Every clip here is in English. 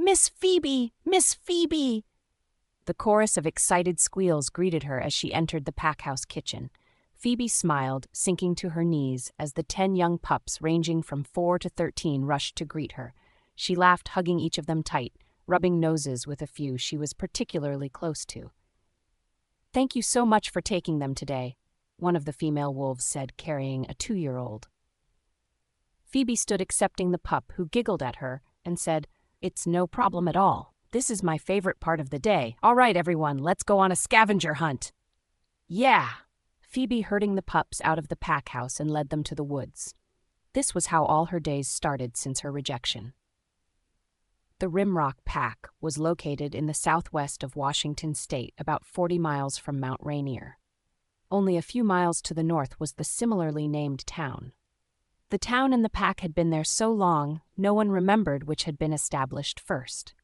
Miss Phoebe! Miss Phoebe! The chorus of excited squeals greeted her as she entered the packhouse kitchen. Phoebe smiled, sinking to her knees as the 10 young pups ranging from 4 to 13 rushed to greet her. She laughed, hugging each of them tight, rubbing noses with a few she was particularly close to. "Thank you so much for taking them today," one of the female wolves said, carrying a 2-year-old. Phoebe stood accepting the pup, who giggled at her and said, "It's no problem at all. This is my favorite part of the day. All right, everyone, let's go on a scavenger hunt." "Yeah!" Phoebe herding the pups out of the pack house and led them to the woods. This was how all her days started since her rejection. The Rimrock Pack was located in the southwest of Washington state, about 40 miles from Mount Rainier. Only a few miles to the north was the similarly named town. The town and the pack had been there so long, no one remembered which had been established first.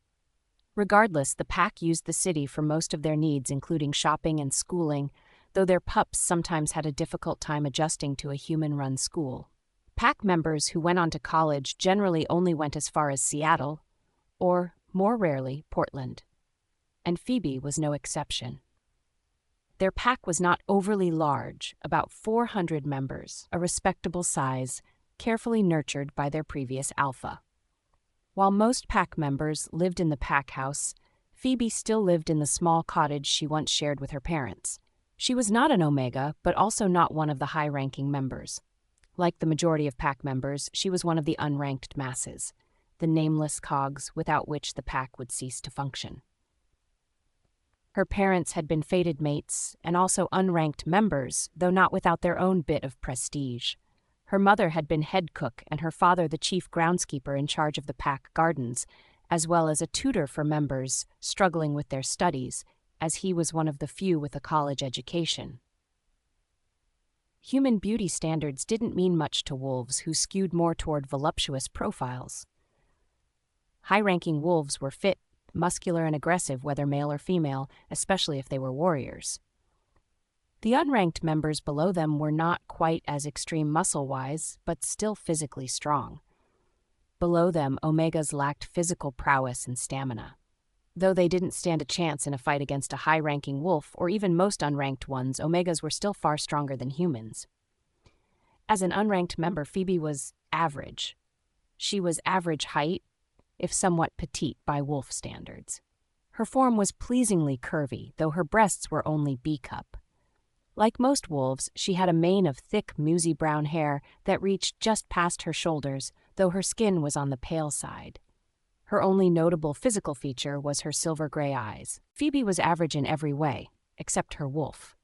Regardless, the pack used the city for most of their needs, including shopping and schooling, though their pups sometimes had a difficult time adjusting to a human-run school. Pack members who went on to college generally only went as far as Seattle, or, more rarely, Portland. And Phoebe was no exception. Their pack was not overly large, about 400 members, a respectable size, carefully nurtured by their previous alpha. While most pack members lived in the pack house, Phoebe still lived in the small cottage she once shared with her parents. She was not an Omega, but also not one of the high-ranking members. Like the majority of pack members, she was one of the unranked masses, the nameless cogs without which the pack would cease to function. Her parents had been fated mates and also unranked members, though not without their own bit of prestige. Her mother had been head cook and her father the chief groundskeeper in charge of the pack gardens, as well as a tutor for members struggling with their studies, as he was one of the few with a college education. Human beauty standards didn't mean much to wolves, who skewed more toward voluptuous profiles. High-ranking wolves were fit, muscular, and aggressive, whether male or female, especially if they were warriors. The unranked members below them were not quite as extreme muscle-wise, but still physically strong. Below them, Omegas lacked physical prowess and stamina. Though they didn't stand a chance in a fight against a high-ranking wolf, or even most unranked ones, Omegas were still far stronger than humans. As an unranked member, Phoebe was average. She was average height, if somewhat petite by wolf standards. Her form was pleasingly curvy, though her breasts were only B-cup. Like most wolves, she had a mane of thick, musy brown hair that reached just past her shoulders, though her skin was on the pale side. Her only notable physical feature was her silver-gray eyes. Phoebe was average in every way, except her wolf.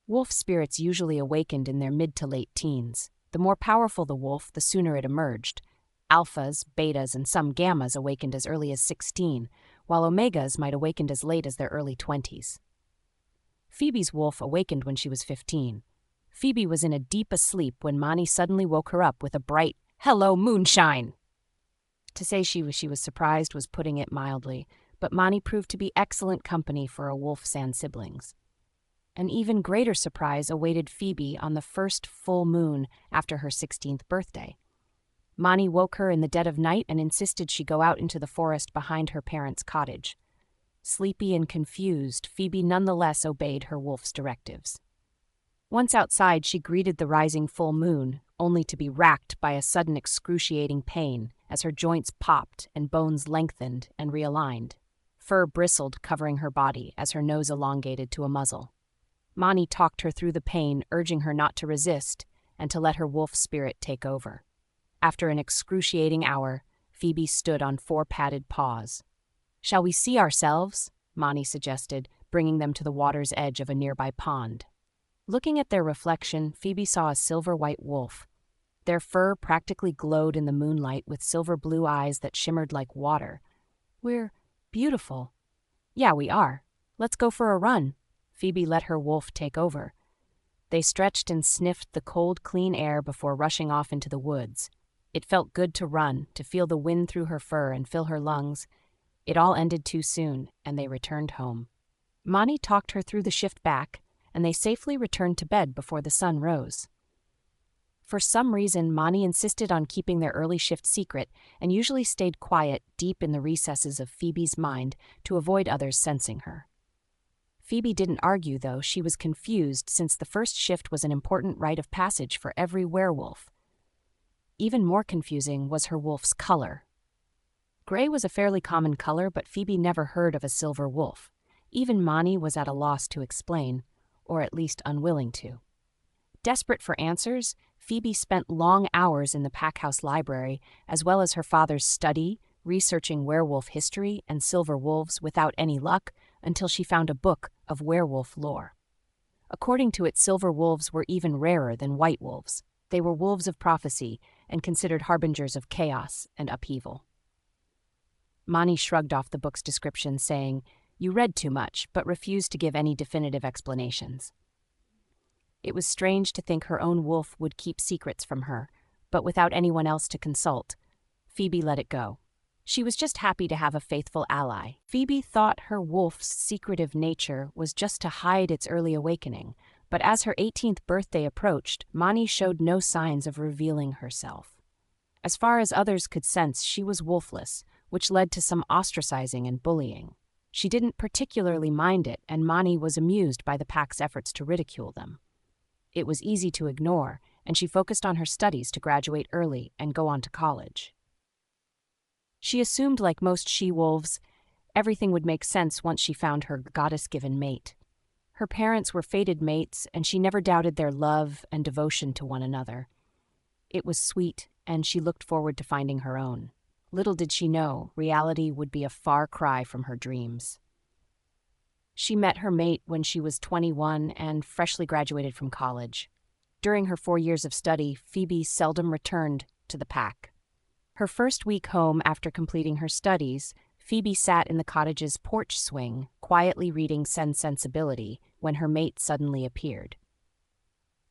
Wolf spirits usually awakened in their mid to late teens. The more powerful the wolf, the sooner it emerged. Alphas, betas, and some gammas awakened as early as 16, while omegas might awaken as late as their early 20s. Phoebe's wolf awakened when she was 15. Phoebe was in a deep asleep when Mani suddenly woke her up with a bright, "Hello, moonshine!" To say she was surprised was putting it mildly, but Mani proved to be excellent company for a wolf-san siblings. An even greater surprise awaited Phoebe on the first full moon after her 16th birthday. Mani woke her in the dead of night and insisted she go out into the forest behind her parents' cottage. Sleepy and confused, Phoebe nonetheless obeyed her wolf's directives. Once outside, she greeted the rising full moon, only to be racked by a sudden excruciating pain as her joints popped and bones lengthened and realigned. Fur bristled, covering her body as her nose elongated to a muzzle. Mani talked her through the pain, urging her not to resist and to let her wolf spirit take over. After an excruciating hour, Phoebe stood on 4 padded paws. "Shall we see ourselves?" Mani suggested, bringing them to the water's edge of a nearby pond. Looking at their reflection, Phoebe saw a silver-white wolf. Their fur practically glowed in the moonlight with silver-blue eyes that shimmered like water. "We're beautiful." "Yeah, we are. Let's go for a run." Phoebe let her wolf take over. They stretched and sniffed the cold, clean air before rushing off into the woods. It felt good to run, to feel the wind through her fur and fill her lungs. It all ended too soon, and they returned home. Mani talked her through the shift back, and they safely returned to bed before the sun rose. For some reason, Mani insisted on keeping their early shift secret and usually stayed quiet deep in the recesses of Phoebe's mind to avoid others sensing her. Phoebe didn't argue, though. She was confused since the first shift was an important rite of passage for every werewolf. Even more confusing was her wolf's color. Gray was a fairly common color, but Phoebe never heard of a silver wolf. Even Mani was at a loss to explain, or at least unwilling to. Desperate for answers, Phoebe spent long hours in the packhouse library, as well as her father's study, researching werewolf history and silver wolves without any luck, until she found a book of werewolf lore. According to it, silver wolves were even rarer than white wolves. They were wolves of prophecy and considered harbingers of chaos and upheaval. Mani shrugged off the book's description, saying, "You read too much," but refused to give any definitive explanations. It was strange to think her own wolf would keep secrets from her, but without anyone else to consult, Phoebe let it go. She was just happy to have a faithful ally. Phoebe thought her wolf's secretive nature was just to hide its early awakening, but as her 18th birthday approached, Mani showed no signs of revealing herself. As far as others could sense, she was wolfless, which led to some ostracizing and bullying. She didn't particularly mind it, and Mani was amused by the pack's efforts to ridicule them. It was easy to ignore, and she focused on her studies to graduate early and go on to college. She assumed, like most she-wolves, everything would make sense once she found her goddess-given mate. Her parents were fated mates, and she never doubted their love and devotion to one another. It was sweet, and she looked forward to finding her own. Little did she know, reality would be a far cry from her dreams. She met her mate when she was 21 and freshly graduated from college. During her 4 years of study, Phoebe seldom returned to the pack. Her first week home after completing her studies, Phoebe sat in the cottage's porch swing, quietly reading Sense Sensibility, when her mate suddenly appeared.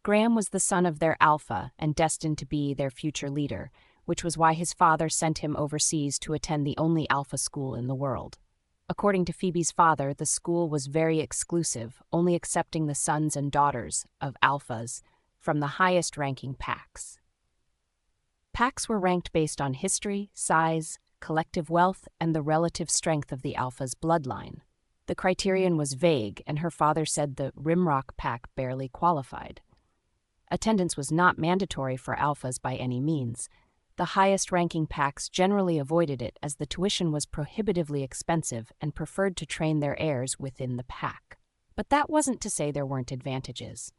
Graham was the son of their alpha and destined to be their future leader, which was why his father sent him overseas to attend the only alpha school in the world. According to Phoebe's father, the school was very exclusive, only accepting the sons and daughters of alphas from the highest-ranking packs. Packs were ranked based on history, size, collective wealth, and the relative strength of the alpha's bloodline. The criterion was vague, and her father said the Rimrock Pack barely qualified. Attendance was not mandatory for alphas by any means. The highest-ranking packs generally avoided it as the tuition was prohibitively expensive and preferred to train their heirs within the pack. But that wasn't to say there weren't advantages.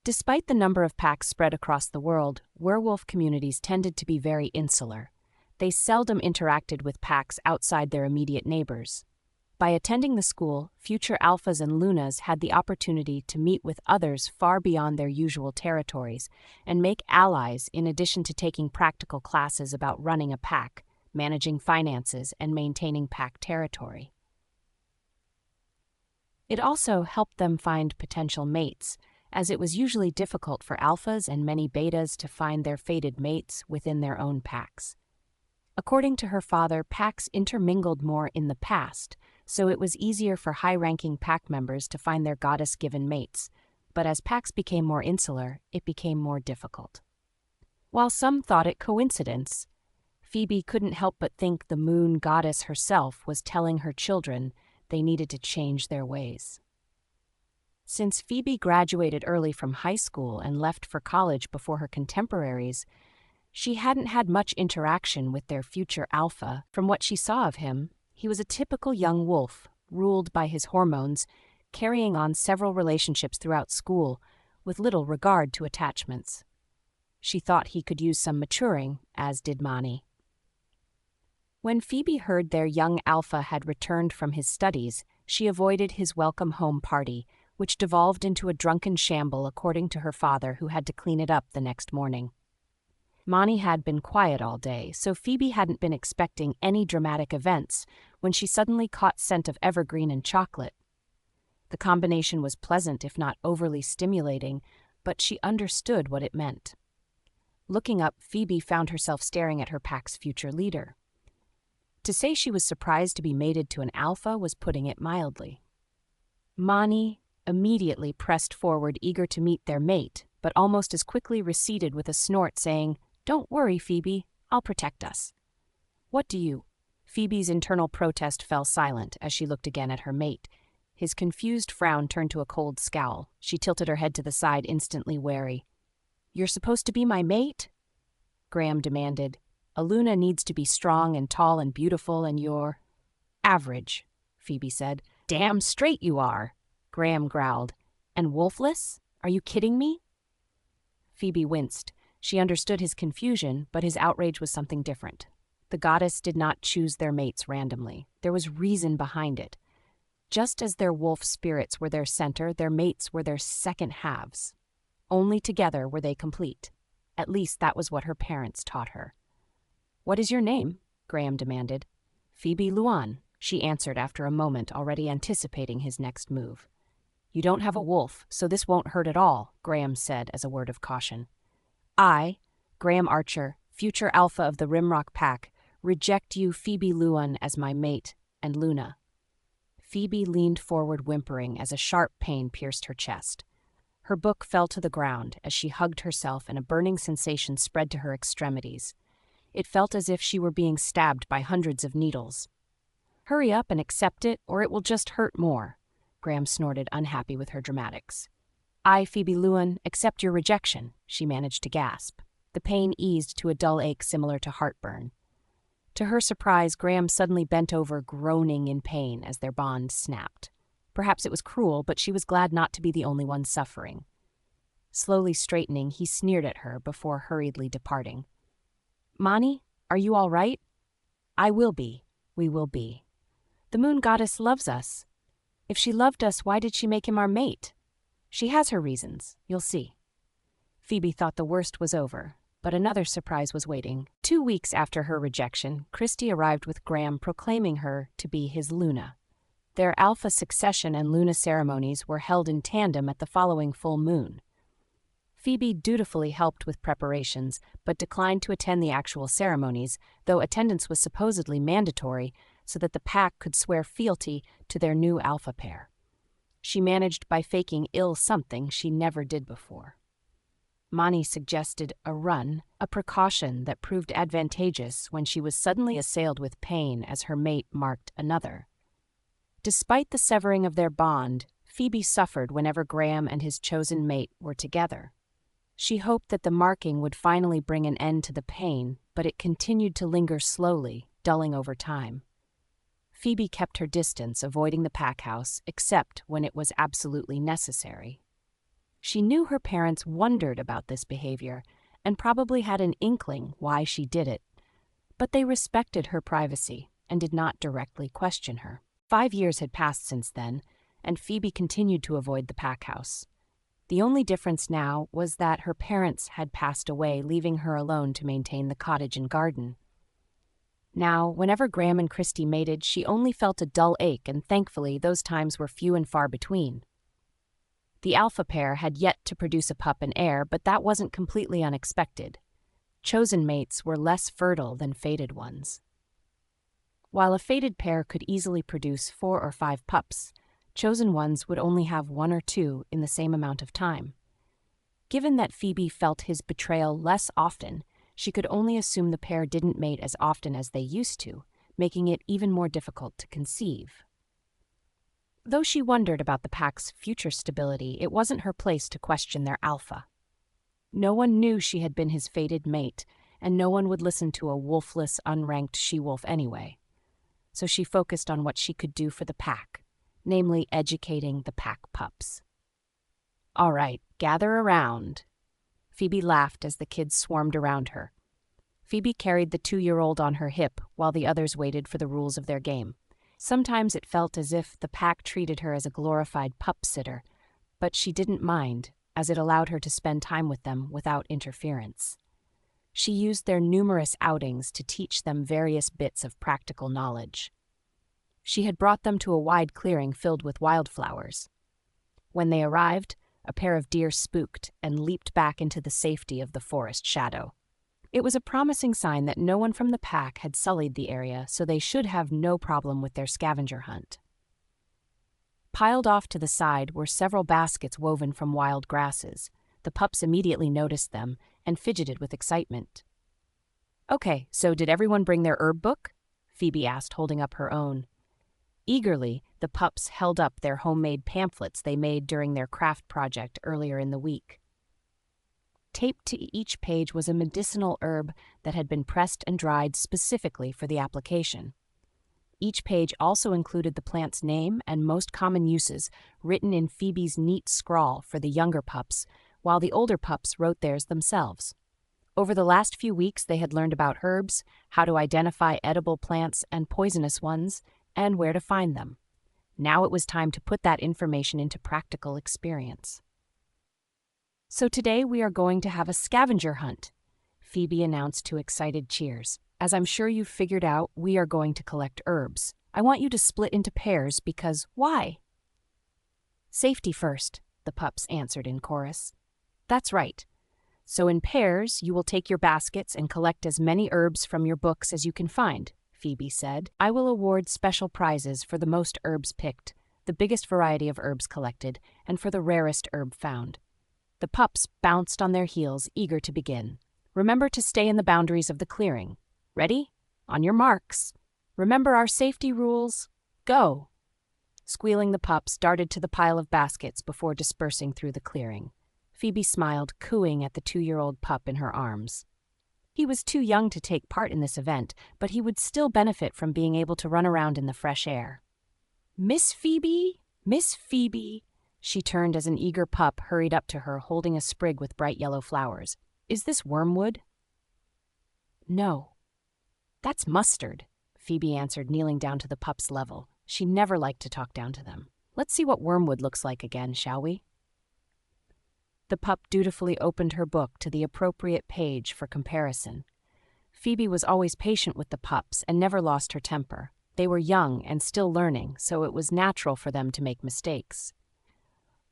Despite the number of packs spread across the world, werewolf communities tended to be very insular. They seldom interacted with packs outside their immediate neighbors. By attending the school, future alphas and lunas had the opportunity to meet with others far beyond their usual territories and make allies in addition to taking practical classes about running a pack, managing finances, and maintaining pack territory. It also helped them find potential mates, as it was usually difficult for alphas and many betas to find their fated mates within their own packs. According to her father, packs intermingled more in the past, so it was easier for high-ranking pack members to find their goddess-given mates, but as packs became more insular, it became more difficult. While some thought it coincidence, Phoebe couldn't help but think the moon goddess herself was telling her children they needed to change their ways. Since Phoebe graduated early from high school and left for college before her contemporaries, she hadn't had much interaction with their future alpha. From what she saw of him, he was a typical young wolf, ruled by his hormones, carrying on several relationships throughout school, with little regard to attachments. She thought he could use some maturing, as did Mani. When Phoebe heard their young alpha had returned from his studies, she avoided his welcome home party, which devolved into a drunken shamble according to her father, who had to clean it up the next morning. Mani had been quiet all day, so Phoebe hadn't been expecting any dramatic events when she suddenly caught scent of evergreen and chocolate. The combination was pleasant, if not overly stimulating, but she understood what it meant. Looking up, Phoebe found herself staring at her pack's future leader. To say she was surprised to be mated to an alpha was putting it mildly. Mani immediately pressed forward, eager to meet their mate, but almost as quickly receded with a snort, saying, "Don't worry, Phoebe, I'll protect us." "What do you?" Phoebe's internal protest fell silent as she looked again at her mate. His confused frown turned to a cold scowl. She tilted her head to the side, instantly wary. "You're supposed to be my mate?" Graham demanded. "A Luna needs to be strong and tall and beautiful, and you're average," Phoebe said. "Damn straight you are," Graham growled. "And wolfless? Are you kidding me?" Phoebe winced. She understood his confusion, but his outrage was something different. The goddess did not choose their mates randomly. There was reason behind it. Just as their wolf spirits were their center, their mates were their second halves. Only together were they complete. At least that was what her parents taught her. "What is your name?" Graham demanded. "Phoebe Luan," she answered after a moment, already anticipating his next move. "You don't have a wolf, so this won't hurt at all," Graham said as a word of caution. "I, Graham Archer, future alpha of the Rimrock Pack, reject you, Phoebe Luan, as my mate and Luna." Phoebe leaned forward, whimpering as a sharp pain pierced her chest. Her book fell to the ground as she hugged herself, and a burning sensation spread to her extremities. It felt as if she were being stabbed by hundreds of needles. "Hurry up and accept it, or it will just hurt more," Graham snorted, unhappy with her dramatics. "I, Phoebe Luan, accept your rejection," she managed to gasp. The pain eased to a dull ache similar to heartburn. To her surprise, Graham suddenly bent over, groaning in pain as their bond snapped. Perhaps it was cruel, but she was glad not to be the only one suffering. Slowly straightening, he sneered at her before hurriedly departing. "Mani, are you all right?" "I will be. We will be. The moon goddess loves us. If she loved us, why did she make him our mate? She has her reasons, you'll see." Phoebe thought the worst was over, but another surprise was waiting. 2 weeks after her rejection, Christy arrived with Graham proclaiming her to be his Luna. Their alpha succession and Luna ceremonies were held in tandem at the following full moon. Phoebe dutifully helped with preparations, but declined to attend the actual ceremonies, though attendance was supposedly mandatory so that the pack could swear fealty to their new alpha pair. She managed by faking ill something she never did before. Mani suggested a run, a precaution that proved advantageous when she was suddenly assailed with pain as her mate marked another. Despite the severing of their bond, Phoebe suffered whenever Graham and his chosen mate were together. She hoped that the marking would finally bring an end to the pain, but it continued to linger slowly, dulling over time. Phoebe kept her distance, avoiding the pack house, except when it was absolutely necessary. She knew her parents wondered about this behavior, and probably had an inkling why she did it, but they respected her privacy and did not directly question her. 5 years had passed since then, and Phoebe continued to avoid the pack house. The only difference now was that her parents had passed away, leaving her alone to maintain the cottage and garden. Now, whenever Graham and Christy mated, she only felt a dull ache, and thankfully those times were few and far between. The alpha pair had yet to produce a pup and heir, but that wasn't completely unexpected. Chosen mates were less fertile than fated ones. While a fated pair could easily produce 4 or 5 pups, chosen ones would only have 1 or 2 in the same amount of time. Given that Phoebe felt his betrayal less often, she could only assume the pair didn't mate as often as they used to, making it even more difficult to conceive. Though she wondered about the pack's future stability, it wasn't her place to question their alpha. No one knew she had been his fated mate, and no one would listen to a wolfless, unranked she-wolf anyway. So she focused on what she could do for the pack, namely educating the pack pups. "All right, gather around." Phoebe laughed as the kids swarmed around her. Phoebe carried the 2-year-old on her hip while the others waited for the rules of their game. Sometimes it felt as if the pack treated her as a glorified pup sitter, but she didn't mind, as it allowed her to spend time with them without interference. She used their numerous outings to teach them various bits of practical knowledge. She had brought them to a wide clearing filled with wildflowers. When they arrived, a pair of deer spooked and leaped back into the safety of the forest shadow. It was a promising sign that no one from the pack had sullied the area, so they should have no problem with their scavenger hunt. Piled off to the side were several baskets woven from wild grasses. The pups immediately noticed them and fidgeted with excitement. "Okay, so did everyone bring their herb book?" Phoebe asked, holding up her own. Eagerly, the pups held up their homemade pamphlets they made during their craft project earlier in the week. Taped to each page was a medicinal herb that had been pressed and dried specifically for the application. Each page also included the plant's name and most common uses, written in Phoebe's neat scrawl for the younger pups, while the older pups wrote theirs themselves. Over the last few weeks, they had learned about herbs, how to identify edible plants and poisonous ones, and where to find them. Now it was time to put that information into practical experience. "So today we are going to have a scavenger hunt," Phoebe announced to excited cheers. "As I'm sure you've figured out, we are going to collect herbs. I want you to split into pairs because why?" "Safety first," the pups answered in chorus. "That's right. So in pairs, you will take your baskets and collect as many herbs from your books as you can find," Phoebe said. "I will award special prizes for the most herbs picked, the biggest variety of herbs collected, and for the rarest herb found." The pups bounced on their heels, eager to begin. "Remember to stay in the boundaries of the clearing. Ready? On your marks. Remember our safety rules. Go!" Squealing, the pups darted to the pile of baskets before dispersing through the clearing. Phoebe smiled, cooing at the 2-year-old pup in her arms. He was too young to take part in this event, but he would still benefit from being able to run around in the fresh air. "Miss Phoebe? Miss Phoebe!" She turned as an eager pup hurried up to her, holding a sprig with bright yellow flowers. "Is this wormwood?" "No. That's mustard," Phoebe answered, kneeling down to the pup's level. She never liked to talk down to them. "Let's see what wormwood looks like again, shall we?" The pup dutifully opened her book to the appropriate page for comparison. Phoebe was always patient with the pups and never lost her temper. They were young and still learning, so it was natural for them to make mistakes.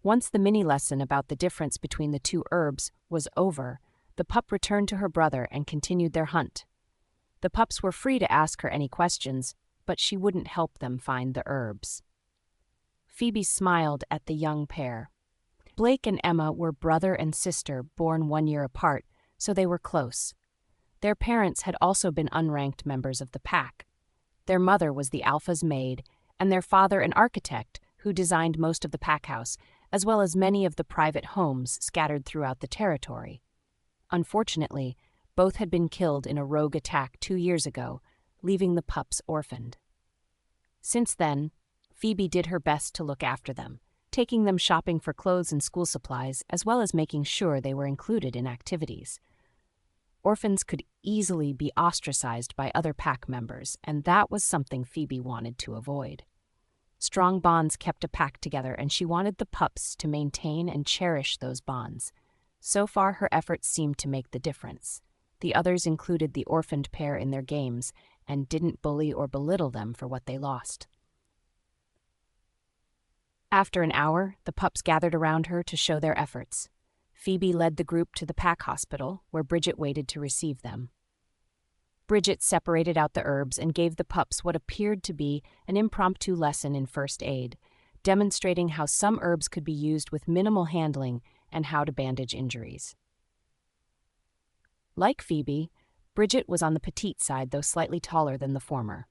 Once the mini-lesson about the difference between the two herbs was over, the pup returned to her brother and continued their hunt. The pups were free to ask her any questions, but she wouldn't help them find the herbs. Phoebe smiled at the young pair. Blake and Emma were brother and sister, born 1 year apart, so they were close. Their parents had also been unranked members of the pack. Their mother was the alpha's maid, and their father an architect who designed most of the pack house, as well as many of the private homes scattered throughout the territory. Unfortunately, both had been killed in a rogue attack 2 years ago, leaving the pups orphaned. Since then, Phoebe did her best to look after them, taking them shopping for clothes and school supplies, as well as making sure they were included in activities. Orphans could easily be ostracized by other pack members, and that was something Phoebe wanted to avoid. Strong bonds kept a pack together, and she wanted the pups to maintain and cherish those bonds. So far, her efforts seemed to make the difference. The others included the orphaned pair in their games and didn't bully or belittle them for what they lost. After an hour, the pups gathered around her to show their efforts. Phoebe led the group to the pack hospital, where Bridget waited to receive them. Bridget separated out the herbs and gave the pups what appeared to be an impromptu lesson in first aid, demonstrating how some herbs could be used with minimal handling and how to bandage injuries. Like Phoebe, Bridget was on the petite side, though slightly taller than the former.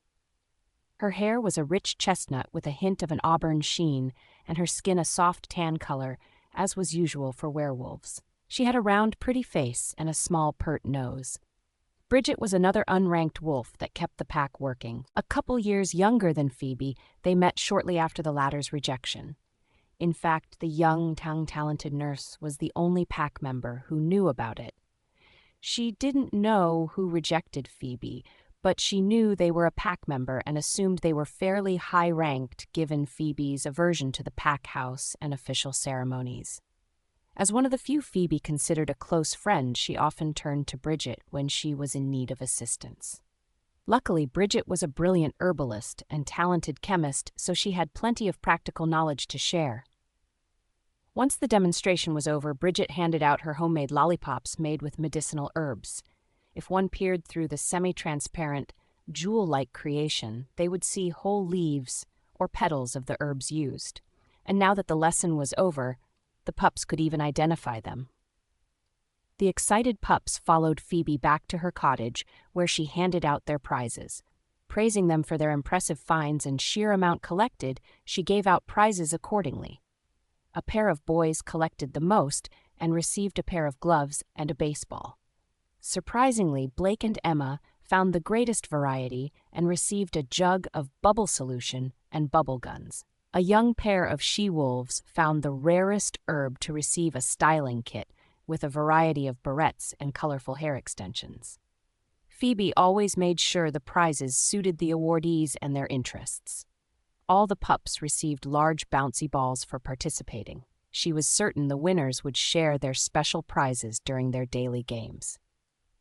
Her hair was a rich chestnut with a hint of an auburn sheen, and her skin a soft tan color, as was usual for werewolves. She had a round, pretty face and a small, pert nose. Bridget was another unranked wolf that kept the pack working. A couple years younger than Phoebe, they met shortly after the latter's rejection. In fact, the young, talented nurse was the only pack member who knew about it. She didn't know who rejected Phoebe, but she knew they were a pack member and assumed they were fairly high-ranked given Phoebe's aversion to the pack house and official ceremonies. As one of the few Phoebe considered a close friend, she often turned to Bridget when she was in need of assistance. Luckily, Bridget was a brilliant herbalist and talented chemist, so she had plenty of practical knowledge to share. Once the demonstration was over, Bridget handed out her homemade lollipops made with medicinal herbs. If one peered through the semi-transparent, jewel-like creation, they would see whole leaves or petals of the herbs used. And now that the lesson was over, the pups could even identify them. The excited pups followed Phoebe back to her cottage, where she handed out their prizes. Praising them for their impressive finds and sheer amount collected, she gave out prizes accordingly. A pair of boys collected the most and received a pair of gloves and a baseball. Surprisingly, Blake and Emma found the greatest variety and received a jug of bubble solution and bubble guns. A young pair of she-wolves found the rarest herb to receive a styling kit with a variety of barrettes and colorful hair extensions. Phoebe always made sure the prizes suited the awardees and their interests. All the pups received large bouncy balls for participating. She was certain the winners would share their special prizes during their daily games.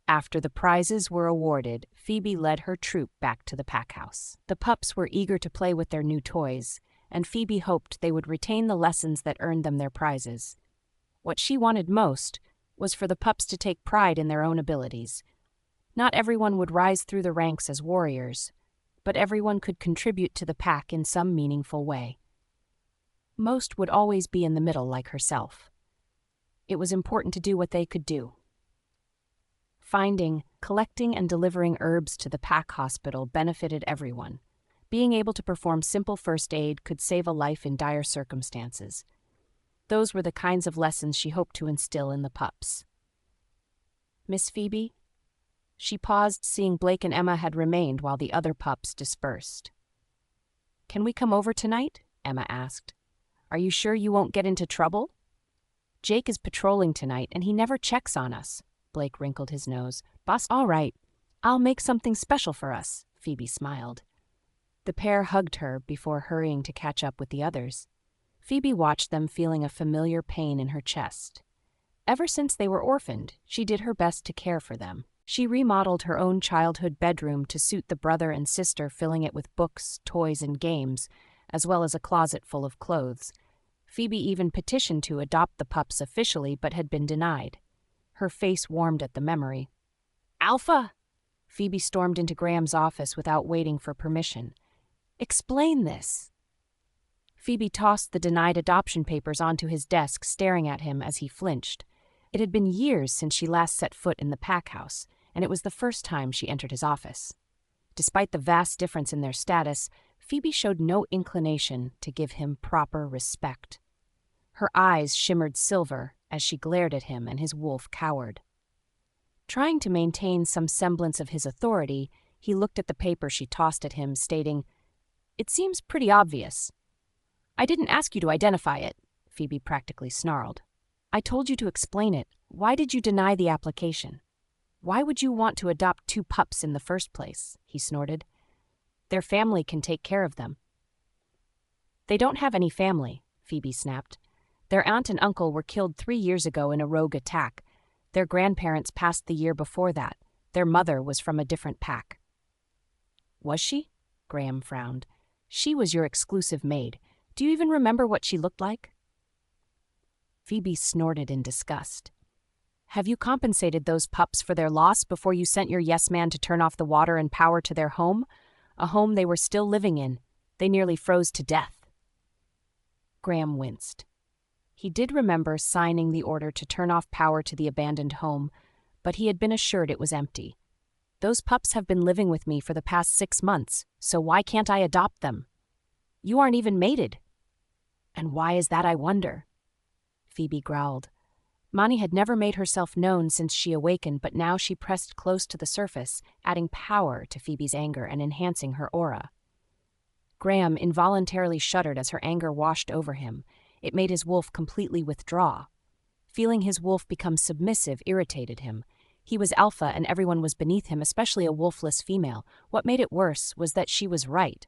After the prizes were awarded, Phoebe led her troop back to the pack house. The pups were eager to play with their new toys, and Phoebe hoped they would retain the lessons that earned them their prizes. What she wanted most was for the pups to take pride in their own abilities. Not everyone would rise through the ranks as warriors, but everyone could contribute to the pack in some meaningful way. Most would always be in the middle like herself. It was important to do what they could do. Finding, collecting, and delivering herbs to the pack hospital benefited everyone. Being able to perform simple first aid could save a life in dire circumstances. Those were the kinds of lessons she hoped to instill in the pups. "Miss Phoebe?" She paused, seeing Blake and Emma had remained while the other pups dispersed. "Can we come over tonight?" Emma asked. "Are you sure you won't get into trouble?" "Jake is patrolling tonight, and he never checks on us." Blake wrinkled his nose. "Boss, all right. I'll make something special for us," Phoebe smiled. The pair hugged her before hurrying to catch up with the others. Phoebe watched them, feeling a familiar pain in her chest. Ever since they were orphaned, she did her best to care for them. She remodeled her own childhood bedroom to suit the brother and sister, filling it with books, toys, and games, as well as a closet full of clothes. Phoebe even petitioned to adopt the pups officially, but had been denied. Her face warmed at the memory. "Alpha!" Phoebe stormed into Graham's office without waiting for permission. "Explain this." Phoebe tossed the denied adoption papers onto his desk, staring at him as he flinched. It had been years since she last set foot in the pack house, and it was the first time she entered his office. Despite the vast difference in their status, Phoebe showed no inclination to give him proper respect. Her eyes shimmered silver as she glared at him, and his wolf cowered. Trying to maintain some semblance of his authority, he looked at the paper she tossed at him, stating, "It seems pretty obvious." "I didn't ask you to identify it," Phoebe practically snarled. "I told you to explain it. Why did you deny the application? Why would you want to adopt 2 pups in the first place?" he snorted. "Their family can take care of them." "They don't have any family," Phoebe snapped. "Their aunt and uncle were killed 3 years ago in a rogue attack. Their grandparents passed the year before that. Their mother was from a different pack." "Was she?" Graham frowned. "She was your exclusive maid. Do you even remember what she looked like?" Phoebe snorted in disgust. "Have you compensated those pups for their loss before you sent your yes-man to turn off the water and power to their home? A home they were still living in. They nearly froze to death." Graham winced. He did remember signing the order to turn off power to the abandoned home, but he had been assured it was empty. "Those pups have been living with me for the past 6 months, so why can't I adopt them? You aren't even mated." "And why is that, I wonder?" Phoebe growled. Mani had never made herself known since she awakened, but now she pressed close to the surface, adding power to Phoebe's anger and enhancing her aura. Graham involuntarily shuddered as her anger washed over him. It made his wolf completely withdraw. Feeling his wolf become submissive irritated him. He was alpha and everyone was beneath him, especially a wolfless female. What made it worse was that she was right.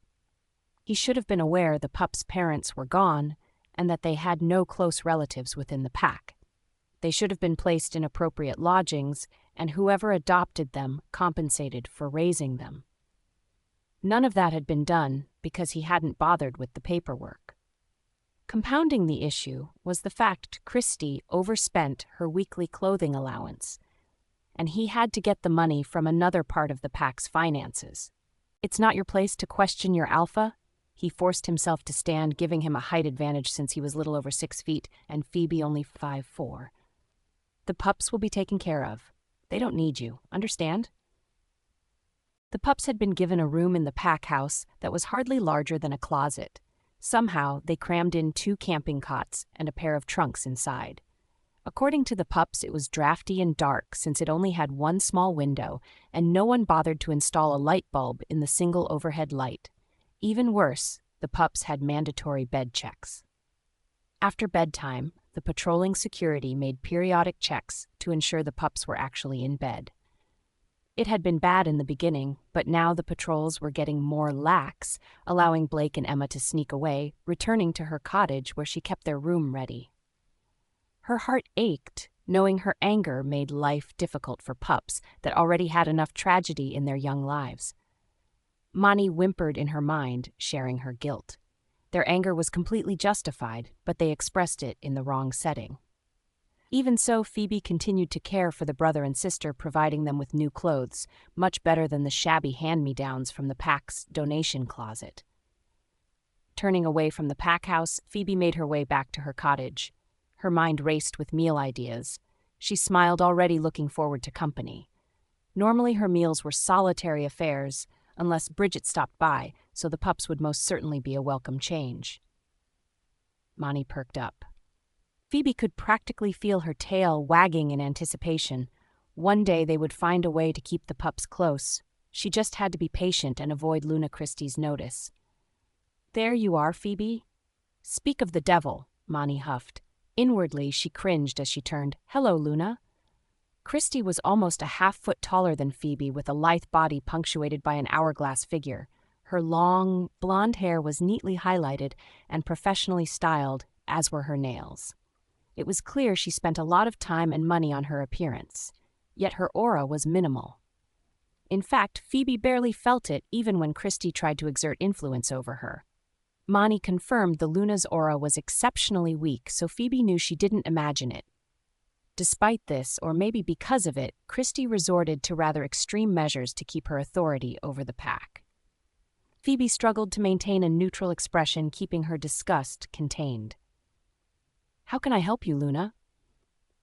He should have been aware the pups' parents were gone and that they had no close relatives within the pack. They should have been placed in appropriate lodgings, and whoever adopted them compensated for raising them. None of that had been done because he hadn't bothered with the paperwork. Compounding the issue was the fact Christy overspent her weekly clothing allowance, and he had to get the money from another part of the pack's finances. "It's not your place to question your alpha." He forced himself to stand, giving him a height advantage since he was little over 6 feet and Phoebe only 5'4". The pups will be taken care of. They don't need you, understand? The pups had been given a room in the pack house that was hardly larger than a closet. Somehow, they crammed in 2 camping cots and a pair of trunks inside. According to the pups, it was drafty and dark since it only had 1 small window, and no one bothered to install a light bulb in the single overhead light. Even worse, the pups had mandatory bed checks. After bedtime, the patrolling security made periodic checks to ensure the pups were actually in bed. It had been bad in the beginning, but now the patrols were getting more lax, allowing Blake and Emma to sneak away, returning to her cottage where she kept their room ready. Her heart ached, knowing her anger made life difficult for pups that already had enough tragedy in their young lives. Mani whimpered in her mind, sharing her guilt. Their anger was completely justified, but they expressed it in the wrong setting. Even so, Phoebe continued to care for the brother and sister, providing them with new clothes, much better than the shabby hand-me-downs from the pack's donation closet. Turning away from the pack house, Phoebe made her way back to her cottage. Her mind raced with meal ideas. She smiled, already looking forward to company. Normally her meals were solitary affairs, unless Bridget stopped by, so the pups would most certainly be a welcome change. Mani perked up. Phoebe could practically feel her tail wagging in anticipation. One day they would find a way to keep the pups close. She just had to be patient and avoid Luna Christie's notice. "There you are, Phoebe." "Speak of the devil," Mani huffed. Inwardly, she cringed as she turned. "Hello, Luna." Christie was almost a half-foot taller than Phoebe, with a lithe body punctuated by an hourglass figure. Her long, blonde hair was neatly highlighted and professionally styled, as were her nails. It was clear she spent a lot of time and money on her appearance, yet her aura was minimal. In fact, Phoebe barely felt it even when Christie tried to exert influence over her. Mani confirmed the Luna's aura was exceptionally weak, so Phoebe knew she didn't imagine it. Despite this, or maybe because of it, Christie resorted to rather extreme measures to keep her authority over the pack. Phoebe struggled to maintain a neutral expression, keeping her disgust contained. "How can I help you, Luna?"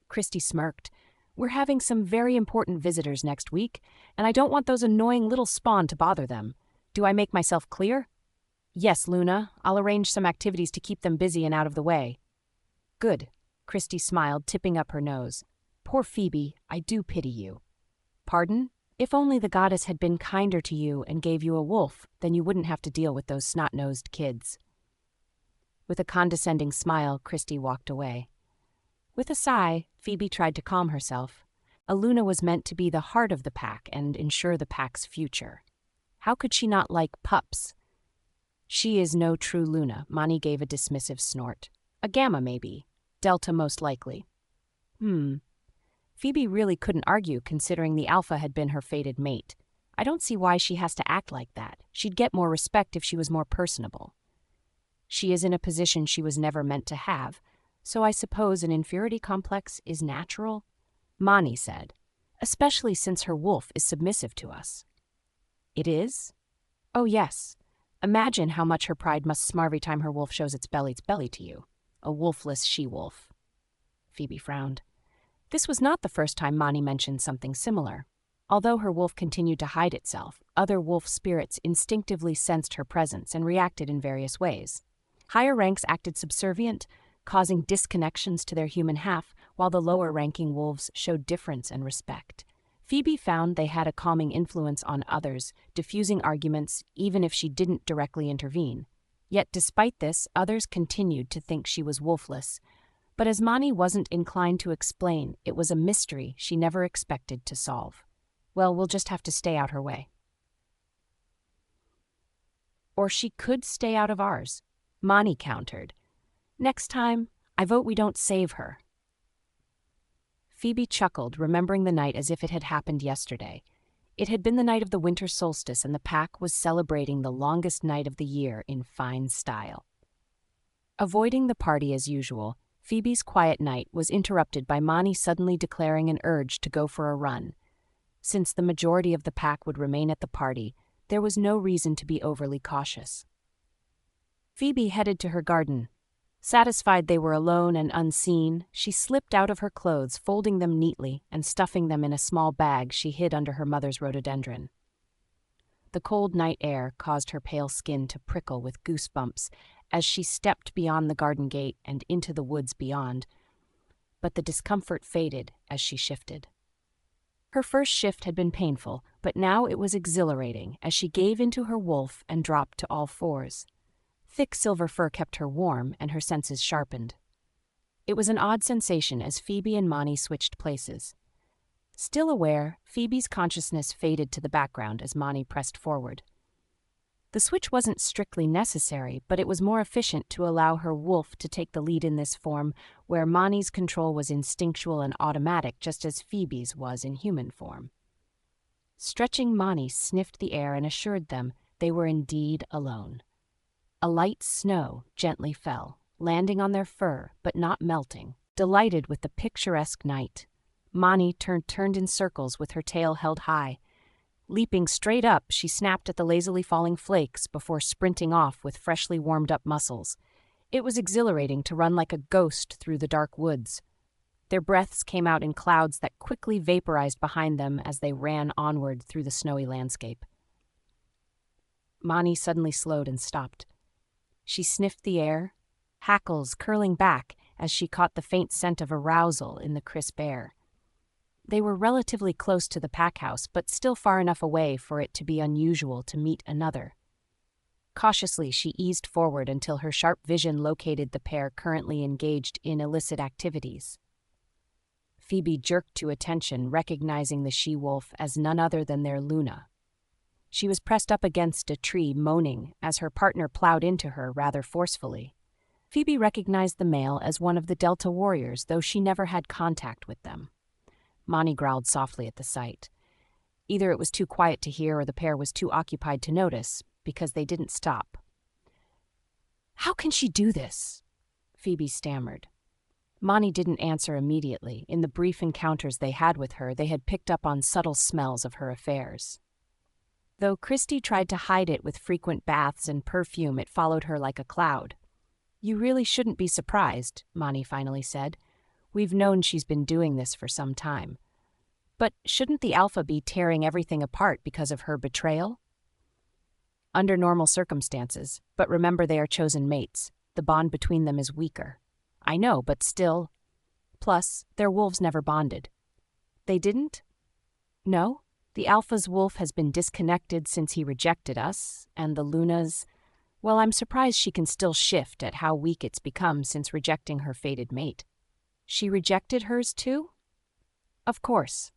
Christie smirked. "We're having some very important visitors next week, and I don't want those annoying little spawn to bother them. Do I make myself clear?" "Yes, Luna. I'll arrange some activities to keep them busy and out of the way." "Good," Christie smiled, tipping up her nose. "Poor Phoebe, I do pity you." "Pardon? If only the goddess had been kinder to you and gave you a wolf, then you wouldn't have to deal with those snot-nosed kids." With a condescending smile, Christie walked away. With a sigh, Phoebe tried to calm herself. A Luna was meant to be the heart of the pack and ensure the pack's future. How could she not like pups? "She is no true Luna," Mani gave a dismissive snort. "A Gamma, maybe. Delta, most likely." Phoebe really couldn't argue, considering the Alpha had been her fated mate. "I don't see why she has to act like that. She'd get more respect if she was more personable." "She is in a position she was never meant to have, so I suppose an inferiority complex is natural," Mani said, "especially since her wolf is submissive to us." "It is?" "Oh, yes. Imagine how much her pride must smar every time her wolf shows its belly to you. A wolfless she-wolf." Phoebe frowned. This was not the first time Mani mentioned something similar. Although her wolf continued to hide itself, other wolf spirits instinctively sensed her presence and reacted in various ways. Higher ranks acted subservient, causing disconnections to their human half, while the lower-ranking wolves showed deference and respect. Phoebe found they had a calming influence on others, diffusing arguments even if she didn't directly intervene. Yet despite this, others continued to think she was wolfless. But as Mani wasn't inclined to explain, it was a mystery she never expected to solve. Well, we'll just have to stay out her way. Or she could stay out of ours, Mani countered. "Next time, I vote we don't save her." Phoebe chuckled, remembering the night as if it had happened yesterday. It had been the night of the winter solstice, and the pack was celebrating the longest night of the year in fine style. Avoiding the party as usual, Phoebe's quiet night was interrupted by Mani suddenly declaring an urge to go for a run. Since the majority of the pack would remain at the party, there was no reason to be overly cautious. Phoebe headed to her garden. Satisfied they were alone and unseen, she slipped out of her clothes, folding them neatly and stuffing them in a small bag she hid under her mother's rhododendron. The cold night air caused her pale skin to prickle with goosebumps as she stepped beyond the garden gate and into the woods beyond, but the discomfort faded as she shifted. Her first shift had been painful, but now it was exhilarating as she gave into her wolf and dropped to all fours. Thick silver fur kept her warm and her senses sharpened. It was an odd sensation as Phoebe and Monty switched places. Still aware, Phoebe's consciousness faded to the background as Monty pressed forward. The switch wasn't strictly necessary, but it was more efficient to allow her wolf to take the lead in this form, where Monty's control was instinctual and automatic, just as Phoebe's was in human form. Stretching, Monty sniffed the air and assured them they were indeed alone. A light snow gently fell, landing on their fur but not melting. Delighted with the picturesque night, Monty turned in circles with her tail held high. Leaping straight up, she snapped at the lazily falling flakes before sprinting off with freshly warmed-up muscles. It was exhilarating to run like a ghost through the dark woods. Their breaths came out in clouds that quickly vaporized behind them as they ran onward through the snowy landscape. Monty suddenly slowed and stopped. She sniffed the air, hackles curling back as she caught the faint scent of arousal in the crisp air. They were relatively close to the pack house, but still far enough away for it to be unusual to meet another. Cautiously, she eased forward until her sharp vision located the pair currently engaged in illicit activities. Phoebe jerked to attention, recognizing the she-wolf as none other than their Luna. She was pressed up against a tree, moaning, as her partner plowed into her rather forcefully. Phoebe recognized the male as one of the Delta warriors, though she never had contact with them. Monty growled softly at the sight. Either it was too quiet to hear or the pair was too occupied to notice, because they didn't stop. "How can she do this?" Phoebe stammered. Monty didn't answer immediately. In the brief encounters they had with her, they had picked up on subtle smells of her affairs. Though Christy tried to hide it with frequent baths and perfume, it followed her like a cloud. "You really shouldn't be surprised," Monty finally said. "We've known she's been doing this for some time. But shouldn't the alpha be tearing everything apart because of her betrayal?" "Under normal circumstances, but remember they are chosen mates. The bond between them is weaker." "I know, but still. Plus, their wolves never bonded." "They didn't?" "No. The alpha's wolf has been disconnected since he rejected us, and the Luna's... Well, I'm surprised she can still shift at how weak it's become since rejecting her fated mate." "She rejected hers too?" "Of course."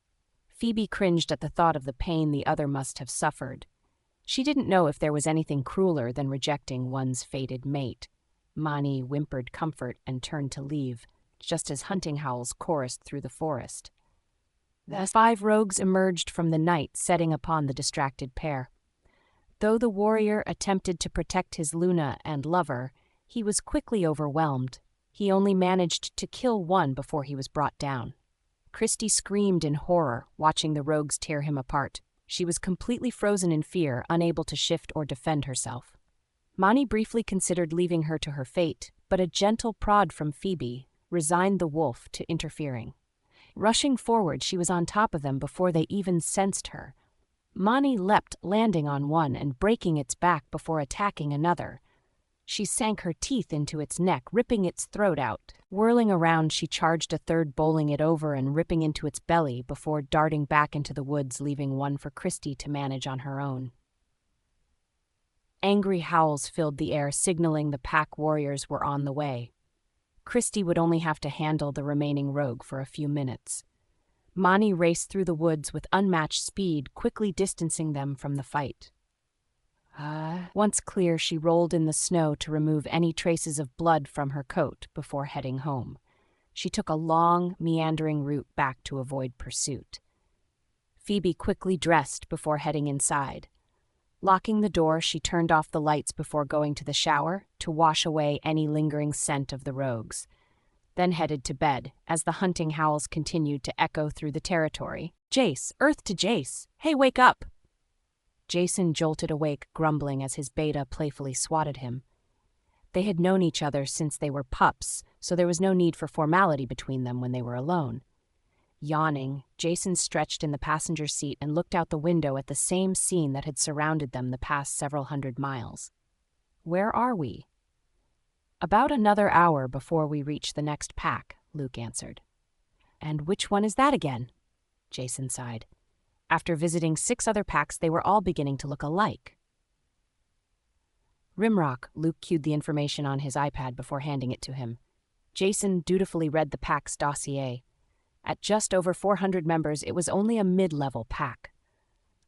Phoebe cringed at the thought of the pain the other must have suffered. She didn't know if there was anything crueler than rejecting one's fated mate. Monty whimpered comfort and turned to leave, just as hunting howls chorused through the forest. The 5 rogues emerged from the night, setting upon the distracted pair. Though the warrior attempted to protect his Luna and lover, he was quickly overwhelmed. He only managed to kill one before he was brought down. Christy screamed in horror, watching the rogues tear him apart. She was completely frozen in fear, unable to shift or defend herself. Monty briefly considered leaving her to her fate, but a gentle prod from Phoebe resigned the wolf to interfering. Rushing forward, she was on top of them before they even sensed her. Monty leapt, landing on one and breaking its back before attacking another. She sank her teeth into its neck, ripping its throat out. Whirling around, she charged a third, bowling it over and ripping into its belly before darting back into the woods, leaving one for Christy to manage on her own. Angry howls filled the air, signaling the pack warriors were on the way. Christy would only have to handle the remaining rogue for a few minutes. Monty raced through the woods with unmatched speed, quickly distancing them from the fight. Once clear, she rolled in the snow to remove any traces of blood from her coat before heading home. She took a long, meandering route back to avoid pursuit. Phoebe quickly dressed before heading inside. Locking the door, she turned off the lights before going to the shower to wash away any lingering scent of the rogues, then headed to bed as the hunting howls continued to echo through the territory. "Jace! Earth to Jace! Hey, wake up!" Jason jolted awake, grumbling as his beta playfully swatted him. They had known each other since they were pups, so there was no need for formality between them when they were alone. Yawning, Jason stretched in the passenger seat and looked out the window at the same scene that had surrounded them the past several hundred miles. "Where are we?" "About another hour before we reach the next pack," Luke answered. "And which one is that again?" Jason sighed. After visiting 6 other packs, they were all beginning to look alike. Rimrock, Luke cued the information on his iPad before handing it to him. Jason dutifully read the pack's dossier. At just over 400 members, it was only a mid-level pack.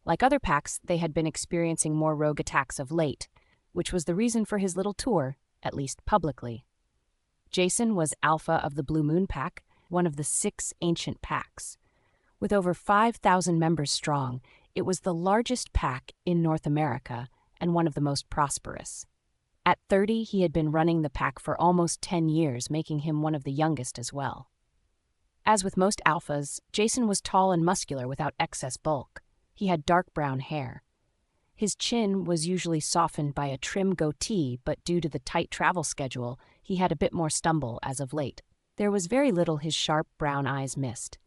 Like other packs, they had been experiencing more rogue attacks of late, which was the reason for his little tour, at least publicly. Jason was Alpha of the Blue Moon Pack, one of the 6 ancient packs. With over 5,000 members strong, it was the largest pack in North America and one of the most prosperous. At 30, he had been running the pack for almost 10 years, making him one of the youngest as well. As with most alphas, Jason was tall and muscular without excess bulk. He had dark brown hair. His chin was usually softened by a trim goatee, but due to the tight travel schedule, he had a bit more stumble as of late. There was very little his sharp brown eyes missed.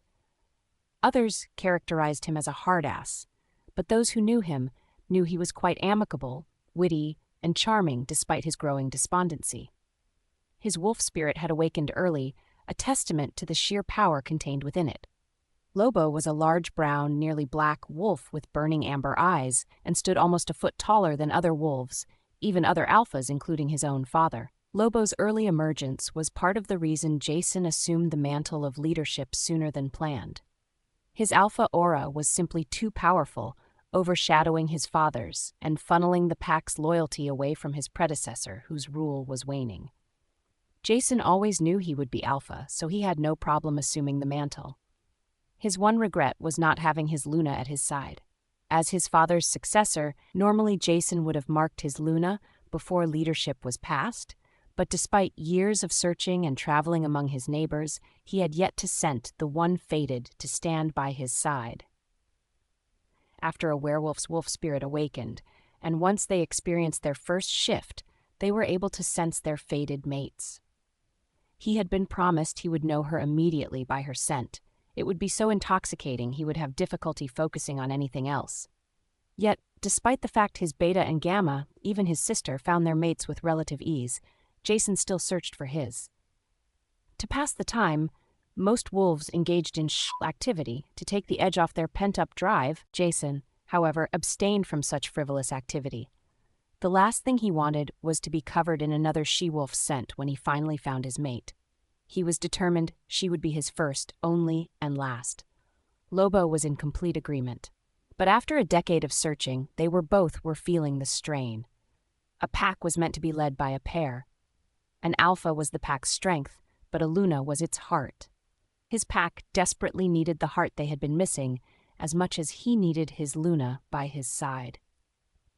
Others characterized him as a hard-ass, but those who knew him knew he was quite amicable, witty, and charming despite his growing despondency. His wolf spirit had awakened early, a testament to the sheer power contained within it. Lobo was a large brown, nearly black wolf with burning amber eyes and stood almost a foot taller than other wolves, even other alphas including his own father. Lobo's early emergence was part of the reason Jason assumed the mantle of leadership sooner than planned. His alpha aura was simply too powerful, overshadowing his father's and funneling the pack's loyalty away from his predecessor, whose rule was waning. Jason always knew he would be alpha, so he had no problem assuming the mantle. His one regret was not having his Luna at his side. As his father's successor, normally Jason would have marked his Luna before leadership was passed, but despite years of searching and traveling among his neighbors, he had yet to scent the one fated to stand by his side. After a werewolf's wolf spirit awakened, and once they experienced their first shift, they were able to sense their fated mates. He had been promised he would know her immediately by her scent. It would be so intoxicating he would have difficulty focusing on anything else. Yet, despite the fact his Beta and Gamma, even his sister, found their mates with relative ease, Jason still searched for his. To pass the time, most wolves engaged in activity to take the edge off their pent-up drive. Jason, however, abstained from such frivolous activity. The last thing he wanted was to be covered in another she-wolf scent when he finally found his mate. He was determined she would be his first, only, and last. Lobo was in complete agreement. But after a decade of searching, they both were feeling the strain. A pack was meant to be led by a pair. An alpha was the pack's strength, but a Luna was its heart. His pack desperately needed the heart they had been missing, as much as he needed his Luna by his side.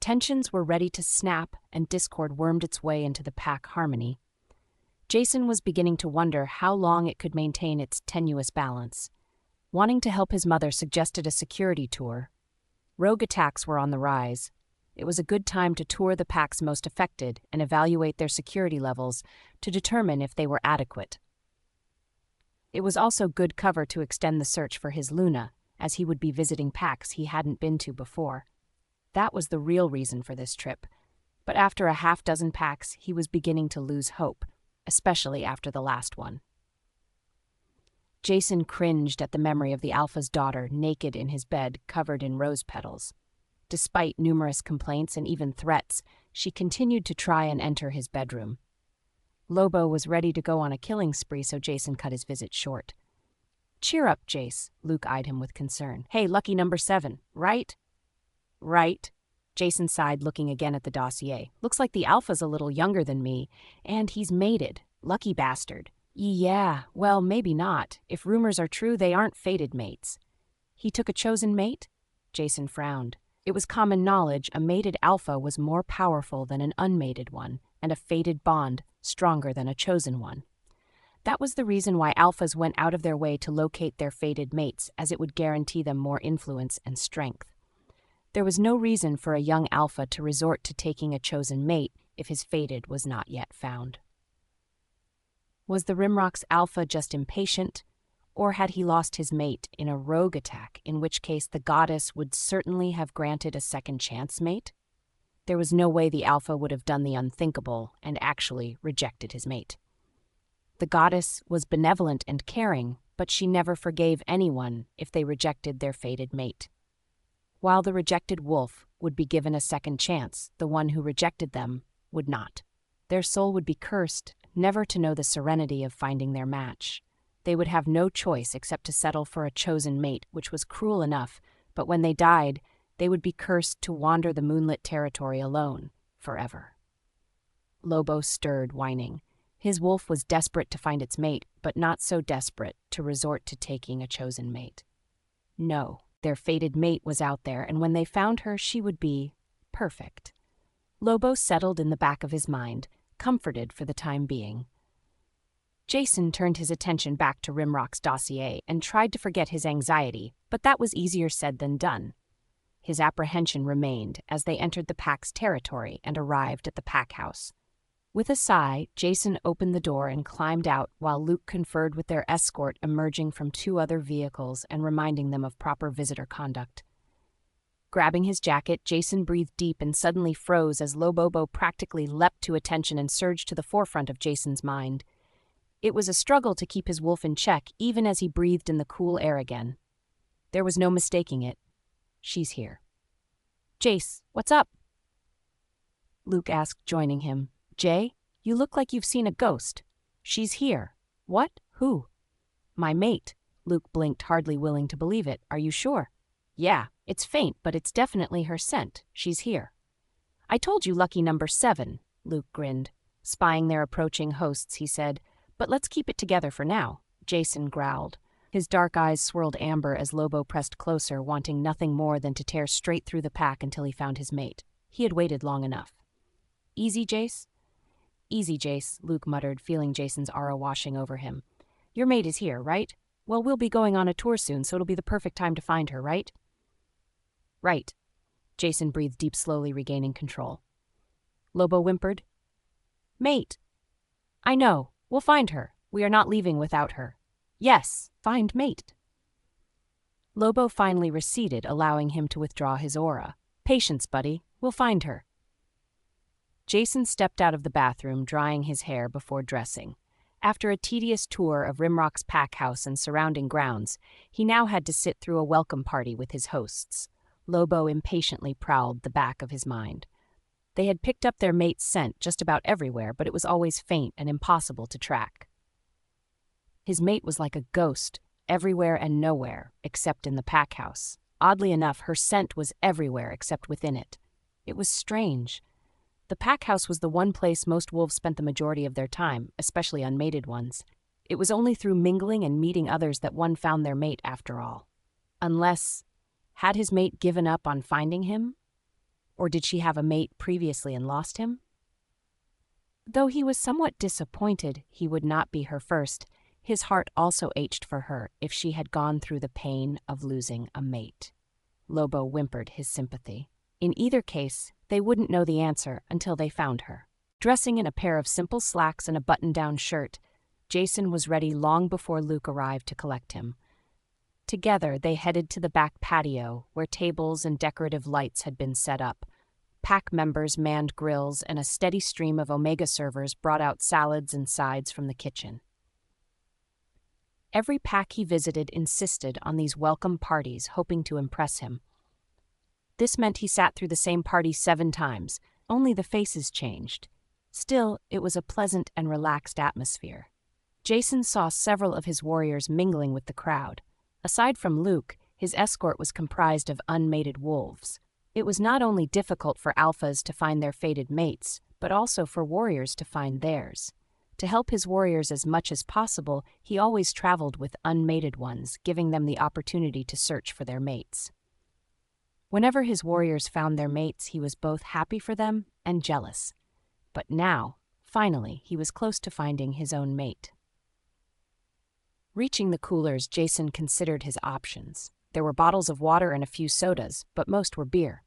Tensions were ready to snap, and discord wormed its way into the pack harmony. Jason was beginning to wonder how long it could maintain its tenuous balance. Wanting to help his mother suggested a security tour. Rogue attacks were on the rise. It was a good time to tour the packs most affected and evaluate their security levels to determine if they were adequate. It was also good cover to extend the search for his Luna, as he would be visiting packs he hadn't been to before. That was the real reason for this trip, but after a half-dozen packs, he was beginning to lose hope, especially after the last one. Jason cringed at the memory of the alpha's daughter naked in his bed covered in rose petals. Despite numerous complaints and even threats, she continued to try and enter his bedroom. Lobo was ready to go on a killing spree, so Jason cut his visit short. "Cheer up, Jace," Luke eyed him with concern. "Hey, lucky number 7, right?" "Right." Jason sighed, looking again at the dossier. "Looks like the alpha's a little younger than me, and he's mated. Lucky bastard." "Yeah, well, maybe not. If rumors are true, they aren't fated mates." "He took a chosen mate?" Jason frowned. It was common knowledge a mated alpha was more powerful than an unmated one, and a fated bond stronger than a chosen one. That was the reason why alphas went out of their way to locate their fated mates, as it would guarantee them more influence and strength. There was no reason for a young alpha to resort to taking a chosen mate if his fated was not yet found. Was the Rimrock's alpha just impatient, or had he lost his mate in a rogue attack, in which case the goddess would certainly have granted a second chance mate? There was no way the alpha would have done the unthinkable and actually rejected his mate. The goddess was benevolent and caring, but she never forgave anyone if they rejected their fated mate. While the rejected wolf would be given a second chance, the one who rejected them would not. Their soul would be cursed, never to know the serenity of finding their match. They would have no choice except to settle for a chosen mate, which was cruel enough, but when they died, they would be cursed to wander the moonlit territory alone, forever. Lobo stirred, whining. His wolf was desperate to find its mate, but not so desperate to resort to taking a chosen mate. No, their fated mate was out there, and when they found her, she would be perfect. Lobo settled in the back of his mind, comforted for the time being. Jason turned his attention back to Rimrock's dossier and tried to forget his anxiety, but that was easier said than done. His apprehension remained as they entered the pack's territory and arrived at the pack house. With a sigh, Jason opened the door and climbed out while Luke conferred with their escort emerging from 2 other vehicles and reminding them of proper visitor conduct. Grabbing his jacket, Jason breathed deep and suddenly froze as Lobobo practically leapt to attention and surged to the forefront of Jason's mind. It was a struggle to keep his wolf in check even as he breathed in the cool air again. There was no mistaking it. She's here. Jace, what's up? Luke asked, joining him. Jay, you look like you've seen a ghost. She's here. What? Who? My mate. Luke blinked, hardly willing to believe it. Are you sure? Yeah, it's faint, but it's definitely her scent. She's here. I told you lucky number 7, Luke grinned. Spying their approaching hosts, he said, but let's keep it together for now. Jason growled. His dark eyes swirled amber as Lobo pressed closer, wanting nothing more than to tear straight through the pack until he found his mate. He had waited long enough. Easy, Jace? Easy, Jace, Luke muttered, feeling Jason's aura washing over him. Your mate is here, right? Well, we'll be going on a tour soon, so it'll be the perfect time to find her, right? Right. Jason breathed deep, slowly regaining control. Lobo whimpered. Mate. I know. We'll find her. We are not leaving without her. Yes, find mate. Lobo finally receded, allowing him to withdraw his aura. Patience, buddy. We'll find her. Jason stepped out of the bathroom, drying his hair before dressing. After a tedious tour of Rimrock's pack house and surrounding grounds, he now had to sit through a welcome party with his hosts. Lobo impatiently prowled the back of his mind. They had picked up their mate's scent just about everywhere, but it was always faint and impossible to track. His mate was like a ghost, everywhere and nowhere, except in the pack house. Oddly enough, her scent was everywhere except within it. It was strange. The pack house was the one place most wolves spent the majority of their time, especially unmated ones. It was only through mingling and meeting others that one found their mate after all. Unless, had his mate given up on finding him? Or did she have a mate previously and lost him? Though he was somewhat disappointed he would not be her first, his heart also ached for her if she had gone through the pain of losing a mate. Lobo whimpered his sympathy. In either case, they wouldn't know the answer until they found her. Dressing in a pair of simple slacks and a button-down shirt, Jason was ready long before Luke arrived to collect him. Together, they headed to the back patio, where tables and decorative lights had been set up. Pack members manned grills, and a steady stream of Omega servers brought out salads and sides from the kitchen. Every pack he visited insisted on these welcome parties, hoping to impress him. This meant he sat through the same party 7 times, only the faces changed. Still, it was a pleasant and relaxed atmosphere. Jason saw several of his warriors mingling with the crowd. Aside from Luke, his escort was comprised of unmated wolves. It was not only difficult for alphas to find their fated mates, but also for warriors to find theirs. To help his warriors as much as possible, he always traveled with unmated ones, giving them the opportunity to search for their mates. Whenever his warriors found their mates, he was both happy for them and jealous. But now, finally, he was close to finding his own mate. Reaching the coolers, Jason considered his options. There were bottles of water and a few sodas, but most were beer.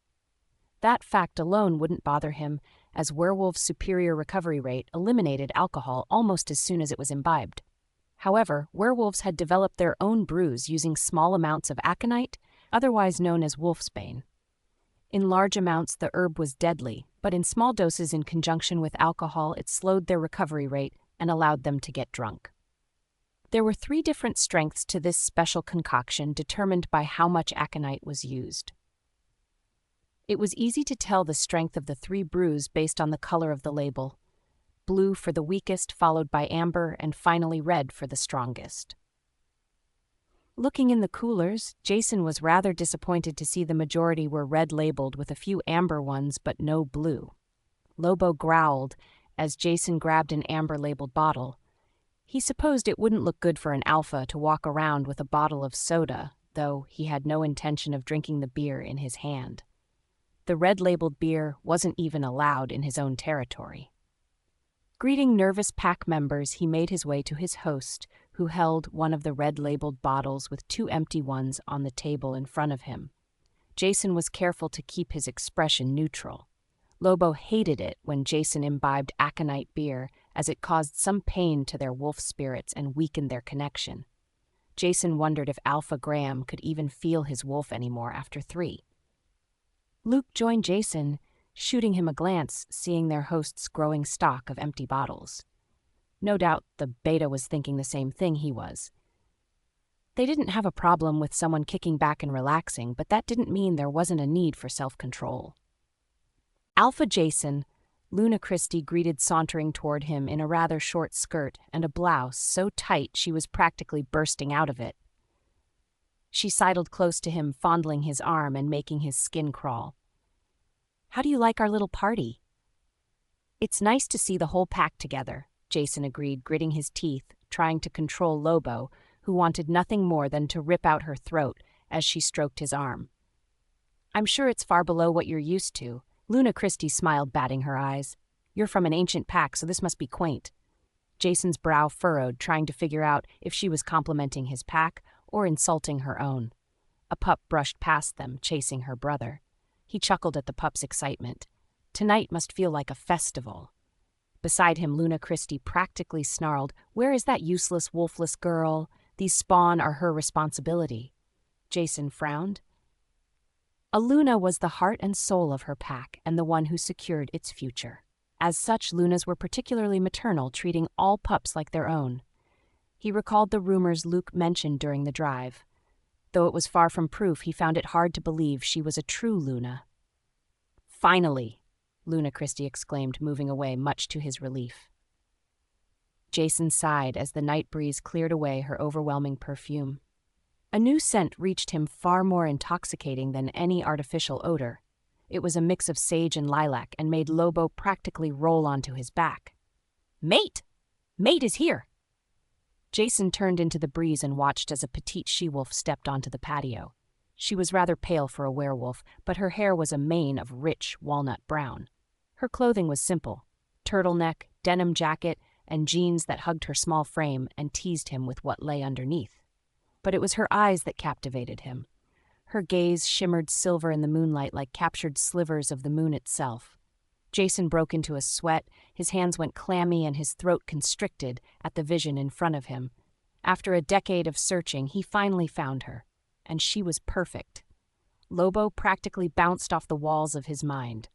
That fact alone wouldn't bother him, as werewolves' superior recovery rate eliminated alcohol almost as soon as it was imbibed. However, werewolves had developed their own brews using small amounts of aconite, otherwise known as wolfsbane. In large amounts, the herb was deadly, but in small doses in conjunction with alcohol, it slowed their recovery rate and allowed them to get drunk. There were 3 different strengths to this special concoction determined by how much aconite was used. It was easy to tell the strength of the 3 brews based on the color of the label: blue for the weakest, followed by amber, and finally red for the strongest. Looking in the coolers, Jason was rather disappointed to see the majority were red labeled with a few amber ones but no blue. Lobo growled as Jason grabbed an amber labeled bottle. He supposed it wouldn't look good for an alpha to walk around with a bottle of soda, though he had no intention of drinking the beer in his hand. The red-labeled beer wasn't even allowed in his own territory. Greeting nervous pack members, he made his way to his host, who held one of the red-labeled bottles with 2 empty ones on the table in front of him. Jason was careful to keep his expression neutral. Lobo hated it when Jason imbibed aconite beer, as it caused some pain to their wolf spirits and weakened their connection. Jason wondered if Alpha Graham could even feel his wolf anymore after 3. Luke joined Jason, shooting him a glance, seeing their host's growing stock of empty bottles. No doubt the beta was thinking the same thing he was. They didn't have a problem with someone kicking back and relaxing, but that didn't mean there wasn't a need for self-control. Alpha Jason, Luna Christie greeted sauntering toward him in a rather short skirt and a blouse so tight she was practically bursting out of it. She sidled close to him, fondling his arm and making his skin crawl. "How do you like our little party?" "It's nice to see the whole pack together," Jason agreed, gritting his teeth, trying to control Lobo, who wanted nothing more than to rip out her throat as she stroked his arm. "I'm sure it's far below what you're used to." Luna Christie smiled, batting her eyes. "You're from an ancient pack, so this must be quaint." Jason's brow furrowed, trying to figure out if she was complimenting his pack or insulting her own. A pup brushed past them, chasing her brother. He chuckled at the pup's excitement. Tonight must feel like a festival. Beside him, Luna Christie practically snarled, "Where is that useless, wolfless girl? These spawn are her responsibility." Jason frowned. A Luna was the heart and soul of her pack and the one who secured its future. As such, Lunas were particularly maternal, treating all pups like their own. He recalled the rumors Luke mentioned during the drive. Though it was far from proof, he found it hard to believe she was a true Luna. "Finally!" Luna Christie exclaimed, moving away, much to his relief. Jason sighed as the night breeze cleared away her overwhelming perfume. A new scent reached him, far more intoxicating than any artificial odor. It was a mix of sage and lilac and made Lobo practically roll onto his back. "Mate! Mate is here!" Jason turned into the breeze and watched as a petite she-wolf stepped onto the patio. She was rather pale for a werewolf, but her hair was a mane of rich walnut brown. Her clothing was simple: turtleneck, denim jacket, and jeans that hugged her small frame and teased him with what lay underneath. But it was her eyes that captivated him. Her gaze shimmered silver in the moonlight like captured slivers of the moon itself. Jason broke into a sweat, his hands went clammy and his throat constricted at the vision in front of him. After a decade of searching, he finally found her, and she was perfect. Lobo practically bounced off the walls of his mind.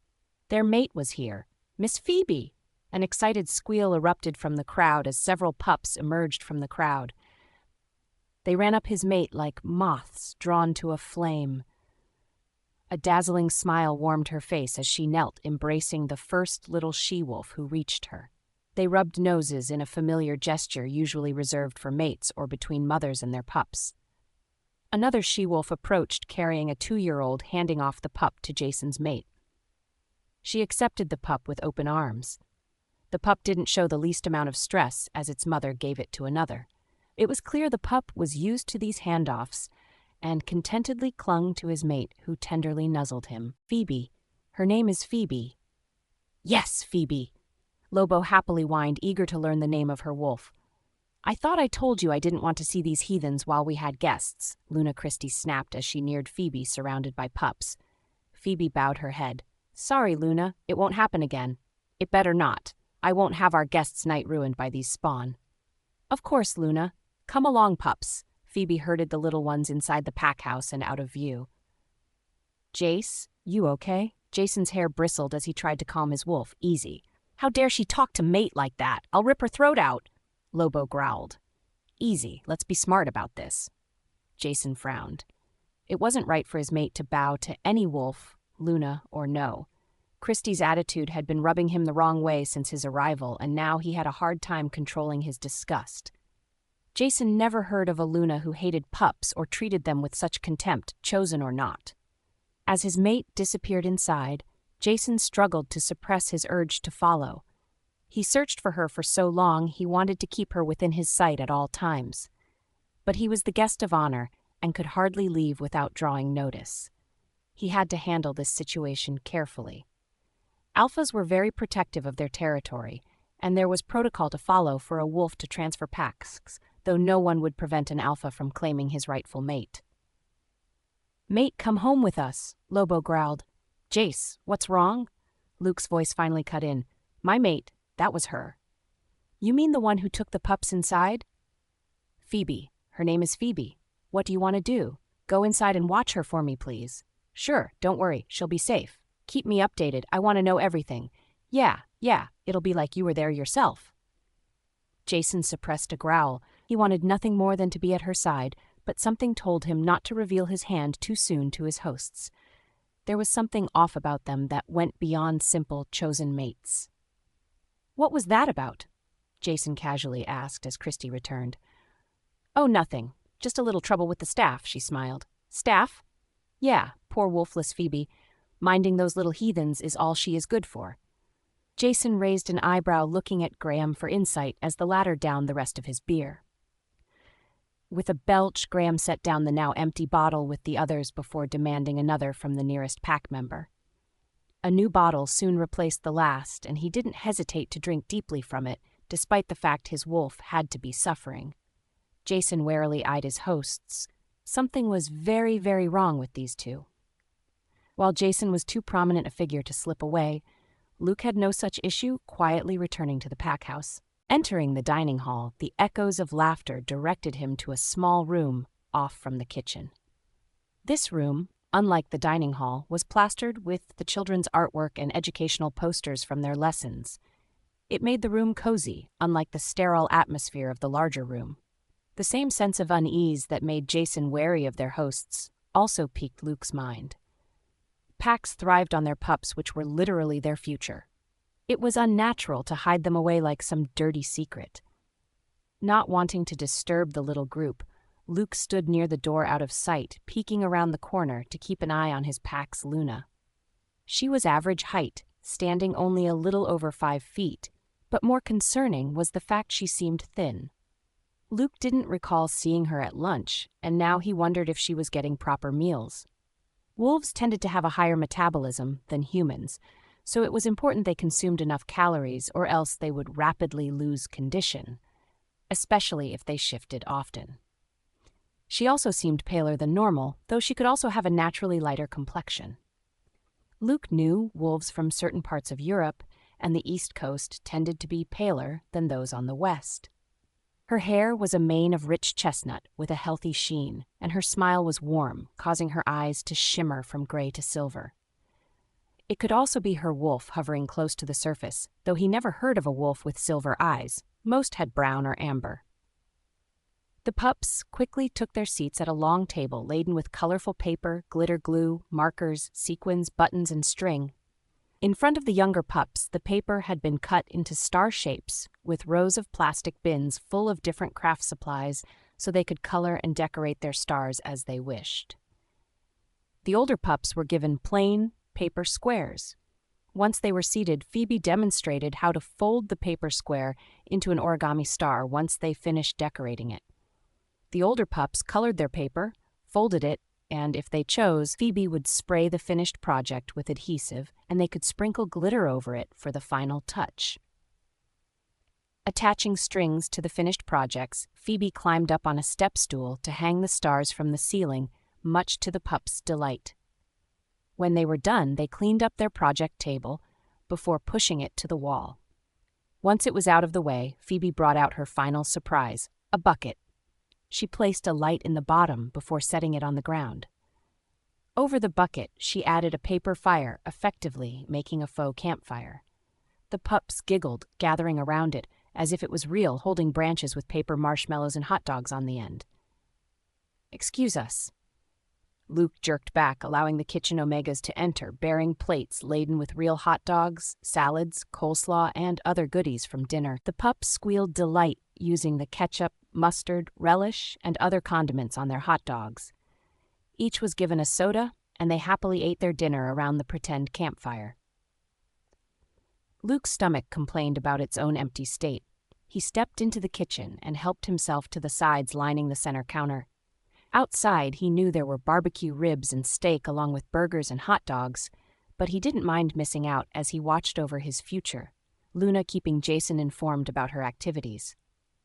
Their mate was here, Miss Phoebe! An excited squeal erupted from the crowd as several pups emerged from the crowd. They ran up his mate like moths drawn to a flame. A dazzling smile warmed her face as she knelt, embracing the first little she-wolf who reached her. They rubbed noses in a familiar gesture usually reserved for mates or between mothers and their pups. Another she-wolf approached, carrying a 2-year-old, handing off the pup to Jason's mate. She accepted the pup with open arms. The pup didn't show the least amount of stress as its mother gave it to another. It was clear the pup was used to these handoffs and contentedly clung to his mate, who tenderly nuzzled him. "Phoebe. Her name is Phoebe." "Yes, Phoebe." Lobo happily whined, eager to learn the name of her wolf. "I thought I told you I didn't want to see these heathens while we had guests," Luna Christie snapped as she neared Phoebe, surrounded by pups. Phoebe bowed her head. "Sorry, Luna, it won't happen again." It better not. I won't have our guests' night ruined by these spawn. Of course, Luna. Come along, pups. Phoebe herded the little ones inside the pack house and out of view. Jace, you okay? Jason's hair bristled as he tried to calm his wolf. Easy. How dare she talk to Mate like that? I'll rip her throat out. Lobo growled. Easy, let's be smart about this. Jason frowned. It wasn't right for his mate to bow to any wolf, Luna or no. Christie's attitude had been rubbing him the wrong way since his arrival, and now he had a hard time controlling his disgust. Jason never heard of a Luna who hated pups or treated them with such contempt, chosen or not. As his mate disappeared inside, Jason struggled to suppress his urge to follow. He searched for her for so long he wanted to keep her within his sight at all times. But he was the guest of honor and could hardly leave without drawing notice. He had to handle this situation carefully. Alphas were very protective of their territory, and there was protocol to follow for a wolf to transfer packs, though no one would prevent an alpha from claiming his rightful mate. Mate, come home with us, Lobo growled. Jace, what's wrong? Luke's voice finally cut in. My mate, that was her. You mean the one who took the pups inside? Phoebe. Her name is Phoebe. What do you want to do? Go inside and watch her for me, please. Sure, don't worry, she'll be safe. Keep me updated, I want to know everything. Yeah, it'll be like you were there yourself. Jason suppressed a growl. He wanted nothing more than to be at her side, but something told him not to reveal his hand too soon to his hosts. There was something off about them that went beyond simple chosen mates. What was that about? Jason casually asked as Christie returned. Oh, nothing. Just a little trouble with the staff, she smiled. Staff? Yeah, poor wolfless Phoebe. Minding those little heathens is all she is good for. Jason raised an eyebrow looking at Graham for insight as the latter downed the rest of his beer. With a belch, Graham set down the now empty bottle with the others before demanding another from the nearest pack member. A new bottle soon replaced the last, and he didn't hesitate to drink deeply from it, despite the fact his wolf had to be suffering. Jason warily eyed his hosts. Something was very, very wrong with these two. While Jason was too prominent a figure to slip away, Luke had no such issue, quietly returning to the pack house. Entering the dining hall, the echoes of laughter directed him to a small room off from the kitchen. This room, unlike the dining hall, was plastered with the children's artwork and educational posters from their lessons. It made the room cozy, unlike the sterile atmosphere of the larger room. The same sense of unease that made Jason wary of their hosts also piqued Luke's mind. Packs thrived on their pups, which were literally their future. It was unnatural to hide them away like some dirty secret. Not wanting to disturb the little group, Luke stood near the door out of sight, peeking around the corner to keep an eye on his pack's Luna. She was average height, standing only a little over 5 feet, but more concerning was the fact she seemed thin. Luke didn't recall seeing her at lunch, and now he wondered if she was getting proper meals. Wolves tended to have a higher metabolism than humans, so it was important they consumed enough calories or else they would rapidly lose condition, especially if they shifted often. She also seemed paler than normal, though she could also have a naturally lighter complexion. Luke knew wolves from certain parts of Europe and the East Coast tended to be paler than those on the West. Her hair was a mane of rich chestnut with a healthy sheen, and her smile was warm, causing her eyes to shimmer from gray to silver. It could also be her wolf hovering close to the surface, though he never heard of a wolf with silver eyes. Most had brown or amber. The pups quickly took their seats at a long table laden with colorful paper, glitter glue, markers, sequins, buttons, and string. In front of the younger pups, the paper had been cut into star shapes with rows of plastic bins full of different craft supplies so they could color and decorate their stars as they wished. The older pups were given plain paper squares. Once they were seated, Phoebe demonstrated how to fold the paper square into an origami star once they finished decorating it. The older pups colored their paper, folded it, and if they chose, Phoebe would spray the finished project with adhesive, and they could sprinkle glitter over it for the final touch. Attaching strings to the finished projects, Phoebe climbed up on a step stool to hang the stars from the ceiling, much to the pups' delight. When they were done, they cleaned up their project table before pushing it to the wall. Once it was out of the way, Phoebe brought out her final surprise, a bucket. She placed a light in the bottom before setting it on the ground. Over the bucket, she added a paper fire, effectively making a faux campfire. The pups giggled, gathering around it, as if it was real, holding branches with paper marshmallows and hot dogs on the end. "Excuse us." Luke jerked back, allowing the kitchen omegas to enter, bearing plates laden with real hot dogs, salads, coleslaw, and other goodies from dinner. The pups squealed delight using the ketchup, mustard, relish, and other condiments on their hot dogs. Each was given a soda, and they happily ate their dinner around the pretend campfire. Luke's stomach complained about its own empty state. He stepped into the kitchen and helped himself to the sides lining the center counter. Outside, he knew there were barbecue ribs and steak along with burgers and hot dogs, but he didn't mind missing out as he watched over his future, Luna keeping Jason informed about her activities.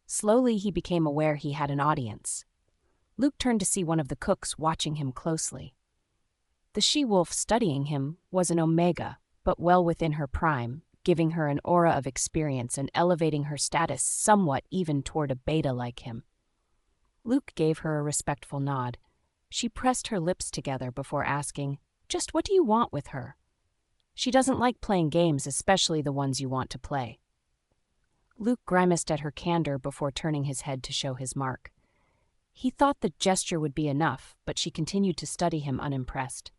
Slowly, he became aware he had an audience. Luke turned to see one of the cooks watching him closely. The she-wolf studying him was an omega, but well within her prime, giving her an aura of experience and elevating her status somewhat even toward a beta like him. Luke gave her a respectful nod. She pressed her lips together before asking, "Just what do you want with her?" "She doesn't like playing games, especially the ones you want to play." Luke grimaced at her candor before turning his head to show his mark. He thought the gesture would be enough, but she continued to study him unimpressed.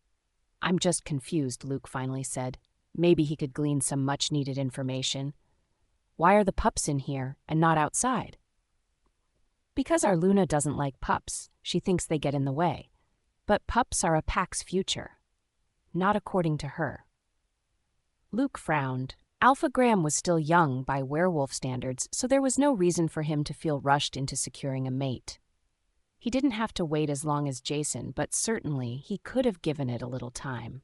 "I'm just confused," Luke finally said. Maybe he could glean some much-needed information. "Why are the pups in here and not outside?" "Because our Luna doesn't like pups. She thinks they get in the way. But pups are a pack's future. Not according to her." Luke frowned. Alpha Graham was still young by werewolf standards, so there was no reason for him to feel rushed into securing a mate. He didn't have to wait as long as Jason, but certainly he could have given it a little time.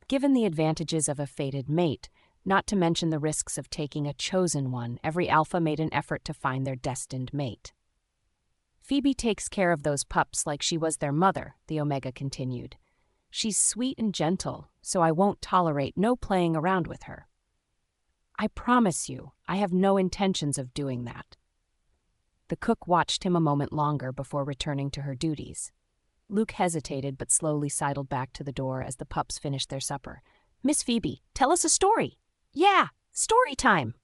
Given the advantages of a fated mate, not to mention the risks of taking a chosen one, every alpha made an effort to find their destined mate. "Phoebe takes care of those pups like she was their mother," the Omega continued. "She's sweet and gentle, so I won't tolerate no playing around with her." "I promise you, I have no intentions of doing that." The cook watched him a moment longer before returning to her duties. Luke hesitated but slowly sidled back to the door as the pups finished their supper. "Miss Phoebe, tell us a story." "Yeah, story time."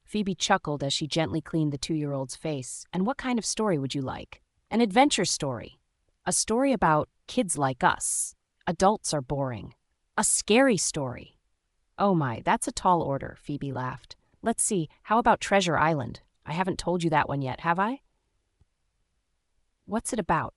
Phoebe chuckled as she gently cleaned the 2-year-old's face. "And what kind of story would you like?" "An adventure story. A story about kids like us. Adults are boring. A scary story." "Oh my, that's a tall order," Phoebe laughed. "Let's see, how about Treasure Island? I haven't told you that one yet, have I?" "What's it about?"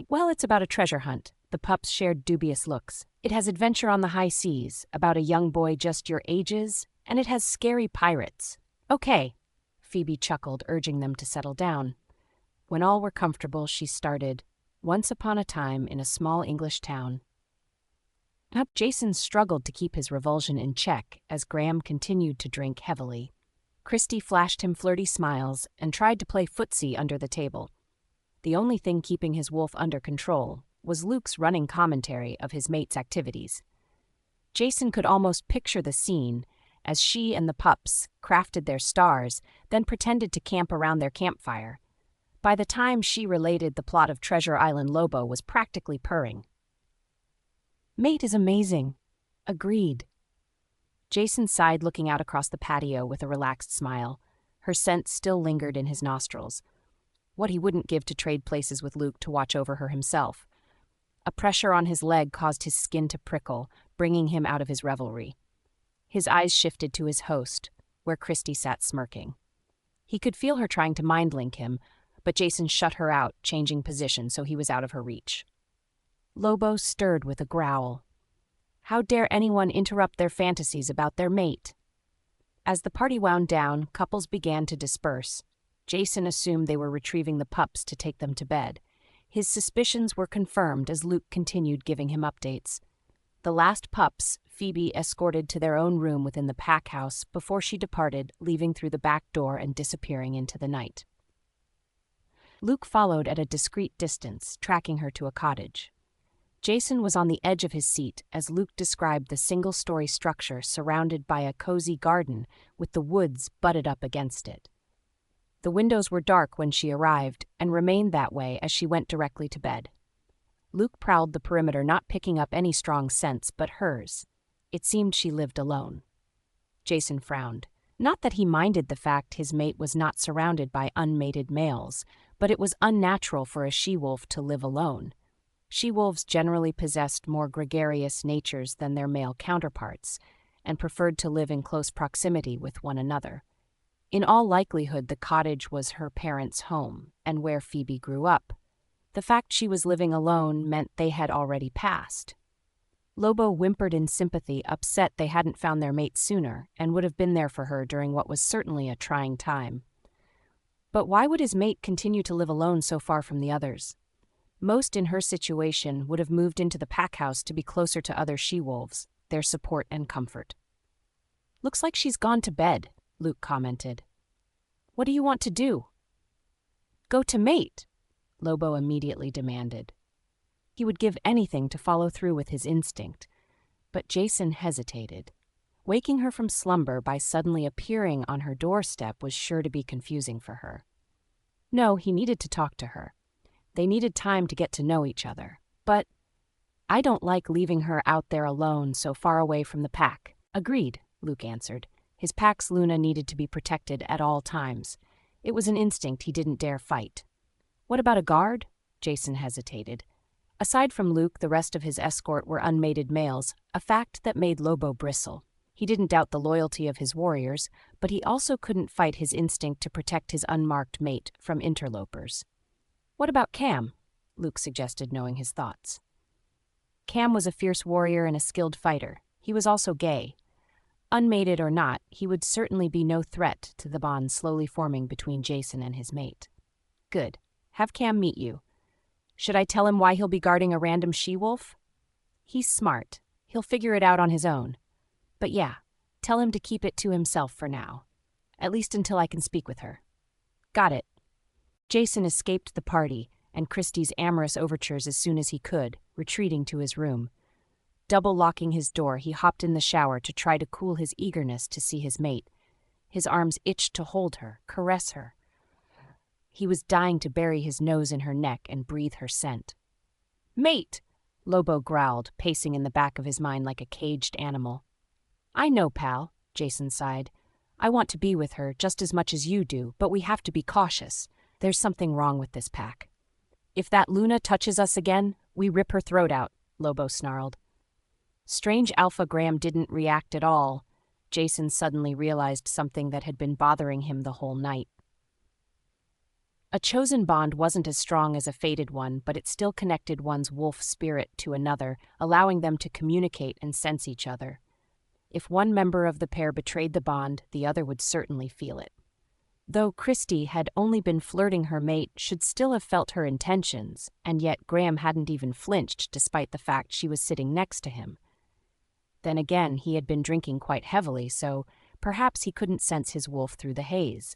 "Well, it's about a treasure hunt." The pups shared dubious looks. "It has adventure on the high seas, about a young boy just your ages, and it has scary pirates." "Okay," Phoebe chuckled, urging them to settle down. When all were comfortable, she started, "Once upon a time in a small English town." Jason struggled to keep his revulsion in check as Graham continued to drink heavily. Christy flashed him flirty smiles and tried to play footsie under the table. The only thing keeping his wolf under control was Luke's running commentary of his mate's activities. Jason could almost picture the scene as she and the pups crafted their stars, then pretended to camp around their campfire. By the time she related, the plot of Treasure Island, Lobo was practically purring. "Mate is amazing." "Agreed." Jason sighed, looking out across the patio with a relaxed smile. Her scent still lingered in his nostrils. What he wouldn't give to trade places with Luke to watch over her himself. A pressure on his leg caused his skin to prickle, bringing him out of his revelry. His eyes shifted to his host, where Christy sat smirking. He could feel her trying to mind-link him, but Jason shut her out, changing position so he was out of her reach. Lobo stirred with a growl. How dare anyone interrupt their fantasies about their mate? As the party wound down, couples began to disperse. Jason assumed they were retrieving the pups to take them to bed. His suspicions were confirmed as Luke continued giving him updates. The last pups Phoebe escorted to their own room within the pack house before she departed, leaving through the back door and disappearing into the night. Luke followed at a discreet distance, tracking her to a cottage. Jason was on the edge of his seat as Luke described the single-story structure surrounded by a cozy garden with the woods butted up against it. The windows were dark when she arrived and remained that way as she went directly to bed. Luke prowled the perimeter, not picking up any strong scents but hers. It seemed she lived alone. Jason frowned. Not that he minded the fact his mate was not surrounded by unmated males, but it was unnatural for a she-wolf to live alone. She-wolves generally possessed more gregarious natures than their male counterparts, and preferred to live in close proximity with one another. In all likelihood, the cottage was her parents' home, and where Phoebe grew up. The fact she was living alone meant they had already passed. Lobo whimpered in sympathy, upset they hadn't found their mate sooner, and would have been there for her during what was certainly a trying time. But why would his mate continue to live alone so far from the others? Most in her situation would have moved into the pack house to be closer to other she-wolves, their support and comfort. "Looks like she's gone to bed," Luke commented. "What do you want to do?" "Go to mate," Lobo immediately demanded. He would give anything to follow through with his instinct, but Jason hesitated. Waking her from slumber by suddenly appearing on her doorstep was sure to be confusing for her. No, he needed to talk to her. They needed time to get to know each other. But I don't like leaving her out there alone so far away from the pack. Agreed, Luke answered. His pack's Luna needed to be protected at all times. It was an instinct he didn't dare fight. What about a guard? Jason hesitated. Aside from Luke, the rest of his escort were unmated males, a fact that made Lobo bristle. He didn't doubt the loyalty of his warriors, but he also couldn't fight his instinct to protect his unmarked mate from interlopers. What about Cam? Luke suggested, knowing his thoughts. Cam was a fierce warrior and a skilled fighter. He was also gay. Unmated or not, he would certainly be no threat to the bond slowly forming between Jason and his mate. Good. Have Cam meet you. Should I tell him why he'll be guarding a random she-wolf? He's smart. He'll figure it out on his own. But yeah, tell him to keep it to himself for now. At least until I can speak with her. Got it. Jason escaped the party and Christie's amorous overtures as soon as he could, retreating to his room. Double-locking his door, he hopped in the shower to try to cool his eagerness to see his mate. His arms itched to hold her, caress her. He was dying to bury his nose in her neck and breathe her scent. "Mate!" Lobo growled, pacing in the back of his mind like a caged animal. "I know, pal," Jason sighed. "I want to be with her just as much as you do, but we have to be cautious. There's something wrong with this pack. If that Luna touches us again, we rip her throat out," Lobo snarled. Strange Alpha Graham didn't react at all. Jason suddenly realized something that had been bothering him the whole night. A chosen bond wasn't as strong as a fated one, but it still connected one's wolf spirit to another, allowing them to communicate and sense each other. If one member of the pair betrayed the bond, the other would certainly feel it. Though Christie had only been flirting, her mate should still have felt her intentions, and yet Graham hadn't even flinched despite the fact she was sitting next to him. Then again, he had been drinking quite heavily, so perhaps he couldn't sense his wolf through the haze.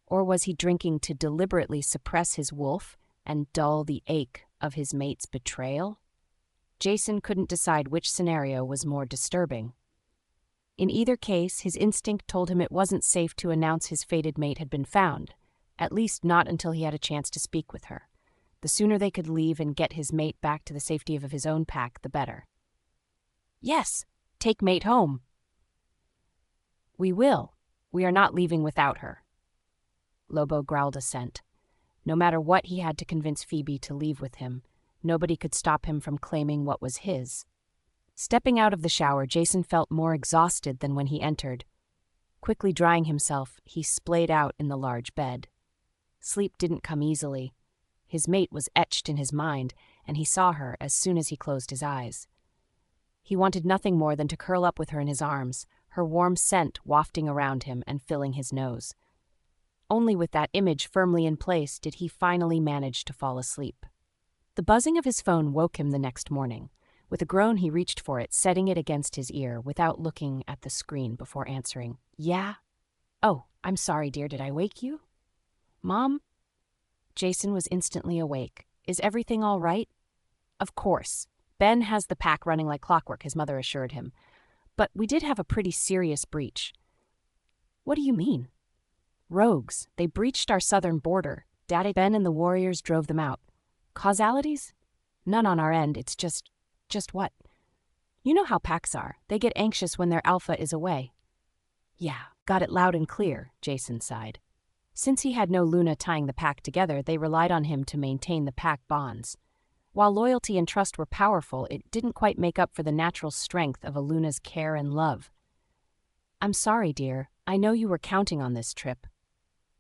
Or was he drinking to deliberately suppress his wolf and dull the ache of his mate's betrayal? Jason couldn't decide which scenario was more disturbing. In either case, his instinct told him it wasn't safe to announce his fated mate had been found, at least not until he had a chance to speak with her. The sooner they could leave and get his mate back to the safety of his own pack, the better. "Yes, take mate home." "We will. We are not leaving without her." Lobo growled assent. No matter what he had to convince Phoebe to leave with him, nobody could stop him from claiming what was his. Stepping out of the shower, Jason felt more exhausted than when he entered. Quickly drying himself, he splayed out in the large bed. Sleep didn't come easily. His mate was etched in his mind, and he saw her as soon as he closed his eyes. He wanted nothing more than to curl up with her in his arms, her warm scent wafting around him and filling his nose. Only with that image firmly in place did he finally manage to fall asleep. The buzzing of his phone woke him the next morning. With a groan, he reached for it, setting it against his ear without looking at the screen before answering. "Yeah? Oh, I'm sorry, dear. Did I wake you?" "Mom?" Jason was instantly awake. "Is everything all right?" Of course. Ben has the pack running like clockwork, his mother assured him. But we did have a pretty serious breach. What do you mean? Rogues. They breached our southern border. Daddy, Ben, and the warriors drove them out. Causalities? None on our end. It's just what? You know how packs are. They get anxious when their alpha is away. Yeah, got it loud and clear, Jason sighed. Since he had no Luna tying the pack together, they relied on him to maintain the pack bonds. While loyalty and trust were powerful, it didn't quite make up for the natural strength of a Luna's care and love. I'm sorry, dear. I know you were counting on this trip.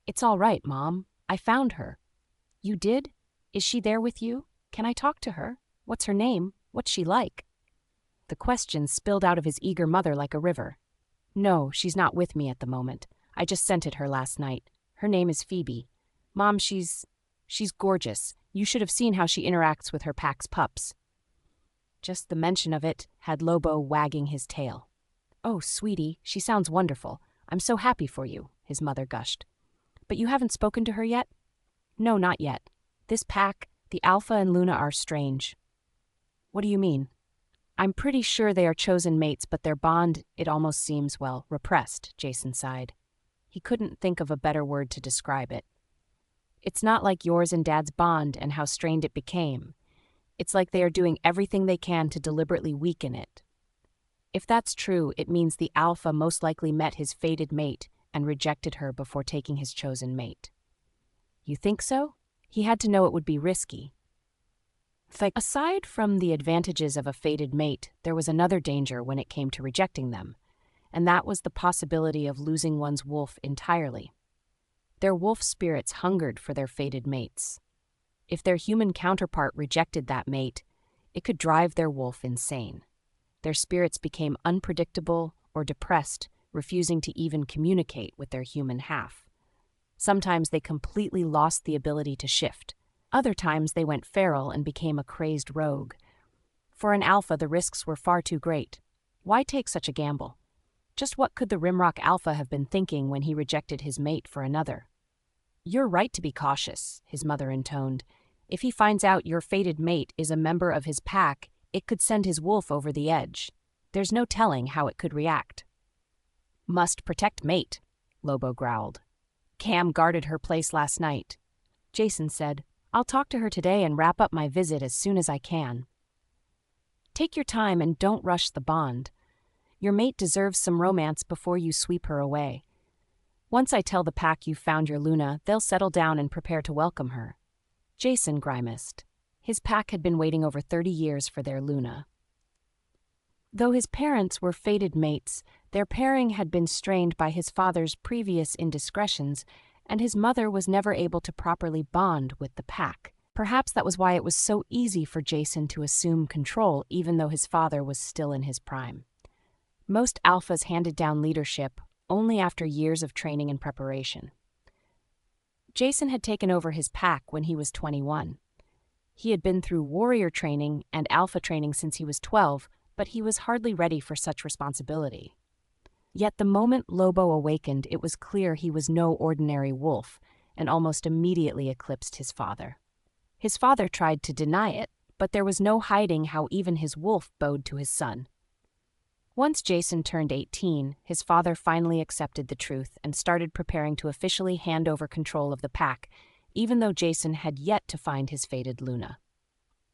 It's all right, Mom. I found her. You did? Is she there with you? Can I talk to her? What's her name? What's she like? The question spilled out of his eager mother like a river. No, she's not with me at the moment. I just scented her last night. Her name is Phoebe. Mom, she's gorgeous. You should have seen how she interacts with her pack's pups. Just the mention of it had Lobo wagging his tail. Oh, sweetie, she sounds wonderful. I'm so happy for you, his mother gushed. But you haven't spoken to her yet? No, not yet. This pack, the Alpha and Luna, are strange. What do you mean? I'm pretty sure they are chosen mates, but their bond, it almost seems, well, repressed, Jason sighed. He couldn't think of a better word to describe it. It's not like yours and Dad's bond and how strained it became. It's like they are doing everything they can to deliberately weaken it. If that's true, it means the Alpha most likely met his fated mate and rejected her before taking his chosen mate. You think so? He had to know it would be risky. Aside from the advantages of a fated mate, there was another danger when it came to rejecting them, and that was the possibility of losing one's wolf entirely. Their wolf spirits hungered for their fated mates. If their human counterpart rejected that mate, it could drive their wolf insane. Their spirits became unpredictable or depressed, refusing to even communicate with their human half. Sometimes they completely lost the ability to shift. Other times they went feral and became a crazed rogue. For an alpha, the risks were far too great. Why take such a gamble? Just what could the Rimrock Alpha have been thinking when he rejected his mate for another? You're right to be cautious, his mother intoned. If he finds out your fated mate is a member of his pack, it could send his wolf over the edge. There's no telling how it could react. Must protect mate, Lobo growled. Cam guarded her place last night. Jason said, I'll talk to her today and wrap up my visit as soon as I can. Take your time and don't rush the bond. Your mate deserves some romance before you sweep her away. Once I tell the pack you've found your Luna, they'll settle down and prepare to welcome her. Jason grimaced. His pack had been waiting over 30 years for their Luna. Though his parents were fated mates, their pairing had been strained by his father's previous indiscretions, and his mother was never able to properly bond with the pack. Perhaps that was why it was so easy for Jason to assume control even though his father was still in his prime. Most alphas handed down leadership only after years of training and preparation. Jason had taken over his pack when he was 21. He had been through warrior training and alpha training since he was 12, but he was hardly ready for such responsibility. Yet the moment Lobo awakened, it was clear he was no ordinary wolf, and almost immediately eclipsed his father. His father tried to deny it, but there was no hiding how even his wolf bowed to his son. Once Jason turned 18, his father finally accepted the truth and started preparing to officially hand over control of the pack, even though Jason had yet to find his fated Luna.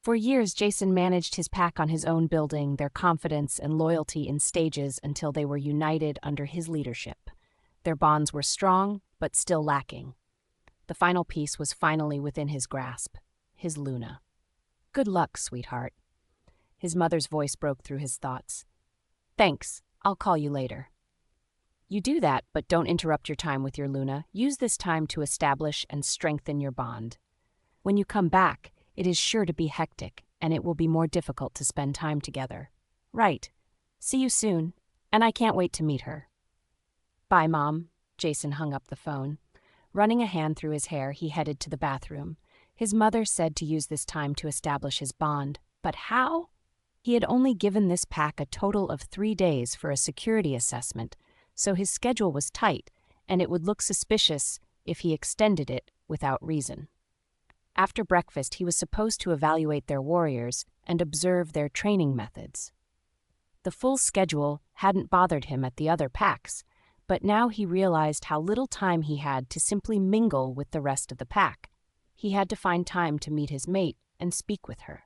For years, Jason managed his pack on his own, building their confidence and loyalty in stages until they were united under his leadership. Their bonds were strong, but still lacking. The final piece was finally within his grasp, his Luna. Good luck, sweetheart. His mother's voice broke through his thoughts. Thanks, I'll call you later. You do that, but don't interrupt your time with your Luna. Use this time to establish and strengthen your bond. When you come back, it is sure to be hectic, and it will be more difficult to spend time together. Right. See you soon, and I can't wait to meet her. Bye, Mom. Jason hung up the phone. Running a hand through his hair, he headed to the bathroom. His mother said to use this time to establish his bond. But how? He had only given this pack a total of 3 days for a security assessment, so his schedule was tight, and it would look suspicious if he extended it without reason. After breakfast, he was supposed to evaluate their warriors and observe their training methods. The full schedule hadn't bothered him at the other packs, but now he realized how little time he had to simply mingle with the rest of the pack. He had to find time to meet his mate and speak with her.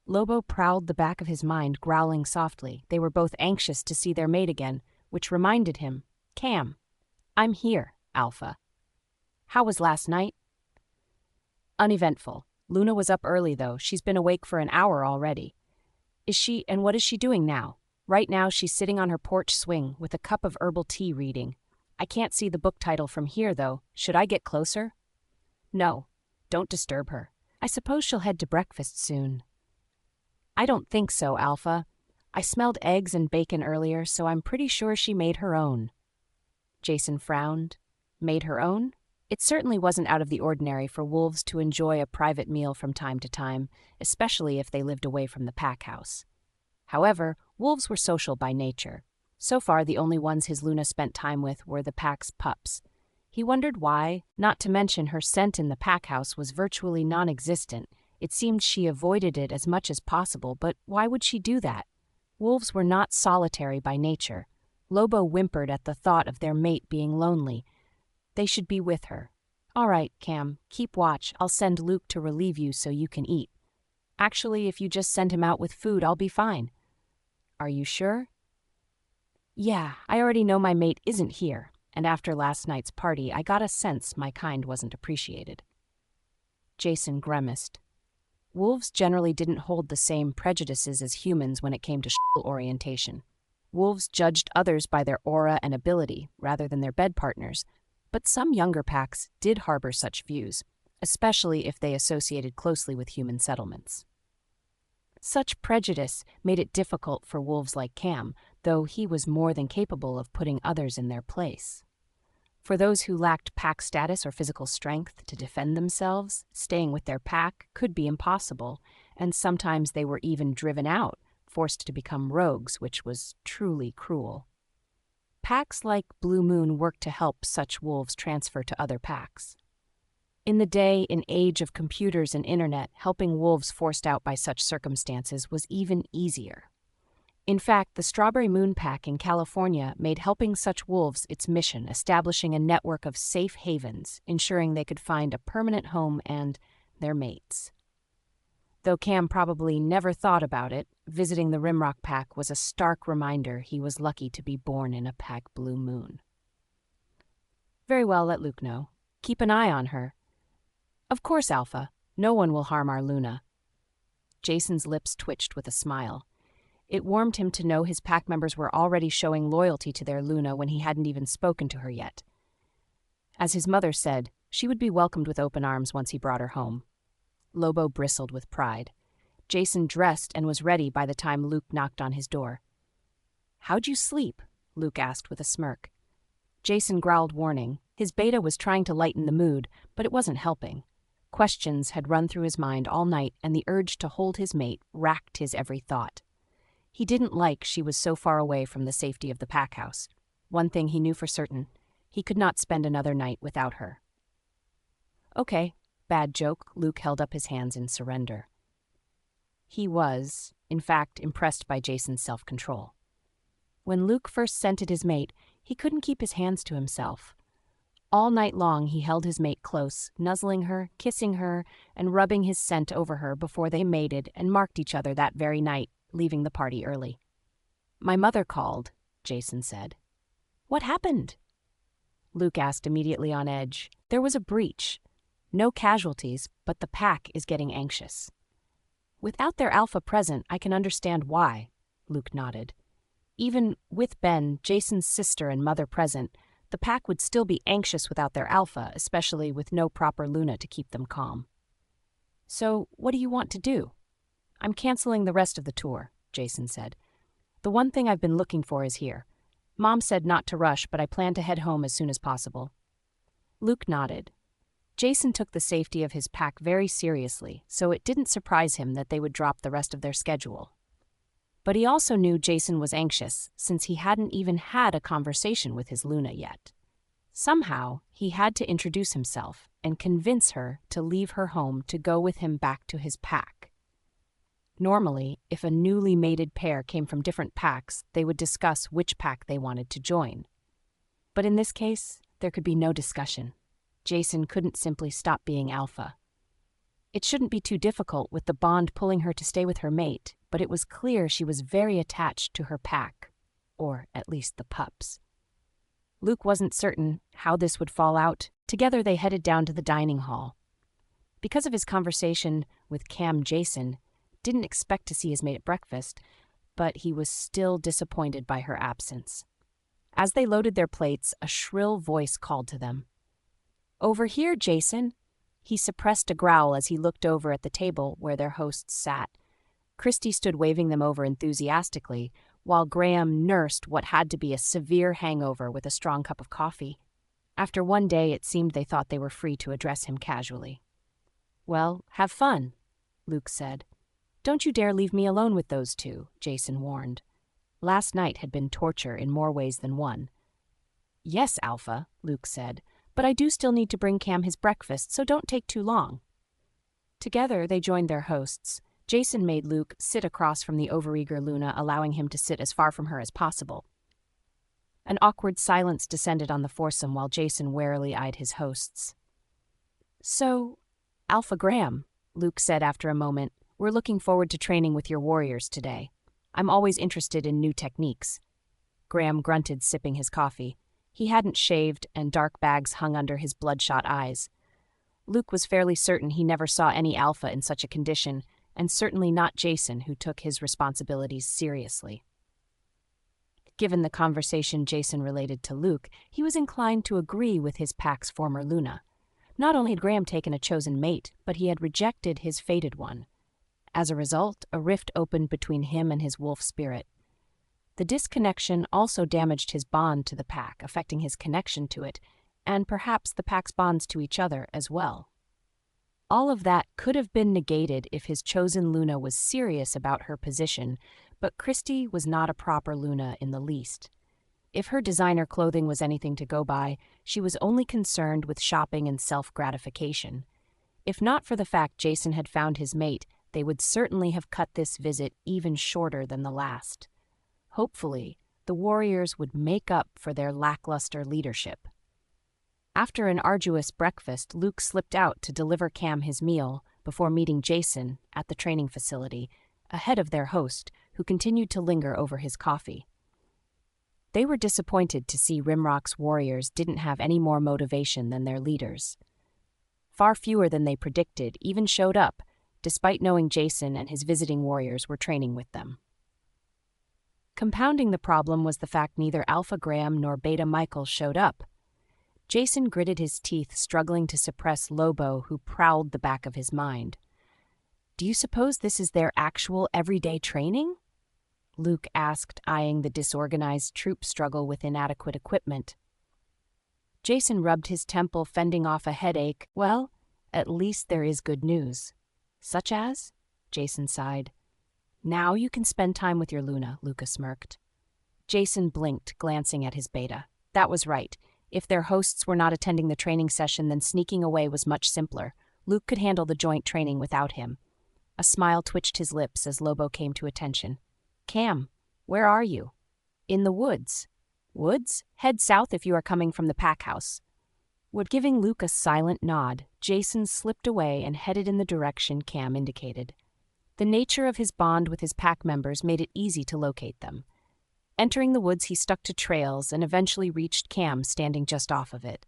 Lobo prowled the back of his mind, growling softly. They were both anxious to see their mate again, which reminded him, "Cam, I'm here, Alpha. How was last night?" "Uneventful. Luna was up early, though. She's been awake for an hour already." And what is she doing now?" "Right now she's sitting on her porch swing with a cup of herbal tea reading. I can't see the book title from here, though. Should I get closer?" "No, don't disturb her. I suppose she'll head to breakfast soon." "I don't think so, Alpha. I smelled eggs and bacon earlier, so I'm pretty sure she made her own." Jason frowned. Made her own? It certainly wasn't out of the ordinary for wolves to enjoy a private meal from time to time, especially if they lived away from the pack house. However, wolves were social by nature. So far, the only ones his Luna spent time with were the pack's pups. He wondered why, not to mention her scent in the pack house was virtually non-existent. It seemed she avoided it as much as possible, but why would she do that? Wolves were not solitary by nature. Lobo whimpered at the thought of their mate being lonely. They should be with her. "All right, Cam, keep watch. I'll send Luke to relieve you so you can eat. Actually, if you just send him out with food, I'll be fine." "Are you sure?" "Yeah, I already know my mate isn't here, and after last night's party, I got a sense my kind wasn't appreciated." Jason grimaced. Wolves generally didn't hold the same prejudices as humans when it came to sexual orientation. Wolves judged others by their aura and ability, rather than their bed partners, but some younger packs did harbor such views, especially if they associated closely with human settlements. Such prejudice made it difficult for wolves like Cam, though he was more than capable of putting others in their place. For those who lacked pack status or physical strength to defend themselves, staying with their pack could be impossible, and sometimes they were even driven out, forced to become rogues, which was truly cruel. Packs like Blue Moon worked to help such wolves transfer to other packs. In the day and age of computers and internet, helping wolves forced out by such circumstances was even easier. In fact, the Strawberry Moon Pack in California made helping such wolves its mission, establishing a network of safe havens, ensuring they could find a permanent home and their mates. Though Cam probably never thought about it, visiting the Rimrock Pack was a stark reminder he was lucky to be born in a pack Blue Moon. "Very well, let Luke know. Keep an eye on her." "Of course, Alpha. No one will harm our Luna." Jason's lips twitched with a smile. It warmed him to know his pack members were already showing loyalty to their Luna when he hadn't even spoken to her yet. As his mother said, she would be welcomed with open arms once he brought her home. Lobo bristled with pride. Jason dressed and was ready by the time Luke knocked on his door. "How'd you sleep?" Luke asked with a smirk. Jason growled warning. His beta was trying to lighten the mood, but it wasn't helping. Questions had run through his mind all night, and the urge to hold his mate racked his every thought. He didn't like she was so far away from the safety of the pack house. One thing he knew for certain, he could not spend another night without her. "Okay, bad joke." Luke held up his hands in surrender. He was, in fact, impressed by Jason's self-control. When Luke first scented his mate, he couldn't keep his hands to himself. All night long he held his mate close, nuzzling her, kissing her, and rubbing his scent over her before they mated and marked each other that very night, leaving the party early. "My mother called," Jason said. "What happened?" Luke asked, immediately on edge. "There was a breach. No casualties, but the pack is getting anxious." "Without their alpha present, I can understand why," Luke nodded. Even with Ben, Jason's sister and mother present, the pack would still be anxious without their alpha, especially with no proper Luna to keep them calm. "So, what do you want to do?" "I'm canceling the rest of the tour," Jason said. "The one thing I've been looking for is here. Mom said not to rush, but I plan to head home as soon as possible." Luke nodded. Jason took the safety of his pack very seriously, so it didn't surprise him that they would drop the rest of their schedule. But he also knew Jason was anxious, since he hadn't even had a conversation with his Luna yet. Somehow, he had to introduce himself and convince her to leave her home to go with him back to his pack. Normally, if a newly mated pair came from different packs, they would discuss which pack they wanted to join. But in this case, there could be no discussion. Jason couldn't simply stop being alpha. It shouldn't be too difficult with the bond pulling her to stay with her mate, but it was clear she was very attached to her pack, or at least the pups. Luke wasn't certain how this would fall out. Together they headed down to the dining hall. Because of his conversation with Jason didn't expect to see his mate at breakfast, but he was still disappointed by her absence. As they loaded their plates, a shrill voice called to them. "Over here, Jason." He suppressed a growl as he looked over at the table where their hosts sat. Christy stood waving them over enthusiastically, while Graham nursed what had to be a severe hangover with a strong cup of coffee. After one day, it seemed they thought they were free to address him casually. "Well, have fun," Luke said. "Don't you dare leave me alone with those two," Jason warned. Last night had been torture in more ways than one. "Yes, Alpha," Luke said, "but I do still need to bring Cam his breakfast, so don't take too long." Together, they joined their hosts. Jason made Luke sit across from the overeager Luna, allowing him to sit as far from her as possible. An awkward silence descended on the foursome while Jason warily eyed his hosts. "So, Alpha Graham," Luke said after a moment, "we're looking forward to training with your warriors today. I'm always interested in new techniques." Graham grunted, sipping his coffee. He hadn't shaved, and dark bags hung under his bloodshot eyes. Luke was fairly certain he never saw any alpha in such a condition, and certainly not Jason, who took his responsibilities seriously. Given the conversation Jason related to Luke, he was inclined to agree with his pack's former Luna. Not only had Graham taken a chosen mate, but he had rejected his fated one. As a result, a rift opened between him and his wolf spirit. The disconnection also damaged his bond to the pack, affecting his connection to it, and perhaps the pack's bonds to each other as well. All of that could have been negated if his chosen Luna was serious about her position, but Christy was not a proper Luna in the least. If her designer clothing was anything to go by, she was only concerned with shopping and self-gratification. If not for the fact Jason had found his mate, they would certainly have cut this visit even shorter than the last. Hopefully, the warriors would make up for their lackluster leadership. After an arduous breakfast, Luke slipped out to deliver Cam his meal before meeting Jason at the training facility, ahead of their host, who continued to linger over his coffee. They were disappointed to see Rimrock's warriors didn't have any more motivation than their leaders. Far fewer than they predicted even showed up, despite knowing Jason and his visiting warriors were training with them. Compounding the problem was the fact neither Alpha Graham nor Beta Michael showed up. Jason gritted his teeth, struggling to suppress Lobo, who prowled the back of his mind. "Do you suppose this is their actual everyday training?" Luke asked, eyeing the disorganized troop struggle with inadequate equipment. Jason rubbed his temple, fending off a headache. "Well, at least there is good news." "Such as?" Jason sighed. "Now you can spend time with your Luna," Luca smirked. Jason blinked, glancing at his Beta. That was right. If their hosts were not attending the training session, then sneaking away was much simpler. Luke could handle the joint training without him. A smile twitched his lips as Lobo came to attention. "Cam, where are you?" "In the woods." "Woods? Head south if you are coming from the pack house." Giving Luke a silent nod, Jason slipped away and headed in the direction Cam indicated. The nature of his bond with his pack members made it easy to locate them. Entering the woods, he stuck to trails and eventually reached Cam standing just off of it.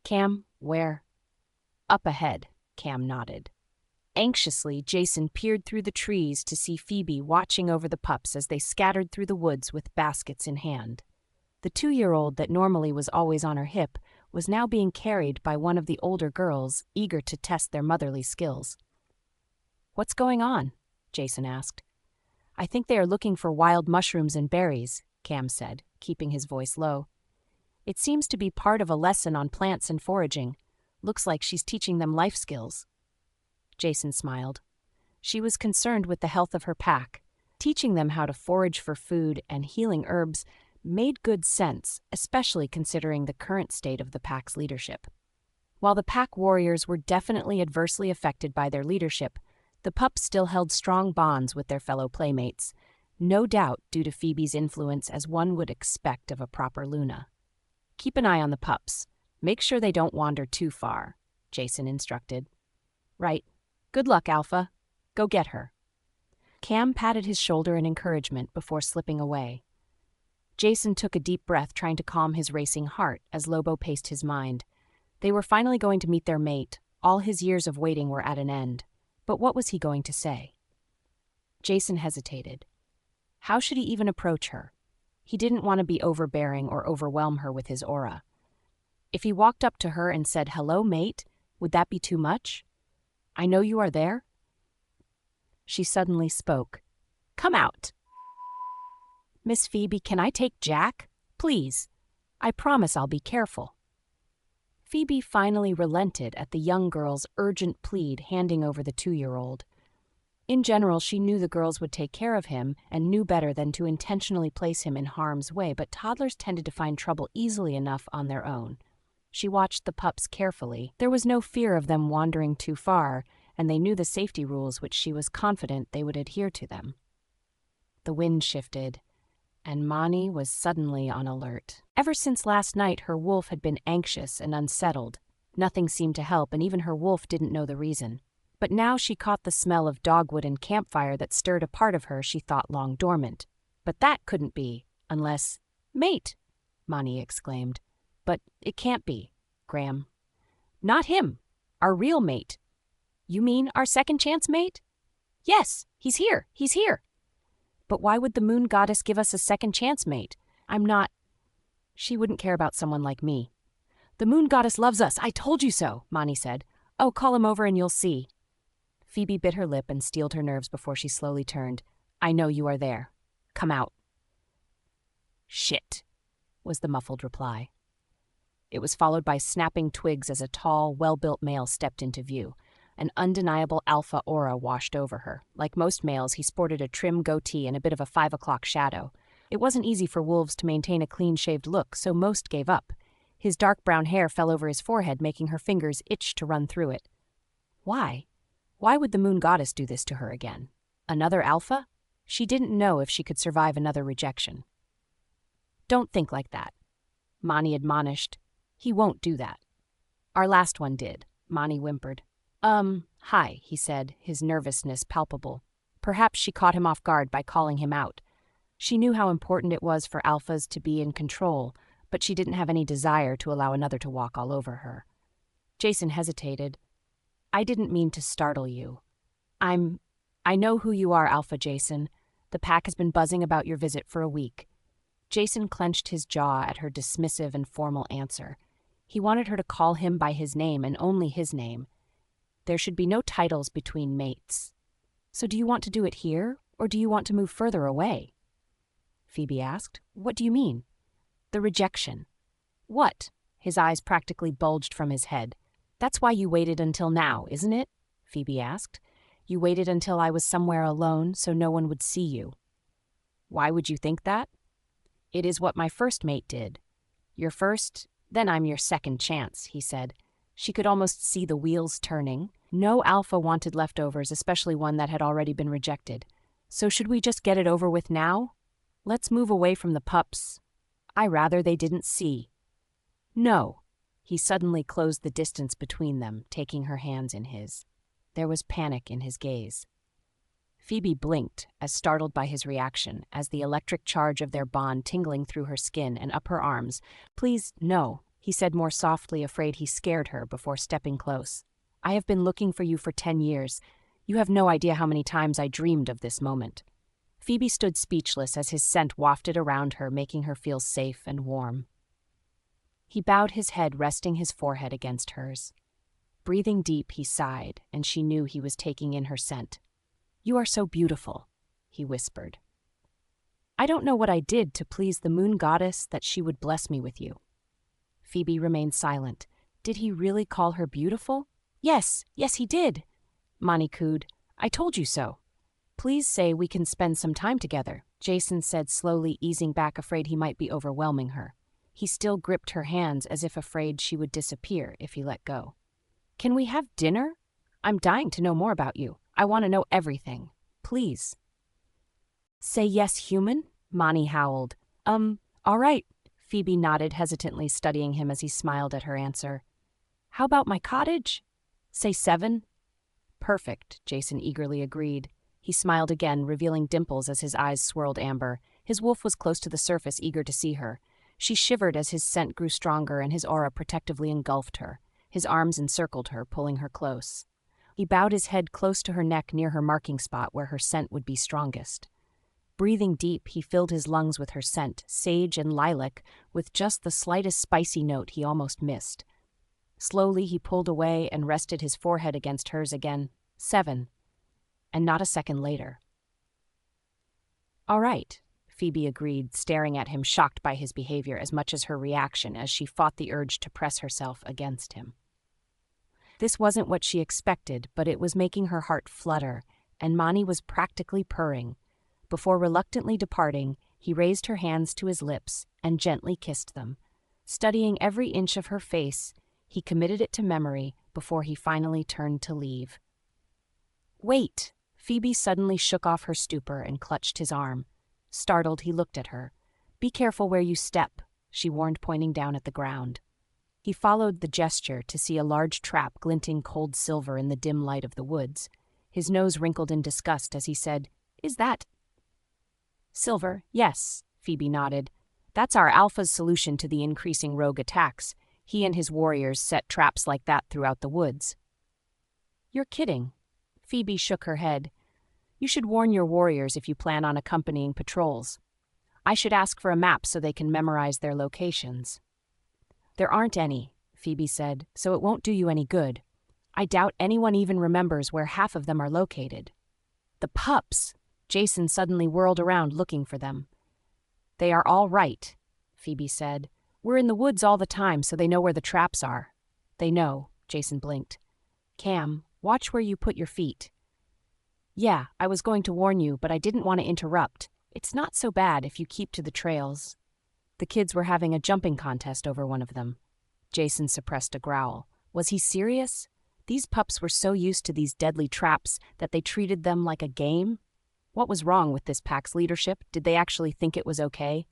"Cam, where?" "Up ahead," Cam nodded. Anxiously, Jason peered through the trees to see Phoebe watching over the pups as they scattered through the woods with baskets in hand. The 2-year-old that normally was always on her hip was now being carried by one of the older girls, eager to test their motherly skills. "What's going on?" Jason asked. "I think they are looking for wild mushrooms and berries," Cam said, keeping his voice low. "It seems to be part of a lesson on plants and foraging. Looks like she's teaching them life skills." Jason smiled. She was concerned with the health of her pack. Teaching them how to forage for food and healing herbs made good sense, especially considering the current state of the pack's leadership. While the pack warriors were definitely adversely affected by their leadership, the pups still held strong bonds with their fellow playmates, no doubt due to Phoebe's influence as one would expect of a proper Luna. "Keep an eye on the pups. Make sure they don't wander too far," Jason instructed. "Right. Good luck, Alpha. Go get her." Cam patted his shoulder in encouragement before slipping away. Jason took a deep breath, trying to calm his racing heart as Lobo paced his mind. They were finally going to meet their mate. All his years of waiting were at an end. But what was he going to say? Jason hesitated. How should he even approach her? He didn't want to be overbearing or overwhelm her with his aura. If he walked up to her and said, "Hello, mate," would that be too much? "I know you are there." She suddenly spoke. "Come out." "Miss Phoebe, can I take Jack? Please. I promise I'll be careful." Phoebe finally relented at the young girl's urgent plead, handing over the 2-year-old. In general, she knew the girls would take care of him and knew better than to intentionally place him in harm's way, but toddlers tended to find trouble easily enough on their own. She watched the pups carefully. There was no fear of them wandering too far, and they knew the safety rules, which she was confident they would adhere to them. The wind shifted, and Mani was suddenly on alert. Ever since last night, her wolf had been anxious and unsettled. Nothing seemed to help, and even her wolf didn't know the reason. But now she caught the smell of dogwood and campfire that stirred a part of her she thought long dormant. But that couldn't be, unless— "Mate!" Mani exclaimed. "But it can't be, Graham." "Not him. Our real mate." "You mean our second chance mate?" "Yes, he's here, he's here." "But why would the moon goddess give us a second chance mate? I'm not— She wouldn't care about someone like me." "The moon goddess loves us, I told you so," Mani said. "Oh, call him over and you'll see." Phoebe bit her lip and steeled her nerves before she slowly turned. "I know you are there. Come out." "Shit," was the muffled reply. It was followed by snapping twigs as a tall, well-built male stepped into view. An undeniable alpha aura washed over her. Like most males, he sported a trim goatee and a bit of a 5 o'clock shadow. It wasn't easy for wolves to maintain a clean-shaved look, so most gave up. His dark brown hair fell over his forehead, making her fingers itch to run through it. Why? Why would the moon goddess do this to her again? Another alpha? She didn't know if she could survive another rejection. "Don't think like that," Mani admonished. "He won't do that." "Our last one did," Mani whimpered. Hi," he said, his nervousness palpable. Perhaps she caught him off guard by calling him out. She knew how important it was for alphas to be in control, but she didn't have any desire to allow another to walk all over her. Jason hesitated. "I didn't mean to startle you. I know who you are, Alpha Jason. The pack has been buzzing about your visit for a week." Jason clenched his jaw at her dismissive and formal answer. He wanted her to call him by his name and only his name. There should be no titles between mates. "So do you want to do it here, or do you want to move further away?" Phoebe asked. "What do you mean?" "The rejection." "What?" His eyes practically bulged from his head. "That's why you waited until now, isn't it?" Phoebe asked. "You waited until I was somewhere alone so no one would see you." "Why would you think that?" "It is what my first mate did." "Your first? Then I'm your second chance," he said. She could almost see the wheels turning. No alpha wanted leftovers, especially one that had already been rejected. "So should we just get it over with now? Let's move away from the pups. I rather they didn't see." "No." He suddenly closed the distance between them, taking her hands in his. There was panic in his gaze. Phoebe blinked, as startled by his reaction, as the electric charge of their bond tingling through her skin and up her arms. "Please, no," he said more softly, afraid he scared her before stepping close. "I have been looking for you for 10 years. You have no idea how many times I dreamed of this moment." Phoebe stood speechless as his scent wafted around her, making her feel safe and warm. He bowed his head, resting his forehead against hers. Breathing deep, he sighed, and she knew he was taking in her scent. "You are so beautiful," he whispered. "I don't know what I did to please the moon goddess that she would bless me with you." Phoebe remained silent. Did he really call her beautiful? Yes, he did," Mani cooed. "I told you so. Please say we can spend some time together, Jason said slowly, easing back, afraid he might be overwhelming her. He still gripped her hands as if afraid she would disappear if he let go. "Can we have dinner? I'm dying to know more about you. I want to know everything. Please." "Say yes, human?" Mani howled. All right." Phoebe nodded hesitantly, studying him as he smiled at her answer. "How about my cottage? Say 7? "Perfect," Jason eagerly agreed. He smiled again, revealing dimples as his eyes swirled amber. His wolf was close to the surface, eager to see her. She shivered as his scent grew stronger and his aura protectively engulfed her. His arms encircled her, pulling her close. He bowed his head close to her neck near her marking spot where her scent would be strongest. Breathing deep, he filled his lungs with her scent, sage and lilac, with just the slightest spicy note he almost missed. Slowly he pulled away and rested his forehead against hers again. 7. And not a second later. "All right," Phoebe agreed, staring at him, shocked by his behavior as much as her reaction as she fought the urge to press herself against him. This wasn't what she expected, but it was making her heart flutter, and Mani was practically purring. Before reluctantly departing, he raised her hands to his lips and gently kissed them. Studying every inch of her face, he committed it to memory before he finally turned to leave. "Wait!" Phoebe suddenly shook off her stupor and clutched his arm. Startled, he looked at her. "Be careful where you step," she warned, pointing down at the ground. He followed the gesture to see a large trap glinting cold silver in the dim light of the woods. His nose wrinkled in disgust as he said, "Is that silver?" "Yes," Phoebe nodded. "That's our alpha's solution to the increasing rogue attacks. He and his warriors set traps like that throughout the woods." "You're kidding." Phoebe shook her head. "You should warn your warriors if you plan on accompanying patrols. I should ask for a map so they can memorize their locations." "There aren't any," Phoebe said, "so it won't do you any good. I doubt anyone even remembers where half of them are located." "The pups!" Jason suddenly whirled around looking for them. "They are all right," Phoebe said. "We're in the woods all the time, so they know where the traps are." "They know," Jason blinked. "Cam, watch where you put your feet." "Yeah, I was going to warn you, but I didn't want to interrupt. It's not so bad if you keep to the trails." The kids were having a jumping contest over one of them. Jason suppressed a growl. Was he serious? These pups were so used to these deadly traps that they treated them like a game? What was wrong with this pack's leadership? Did they actually think it was okay?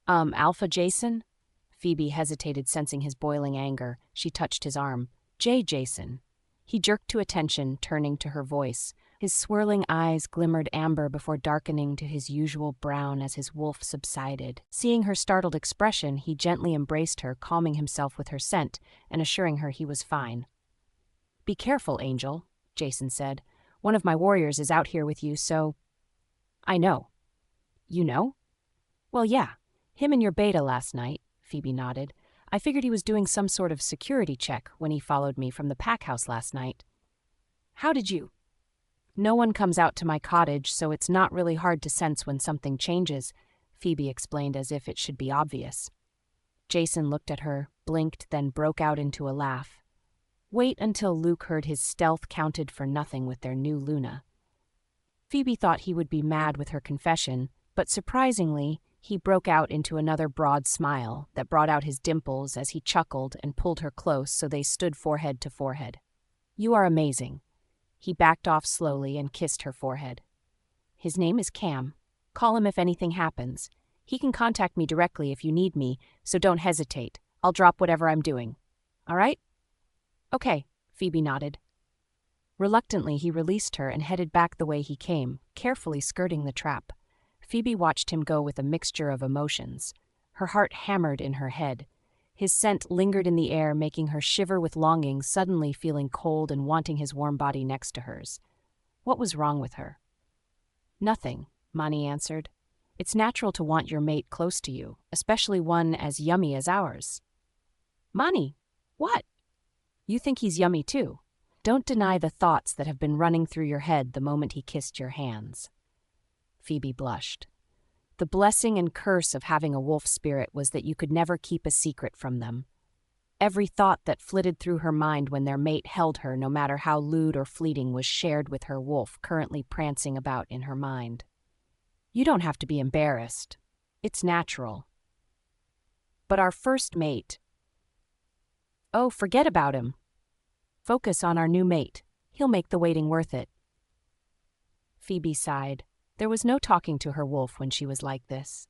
Alpha Jason?" Phoebe hesitated, sensing his boiling anger. She touched his arm. Jason." He jerked to attention, turning to her voice. His swirling eyes glimmered amber before darkening to his usual brown as his wolf subsided. Seeing her startled expression, he gently embraced her, calming himself with her scent and assuring her he was fine. "Be careful, Angel," Jason said. "One of my warriors is out here with you, so—" "I know." "You know?" "Well, yeah. Him and your beta last night," Phoebe nodded. "I figured he was doing some sort of security check when he followed me from the pack house last night." "How did you—" "No one comes out to my cottage, so it's not really hard to sense when something changes," Phoebe explained as if it should be obvious. Jason looked at her, blinked, then broke out into a laugh. Wait until Luke heard his stealth counted for nothing with their new Luna. Phoebe thought he would be mad with her confession, but surprisingly, he broke out into another broad smile that brought out his dimples as he chuckled and pulled her close so they stood forehead to forehead. "You are amazing." He backed off slowly and kissed her forehead. "His name is Cam. Call him if anything happens. He can contact me directly if you need me, so don't hesitate. I'll drop whatever I'm doing. All right?" "Okay," Phoebe nodded. Reluctantly, he released her and headed back the way he came, carefully skirting the trap. Phoebe watched him go with a mixture of emotions. Her heart hammered in her head. His scent lingered in the air, making her shiver with longing, suddenly feeling cold and wanting his warm body next to hers. What was wrong with her? "Nothing," Mani answered. "It's natural to want your mate close to you, especially one as yummy as ours." "Mani, what?" "You think he's yummy too. Don't deny the thoughts that have been running through your head the moment he kissed your hands." Phoebe blushed. The blessing and curse of having a wolf spirit was that you could never keep a secret from them. Every thought that flitted through her mind when their mate held her, no matter how lewd or fleeting, was shared with her wolf, currently prancing about in her mind. You don't have to be embarrassed. It's natural. But our first mate. Oh, forget about him. Focus on our new mate. He'll make the waiting worth it. Phoebe sighed. There was no talking to her wolf when she was like this.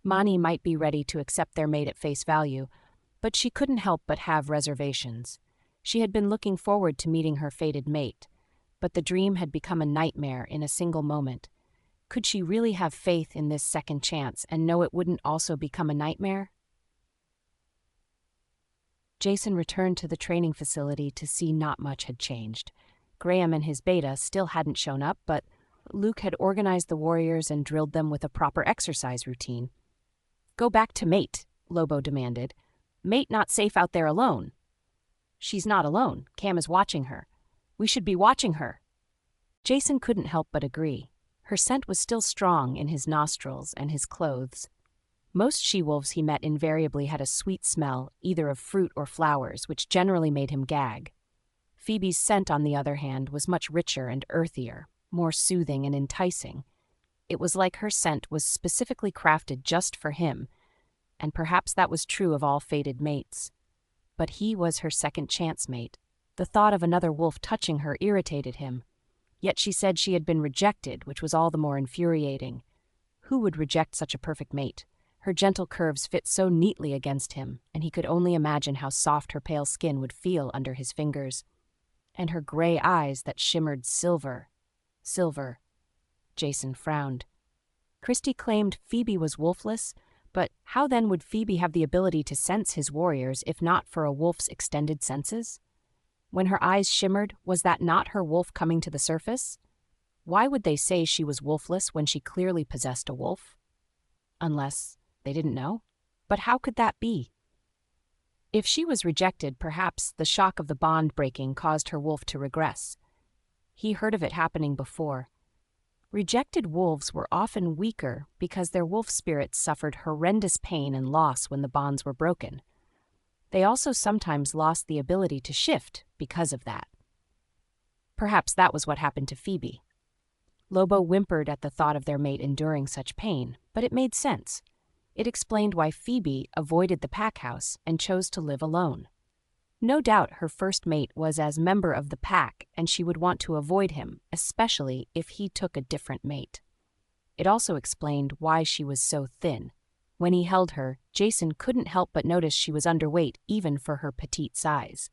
Mani might be ready to accept their mate at face value, but she couldn't help but have reservations. She had been looking forward to meeting her fated mate, but the dream had become a nightmare in a single moment. Could she really have faith in this second chance and know it wouldn't also become a nightmare? Jason returned to the training facility to see not much had changed. Graham and his beta still hadn't shown up, but Luke had organized the warriors and drilled them with a proper exercise routine. Go back to mate, Lobo demanded. Mate not safe out there alone. She's not alone. Cam is watching her. We should be watching her. Jason couldn't help but agree. Her scent was still strong in his nostrils and his clothes. Most she-wolves he met invariably had a sweet smell, either of fruit or flowers, which generally made him gag. Phoebe's scent, on the other hand, was much richer and earthier, more soothing and enticing. It was like her scent was specifically crafted just for him, and perhaps that was true of all fated mates. But he was her second chance mate. The thought of another wolf touching her irritated him. Yet she said she had been rejected, which was all the more infuriating. Who would reject such a perfect mate? Her gentle curves fit so neatly against him, and he could only imagine how soft her pale skin would feel under his fingers. And her gray eyes that shimmered silver. Silver. Jason frowned. Christy claimed Phoebe was wolfless, but how then would Phoebe have the ability to sense his warriors if not for a wolf's extended senses? When her eyes shimmered, was that not her wolf coming to the surface? Why would they say she was wolfless when she clearly possessed a wolf? Unless they didn't know? But how could that be? If she was rejected, perhaps the shock of the bond breaking caused her wolf to regress. He heard of it happening before. Rejected wolves were often weaker because their wolf spirits suffered horrendous pain and loss when the bonds were broken. They also sometimes lost the ability to shift because of that. Perhaps that was what happened to Phoebe. Lobo whimpered at the thought of their mate enduring such pain, but it made sense. It explained why Phoebe avoided the pack house and chose to live alone. No doubt her first mate was as member of the pack, and she would want to avoid him, especially if he took a different mate. It also explained why she was so thin. When he held her, Jason couldn't help but notice she was underweight even for her petite size.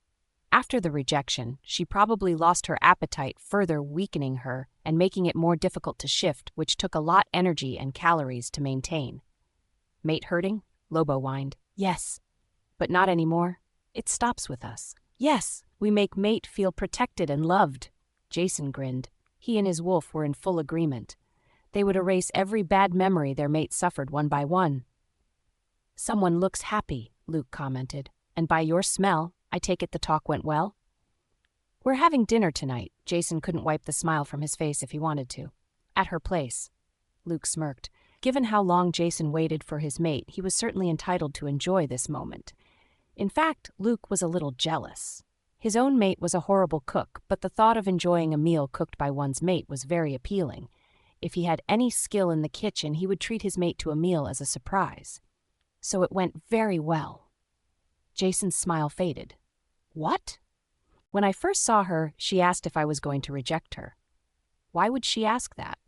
After the rejection, she probably lost her appetite, further weakening her and making it more difficult to shift, which took a lot energy and calories to maintain. Mate hurting? Lobo whined. Yes. But not anymore. It stops with us. Yes, we make mate feel protected and loved. Jason grinned. He and his wolf were in full agreement. They would erase every bad memory their mate suffered one by one. Someone looks happy, Luke commented. And by your smell, I take it the talk went well? We're having dinner tonight. Jason couldn't wipe the smile from his face if he wanted to. At her place. Luke smirked. Given how long Jason waited for his mate, he was certainly entitled to enjoy this moment. In fact, Luke was a little jealous. His own mate was a horrible cook, but the thought of enjoying a meal cooked by one's mate was very appealing. If he had any skill in the kitchen, he would treat his mate to a meal as a surprise. So it went very well. Jason's smile faded. What? When I first saw her, she asked if I was going to reject her. Why would she ask that?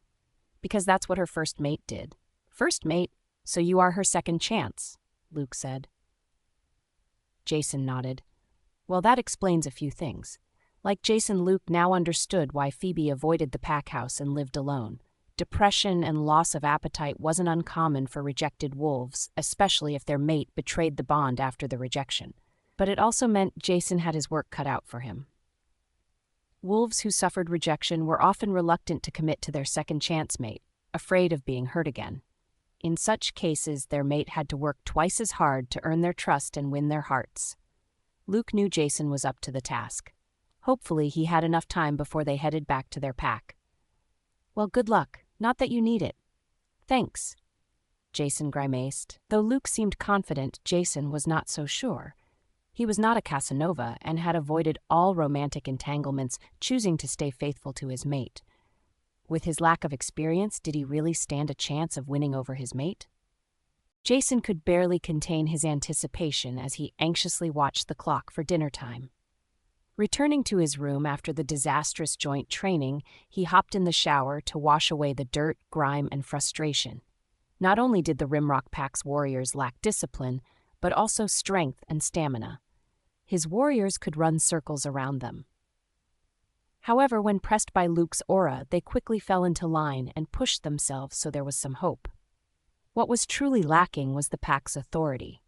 Because that's what her first mate did. First mate, so you are her second chance, Luke said. Jason nodded. Well, that explains a few things. Like Jason, Luke now understood why Phoebe avoided the pack house and lived alone. Depression and loss of appetite wasn't uncommon for rejected wolves, especially if their mate betrayed the bond after the rejection. But it also meant Jason had his work cut out for him. Wolves who suffered rejection were often reluctant to commit to their second chance mate, afraid of being hurt again. In such cases, their mate had to work twice as hard to earn their trust and win their hearts. Luke knew Jason was up to the task. Hopefully, he had enough time before they headed back to their pack. Well, good luck. Not that you need it. Thanks. Jason grimaced. Though Luke seemed confident, Jason was not so sure. He was not a Casanova and had avoided all romantic entanglements, choosing to stay faithful to his mate. With his lack of experience, did he really stand a chance of winning over his mate? Jason could barely contain his anticipation as he anxiously watched the clock for dinner time. Returning to his room after the disastrous joint training, he hopped in the shower to wash away the dirt, grime, and frustration. Not only did the Rimrock Pack's warriors lack discipline, but also strength and stamina. His warriors could run circles around them. However, when pressed by Luke's aura, they quickly fell into line and pushed themselves so there was some hope. What was truly lacking was the pack's authority.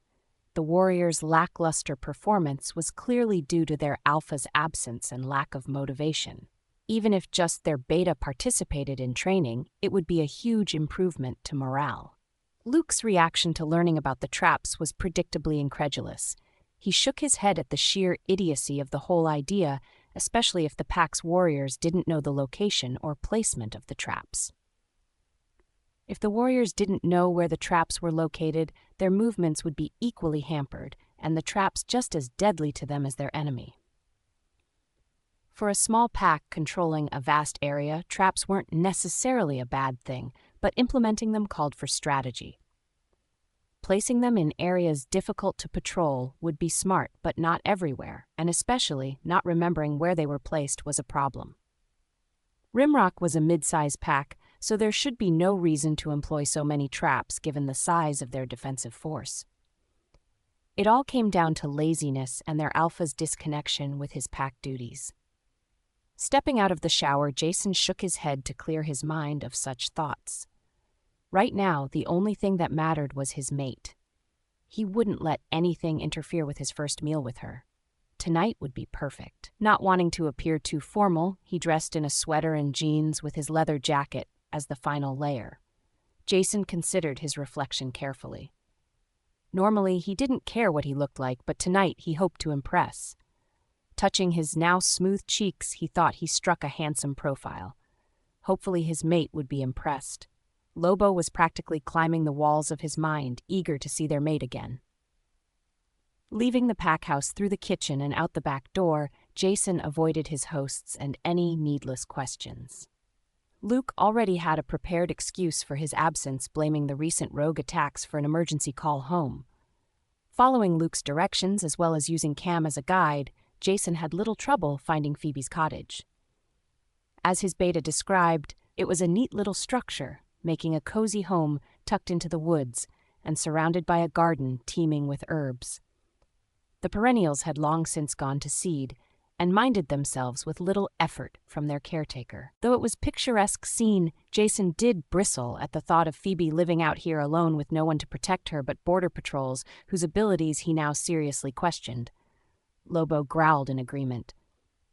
The warriors' lackluster performance was clearly due to their alpha's absence and lack of motivation. Even if just their beta participated in training, it would be a huge improvement to morale. Luke's reaction to learning about the traps was predictably incredulous. He shook his head at the sheer idiocy of the whole idea, especially if the pack's warriors didn't know the location or placement of the traps. If the warriors didn't know where the traps were located, their movements would be equally hampered, and the traps just as deadly to them as their enemy. For a small pack controlling a vast area, traps weren't necessarily a bad thing, but implementing them called for strategy. Placing them in areas difficult to patrol would be smart, but not everywhere, and especially not remembering where they were placed was a problem. Rimrock was a mid-size pack, so there should be no reason to employ so many traps given the size of their defensive force. It all came down to laziness and their alpha's disconnection with his pack duties. Stepping out of the shower, Jason shook his head to clear his mind of such thoughts. Right now, the only thing that mattered was his mate. He wouldn't let anything interfere with his first meal with her. Tonight would be perfect. Not wanting to appear too formal, he dressed in a sweater and jeans with his leather jacket as the final layer. Jason considered his reflection carefully. Normally, he didn't care what he looked like, but tonight he hoped to impress. Touching his now smooth cheeks, he thought he struck a handsome profile. Hopefully his mate would be impressed. Lobo was practically climbing the walls of his mind, eager to see their mate again. Leaving the pack house through the kitchen and out the back door, Jason avoided his hosts and any needless questions. Luke already had a prepared excuse for his absence, blaming the recent rogue attacks for an emergency call home. Following Luke's directions, as well as using Cam as a guide, Jason had little trouble finding Phoebe's cottage. As his beta described, it was a neat little structure, making a cozy home tucked into the woods and surrounded by a garden teeming with herbs. The perennials had long since gone to seed and minded themselves with little effort from their caretaker. Though it was a picturesque scene, Jason did bristle at the thought of Phoebe living out here alone with no one to protect her but border patrols whose abilities he now seriously questioned. Lobo growled in agreement.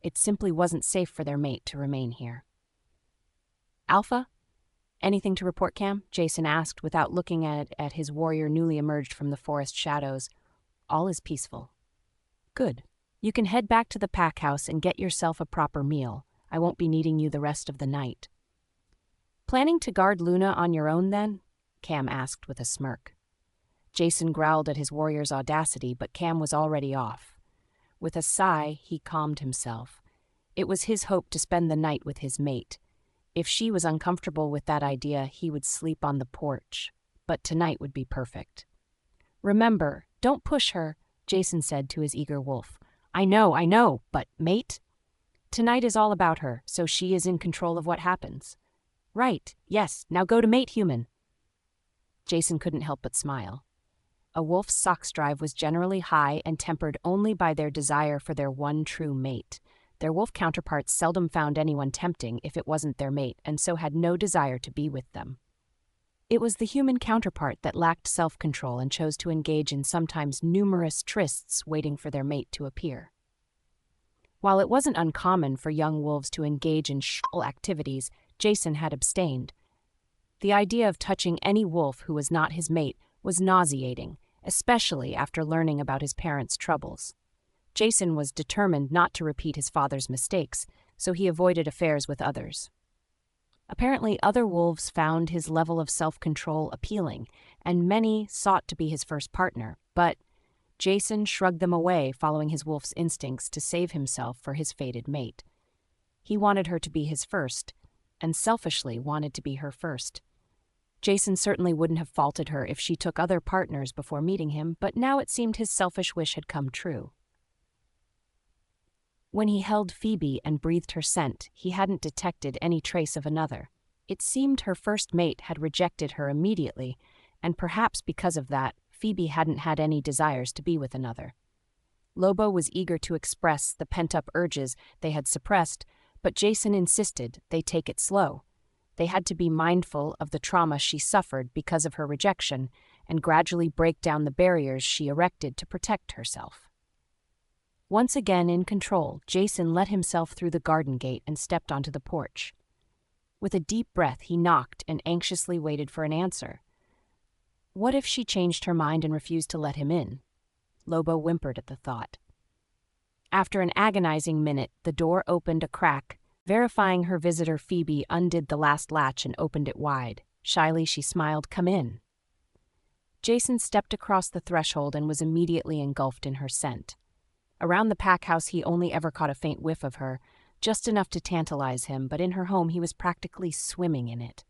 It simply wasn't safe for their mate to remain here. "Alpha? Anything to report, Cam?" Jason asked without looking at his warrior newly emerged from the forest shadows. "All is peaceful." "Good. You can head back to the pack house and get yourself a proper meal. I won't be needing you the rest of the night." "Planning to guard Luna on your own, then?" Cam asked with a smirk. Jason growled at his warrior's audacity, but Cam was already off. With a sigh, he calmed himself. It was his hope to spend the night with his mate. If she was uncomfortable with that idea, he would sleep on the porch. But tonight would be perfect. "Remember, don't push her," Jason said to his eager wolf. I know, but mate? Tonight is all about her, so she is in control of what happens." "Right, yes, now go to mate, human." Jason couldn't help but smile. A wolf's sex drive was generally high and tempered only by their desire for their one true mate. Their wolf counterparts seldom found anyone tempting if it wasn't their mate, and so had no desire to be with them. It was the human counterpart that lacked self-control and chose to engage in sometimes numerous trysts waiting for their mate to appear. While it wasn't uncommon for young wolves to engage in sexual activities, Jason had abstained. The idea of touching any wolf who was not his mate was nauseating, especially after learning about his parents' troubles. Jason was determined not to repeat his father's mistakes, so he avoided affairs with others. Apparently, other wolves found his level of self-control appealing, and many sought to be his first partner, but Jason shrugged them away, following his wolf's instincts to save himself for his fated mate. He wanted her to be his first, and selfishly wanted to be her first. Jason certainly wouldn't have faulted her if she took other partners before meeting him, but now it seemed his selfish wish had come true. When he held Phoebe and breathed her scent, he hadn't detected any trace of another. It seemed her first mate had rejected her immediately, and perhaps because of that, Phoebe hadn't had any desires to be with another. Lobo was eager to express the pent-up urges they had suppressed, but Jason insisted they take it slow. They had to be mindful of the trauma she suffered because of her rejection and gradually break down the barriers she erected to protect herself. Once again in control, Jason let himself through the garden gate and stepped onto the porch. With a deep breath, he knocked and anxiously waited for an answer. What if she changed her mind and refused to let him in? Lobo whimpered at the thought. After an agonizing minute, the door opened a crack. Verifying her visitor, Phoebe undid the last latch and opened it wide. Shyly, she smiled, "Come in." Jason stepped across the threshold and was immediately engulfed in her scent. Around the pack house, he only ever caught a faint whiff of her, just enough to tantalize him, but in her home he was practically swimming in it.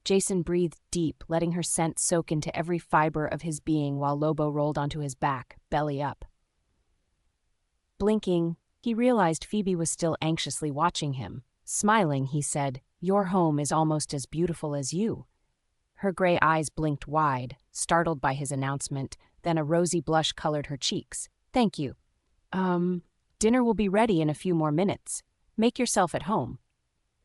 Jason breathed deep, letting her scent soak into every fiber of his being while Lobo rolled onto his back, belly up. Blinking, he realized Phoebe was still anxiously watching him. Smiling, he said, "Your home is almost as beautiful as you." Her gray eyes blinked wide, startled by his announcement, then a rosy blush colored her cheeks. "Thank you. Dinner will be ready in a few more minutes. Make yourself at home."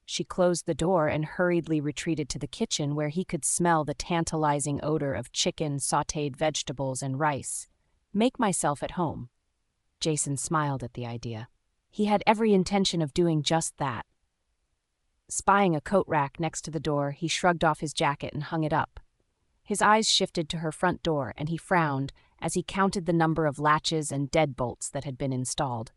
She closed the door and hurriedly retreated to the kitchen where he could smell the tantalizing odor of chicken, sautéed vegetables, and rice. "Make myself at home." Jason smiled at the idea. He had every intention of doing just that. Spying a coat rack next to the door, he shrugged off his jacket and hung it up. His eyes shifted to her front door, and he frowned as he counted the number of latches and deadbolts that had been installed.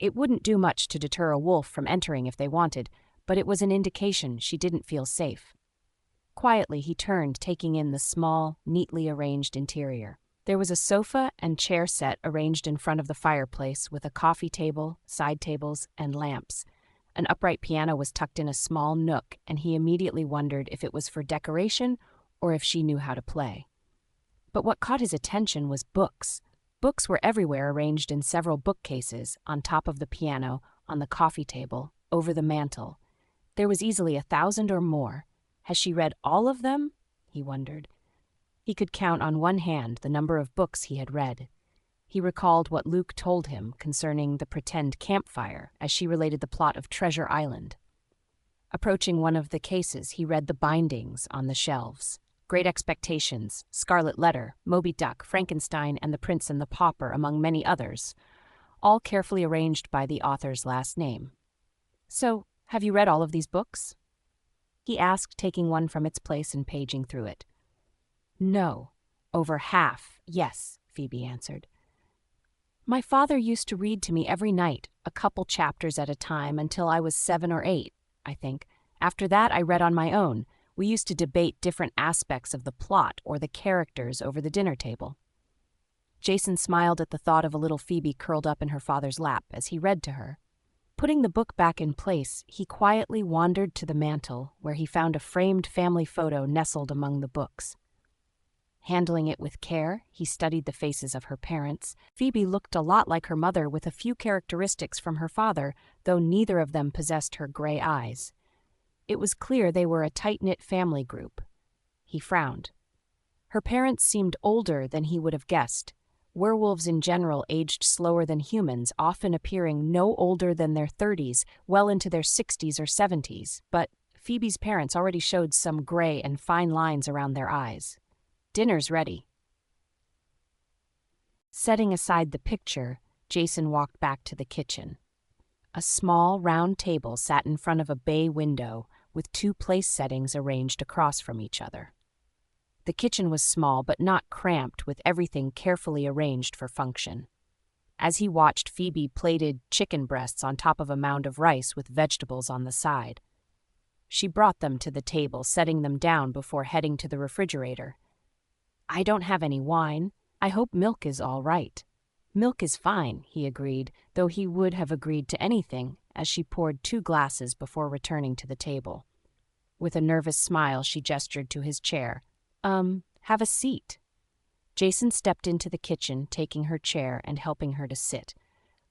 It wouldn't do much to deter a wolf from entering if they wanted, but it was an indication she didn't feel safe. Quietly, he turned, taking in the small, neatly arranged interior. There was a sofa and chair set arranged in front of the fireplace with a coffee table, side tables, and lamps. An upright piano was tucked in a small nook, and he immediately wondered if it was for decoration or if she knew how to play. But what caught his attention was books. Books were everywhere, arranged in several bookcases, on top of the piano, on the coffee table, over the mantel. There was easily 1,000 or more. Has she read all of them? He wondered. He could count on one hand the number of books he had read. He recalled what Luke told him concerning the pretend campfire as she related the plot of Treasure Island. Approaching one of the cases, he read the bindings on the shelves. Great Expectations, Scarlet Letter, Moby Dick, Frankenstein, and The Prince and the Pauper, among many others, all carefully arranged by the author's last name. "So, have you read all of these books?" he asked, taking one from its place and paging through it. "No, over half, yes," Phoebe answered. "My father used to read to me every night, a couple chapters at a time, until I was 7 or 8, I think. After that, I read on my own. We used to debate different aspects of the plot or the characters over the dinner table." Jason smiled at the thought of a little Phoebe curled up in her father's lap as he read to her. Putting the book back in place, he quietly wandered to the mantel, where he found a framed family photo nestled among the books. Handling it with care, he studied the faces of her parents. Phoebe looked a lot like her mother, with a few characteristics from her father, though neither of them possessed her gray eyes. It was clear they were a tight-knit family group. He frowned. Her parents seemed older than he would have guessed. Werewolves in general aged slower than humans, often appearing no older than their 30s, well into their 60s or 70s, but Phoebe's parents already showed some gray and fine lines around their eyes. "Dinner's ready." Setting aside the picture, Jason walked back to the kitchen. A small, round table sat in front of a bay window, with 2 place settings arranged across from each other. The kitchen was small but not cramped, with everything carefully arranged for function. As he watched, Phoebe plated chicken breasts on top of a mound of rice with vegetables on the side. She brought them to the table, setting them down before heading to the refrigerator. "I don't have any wine. I hope milk is all right." "Milk is fine," he agreed, though he would have agreed to anything, as she poured 2 glasses before returning to the table. With a nervous smile, she gestured to his chair. Have a seat." Jason stepped into the kitchen, taking her chair and helping her to sit.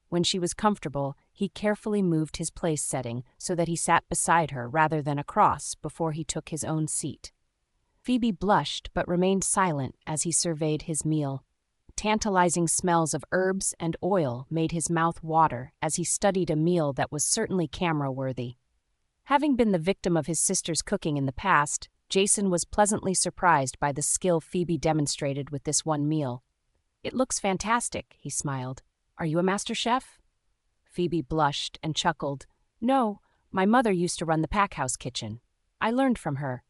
When she was comfortable, he carefully moved his place setting so that he sat beside her rather than across before he took his own seat. Phoebe blushed but remained silent as he surveyed his meal. Tantalizing smells of herbs and oil made his mouth water as he studied a meal that was certainly camera-worthy. Having been the victim of his sister's cooking in the past, Jason was pleasantly surprised by the skill Phoebe demonstrated with this one meal. "It looks fantastic," he smiled. "Are you a master chef?" Phoebe blushed and chuckled. "No, my mother used to run the pack house kitchen. I learned from her."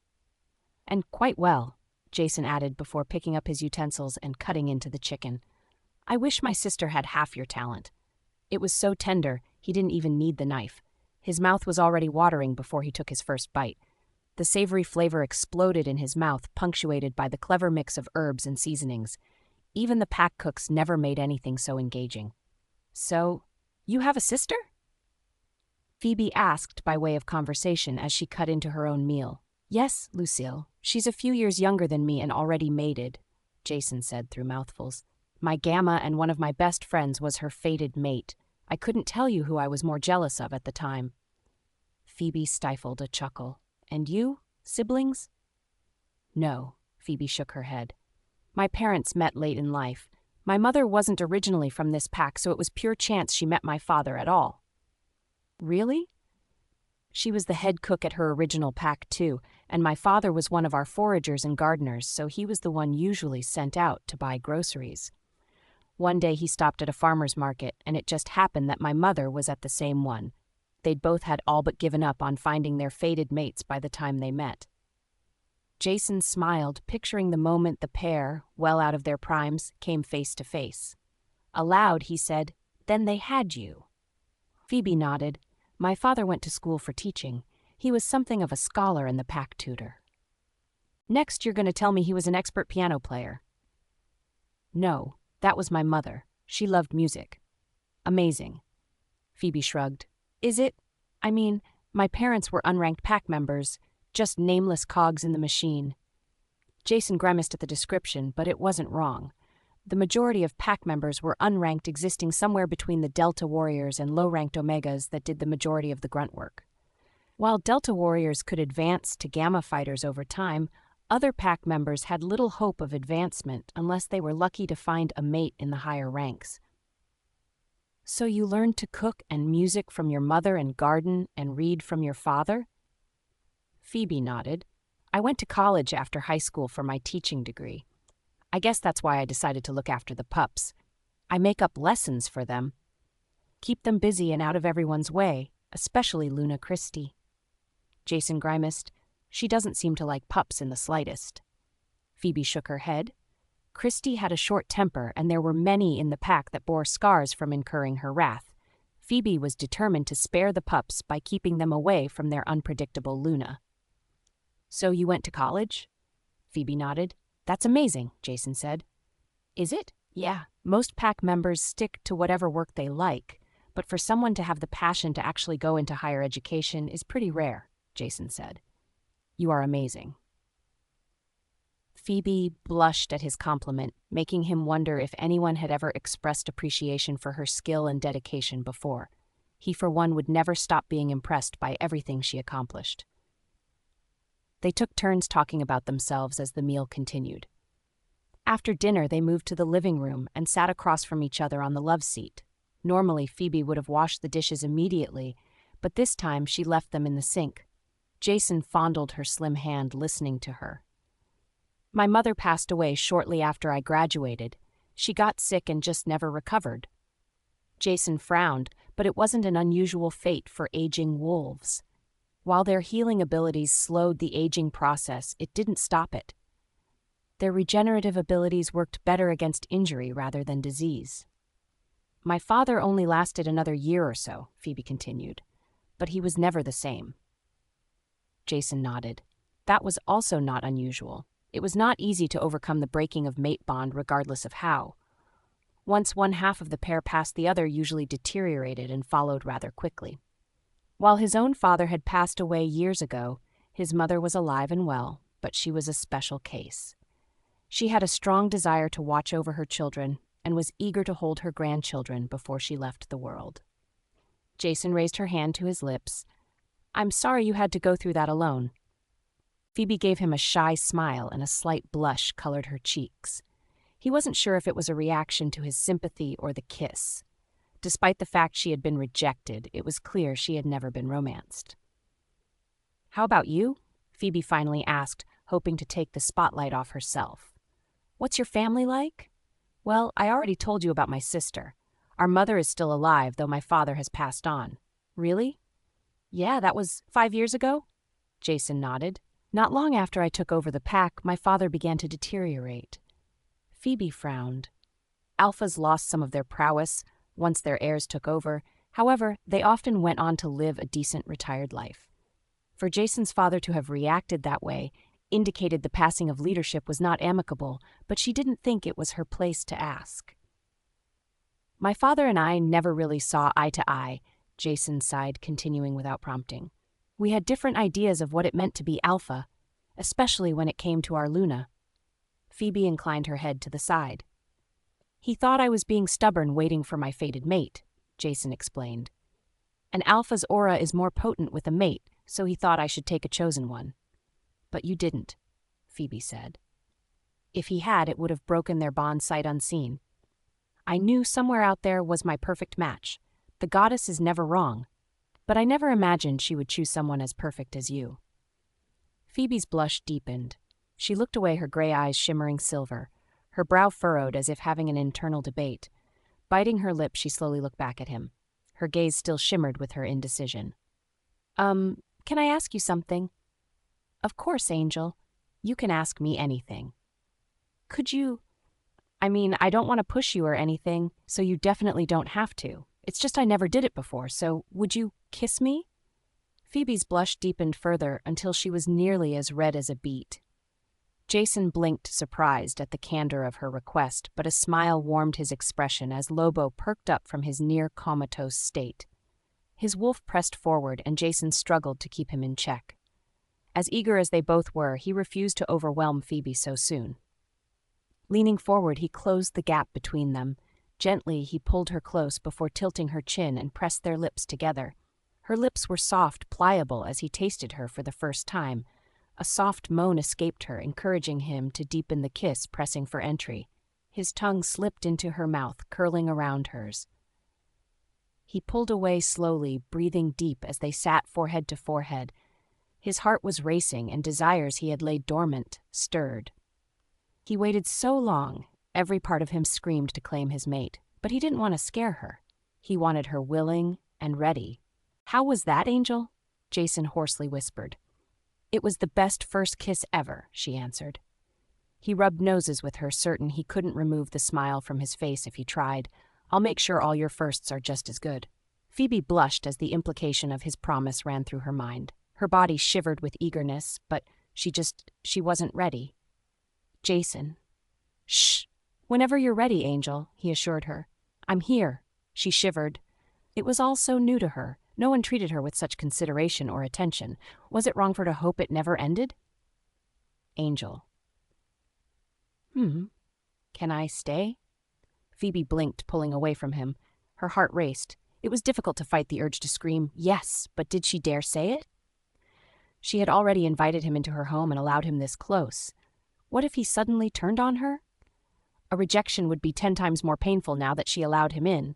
"And quite well," Jason added before picking up his utensils and cutting into the chicken. "I wish my sister had half your talent." It was so tender, he didn't even need the knife. His mouth was already watering before he took his first bite. The savory flavor exploded in his mouth, punctuated by the clever mix of herbs and seasonings. Even the pack cooks never made anything so engaging. "So, you have a sister?" Phoebe asked by way of conversation as she cut into her own meal. "Yes, Lucille. She's a few years younger than me and already mated," Jason said through mouthfuls. "My gamma and one of my best friends was her fated mate. I couldn't tell you who I was more jealous of at the time." Phoebe stifled a chuckle. "And you? Siblings?" "No," Phoebe shook her head. "My parents met late in life. My mother wasn't originally from this pack, so it was pure chance she met my father at all." "Really?" "She was the head cook at her original pack, too, and my father was one of our foragers and gardeners, so he was the one usually sent out to buy groceries. One day he stopped at a farmer's market, and it just happened that my mother was at the same one. They'd both had all but given up on finding their fated mates by the time they met." Jason smiled, picturing the moment the pair, well out of their primes, came face to face. Aloud, he said, "Then they had you." Phoebe nodded. "My father went to school for teaching. He was something of a scholar and the pack tutor." "Next, you're going to tell me he was an expert piano player." "No, that was my mother. She loved music." "Amazing." Phoebe shrugged. "Is it? I mean, my parents were unranked pack members, just nameless cogs in the machine." Jason grimaced at the description, but it wasn't wrong. The majority of pack members were unranked, existing somewhere between the Delta Warriors and low-ranked Omegas that did the majority of the grunt work. While Delta Warriors could advance to Gamma Fighters over time, other pack members had little hope of advancement unless they were lucky to find a mate in the higher ranks. "So you learned to cook and music from your mother and garden and read from your father?" Phoebe nodded. "I went to college after high school for my teaching degree. I guess that's why I decided to look after the pups. I make up lessons for them. Keep them busy and out of everyone's way, especially Luna Christie." Jason grimaced. "She doesn't seem to like pups in the slightest." Phoebe shook her head. Christie had a short temper, and there were many in the pack that bore scars from incurring her wrath. Phoebe was determined to spare the pups by keeping them away from their unpredictable Luna. "So you went to college?" Phoebe nodded. "That's amazing," Jason said. "Is it? Yeah. Most pack members stick to whatever work they like, but for someone to have the passion to actually go into higher education is pretty rare," Jason said. "You are amazing." Phoebe blushed at his compliment, making him wonder if anyone had ever expressed appreciation for her skill and dedication before. He, for one, would never stop being impressed by everything she accomplished. They took turns talking about themselves as the meal continued. After dinner, they moved to the living room and sat across from each other on the love seat. Normally, Phoebe would have washed the dishes immediately, but this time she left them in the sink. Jason fondled her slim hand, listening to her. "My mother passed away shortly after I graduated. She got sick and just never recovered." Jason frowned, but it wasn't an unusual fate for aging wolves. While their healing abilities slowed the aging process, it didn't stop it. Their regenerative abilities worked better against injury rather than disease. "My father only lasted another year or so," Phoebe continued, "but he was never the same." Jason nodded. That was also not unusual. It was not easy to overcome the breaking of mate bond regardless of how. Once one half of the pair passed, the other usually deteriorated and followed rather quickly. While his own father had passed away years ago, his mother was alive and well, but she was a special case. She had a strong desire to watch over her children and was eager to hold her grandchildren before she left the world. Jason raised her hand to his lips. "I'm sorry you had to go through that alone." Phoebe gave him a shy smile and a slight blush colored her cheeks. He wasn't sure if it was a reaction to his sympathy or the kiss. Despite the fact she had been rejected, it was clear she had never been romanced. "How about you?" Phoebe finally asked, hoping to take the spotlight off herself. "What's your family like?" "Well, I already told you about my sister. Our mother is still alive, though my father has passed on." "Really?" "Yeah, that was 5 years ago?" Jason nodded. "Not long after I took over the pack, my father began to deteriorate." Phoebe frowned. Alphas lost some of their prowess once their heirs took over. However, they often went on to live a decent retired life. For Jason's father to have reacted that way indicated the passing of leadership was not amicable, but she didn't think it was her place to ask. "My father and I never really saw eye to eye," Jason sighed, continuing without prompting. "We had different ideas of what it meant to be alpha, especially when it came to our Luna." Phoebe inclined her head to the side. "He thought I was being stubborn waiting for my fated mate," Jason explained. "An alpha's aura is more potent with a mate, so he thought I should take a chosen one." "But you didn't," Phoebe said. "If he had, it would have broken their bond sight unseen. I knew somewhere out there was my perfect match. The goddess is never wrong. But I never imagined she would choose someone as perfect as you." Phoebe's blush deepened. She looked away, her gray eyes shimmering silver, her brow furrowed as if having an internal debate. Biting her lip, she slowly looked back at him. Her gaze still shimmered with her indecision. Can I ask you something?" "Of course, Angel. You can ask me anything." "Could you... I don't want to push you or anything, so you definitely don't have to. It's just I never did it before, so would you kiss me?" Phoebe's blush deepened further until she was nearly as red as a beet. Jason blinked, surprised at the candor of her request, but a smile warmed his expression as Lobo perked up from his near-comatose state. His wolf pressed forward, and Jason struggled to keep him in check. As eager as they both were, he refused to overwhelm Phoebe so soon. Leaning forward, he closed the gap between them. Gently, he pulled her close before tilting her chin and pressed their lips together. Her lips were soft, pliable as he tasted her for the first time. A soft moan escaped her, encouraging him to deepen the kiss, pressing for entry. His tongue slipped into her mouth, curling around hers. He pulled away slowly, breathing deep as they sat forehead to forehead. His heart was racing, and desires he had laid dormant stirred. He waited so long, every part of him screamed to claim his mate, but he didn't want to scare her. He wanted her willing and ready. "How was that, Angel?" Jason hoarsely whispered. "It was the best first kiss ever," she answered. He rubbed noses with her, certain he couldn't remove the smile from his face if he tried. "I'll make sure all your firsts are just as good." Phoebe blushed as the implication of his promise ran through her mind. Her body shivered with eagerness, but she wasn't ready. "Jason." "Shh. Whenever you're ready, Angel," he assured her. "I'm here." She shivered. It was all so new to her. No one treated her with such consideration or attention. Was it wrong for her to hope it never ended? "Angel." Can I stay?" Phoebe blinked, pulling away from him. Her heart raced. It was difficult to fight the urge to scream, yes, but did she dare say it? She had already invited him into her home and allowed him this close. What if he suddenly turned on her? A rejection would be 10 times more painful now that she allowed him in.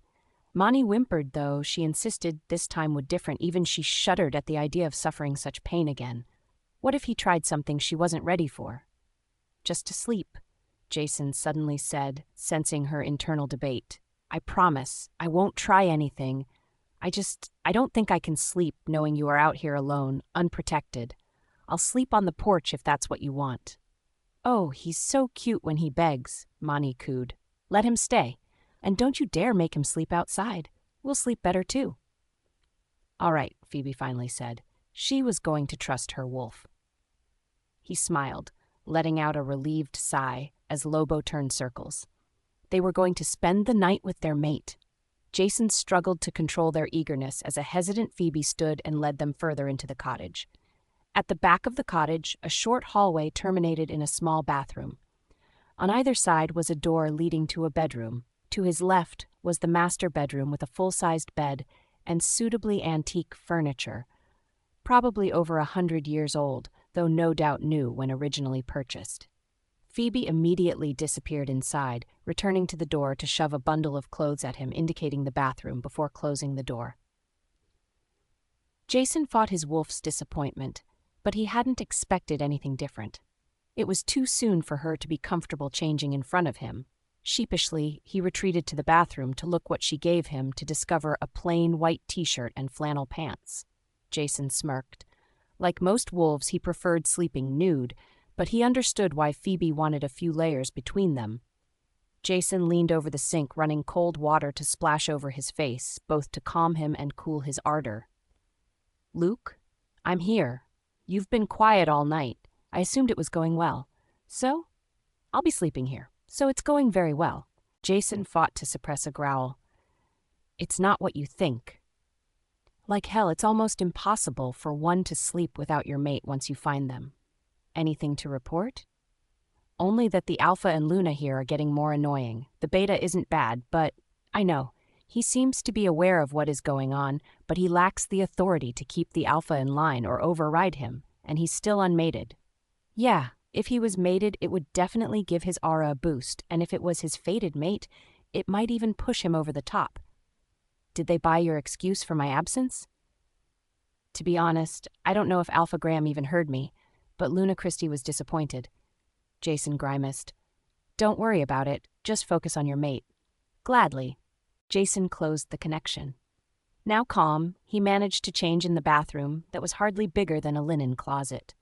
Mani whimpered, though she insisted this time would different. Even she shuddered at the idea of suffering such pain again. What if he tried something she wasn't ready for? "Just to sleep," Jason suddenly said, sensing her internal debate. "I promise, I won't try anything. I don't think I can sleep knowing you are out here alone, unprotected. I'll sleep on the porch if that's what you want." "Oh, he's so cute when he begs," Mani cooed. "Let him stay. And don't you dare make him sleep outside. We'll sleep better too." "All right," Phoebe finally said. She was going to trust her wolf. He smiled, letting out a relieved sigh as Lobo turned circles. They were going to spend the night with their mate. Jason struggled to control their eagerness as a hesitant Phoebe stood and led them further into the cottage. At the back of the cottage, a short hallway terminated in a small bathroom. On either side was a door leading to a bedroom. To his left was the master bedroom with a full-sized bed and suitably antique furniture, probably over 100 years old, though no doubt new when originally purchased. Phoebe immediately disappeared inside, returning to the door to shove a bundle of clothes at him, indicating the bathroom before closing the door. Jason fought his wolf's disappointment, but he hadn't expected anything different. It was too soon for her to be comfortable changing in front of him. Sheepishly, he retreated to the bathroom to look what she gave him to discover a plain white t-shirt and flannel pants. Jason smirked. Like most wolves, he preferred sleeping nude, but he understood why Phoebe wanted a few layers between them. Jason leaned over the sink, running cold water to splash over his face, both to calm him and cool his ardor. "Luke, I'm here. You've been quiet all night. I assumed it was going well. So, I'll be sleeping here. So it's going very well." Jason fought to suppress a growl. "It's not what you think. Like hell, it's almost impossible for one to sleep without your mate once you find them. Anything to report?" "Only that the Alpha and Luna here are getting more annoying. The Beta isn't bad, but I know. He seems to be aware of what is going on, but he lacks the authority to keep the Alpha in line or override him, and he's still unmated." "Yeah, if he was mated, it would definitely give his aura a boost, and if it was his fated mate, it might even push him over the top. Did they buy your excuse for my absence?" "To be honest, I don't know if Alpha Graham even heard me, but Luna Christie was disappointed." Jason grimaced. "Don't worry about it. Just focus on your mate." "Gladly." Jason closed the connection. Now calm, he managed to change in the bathroom that was hardly bigger than a linen closet.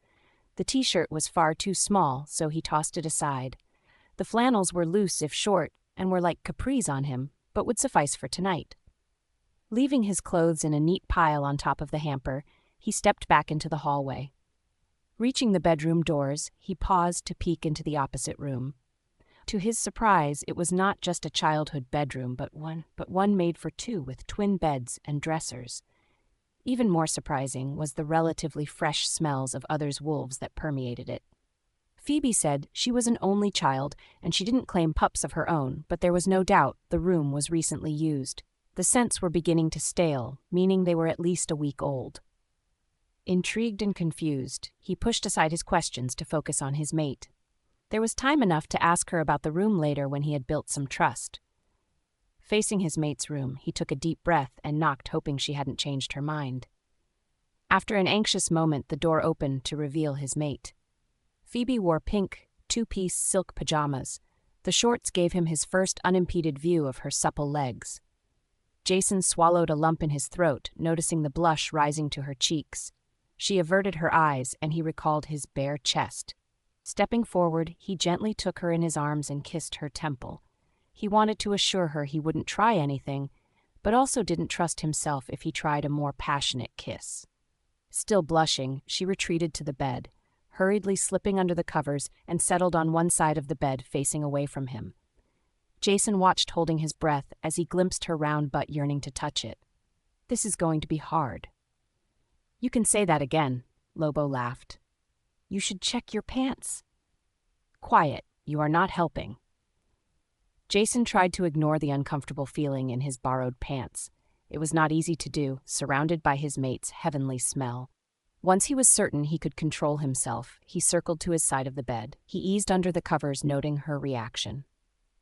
The t-shirt was far too small, so he tossed it aside. The flannels were loose if short and were like capris on him, but would suffice for tonight. Leaving his clothes in a neat pile on top of the hamper, he stepped back into the hallway. Reaching the bedroom doors, he paused to peek into the opposite room. To his surprise, it was not just a childhood bedroom, but one made for two with twin beds and dressers. Even more surprising was the relatively fresh smells of others' wolves that permeated it. Phoebe said she was an only child and she didn't claim pups of her own, but there was no doubt the room was recently used. The scents were beginning to stale, meaning they were at least a week old. Intrigued and confused, he pushed aside his questions to focus on his mate. There was time enough to ask her about the room later when he had built some trust. Facing his mate's room, he took a deep breath and knocked, hoping she hadn't changed her mind. After an anxious moment, the door opened to reveal his mate. Phoebe wore pink, two-piece silk pajamas. The shorts gave him his first unimpeded view of her supple legs. Jason swallowed a lump in his throat, noticing the blush rising to her cheeks. She averted her eyes, and he recalled his bare chest. Stepping forward, he gently took her in his arms and kissed her temple. He wanted to assure her he wouldn't try anything, but also didn't trust himself if he tried a more passionate kiss. Still blushing, she retreated to the bed, hurriedly slipping under the covers and settled on one side of the bed facing away from him. Jason watched, holding his breath, as he glimpsed her round butt, yearning to touch it. "This is going to be hard." "You can say that again," Lobo laughed. "You should check your pants." "Quiet, you are not helping." Jason tried to ignore the uncomfortable feeling in his borrowed pants. It was not easy to do, surrounded by his mate's heavenly smell. Once he was certain he could control himself, he circled to his side of the bed. He eased under the covers, noting her reaction.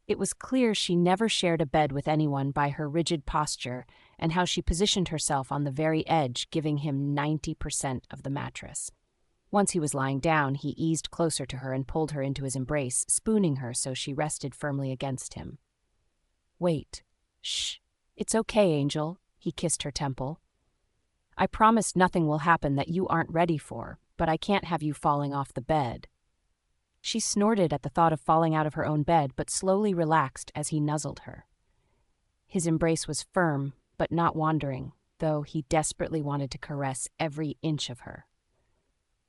It was clear she never shared a bed with anyone by her rigid posture and how she positioned herself on the very edge, giving him 90% of the mattress. Once he was lying down, he eased closer to her and pulled her into his embrace, spooning her so she rested firmly against him. "Wait. Shh. It's okay, Angel," he kissed her temple. "I promise nothing will happen that you aren't ready for, but I can't have you falling off the bed." She snorted at the thought of falling out of her own bed, but slowly relaxed as he nuzzled her. His embrace was firm, but not wandering, though he desperately wanted to caress every inch of her.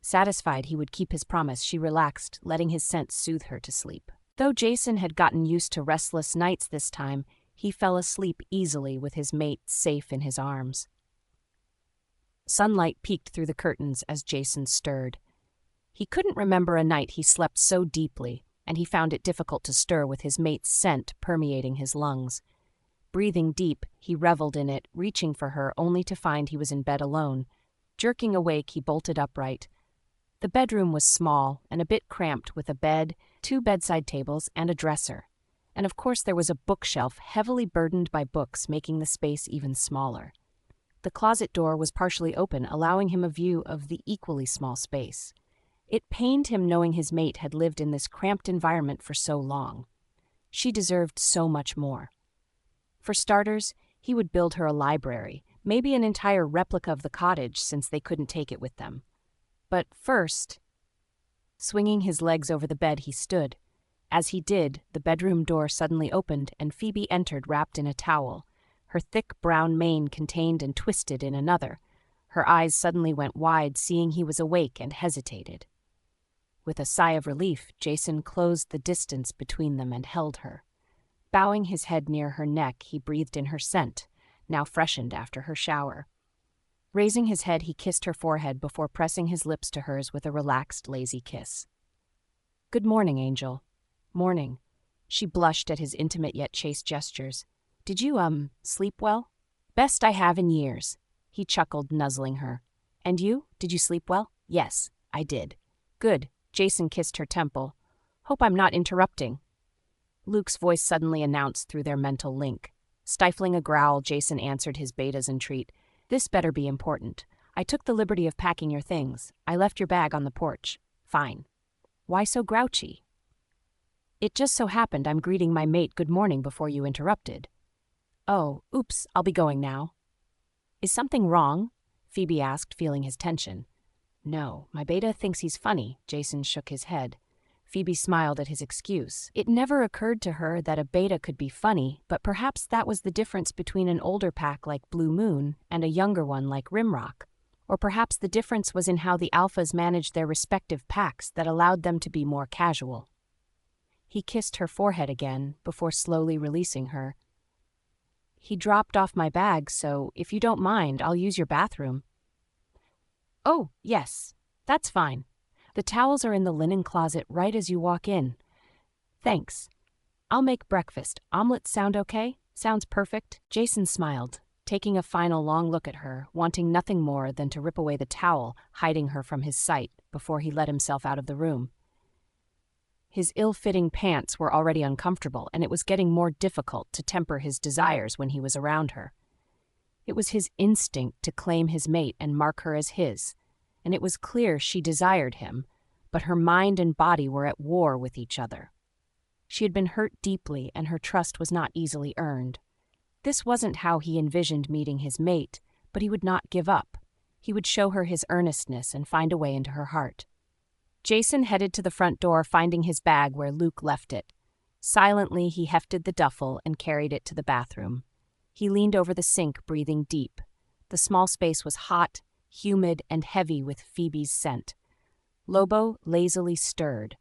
Satisfied he would keep his promise, she relaxed, letting his scent soothe her to sleep. Though Jason had gotten used to restless nights this time, He fell asleep easily with his mate safe in his arms. Sunlight peeked through the curtains as Jason stirred. He couldn't remember a night he slept so deeply, and he found it difficult to stir with his mate's scent permeating his lungs. Breathing deep, he reveled in it, reaching for her only to find he was in bed alone. Jerking awake, he bolted upright. The bedroom was small and a bit cramped with a bed, 2 bedside tables, and a dresser. And of course there was a bookshelf heavily burdened by books, making the space even smaller. The closet door was partially open, allowing him a view of the equally small space. It pained him knowing his mate had lived in this cramped environment for so long. She deserved so much more. For starters, he would build her a library, maybe an entire replica of the cottage since they couldn't take it with them. But first, swinging his legs over the bed, he stood. As he did, the bedroom door suddenly opened and Phoebe entered wrapped in a towel, her thick brown mane contained and twisted in another. Her eyes suddenly went wide, seeing he was awake, and hesitated. With a sigh of relief, Jason closed the distance between them and held her. Bowing his head near her neck, he breathed in her scent, now freshened after her shower. Raising his head, he kissed her forehead before pressing his lips to hers with a relaxed, lazy kiss. "Good morning, Angel." "Morning." She blushed at his intimate yet chaste gestures. "Did you, sleep well?" "Best I have in years." He chuckled, nuzzling her. "And you? Did you sleep well?" "Yes, I did." "Good." Jason kissed her temple. "Hope I'm not interrupting." Luke's voice suddenly announced through their mental link. Stifling a growl, Jason answered his beta's entreat. "This better be important. I took the liberty of packing your things. I left your bag on the porch." "Fine." "Why so grouchy?" "It just so happened I'm greeting my mate good morning before you interrupted." "Oh, oops, I'll be going now." "Is something wrong?" Phoebe asked, feeling his tension. "No, my beta thinks he's funny." Jason shook his head. Phoebe smiled at his excuse. It never occurred to her that a beta could be funny, but perhaps that was the difference between an older pack like Blue Moon and a younger one like Rimrock. Or perhaps the difference was in how the alphas managed their respective packs that allowed them to be more casual. He kissed her forehead again before slowly releasing her. "He dropped off my bag, so if you don't mind, I'll use your bathroom." "Oh, yes, that's fine. The towels are in the linen closet right as you walk in." "Thanks. I'll make breakfast. Omelets sound okay?" "Sounds perfect." Jason smiled, taking a final long look at her, wanting nothing more than to rip away the towel, hiding her from his sight, before he let himself out of the room. His ill-fitting pants were already uncomfortable, and it was getting more difficult to temper his desires when he was around her. It was his instinct to claim his mate and mark her as his, and it was clear she desired him, but her mind and body were at war with each other. She had been hurt deeply, and her trust was not easily earned. This wasn't how he envisioned meeting his mate, but he would not give up. He would show her his earnestness and find a way into her heart. Jason headed to the front door, finding his bag where Luke left it. Silently, he hefted the duffel and carried it to the bathroom. He leaned over the sink, breathing deep. The small space was hot, humid, and heavy with Phoebe's scent. Lobo lazily stirred.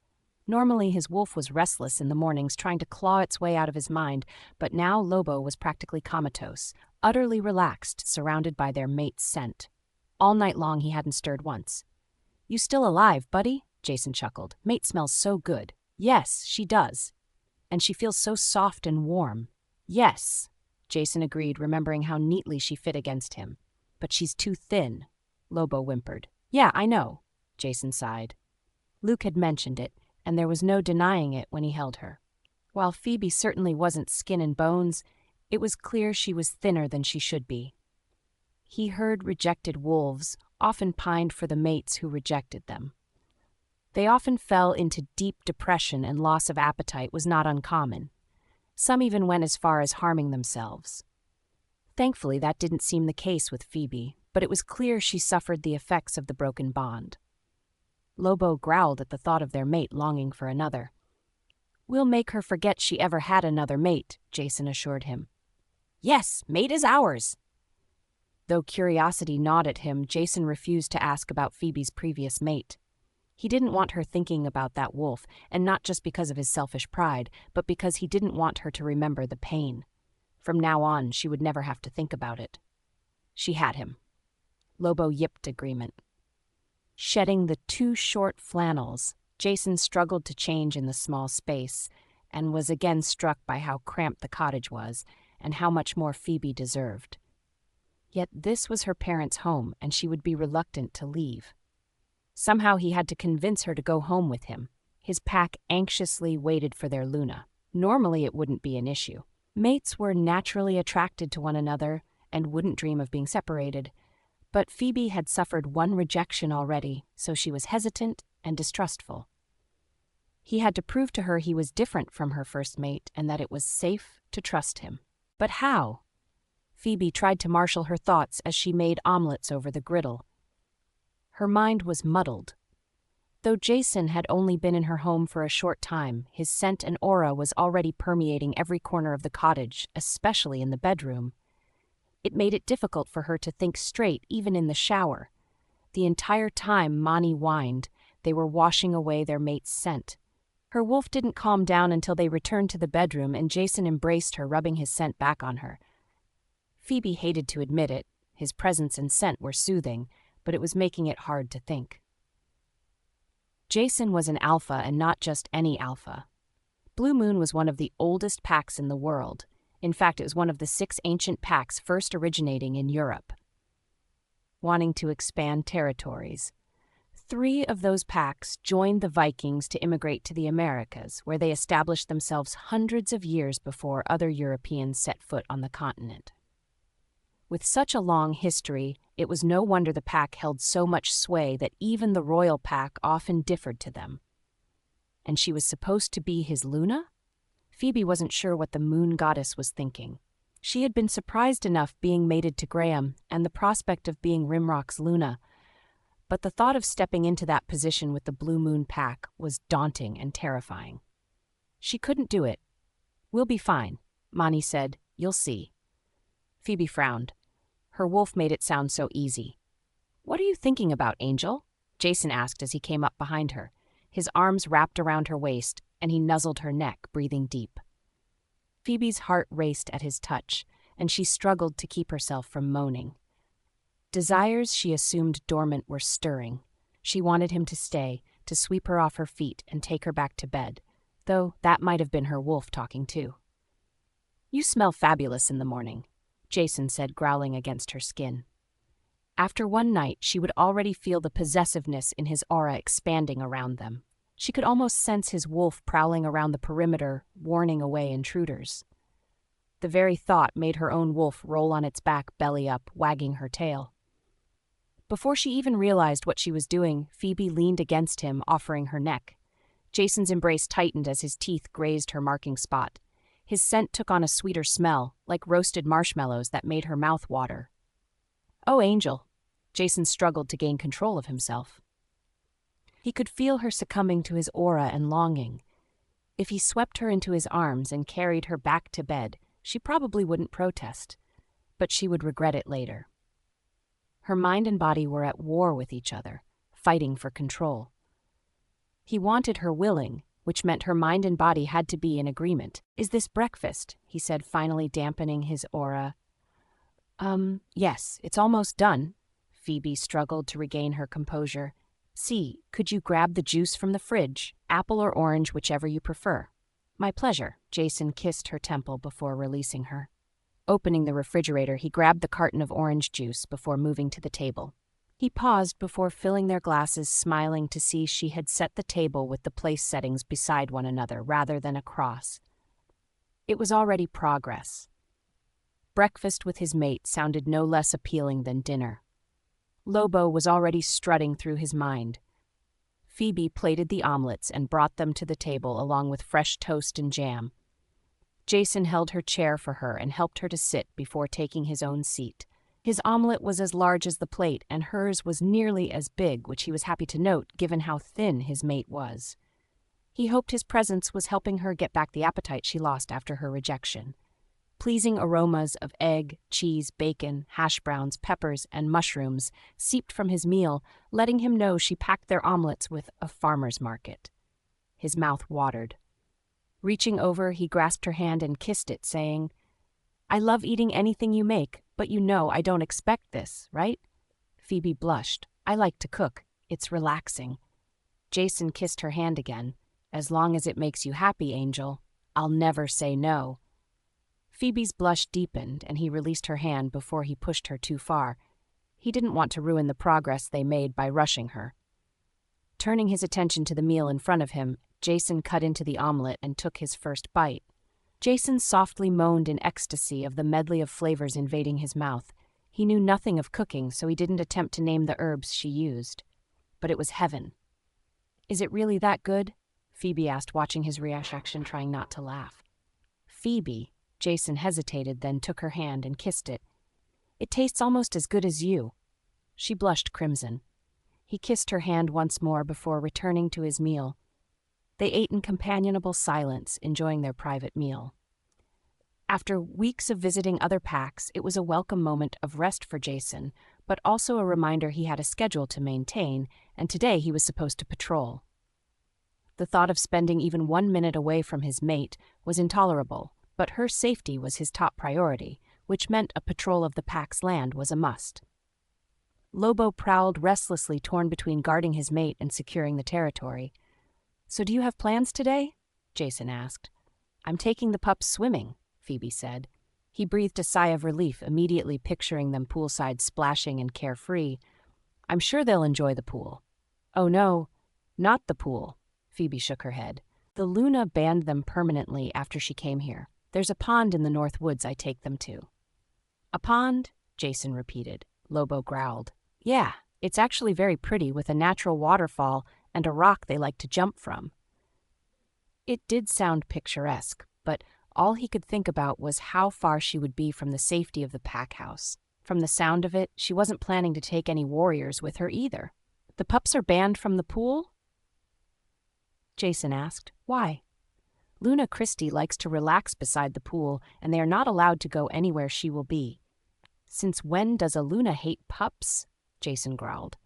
Normally, his wolf was restless in the mornings, trying to claw its way out of his mind, but now Lobo was practically comatose, utterly relaxed, surrounded by their mate's scent. All night long, he hadn't stirred once. "You still alive, buddy?" Jason chuckled. "Mate smells so good." "Yes, she does. And she feels so soft and warm." "Yes," Jason agreed, remembering how neatly she fit against him. "But she's too thin," Lobo whimpered. "Yeah, I know," Jason sighed. Luke had mentioned it, and there was no denying it when he held her. While Phoebe certainly wasn't skin and bones, it was clear she was thinner than she should be. He heard rejected wolves often pined for the mates who rejected them. They often fell into deep depression, and loss of appetite was not uncommon. Some even went as far as harming themselves. Thankfully, that didn't seem the case with Phoebe, but it was clear she suffered the effects of the broken bond. Lobo growled at the thought of their mate longing for another. "We'll make her forget she ever had another mate," Jason assured him. "Yes, mate is ours." Though curiosity gnawed at him, Jason refused to ask about Phoebe's previous mate. He didn't want her thinking about that wolf, and not just because of his selfish pride, but because he didn't want her to remember the pain. From now on, she would never have to think about it. She had him. Lobo yipped agreement. Shedding the too short flannels, Jason struggled to change in the small space and was again struck by how cramped the cottage was and how much more Phoebe deserved. Yet this was her parents' home, and she would be reluctant to leave. Somehow he had to convince her to go home with him. His pack anxiously waited for their Luna. Normally it wouldn't be an issue. Mates were naturally attracted to one another and wouldn't dream of being separated. But Phoebe had suffered one rejection already, so she was hesitant and distrustful. He had to prove to her he was different from her first mate and that it was safe to trust him. But how? Phoebe tried to marshal her thoughts as she made omelets over the griddle. Her mind was muddled. Though Jason had only been in her home for a short time, his scent and aura was already permeating every corner of the cottage, especially in the bedroom. It made it difficult for her to think straight, even in the shower. The entire time Mani whined, they were washing away their mate's scent. Her wolf didn't calm down until they returned to the bedroom and Jason embraced her, rubbing his scent back on her. Phoebe hated to admit it. His presence and scent were soothing, but it was making it hard to think. Jason was an alpha, and not just any alpha. Blue Moon was one of the oldest packs in the world. In fact, it was one of the 6 ancient packs first originating in Europe. Wanting to expand territories, 3 of those packs joined the Vikings to immigrate to the Americas, where they established themselves hundreds of years before other Europeans set foot on the continent. With such a long history, it was no wonder the pack held so much sway that even the royal pack often differed to them. And she was supposed to be his Luna? Phoebe wasn't sure what the moon goddess was thinking. She had been surprised enough being mated to Graham and the prospect of being Rimrock's Luna, but the thought of stepping into that position with the Blue Moon pack was daunting and terrifying. She couldn't do it. "We'll be fine," Mani said. "You'll see." Phoebe frowned. Her wolf made it sound so easy. "What are you thinking about, Angel?" Jason asked as he came up behind her. His arms wrapped around her waist, and he nuzzled her neck, breathing deep. Phoebe's heart raced at his touch, and she struggled to keep herself from moaning. Desires she assumed dormant were stirring. She wanted him to stay, to sweep her off her feet and take her back to bed, though that might have been her wolf talking too. "You smell fabulous in the morning," Jason said, growling against her skin. After one night, she would already feel the possessiveness in his aura expanding around them. She could almost sense his wolf prowling around the perimeter, warning away intruders. The very thought made her own wolf roll on its back, belly up, wagging her tail. Before she even realized what she was doing, Phoebe leaned against him, offering her neck. Jason's embrace tightened as his teeth grazed her marking spot. His scent took on a sweeter smell, like roasted marshmallows that made her mouth water. "Oh, Angel." Jason struggled to gain control of himself. He could feel her succumbing to his aura and longing. If he swept her into his arms and carried her back to bed, she probably wouldn't protest, but she would regret it later. Her mind and body were at war with each other, fighting for control. He wanted her willing, which meant her mind and body had to be in agreement. "Is this breakfast?" he said, finally dampening his aura. Yes, it's almost done." Phoebe struggled to regain her composure. "See, could you grab the juice from the fridge? Apple or orange, whichever you prefer." "My pleasure." Jason kissed her temple before releasing her. Opening the refrigerator, he grabbed the carton of orange juice before moving to the table. He paused before filling their glasses, smiling to see she had set the table with the place settings beside one another rather than across. It was already progress. Breakfast with his mate sounded no less appealing than dinner. Lobo was already strutting through his mind. Phoebe plated the omelets and brought them to the table along with fresh toast and jam. Jason held her chair for her and helped her to sit before taking his own seat. His omelet was as large as the plate, and hers was nearly as big, which he was happy to note given how thin his mate was. He hoped his presence was helping her get back the appetite she lost after her rejection. Pleasing aromas of egg, cheese, bacon, hash browns, peppers, and mushrooms seeped from his meal, letting him know she packed their omelets with a farmer's market. His mouth watered. Reaching over, he grasped her hand and kissed it, saying, I love eating anything you make, but you know I don't expect this, right? Phoebe blushed. I like to cook. It's relaxing. Jason kissed her hand again. As long as it makes you happy, Angel, I'll never say no. Phoebe's blush deepened, and he released her hand before he pushed her too far. He didn't want to ruin the progress they made by rushing her. Turning his attention to the meal in front of him, Jason cut into the omelet and took his first bite. Jason softly moaned in ecstasy of the medley of flavors invading his mouth. He knew nothing of cooking, so he didn't attempt to name the herbs she used. But it was heaven. Is it really that good? Phoebe asked, watching his reaction, trying not to laugh. Phoebe, Jason hesitated, then took her hand and kissed it. It tastes almost as good as you. She blushed crimson. He kissed her hand once more before returning to his meal. They ate in companionable silence, enjoying their private meal. After weeks of visiting other packs, it was a welcome moment of rest for Jason, but also a reminder he had a schedule to maintain, and today he was supposed to patrol. The thought of spending even 1 minute away from his mate was intolerable, but her safety was his top priority, which meant a patrol of the pack's land was a must. Lobo prowled restlessly, torn between guarding his mate and securing the territory. So do you have plans today? Jason asked. I'm taking the pups swimming, Phoebe said. He breathed a sigh of relief, immediately picturing them poolside splashing and carefree. I'm sure they'll enjoy the pool. Oh no, not the pool, Phoebe shook her head. The Luna banned them permanently after she came here. There's a pond in the North Woods I take them to. A pond? Jason repeated. Lobo growled. Yeah, it's actually very pretty with a natural waterfall and a rock they like to jump from. It did sound picturesque, but all he could think about was how far she would be from the safety of the pack house. From the sound of it, she wasn't planning to take any warriors with her either. The pups are banned from the pool? Jason asked. Why? Luna Christie likes to relax beside the pool, and they are not allowed to go anywhere she will be. Since when does a Luna hate pups? Jason growled.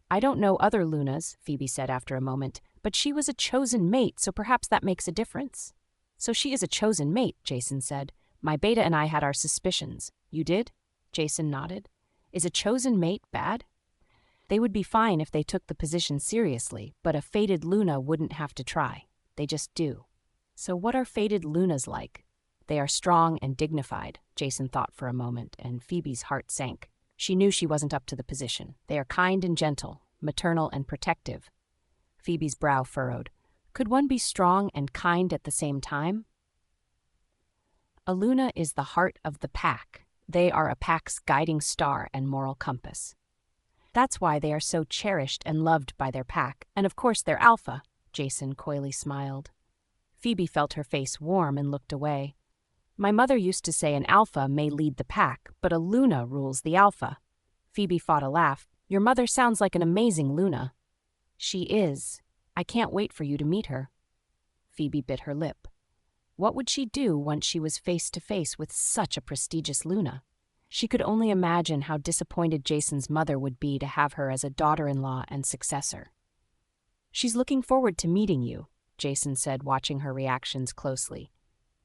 I don't know other Lunas, Phoebe said after a moment, but she was a chosen mate, so perhaps that makes a difference. So she is a chosen mate, Jason said. My beta and I had our suspicions. You did? Jason nodded. Is a chosen mate bad? They would be fine if they took the position seriously, but a fated Luna wouldn't have to try. They just do. So what are fated Lunas like? They are strong and dignified, Jason thought for a moment, and Phoebe's heart sank. She knew she wasn't up to the position. They are kind and gentle, maternal and protective. Phoebe's brow furrowed. Could one be strong and kind at the same time? A Luna is the heart of the pack. They are a pack's guiding star and moral compass. That's why they are so cherished and loved by their pack, and of course they're alpha, Jason coyly smiled. Phoebe felt her face warm and looked away. My mother used to say an alpha may lead the pack, but a Luna rules the alpha. Phoebe fought a laugh. Your mother sounds like an amazing Luna. She is. I can't wait for you to meet her. Phoebe bit her lip. What would she do once she was face to face with such a prestigious Luna? She could only imagine how disappointed Jason's mother would be to have her as a daughter-in-law and successor. She's looking forward to meeting you, Jason said, watching her reactions closely.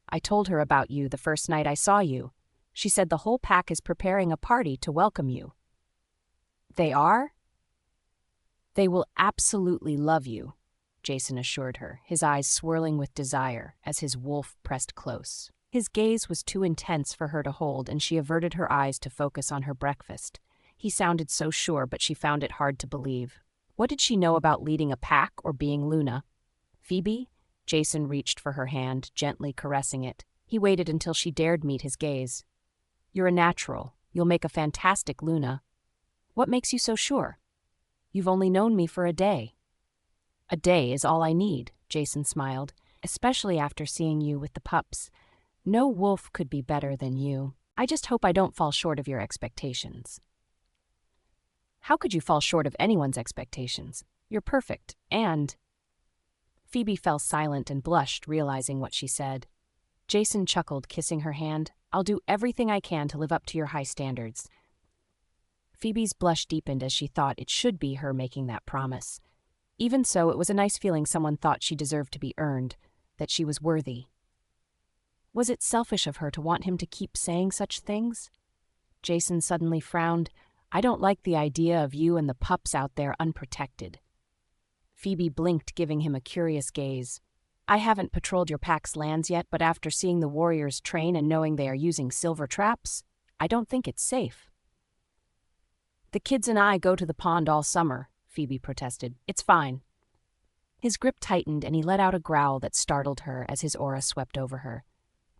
I told her about you the first night I saw you. She said the whole pack is preparing a party to welcome you. They are? They will absolutely love you, Jason assured her, his eyes swirling with desire as his wolf pressed close. His gaze was too intense for her to hold, and she averted her eyes to focus on her breakfast. He sounded so sure, but she found it hard to believe. What did she know about leading a pack or being Luna? Phoebe? Jason reached for her hand, gently caressing it. He waited until she dared meet his gaze. You're a natural. You'll make a fantastic Luna. What makes you so sure? You've only known me for a day. A day is all I need, Jason smiled, especially after seeing you with the pups. No wolf could be better than you. I just hope I don't fall short of your expectations. How could you fall short of anyone's expectations? You're perfect, and... Phoebe fell silent and blushed, realizing what she said. Jason chuckled, kissing her hand. I'll do everything I can to live up to your high standards. Phoebe's blush deepened as she thought it should be her making that promise. Even so, it was a nice feeling someone thought she deserved to be earned, that she was worthy. Was it selfish of her to want him to keep saying such things? Jason suddenly frowned. I don't like the idea of you and the pups out there unprotected. Phoebe blinked, giving him a curious gaze. I haven't patrolled your pack's lands yet, but after seeing the warriors train and knowing they are using silver traps, I don't think it's safe. The kids and I go to the pond all summer, Phoebe protested. It's fine. His grip tightened and he let out a growl that startled her as his aura swept over her.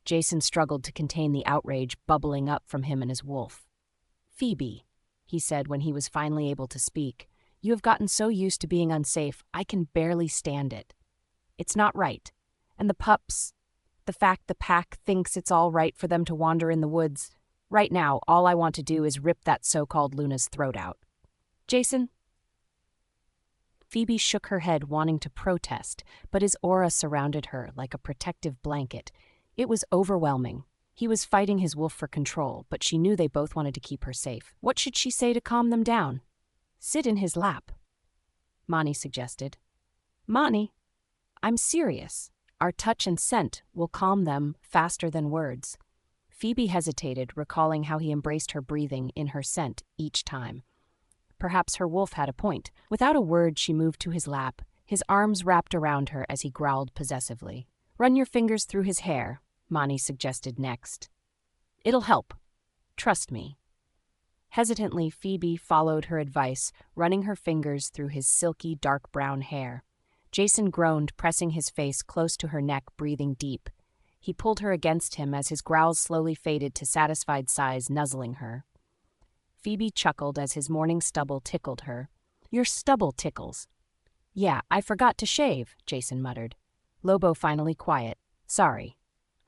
Jason struggled to contain the outrage bubbling up from him and his wolf. Phoebe, he said when he was finally able to speak, you have gotten so used to being unsafe, I can barely stand it. It's not right. And the pups, the fact the pack thinks it's all right for them to wander in the woods. Right now, all I want to do is rip that so-called Luna's throat out. Jason? Phoebe shook her head, wanting to protest, but his aura surrounded her like a protective blanket. It was overwhelming. He was fighting his wolf for control, but she knew they both wanted to keep her safe. What should she say to calm them down? Sit in his lap, Mani suggested. Mani, I'm serious. Our touch and scent will calm them faster than words. Phoebe hesitated, recalling how he embraced her breathing in her scent each time. Perhaps her wolf had a point. Without a word, she moved to his lap, his arms wrapped around her as he growled possessively. Run your fingers through his hair, Mani suggested next. It'll help. Trust me. Hesitantly, Phoebe followed her advice, running her fingers through his silky, dark brown hair. Jason groaned, pressing his face close to her neck, breathing deep. He pulled her against him as his growls slowly faded to satisfied sighs, nuzzling her. Phoebe chuckled as his morning stubble tickled her. Your stubble tickles. Yeah, I forgot to shave, Jason muttered. Lobo finally quiet. Sorry.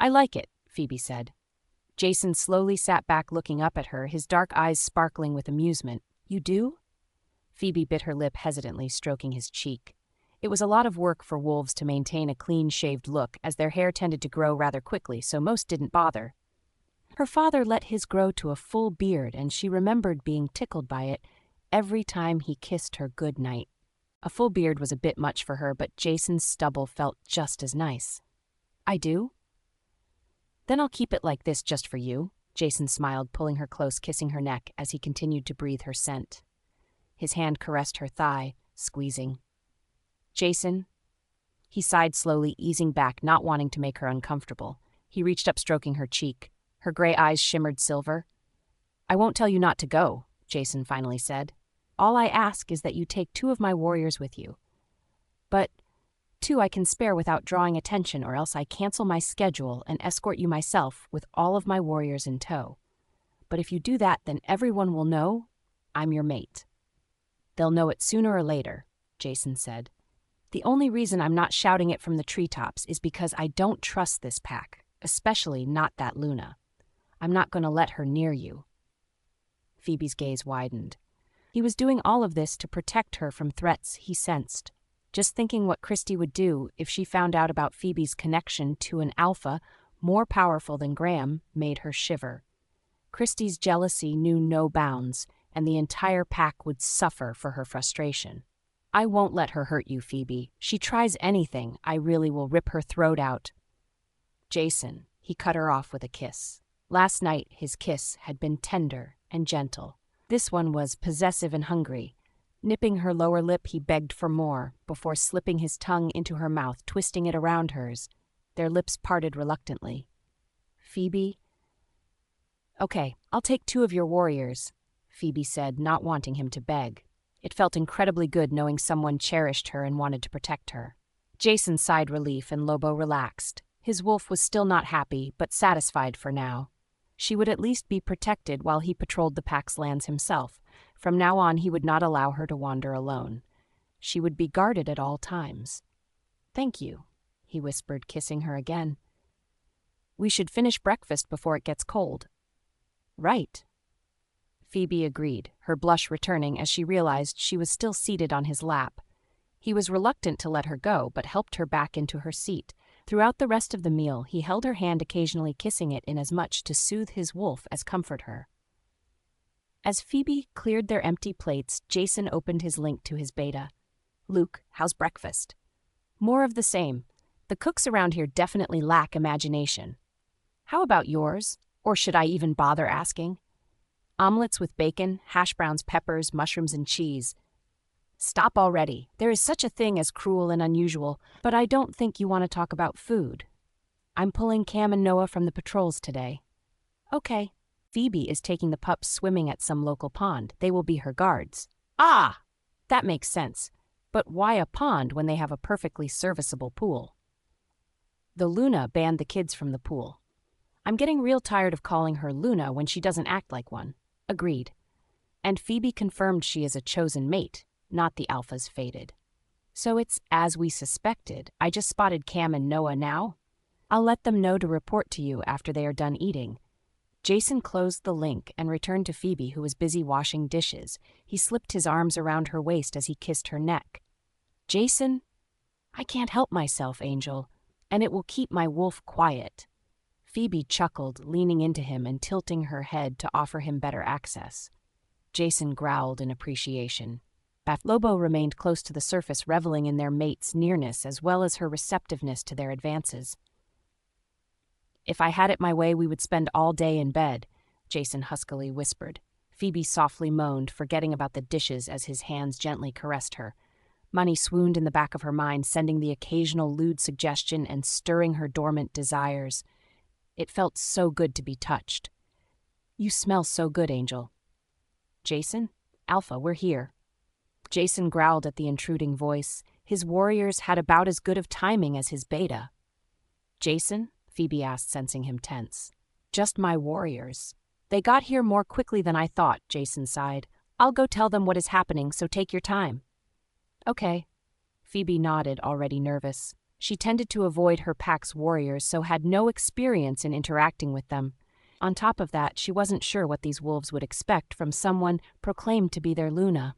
I like it, Phoebe said. Jason slowly sat back, looking up at her, his dark eyes sparkling with amusement. You do? Phoebe bit her lip hesitantly, stroking his cheek. It was a lot of work for wolves to maintain a clean-shaved look, as their hair tended to grow rather quickly, so most didn't bother. Her father let his grow to a full beard, and she remembered being tickled by it every time he kissed her good night. A full beard was a bit much for her, but Jason's stubble felt just as nice. I do? Then I'll keep it like this just for you, Jason smiled, pulling her close, kissing her neck as he continued to breathe her scent. His hand caressed her thigh, squeezing. Jason? He sighed slowly, easing back, not wanting to make her uncomfortable. He reached up, stroking her cheek. Her gray eyes shimmered silver. I won't tell you not to go, Jason finally said. All I ask is that you take 2 of my warriors with you. But 2 I can spare without drawing attention, or else I cancel my schedule and escort you myself with all of my warriors in tow. But if you do that, then everyone will know I'm your mate. They'll know it sooner or later, Jason said. The only reason I'm not shouting it from the treetops is because I don't trust this pack, especially not that Luna. I'm not going to let her near you. Phoebe's gaze widened. He was doing all of this to protect her from threats he sensed. Just thinking what Christy would do if she found out about Phoebe's connection to an alpha more powerful than Graham made her shiver. Christy's jealousy knew no bounds, and the entire pack would suffer for her frustration. I won't let her hurt you, Phoebe. She tries anything, I really will rip her throat out. Jason, he cut her off with a kiss. Last night, his kiss had been tender and gentle. This one was possessive and hungry. Nipping her lower lip, he begged for more, before slipping his tongue into her mouth, twisting it around hers. Their lips parted reluctantly. Phoebe? Okay, I'll take 2 of your warriors, Phoebe said, not wanting him to beg. It felt incredibly good knowing someone cherished her and wanted to protect her. Jason sighed relief and Lobo relaxed. His wolf was still not happy, but satisfied for now. She would at least be protected while he patrolled the pack's lands himself. From now on, he would not allow her to wander alone. She would be guarded at all times. Thank you, he whispered, kissing her again. We should finish breakfast before it gets cold. Right. Phoebe agreed, her blush returning as she realized she was still seated on his lap. He was reluctant to let her go, but helped her back into her seat. Throughout the rest of the meal, he held her hand, occasionally kissing it in as much to soothe his wolf as comfort her. As Phoebe cleared their empty plates, Jason opened his link to his beta. Luke, how's breakfast? More of the same. The cooks around here definitely lack imagination. How about yours? Or should I even bother asking? Omelets with bacon, hash browns, peppers, mushrooms, and cheese. Stop already. There is such a thing as cruel and unusual, but I don't think you want to talk about food. I'm pulling Cam and Noah from the patrols today. Okay. Phoebe is taking the pups swimming at some local pond. They will be her guards. Ah! That makes sense. But why a pond when they have a perfectly serviceable pool? The Luna banned the kids from the pool. I'm getting real tired of calling her Luna when she doesn't act like one. Agreed. And Phoebe confirmed she is a chosen mate, not the alpha's fated. So it's as we suspected. I just spotted Cam and Noah now. I'll let them know to report to you after they are done eating. Jason closed the link and returned to Phoebe, who was busy washing dishes. He slipped his arms around her waist as he kissed her neck. Jason, I can't help myself, Angel, and it will keep my wolf quiet. Phoebe chuckled, leaning into him and tilting her head to offer him better access. Jason growled in appreciation. Lobo remained close to the surface, reveling in their mate's nearness as well as her receptiveness to their advances. If I had it my way, we would spend all day in bed, Jason huskily whispered. Phoebe softly moaned, forgetting about the dishes as his hands gently caressed her. Money swooned in the back of her mind, sending the occasional lewd suggestion and stirring her dormant desires. It felt so good to be touched. You smell so good, Angel. Jason? Alpha, we're here. Jason growled at the intruding voice. His warriors had about as good of timing as his beta. Jason? Phoebe asked, sensing him tense. Just my warriors. They got here more quickly than I thought, Jason sighed. I'll go tell them what is happening, so take your time. Okay. Phoebe nodded, already nervous. She tended to avoid her pack's warriors, so had no experience in interacting with them. On top of that, she wasn't sure what these wolves would expect from someone proclaimed to be their Luna.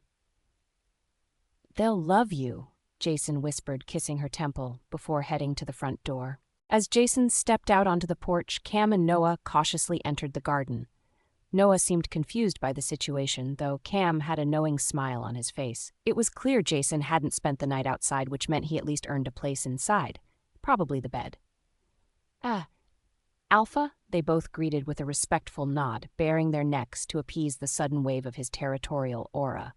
They'll love you, Jason whispered, kissing her temple, before heading to the front door. As Jason stepped out onto the porch, Cam and Noah cautiously entered the garden. Noah seemed confused by the situation, though Cam had a knowing smile on his face. It was clear Jason hadn't spent the night outside, which meant he at least earned a place inside. Probably the bed. Alpha? They both greeted with a respectful nod, baring their necks to appease the sudden wave of his territorial aura.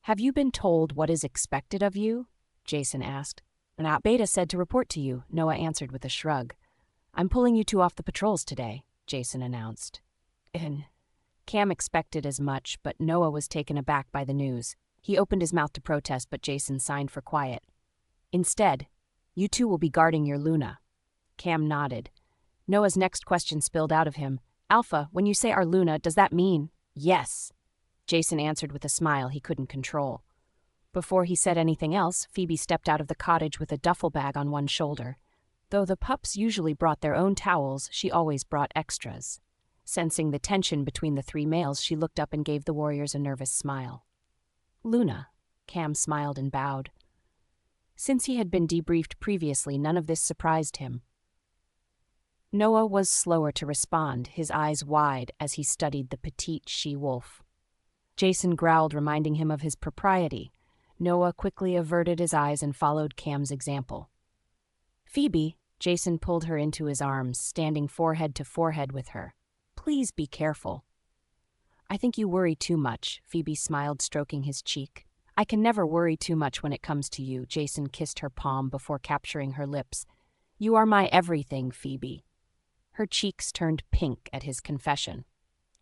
Have you been told what is expected of you? Jason asked. Beta said to report to you, Noah answered with a shrug. I'm pulling you two off the patrols today, Jason announced. Cam expected as much, but Noah was taken aback by the news. He opened his mouth to protest, but Jason signed for quiet. Instead, you two will be guarding your Luna. Cam nodded. Noah's next question spilled out of him. Alpha, when you say our Luna, does that mean? Yes. Jason answered with a smile he couldn't control. Before he said anything else, Phoebe stepped out of the cottage with a duffel bag on one shoulder. Though the pups usually brought their own towels, she always brought extras. Sensing the tension between the three males, she looked up and gave the warriors a nervous smile. Luna, Cam smiled and bowed. Since he had been debriefed previously, none of this surprised him. Noah was slower to respond, his eyes wide as he studied the petite she-wolf. Jason growled, reminding him of his propriety. Noah quickly averted his eyes and followed Cam's example. Phoebe, Jason pulled her into his arms, standing forehead to forehead with her. Please be careful. I think you worry too much, Phoebe smiled, stroking his cheek. I can never worry too much when it comes to you, Jason kissed her palm before capturing her lips. You are my everything, Phoebe. Her cheeks turned pink at his confession.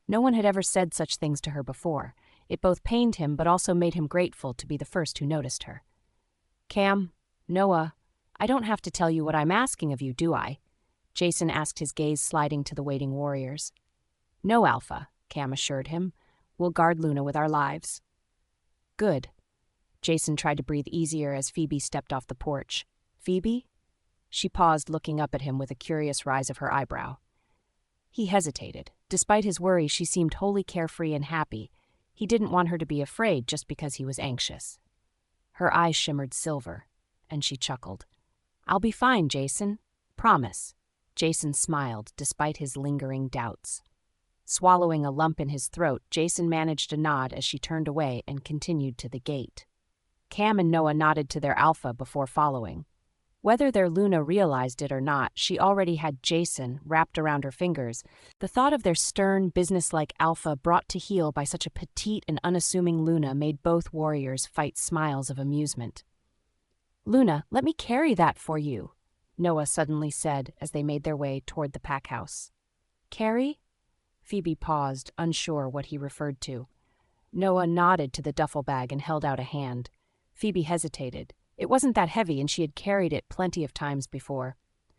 No one had ever said such things to her before. It both pained him but also made him grateful to be the first who noticed her. Cam, Noah, I don't have to tell you what I'm asking of you, do I? Jason asked, his gaze sliding to the waiting warriors. No, Alpha, Cam assured him. We'll guard Luna with our lives. Good. Jason tried to breathe easier as Phoebe stepped off the porch. Phoebe? She paused, looking up at him with a curious rise of her eyebrow. He hesitated. Despite his worry, she seemed wholly carefree and happy. He didn't want her to be afraid just because he was anxious. Her eyes shimmered silver, and she chuckled. I'll be fine, Jason. Promise. Jason smiled, despite his lingering doubts. Swallowing a lump in his throat, Jason managed a nod as she turned away and continued to the gate. Cam and Noah nodded to their Alpha before following. Whether their Luna realized it or not, she already had Jason wrapped around her fingers. The thought of their stern, businesslike alpha brought to heel by such a petite and unassuming Luna made both warriors fight smiles of amusement. "Luna, let me carry that for you," Noah suddenly said as they made their way toward the pack house. "Carry?" Phoebe paused, unsure what he referred to. Noah nodded to the duffel bag and held out a hand. Phoebe hesitated. It wasn't that heavy, and she had carried it plenty of times before.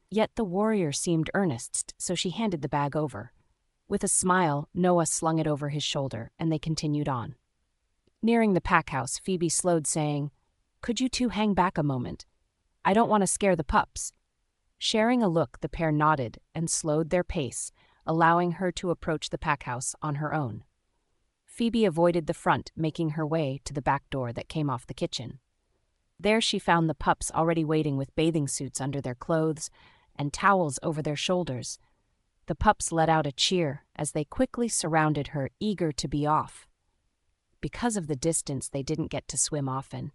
Yet the warrior seemed earnest, so she handed the bag over. With a smile, Noah slung it over his shoulder, and they continued on. Nearing the pack house, Phoebe slowed, saying, "Could you two hang back a moment? I don't want to scare the pups." Sharing a look, the pair nodded and slowed their pace, allowing her to approach the pack house on her own. Phoebe avoided the front, making her way to the back door that came off the kitchen. There she found the pups already waiting with bathing suits under their clothes and towels over their shoulders. The pups let out a cheer as they quickly surrounded her, eager to be off. Because of the distance, they didn't get to swim often.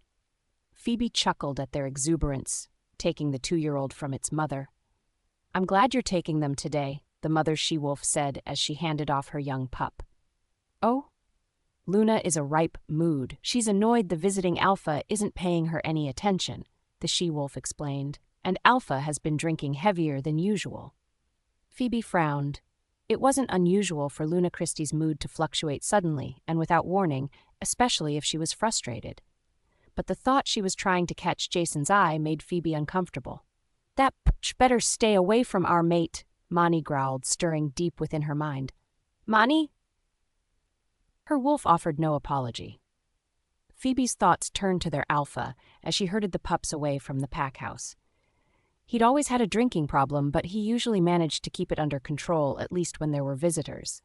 Phoebe chuckled at their exuberance, taking the 2-year-old from its mother. "I'm glad you're taking them today," the mother she-wolf said as she handed off her young pup. "Oh?" "Luna is a ripe mood. She's annoyed the visiting alpha isn't paying her any attention," the she-wolf explained, "and Alpha has been drinking heavier than usual." Phoebe frowned. It wasn't unusual for Luna Christie's mood to fluctuate suddenly and without warning, especially if she was frustrated. But the thought she was trying to catch Jason's eye made Phoebe uncomfortable. "That pooch better stay away from our mate," Mani growled, stirring deep within her mind. "Mani?" Her wolf offered no apology. Phoebe's thoughts turned to their alpha as she herded the pups away from the pack house. He'd always had a drinking problem, but he usually managed to keep it under control, at least when there were visitors.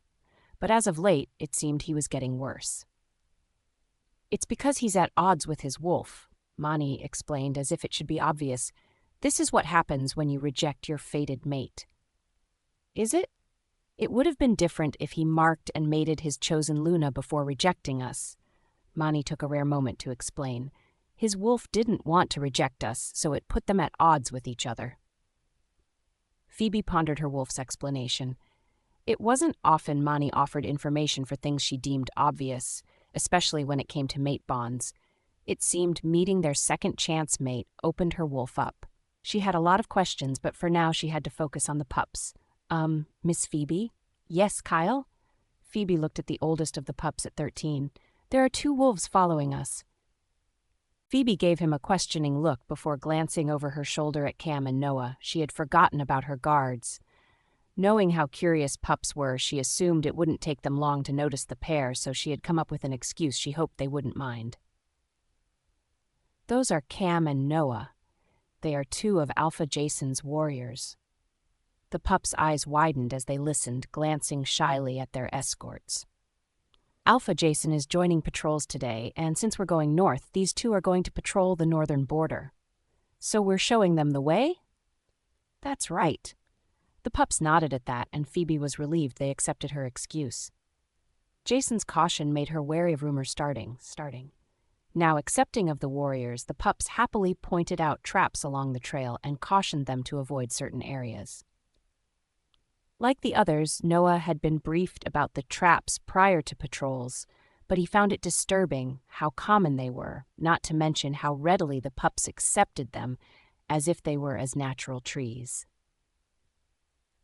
But as of late, it seemed he was getting worse. "It's because he's at odds with his wolf," Mani explained as if it should be obvious. "This is what happens when you reject your fated mate." "Is it? It would have been different if he marked and mated his chosen Luna before rejecting us." Mani took a rare moment to explain. "His wolf didn't want to reject us, so it put them at odds with each other." Phoebe pondered her wolf's explanation. It wasn't often Mani offered information for things she deemed obvious, especially when it came to mate bonds. It seemed meeting their second-chance mate opened her wolf up. She had a lot of questions, but for now she had to focus on the pups. Miss Phoebe?" "Yes, Kyle?" Phoebe looked at the oldest of the pups at 13. "There are 2 wolves following us." Phoebe gave him a questioning look before glancing over her shoulder at Cam and Noah. She had forgotten about her guards. Knowing how curious pups were, she assumed it wouldn't take them long to notice the pair, so she had come up with an excuse she hoped they wouldn't mind. "Those are Cam and Noah. They are 2 of Alpha Jason's warriors." The pups' eyes widened as they listened, glancing shyly at their escorts. "Alpha Jason is joining patrols today, and since we're going north, these 2 are going to patrol the northern border. So we're showing them the way?" "That's right." The pups nodded at that, and Phoebe was relieved they accepted her excuse. Jason's caution made her wary of rumors starting. Now accepting of the warriors, the pups happily pointed out traps along the trail and cautioned them to avoid certain areas. Like the others, Noah had been briefed about the traps prior to patrols, but he found it disturbing how common they were, not to mention how readily the pups accepted them, as if they were as natural trees.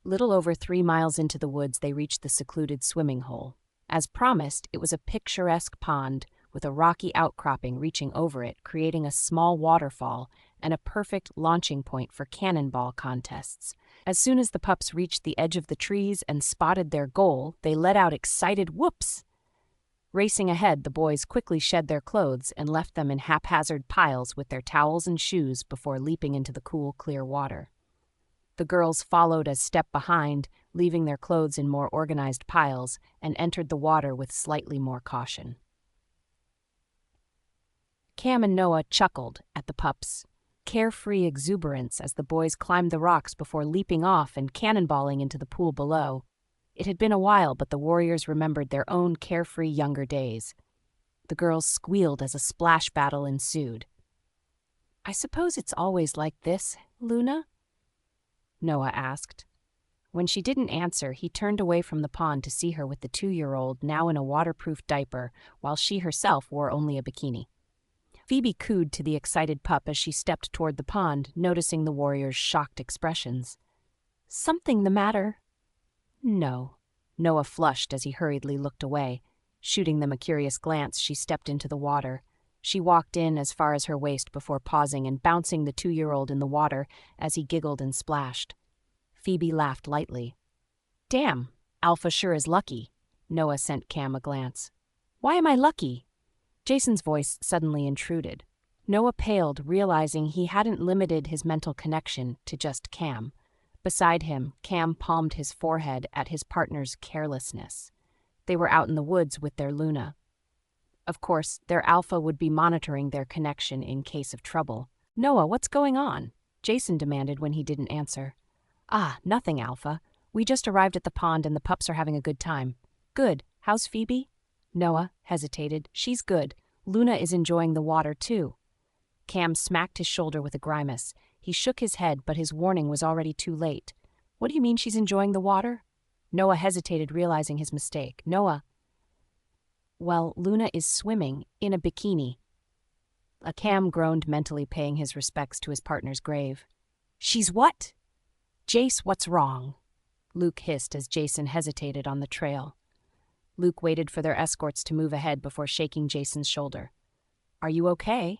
Little over 3 miles into the woods, they reached the secluded swimming hole. As promised, it was a picturesque pond with a rocky outcropping reaching over it, creating a small waterfall and a perfect launching point for cannonball contests. As soon as the pups reached the edge of the trees and spotted their goal, they let out excited whoops. Racing ahead, the boys quickly shed their clothes and left them in haphazard piles with their towels and shoes before leaping into the cool, clear water. The girls followed a step behind, leaving their clothes in more organized piles, and entered the water with slightly more caution. Cam and Noah chuckled at the pups' carefree exuberance as the boys climbed the rocks before leaping off and cannonballing into the pool below. It had been a while, but the warriors remembered their own carefree younger days. The girls squealed as a splash battle ensued. "I suppose it's always like this," Luna?" Noah asked. When she didn't answer, he turned away from the pond to see her with the 2-year-old now in a waterproof diaper, while she herself wore only a bikini. Phoebe cooed to the excited pup as she stepped toward the pond, noticing the warrior's shocked expressions. "Something the matter?" "No." Noah flushed as he hurriedly looked away. Shooting them a curious glance, she stepped into the water. She walked in as far as her waist before pausing and bouncing the 2-year-old in the water as he giggled and splashed. Phoebe laughed lightly. "Damn, Alpha sure is lucky." Noah sent Cam a glance. "Why am I lucky?" Jason's voice suddenly intruded. Noah paled, realizing he hadn't limited his mental connection to just Cam. Beside him, Cam palmed his forehead at his partner's carelessness. They were out in the woods with their Luna. Of course, their Alpha would be monitoring their connection in case of trouble. "Noah, what's going on?" Jason demanded when he didn't answer. "Ah, nothing, Alpha. We just arrived at the pond and the pups are having a good time." "Good. How's Phoebe?" Noah hesitated. "She's good. Luna is enjoying the water, too." Cam smacked his shoulder with a grimace. He shook his head, but his warning was already too late. "What do you mean she's enjoying the water?" Noah hesitated, realizing his mistake. "Noah." "Well, Luna is swimming in a bikini." Cam groaned, mentally paying his respects to his partner's grave. "She's what?" "Jace, what's wrong?" Luke hissed as Jason hesitated on the trail. Luke waited for their escorts to move ahead before shaking Jason's shoulder. "Are you okay?"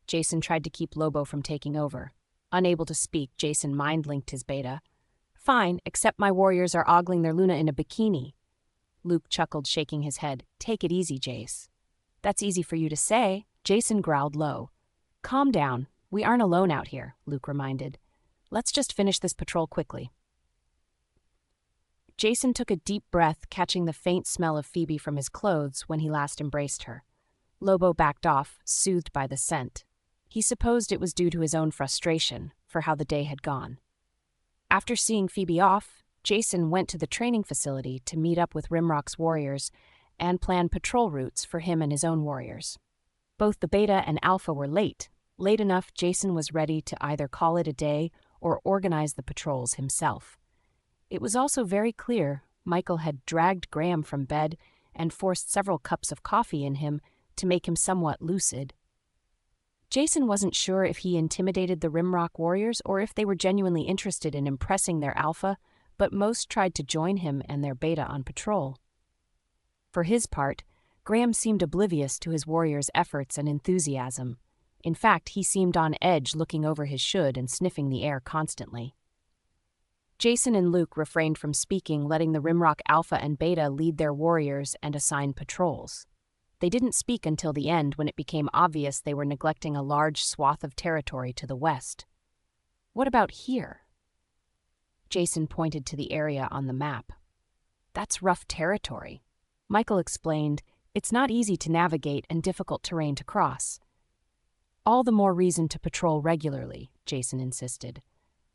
Jason tried to keep Lobo from taking over. Unable to speak, Jason mind-linked his beta. "Fine, except my warriors are ogling their Luna in a bikini." Luke chuckled, shaking his head. "Take it easy, Jace." "That's easy for you to say." Jason growled low. "Calm down. We aren't alone out here," Luke reminded. "Let's just finish this patrol quickly." Jason took a deep breath, catching the faint smell of Phoebe from his clothes when he last embraced her. Lobo backed off, soothed by the scent. He supposed it was due to his own frustration for how the day had gone. After seeing Phoebe off, Jason went to the training facility to meet up with Rimrock's warriors and plan patrol routes for him and his own warriors. Both the Beta and Alpha were late enough Jason was ready to either call it a day or organize the patrols himself. It was also very clear Michael had dragged Graham from bed and forced several cups of coffee in him to make him somewhat lucid. Jason wasn't sure if he intimidated the Rimrock warriors or if they were genuinely interested in impressing their Alpha, but most tried to join him and their Beta on patrol. For his part, Graham seemed oblivious to his warriors' efforts and enthusiasm. In fact, he seemed on edge, looking over his should and sniffing the air constantly. Jason and Luke refrained from speaking, letting the Rimrock Alpha and Beta lead their warriors and assign patrols. They didn't speak until the end, when it became obvious they were neglecting a large swath of territory to the west. "What about here?" Jason pointed to the area on the map. "That's rough territory." Michael explained, "It's not easy to navigate and difficult terrain to cross." "All the more reason to patrol regularly," Jason insisted.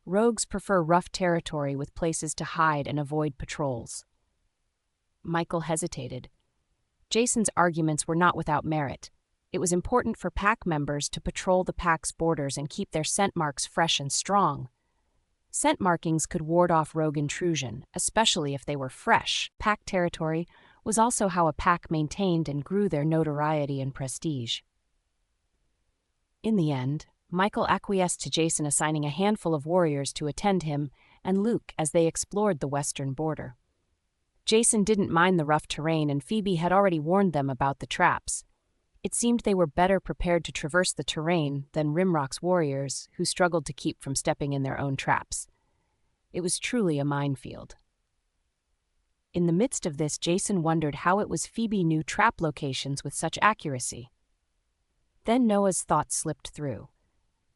"Rogues prefer rough territory with places to hide and avoid patrols." Michael hesitated. Jason's arguments were not without merit. It was important for pack members to patrol the pack's borders and keep their scent marks fresh and strong. Scent markings could ward off rogue intrusion, especially if they were fresh. Pack territory was also how a pack maintained and grew their notoriety and prestige. In the end, Michael acquiesced to Jason assigning a handful of warriors to attend him and Luke as they explored the western border. Jason didn't mind the rough terrain, and Phoebe had already warned them about the traps. It seemed they were better prepared to traverse the terrain than Rimrock's warriors, who struggled to keep from stepping in their own traps. It was truly a minefield. In the midst of this, Jason wondered how it was Phoebe knew trap locations with such accuracy. Then Noah's thoughts slipped through.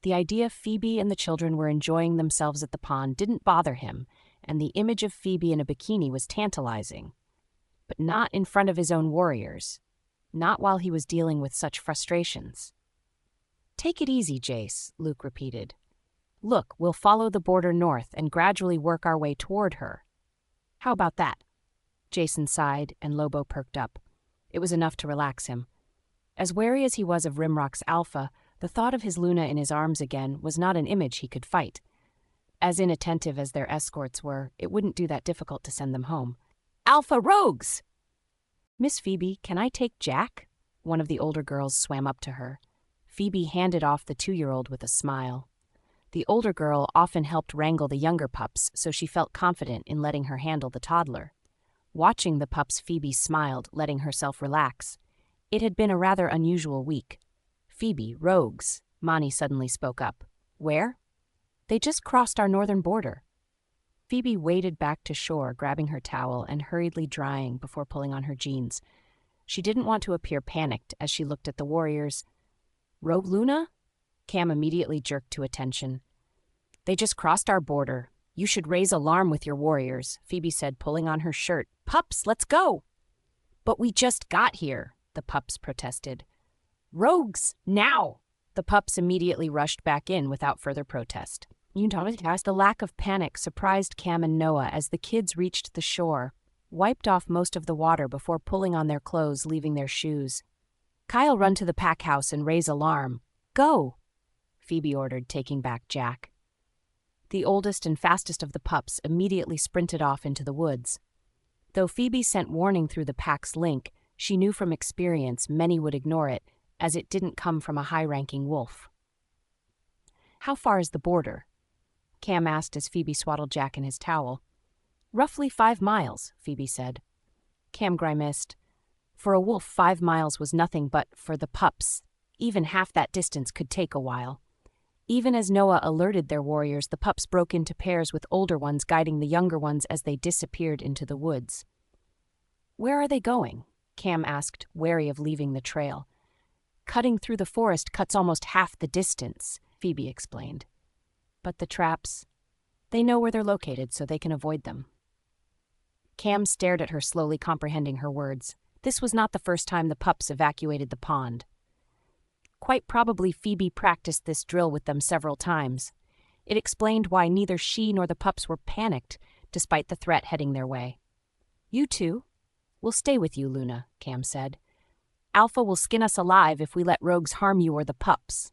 The idea Phoebe and the children were enjoying themselves at the pond didn't bother him, and the image of Phoebe in a bikini was tantalizing. But not in front of his own warriors. Not while he was dealing with such frustrations. "Take it easy, Jace," Luke repeated. "Look, we'll follow the border north and gradually work our way toward her." "How about that?" Jason sighed, and Lobo perked up. It was enough to relax him. As wary as he was of Rimrock's Alpha, The thought of his Luna in his arms again was not an image he could fight. As inattentive as their escorts were, it wouldn't do that difficult to send them home. "Alpha rogues!" "Miss Phoebe, can I take Jack?" One of the older girls swam up to her. Phoebe handed off the 2-year-old with a smile. The older girl often helped wrangle the younger pups, so she felt confident in letting her handle the toddler. Watching the pups, Phoebe smiled, letting herself relax. It had been a rather unusual week. "Phoebe, rogues," Monty suddenly spoke up. "Where?" "They just crossed our northern border." Phoebe waded back to shore, grabbing her towel and hurriedly drying before pulling on her jeans. She didn't want to appear panicked as she looked at the warriors. "Rogue Luna?" Cam immediately jerked to attention. "They just crossed our border. You should raise alarm with your warriors," Phoebe said, pulling on her shirt. "Pups, let's go!" "But we just got here," the pups protested. "Rogues, now!" The pups immediately rushed back in without further protest. The lack of panic surprised Cam and Noah as the kids reached the shore, wiped off most of the water before pulling on their clothes, leaving their shoes. "Kyle, run to the pack house and raise alarm. Go!" Phoebe ordered, taking back Jack. The oldest and fastest of the pups immediately sprinted off into the woods. Though Phoebe sent warning through the pack's link, she knew from experience many would ignore it, as it didn't come from a high-ranking wolf. "How far is the border?" Cam asked as Phoebe swaddled Jack in his towel. "Roughly 5 miles, Phoebe said. Cam grimaced. For a wolf, 5 miles was nothing, but for the pups, even half that distance could take a while. Even as Noah alerted their warriors, the pups broke into pairs with older ones guiding the younger ones as they disappeared into the woods. "Where are they going?" Cam asked, wary of leaving the trail. "Cutting through the forest cuts almost half the distance," Phoebe explained. "But the traps, they know where they're located, so they can avoid them." Cam stared at her, slowly comprehending her words. This was not the first time the pups evacuated the pond. Quite probably Phoebe practiced this drill with them several times. It explained why neither she nor the pups were panicked, despite the threat heading their way. "You two? We'll stay with you, Luna," Cam said. "Alpha will skin us alive if we let rogues harm you or the pups."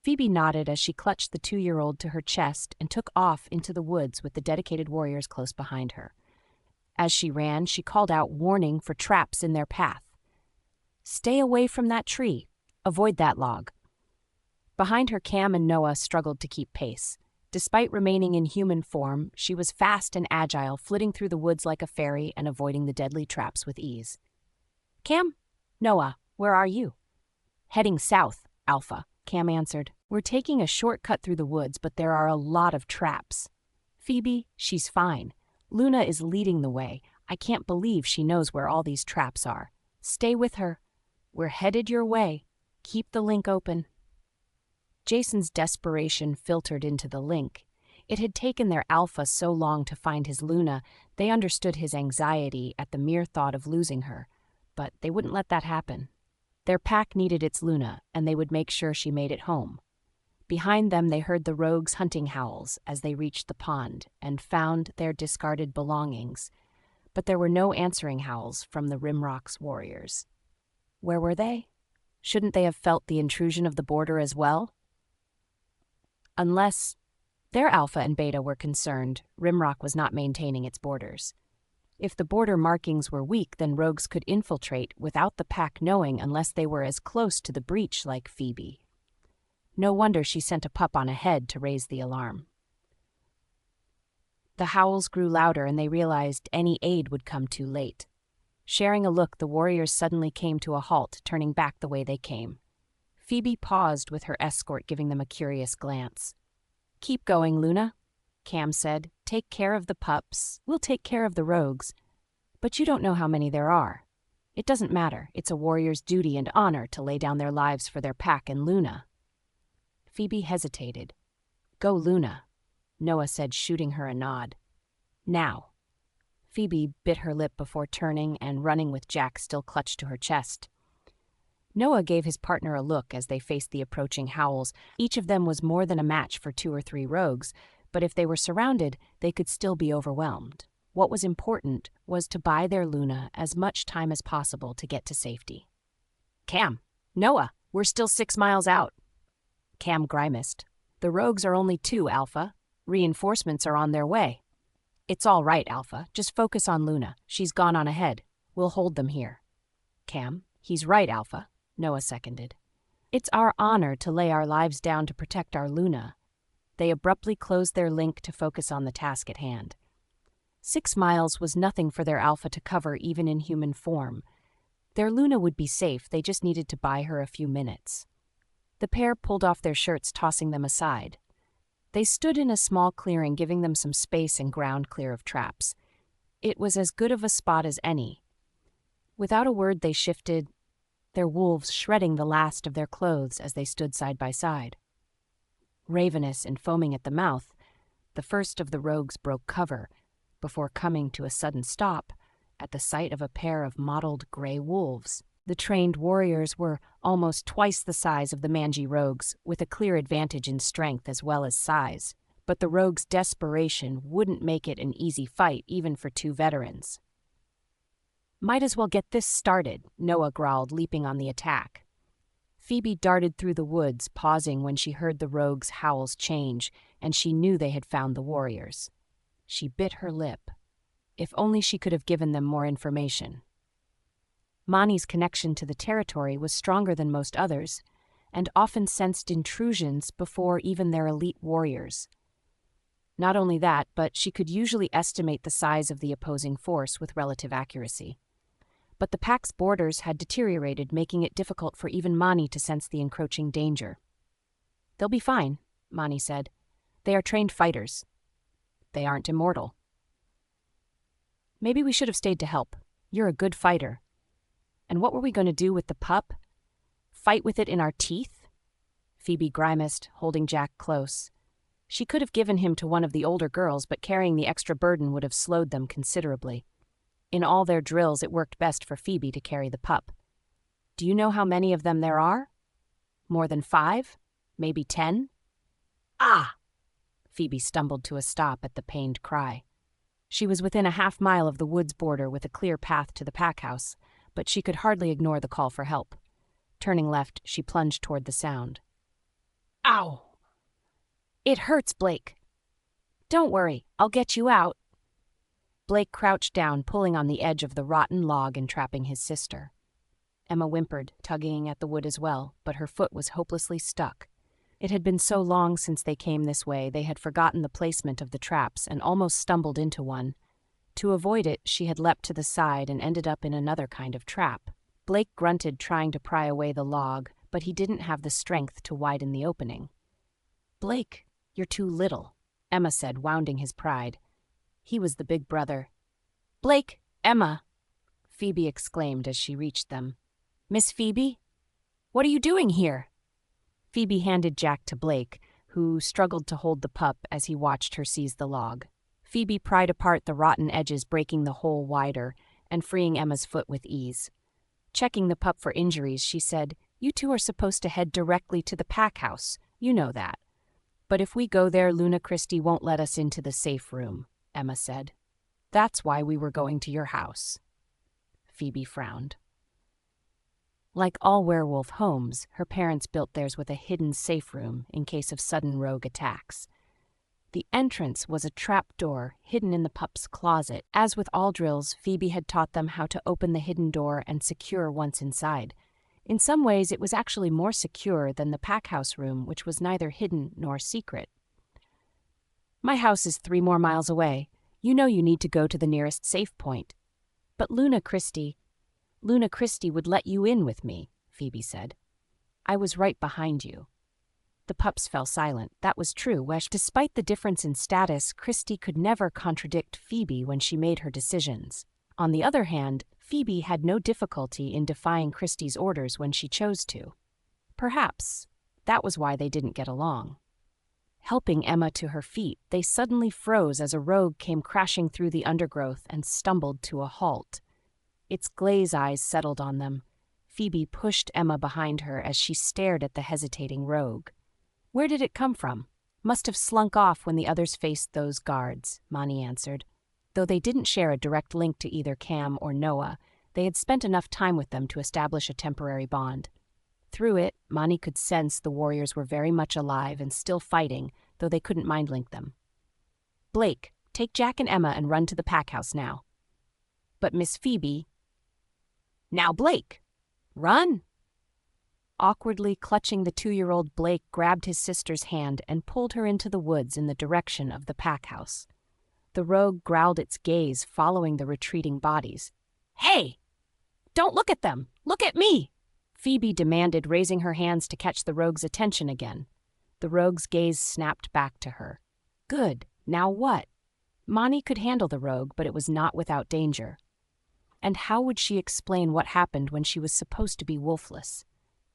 Phoebe nodded as she clutched the 2-year-old to her chest and took off into the woods with the dedicated warriors close behind her. As she ran, she called out, warning for traps in their path. "Stay away from that tree. Avoid that log." Behind her, Cam and Noah struggled to keep pace. Despite remaining in human form, she was fast and agile, flitting through the woods like a fairy and avoiding the deadly traps with ease. "Cam? Noah, where are you?" "Heading south, Alpha," Cam answered. "We're taking a shortcut through the woods, but there are a lot of traps." "Phoebe, she's fine. Luna is leading the way. I can't believe she knows where all these traps are. Stay with her. We're headed your way. Keep the link open." Jason's desperation filtered into the link. It had taken their Alpha so long to find his Luna, they understood his anxiety at the mere thought of losing her. But they wouldn't let that happen. Their pack needed its Luna, and they would make sure she made it home. Behind them, they heard the rogues' hunting howls as they reached the pond and found their discarded belongings. But there were no answering howls from the Rimrock's warriors. Where were they? Shouldn't they have felt the intrusion of the border as well? Unless their Alpha and Beta were concerned, Rimrock was not maintaining its borders. If the border markings were weak, then rogues could infiltrate without the pack knowing unless they were as close to the breach like Phoebe. No wonder she sent a pup on ahead to raise the alarm. The howls grew louder and they realized any aid would come too late. Sharing a look, the warriors suddenly came to a halt, turning back the way they came. Phoebe paused with her escort, giving them a curious glance. "Keep going, Luna," Cam said. "Take care of the pups. We'll take care of the rogues. But you don't know how many there are. It doesn't matter. It's a warrior's duty and honor to lay down their lives for their pack and Luna." Phoebe hesitated. "Go, Luna," Noah said, shooting her a nod. "Now." Phoebe bit her lip before turning and running with Jack still clutched to her chest. Noah gave his partner a look as they faced the approaching howls. Each of them was more than a match for 2 or 3 rogues, but if they were surrounded, they could still be overwhelmed. What was important was to buy their Luna as much time as possible to get to safety. "Cam, Noah, we're still 6 miles out." Cam grimaced. The rogues are only 2, Alpha. Reinforcements are on their way. It's all right, Alpha. Just focus on Luna. She's gone on ahead. We'll hold them here. Cam, he's right, Alpha, Noah seconded. It's our honor to lay our lives down to protect our Luna. They abruptly closed their link to focus on the task at hand. 6 miles was nothing for their Alpha to cover even in human form. Their Luna would be safe, they just needed to buy her a few minutes. The pair pulled off their shirts, tossing them aside. They stood in a small clearing, giving them some space and ground clear of traps. It was as good of a spot as any. Without a word they shifted, their wolves shredding the last of their clothes as they stood side by side. Ravenous and foaming at the mouth, the first of the rogues broke cover, before coming to a sudden stop at the sight of a pair of mottled gray wolves. The trained warriors were almost twice the size of the mangy rogues, with a clear advantage in strength as well as size. But the rogues' desperation wouldn't make it an easy fight even for 2 veterans. Might as well get this started, Noah growled, leaping on the attack. Phoebe darted through the woods, pausing when she heard the rogues' howls change, and she knew they had found the warriors. She bit her lip. If only she could have given them more information. Mani's connection to the territory was stronger than most others, and often sensed intrusions before even their elite warriors. Not only that, but she could usually estimate the size of the opposing force with relative accuracy. But the pack's borders had deteriorated, making it difficult for even Mani to sense the encroaching danger. "They'll be fine," Mani said. "They are trained fighters. They aren't immortal." "Maybe we should have stayed to help. You're a good fighter. And what were we going to do with the pup? Fight with it in our teeth?" Phoebe grimaced, holding Jack close. She could have given him to one of the older girls, but carrying the extra burden would have slowed them considerably. In all their drills, it worked best for Phoebe to carry the pup. "Do you know how many of them there are? More than 5? Maybe 10? Ah! Phoebe stumbled to a stop at the pained cry. She was within a half-mile of the woods border with a clear path to the pack house, but she could hardly ignore the call for help. Turning left, she plunged toward the sound. "Ow! It hurts, Blake." "Don't worry, I'll get you out." Blake crouched down, pulling on the edge of the rotten log and trapping his sister. Emma whimpered, tugging at the wood as well, but her foot was hopelessly stuck. It had been so long since they came this way, they had forgotten the placement of the traps and almost stumbled into one. To avoid it, she had leapt to the side and ended up in another kind of trap. Blake grunted, trying to pry away the log, but he didn't have the strength to widen the opening. "Blake, you're too little," Emma said, wounding his pride. He was the big brother. "Blake, Emma!" Phoebe exclaimed as she reached them. "Miss Phoebe? What are you doing here?" Phoebe handed Jack to Blake, who struggled to hold the pup as he watched her seize the log. Phoebe pried apart the rotten edges, breaking the hole wider and freeing Emma's foot with ease. Checking the pup for injuries, she said, "You two are supposed to head directly to the pack house. You know that. But if we go there, Luna Christie won't let us into the safe room," Emma said. "That's why we were going to your house." Phoebe frowned. Like all werewolf homes, her parents built theirs with a hidden safe room in case of sudden rogue attacks. The entrance was a trap door hidden in the pup's closet. As with all drills, Phoebe had taught them how to open the hidden door and secure once inside. In some ways, it was actually more secure than the pack house room, which was neither hidden nor secret. "My house is 3 more miles away. You know you need to go to the nearest safe point." "But Luna Christie would let you in with me," Phoebe said. "I was right behind you." The pups fell silent. That was true. Despite the difference in status, Christie could never contradict Phoebe when she made her decisions. On the other hand, Phoebe had no difficulty in defying Christie's orders when she chose to. Perhaps that was why they didn't get along. Helping Emma to her feet, they suddenly froze as a rogue came crashing through the undergrowth and stumbled to a halt. Its glaze eyes settled on them. Phoebe pushed Emma behind her as she stared at the hesitating rogue. "Where did it come from?" "Must have slunk off when the others faced those guards," Mani answered. Though they didn't share a direct link to either Cam or Noah, they had spent enough time with them to establish a temporary bond. through it, Mani could sense the warriors were very much alive and still fighting, though they couldn't mind-link them. "Blake, take Jack and Emma and run to the pack house now." But Miss Phoebe... "Now, Blake, run!" Awkwardly clutching the 2-year-old, Blake grabbed his sister's hand and pulled her into the woods in the direction of the pack house. The rogue growled its gaze, following the retreating bodies. "Hey! Don't look at them! Look at me!" Phoebe demanded, raising her hands to catch the rogue's attention again. The rogue's gaze snapped back to her. Good. Now what? Mani could handle the rogue, but it was not without danger. And how would she explain what happened when she was supposed to be wolfless?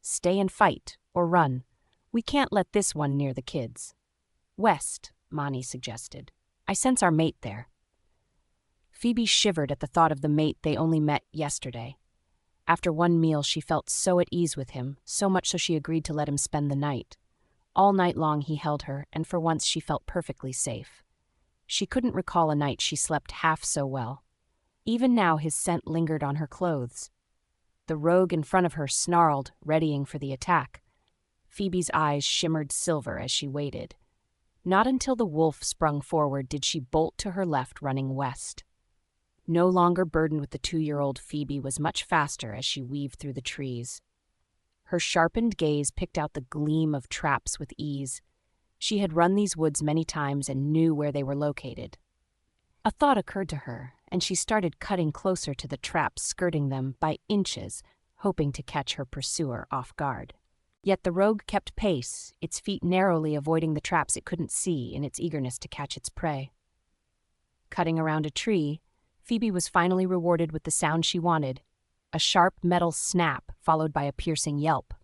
Stay and fight, or run. We can't let this one near the kids. "West," Mani suggested. "I sense our mate there." Phoebe shivered at the thought of the mate they only met yesterday. After one meal, she felt so at ease with him, so much so she agreed to let him spend the night. All night long he held her, and for once she felt perfectly safe. She couldn't recall a night she slept half so well. Even now his scent lingered on her clothes. The rogue in front of her snarled, readying for the attack. Phoebe's eyes shimmered silver as she waited. Not until the wolf sprung forward did she bolt to her left, running west. No longer burdened with the 2-year-old, Phoebe was much faster as she weaved through the trees. Her sharpened gaze picked out the gleam of traps with ease. She had run these woods many times and knew where they were located. A thought occurred to her, and she started cutting closer to the traps, skirting them by inches, hoping to catch her pursuer off guard. Yet the rogue kept pace, its feet narrowly avoiding the traps it couldn't see in its eagerness to catch its prey. Cutting around a tree, Phoebe was finally rewarded with the sound she wanted, a sharp metal snap followed by a piercing yelp.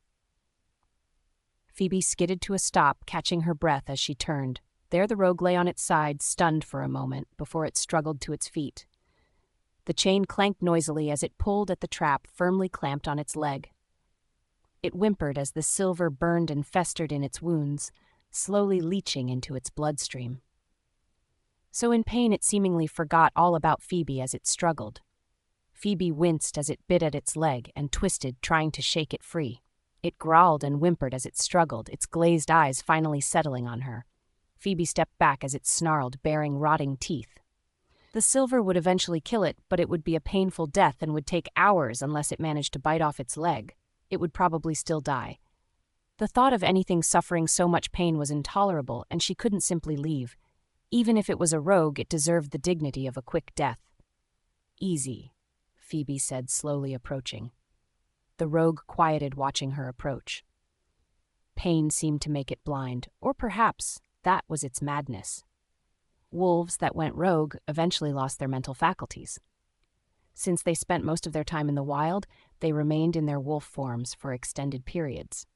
Phoebe skidded to a stop, catching her breath as she turned. There the rogue lay on its side, stunned for a moment, before it struggled to its feet. The chain clanked noisily as it pulled at the trap firmly clamped on its leg. It whimpered as the silver burned and festered in its wounds, slowly leaching into its bloodstream. So in pain it seemingly forgot all about Phoebe as it struggled. Phoebe winced as it bit at its leg and twisted, trying to shake it free. It growled and whimpered as it struggled, its glazed eyes finally settling on her. Phoebe stepped back as it snarled, baring rotting teeth. The silver would eventually kill it, but it would be a painful death and would take hours unless it managed to bite off its leg. It would probably still die. The thought of anything suffering so much pain was intolerable, and she couldn't simply leave. Even if it was a rogue, it deserved the dignity of a quick death. "Easy," Phoebe said, slowly approaching. The rogue quieted, watching her approach. Pain seemed to make it blind, or perhaps that was its madness. Wolves that went rogue eventually lost their mental faculties. Since they spent most of their time in the wild, they remained in their wolf forms for extended periods.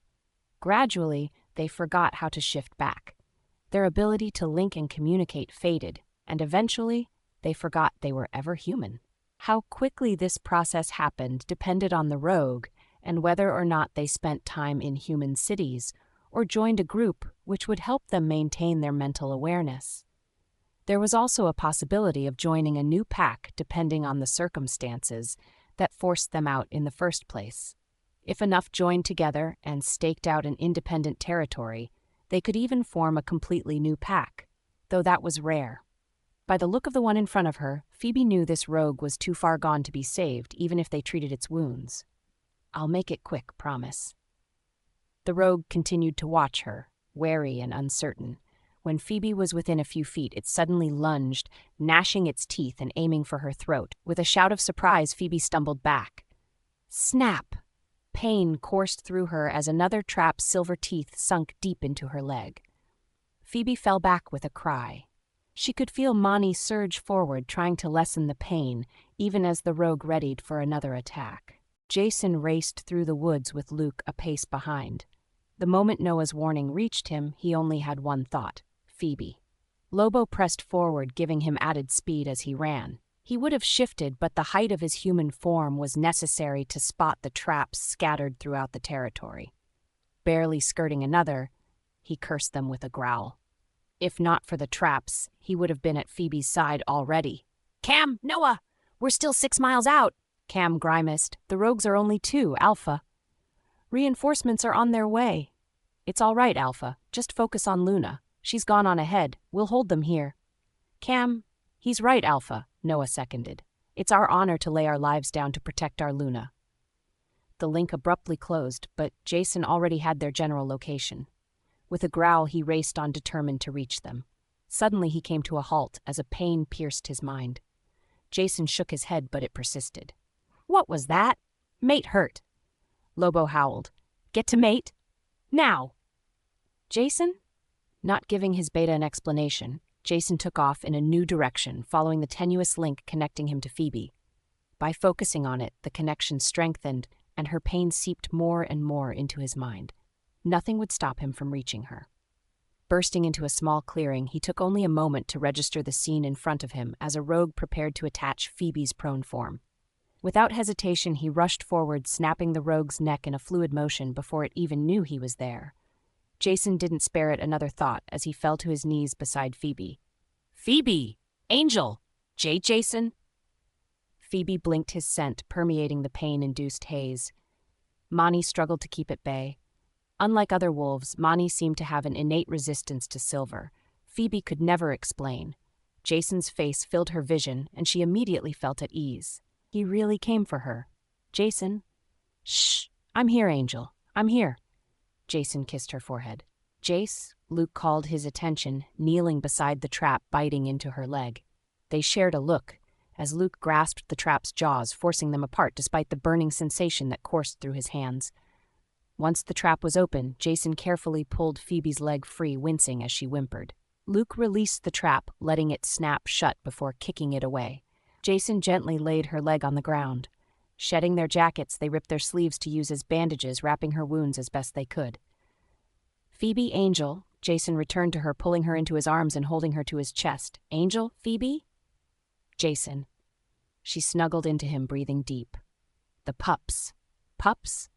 Gradually, they forgot how to shift back. Their ability to link and communicate faded, and eventually, they forgot they were ever human. How quickly this process happened depended on the rogue and whether or not they spent time in human cities or joined a group which would help them maintain their mental awareness. There was also a possibility of joining a new pack depending on the circumstances that forced them out in the first place. If enough joined together and staked out an independent territory, they could even form a completely new pack, though that was rare. By the look of the one in front of her, Phoebe knew this rogue was too far gone to be saved, even if they treated its wounds. "I'll make it quick, promise." The rogue continued to watch her, wary and uncertain. When Phoebe was within a few feet, it suddenly lunged, gnashing its teeth and aiming for her throat. With a shout of surprise, Phoebe stumbled back. Snap! Pain coursed through her as another trap's silver teeth sunk deep into her leg. Phoebe fell back with a cry. She could feel Mani surge forward, trying to lessen the pain, even as the rogue readied for another attack. Jason raced through the woods with Luke a pace behind. The moment Noah's warning reached him, he only had one thought: Phoebe. Lobo pressed forward, giving him added speed as he ran. He would have shifted, but the height of his human form was necessary to spot the traps scattered throughout the territory. Barely skirting another, he cursed them with a growl. If not for the traps, he would have been at Phoebe's side already. "Cam, Noah, we're still 6 miles out," Cam grimaced. "The rogues are only 2, Alpha." Reinforcements are on their way. It's all right, Alpha. Just focus on Luna. She's gone on ahead. We'll hold them here. Cam, he's right, Alpha, Noah seconded. It's our honor to lay our lives down to protect our Luna. The link abruptly closed, but Jason already had their general location. With a growl, he raced on, determined to reach them. Suddenly he came to a halt as a pain pierced his mind. Jason shook his head, but it persisted. What was that? Mate hurt. Lobo howled. Get to mate? Now! Jason? Not giving his beta an explanation, Jason took off in a new direction, following the tenuous link connecting him to Phoebe. By focusing on it, the connection strengthened, and her pain seeped more and more into his mind. Nothing would stop him from reaching her. Bursting into a small clearing, he took only a moment to register the scene in front of him as a rogue prepared to attach Phoebe's prone form. Without hesitation, he rushed forward, snapping the rogue's neck in a fluid motion before it even knew he was there. Jason didn't spare it another thought as he fell to his knees beside Phoebe. Phoebe! Angel! Jason? Phoebe blinked his scent, permeating the pain-induced haze. Mani struggled to keep at bay. Unlike other wolves, Mani seemed to have an innate resistance to silver. Phoebe could never explain. Jason's face filled her vision, and she immediately felt at ease. He really came for her. Jason? Shh! I'm here, Angel. I'm here. Jason kissed her forehead. Jace, Luke called his attention, kneeling beside the trap, biting into her leg. They shared a look, as Luke grasped the trap's jaws, forcing them apart despite the burning sensation that coursed through his hands. Once the trap was open, Jason carefully pulled Phoebe's leg free, wincing as she whimpered. Luke released the trap, letting it snap shut before kicking it away. Jason gently laid her leg on the ground. Shedding their jackets, they ripped their sleeves to use as bandages, wrapping her wounds as best they could. Phoebe, Angel, Jason returned to her, pulling her into his arms and holding her to his chest. Angel, Phoebe? Jason. She snuggled into him, breathing deep. The pups. Pups?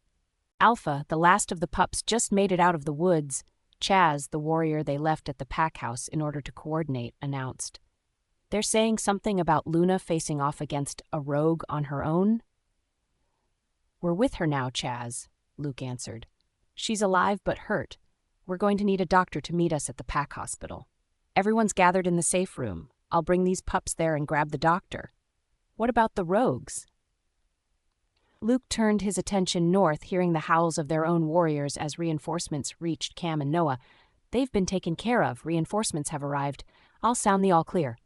Alpha, the last of the pups, just made it out of the woods. Chaz, the warrior they left at the pack house in order to coordinate, announced. They're saying something about Luna facing off against a rogue on her own? We're with her now, Chaz, Luke answered. She's alive but hurt. We're going to need a doctor to meet us at the pack hospital. Everyone's gathered in the safe room. I'll bring these pups there and grab the doctor. What about the rogues? Luke turned his attention north, hearing the howls of their own warriors as reinforcements reached Cam and Noah. They've been taken care of. Reinforcements have arrived. I'll sound the all clear.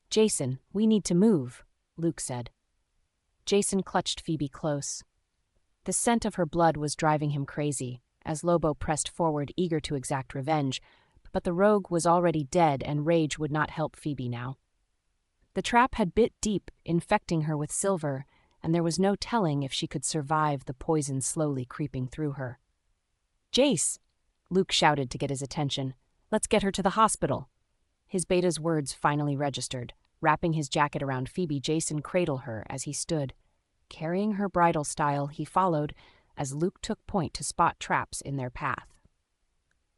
Jason, we need to move, Luke said. Jason clutched Phoebe close. The scent of her blood was driving him crazy, as Lobo pressed forward, eager to exact revenge, but the rogue was already dead and rage would not help Phoebe now. The trap had bit deep, infecting her with silver, and there was no telling if she could survive the poison slowly creeping through her. Jace! Luke shouted to get his attention. Let's get her to the hospital. His beta's words finally registered. Wrapping his jacket around Phoebe, Jason cradled her as he stood. Carrying her bridal style, he followed as Luke took point to spot traps in their path.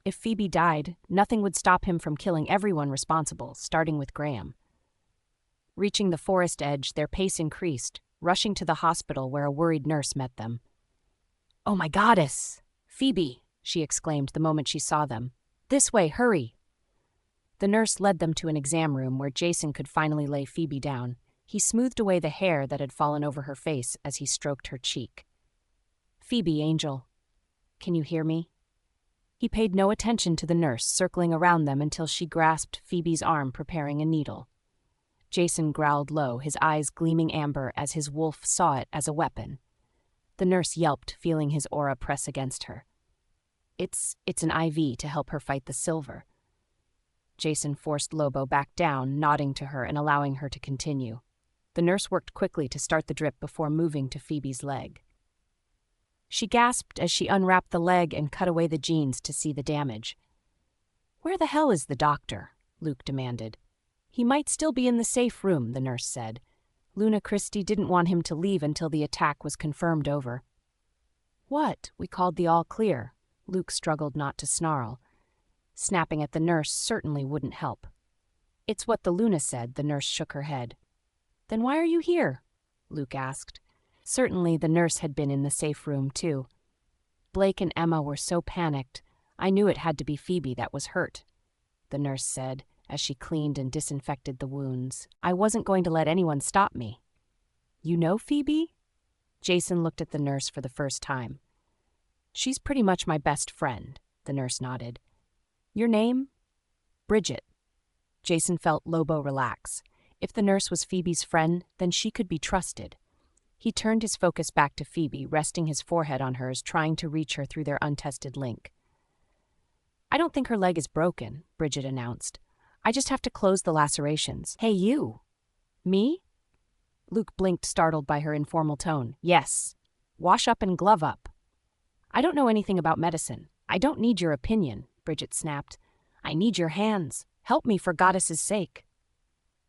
If Phoebe died, nothing would stop him from killing everyone responsible, starting with Graham. Reaching the forest edge, their pace increased, rushing to the hospital where a worried nurse met them. "Oh my goddess! Phoebe!" she exclaimed the moment she saw them. "This way, hurry!" The nurse led them to an exam room where Jason could finally lay Phoebe down. He smoothed away the hair that had fallen over her face as he stroked her cheek. "Phoebe, Angel, can you hear me?" He paid no attention to the nurse circling around them until she grasped Phoebe's arm, preparing a needle. Jason growled low, his eyes gleaming amber as his wolf saw it as a weapon. The nurse yelped, feeling his aura press against her. It's an IV to help her fight the silver." Jason forced Lobo back down, nodding to her and allowing her to continue. The nurse worked quickly to start the drip before moving to Phoebe's leg. She gasped as she unwrapped the leg and cut away the jeans to see the damage. "Where the hell is the doctor?" Luke demanded. "He might still be in the safe room," the nurse said. Luna Christie didn't want him to leave until the attack was confirmed over. "What? We called the all clear." Luke struggled not to snarl. Snapping at the nurse certainly wouldn't help. "It's what the Luna said," the nurse shook her head. "Then why are you here?" Luke asked. Certainly the nurse had been in the safe room too. Blake and Emma were so panicked. I knew it had to be Phoebe that was hurt, the nurse said as she cleaned and disinfected the wounds. I wasn't going to let anyone stop me. You know Phoebe? Jason looked at the nurse for the first time. She's pretty much my best friend, the nurse nodded. Your name? Bridget. Jason felt Lobo relax. If the nurse was Phoebe's friend, then she could be trusted. He turned his focus back to Phoebe, resting his forehead on hers, trying to reach her through their untested link. I don't think her leg is broken, Bridget announced. I just have to close the lacerations. Hey, you. Me? Luke blinked, startled by her informal tone. Yes. Wash up and glove up. I don't know anything about medicine. I don't need your opinion, Bridget snapped. I need your hands. Help me for Goddess's sake.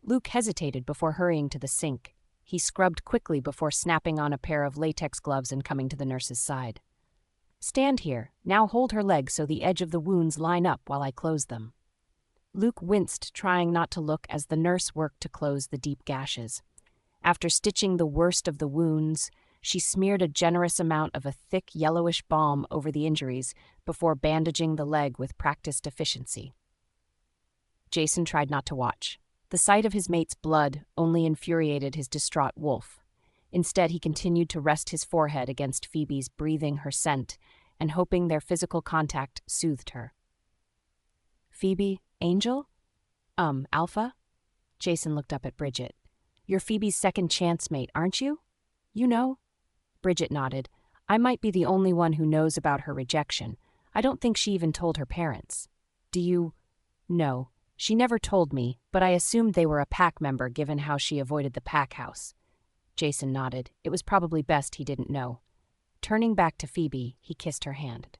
Luke hesitated before hurrying to the sink. He scrubbed quickly before snapping on a pair of latex gloves and coming to the nurse's side. Stand here. Now hold her leg so the edge of the wounds line up while I close them. Luke winced, trying not to look as the nurse worked to close the deep gashes. After stitching the worst of the wounds, she smeared a generous amount of a thick yellowish balm over the injuries before bandaging the leg with practiced efficiency. Jason tried not to watch. The sight of his mate's blood only infuriated his distraught wolf. Instead, he continued to rest his forehead against Phoebe's, breathing her scent and hoping their physical contact soothed her. Phoebe, Angel? Alpha? Jason looked up at Bridget. You're Phoebe's second chance mate, aren't you? You know? Bridget nodded. I might be the only one who knows about her rejection. I don't think she even told her parents. Do you? No. She never told me, but I assumed they were a pack member given how she avoided the pack house. Jason nodded. It was probably best he didn't know. Turning back to Phoebe, he kissed her hand.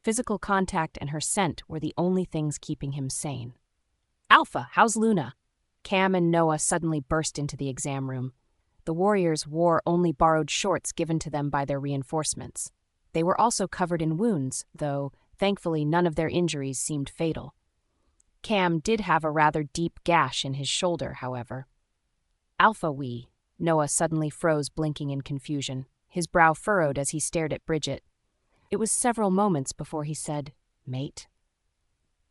Physical contact and her scent were the only things keeping him sane. Alpha, how's Luna? Cam and Noah suddenly burst into the exam room. The warriors wore only borrowed shorts given to them by their reinforcements. They were also covered in wounds, though, thankfully, none of their injuries seemed fatal. Cam did have a rather deep gash in his shoulder, however. Alpha, Noah suddenly froze, blinking in confusion. His brow furrowed as he stared at Bridget. It was several moments before he said, Mate.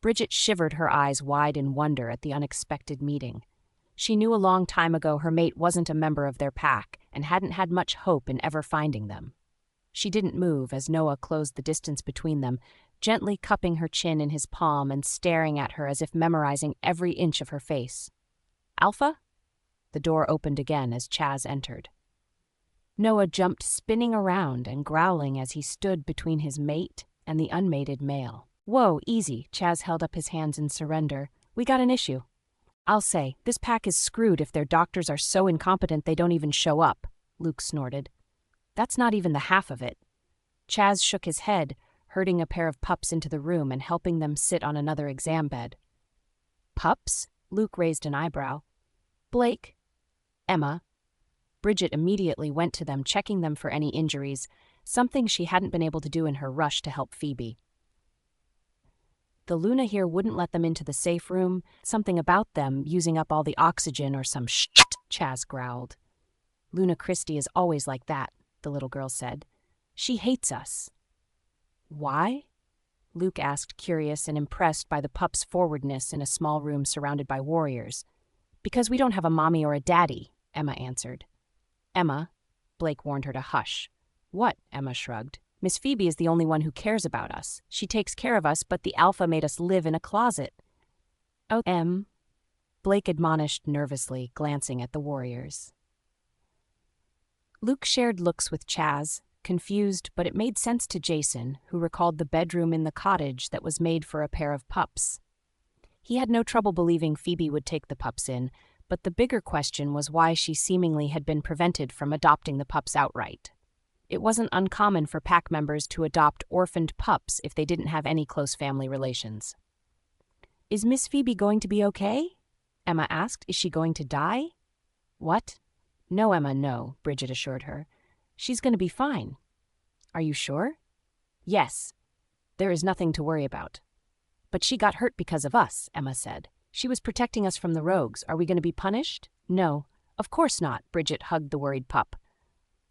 Bridget shivered, her eyes wide in wonder at the unexpected meeting. She knew a long time ago her mate wasn't a member of their pack and hadn't had much hope in ever finding them. She didn't move as Noah closed the distance between them, gently cupping her chin in his palm and staring at her as if memorizing every inch of her face. Alpha? The door opened again as Chaz entered. Noah jumped, spinning around and growling as he stood between his mate and the unmated male. Whoa, easy, Chaz held up his hands in surrender. We got an issue. I'll say, this pack is screwed if their doctors are so incompetent they don't even show up, Luke snorted. That's not even the half of it. Chaz shook his head, herding a pair of pups into the room and helping them sit on another exam bed. Pups? Luke raised an eyebrow. Blake. Emma. Bridget immediately went to them, checking them for any injuries, something she hadn't been able to do in her rush to help Phoebe. The Luna here wouldn't let them into the safe room, something about them using up all the oxygen or some shit, Chaz growled. Luna Christie is always like that, the little girl said. She hates us. Why? Luke asked, curious and impressed by the pup's forwardness in a small room surrounded by warriors. Because we don't have a mommy or a daddy, Emma answered. Emma, Blake warned her to hush. What? Emma shrugged. Miss Phoebe is the only one who cares about us. She takes care of us, but the Alpha made us live in a closet. Oh, Blake admonished nervously, glancing at the warriors. Luke shared looks with Chaz, confused, but it made sense to Jason, who recalled the bedroom in the cottage that was made for a pair of pups. He had no trouble believing Phoebe would take the pups in, but the bigger question was why she seemingly had been prevented from adopting the pups outright. It wasn't uncommon for pack members to adopt orphaned pups if they didn't have any close family relations. Is Miss Phoebe going to be okay? Emma asked. Is she going to die? What? No, Emma, no, Bridget assured her. She's going to be fine. Are you sure? Yes. There is nothing to worry about. But she got hurt because of us, Emma said. She was protecting us from the rogues. Are we going to be punished? No, of course not, Bridget hugged the worried pup.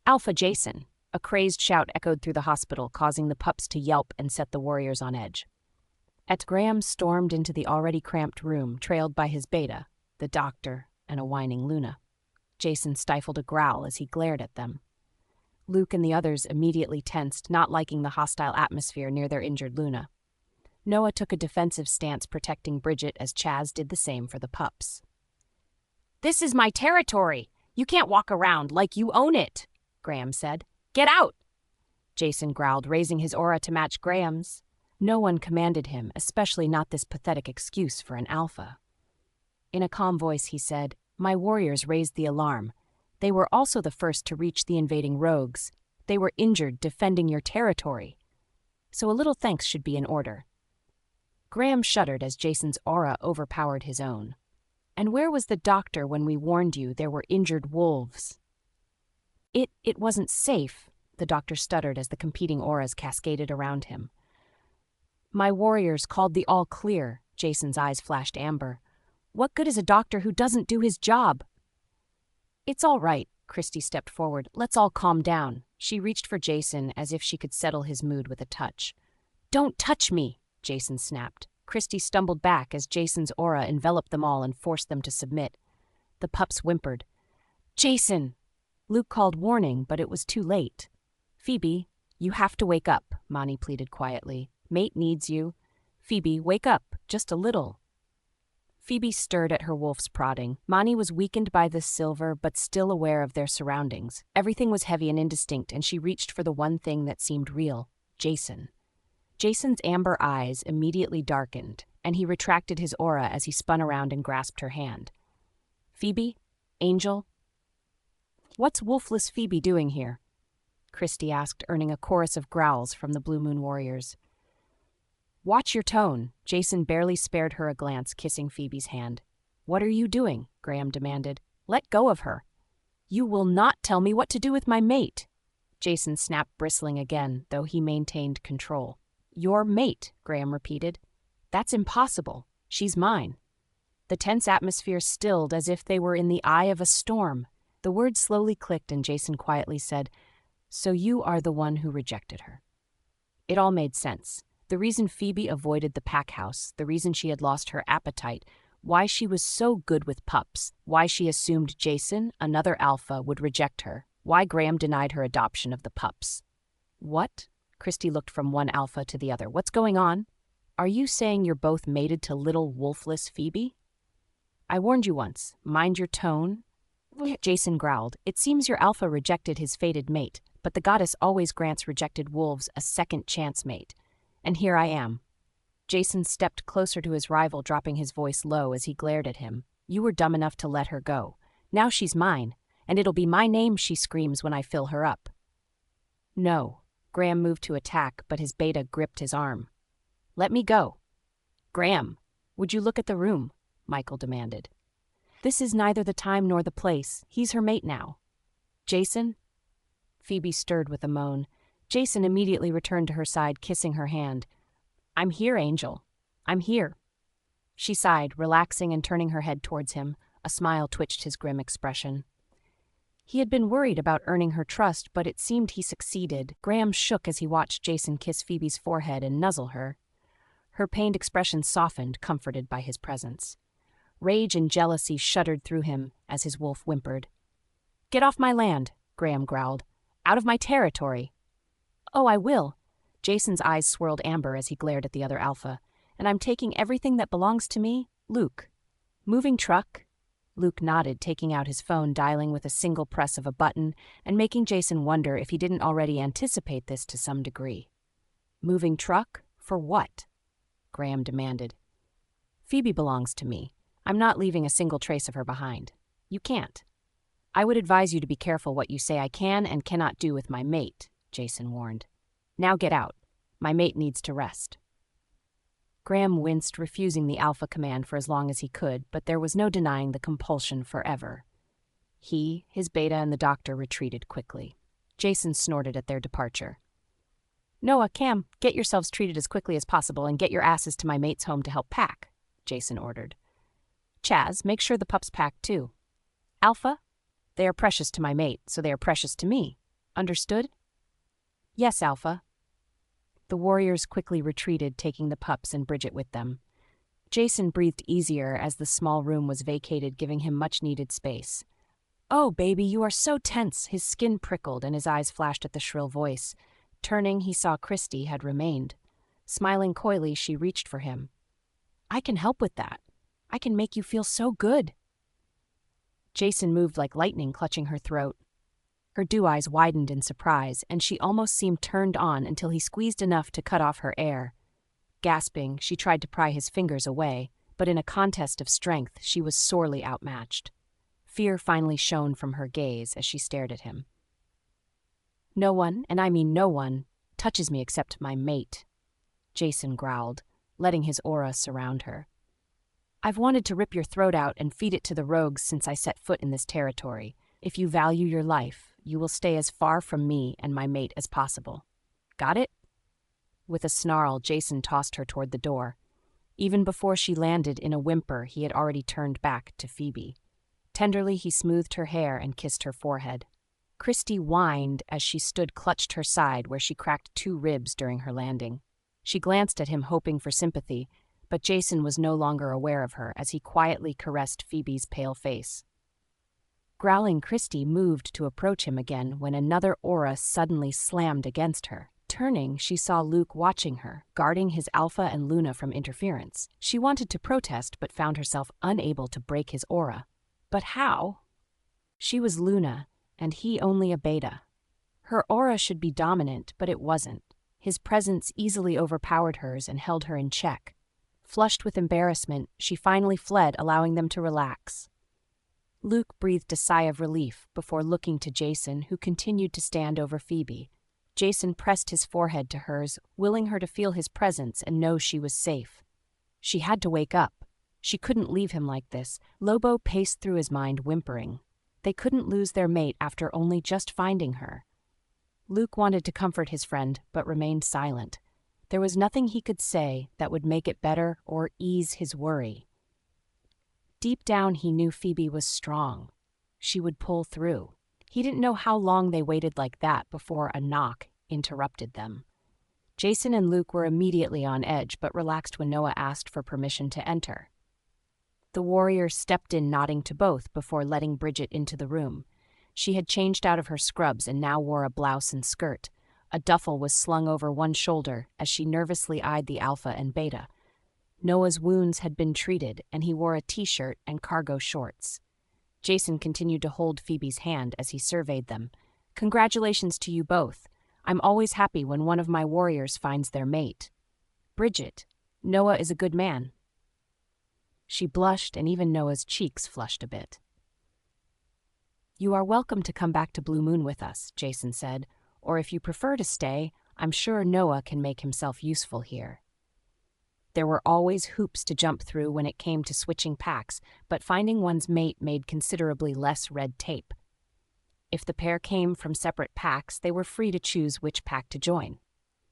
Alpha Jason. A crazed shout echoed through the hospital, causing the pups to yelp and set the warriors on edge. Graham stormed into the already cramped room, trailed by his beta, the doctor, and a whining Luna. Jason stifled a growl as he glared at them. Luke and the others immediately tensed, not liking the hostile atmosphere near their injured Luna. Noah took a defensive stance, protecting Bridget as Chaz did the same for the pups. "This is my territory! You can't walk around like you own it," Graham said. "Get out!" Jason growled, raising his aura to match Graham's. No one commanded him, especially not this pathetic excuse for an alpha. In a calm voice, he said, "My warriors raised the alarm. They were also the first to reach the invading rogues. They were injured defending your territory. So a little thanks should be in order." Graham shuddered as Jason's aura overpowered his own. "And where was the doctor when we warned you there were injured wolves?" It wasn't safe," the doctor stuttered as the competing auras cascaded around him. "My warriors called the all clear," Jason's eyes flashed amber. "What good is a doctor who doesn't do his job?" "It's all right," Christy stepped forward. "Let's all calm down." She reached for Jason as if she could settle his mood with a touch. "Don't touch me," Jason snapped. Christy stumbled back as Jason's aura enveloped them all and forced them to submit. The pups whimpered. "Jason!" Luke called warning, but it was too late. "Phoebe, you have to wake up," Mani pleaded quietly. "Mate needs you. Phoebe, wake up, just a little." Phoebe stirred at her wolf's prodding. Mani was weakened by the silver, but still aware of their surroundings. Everything was heavy and indistinct, and she reached for the one thing that seemed real, Jason. Jason's amber eyes immediately darkened, and he retracted his aura as he spun around and grasped her hand. "Phoebe? Angel?" "What's wolfless Phoebe doing here?" Christy asked, earning a chorus of growls from the Blue Moon warriors. "Watch your tone." Jason barely spared her a glance, kissing Phoebe's hand. "What are you doing?" Graham demanded. "Let go of her." "You will not tell me what to do with my mate." Jason snapped, bristling again, though he maintained control. "Your mate," Graham repeated. "That's impossible. She's mine." The tense atmosphere stilled as if they were in the eye of a storm. The words slowly clicked and Jason quietly said, "So you are the one who rejected her." It all made sense. The reason Phoebe avoided the pack house, the reason she had lost her appetite, why she was so good with pups, why she assumed Jason, another alpha, would reject her, why Graham denied her adoption of the pups. "What?" Christy looked from one alpha to the other. "What's going on? Are you saying you're both mated to little wolfless Phoebe?" "I warned you once. Mind your tone." Jason growled. "It seems your alpha rejected his fated mate, but the goddess always grants rejected wolves a second chance mate. And here I am." Jason stepped closer to his rival, dropping his voice low as he glared at him. "You were dumb enough to let her go. Now she's mine, and it'll be my name she screams when I fill her up." "No." Graham moved to attack, but his beta gripped his arm. "Let me go." "Graham, would you look at the room?" Michael demanded. "This is neither the time nor the place. He's her mate now." "Jason?" Phoebe stirred with a moan. Jason immediately returned to her side, kissing her hand. "I'm here, Angel. I'm here." She sighed, relaxing and turning her head towards him. A smile twitched his grim expression. He had been worried about earning her trust, but it seemed he succeeded. Graham shook as he watched Jason kiss Phoebe's forehead and nuzzle her. Her pained expression softened, comforted by his presence. Rage and jealousy shuddered through him as his wolf whimpered. "Get off my land," Graham growled. "Out of my territory." "Oh, I will." Jason's eyes swirled amber as he glared at the other alpha. "And I'm taking everything that belongs to me, Luke." "Moving truck?" Luke nodded, taking out his phone, dialing with a single press of a button, and making Jason wonder if he didn't already anticipate this to some degree. "Moving truck? For what?" Graham demanded. "Phoebe belongs to me. I'm not leaving a single trace of her behind. You can't." "I would advise you to be careful what you say I can and cannot do with my mate," Jason warned. "Now get out. My mate needs to rest." Graham winced, refusing the alpha command for as long as he could, but there was no denying the compulsion forever. He, his beta, and the doctor retreated quickly. Jason snorted at their departure. "Noah, Cam, get yourselves treated as quickly as possible and get your asses to my mate's home to help pack," Jason ordered. "Chaz, make sure the pups pack too. Alpha, they are precious to my mate, so they are precious to me. Understood?" Yes, Alpha. The warriors quickly retreated, taking the pups and Bridget with them. Jason breathed easier as the small room was vacated, giving him much-needed space. Oh, baby, you are so tense. His skin prickled and his eyes flashed at the shrill voice. Turning, he saw Christy had remained. Smiling coyly, she reached for him. I can help with that. I can make you feel so good. Jason moved like lightning, clutching her throat. Her dew eyes widened in surprise, and she almost seemed turned on until he squeezed enough to cut off her air. Gasping, she tried to pry his fingers away, but in a contest of strength, she was sorely outmatched. Fear finally shone from her gaze as she stared at him. No one, and I mean no one, touches me except my mate, Jason growled, letting his aura surround her. I've wanted to rip your throat out and feed it to the rogues since I set foot in this territory. If you value your life, you will stay as far from me and my mate as possible. Got it? With a snarl, Jason tossed her toward the door. Even before she landed in a whimper, he had already turned back to Phoebe. Tenderly, he smoothed her hair and kissed her forehead. Christy whined as she stood clutched her side where she cracked 2 ribs during her landing. She glanced at him hoping for sympathy, but Jason was no longer aware of her as he quietly caressed Phoebe's pale face. Growling, Christy moved to approach him again when another aura suddenly slammed against her. Turning, she saw Luke watching her, guarding his Alpha and Luna from interference. She wanted to protest but found herself unable to break his aura. But how? She was Luna, and he only a beta. Her aura should be dominant, but it wasn't. His presence easily overpowered hers and held her in check. Flushed with embarrassment, she finally fled, allowing them to relax. Luke breathed a sigh of relief before looking to Jason, who continued to stand over Phoebe. Jason pressed his forehead to hers, willing her to feel his presence and know she was safe. She had to wake up. She couldn't leave him like this. Lobo paced through his mind, whimpering. They couldn't lose their mate after only just finding her. Luke wanted to comfort his friend, but remained silent. There was nothing he could say that would make it better or ease his worry. Deep down, he knew Phoebe was strong. She would pull through. He didn't know how long they waited like that before a knock interrupted them. Jason and Luke were immediately on edge, but relaxed when Noah asked for permission to enter. The warrior stepped in, nodding to both before letting Bridget into the room. She had changed out of her scrubs and now wore a blouse and skirt. A duffel was slung over one shoulder as she nervously eyed the Alpha and Beta. Noah's wounds had been treated, and he wore a t-shirt and cargo shorts. Jason continued to hold Phoebe's hand as he surveyed them. Congratulations to you both. I'm always happy when one of my warriors finds their mate. Bridget, Noah is a good man. She blushed, and even Noah's cheeks flushed a bit. You are welcome to come back to Blue Moon with us, Jason said, or if you prefer to stay, I'm sure Noah can make himself useful here. There were always hoops to jump through when it came to switching packs, but finding one's mate made considerably less red tape. If the pair came from separate packs, they were free to choose which pack to join.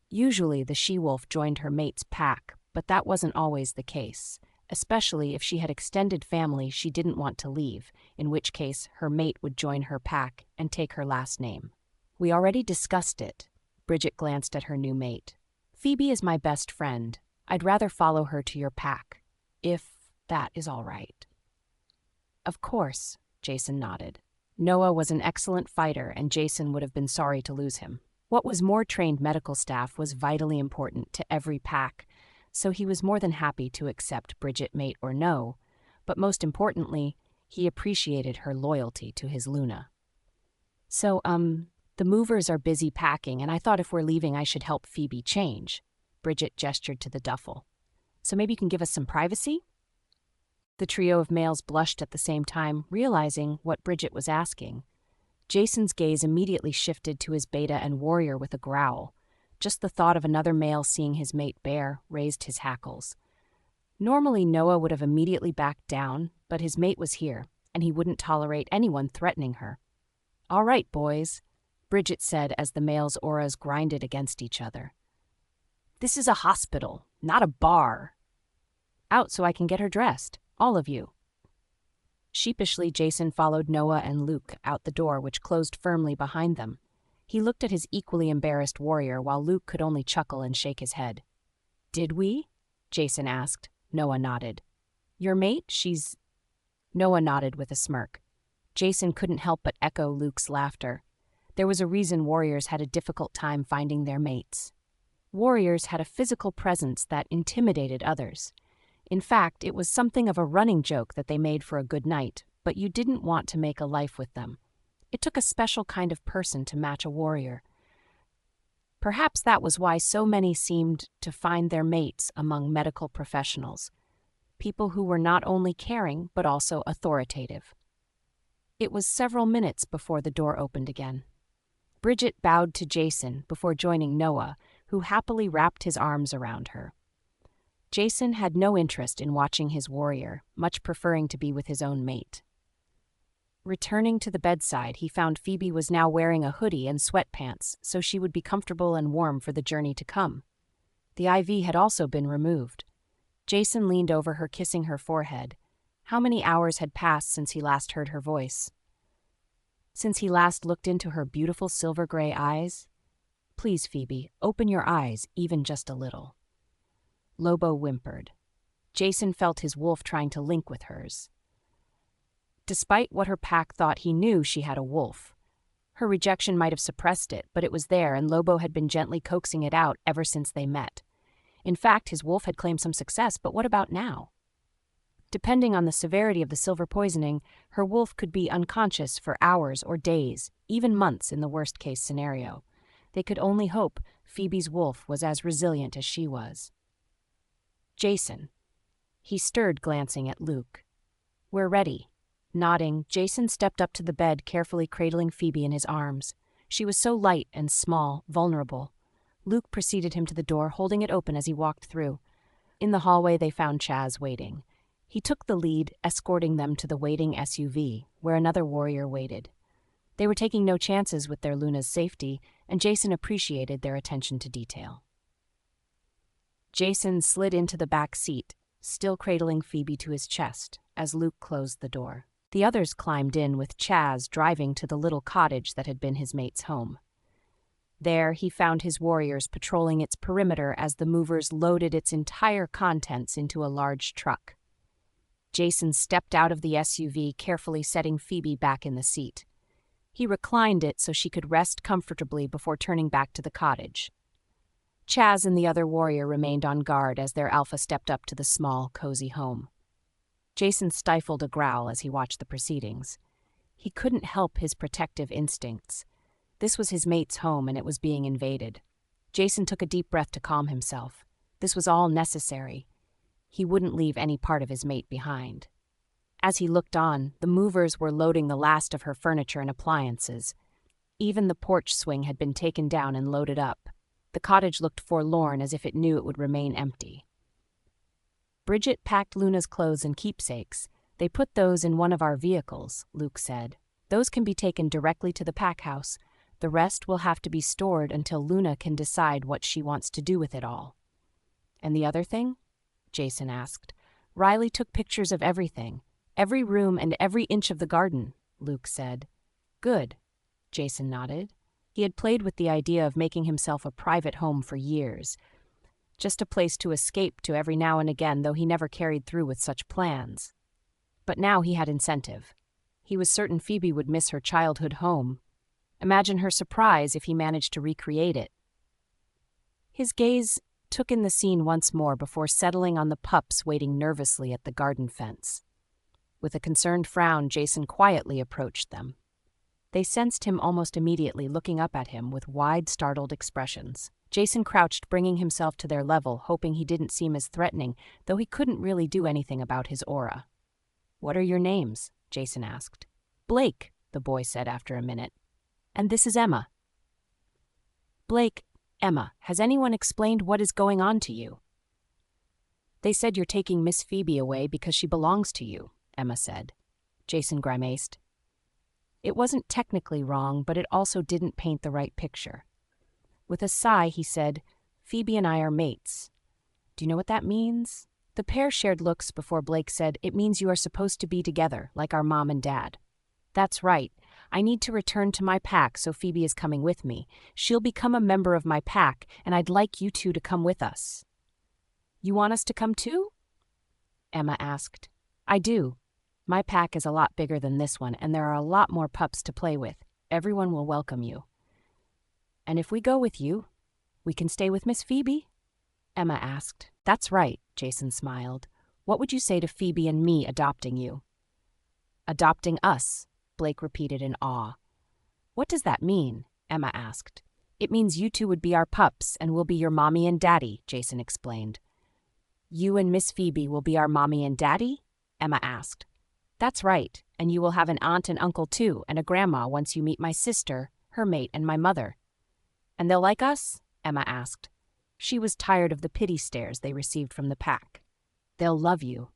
Usually the she-wolf joined her mate's pack, but that wasn't always the case, especially if she had extended family she didn't want to leave, in which case her mate would join her pack and take her last name. We already discussed it. Bridget glanced at her new mate. Phoebe is my best friend. I'd rather follow her to your pack, if that is all right. Of course, Jason nodded. Noah was an excellent fighter, and Jason would have been sorry to lose him. What was more trained medical staff was vitally important to every pack, so he was more than happy to accept Bridget, mate or no, but most importantly, he appreciated her loyalty to his Luna. So, the movers are busy packing, and I thought if we're leaving I should help Phoebe change. Bridget gestured to the duffel. So maybe you can give us some privacy? The trio of males blushed at the same time, realizing what Bridget was asking. Jason's gaze immediately shifted to his beta and warrior with a growl. Just the thought of another male seeing his mate bare raised his hackles. Normally Noah would have immediately backed down, but his mate was here, and he wouldn't tolerate anyone threatening her. All right, boys, Bridget said as the males' auras grinded against each other. This is a hospital, not a bar. Out so I can get her dressed, all of you. Sheepishly, Jason followed Noah and Luke out the door, which closed firmly behind them. He looked at his equally embarrassed warrior while Luke could only chuckle and shake his head. "Did we?" Jason asked. Noah nodded. "Your mate? She's—" Noah nodded with a smirk. Jason couldn't help but echo Luke's laughter. There was a reason warriors had a difficult time finding their mates. Warriors had a physical presence that intimidated others. In fact, it was something of a running joke that they made for a good night, but you didn't want to make a life with them. It took a special kind of person to match a warrior. Perhaps that was why so many seemed to find their mates among medical professionals, people who were not only caring but also authoritative. It was several minutes before the door opened again. Bridget bowed to Jason before joining Noah, who happily wrapped his arms around her. Jason had no interest in watching his warrior, much preferring to be with his own mate. Returning to the bedside, he found Phoebe was now wearing a hoodie and sweatpants, so she would be comfortable and warm for the journey to come. The IV had also been removed. Jason leaned over her, kissing her forehead. How many hours had passed since he last heard her voice? Since he last looked into her beautiful silver-gray eyes? "Please, Phoebe, open your eyes, even just a little." Lobo whimpered. Jason felt his wolf trying to link with hers. Despite what her pack thought, he knew she had a wolf. Her rejection might have suppressed it, but it was there, and Lobo had been gently coaxing it out ever since they met. In fact, his wolf had claimed some success, but what about now? Depending on the severity of the silver poisoning, her wolf could be unconscious for hours or days, even months in the worst-case scenario. They could only hope Phoebe's wolf was as resilient as she was. "Jason." He stirred, glancing at Luke. "We're ready." Nodding, Jason stepped up to the bed, carefully cradling Phoebe in his arms. She was so light and small, vulnerable. Luke preceded him to the door, holding it open as he walked through. In the hallway, they found Chaz waiting. He took the lead, escorting them to the waiting SUV, where another warrior waited. They were taking no chances with their Luna's safety, and Jason appreciated their attention to detail. Jason slid into the back seat, still cradling Phoebe to his chest, as Luke closed the door. The others climbed in, with Chaz driving to the little cottage that had been his mate's home. There, he found his warriors patrolling its perimeter as the movers loaded its entire contents into a large truck. Jason stepped out of the SUV, carefully setting Phoebe back in the seat. He reclined it so she could rest comfortably before turning back to the cottage. Chaz and the other warrior remained on guard as their alpha stepped up to the small, cozy home. Jason stifled a growl as he watched the proceedings. He couldn't help his protective instincts. This was his mate's home, and it was being invaded. Jason took a deep breath to calm himself. This was all necessary. He wouldn't leave any part of his mate behind. As he looked on, the movers were loading the last of her furniture and appliances. Even the porch swing had been taken down and loaded up. The cottage looked forlorn, as if it knew it would remain empty. Bridget packed Luna's clothes and keepsakes. "They put those in one of our vehicles," Luke said. "Those can be taken directly to the pack house. The rest will have to be stored until Luna can decide what she wants to do with it all." "And the other thing?" Jason asked. "Riley took pictures of everything. Every room and every inch of the garden," Luke said. "Good," Jason nodded. He had played with the idea of making himself a private home for years. Just a place to escape to every now and again, though he never carried through with such plans. But now he had incentive. He was certain Phoebe would miss her childhood home. Imagine her surprise if he managed to recreate it. His gaze took in the scene once more before settling on the pups waiting nervously at the garden fence. With a concerned frown, Jason quietly approached them. They sensed him almost immediately, looking up at him with wide, startled expressions. Jason crouched, bringing himself to their level, hoping he didn't seem as threatening, though he couldn't really do anything about his aura. "What are your names?" Jason asked. "Blake," the boy said after a minute. "And this is Emma." "Blake, Emma, has anyone explained what is going on to you?" "They said you're taking Miss Phoebe away because she belongs to you," Emma said. Jason grimaced. It wasn't technically wrong, but it also didn't paint the right picture. With a sigh, he said, "Phoebe and I are mates." "Do you know what that means?" The pair shared looks before Blake said, "It means you are supposed to be together, like our mom and dad." "That's right. I need to return to my pack, so Phoebe is coming with me. She'll become a member of my pack, and I'd like you two to come with us." "You want us to come too?" Emma asked. "I do. My pack is a lot bigger than this one, and there are a lot more pups to play with. Everyone will welcome you." "And if we go with you, we can stay with Miss Phoebe?" Emma asked. "That's right," Jason smiled. "What would you say to Phoebe and me adopting you?" "Adopting us," Blake repeated in awe. "What does that mean?" Emma asked. "It means you two would be our pups, and we'll be your mommy and daddy," Jason explained. "You and Miss Phoebe will be our mommy and daddy?" Emma asked. "That's right, and you will have an aunt and uncle too, and a grandma once you meet my sister, her mate, and my mother." "And they'll like us?" Emma asked. She was tired of the pity stares they received from the pack. "They'll love you."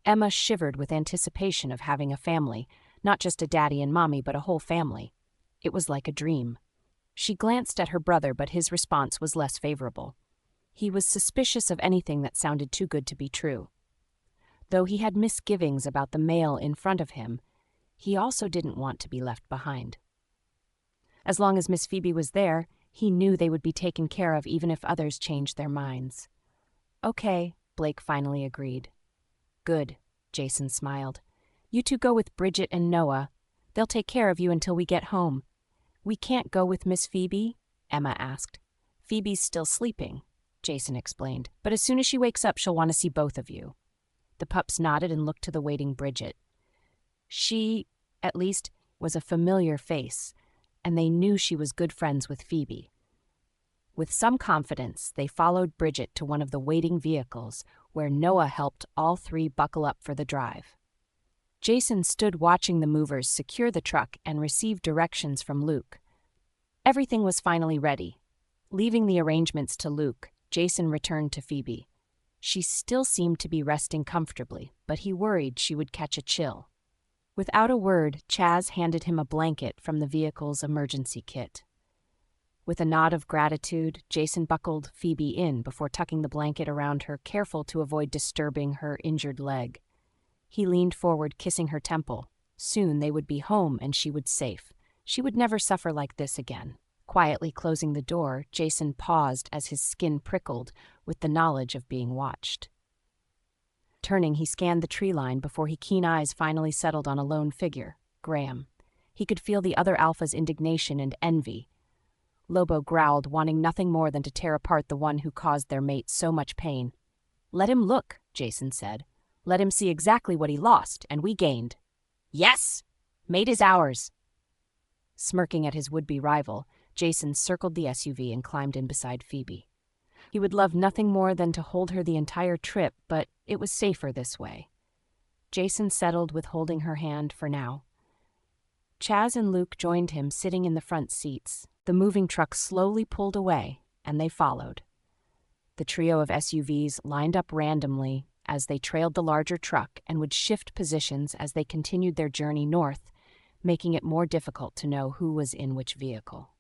Emma shivered with anticipation of having a family, not just a daddy and mommy, but a whole family. It was like a dream. She glanced at her brother, but his response was less favorable. He was suspicious of anything that sounded too good to be true. Though he had misgivings about the male in front of him, he also didn't want to be left behind. As long as Miss Phoebe was there, he knew they would be taken care of even if others changed their minds. "Okay," Blake finally agreed. "Good," Jason smiled. "You two go with Bridget and Noah. They'll take care of you until we get home." "We can't go with Miss Phoebe?" Emma asked. "Phoebe's still sleeping," Jason explained, "but as soon as she wakes up, she'll want to see both of you." The pups nodded and looked to the waiting Bridget. She, at least, was a familiar face, and they knew she was good friends with Phoebe. With some confidence, they followed Bridget to one of the waiting vehicles, where Noah helped all three buckle up for the drive. Jason stood watching the movers secure the truck and receive directions from Luke. Everything was finally ready. Leaving the arrangements to Luke, Jason returned to Phoebe. She still seemed to be resting comfortably, but he worried she would catch a chill. Without a word, Chaz handed him a blanket from the vehicle's emergency kit. With a nod of gratitude, Jason buckled Phoebe in before tucking the blanket around her, careful to avoid disturbing her injured leg. He leaned forward, kissing her temple. Soon they would be home and she would safe. She would never suffer like this again. Quietly closing the door, Jason paused as his skin prickled with the knowledge of being watched. Turning, he scanned the tree line before his keen eyes finally settled on a lone figure, Graham. He could feel the other alpha's indignation and envy. Lobo growled, wanting nothing more than to tear apart the one who caused their mate so much pain. "Let him look," Jason said. "Let him see exactly what he lost, and we gained." "Yes! Mate is ours!" Smirking at his would-be rival, Jason circled the SUV and climbed in beside Phoebe. He would love nothing more than to hold her the entire trip, but it was safer this way. Jason settled with holding her hand for now. Chaz and Luke joined him, sitting in the front seats. The moving truck slowly pulled away, and they followed. The trio of SUVs lined up randomly as they trailed the larger truck and would shift positions as they continued their journey north, making it more difficult to know who was in which vehicle.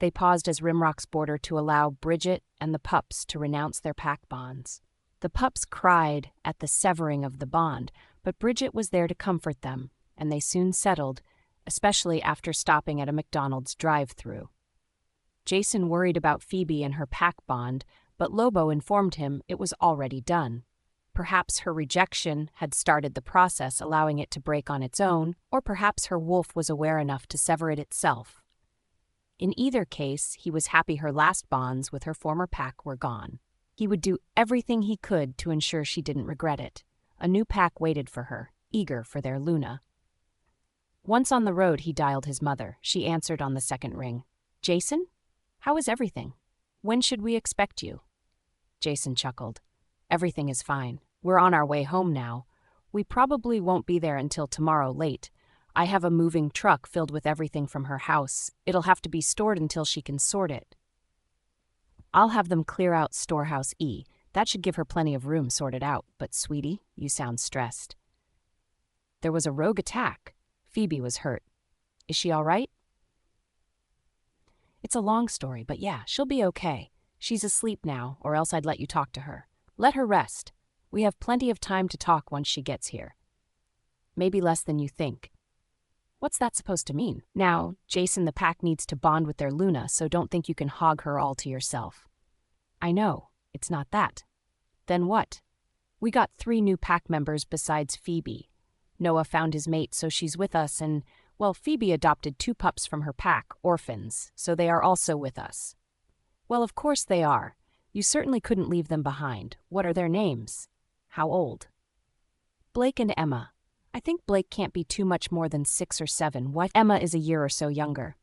They paused as Rimrock's border to allow Bridget and the pups to renounce their pack bonds. The pups cried at the severing of the bond, but Bridget was there to comfort them, and they soon settled, especially after stopping at a McDonald's drive-thru. Jason worried about Phoebe and her pack bond, but Lobo informed him it was already done. Perhaps her rejection had started the process, allowing it to break on its own, or perhaps her wolf was aware enough to sever it itself. In either case, he was happy her last bonds with her former pack were gone. He would do everything he could to ensure she didn't regret it. A new pack waited for her, eager for their Luna. Once on the road, he dialed his mother. She answered on the second ring. "Jason? How is everything? When should we expect you?" Jason chuckled. "Everything is fine. We're on our way home now. We probably won't be there until tomorrow late. I have a moving truck filled with everything from her house. It'll have to be stored until she can sort it." "I'll have them clear out Storehouse E. That should give her plenty of room sorted out. But, sweetie, you sound stressed." "There was a rogue attack. Phoebe was hurt. Is she all right?" "It's a long story, but yeah, she'll be okay. She's asleep now, or else I'd let you talk to her. Let her rest. We have plenty of time to talk once she gets here. Maybe less than you think." What's that supposed to mean? Now, Jason the pack needs to bond with their Luna, so don't think you can hog her all to yourself. I know, it's not that. Then what? We got 3 new pack members besides Phoebe. Noah found his mate, so she's with us, and, well, Phoebe adopted 2 pups from her pack, orphans, so they are also with us. Well, of course they are. You certainly couldn't leave them behind. What are their names? How old? Blake and Emma. I think Blake can't be too much more than 6 or 7. What? Emma is a year or so younger.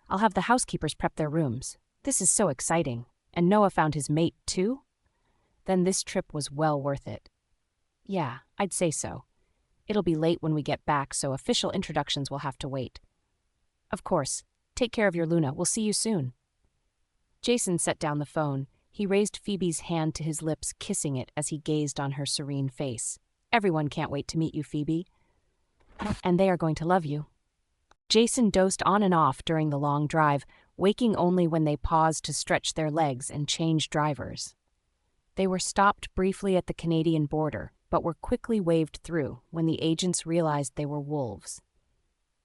I'll have the housekeepers prep their rooms. This is so exciting. And Noah found his mate, too? Then this trip was well worth it. Yeah, I'd say so. It'll be late when we get back, so official introductions will have to wait. Of course. Take care of your Luna. We'll see you soon. Jason set down the phone. He raised Phoebe's hand to his lips, kissing it as he gazed on her serene face. Everyone can't wait to meet you, Phoebe. And they are going to love you. Jason dozed on and off during the long drive, waking only when they paused to stretch their legs and change drivers. They were stopped briefly at the Canadian border, but were quickly waved through when the agents realized they were wolves.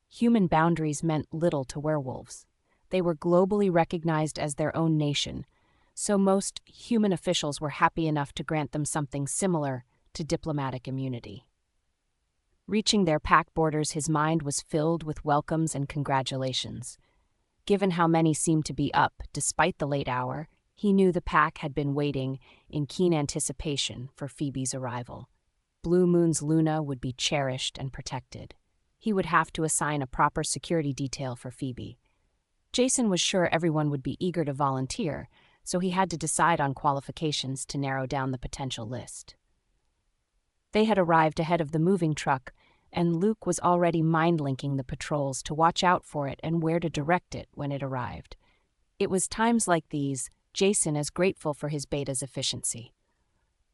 Human boundaries meant little to werewolves. They were globally recognized as their own nation, so most human officials were happy enough to grant them something similar to diplomatic immunity. Reaching their pack borders, his mind was filled with welcomes and congratulations. Given how many seemed to be up, despite the late hour, he knew the pack had been waiting in keen anticipation for Phoebe's arrival. Blue Moon's Luna would be cherished and protected. He would have to assign a proper security detail for Phoebe. Jason was sure everyone would be eager to volunteer, so he had to decide on qualifications to narrow down the potential list. They had arrived ahead of the moving truck, and Luke was already mind-linking the patrols to watch out for it and where to direct it when it arrived. It was times like these, Jason as grateful for his beta's efficiency.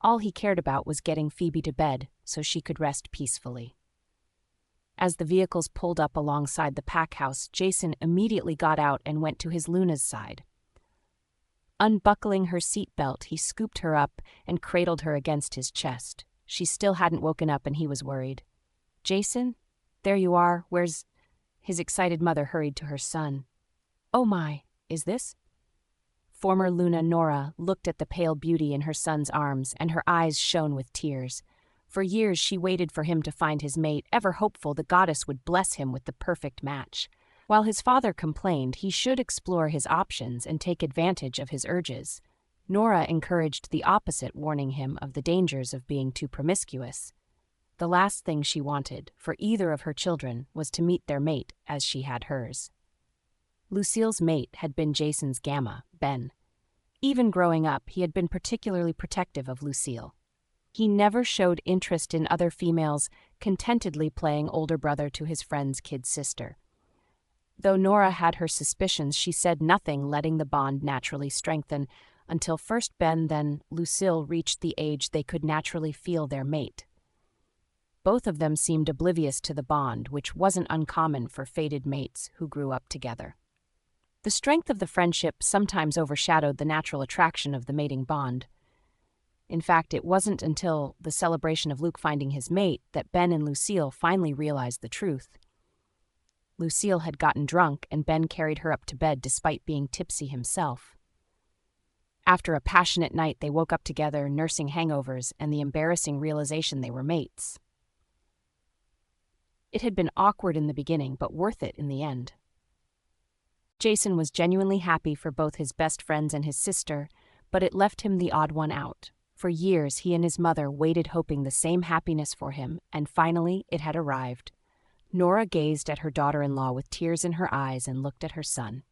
All he cared about was getting Phoebe to bed so she could rest peacefully. As the vehicles pulled up alongside the pack house, Jason immediately got out and went to his Luna's side. Unbuckling her seatbelt, he scooped her up and cradled her against his chest. She still hadn't woken up and he was worried. "Jason? There you are. Where's—" His excited mother hurried to her son. "Oh my, is this?" Former Luna Nora looked at the pale beauty in her son's arms, and her eyes shone with tears. For years she waited for him to find his mate, ever hopeful the goddess would bless him with the perfect match. While his father complained he should explore his options and take advantage of his urges, Nora encouraged the opposite, warning him of the dangers of being too promiscuous. The last thing she wanted for either of her children was to meet their mate as she had hers. Lucille's mate had been Jason's gamma, Ben. Even growing up, he had been particularly protective of Lucille. He never showed interest in other females, contentedly playing older brother to his friend's kid sister. Though Nora had her suspicions, she said nothing, letting the bond naturally strengthen, until first Ben, then Lucille reached the age they could naturally feel their mate. Both of them seemed oblivious to the bond, which wasn't uncommon for fated mates who grew up together. The strength of the friendship sometimes overshadowed the natural attraction of the mating bond. In fact, it wasn't until the celebration of Luke finding his mate that Ben and Lucille finally realized the truth. Lucille had gotten drunk, and Ben carried her up to bed despite being tipsy himself. After a passionate night, they woke up together, nursing hangovers and the embarrassing realization they were mates. It had been awkward in the beginning, but worth it in the end. Jason was genuinely happy for both his best friends and his sister, but it left him the odd one out. For years, he and his mother waited hoping the same happiness for him, and finally it had arrived. Nora gazed at her daughter-in-law with tears in her eyes and looked at her son.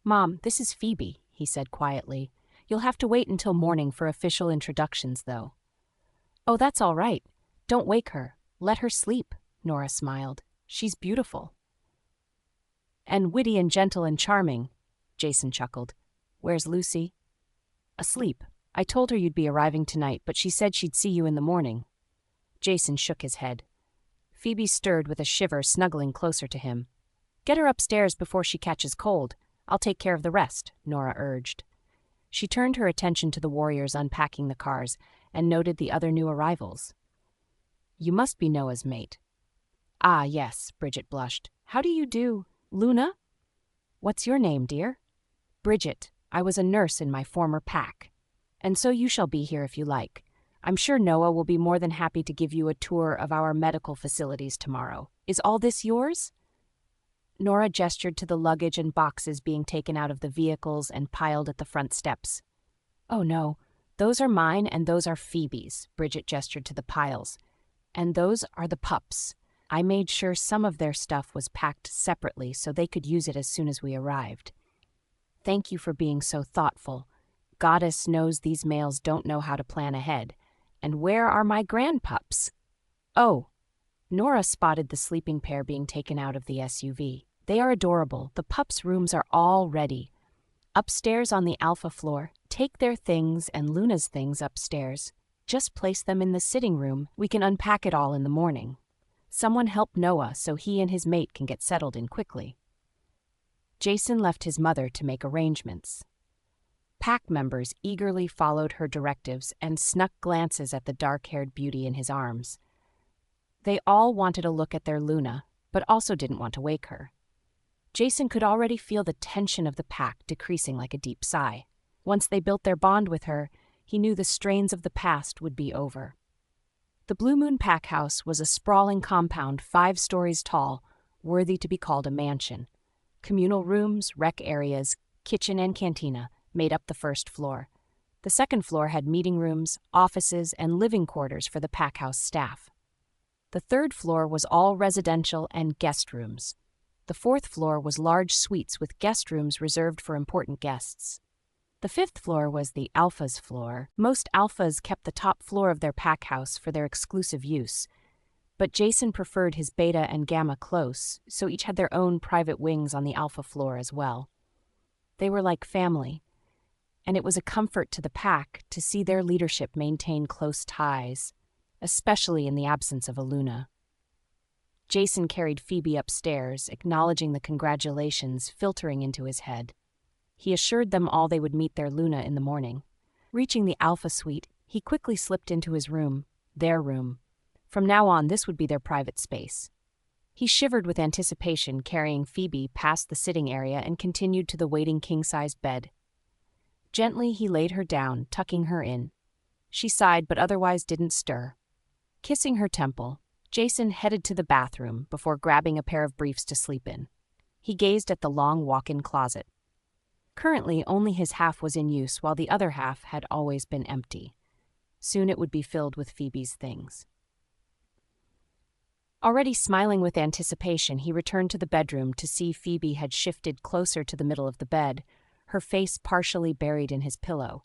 "Mom, this is Phoebe," he said quietly. "You'll have to wait until morning for official introductions, though." "Oh, that's all right. Don't wake her. Let her sleep," Nora smiled. "She's beautiful." "And witty and gentle and charming," Jason chuckled. "Where's Lucy?" "Asleep. I told her you'd be arriving tonight, but she said she'd see you in the morning." Jason shook his head. Phoebe stirred with a shiver, snuggling closer to him. "Get her upstairs before she catches cold. I'll take care of the rest," Nora urged. She turned her attention to the warriors unpacking the cars and noted the other new arrivals. "You must be Noah's mate." Ah, yes, Bridget blushed. How do you do, Luna? What's your name, dear? Bridget. I was a nurse in my former pack. And so you shall be here if you like. I'm sure Noah will be more than happy to give you a tour of our medical facilities tomorrow. Is all this yours? Nora gestured to the luggage and boxes being taken out of the vehicles and piled at the front steps. Oh no, those are mine and those are Phoebe's, Bridget gestured to the piles. And those are the pups. I made sure some of their stuff was packed separately so they could use it as soon as we arrived. Thank you for being so thoughtful. Goddess knows these males don't know how to plan ahead. And where are my grandpups? Oh, Nora spotted the sleeping pair being taken out of the SUV. They are adorable. The pups' rooms are all ready. Upstairs on the alpha floor, take their things and Luna's things upstairs. Just place them in the sitting room. We can unpack it all in the morning. Someone help Noah so he and his mate can get settled in quickly. Jason left his mother to make arrangements. Pack members eagerly followed her directives and snuck glances at the dark-haired beauty in his arms. They all wanted a look at their Luna, but also didn't want to wake her. Jason could already feel the tension of the pack decreasing like a deep sigh. Once they built their bond with her, he knew the strains of the past would be over. The Blue Moon Pack House was a sprawling compound 5 stories tall, worthy to be called a mansion. Communal rooms, rec areas, kitchen and cantina made up the first floor. The second floor had meeting rooms, offices, and living quarters for the pack house staff. The third floor was all residential and guest rooms. The fourth floor was large suites with guest rooms reserved for important guests. The fifth floor was the Alphas floor. Most Alphas kept the top floor of their pack house for their exclusive use, but Jason preferred his Beta and Gamma close, so each had their own private wings on the Alpha floor as well. They were like family, and it was a comfort to the pack to see their leadership maintain close ties, especially in the absence of a Luna. Jason carried Phoebe upstairs, acknowledging the congratulations filtering into his head. He assured them all they would meet their Luna in the morning. Reaching the Alpha suite, he quickly slipped into his room, their room. From now on, this would be their private space. He shivered with anticipation, carrying Phoebe past the sitting area and continued to the waiting king-sized bed. Gently, he laid her down, tucking her in. She sighed but otherwise didn't stir. Kissing her temple, Jason headed to the bathroom before grabbing a pair of briefs to sleep in. He gazed at the long walk-in closet. Currently, only his half was in use, while the other half had always been empty. Soon it would be filled with Phoebe's things. Already smiling with anticipation, he returned to the bedroom to see Phoebe had shifted closer to the middle of the bed, her face partially buried in his pillow.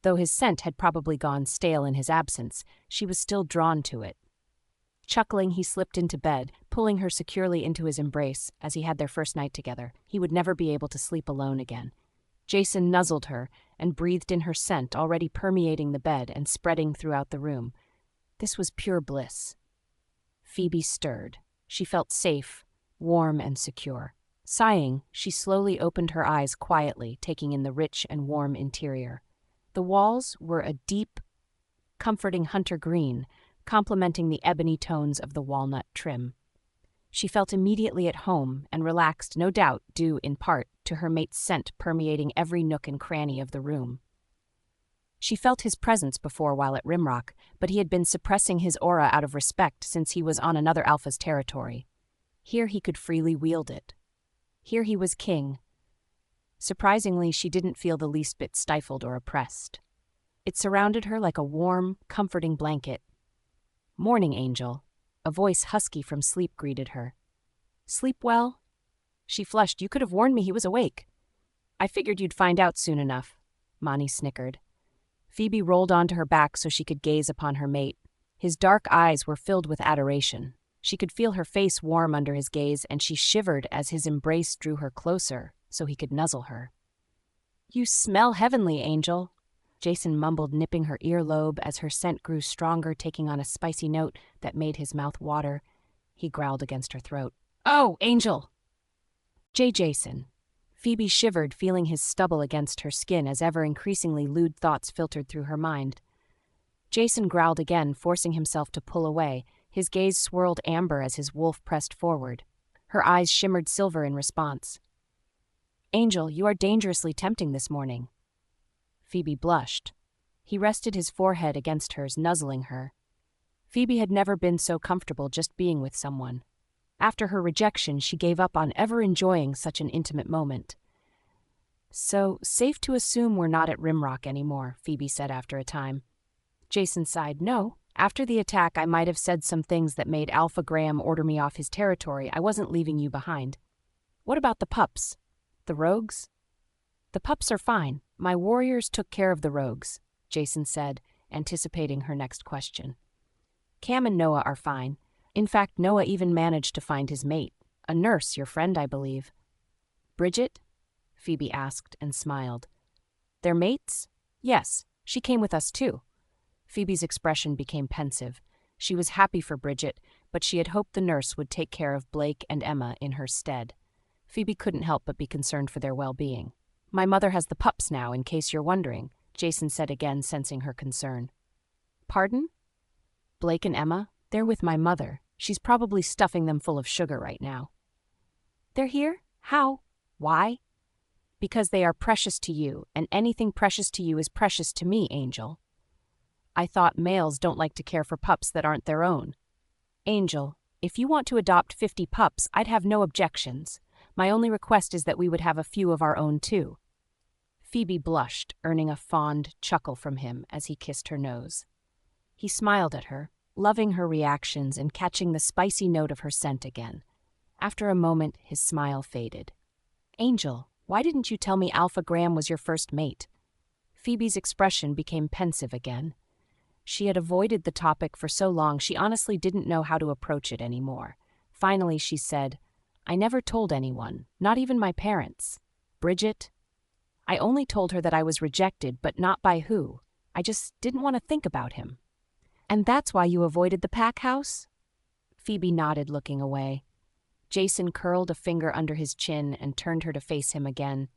Though his scent had probably gone stale in his absence, she was still drawn to it. Chuckling, he slipped into bed, pulling her securely into his embrace as he had their first night together. He would never be able to sleep alone again. Jason nuzzled her and breathed in her scent, already permeating the bed and spreading throughout the room. This was pure bliss. Phoebe stirred. She felt safe, warm, and secure. Sighing, she slowly opened her eyes quietly, taking in the rich and warm interior. The walls were a deep, comforting hunter green, complementing the ebony tones of the walnut trim. She felt immediately at home and relaxed, no doubt due in part to her mate's scent permeating every nook and cranny of the room. She felt his presence before while at Rimrock, but he had been suppressing his aura out of respect since he was on another Alpha's territory. Here he could freely wield it. Here he was king. Surprisingly, she didn't feel the least bit stifled or oppressed. It surrounded her like a warm, comforting blanket. "Morning, Angel," a voice husky from sleep greeted her. "Sleep well?" She flushed. "You could have warned me he was awake." "I figured you'd find out soon enough," Mani snickered. Phoebe rolled onto her back so she could gaze upon her mate. His dark eyes were filled with adoration. She could feel her face warm under his gaze, and she shivered as his embrace drew her closer so he could nuzzle her. "You smell heavenly, Angel," Jason mumbled, nipping her earlobe as her scent grew stronger, taking on a spicy note that made his mouth water. He growled against her throat. "Oh, Angel!" Jason. Phoebe shivered, feeling his stubble against her skin as ever-increasingly lewd thoughts filtered through her mind. Jason growled again, forcing himself to pull away, His gaze swirled amber as his wolf pressed forward. Her eyes shimmered silver in response. "Angel, you are dangerously tempting this morning." Phoebe blushed. He rested his forehead against hers, nuzzling her. Phoebe had never been so comfortable just being with someone. After her rejection, she gave up on ever enjoying such an intimate moment. "So, safe to assume we're not at Rimrock anymore," Phoebe said after a time. Jason sighed. "No. After the attack, I might have said some things that made Alpha Graham order me off his territory. I wasn't leaving you behind." "What about the pups? The rogues?" "The pups are fine. My warriors took care of the rogues," Jason said, anticipating her next question. "Cam and Noah are fine. In fact, Noah even managed to find his mate, a nurse, your friend, I believe." "Bridget?" Phoebe asked and smiled. "Their mates? Yes, she came with us too." Phoebe's expression became pensive. She was happy for Bridget, but she had hoped the nurse would take care of Blake and Emma in her stead. Phoebe couldn't help but be concerned for their well-being. "My mother has the pups now, in case you're wondering," Jason said again, sensing her concern. "Pardon?" "Blake and Emma, they're with my mother. She's probably stuffing them full of sugar right now." "They're here? How? Why?" "Because they are precious to you, and anything precious to you is precious to me, Angel." "I thought males don't like to care for pups that aren't their own." "Angel, if you want to adopt 50 pups, I'd have no objections. My only request is that we would have a few of our own too." Phoebe blushed, earning a fond chuckle from him as he kissed her nose. He smiled at her, loving her reactions and catching the spicy note of her scent again. After a moment, his smile faded. "Angel, why didn't you tell me Alpha Graham was your first mate?" Phoebe's expression became pensive again. She had avoided the topic for so long she honestly didn't know how to approach it anymore. Finally, she said, "I never told anyone, not even my parents. Bridget? I only told her that I was rejected, but not by who. I just didn't want to think about him." "And that's why you avoided the pack house?" Phoebe nodded, looking away. Jason curled a finger under his chin and turned her to face him again.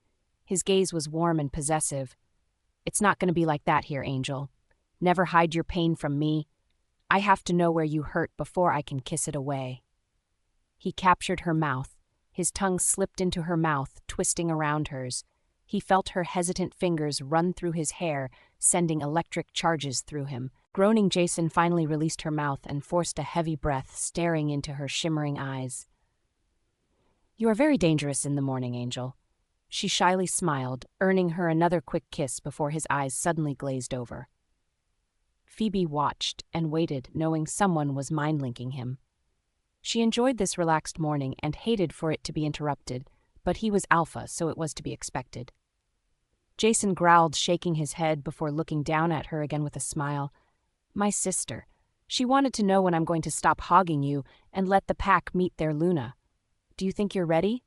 His gaze was warm and possessive. "It's not going to be like that here, Angel. Never hide your pain from me. I have to know where you hurt before I can kiss it away." He captured her mouth. His tongue slipped into her mouth, twisting around hers. He felt her hesitant fingers run through his hair, sending electric charges through him. Groaning, Jason finally released her mouth and forced a heavy breath, staring into her shimmering eyes. "You are very dangerous in the morning, Angel." She shyly smiled, earning her another quick kiss before his eyes suddenly glazed over. Phoebe watched and waited, knowing someone was mind-linking him. She enjoyed this relaxed morning and hated for it to be interrupted, but he was Alpha, so it was to be expected. Jason growled, shaking his head before looking down at her again with a smile. "My sister. She wanted to know when I'm going to stop hogging you and let the pack meet their Luna. Do you think you're ready?"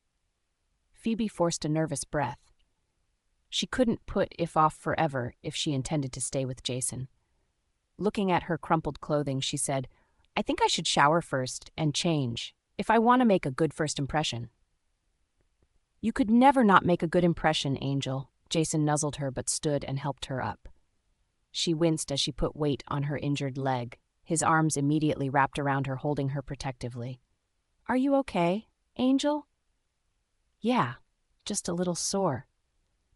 Phoebe forced a nervous breath. She couldn't put if off forever if she intended to stay with Jason. Looking at her crumpled clothing, she said, "I think I should shower first and change, if I want to make a good first impression." "You could never not make a good impression, Angel." Jason nuzzled her but stood and helped her up. She winced as she put weight on her injured leg. His arms immediately wrapped around her, holding her protectively. "Are you okay, Angel?" "Yeah, just a little sore.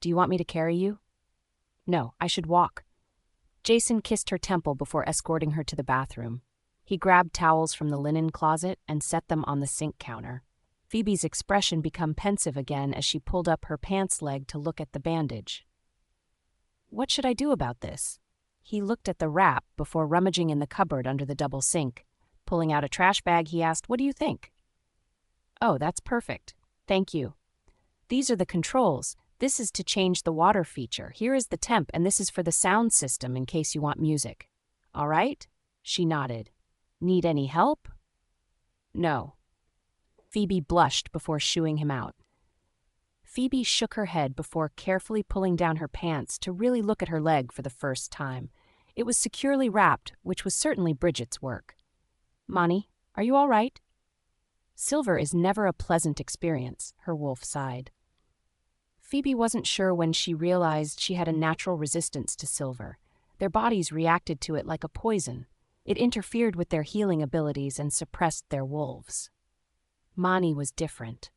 Do you want me to carry you?" "No, I should walk." Jason kissed her temple before escorting her to the bathroom. He grabbed towels from the linen closet and set them on the sink counter. Phoebe's expression became pensive again as she pulled up her pants leg to look at the bandage. "What should I do about this?" He looked at the wrap before rummaging in the cupboard under the double sink. Pulling out a trash bag, he asked, "What do you think?" "Oh, that's perfect. Thank you. These are the controls. This is to change the water feature. Here is the temp, and this is for the sound system in case you want music. All right?" She nodded. "Need any help?" "No." Phoebe blushed before shooing him out. Phoebe shook her head before carefully pulling down her pants to really look at her leg for the first time. It was securely wrapped, which was certainly Bridget's work. "Monty, are you all right?" "Silver is never a pleasant experience," her wolf sighed. Phoebe wasn't sure when she realized she had a natural resistance to silver. Their bodies reacted to it like a poison. It interfered with their healing abilities and suppressed their wolves. Mani was different.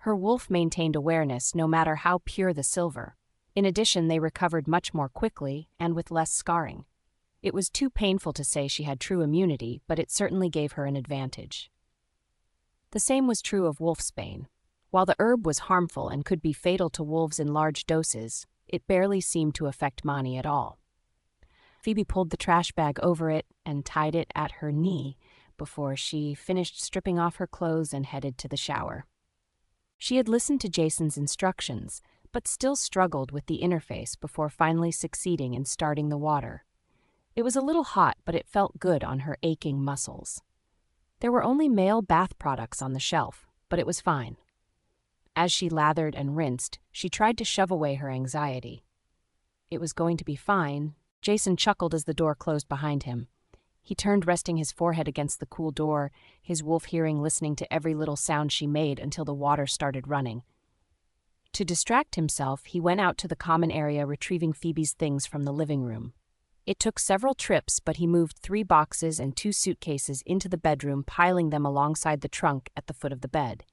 Her wolf maintained awareness no matter how pure the silver. In addition, they recovered much more quickly and with less scarring. It was too painful to say she had true immunity, but it certainly gave her an advantage. The same was true of wolfsbane. While the herb was harmful and could be fatal to wolves in large doses, it barely seemed to affect Mani at all. Phoebe pulled the trash bag over it and tied it at her knee before she finished stripping off her clothes and headed to the shower. She had listened to Jason's instructions, but still struggled with the interface before finally succeeding in starting the water. It was a little hot, but it felt good on her aching muscles. There were only male bath products on the shelf, but it was fine. As she lathered and rinsed, she tried to shove away her anxiety. It was going to be fine. Jason chuckled as the door closed behind him. He turned, resting his forehead against the cool door, his wolf hearing listening to every little sound she made until the water started running. To distract himself, he went out to the common area, retrieving Phoebe's things from the living room. It took several trips, but he moved 3 boxes and 2 suitcases into the bedroom, piling them alongside the trunk at the foot of the bed.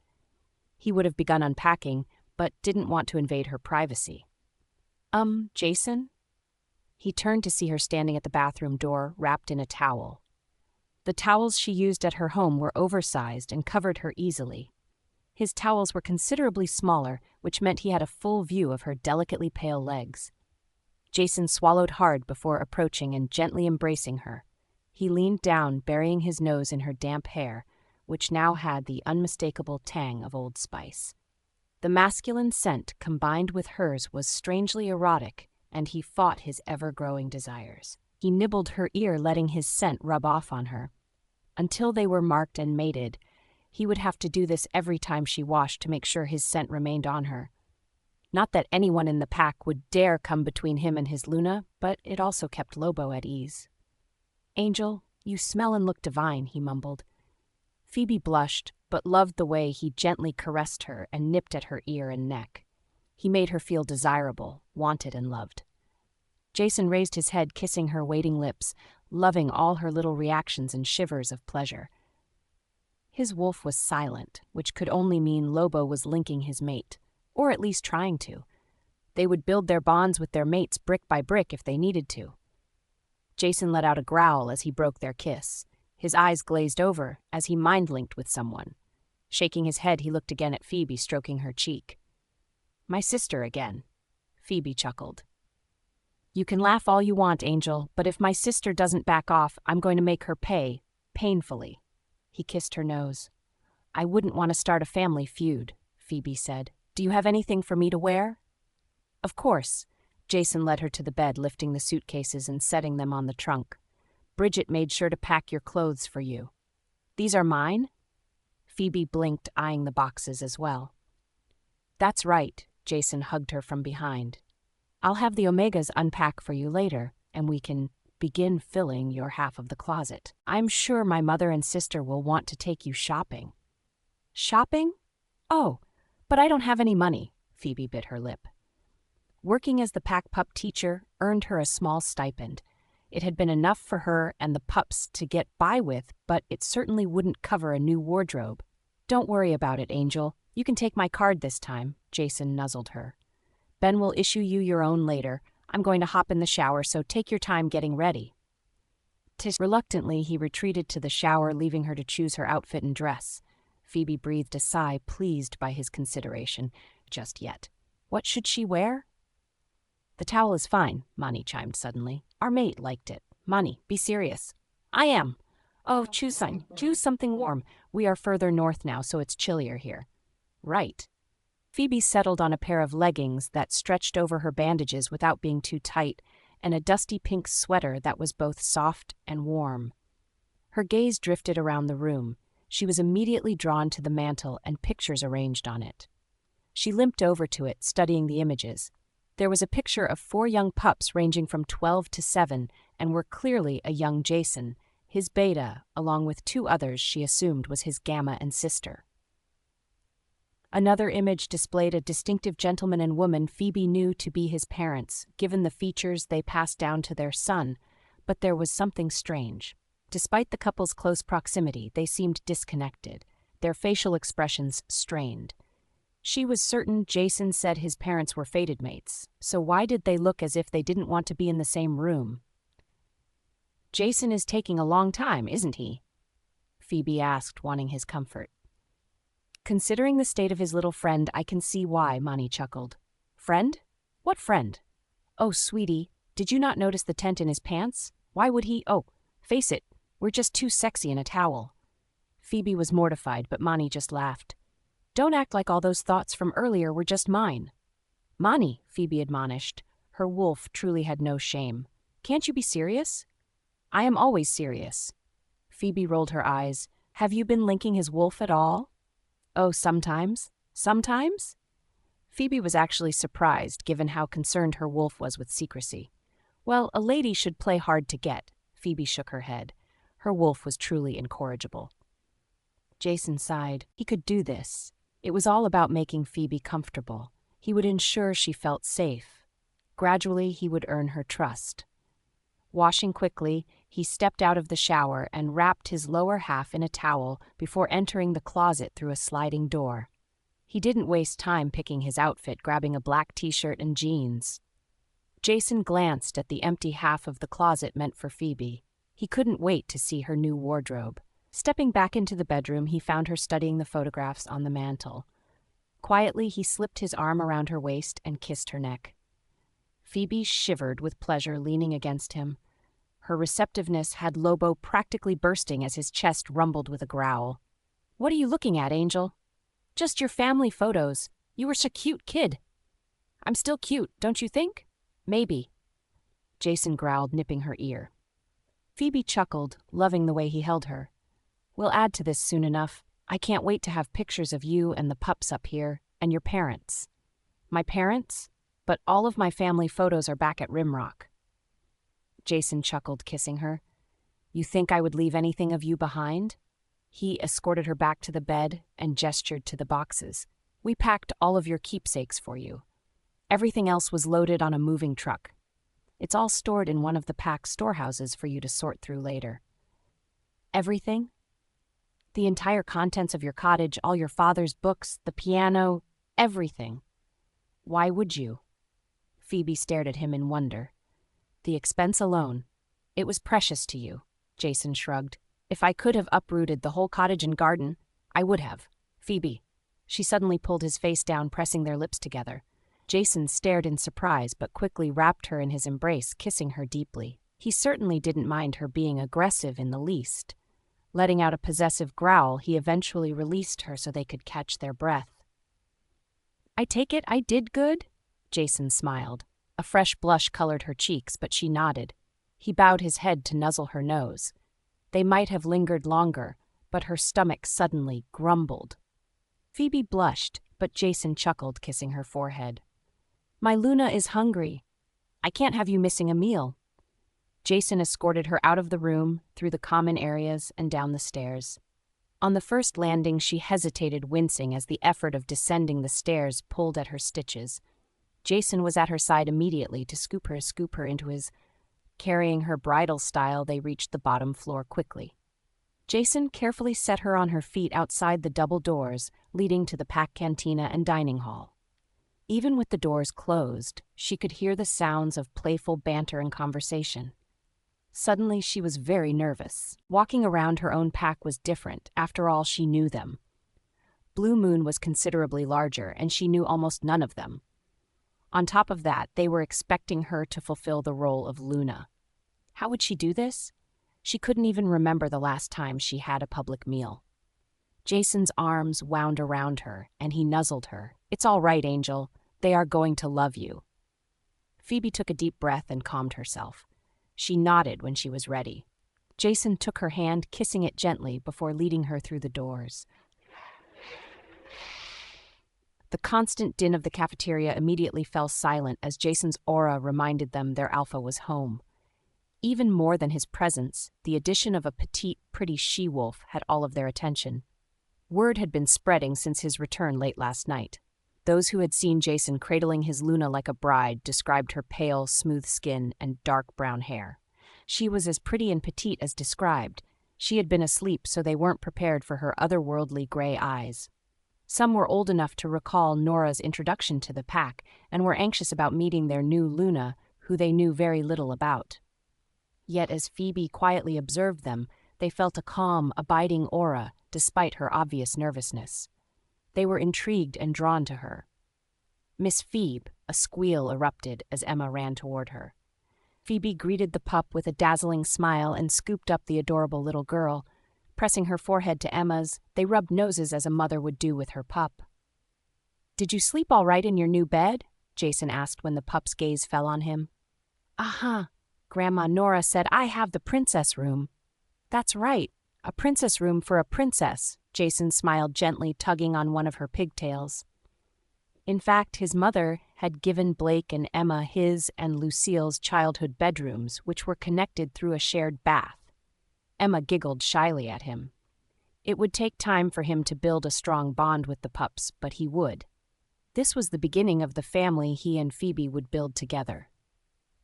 He would have begun unpacking, but didn't want to invade her privacy. Jason?" He turned to see her standing at the bathroom door, wrapped in a towel. The towels she used at her home were oversized and covered her easily. His towels were considerably smaller, which meant he had a full view of her delicately pale legs. Jason swallowed hard before approaching and gently embracing her. He leaned down, burying his nose in her damp hair, which now had the unmistakable tang of Old Spice. The masculine scent combined with hers was strangely erotic, and he fought his ever-growing desires. He nibbled her ear, letting his scent rub off on her. Until they were marked and mated, he would have to do this every time she washed to make sure his scent remained on her. Not that anyone in the pack would dare come between him and his Luna, but it also kept Lobo at ease. "Angel, you smell and look divine," he mumbled. Phoebe blushed, but loved the way he gently caressed her and nipped at her ear and neck. He made her feel desirable, wanted, and loved. Jason raised his head, kissing her waiting lips, loving all her little reactions and shivers of pleasure. His wolf was silent, which could only mean Lobo was linking his mate, or at least trying to. They would build their bonds with their mates brick by brick if they needed to. Jason let out a growl as he broke their kiss. His eyes glazed over as he mind-linked with someone. Shaking his head, he looked again at Phoebe, stroking her cheek. "My sister again," Phoebe chuckled. "You can laugh all you want, Angel, but if my sister doesn't back off, I'm going to make her pay, painfully." He kissed her nose. "I wouldn't want to start a family feud," Phoebe said. "Do you have anything for me to wear?" "Of course." Jason led her to the bed, lifting the suitcases and setting them on the trunk. "Bridget made sure to pack your clothes for you." "These are mine?" Phoebe blinked, eyeing the boxes as well. "That's right," Jason hugged her from behind. "I'll have the Omegas unpack for you later, and we can begin filling your half of the closet. I'm sure my mother and sister will want to take you shopping." "Shopping? Oh, but I don't have any money," Phoebe bit her lip. Working as the pack pup teacher earned her a small stipend. It had been enough for her and the pups to get by with, but it certainly wouldn't cover a new wardrobe. "Don't worry about it, Angel. You can take my card this time," Jason nuzzled her. "Ben will issue you your own later. I'm going to hop in the shower, so take your time getting ready." Reluctantly, he retreated to the shower, leaving her to choose her outfit and dress. Phoebe breathed a sigh, pleased by his consideration. Just yet. What should she wear? "The towel is fine," Mani chimed suddenly. "Our mate liked it. Mani, be serious." "I am." "Oh, choose something warm. We are further north now, so it's chillier here." "Right." Phoebe settled on a pair of leggings that stretched over her bandages without being too tight, and a dusty pink sweater that was both soft and warm. Her gaze drifted around the room. She was immediately drawn to the mantel and pictures arranged on it. She limped over to it, studying the images. There was a picture of 4 young pups ranging from 12 to 7 and were clearly a young Jason, his beta, along with 2 others she assumed was his gamma and sister. Another image displayed a distinctive gentleman and woman Phoebe knew to be his parents, given the features they passed down to their son, But there was something strange. Despite the couple's close proximity, they seemed disconnected, their facial expressions strained. She was certain Jason said his parents were fated mates, so why did they look as if they didn't want to be in the same room? "Jason is taking a long time, isn't he?" Phoebe asked, wanting his comfort. "Considering the state of his little friend, I can see why," Monty chuckled. "Friend? What friend?" "Oh, sweetie, did you not notice the tent in his pants? Why would he— Oh, face it, we're just too sexy in a towel." Phoebe was mortified, but Monty just laughed. "Don't act like all those thoughts from earlier were just mine." "Monty," Phoebe admonished. Her wolf truly had no shame. "Can't you be serious?" "I am always serious." Phoebe rolled her eyes. "Have you been linking his wolf at all?" "Oh, sometimes." "Sometimes?" Phoebe was actually surprised, given how concerned her wolf was with secrecy. "Well, a lady should play hard to get." Phoebe shook her head. Her wolf was truly incorrigible. Jason sighed. He could do this. It was all about making Phoebe comfortable. He would ensure she felt safe. Gradually, he would earn her trust. Washing quickly, he stepped out of the shower and wrapped his lower half in a towel before entering the closet through a sliding door. He didn't waste time picking his outfit, grabbing a black t-shirt and jeans. Jason glanced at the empty half of the closet meant for Phoebe. He couldn't wait to see her new wardrobe. Stepping back into the bedroom, he found her studying the photographs on the mantel. Quietly, he slipped his arm around her waist and kissed her neck. Phoebe shivered with pleasure, leaning against him. Her receptiveness had Lobo practically bursting as his chest rumbled with a growl. "What are you looking at, Angel?" "Just your family photos. You were such a cute kid." "I'm still cute, don't you think?" "Maybe." Jason growled, nipping her ear. Phoebe chuckled, loving the way he held her. "We'll add to this soon enough. I can't wait to have pictures of you and the pups up here, and your parents." "My parents? But all of my family photos are back at Rimrock." Jason chuckled, kissing her. "You think I would leave anything of you behind?" He escorted her back to the bed and gestured to the boxes. "We packed all of your keepsakes for you. Everything else was loaded on a moving truck. It's all stored in one of the pack storehouses for you to sort through later." "Everything?" "The entire contents of your cottage, all your father's books, the piano, everything." "Why would you?" Phoebe stared at him in wonder. "The expense alone. It was precious to you," Jason shrugged. "If I could have uprooted the whole cottage and garden, I would have." "Phoebe." She suddenly pulled his face down, pressing their lips together. Jason stared in surprise, but quickly wrapped her in his embrace, kissing her deeply. He certainly didn't mind her being aggressive in the least. Letting out a possessive growl, he eventually released her so they could catch their breath. "I take it I did good?" Jason smiled. A fresh blush colored her cheeks, but she nodded. He bowed his head to nuzzle her nose. They might have lingered longer, but her stomach suddenly grumbled. Phoebe blushed, but Jason chuckled, kissing her forehead. "My Luna is hungry. I can't have you missing a meal." Jason escorted her out of the room, through the common areas, and down the stairs. On the first landing, she hesitated, wincing as the effort of descending the stairs pulled at her stitches. Jason was at her side immediately to scoop her into his. Carrying her bridal style, they reached the bottom floor quickly. Jason carefully set her on her feet outside the double doors leading to the pack cantina and dining hall. Even with the doors closed, she could hear the sounds of playful banter and conversation. Suddenly, she was very nervous. Walking around her own pack was different. After all, she knew them. Blue Moon was considerably larger, and she knew almost none of them. On top of that, they were expecting her to fulfill the role of Luna. How would she do this? She couldn't even remember the last time she had a public meal. Jason's arms wound around her, and he nuzzled her. "It's all right, Angel. They are going to love you." Phoebe took a deep breath and calmed herself. She nodded when she was ready. Jason took her hand, kissing it gently before leading her through the doors. The constant din of the cafeteria immediately fell silent as Jason's aura reminded them their alpha was home. Even more than his presence, the addition of a petite, pretty she-wolf had all of their attention. Word had been spreading since his return late last night. Those who had seen Jason cradling his Luna like a bride described her pale, smooth skin and dark brown hair. She was as pretty and petite as described. She had been asleep, so they weren't prepared for her otherworldly gray eyes. Some were old enough to recall Nora's introduction to the pack and were anxious about meeting their new Luna, who they knew very little about. Yet as Phoebe quietly observed them, they felt a calm, abiding aura, despite her obvious nervousness. They were intrigued and drawn to her. "Miss Phoebe," a squeal erupted as Emma ran toward her. Phoebe greeted the pup with a dazzling smile and scooped up the adorable little girl. Pressing her forehead to Emma's, they rubbed noses as a mother would do with her pup. "Did you sleep all right in your new bed?" Jason asked when the pup's gaze fell on him. "Uh-huh," Grandma Nora said. "I have the princess room." "That's right, a princess room for a princess," Jason smiled gently, tugging on one of her pigtails. In fact, his mother had given Blake and Emma his and Lucille's childhood bedrooms, which were connected through a shared bath. Emma giggled shyly at him. It would take time for him to build a strong bond with the pups, but he would. This was the beginning of the family he and Phoebe would build together.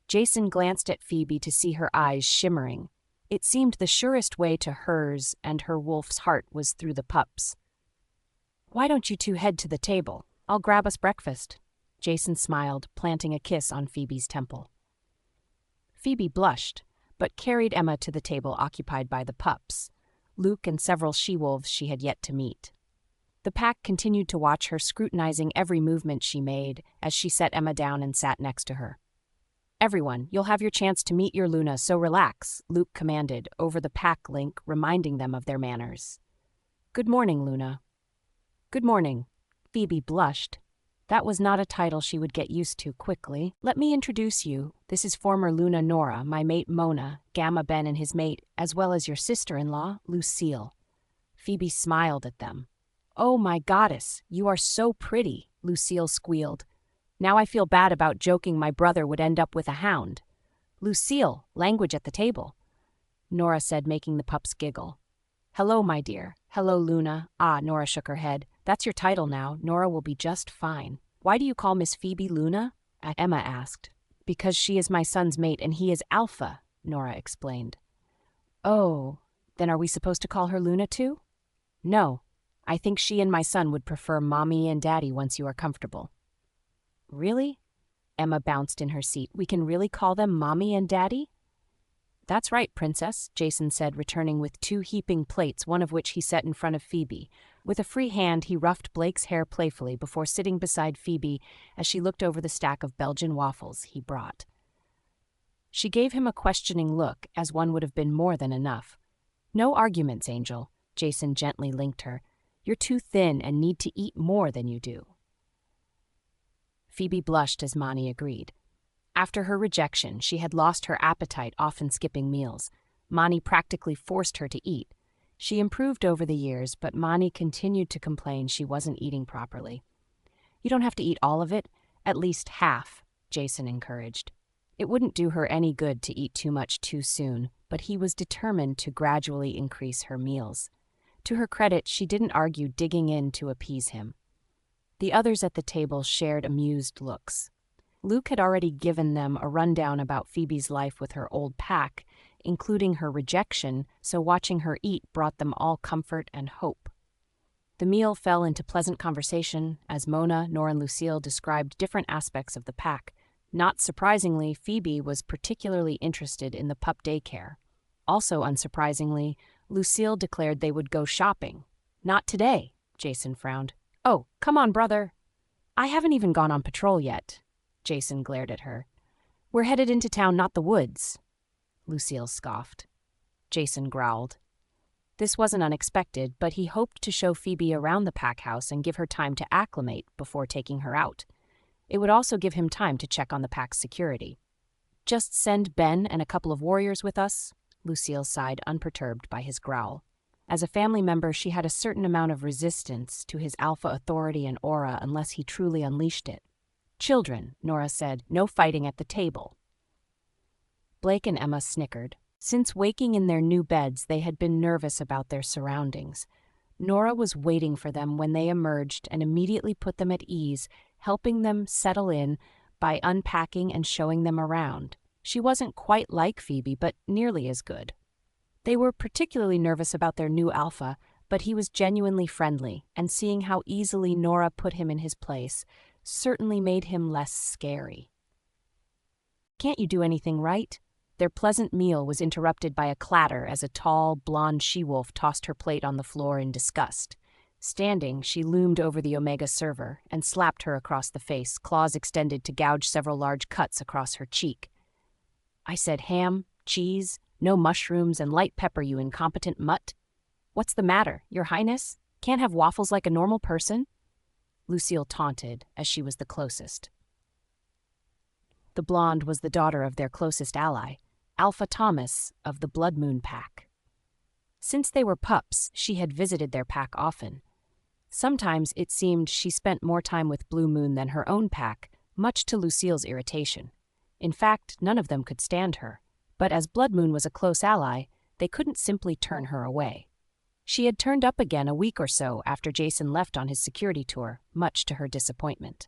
Jason glanced at Phoebe to see her eyes shimmering. It seemed the surest way to hers and her wolf's heart was through the pups. "Why don't you two head to the table? I'll grab us breakfast." Jason smiled, planting a kiss on Phoebe's temple. Phoebe blushed, but carried Emma to the table occupied by the pups, Luke and several she-wolves she had yet to meet. The pack continued to watch her, scrutinizing every movement she made as she set Emma down and sat next to her. "Everyone, you'll have your chance to meet your Luna, so relax," Luke commanded over the pack link, reminding them of their manners. "Good morning, Luna." "Good morning." Phoebe blushed. That was not a title she would get used to quickly. "Let me introduce you. This is former Luna Nora, my mate Mona, Gamma Ben and his mate, as well as your sister-in-law, Lucille." Phoebe smiled at them. "Oh, my goddess, you are so pretty," Lucille squealed. "Now I feel bad about joking my brother would end up with a hound." "Lucille, language at the table," Nora said, making the pups giggle. "Hello, my dear. Hello, Luna." "Ah," Nora shook her head. "That's your title now. Nora will be just fine." "Why do you call Miss Phoebe Luna?" Emma asked. "Because she is my son's mate and he is Alpha," Nora explained. "Oh, then are we supposed to call her Luna too?" "No. I think she and my son would prefer Mommy and Daddy once you are comfortable." "Really?" Emma bounced in her seat. "We can really call them Mommy and Daddy?" "That's right, Princess," Jason said, returning with 2 heaping plates, one of which he set in front of Phoebe. With a free hand, he ruffed Blake's hair playfully before sitting beside Phoebe as she looked over the stack of Belgian waffles he brought. She gave him a questioning look, as one would have been more than enough. "No arguments, Angel," Jason gently linked her. "You're too thin and need to eat more than you do." Phoebe blushed as Mani agreed. After her rejection, she had lost her appetite, often skipping meals. Mani practically forced her to eat. She improved over the years, but Mani continued to complain she wasn't eating properly. "You don't have to eat all of it, at least half," Jason encouraged. It wouldn't do her any good to eat too much too soon, but he was determined to gradually increase her meals. To her credit, she didn't argue, digging in to appease him. The others at the table shared amused looks. Luke had already given them a rundown about Phoebe's life with her old pack, including her rejection, so watching her eat brought them all comfort and hope. The meal fell into pleasant conversation as Mona, Nora, and Lucille described different aspects of the pack. Not surprisingly, Phoebe was particularly interested in the pup daycare. Also unsurprisingly, Lucille declared they would go shopping. "Not today," Jason frowned. "Oh, come on, brother." "I haven't even gone on patrol yet." Jason glared at her. "We're headed into town, not the woods." Lucille scoffed. Jason growled. This wasn't unexpected, but he hoped to show Phoebe around the pack house and give her time to acclimate before taking her out. It would also give him time to check on the pack's security. "Just send Ben and a couple of warriors with us," Lucille sighed, unperturbed by his growl. As a family member, she had a certain amount of resistance to his alpha authority and aura unless he truly unleashed it. "Children," Nora said, "no fighting at the table." Blake and Emma snickered. Since waking in their new beds, they had been nervous about their surroundings. Nora was waiting for them when they emerged and immediately put them at ease, helping them settle in by unpacking and showing them around. She wasn't quite like Phoebe, but nearly as good. They were particularly nervous about their new alpha, but he was genuinely friendly, and seeing how easily Nora put him in his place certainly made him less scary. "Can't you do anything right?" Their pleasant meal was interrupted by a clatter as a tall, blonde she-wolf tossed her plate on the floor in disgust. Standing, she loomed over the Omega server and slapped her across the face, claws extended to gouge several large cuts across her cheek. "I said ham, cheese, no mushrooms, and light pepper, you incompetent mutt. What's the matter, Your Highness? Can't have waffles like a normal person?" Lucille taunted, as she was the closest. The blonde was the daughter of their closest ally, Alpha Thomas of the Blood Moon Pack. Since they were pups, she had visited their pack often. Sometimes it seemed she spent more time with Blue Moon than her own pack, much to Lucille's irritation. In fact, none of them could stand her, but as Blood Moon was a close ally, they couldn't simply turn her away. She had turned up again a week or so after Jason left on his security tour, much to her disappointment.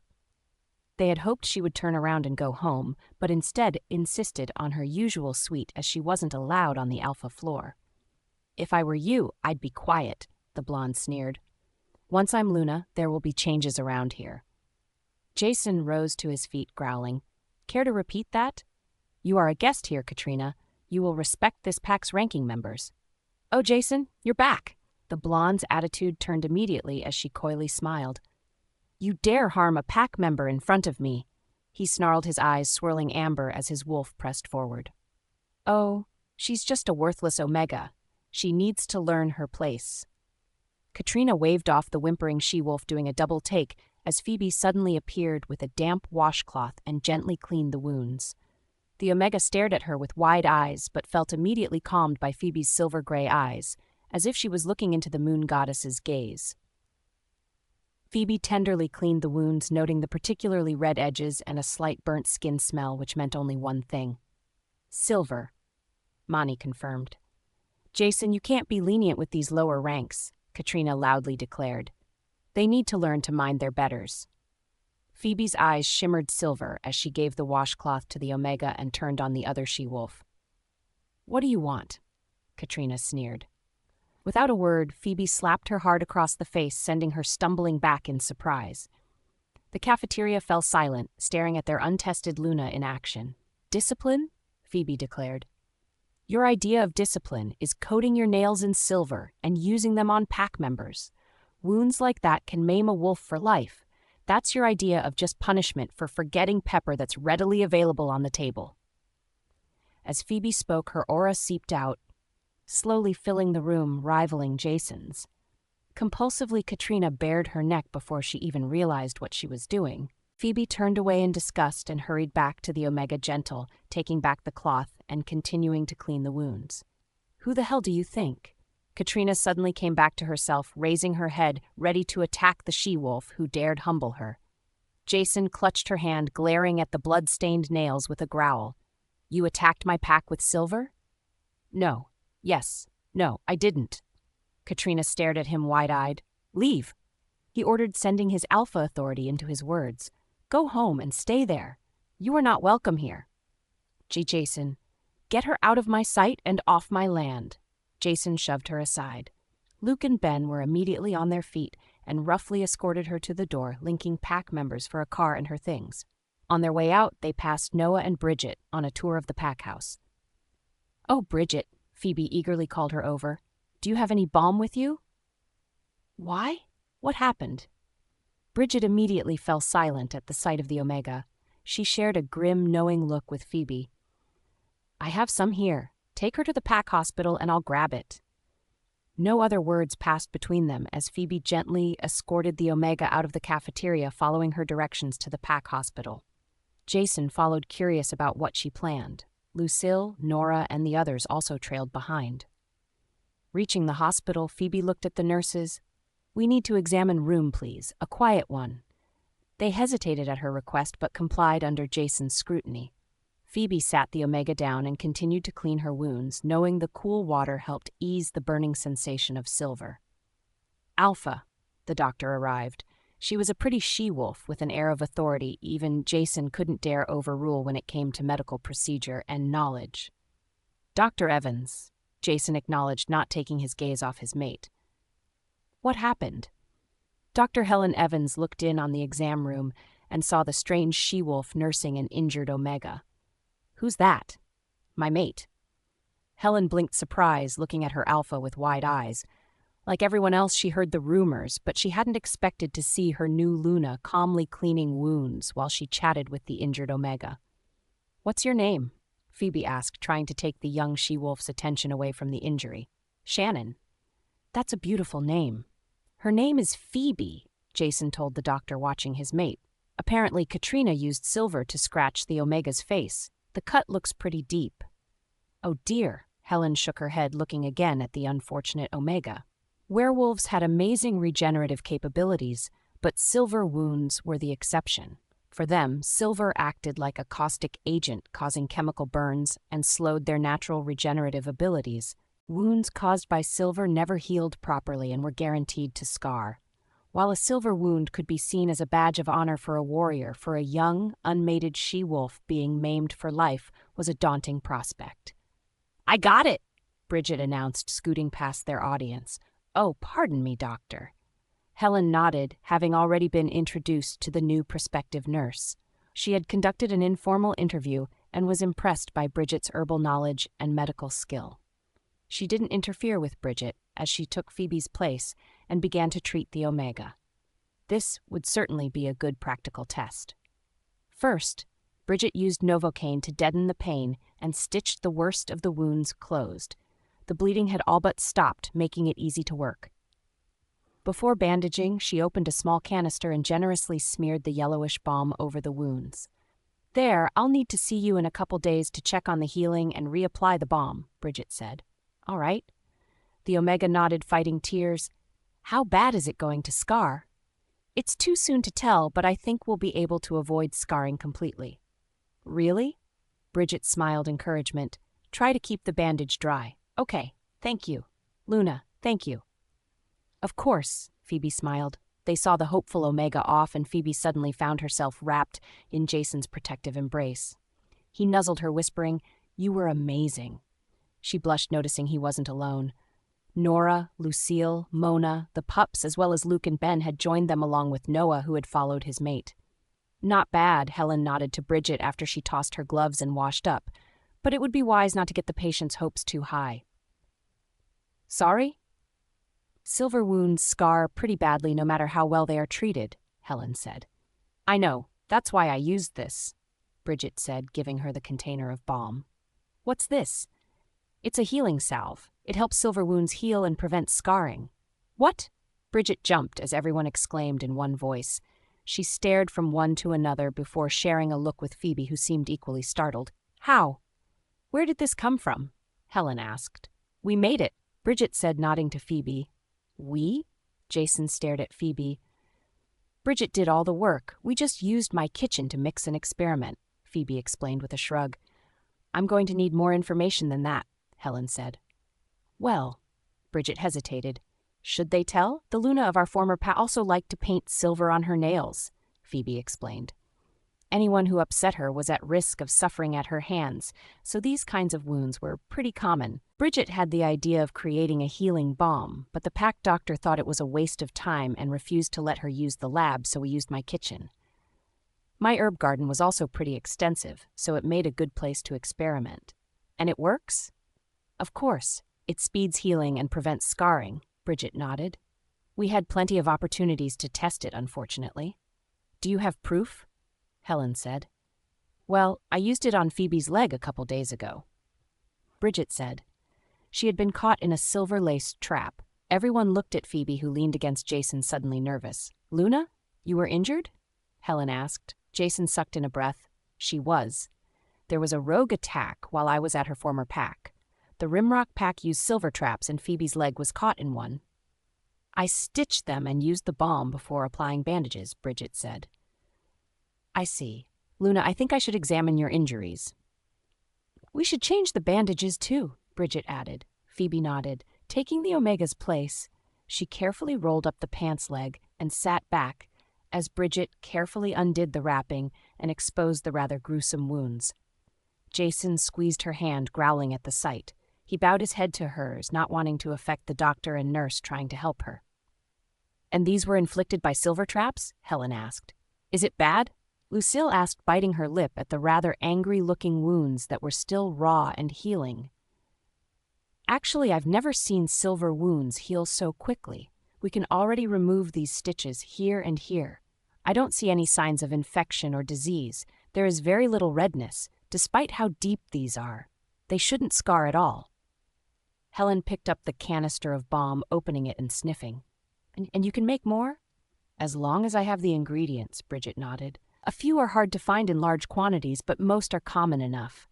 They had hoped she would turn around and go home, but instead insisted on her usual suite as she wasn't allowed on the alpha floor. "If I were you, I'd be quiet," the blonde sneered. "Once I'm Luna, there will be changes around here." Jason rose to his feet, growling. "Care to repeat that? You are a guest here, Katrina. You will respect this pack's ranking members." "Oh, Jason, you're back." The blonde's attitude turned immediately as she coyly smiled. "You dare harm a pack member in front of me." He snarled, his eyes swirling amber as his wolf pressed forward. "Oh, she's just a worthless Omega. She needs to learn her place." Katrina waved off the whimpering she-wolf, doing a double take as Phoebe suddenly appeared with a damp washcloth and gently cleaned the wounds. The Omega stared at her with wide eyes, but felt immediately calmed by Phoebe's silver-gray eyes, as if she was looking into the moon goddess's gaze. Phoebe tenderly cleaned the wounds, noting the particularly red edges and a slight burnt skin smell, which meant only one thing. "Silver," Mani confirmed. "Jason, you can't be lenient with these lower ranks," Katrina loudly declared. "They need to learn to mind their betters." Phoebe's eyes shimmered silver as she gave the washcloth to the Omega and turned on the other she-wolf. "What do you want?" Katrina sneered. Without a word, Phoebe slapped her hard across the face, sending her stumbling back in surprise. The cafeteria fell silent, staring at their untested Luna in action. "Discipline?" Phoebe declared. "Your idea of discipline is coating your nails in silver and using them on pack members. Wounds like that can maim a wolf for life. That's your idea of just punishment for forgetting pepper that's readily available on the table." As Phoebe spoke, her aura seeped out, slowly filling the room, rivaling Jason's. Compulsively, Katrina bared her neck before she even realized what she was doing. Phoebe turned away in disgust and hurried back to the Omega Gentle, taking back the cloth and continuing to clean the wounds. "Who the hell do you think?" Katrina suddenly came back to herself, raising her head, ready to attack the she-wolf who dared humble her. Jason clutched her hand, glaring at the blood-stained nails with a growl. "You attacked my pack with silver?" "No. Yes. No, I didn't." Katrina stared at him wide-eyed. "Leave," he ordered, sending his alpha authority into his words. "Go home and stay there. You are not welcome here." Jason, "Get her out of my sight and off my land." Jason shoved her aside. Luke and Ben were immediately on their feet and roughly escorted her to the door, linking pack members for a car and her things. On their way out, they passed Noah and Bridget on a tour of the pack house. "Oh, Bridget," Phoebe eagerly called her over. "Do you have any balm with you?" "Why? What happened?" Bridget immediately fell silent at the sight of the Omega. She shared a grim, knowing look with Phoebe. "I have some here. Take her to the pack hospital and I'll grab it." No other words passed between them as Phoebe gently escorted the Omega out of the cafeteria, following her directions to the pack hospital. Jason followed, curious about what she planned. Lucille, Nora, and the others also trailed behind. Reaching the hospital, Phoebe looked at the nurses. "We need to examine room, please. A quiet one." They hesitated at her request but complied under Jason's scrutiny. Phoebe sat the Omega down and continued to clean her wounds, knowing the cool water helped ease the burning sensation of silver. "Alpha," the doctor arrived. She was a pretty she-wolf with an air of authority even Jason couldn't dare overrule when it came to medical procedure and knowledge. "Dr. Evans," Jason acknowledged, not taking his gaze off his mate. "What happened?" Dr. Helen Evans looked in on the exam room and saw the strange she-wolf nursing an injured Omega. "Who's that?" "My mate." Helen blinked surprise, looking at her alpha with wide eyes. Like everyone else, she heard the rumors, but she hadn't expected to see her new Luna calmly cleaning wounds while she chatted with the injured Omega. "What's your name?" Phoebe asked, trying to take the young she-wolf's attention away from the injury. "Shannon." "That's a beautiful name." "Her name is Phoebe," Jason told the doctor, watching his mate. "Apparently, Katrina used silver to scratch the Omega's face. The cut looks pretty deep." "Oh dear," Helen shook her head, looking again at the unfortunate Omega. Werewolves had amazing regenerative capabilities, but silver wounds were the exception. For them, silver acted like a caustic agent, causing chemical burns and slowed their natural regenerative abilities. Wounds caused by silver never healed properly and were guaranteed to scar. While a silver wound could be seen as a badge of honor for a warrior, for a young, unmated she-wolf being maimed for life was a daunting prospect. "I got it," Bridget announced, scooting past their audience. "Oh, pardon me, doctor." Helen nodded, having already been introduced to the new prospective nurse. She had conducted an informal interview and was impressed by Bridget's herbal knowledge and medical skill. She didn't interfere with Bridget as she took Phoebe's place and began to treat the Omega. This would certainly be a good practical test. First, Bridget used Novocaine to deaden the pain and stitched the worst of the wounds closed. The bleeding had all but stopped, making it easy to work. Before bandaging, she opened a small canister and generously smeared the yellowish balm over the wounds. "There, I'll need to see you in a couple days to check on the healing and reapply the balm," Bridget said. "All right." The Omega nodded, fighting tears. "How bad is it going to scar?" "It's too soon to tell, but I think we'll be able to avoid scarring completely." "Really?" Bridget smiled encouragement. "Try to keep the bandage dry." "Okay, thank you." "Luna, thank you." "Of course," Phoebe smiled. They saw the hopeful Omega off, and Phoebe suddenly found herself wrapped in Jason's protective embrace. He nuzzled her, whispering, "You were amazing." She blushed, noticing he wasn't alone. Nora, Lucille, Mona, the pups, as well as Luke and Ben had joined them along with Noah, who had followed his mate. "Not bad," Helen nodded to Bridget after she tossed her gloves and washed up, "but it would be wise not to get the patient's hopes too high." "Sorry?" "Silver wounds scar pretty badly no matter how well they are treated," Helen said. "I know, that's why I used this," Bridget said, giving her the container of balm. "What's this?" "It's a healing salve. It helps silver wounds heal and prevent scarring." "What?" Bridget jumped as everyone exclaimed in one voice. She stared from one to another before sharing a look with Phoebe, who seemed equally startled. "How? Where did this come from?" Helen asked. "We made it," Bridget said, nodding to Phoebe. "We?" Jason stared at Phoebe. "Bridget did all the work. We just used my kitchen to mix and experiment," Phoebe explained with a shrug. "I'm going to need more information than that," Helen said. "Well," Bridget hesitated. "Should they tell? The Luna of our former past also liked to paint silver on her nails," Phoebe explained. Anyone who upset her was at risk of suffering at her hands, so these kinds of wounds were pretty common. Bridget had the idea of creating a healing balm, but the pack doctor thought it was a waste of time and refused to let her use the lab, so we used my kitchen. My herb garden was also pretty extensive, so it made a good place to experiment. "And it works?" "Of course. It speeds healing and prevents scarring," Bridget nodded. "We had plenty of opportunities to test it, unfortunately." "Do you have proof?" Helen said. "Well, I used it on Phoebe's leg a couple days ago," Bridget said. She had been caught in a silver-laced trap. Everyone looked at Phoebe, who leaned against Jason, suddenly nervous. "Luna, you were injured?" Helen asked. Jason sucked in a breath. "She was. There was a rogue attack while I was at her former pack. The Rimrock Pack used silver traps, and Phoebe's leg was caught in one. I stitched them and used the balm before applying bandages," Bridget said. "I see. Luna, I think I should examine your injuries." "We should change the bandages, too," Bridget added. Phoebe nodded. Taking the Omega's place, she carefully rolled up the pants leg and sat back as Bridget carefully undid the wrapping and exposed the rather gruesome wounds. Jason squeezed her hand, growling at the sight. He bowed his head to hers, not wanting to affect the doctor and nurse trying to help her. "And these were inflicted by silver traps?" Helen asked. "Is it bad?" Lucille asked, biting her lip at the rather angry-looking wounds that were still raw and healing. "Actually, I've never seen silver wounds heal so quickly. We can already remove these stitches here and here. I don't see any signs of infection or disease. There is very little redness, despite how deep these are. They shouldn't scar at all." Helen picked up the canister of balm, opening it and sniffing. And you can make more?" "As long as I have the ingredients," Bridget nodded. "A few are hard to find in large quantities, but most are common enough."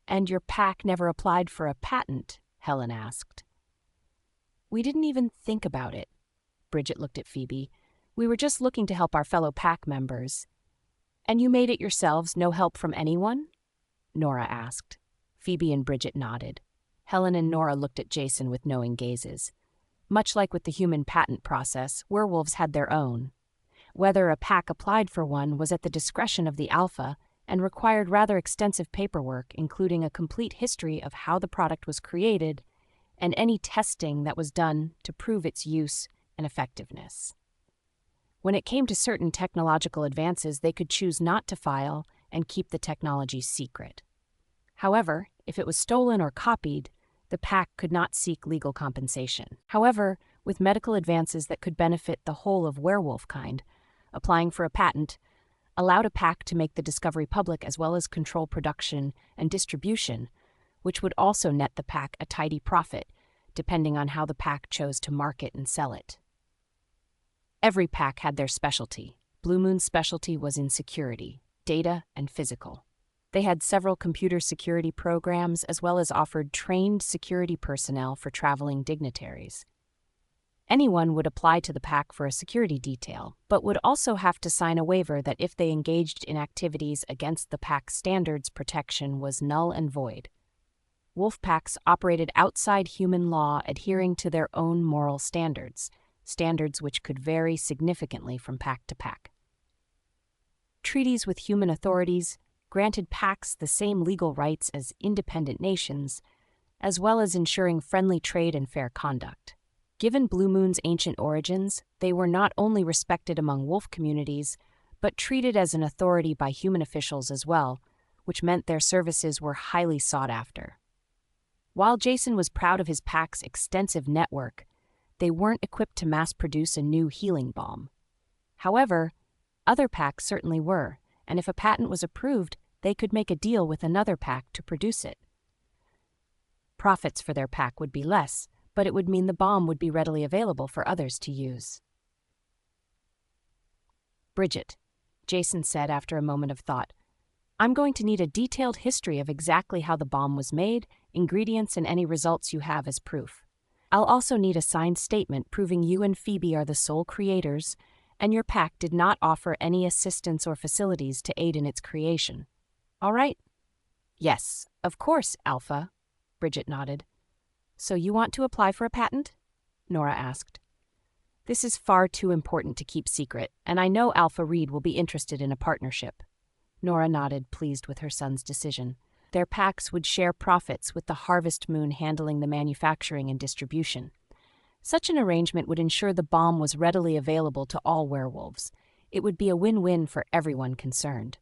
"And your pack never applied for a patent?" Helen asked. "We didn't even think about it." Bridget looked at Phoebe. "We were just looking to help our fellow pack members." "And you made it yourselves, no help from anyone?" Nora asked. Phoebe and Bridget nodded. Helen and Nora looked at Jason with knowing gazes. Much like with the human patent process, werewolves had their own. Whether a pack applied for one was at the discretion of the alpha and required rather extensive paperwork, including a complete history of how the product was created and any testing that was done to prove its use and effectiveness. When it came to certain technological advances, they could choose not to file and keep the technology secret. However, if it was stolen or copied, the pack could not seek legal compensation. However, with medical advances that could benefit the whole of werewolf kind, applying for a patent allowed a pack to make the discovery public as well as control production and distribution, which would also net the pack a tidy profit, depending on how the pack chose to market and sell it. Every pack had their specialty. Blue Moon's specialty was in security, data, and physical. They had several computer security programs as well as offered trained security personnel for traveling dignitaries. Anyone would apply to the pack for a security detail, but would also have to sign a waiver that if they engaged in activities against the pack's standards, protection was null and void. Wolf packs operated outside human law, adhering to their own moral standards, standards which could vary significantly from pack to pack. Treaties with human authorities granted packs the same legal rights as independent nations, as well as ensuring friendly trade and fair conduct. Given Blue Moon's ancient origins, they were not only respected among wolf communities, but treated as an authority by human officials as well, which meant their services were highly sought after. While Jason was proud of his pack's extensive network, they weren't equipped to mass-produce a new healing balm. However, other packs certainly were, and if a patent was approved, they could make a deal with another pack to produce it. Profits for their pack would be less, but it would mean the balm would be readily available for others to use. "Bridget," Jason said after a moment of thought, "I'm going to need a detailed history of exactly how the balm was made, ingredients, and any results you have as proof. I'll also need a signed statement proving you and Phoebe are the sole creators, and your pack did not offer any assistance or facilities to aid in its creation. All right?" "Yes, of course, Alpha," Bridget nodded. "So you want to apply for a patent?" Nora asked. "This is far too important to keep secret, and I know Alpha Reed will be interested in a partnership." Nora nodded, pleased with her son's decision. Their packs would share profits with the Harvest Moon handling the manufacturing and distribution. Such an arrangement would ensure the balm was readily available to all werewolves. It would be a win-win for everyone concerned.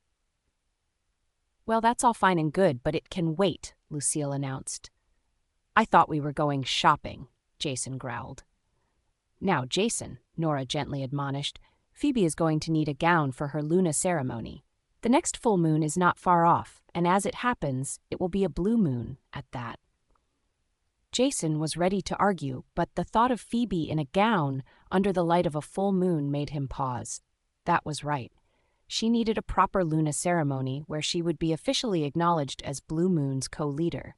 "Well, that's all fine and good, but it can wait," Lucille announced. "I thought we were going shopping," Jason growled. "Now, Jason," Nora gently admonished, "Phoebe is going to need a gown for her Luna ceremony. The next full moon is not far off, and as it happens, it will be a blue moon at that." Jason was ready to argue, but the thought of Phoebe in a gown under the light of a full moon made him pause. That was right. She needed a proper Luna ceremony where she would be officially acknowledged as Blue Moon's co-leader.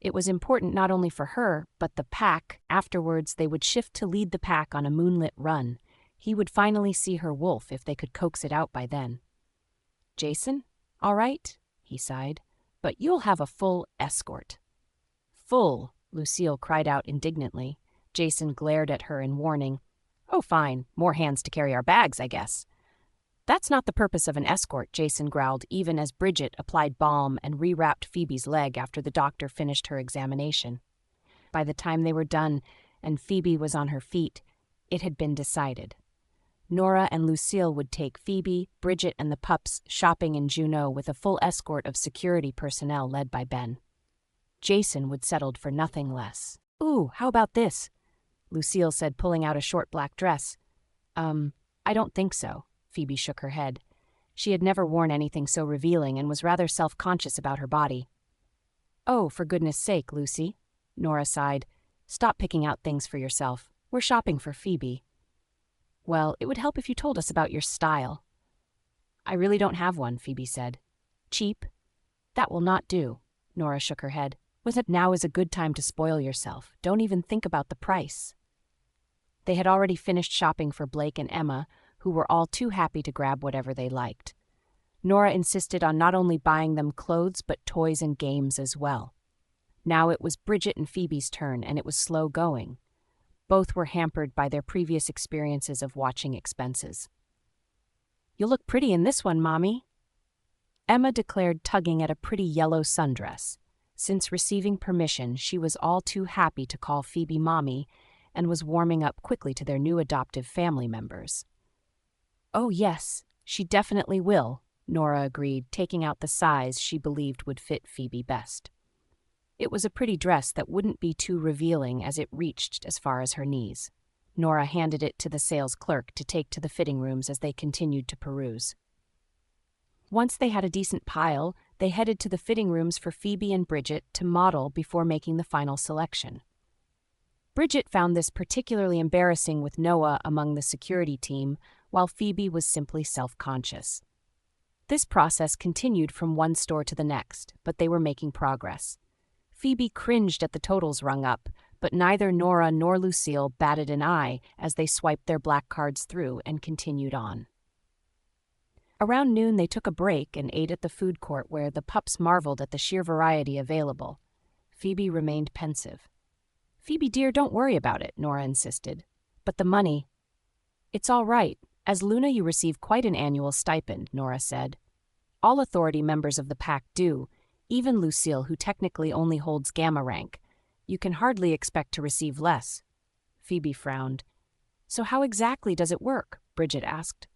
It was important not only for her, but the pack. Afterwards, they would shift to lead the pack on a moonlit run. He would finally see her wolf if they could coax it out by then. "Jason, all right," he sighed, "but you'll have a full escort." "Full," Lucille cried out indignantly. Jason glared at her in warning. "Oh, fine, more hands to carry our bags, I guess." "That's not the purpose of an escort," Jason growled, even as Bridget applied balm and rewrapped Phoebe's leg after the doctor finished her examination. By the time they were done and Phoebe was on her feet, it had been decided. Nora and Lucille would take Phoebe, Bridget, and the pups shopping in Juneau with a full escort of security personnel led by Ben. Jason would settle for nothing less. "Ooh, how about this?" Lucille said, pulling out a short black dress. I don't think so." Phoebe shook her head. She had never worn anything so revealing and was rather self-conscious about her body. "Oh, for goodness sake, Lucy," Nora sighed. "Stop picking out things for yourself. We're shopping for Phoebe." "Well, it would help if you told us about your style." "I really don't have one," Phoebe said. "Cheap?" "That will not do." Nora shook her head. Now is a good time to spoil yourself. Don't even think about the price." They had already finished shopping for Blake and Emma, who were all too happy to grab whatever they liked. Nora insisted on not only buying them clothes but toys and games as well. Now it was Bridget and Phoebe's turn, and it was slow going. Both were hampered by their previous experiences of watching expenses. "You'll look pretty in this one, Mommy," Emma declared, tugging at a pretty yellow sundress. Since receiving permission, she was all too happy to call Phoebe Mommy and was warming up quickly to their new adoptive family members. "Oh yes, she definitely will," Nora agreed, taking out the size she believed would fit Phoebe best. It was a pretty dress that wouldn't be too revealing as it reached as far as her knees. Nora handed it to the sales clerk to take to the fitting rooms as they continued to peruse. Once they had a decent pile, they headed to the fitting rooms for Phoebe and Bridget to model before making the final selection. Bridget found this particularly embarrassing with Noah among the security team, while Phoebe was simply self-conscious. This process continued from one store to the next, but they were making progress. Phoebe cringed at the totals rung up, but neither Nora nor Lucille batted an eye as they swiped their black cards through and continued on. Around noon, they took a break and ate at the food court where the pups marveled at the sheer variety available. Phoebe remained pensive. "Phoebe, dear, don't worry about it," Nora insisted. "But the money—" "It's all right. As Luna, you receive quite an annual stipend," Nora said. "All authority members of the pack do, even Lucille, who technically only holds Gamma rank. You can hardly expect to receive less." Phoebe frowned. "So how exactly does it work?" Bridget asked.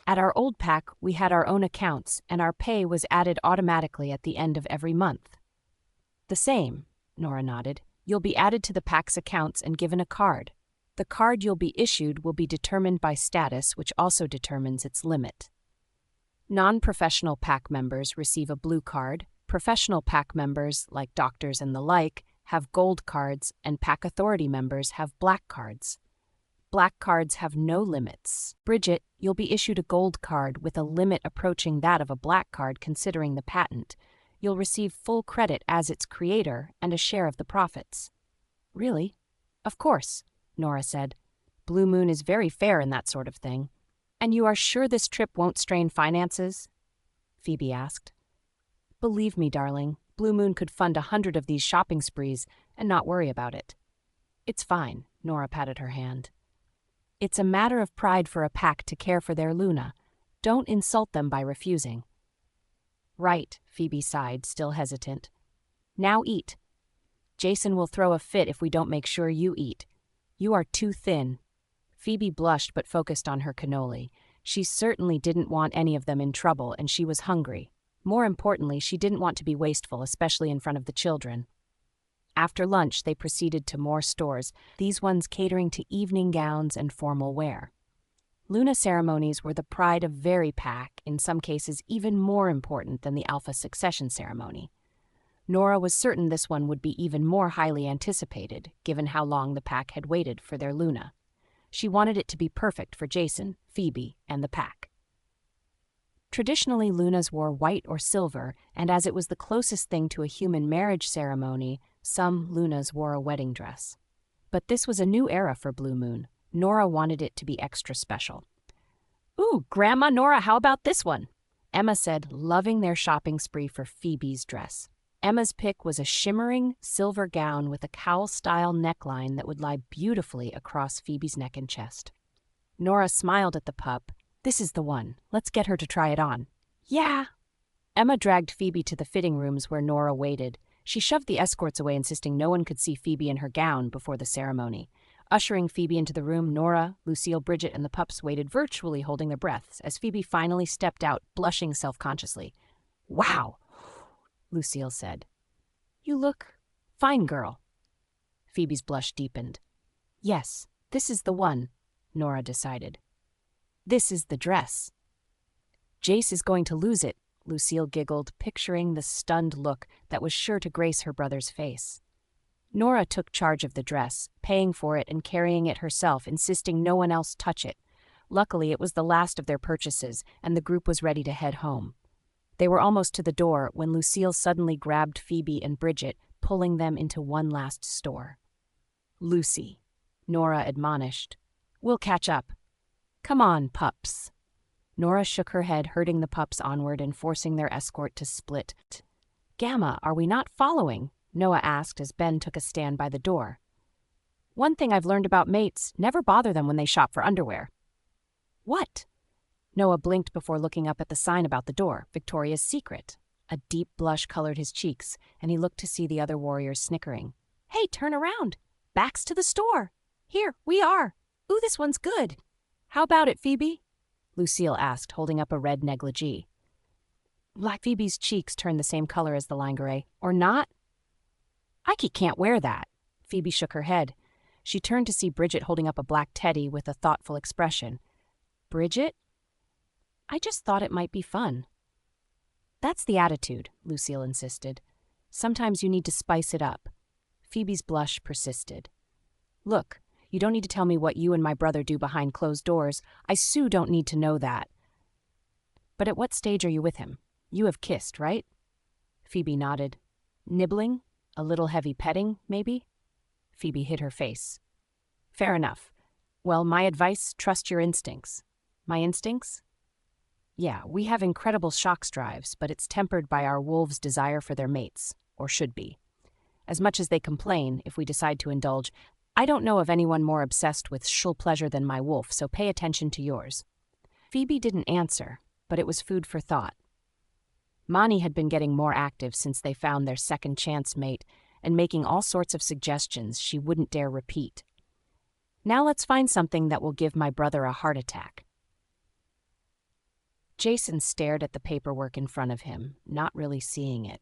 "At our old pack, we had our own accounts, and our pay was added automatically at the end of every month." "The same," Nora nodded. "You'll be added to the pack's accounts and given a card. The card you'll be issued will be determined by status, which also determines its limit. Non-professional pack members receive a blue card. Professional pack members, like doctors and the like, have gold cards, and pack authority members have black cards. Black cards have no limits. Bridget, you'll be issued a gold card with a limit approaching that of a black card considering the patent. You'll receive full credit as its creator and a share of the profits." "Really?" "Of course," Nora said. "Blue Moon is very fair in that sort of thing." "And you are sure this trip won't strain finances?" Phoebe asked. "Believe me, darling, Blue Moon could fund 100 of these shopping sprees and not worry about it." "It's fine," Nora patted her hand. "It's a matter of pride for a pack to care for their Luna. Don't insult them by refusing." "Right," Phoebe sighed, still hesitant. "Now eat. Jason will throw a fit if we don't make sure you eat. You are too thin." Phoebe blushed but focused on her cannoli. She certainly didn't want any of them in trouble, and she was hungry. More importantly, she didn't want to be wasteful, especially in front of the children. After lunch, they proceeded to more stores, these ones catering to evening gowns and formal wear. Luna ceremonies were the pride of very pack, in some cases even more important than the Alpha succession ceremony. Nora was certain this one would be even more highly anticipated, given how long the pack had waited for their Luna. She wanted it to be perfect for Jason, Phoebe, and the pack. Traditionally, Lunas wore white or silver, and as it was the closest thing to a human marriage ceremony, some Lunas wore a wedding dress. But this was a new era for Blue Moon. Nora wanted it to be extra special. "Ooh, Grandma Nora, how about this one?" Emma said, loving their shopping spree for Phoebe's dress. Emma's pick was a shimmering silver gown with a cowl-style neckline that would lie beautifully across Phoebe's neck and chest. Nora smiled at the pup, This is the one. Let's get her to try it on. Yeah. Emma dragged Phoebe to the fitting rooms where Nora waited. She shoved the escorts away, insisting no one could see Phoebe in her gown before the ceremony. Ushering Phoebe into the room, Nora, Lucille, Bridget, and the pups waited virtually holding their breaths as Phoebe finally stepped out, blushing self-consciously. Wow, Lucille said. You look fine, girl. Phoebe's blush deepened. Yes, this is the one, Nora decided. This is the dress. Jace is going to lose it, Lucille giggled, picturing the stunned look that was sure to grace her brother's face. Nora took charge of the dress, paying for it and carrying it herself, insisting no one else touch it. Luckily, it was the last of their purchases, and the group was ready to head home. They were almost to the door when Lucille suddenly grabbed Phoebe and Bridget, pulling them into one last store. Lucy, Nora admonished. We'll catch up. Come on, pups. Nora shook her head, herding the pups onward and forcing their escort to split. Gamma, are we not following? Noah asked as Ben took a stand by the door. One thing I've learned about mates, never bother them when they shop for underwear. What? Noah blinked before looking up at the sign about the door, Victoria's Secret. A deep blush colored his cheeks, and he looked to see the other warriors snickering. Hey, turn around. Back's to the store. Here, we are. Ooh, this one's good. How about it, Phoebe? Lucille asked, holding up a red negligee. Black Phoebe's cheeks turned the same color as the lingerie. Or not? Ike can't wear that. Phoebe shook her head. She turned to see Bridget holding up a black teddy with a thoughtful expression. Bridget? I just thought it might be fun. That's the attitude, Lucille insisted. Sometimes you need to spice it up. Phoebe's blush persisted. Look, you don't need to tell me what you and my brother do behind closed doors. I don't need to know that. But at what stage are you with him? You have kissed, right? Phoebe nodded. Nibbling? A little heavy petting, maybe? Phoebe hid her face. Fair enough. Well, my advice, trust your instincts. My instincts? Yeah, we have incredible shock drives, but it's tempered by our wolves' desire for their mates, or should be. As much as they complain, if we decide to indulge, I don't know of anyone more obsessed with shul pleasure than my wolf, so pay attention to yours. Phoebe didn't answer, but it was food for thought. Mani had been getting more active since they found their second chance mate and making all sorts of suggestions she wouldn't dare repeat. Now let's find something that will give my brother a heart attack. Jason stared at the paperwork in front of him, not really seeing it.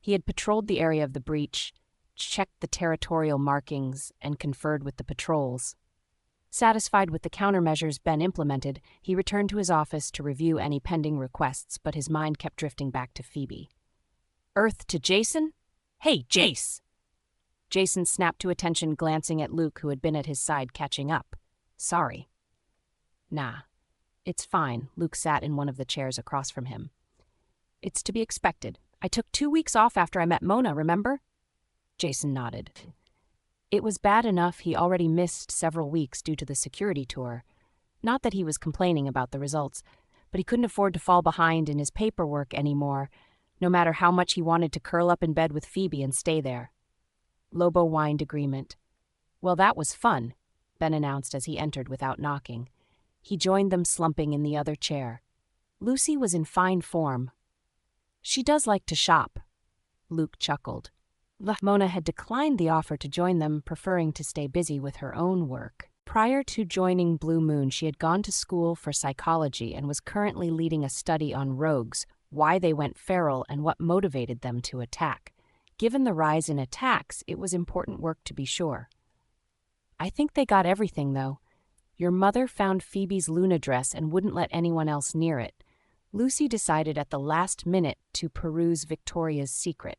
He had patrolled the area of the breach, checked the territorial markings, and conferred with the patrols. Satisfied with the countermeasures Ben implemented, he returned to his office to review any pending requests, but his mind kept drifting back to Phoebe. Earth to Jason? Hey, Jace! Jason snapped to attention, glancing at Luke, who had been at his side catching up. Sorry. Nah, it's fine. Luke sat in one of the chairs across from him. It's to be expected. I took 2 weeks off after I met Mona, remember? Jason nodded. It was bad enough he already missed several weeks due to the security tour. Not that he was complaining about the results, but he couldn't afford to fall behind in his paperwork anymore, no matter how much he wanted to curl up in bed with Phoebe and stay there. Lobo whined agreement. Well, that was fun, Ben announced as he entered without knocking. He joined them slumping in the other chair. Lucy was in fine form. She does like to shop. Luke chuckled. Mona had declined the offer to join them, preferring to stay busy with her own work. Prior to joining Blue Moon, she had gone to school for psychology and was currently leading a study on rogues, why they went feral, and what motivated them to attack. Given the rise in attacks, it was important work to be sure. I think they got everything, though. Your mother found Phoebe's Luna dress and wouldn't let anyone else near it. Lucy decided at the last minute to peruse Victoria's Secret.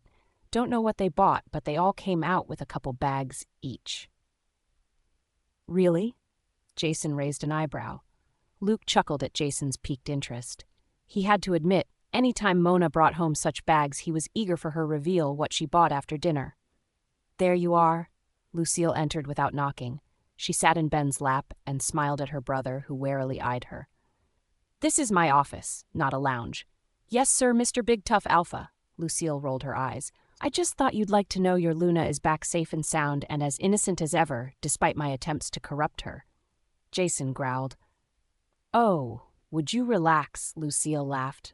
Don't know what they bought, but they all came out with a couple bags each. Really? Jason raised an eyebrow. Luke chuckled at Jason's piqued interest. He had to admit, any time Mona brought home such bags, he was eager for her reveal what she bought after dinner. There you are. Lucille entered without knocking. She sat in Ben's lap and smiled at her brother, who warily eyed her. This is my office, not a lounge. Yes, sir, Mr. Big Tough Alpha. Lucille rolled her eyes. I just thought you'd like to know your Luna is back safe and sound and as innocent as ever, despite my attempts to corrupt her. Jason growled. Oh, Would you relax? Lucille laughed.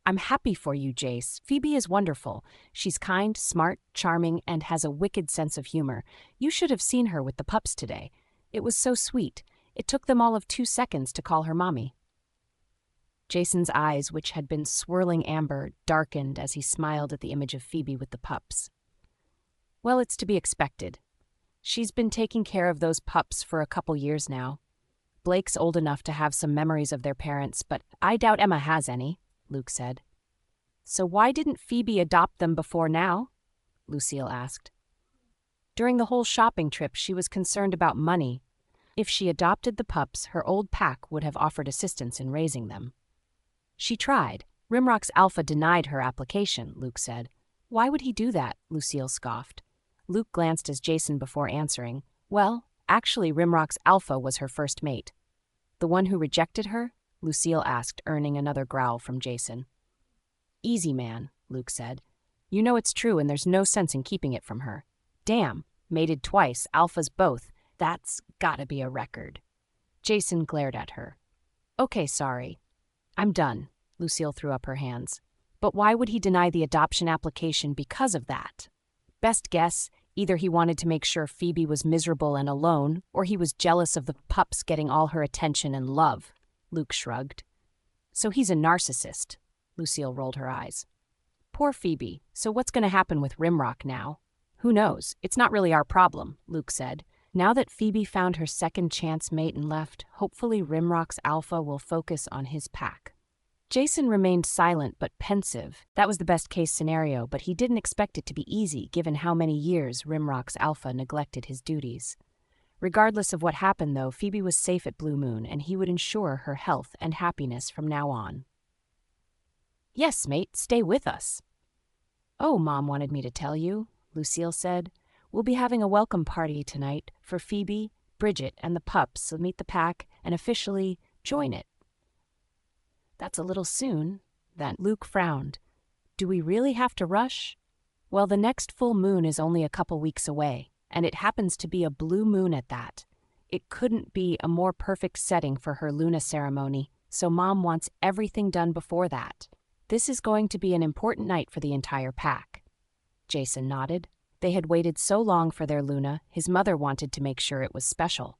I'm happy for you, Jace. Phoebe is wonderful. She's kind, smart, charming, and has a wicked sense of humor. You should have seen her with the pups today. It was so sweet. It took them all of 2 seconds to call her mommy. Jason's eyes, which had been swirling amber, darkened as he smiled at the image of Phoebe with the pups. Well, it's to be expected. She's been taking care of those pups for a couple years now. Blake's old enough to have some memories of their parents, but I doubt Emma has any, Luke said. So why didn't Phoebe adopt them before now? Lucille asked. During the whole shopping trip, she was concerned about money. If she adopted the pups, her old pack would have offered assistance in raising them. She tried. Rimrock's Alpha denied her application, Luke said. Why would he do that? Lucille scoffed. Luke glanced at Jason before answering. Well, actually, Rimrock's Alpha was her first mate. The one who rejected her? Lucille asked, earning another growl from Jason. Easy, man, Luke said. You know it's true and there's no sense in keeping it from her. Damn, mated twice, Alphas both. That's gotta be a record. Jason glared at her. Okay, sorry. I'm done. Lucille threw up her hands. But why would he deny the adoption application because of that? Best guess, either he wanted to make sure Phoebe was miserable and alone, or he was jealous of the pups getting all her attention and love. Luke shrugged. So he's a narcissist. Lucille rolled her eyes. Poor Phoebe. So what's going to happen with Rimrock now? Who knows? It's not really our problem, Luke said. Now that Phoebe found her second chance mate and left, hopefully Rimrock's Alpha will focus on his pack. Jason remained silent but pensive. That was the best-case scenario, but he didn't expect it to be easy given how many years Rimrock's Alpha neglected his duties. Regardless of what happened, though, Phoebe was safe at Blue Moon, and he would ensure her health and happiness from now on. Yes, mate, stay with us. Oh, Mom wanted me to tell you, Lucille said. We'll be having a welcome party tonight for Phoebe, Bridget, and the pups, so meet the pack and officially join it. That's a little soon. Then Luke frowned. Do we really have to rush? Well, the next full moon is only a couple weeks away, and it happens to be a blue moon at that. It couldn't be a more perfect setting for her Luna ceremony, so Mom wants everything done before that. This is going to be an important night for the entire pack. Jason nodded. They had waited so long for their Luna, his mother wanted to make sure it was special.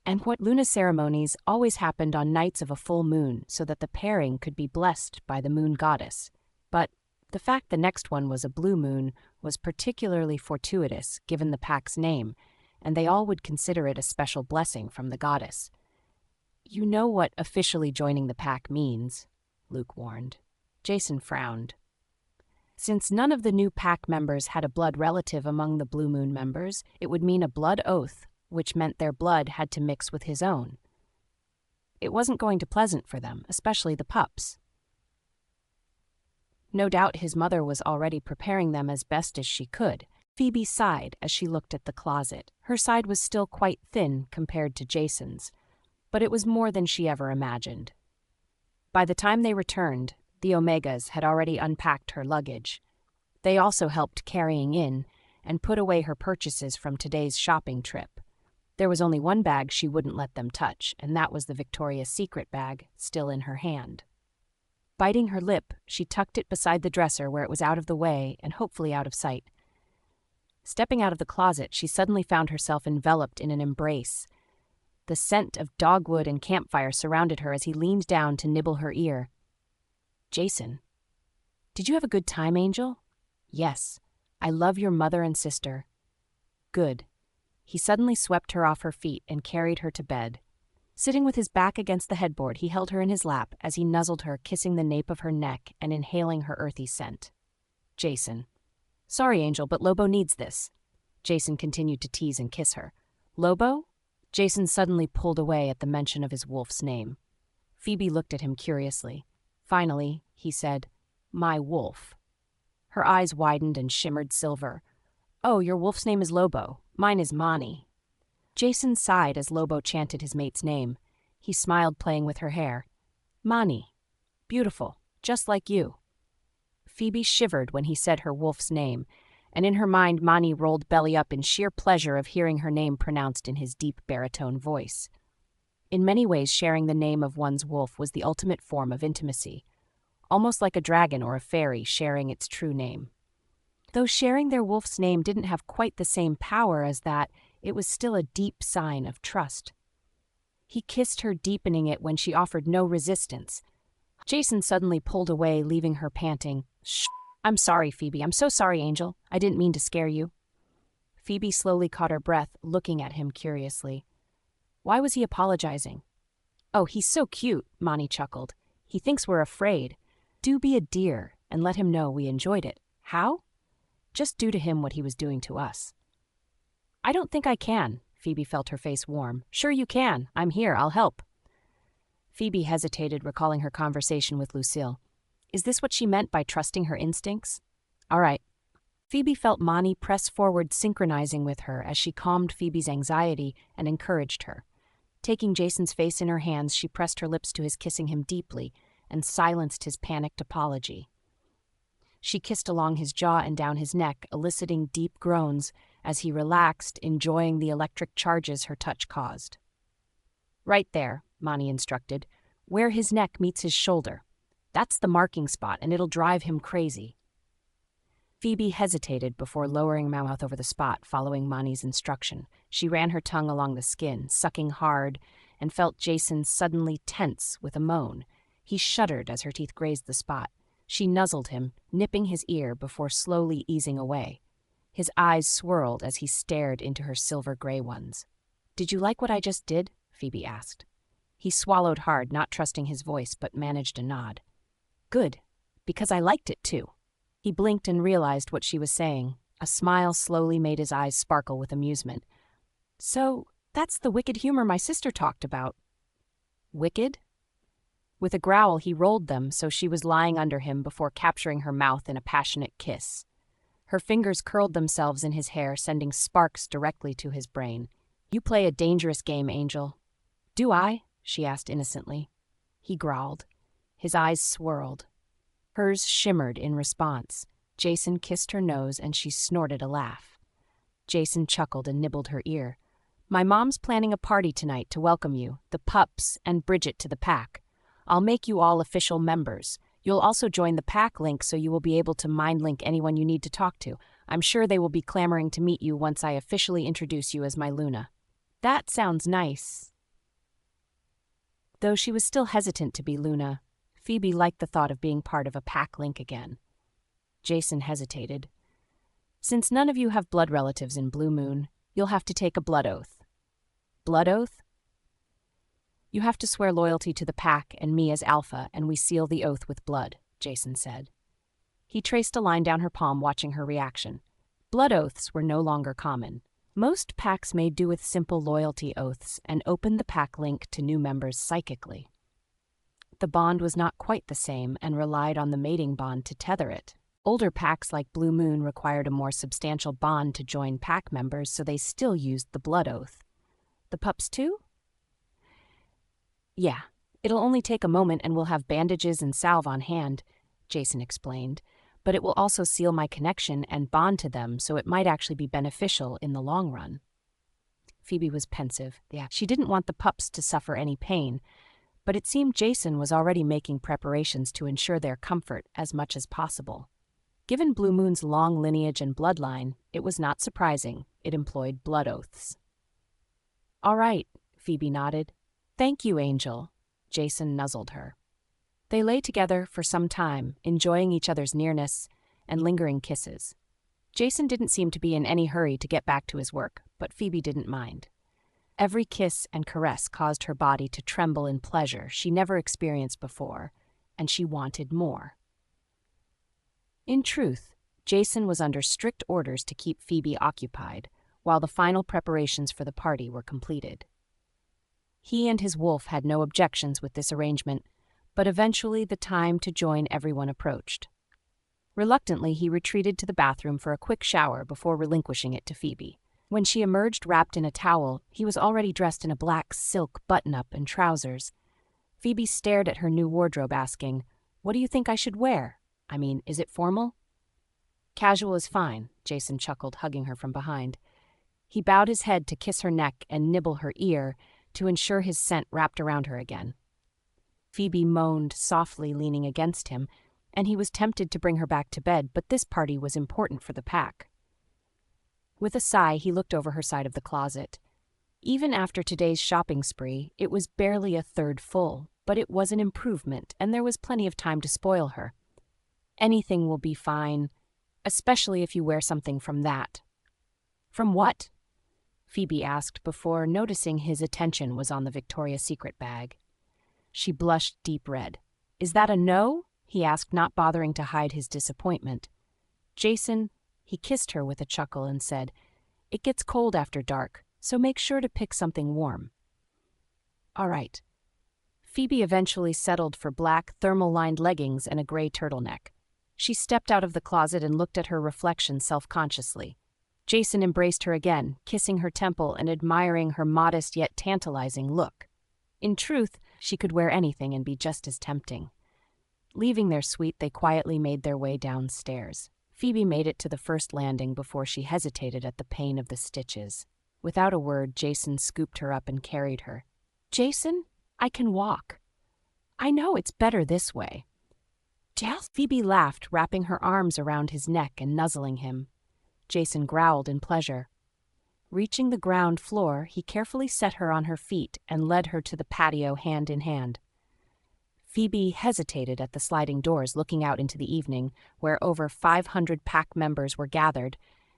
And what Luna ceremonies always happened on nights of a full moon so that the pairing could be blessed by the moon goddess. But the fact the next one was a blue moon was particularly fortuitous given the pack's name, and they all would consider it a special blessing from the goddess. You know what officially joining the pack means, Luke warned. Jason frowned. Since none of the new pack members had a blood relative among the Blue Moon members, it would mean a blood oath, which meant their blood had to mix with his own. It wasn't going to be pleasant for them, especially the pups. No doubt his mother was already preparing them as best as she could. Phoebe sighed as she looked at the closet. Her side was still quite thin compared to Jason's, but it was more than she ever imagined. By the time they returned, the Omegas had already unpacked her luggage. They also helped carrying in and put away her purchases from today's shopping trip. There was only one bag she wouldn't let them touch, and that was the Victoria's Secret bag, still in her hand. Biting her lip, she tucked it beside the dresser where it was out of the way and hopefully out of sight. Stepping out of the closet, she suddenly found herself enveloped in an embrace. The scent of dogwood and campfire surrounded her as he leaned down to nibble her ear. Jason. Did you have a good time, Angel? Yes. I love your mother and sister. Good. He suddenly swept her off her feet and carried her to bed. Sitting with his back against the headboard, he held her in his lap as he nuzzled her, kissing the nape of her neck and inhaling her earthy scent. Jason. Sorry, Angel, but Lobo needs this. Jason continued to tease and kiss her. Lobo? Jason suddenly pulled away at the mention of his wolf's name. Phoebe looked at him curiously. Finally, he said, My wolf. Her eyes widened and shimmered silver. Oh, your wolf's name is Lobo. Mine is Mani. Jason sighed as Lobo chanted his mate's name. He smiled, playing with her hair. Mani. Beautiful, just like you. Phoebe shivered when he said her wolf's name, and in her mind Mani rolled belly up in sheer pleasure of hearing her name pronounced in his deep baritone voice. In many ways, sharing the name of one's wolf was the ultimate form of intimacy, almost like a dragon or a fairy sharing its true name. Though sharing their wolf's name didn't have quite the same power as that, it was still a deep sign of trust. He kissed her, deepening it when she offered no resistance. Jason suddenly pulled away, leaving her panting. "Shh, I'm sorry, Phoebe. I'm so sorry, Angel. I didn't mean to scare you." Phoebe slowly caught her breath, looking at him curiously. Why was he apologizing? "Oh, he's so cute," Monty chuckled. "He thinks we're afraid. Do be a dear and let him know we enjoyed it." "How?" "Just do to him what he was doing to us." "I don't think I can." Phoebe felt her face warm. "Sure you can. I'm here. I'll help." Phoebe hesitated, recalling her conversation with Lucille. Is this what she meant by trusting her instincts? All right. Phoebe felt Monty press forward, synchronizing with her as she calmed Phoebe's anxiety and encouraged her. Taking Jason's face in her hands, she pressed her lips to his, kissing him deeply, and silenced his panicked apology. She kissed along his jaw and down his neck, eliciting deep groans as he relaxed, enjoying the electric charges her touch caused. "Right there," Monty instructed, "where his neck meets his shoulder. That's the marking spot, and it'll drive him crazy." Phoebe hesitated before lowering her mouth over the spot, following Monty's instruction. She ran her tongue along the skin, sucking hard, and felt Jason suddenly tense with a moan. He shuddered as her teeth grazed the spot. She nuzzled him, nipping his ear before slowly easing away. His eyes swirled as he stared into her silver-gray ones. "Did you like what I just did?" Phoebe asked. He swallowed hard, not trusting his voice, but managed a nod. "Good, because I liked it too." He blinked and realized what she was saying. A smile slowly made his eyes sparkle with amusement. "So, that's the wicked humor my sister talked about." "Wicked?" With a growl, he rolled them so she was lying under him before capturing her mouth in a passionate kiss. Her fingers curled themselves in his hair, sending sparks directly to his brain. "You play a dangerous game, Angel." "Do I?" she asked innocently. He growled. His eyes swirled. Hers shimmered in response. Jason kissed her nose and she snorted a laugh. Jason chuckled and nibbled her ear. "My mom's planning a party tonight to welcome you, the pups, and Bridget to the pack. I'll make you all official members. You'll also join the pack link so you will be able to mind link anyone you need to talk to. I'm sure they will be clamoring to meet you once I officially introduce you as my Luna." "That sounds nice." Though she was still hesitant to be Luna, Phoebe liked the thought of being part of a pack link again. Jason hesitated. "Since none of you have blood relatives in Blue Moon, you'll have to take a blood oath." "Blood oath?" "You have to swear loyalty to the pack and me as Alpha, and we seal the oath with blood," Jason said. He traced a line down her palm, watching her reaction. Blood oaths were no longer common. Most packs made do with simple loyalty oaths and opened the pack link to new members psychically. The bond was not quite the same and relied on the mating bond to tether it. Older packs like Blue Moon required a more substantial bond to join pack members, so they still used the blood oath. "The pups too?" "Yeah, it'll only take a moment and we'll have bandages and salve on hand," Jason explained, "but it will also seal my connection and bond to them, so it might actually be beneficial in the long run." Phoebe was pensive. Yeah, she didn't want the pups to suffer any pain, but it seemed Jason was already making preparations to ensure their comfort as much as possible. Given Blue Moon's long lineage and bloodline, it was not surprising it employed blood oaths. "All right," Phoebe nodded. "Thank you, Angel." Jason nuzzled her. They lay together for some time, enjoying each other's nearness and lingering kisses. Jason didn't seem to be in any hurry to get back to his work, but Phoebe didn't mind. Every kiss and caress caused her body to tremble in pleasure she never experienced before, and she wanted more. In truth, Jason was under strict orders to keep Phoebe occupied, while the final preparations for the party were completed. He and his wolf had no objections with this arrangement, but eventually the time to join everyone approached. Reluctantly, he retreated to the bathroom for a quick shower before relinquishing it to Phoebe. When she emerged wrapped in a towel, he was already dressed in a black silk button-up and trousers. Phoebe stared at her new wardrobe, asking, "What do you think I should wear? I mean, is it formal?" "Casual is fine," Jason chuckled, hugging her from behind. He bowed his head to kiss her neck and nibble her ear, to ensure his scent wrapped around her again. Phoebe moaned softly, leaning against him, and he was tempted to bring her back to bed, but this party was important for the pack. With a sigh, he looked over her side of the closet. Even after today's shopping spree, it was barely a third full, but it was an improvement, and there was plenty of time to spoil her. Anything will be fine, especially if you wear something from that. From what? Phoebe asked before noticing his attention was on the Victoria's Secret bag. She blushed deep red. Is that a no? He asked, not bothering to hide his disappointment. Jason, he kissed her with a chuckle and said, it gets cold after dark, so make sure to pick something warm. All right. Phoebe eventually settled for black, thermal-lined leggings and a gray turtleneck. She stepped out of the closet and looked at her reflection self-consciously. Jason embraced her again, kissing her temple and admiring her modest yet tantalizing look. In truth, she could wear anything and be just as tempting. Leaving their suite, they quietly made their way downstairs. Phoebe made it to the first landing before she hesitated at the pain of the stitches. Without a word, Jason scooped her up and carried her. Jason, I can walk. I know it's better this way. Phoebe laughed, wrapping her arms around his neck and nuzzling him. Jason growled in pleasure. Reaching the ground floor, he carefully set her on her feet and led her to the patio hand in hand. Phoebe hesitated at the sliding doors looking out into the evening, where over 500 pack members were gathered,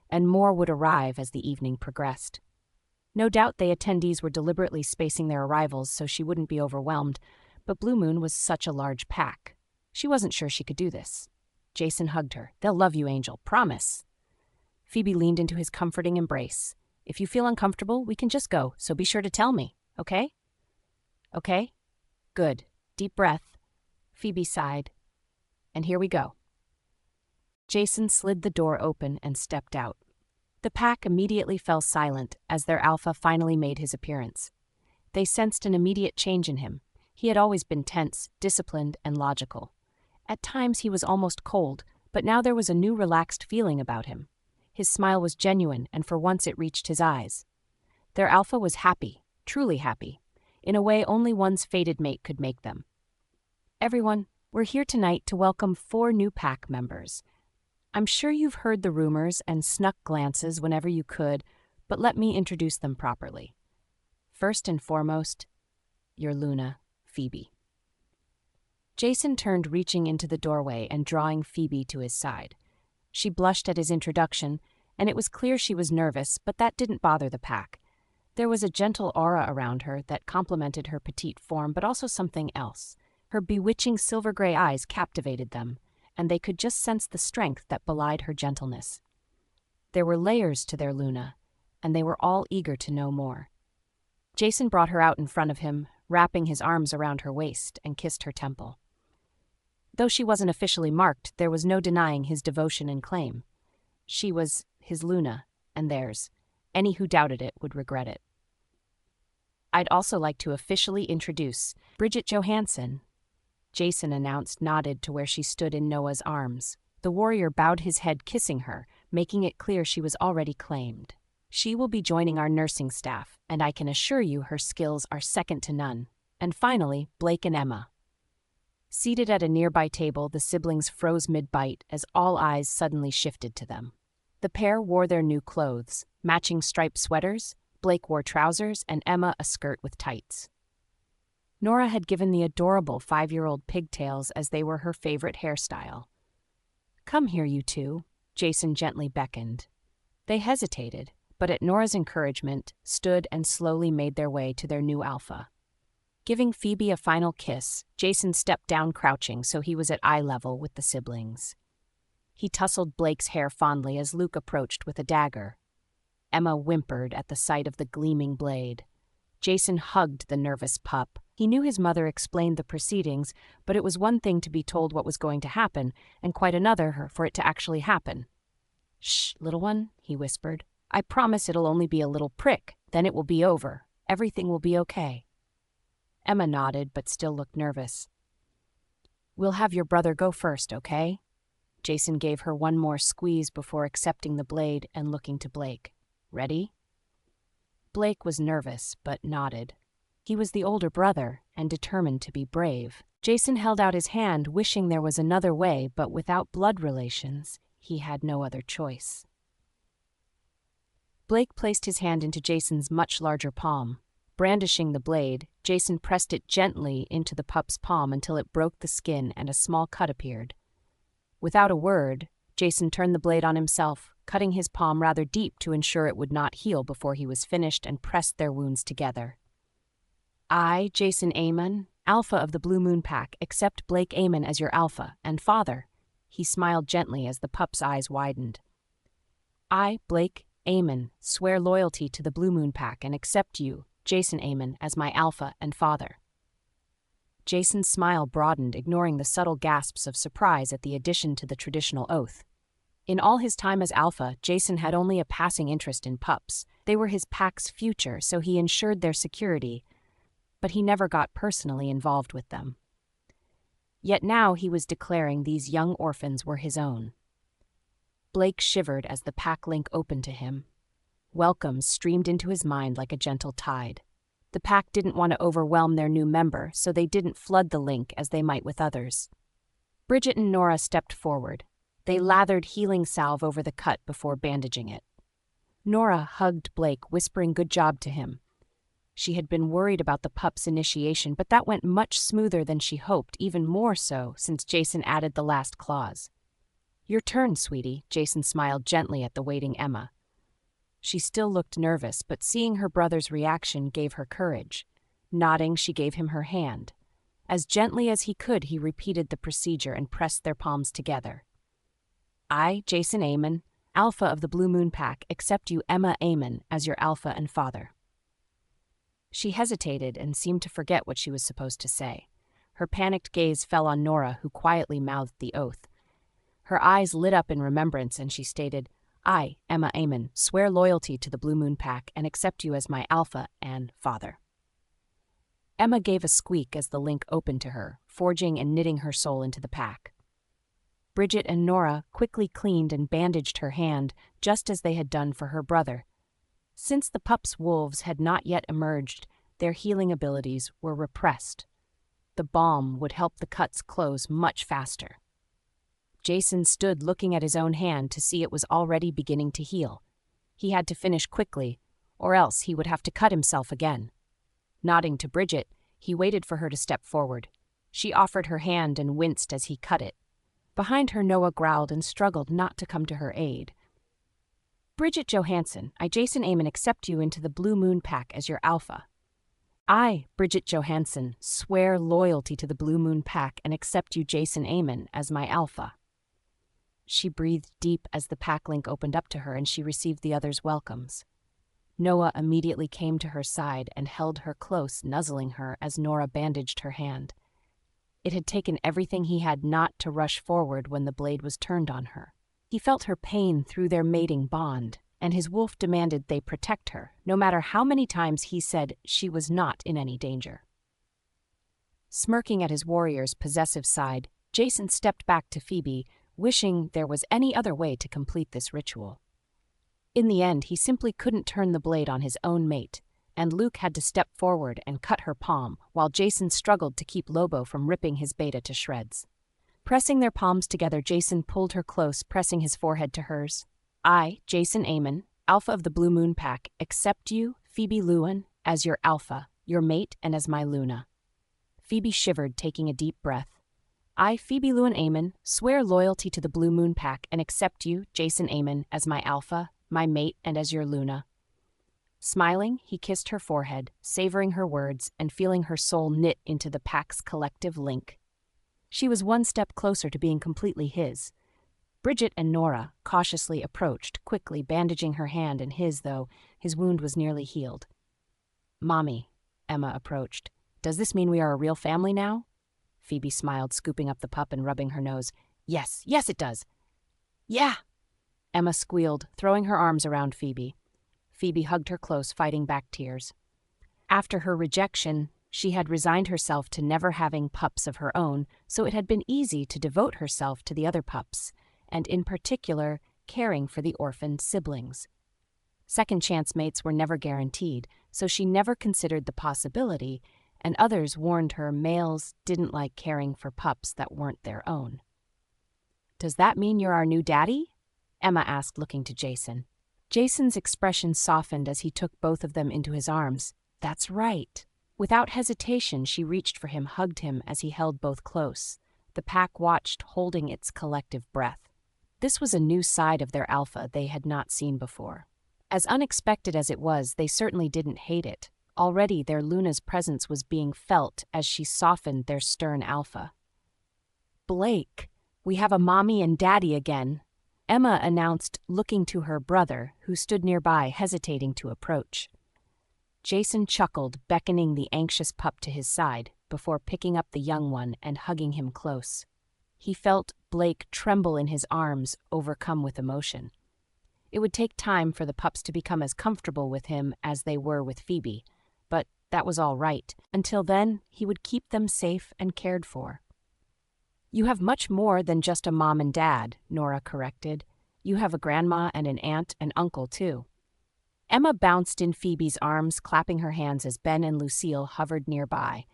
and more would arrive as the evening progressed. No doubt the attendees were deliberately spacing their arrivals so she wouldn't be overwhelmed, but Blue Moon was such a large pack. She wasn't sure she could do this. Jason hugged her. They'll love you, Angel. Promise. Phoebe leaned into his comforting embrace. If you feel uncomfortable, we can just go, so be sure to tell me, okay? Okay? Good. Deep breath. Phoebe sighed. And here we go. Jason slid the door open and stepped out. The pack immediately fell silent as their alpha finally made his appearance. They sensed an immediate change in him. He had always been tense, disciplined, and logical. At times he was almost cold, but now there was a new relaxed feeling about him. His smile was genuine, and for once it reached his eyes. Their alpha was happy, truly happy, in a way only one's fated mate could make them. Everyone, we're here tonight to welcome 4 new pack members. I'm sure you've heard the rumors and snuck glances whenever you could, but let me introduce them properly. First and foremost, your Luna, Phoebe. Jason turned, reaching into the doorway and drawing Phoebe to his side. She blushed at his introduction, and it was clear she was nervous, but that didn't bother the pack. There was a gentle aura around her that complemented her petite form, but also something else. Her bewitching silver-gray eyes captivated them, and they could just sense the strength that belied her gentleness. There were layers to their Luna, and they were all eager to know more. Jason brought her out in front of him, wrapping his arms around her waist, and kissed her temple. Though she wasn't officially marked, there was no denying his devotion and claim. She was his Luna, and theirs. Any who doubted it would regret it. I'd also like to officially introduce Bridget Johansson, Jason announced, nodded to where she stood in Noah's arms. The warrior bowed his head, kissing her, making it clear she was already claimed. She will be joining our nursing staff, and I can assure you her skills are second to none. And finally, Blake and Emma. Seated at a nearby table, the siblings froze mid-bite as all eyes suddenly shifted to them. The pair wore their new clothes, matching striped sweaters. Blake wore trousers and Emma a skirt with tights. Nora had given the adorable 5-year-old pigtails as they were her favorite hairstyle. Come here, you two, Jason gently beckoned. They hesitated, but at Nora's encouragement, stood and slowly made their way to their new alpha. Giving Phoebe a final kiss, Jason stepped down crouching so he was at eye level with the siblings. He tousled Blake's hair fondly as Luke approached with a dagger. Emma whimpered at the sight of the gleaming blade. Jason hugged the nervous pup. He knew his mother explained the proceedings, but it was one thing to be told what was going to happen, and quite another for it to actually happen. Shh, little one, he whispered. I promise it'll only be a little prick, then it will be over. Everything will be okay. Emma nodded, but still looked nervous. We'll have your brother go first, okay? Jason gave her one more squeeze before accepting the blade and looking to Blake. Ready? Blake was nervous, but nodded. He was the older brother and determined to be brave. Jason held out his hand, wishing there was another way, but without blood relations, he had no other choice. Blake placed his hand into Jason's much larger palm. Brandishing the blade, Jason pressed it gently into the pup's palm until it broke the skin and a small cut appeared. Without a word, Jason turned the blade on himself, cutting his palm rather deep to ensure it would not heal before he was finished, and pressed their wounds together. I, Jason Amon, Alpha of the Blue Moon Pack, accept Blake Amon as your Alpha and Father. He smiled gently as the pup's eyes widened. I, Blake Amon, swear loyalty to the Blue Moon Pack and accept you, Jason Amon, as my Alpha and Father. Jason's smile broadened, ignoring the subtle gasps of surprise at the addition to the traditional oath. In all his time as Alpha, Jason had only a passing interest in pups. They were his pack's future, so he ensured their security, but he never got personally involved with them. Yet now he was declaring these young orphans were his own. Blake shivered as the pack link opened to him. Welcomes streamed into his mind like a gentle tide. The pack didn't want to overwhelm their new member, so they didn't flood the link as they might with others. Bridget and Nora stepped forward. They lathered healing salve over the cut before bandaging it. Nora hugged Blake, whispering good job to him. She had been worried about the pup's initiation, but that went much smoother than she hoped, even more so since Jason added the last clause. Your turn, sweetie, Jason smiled gently at the waiting Emma. She still looked nervous, but seeing her brother's reaction gave her courage. Nodding, she gave him her hand. As gently as he could, he repeated the procedure and pressed their palms together. I, Jason Amon, Alpha of the Blue Moon Pack, accept you, Emma Amon, as your Alpha and Father. She hesitated and seemed to forget what she was supposed to say. Her panicked gaze fell on Nora, who quietly mouthed the oath. Her eyes lit up in remembrance, and she stated, I, Emma Amon, swear loyalty to the Blue Moon Pack and accept you as my Alpha and Father. Emma gave a squeak as the link opened to her, forging and knitting her soul into the pack. Bridget and Nora quickly cleaned and bandaged her hand, just as they had done for her brother. Since the pup's wolves had not yet emerged, their healing abilities were repressed. The balm would help the cuts close much faster. Jason stood looking at his own hand to see it was already beginning to heal. He had to finish quickly, or else he would have to cut himself again. Nodding to Bridget, he waited for her to step forward. She offered her hand and winced as he cut it. Behind her, Noah growled and struggled not to come to her aid. Bridget Johansson, I, Jason Amon, accept you into the Blue Moon Pack as your Alpha. I, Bridget Johansson, swear loyalty to the Blue Moon Pack and accept you, Jason Amon, as my Alpha. She breathed deep as the pack link opened up to her and she received the others' welcomes. Noah immediately came to her side and held her close, nuzzling her as Nora bandaged her hand. It had taken everything he had not to rush forward when the blade was turned on her. He felt her pain through their mating bond, and his wolf demanded they protect her, no matter how many times he said she was not in any danger. Smirking at his warrior's possessive side, Jason stepped back to Phoebe, wishing there was any other way to complete this ritual. In the end, he simply couldn't turn the blade on his own mate, and Luke had to step forward and cut her palm, while Jason struggled to keep Lobo from ripping his beta to shreds. Pressing their palms together, Jason pulled her close, pressing his forehead to hers. I, Jason Amon, Alpha of the Blue Moon Pack, accept you, Phoebe Lewin, as your Alpha, your mate, and as my Luna. Phoebe shivered, taking a deep breath. I, Phoebe Lewin Amon, swear loyalty to the Blue Moon Pack and accept you, Jason Amon, as my Alpha, my mate, and as your Luna. Smiling, he kissed her forehead, savoring her words and feeling her soul knit into the pack's collective link. She was one step closer to being completely his. Bridget and Nora cautiously approached, quickly bandaging her hand and his, though his wound was nearly healed. Mommy, Emma approached. Does this mean we are a real family now? Phoebe smiled, scooping up the pup and rubbing her nose. Yes, it does. Yeah, Emma squealed, throwing her arms around Phoebe. Phoebe hugged her close, fighting back tears. After her rejection, she had resigned herself to never having pups of her own, so it had been easy to devote herself to the other pups, and in particular, caring for the orphaned siblings. Second chance mates were never guaranteed, so she never considered the possibility, and others warned her males didn't like caring for pups that weren't their own. "Does that mean you're our new daddy?" Emma asked, looking to Jason. Jason's expression softened as he took both of them into his arms. "That's right." Without hesitation, she reached for him, hugged him as he held both close. The pack watched, holding its collective breath. This was a new side of their alpha they had not seen before. As unexpected as it was, they certainly didn't hate it. Already their Luna's presence was being felt as she softened their stern alpha. "Blake, we have a mommy and daddy again," Emma announced, looking to her brother, who stood nearby, hesitating to approach. Jason chuckled, beckoning the anxious pup to his side, before picking up the young one and hugging him close. He felt Blake tremble in his arms, overcome with emotion. It would take time for the pups to become as comfortable with him as they were with Phoebe, but that was all right. Until then, he would keep them safe and cared for. "You have much more than just a mom and dad," Nora corrected. "You have a grandma and an aunt and uncle, too." Emma bounced in Phoebe's arms, clapping her hands as Ben and Lucille hovered nearby.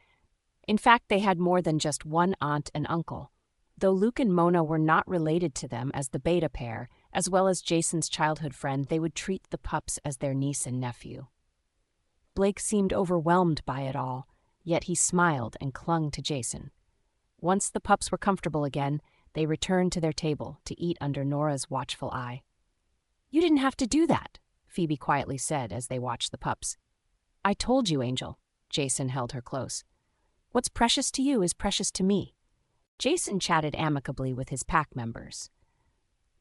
In fact, they had more than just one aunt and uncle. Though Luke and Mona were not related to them as the beta pair, as well as Jason's childhood friend, they would treat the pups as their niece and nephew. Blake seemed overwhelmed by it all, yet he smiled and clung to Jason. Once the pups were comfortable again, they returned to their table to eat under Nora's watchful eye. "You didn't have to do that," Phoebe quietly said as they watched the pups. "I told you, Angel." Jason held her close. "What's precious to you is precious to me." Jason chatted amicably with his pack members.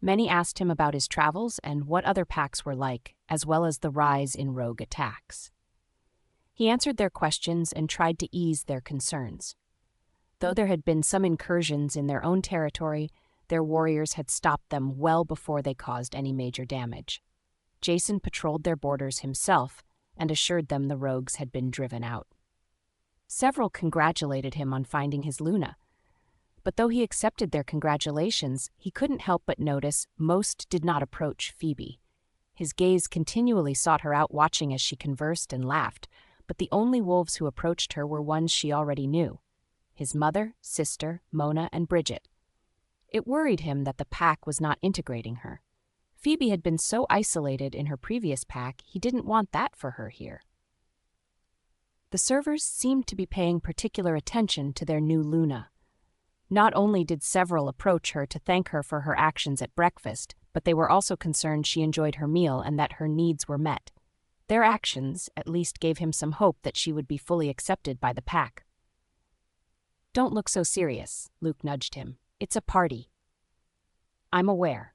Many asked him about his travels and what other packs were like, as well as the rise in rogue attacks. He answered their questions and tried to ease their concerns. Though there had been some incursions in their own territory, their warriors had stopped them well before they caused any major damage. Jason patrolled their borders himself and assured them the rogues had been driven out. Several congratulated him on finding his Luna, but though he accepted their congratulations, he couldn't help but notice most did not approach Phoebe. His gaze continually sought her out, watching as she conversed and laughed, but the only wolves who approached her were ones she already knew: his mother, sister, Mona, and Bridget. It worried him that the pack was not integrating her. Phoebe had been so isolated in her previous pack, he didn't want that for her here. The servers seemed to be paying particular attention to their new Luna. Not only did several approach her to thank her for her actions at breakfast, but they were also concerned she enjoyed her meal and that her needs were met. Their actions at least gave him some hope that she would be fully accepted by the pack. "Don't look so serious," Luke nudged him. "It's a party." "I'm aware."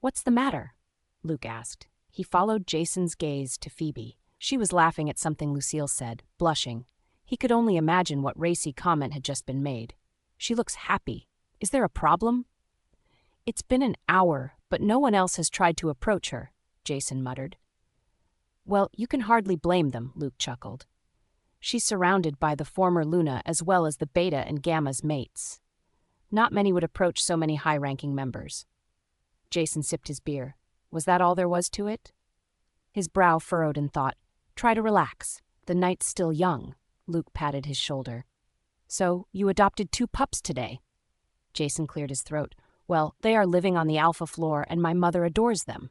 "What's the matter?" Luke asked. He followed Jason's gaze to Phoebe. She was laughing at something Lucille said, blushing. He could only imagine what racy comment had just been made. "She looks happy. Is there a problem?" "It's been an hour, but no one else has tried to approach her," Jason muttered. "Well, you can hardly blame them," Luke chuckled. "She's surrounded by the former Luna as well as the Beta and Gamma's mates. Not many would approach so many high-ranking members." Jason sipped his beer. Was that all there was to it? His brow furrowed in thought. "Try to relax. The night's still young." Luke patted his shoulder. "So, you adopted 2 pups today?" Jason cleared his throat. "Well, they are living on the alpha floor and my mother adores them."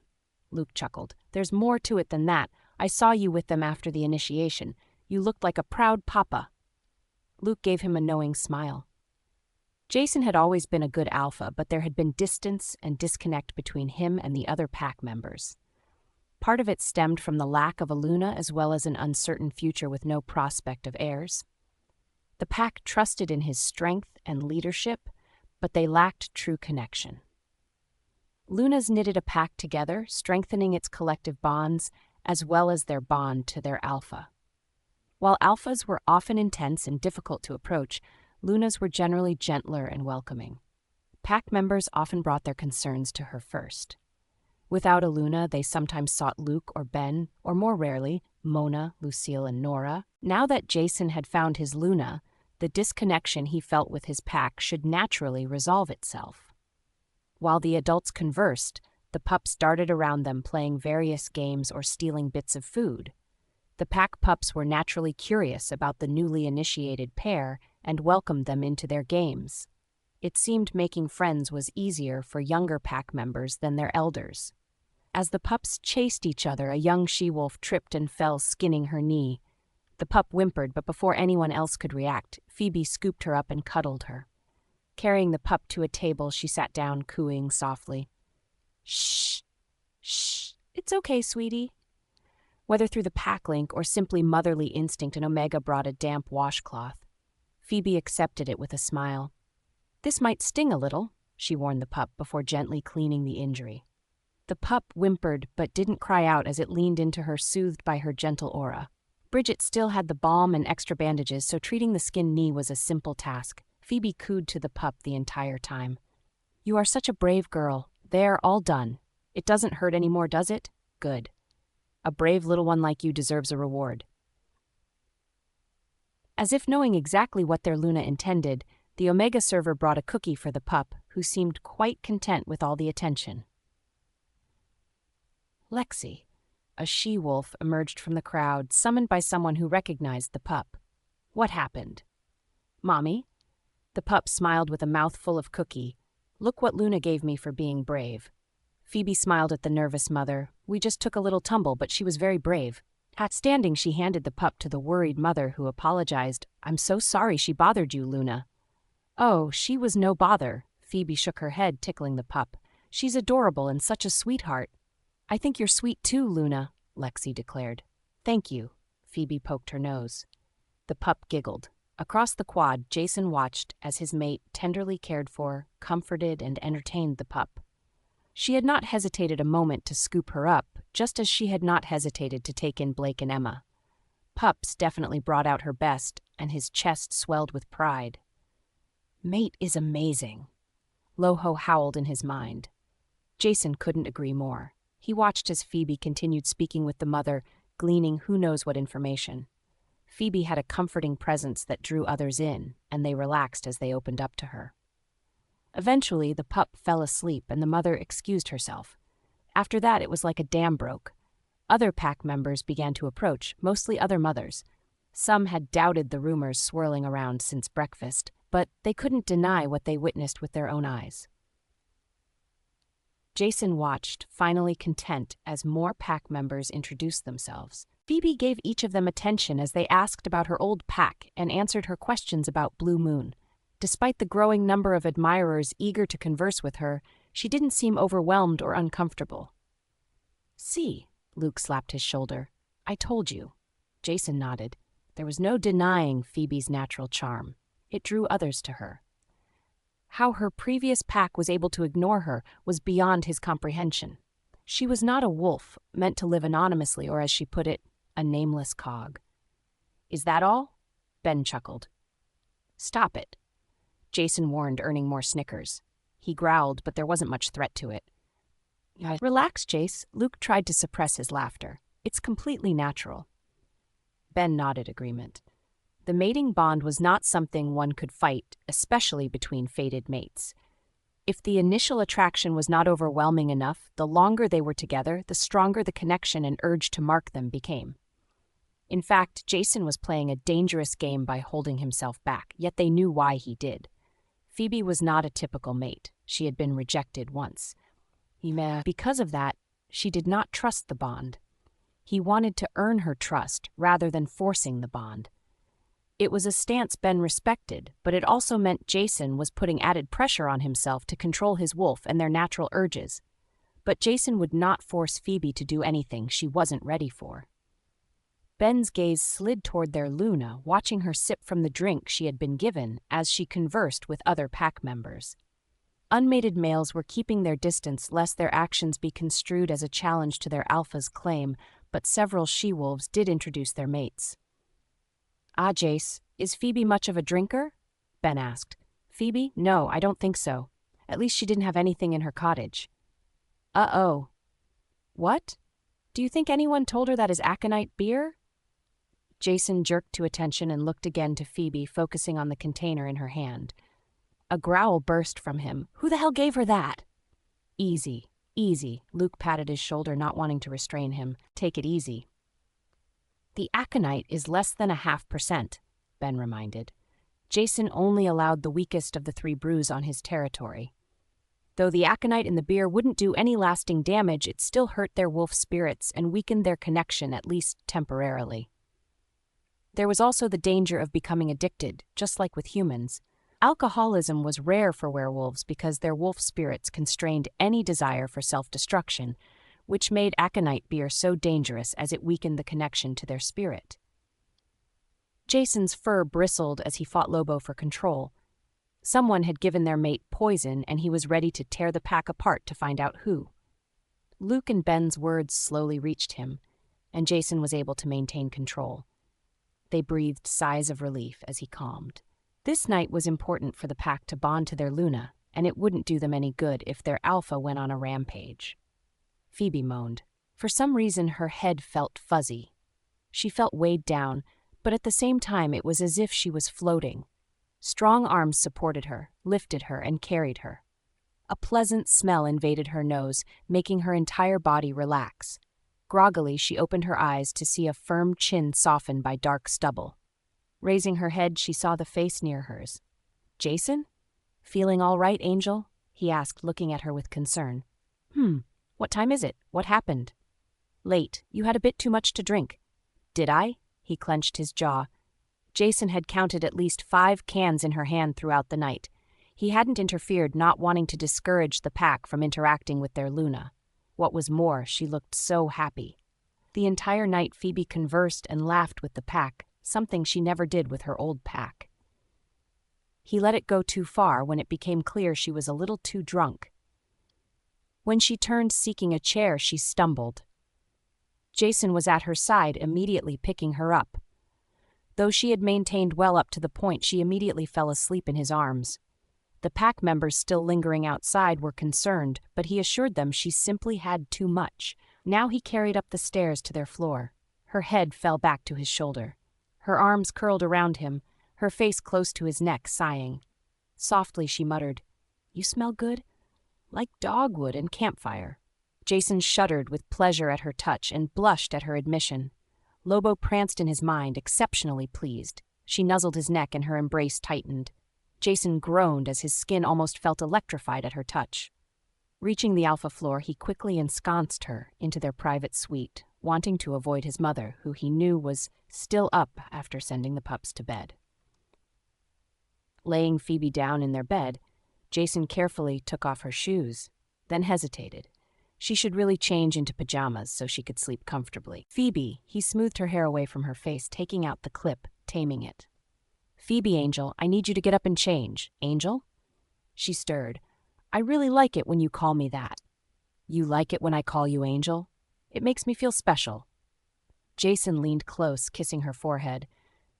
Luke chuckled. "There's more to it than that. I saw you with them after the initiation. You looked like a proud papa." Luke gave him a knowing smile. Jason had always been a good alpha, but there had been distance and disconnect between him and the other pack members. Part of it stemmed from the lack of a Luna as well as an uncertain future with no prospect of heirs. The pack trusted in his strength and leadership, but they lacked true connection. Lunas knitted a pack together, strengthening its collective bonds as well as their bond to their alpha. While alphas were often intense and difficult to approach, Lunas were generally gentler and welcoming. Pack members often brought their concerns to her first. Without a Luna, they sometimes sought Luke or Ben, or more rarely, Mona, Lucille, and Nora. Now that Jason had found his Luna, the disconnection he felt with his pack should naturally resolve itself. While the adults conversed, the pups darted around them playing various games or stealing bits of food. The pack pups were naturally curious about the newly initiated pair and welcomed them into their games. It seemed making friends was easier for younger pack members than their elders. As the pups chased each other, a young she-wolf tripped and fell, skinning her knee. The pup whimpered, but before anyone else could react, Phoebe scooped her up and cuddled her. Carrying the pup to a table, she sat down, cooing softly. "Shh, shh, it's okay, sweetie." Whether through the pack link or simply motherly instinct, an Omega brought a damp washcloth. Phoebe accepted it with a smile. "This might sting a little," she warned the pup before gently cleaning the injury. The pup whimpered but didn't cry out as it leaned into her, soothed by her gentle aura. Bridget still had the balm and extra bandages, so treating the skinned knee was a simple task. Phoebe cooed to the pup the entire time. "You are such a brave girl. There, all done. It doesn't hurt anymore, does it? Good. A brave little one like you deserves a reward." As if knowing exactly what their Luna intended, the Omega server brought a cookie for the pup, who seemed quite content with all the attention. Lexi, a she-wolf, emerged from the crowd, summoned by someone who recognized the pup. "What happened?" "Mommy?" The pup smiled with a mouthful of cookie. "Look what Luna gave me for being brave." Phoebe smiled at the nervous mother. "We just took a little tumble, but she was very brave." Standing, she handed the pup to the worried mother, who apologized. "I'm so sorry she bothered you, Luna." "Oh, she was no bother." Phoebe shook her head, tickling the pup. "She's adorable and such a sweetheart." "I think you're sweet too, Luna," Lexi declared. "Thank you." Phoebe poked her nose. The pup giggled. Across the quad, Jason watched as his mate tenderly cared for, comforted, and entertained the pup. She had not hesitated a moment to scoop her up, just as she had not hesitated to take in Blake and Emma. Pups definitely brought out her best, and his chest swelled with pride. "Mate is amazing," Loho howled in his mind. Jason couldn't agree more. He watched as Phoebe continued speaking with the mother, gleaning who knows what information. Phoebe had a comforting presence that drew others in, and they relaxed as they opened up to her. Eventually, the pup fell asleep and the mother excused herself. After that, it was like a dam broke. Other pack members began to approach, mostly other mothers. Some had doubted the rumors swirling around since breakfast, but they couldn't deny what they witnessed with their own eyes. Jason watched, finally content, as more pack members introduced themselves. Phoebe gave each of them attention as they asked about her old pack and answered her questions about Blue Moon. Despite the growing number of admirers eager to converse with her, she didn't seem overwhelmed or uncomfortable. "See," Luke slapped his shoulder. "I told you." Jason nodded. There was no denying Phoebe's natural charm. It drew others to her. How her previous pack was able to ignore her was beyond his comprehension. She was not a wolf, meant to live anonymously, or as she put it, a nameless cog. "Is that all?" Ben chuckled. "Stop it," Jason warned, earning more snickers. He growled, but there wasn't much threat to it. "Relax, Jace." Luke tried to suppress his laughter. "It's completely natural." Ben nodded agreement. The mating bond was not something one could fight, especially between fated mates. If the initial attraction was not overwhelming enough, the longer they were together, the stronger the connection and urge to mark them became. In fact, Jason was playing a dangerous game by holding himself back, yet they knew why he did. Phoebe was not a typical mate. She had been rejected once. Because of that, she did not trust the bond. He wanted to earn her trust rather than forcing the bond. It was a stance Ben respected, but it also meant Jason was putting added pressure on himself to control his wolf and their natural urges. But Jason would not force Phoebe to do anything she wasn't ready for. Ben's gaze slid toward their Luna, watching her sip from the drink she had been given as she conversed with other pack members. Unmated males were keeping their distance lest their actions be construed as a challenge to their alpha's claim, but several she-wolves did introduce their mates. Jace, is Phoebe much of a drinker?" Ben asked. "Phoebe? No, I don't think so. At least she didn't have anything in her cottage." "Uh-oh." "What? Do you think anyone told her that is aconite beer?" Jason jerked to attention and looked again to Phoebe, focusing on the container in her hand. A growl burst from him. "Who the hell gave her that?" "Easy, easy." Luke patted his shoulder, not wanting to restrain him. "Take it easy." The aconite is less than 0.5%, Ben reminded. Jason only allowed the weakest of the 3 brews on his territory. Though the aconite in the beer wouldn't do any lasting damage, it still hurt their wolf spirits and weakened their connection, at least temporarily. There was also the danger of becoming addicted, just like with humans. Alcoholism was rare for werewolves because their wolf spirits constrained any desire for self-destruction, which made aconite beer so dangerous as it weakened the connection to their spirit. Jason's fur bristled as he fought Lobo for control. Someone had given their mate poison, and he was ready to tear the pack apart to find out who. Luke and Ben's words slowly reached him, and Jason was able to maintain control. They breathed sighs of relief as he calmed. This night was important for the pack to bond to their Luna, and it wouldn't do them any good if their alpha went on a rampage. Phoebe moaned. For some reason, her head felt fuzzy. She felt weighed down, but at the same time it was as if she was floating. Strong arms supported her, lifted her, and carried her. A pleasant smell invaded her nose, making her entire body relax. Groggily, she opened her eyes to see a firm chin softened by dark stubble. Raising her head, she saw the face near hers. "Jason? Feeling all right, Angel?" he asked, looking at her with concern. What time is it? What happened?" "Late. You had a bit too much to drink." "Did I?" He clenched his jaw. Jason had counted at least 5 cans in her hand throughout the night. He hadn't interfered, not wanting to discourage the pack from interacting with their Luna. What was more, she looked so happy. The entire night Phoebe conversed and laughed with the pack, something she never did with her old pack. He let it go too far when it became clear she was a little too drunk. When she turned seeking a chair, she stumbled. Jason was at her side, immediately picking her up. Though she had maintained well up to the point, she immediately fell asleep in his arms. The pack members still lingering outside were concerned, but he assured them she simply had too much. Now he carried up the stairs to their floor. Her head fell back to his shoulder. Her arms curled around him, her face close to his neck, sighing. Softly she muttered, "You smell good? Like dogwood and campfire." Jason shuddered with pleasure at her touch and blushed at her admission. Lobo pranced in his mind, exceptionally pleased. She nuzzled his neck and her embrace tightened. Jason groaned as his skin almost felt electrified at her touch. Reaching the alpha floor, he quickly ensconced her into their private suite, wanting to avoid his mother, who he knew was still up after sending the pups to bed. Laying Phoebe down in their bed, Jason carefully took off her shoes, then hesitated. She should really change into pajamas so she could sleep comfortably. "Phoebe," he smoothed her hair away from her face, taking out the clip, taming it. "Phoebe, Angel, I need you to get up and change." "Angel?" She stirred. "I really like it when you call me that." "You like it when I call you Angel? It makes me feel special." Jason leaned close, kissing her forehead.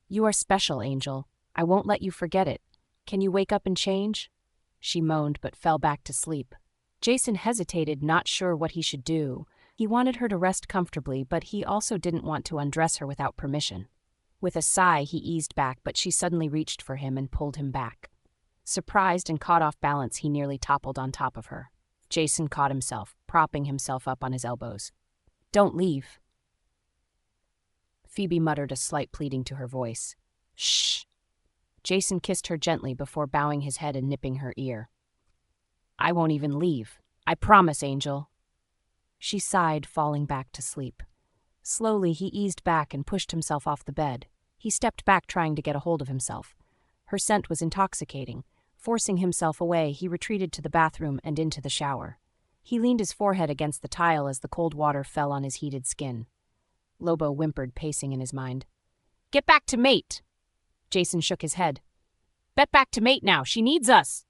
"You are special, Angel. I won't let you forget it. Can you wake up and change?" She moaned but fell back to sleep. Jason hesitated, not sure what he should do. He wanted her to rest comfortably, but he also didn't want to undress her without permission. With a sigh, he eased back, but she suddenly reached for him and pulled him back. Surprised and caught off balance, he nearly toppled on top of her. Jason caught himself, propping himself up on his elbows. "Don't leave." Phoebe muttered a slight pleading to her voice. "Shh." Jason kissed her gently before bowing his head and nipping her ear. "I won't even leave. I promise, Angel." She sighed, falling back to sleep. Slowly, he eased back and pushed himself off the bed. He stepped back, trying to get a hold of himself. Her scent was intoxicating. Forcing himself away, he retreated to the bathroom and into the shower. He leaned his forehead against the tile as the cold water fell on his heated skin. Lobo whimpered, pacing in his mind. "Get back to mate!" Jason shook his head. "Bet back to mate now. She needs us."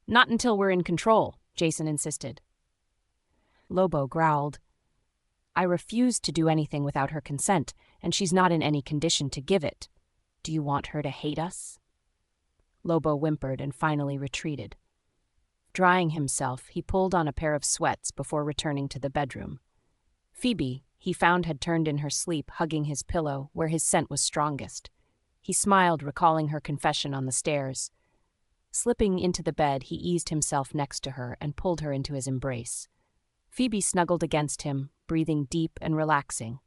"Not until we're in control," Jason insisted. Lobo growled. "I refuse to do anything without her consent, and she's not in any condition to give it. Do you want her to hate us?" Lobo whimpered and finally retreated. Drying himself, he pulled on a pair of sweats before returning to the bedroom. Phoebe, he found, had turned in her sleep, hugging his pillow, where his scent was strongest. He smiled, recalling her confession on the stairs. Slipping into the bed, he eased himself next to her and pulled her into his embrace. Phoebe snuggled against him, breathing deep and relaxing.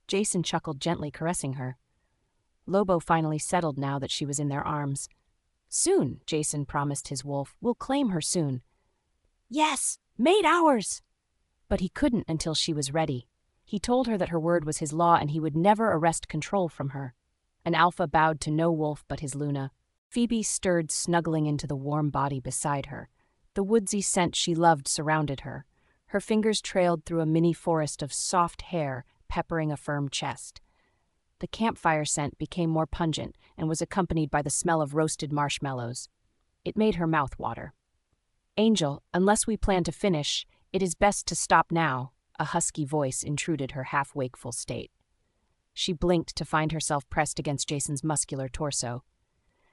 Jason chuckled gently, caressing her. Lobo finally settled now that she was in their arms. Soon, Jason promised his wolf, we'll claim her soon. Yes, mate ours! But he couldn't until she was ready. He told her that her word was his law and he would never wrest control from her. An alpha bowed to no wolf but his Luna. Phoebe stirred, snuggling into the warm body beside her. The woodsy scent she loved surrounded her. Her fingers trailed through a mini forest of soft hair, peppering a firm chest. The campfire scent became more pungent and was accompanied by the smell of roasted marshmallows. It made her mouth water. Angel, unless we plan to finish, it is best to stop now, a husky voice intruded her half-wakeful state. She blinked to find herself pressed against Jason's muscular torso.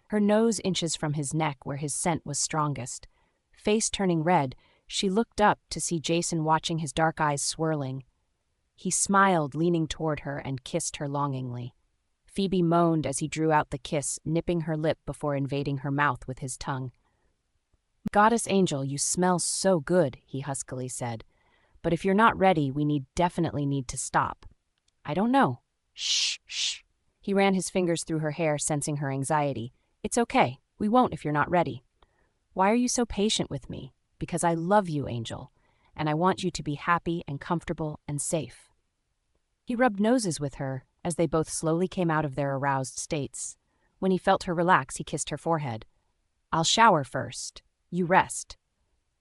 Her nose inches from his neck where his scent was strongest. Face turning red, she looked up to see Jason watching, his dark eyes swirling. He smiled, leaning toward her, and kissed her longingly. Phoebe moaned as he drew out the kiss, nipping her lip before invading her mouth with his tongue. "Goddess Angel, you smell so good," he huskily said. "But if you're not ready, we definitely need to stop." "I don't know." "Shh, shh." He ran his fingers through her hair, sensing her anxiety. "It's okay. We won't if you're not ready." "Why are you so patient with me?" "Because I love you, Angel, and I want you to be happy and comfortable and safe." He rubbed noses with her as they both slowly came out of their aroused states. When he felt her relax, he kissed her forehead. "I'll shower first. You rest."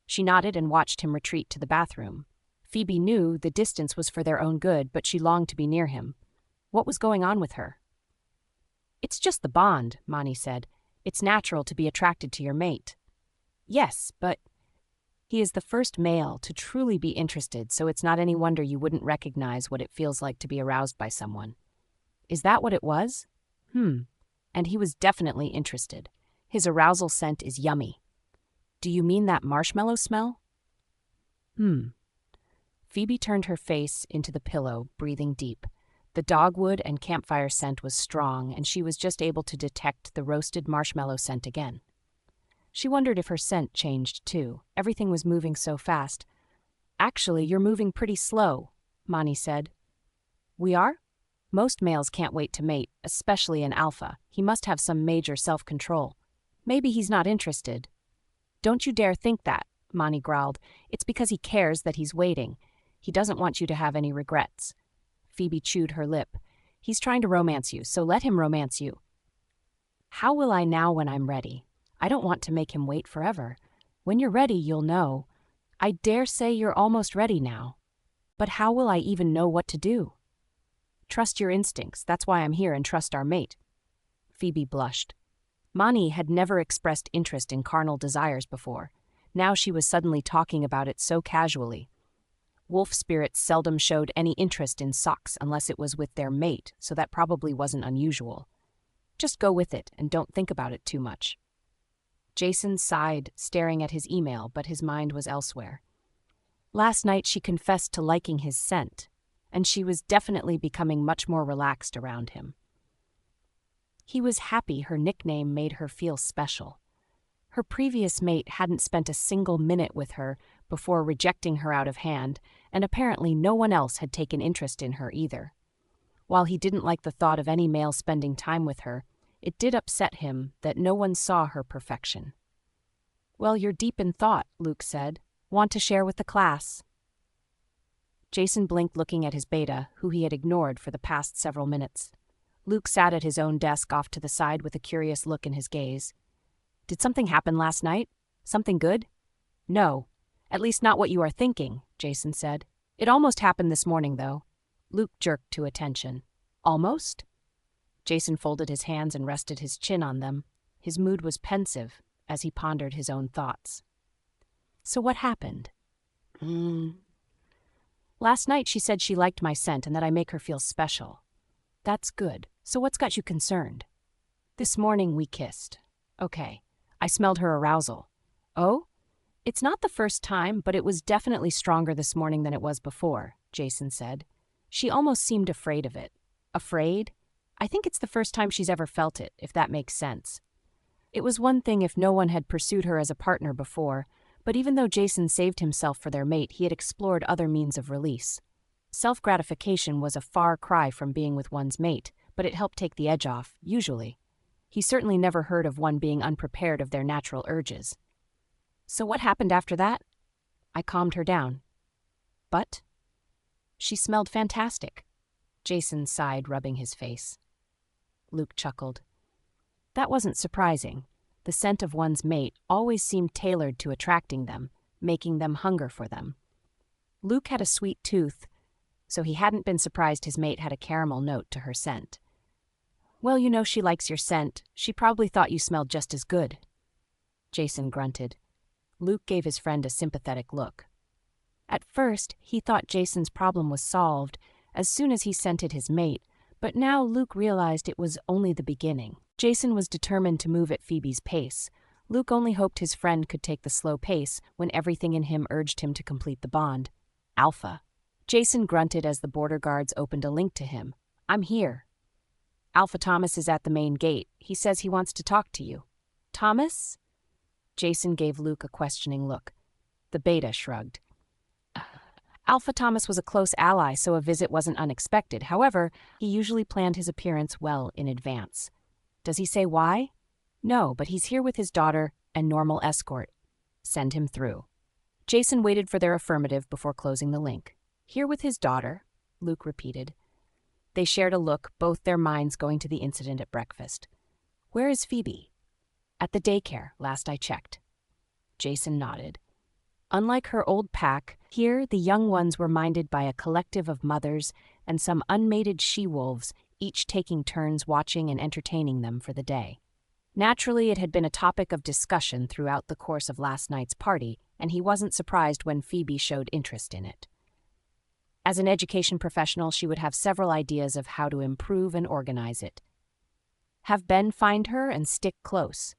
She nodded and watched him retreat to the bathroom. Phoebe knew the distance was for their own good, but she longed to be near him. What was going on with her? "It's just the bond," Mani said. "It's natural to be attracted to your mate." "Yes, but he is the first male to truly be interested, so it's not any wonder you wouldn't recognize what it feels like to be aroused by someone." "Is that what it was?" And he was definitely interested. His arousal scent is yummy." "Do you mean that marshmallow smell?" Phoebe turned her face into the pillow, breathing deep. The dogwood and campfire scent was strong, and she was just able to detect the roasted marshmallow scent again. She wondered if her scent changed too. Everything was moving so fast. "Actually, you're moving pretty slow," Mani said. "We are?" "Most males can't wait to mate, especially an alpha. He must have some major self-control. Maybe he's not interested." "Don't you dare think that," Mani growled. "It's because he cares that he's waiting. He doesn't want you to have any regrets." Phoebe chewed her lip. "He's trying to romance you, so let him romance you." "How will I now when I'm ready? I don't want to make him wait forever. When you're ready, you'll know. I dare say you're almost ready now. But how will I even know what to do?" "Trust your instincts. That's why I'm here, and trust our mate." Phoebe blushed. Mani had never expressed interest in carnal desires before. Now she was suddenly talking about it so casually. Wolf spirits seldom showed any interest in socks unless it was with their mate, so that probably wasn't unusual. Just go with it and don't think about it too much. Jason sighed, staring at his email, but his mind was elsewhere. Last night she confessed to liking his scent, and she was definitely becoming much more relaxed around him. He was happy her nickname made her feel special. Her previous mate hadn't spent a single minute with her before rejecting her out of hand, and apparently no one else had taken interest in her either. While he didn't like the thought of any male spending time with her, it did upset him that no one saw her perfection. "Well, you're deep in thought," Luke said. "Want to share with the class?" Jason blinked, looking at his beta, who he had ignored for the past several minutes. Luke sat at his own desk off to the side with a curious look in his gaze. "Did something happen last night? Something good?" "No. At least not what you are thinking," Jason said. "It almost happened this morning, though." Luke jerked to attention. "Almost?" Jason folded his hands and rested his chin on them. His mood was pensive as he pondered his own thoughts. "So what happened?" "Last night she said she liked my scent and that I make her feel special." "That's good. So what's got you concerned?" "This morning we kissed." "Okay. I smelled her arousal." "Oh? It's not the first time, but it was definitely stronger this morning than it was before," Jason said. "She almost seemed afraid of it." "Afraid?" "I think it's the first time she's ever felt it, if that makes sense." It was one thing if no one had pursued her as a partner before, but even though Jason saved himself for their mate, he had explored other means of release. Self-gratification was a far cry from being with one's mate, but it helped take the edge off, usually. He certainly never heard of one being unprepared of their natural urges. So what happened after that? I calmed her down. But she smelled fantastic. Jason sighed, rubbing his face. Luke chuckled. That wasn't surprising. The scent of one's mate always seemed tailored to attracting them, making them hunger for them. Luke had a sweet tooth, so he hadn't been surprised his mate had a caramel note to her scent. Well, you know she likes your scent. She probably thought you smelled just as good. Jason grunted. Luke gave his friend a sympathetic look. At first, he thought Jason's problem was solved as soon as he scented his mate, but now Luke realized it was only the beginning. Jason was determined to move at Phoebe's pace. Luke only hoped his friend could take the slow pace when everything in him urged him to complete the bond. Alpha. Jason grunted as the border guards opened a link to him. I'm here. Alpha Thomas is at the main gate. He says he wants to talk to you. Thomas? Jason gave Luke a questioning look. The beta shrugged. Alpha Thomas was a close ally, so a visit wasn't unexpected. However, he usually planned his appearance well in advance. Does he say why? No, but he's here with his daughter and normal escort. Send him through. Jason waited for their affirmative before closing the link. Here with his daughter, Luke repeated. They shared a look, both their minds going to the incident at breakfast. Where is Phoebe? At the daycare, last I checked. Jason nodded. Unlike her old pack, here the young ones were minded by a collective of mothers and some unmated she-wolves, each taking turns watching and entertaining them for the day. Naturally, it had been a topic of discussion throughout the course of last night's party, and he wasn't surprised when Phoebe showed interest in it. As an education professional, she would have several ideas of how to improve and organize it. Have Ben find her and stick close.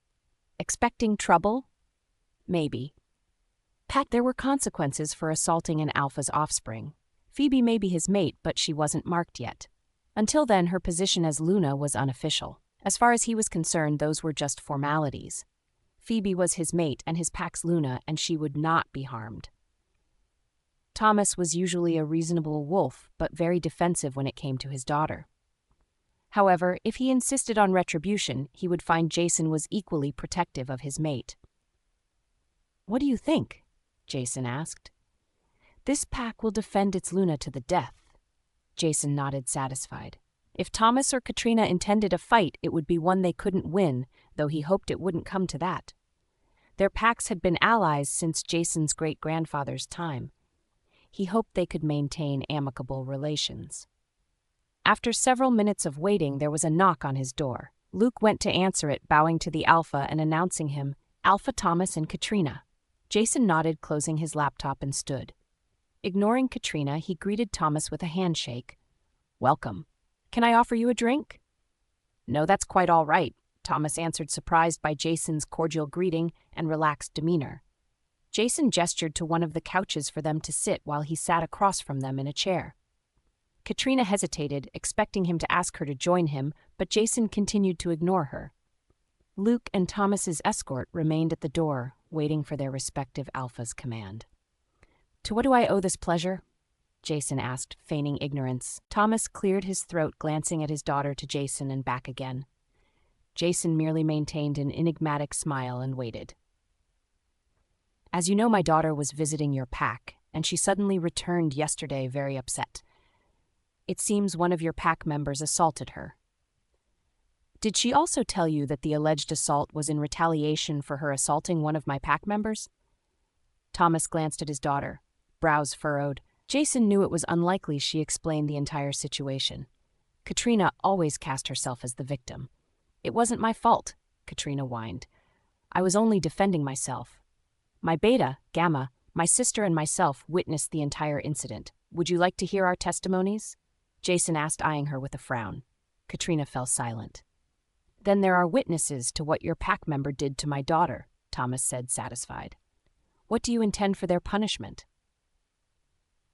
Expecting trouble? Maybe. There were consequences for assaulting an alpha's offspring. Phoebe may be his mate, but she wasn't marked yet. Until then, her position as Luna was unofficial. As far as he was concerned, those were just formalities. Phoebe was his mate and his pack's Luna, and she would not be harmed. Thomas was usually a reasonable wolf, but very defensive when it came to his daughter. However, if he insisted on retribution, he would find Jason was equally protective of his mate. What do you think? Jason asked. This pack will defend its Luna to the death. Jason nodded, satisfied. If Thomas or Katrina intended a fight, it would be one they couldn't win, though he hoped it wouldn't come to that. Their packs had been allies since Jason's great-grandfather's time. He hoped they could maintain amicable relations. After several minutes of waiting, there was a knock on his door. Luke went to answer it, bowing to the Alpha and announcing him, Alpha Thomas and Katrina. Jason nodded, closing his laptop, and stood. Ignoring Katrina, he greeted Thomas with a handshake. Welcome. Can I offer you a drink? No, that's quite all right, Thomas answered, surprised by Jason's cordial greeting and relaxed demeanor. Jason gestured to one of the couches for them to sit while he sat across from them in a chair. Katrina hesitated, expecting him to ask her to join him, but Jason continued to ignore her. Luke and Thomas's escort remained at the door, waiting for their respective alphas' command. To what do I owe this pleasure? Jason asked, feigning ignorance. Thomas cleared his throat, glancing at his daughter to Jason and back again. Jason merely maintained an enigmatic smile and waited. As you know, my daughter was visiting your pack, and she suddenly returned yesterday very upset. It seems one of your pack members assaulted her. Did she also tell you that the alleged assault was in retaliation for her assaulting one of my pack members? Thomas glanced at his daughter, brows furrowed. Jason knew it was unlikely she explained the entire situation. Katrina always cast herself as the victim. It wasn't my fault, Katrina whined. I was only defending myself. My beta, Gamma, my sister and myself witnessed the entire incident. Would you like to hear our testimonies? Jason asked, eyeing her with a frown. Katrina fell silent. Then there are witnesses to what your pack member did to my daughter, Thomas said, satisfied. What do you intend for their punishment?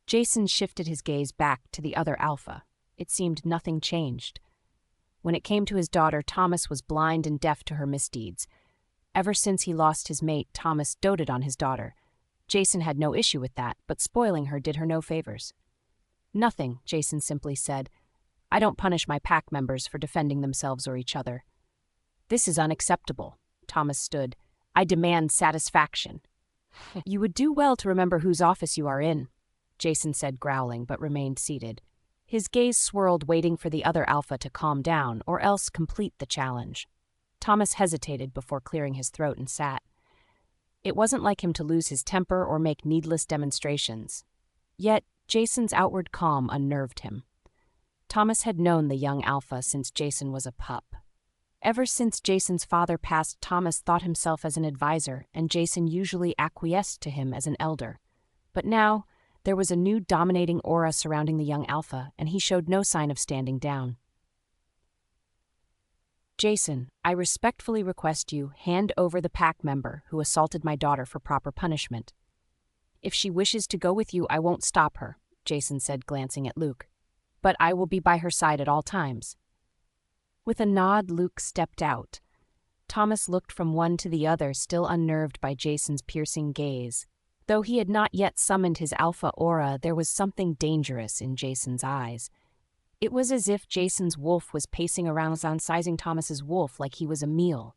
Jason shifted his gaze back to the other alpha. It seemed nothing changed. When it came to his daughter, Thomas was blind and deaf to her misdeeds. Ever since he lost his mate, Thomas doted on his daughter. Jason had no issue with that, but spoiling her did her no favors. Nothing, Jason simply said. I don't punish my pack members for defending themselves or each other. This is unacceptable, Thomas stood. I demand satisfaction. You would do well to remember whose office you are in, Jason said, growling, but remained seated. His gaze swirled, waiting for the other alpha to calm down or else complete the challenge. Thomas hesitated before clearing his throat and sat. It wasn't like him to lose his temper or make needless demonstrations. Yet, Jason's outward calm unnerved him. Thomas had known the young alpha since Jason was a pup. Ever since Jason's father passed, Thomas thought himself as an advisor, and Jason usually acquiesced to him as an elder. But now, there was a new dominating aura surrounding the young alpha, and he showed no sign of standing down. Jason, I respectfully request you hand over the pack member who assaulted my daughter for proper punishment. If she wishes to go with you, I won't stop her, Jason said, glancing at Luke. But I will be by her side at all times. With a nod, Luke stepped out. Thomas looked from one to the other, still unnerved by Jason's piercing gaze. Though he had not yet summoned his alpha aura, there was something dangerous in Jason's eyes. It was as if Jason's wolf was pacing around, sizing Thomas's wolf like he was a meal.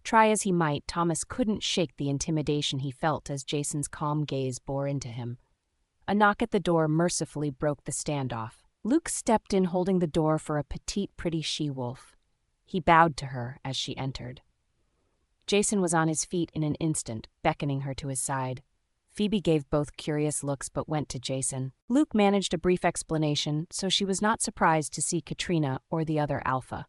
Try as he might, Thomas couldn't shake the intimidation he felt as Jason's calm gaze bore into him. A knock at the door mercifully broke the standoff. Luke stepped in, holding the door for a petite, pretty she-wolf. He bowed to her as she entered. Jason was on his feet in an instant, beckoning her to his side. Phoebe gave both curious looks but went to Jason. Luke managed a brief explanation, so she was not surprised to see Katrina or the other alpha.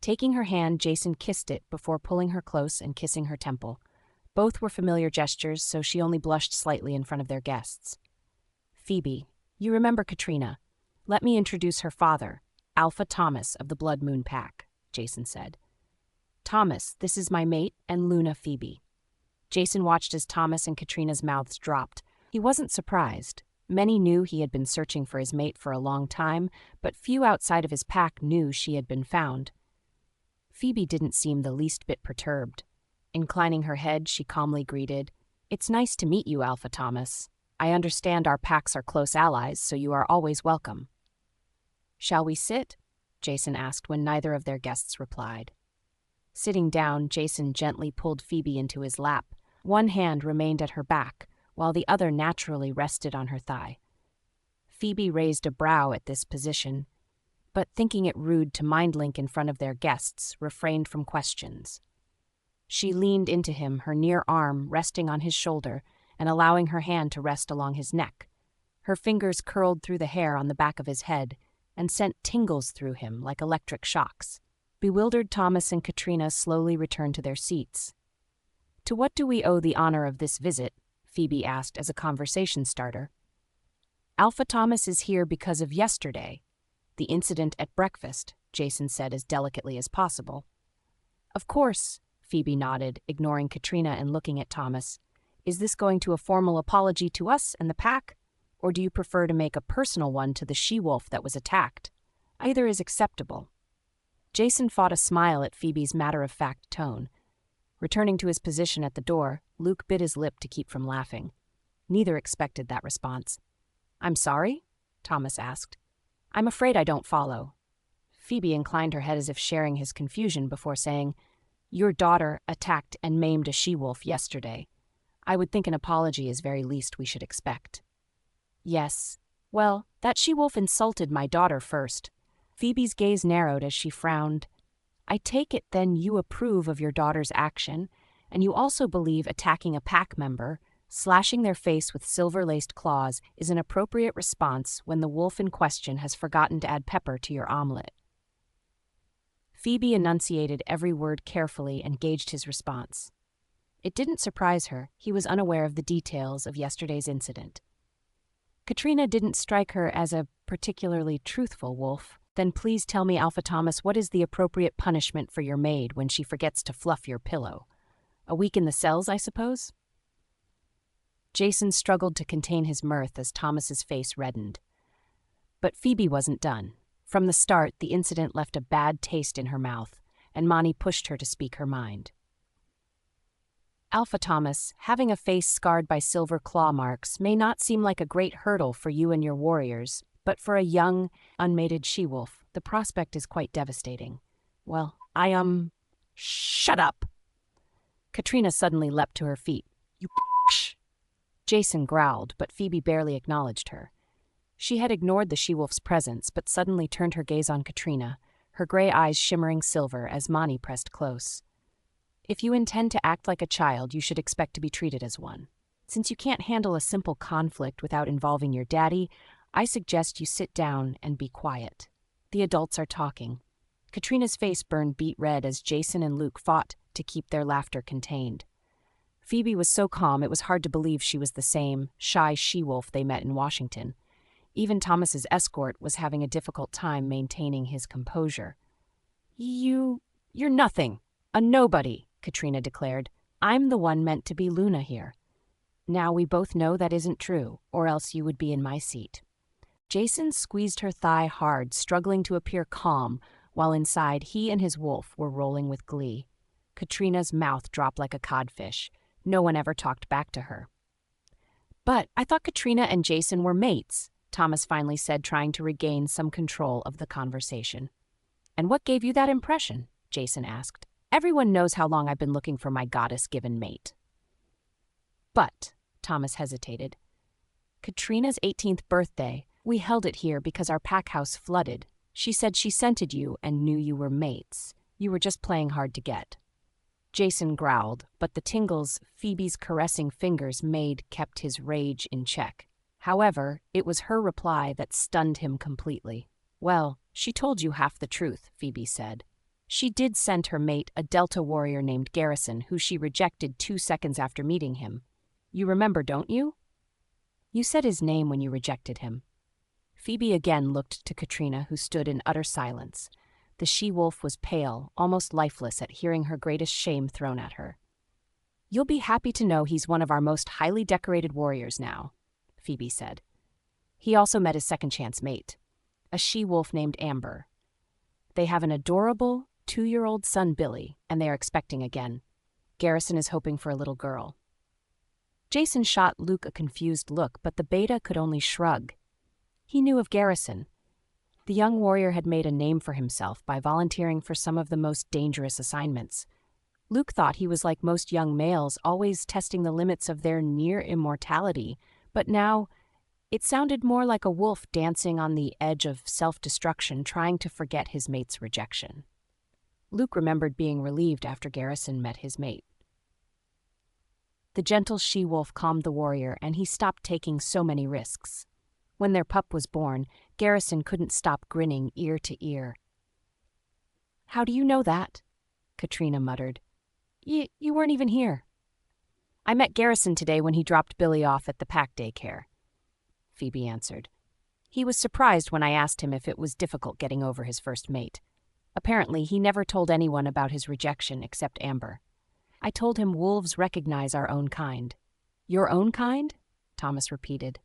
Taking her hand, Jason kissed it before pulling her close and kissing her temple. Both were familiar gestures, so she only blushed slightly in front of their guests. Phoebe, you remember Katrina. Let me introduce her father, Alpha Thomas of the Blood Moon Pack, Jason said. Thomas, this is my mate, and Luna Phoebe. Jason watched as Thomas and Katrina's mouths dropped. He wasn't surprised. Many knew he had been searching for his mate for a long time, but few outside of his pack knew she had been found. Phoebe didn't seem the least bit perturbed. Inclining her head, she calmly greeted, It's nice to meet you, Alpha Thomas. I understand our packs are close allies, so you are always welcome. Shall we sit? Jason asked when neither of their guests replied. Sitting down, Jason gently pulled Phoebe into his lap. One hand remained at her back, while the other naturally rested on her thigh. Phoebe raised a brow at this position, but thinking it rude to mind-link in front of their guests, refrained from questions. She leaned into him, her near arm resting on his shoulder and allowing her hand to rest along his neck. Her fingers curled through the hair on the back of his head and sent tingles through him like electric shocks. Bewildered, Thomas and Katrina slowly returned to their seats. To what do we owe the honor of this visit? Phoebe asked as a conversation starter. Alpha Thomas is here because of yesterday, the incident at breakfast, Jason said as delicately as possible. Of course, Phoebe nodded, ignoring Katrina and looking at Thomas. Is this going to a formal apology to us and the pack, or do you prefer to make a personal one to the she-wolf that was attacked? Either is acceptable. Jason fought a smile at Phoebe's matter-of-fact tone. Returning to his position at the door, Luke bit his lip to keep from laughing. Neither expected that response. I'm sorry? Thomas asked. I'm afraid I don't follow. Phoebe inclined her head as if sharing his confusion before saying, Your daughter attacked and maimed a she-wolf yesterday. I would think an apology is very least we should expect. Yes. Well, that she-wolf insulted my daughter first. Phoebe's gaze narrowed as she frowned. I take it then you approve of your daughter's action, and you also believe attacking a pack member, slashing their face with silver-laced claws, is an appropriate response when the wolf in question has forgotten to add pepper to your omelet. Phoebe enunciated every word carefully and gauged his response. It didn't surprise her. He was unaware of the details of yesterday's incident. Katrina didn't strike her as a particularly truthful wolf. Then please tell me, Alpha Thomas, what is the appropriate punishment for your maid when she forgets to fluff your pillow? A week in the cells, I suppose? Jason struggled to contain his mirth as Thomas's face reddened. But Phoebe wasn't done. From the start, the incident left a bad taste in her mouth, and Monty pushed her to speak her mind. Alpha Thomas, having a face scarred by silver claw marks may not seem like a great hurdle for you and your warriors, but for a young, unmated she-wolf, the prospect is quite devastating. Well, Shut up! Katrina suddenly leapt to her feet. You bitch! Jason growled, but Phoebe barely acknowledged her. She had ignored the she-wolf's presence, but suddenly turned her gaze on Katrina, her gray eyes shimmering silver as Mani pressed close. If you intend to act like a child, you should expect to be treated as one. Since you can't handle a simple conflict without involving your daddy, I suggest you sit down and be quiet. The adults are talking. Katrina's face burned beet red as Jason and Luke fought to keep their laughter contained. Phoebe was so calm it was hard to believe she was the same shy she-wolf they met in Washington. Even Thomas's escort was having a difficult time maintaining his composure. You're nothing. A nobody, Katrina declared. I'm the one meant to be Luna here. Now we both know that isn't true, or else you would be in my seat. Jason squeezed her thigh hard, struggling to appear calm, while inside he and his wolf were rolling with glee. Katrina's mouth dropped like a codfish. No one ever talked back to her. But I thought Katrina and Jason were mates, Thomas finally said, trying to regain some control of the conversation. And what gave you that impression? Jason asked. Everyone knows how long I've been looking for my goddess-given mate. But, Thomas hesitated, Katrina's 18th birthday, we held it here because our pack house flooded. She said she scented you and knew you were mates. You were just playing hard to get. Jason growled, but the tingles Phoebe's caressing fingers made kept his rage in check. However, it was her reply that stunned him completely. Well, she told you half the truth, Phoebe said. She did send her mate, a Delta warrior named Garrison, who she rejected 2 seconds after meeting him. You remember, don't you? You said his name when you rejected him. Phoebe again looked to Katrina, who stood in utter silence. The she-wolf was pale, almost lifeless at hearing her greatest shame thrown at her. You'll be happy to know he's one of our most highly decorated warriors now, Phoebe said. He also met his second-chance mate, a she-wolf named Amber. They have an adorable 2-year-old son, Billy, and they are expecting again. Garrison is hoping for a little girl. Jason shot Luke a confused look, but the beta could only shrug. He knew of Garrison. The young warrior had made a name for himself by volunteering for some of the most dangerous assignments. Luke thought he was like most young males, always testing the limits of their near immortality, but now it sounded more like a wolf dancing on the edge of self-destruction, trying to forget his mate's rejection. Luke remembered being relieved after Garrison met his mate. The gentle she-wolf calmed the warrior, and he stopped taking so many risks. When their pup was born, Garrison couldn't stop grinning ear to ear. How do you know that? Katrina muttered. You weren't even here. I met Garrison today when he dropped Billy off at the pack daycare, Phoebe answered. He was surprised when I asked him if it was difficult getting over his first mate. Apparently, he never told anyone about his rejection except Amber. I told him wolves recognize our own kind. Your own kind? Thomas repeated.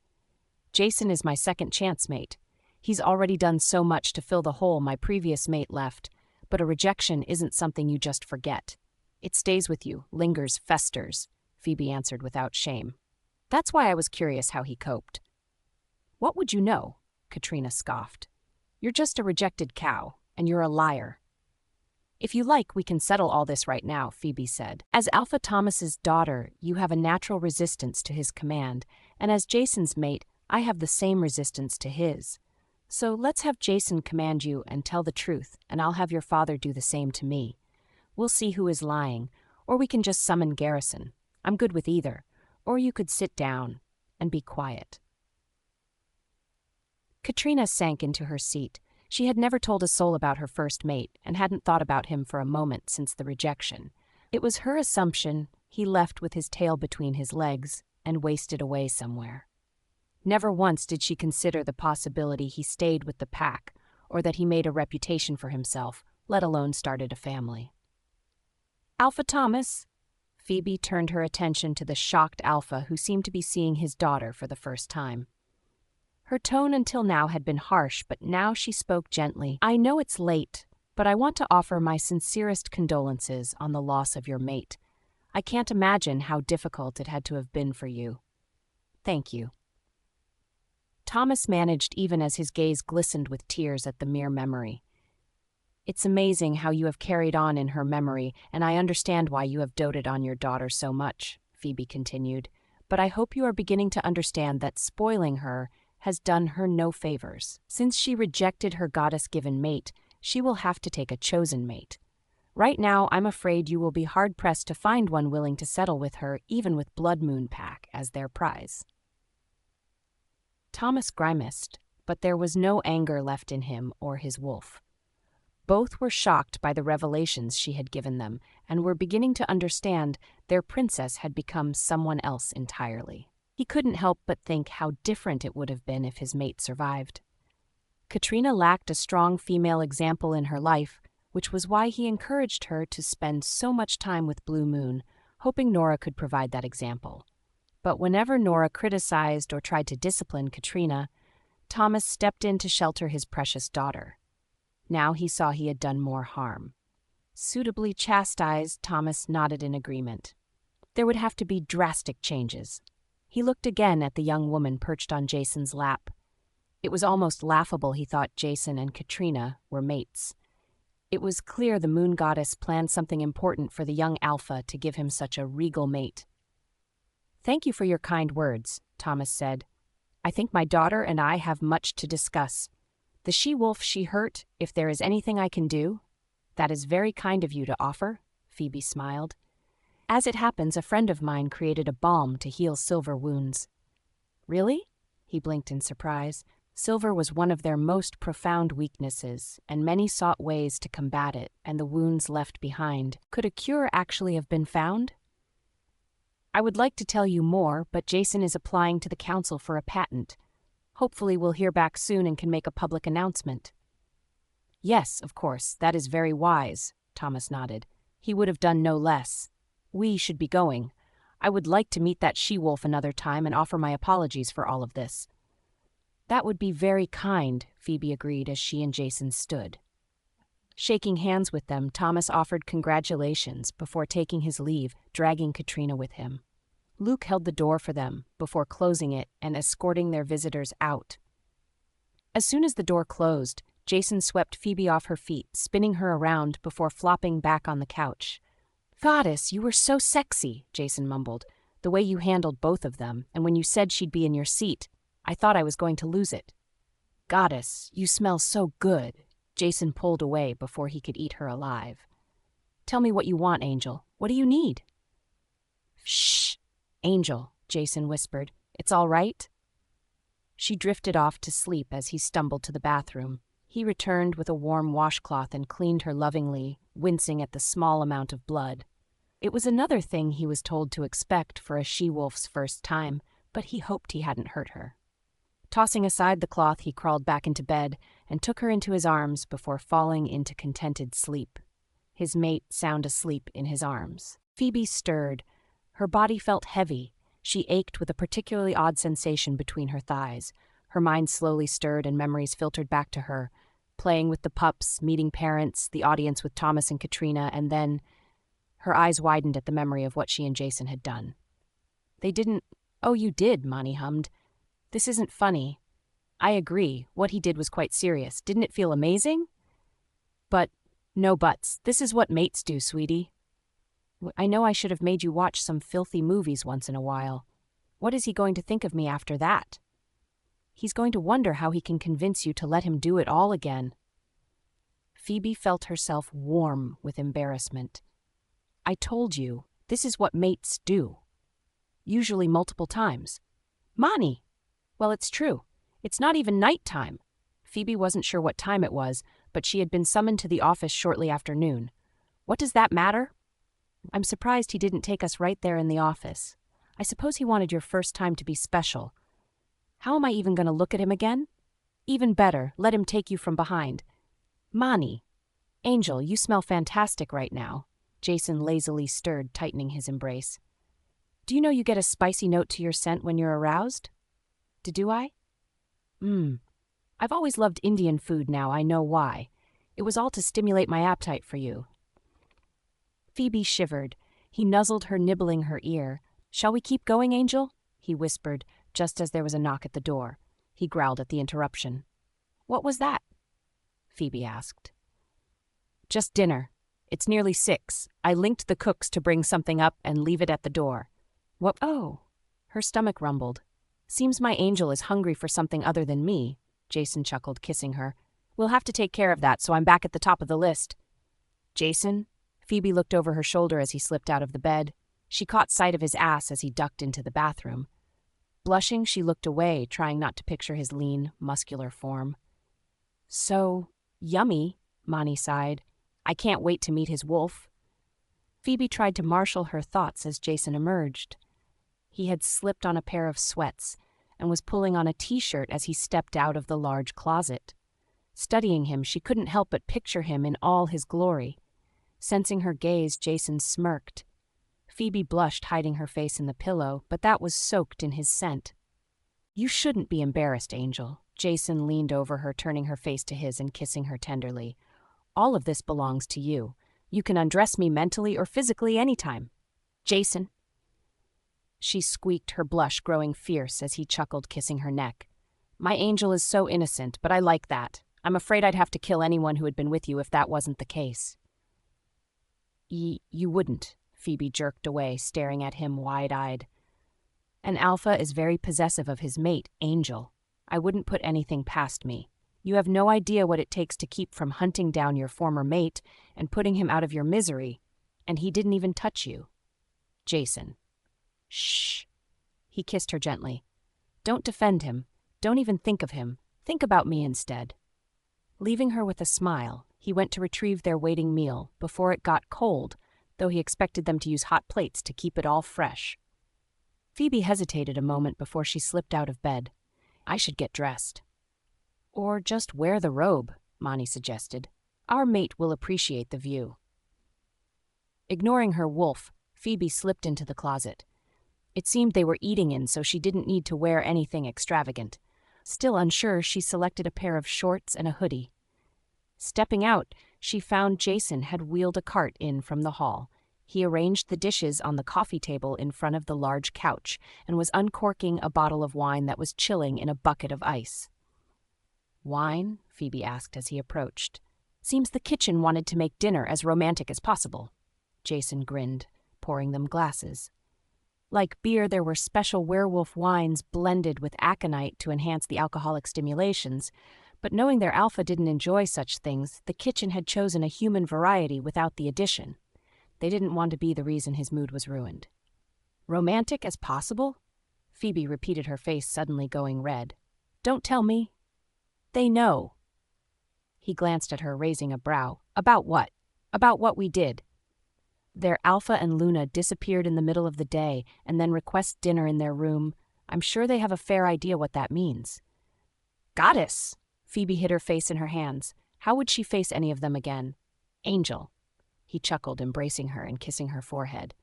Jason is my second chance mate. He's already done so much to fill the hole my previous mate left, but a rejection isn't something you just forget. It stays with you, lingers, festers, Phoebe answered without shame. That's why I was curious how he coped. What would you know? Katrina scoffed. You're just a rejected cow, and you're a liar. If you like, we can settle all this right now, Phoebe said. As Alpha Thomas's daughter, you have a natural resistance to his command, and as Jason's mate, I have the same resistance to his. So let's have Jason command you and tell the truth, and I'll have your father do the same to me. We'll see who is lying, or we can just summon Garrison. I'm good with either. Or you could sit down and be quiet. Katrina sank into her seat. She had never told a soul about her first mate and hadn't thought about him for a moment since the rejection. It was her assumption he left with his tail between his legs and wasted away somewhere. Never once did she consider the possibility he stayed with the pack or that he made a reputation for himself, let alone started a family. Alpha Thomas? Phoebe turned her attention to the shocked Alpha, who seemed to be seeing his daughter for the first time. Her tone until now had been harsh, but now she spoke gently. I know it's late, but I want to offer my sincerest condolences on the loss of your mate. I can't imagine how difficult it had to have been for you. Thank you." Thomas managed even as his gaze glistened with tears at the mere memory. "It's amazing how you have carried on in her memory, and I understand why you have doted on your daughter so much," Phoebe continued. "But I hope you are beginning to understand that spoiling her has done her no favors. Since she rejected her goddess-given mate, she will have to take a chosen mate. Right now, I'm afraid you will be hard-pressed to find one willing to settle with her, even with Blood Moon Pack as their prize." Thomas grimaced, but there was no anger left in him or his wolf. Both were shocked by the revelations she had given them, and were beginning to understand their princess had become someone else entirely. He couldn't help but think how different it would have been if his mate survived. Katrina lacked a strong female example in her life, which was why he encouraged her to spend so much time with Blue Moon, hoping Nora could provide that example. But whenever Nora criticized or tried to discipline Katrina, Thomas stepped in to shelter his precious daughter. Now he saw he had done more harm. Suitably chastised, Thomas nodded in agreement. There would have to be drastic changes. He looked again at the young woman perched on Jason's lap. It was almost laughable he thought Jason and Katrina were mates. It was clear the moon goddess planned something important for the young alpha to give him such a regal mate. "Thank you for your kind words," Thomas said. "I think my daughter and I have much to discuss. The she-wolf she hurt, if there is anything I can do." "That is very kind of you to offer," Phoebe smiled. "As it happens, a friend of mine created a balm to heal silver wounds." "Really?" He blinked in surprise. Silver was one of their most profound weaknesses, and many sought ways to combat it and the wounds left behind. Could a cure actually have been found? "I would like to tell you more, but Jason is applying to the council for a patent. Hopefully we'll hear back soon and can make a public announcement." "Yes, of course, that is very wise," Thomas nodded. "He would have done no less. We should be going. I would like to meet that she-wolf another time and offer my apologies for all of this." "That would be very kind," Phoebe agreed as she and Jason stood. Shaking hands with them, Thomas offered congratulations before taking his leave, dragging Katrina with him. Luke held the door for them before closing it and escorting their visitors out. As soon as the door closed, Jason swept Phoebe off her feet, spinning her around before flopping back on the couch. "Goddess, you were so sexy," Jason mumbled, "the way you handled both of them, and when you said she'd be in your seat, I thought I was going to lose it." "Goddess, you smell so good." Jason pulled away before he could eat her alive. "Tell me what you want, Angel. What do you need?" "Shh, Angel," Jason whispered. "It's all right?" She drifted off to sleep as he stumbled to the bathroom. He returned with a warm washcloth and cleaned her lovingly, wincing at the small amount of blood. It was another thing he was told to expect for a she-wolf's first time, but he hoped he hadn't hurt her. Tossing aside the cloth, he crawled back into bed and took her into his arms before falling into contented sleep. His mate sound asleep in his arms. Phoebe stirred. Her body felt heavy. She ached with a particularly odd sensation between her thighs. Her mind slowly stirred and memories filtered back to her, playing with the pups, meeting parents, the audience with Thomas and Katrina, and then her eyes widened at the memory of what she and Jason had done. "They didn't—" "Oh, you did," Monty hummed. "This isn't funny. I agree, what he did was quite serious. Didn't it feel amazing? But, no buts. This is what mates do, sweetie. I know I should have made you watch some filthy movies once in a while. What is he going to think of me after that? He's going to wonder how he can convince you to let him do it all again." Phoebe felt herself warm with embarrassment. "I told you, this is what mates do. Usually multiple times." "Monty!" "Well, it's true. It's not even nighttime." Phoebe wasn't sure what time it was, but she had been summoned to the office shortly after noon. "What does that matter?" "I'm surprised he didn't take us right there in the office. I suppose he wanted your first time to be special. How am I even going to look at him again? Even better, let him take you from behind." "Monty." "Angel, you smell fantastic right now." Jason lazily stirred, tightening his embrace. "Do you know you get a spicy note to your scent when you're aroused?" "Do I?" "I've always loved Indian food now, I know why. It was all to stimulate my appetite for you." Phoebe shivered. He nuzzled her, nibbling her ear. "Shall we keep going, Angel?" he whispered, just as there was a knock at the door. He growled at the interruption. "What was that?" Phoebe asked. "Just dinner. It's nearly 6. I linked the cooks to bring something up and leave it at the door." "What?" "Oh." Her stomach rumbled. "Seems my Angel is hungry for something other than me," Jason chuckled, kissing her. "We'll have to take care of that, so I'm back at the top of the list." "Jason?" Phoebe looked over her shoulder as he slipped out of the bed. She caught sight of his ass as he ducked into the bathroom. Blushing, she looked away, trying not to picture his lean, muscular form. "So, yummy," Mani sighed. "I can't wait to meet his wolf." Phoebe tried to marshal her thoughts as Jason emerged. He had slipped on a pair of sweats and was pulling on a t-shirt as he stepped out of the large closet. Studying him, she couldn't help but picture him in all his glory. Sensing her gaze, Jason smirked. Phoebe blushed, hiding her face in the pillow, but that was soaked in his scent. "You shouldn't be embarrassed, Angel." Jason leaned over her, turning her face to his and kissing her tenderly. "All of this belongs to you. You can undress me mentally or physically anytime." "Jason." She squeaked, her blush growing fierce as he chuckled, kissing her neck. "My Angel is so innocent, but I like that. I'm afraid I'd have to kill anyone who had been with you if that wasn't the case." You wouldn't," Phoebe jerked away, staring at him wide-eyed. "An alpha is very possessive of his mate, Angel. I wouldn't put anything past me. You have no idea what it takes to keep from hunting down your former mate and putting him out of your misery, and he didn't even touch you." "Jason." "Shh." He kissed her gently. "Don't defend him. Don't even think of him. Think about me instead." Leaving her with a smile, he went to retrieve their waiting meal before it got cold, though he expected them to use hot plates to keep it all fresh. Phoebe hesitated a moment before she slipped out of bed. "I should get dressed." "Or just wear the robe," Mani suggested. "Our mate will appreciate the view." Ignoring her wolf, Phoebe slipped into the closet. It seemed they were eating in, so she didn't need to wear anything extravagant. Still unsure, she selected a pair of shorts and a hoodie. Stepping out, she found Jason had wheeled a cart in from the hall. He arranged the dishes on the coffee table in front of the large couch and was uncorking a bottle of wine that was chilling in a bucket of ice. "Wine?" Phoebe asked as he approached. "Seems the kitchen wanted to make dinner as romantic as possible." Jason grinned, pouring them glasses. Like beer, there were special werewolf wines blended with aconite to enhance the alcoholic stimulations, but knowing their alpha didn't enjoy such things, the kitchen had chosen a human variety without the addition. They didn't want to be the reason his mood was ruined. "Romantic as possible?" Phoebe repeated, her face suddenly going red. "Don't tell me." "They know." He glanced at her, raising a brow. "About what?" "About what we did." "Their Alpha and Luna disappeared in the middle of the day and then request dinner in their room. I'm sure they have a fair idea what that means." "Goddess!" Phoebe hid her face in her hands. How would she face any of them again? "Angel." He chuckled, embracing her and kissing her forehead.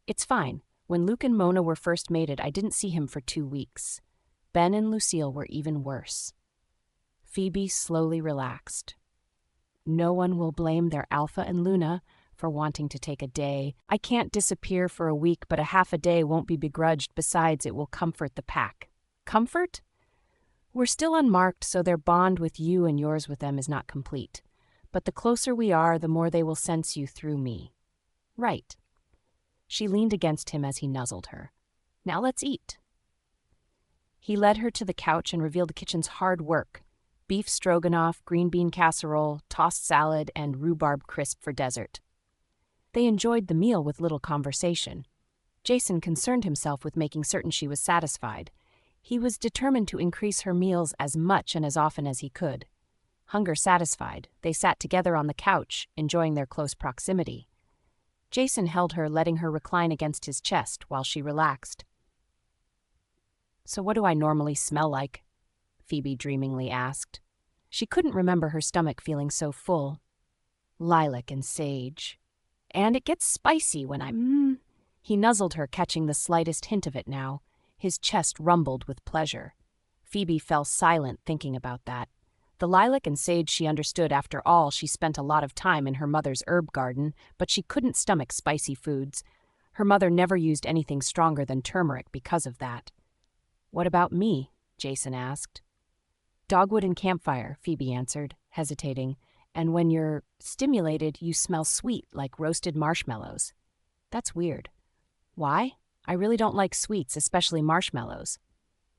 "It's fine. When Luke and Mona were first mated, I didn't see him for 2 weeks. Ben and Lucille were even worse." Phoebe slowly relaxed. "No one will blame their Alpha and Luna for wanting to take a day. I can't disappear for a week, but a half a day won't be begrudged. Besides, it will comfort the pack." "Comfort?" "We're still unmarked, so their bond with you and yours with them is not complete. But the closer we are, the more they will sense you through me." "Right." She leaned against him as he nuzzled her. "Now let's eat." He led her to the couch and revealed the kitchen's hard work: beef stroganoff, green bean casserole, tossed salad, and rhubarb crisp for dessert. They enjoyed the meal with little conversation. Jason concerned himself with making certain she was satisfied. He was determined to increase her meals as much and as often as he could. Hunger satisfied, they sat together on the couch, enjoying their close proximity. Jason held her, letting her recline against his chest while she relaxed. "So what do I normally smell like?" Phoebe dreamingly asked. She couldn't remember her stomach feeling so full. "Lilac and sage. And it gets spicy when I'm..." He nuzzled her, catching the slightest hint of it now. His chest rumbled with pleasure. Phoebe fell silent, thinking about that. The lilac and sage she understood. After all, she spent a lot of time in her mother's herb garden, but she couldn't stomach spicy foods. Her mother never used anything stronger than turmeric because of that. "What about me?" Jason asked. "Dogwood and campfire," Phoebe answered, hesitating, "and when you're stimulated, you smell sweet like roasted marshmallows." "That's weird." "Why? I really don't like sweets, especially marshmallows."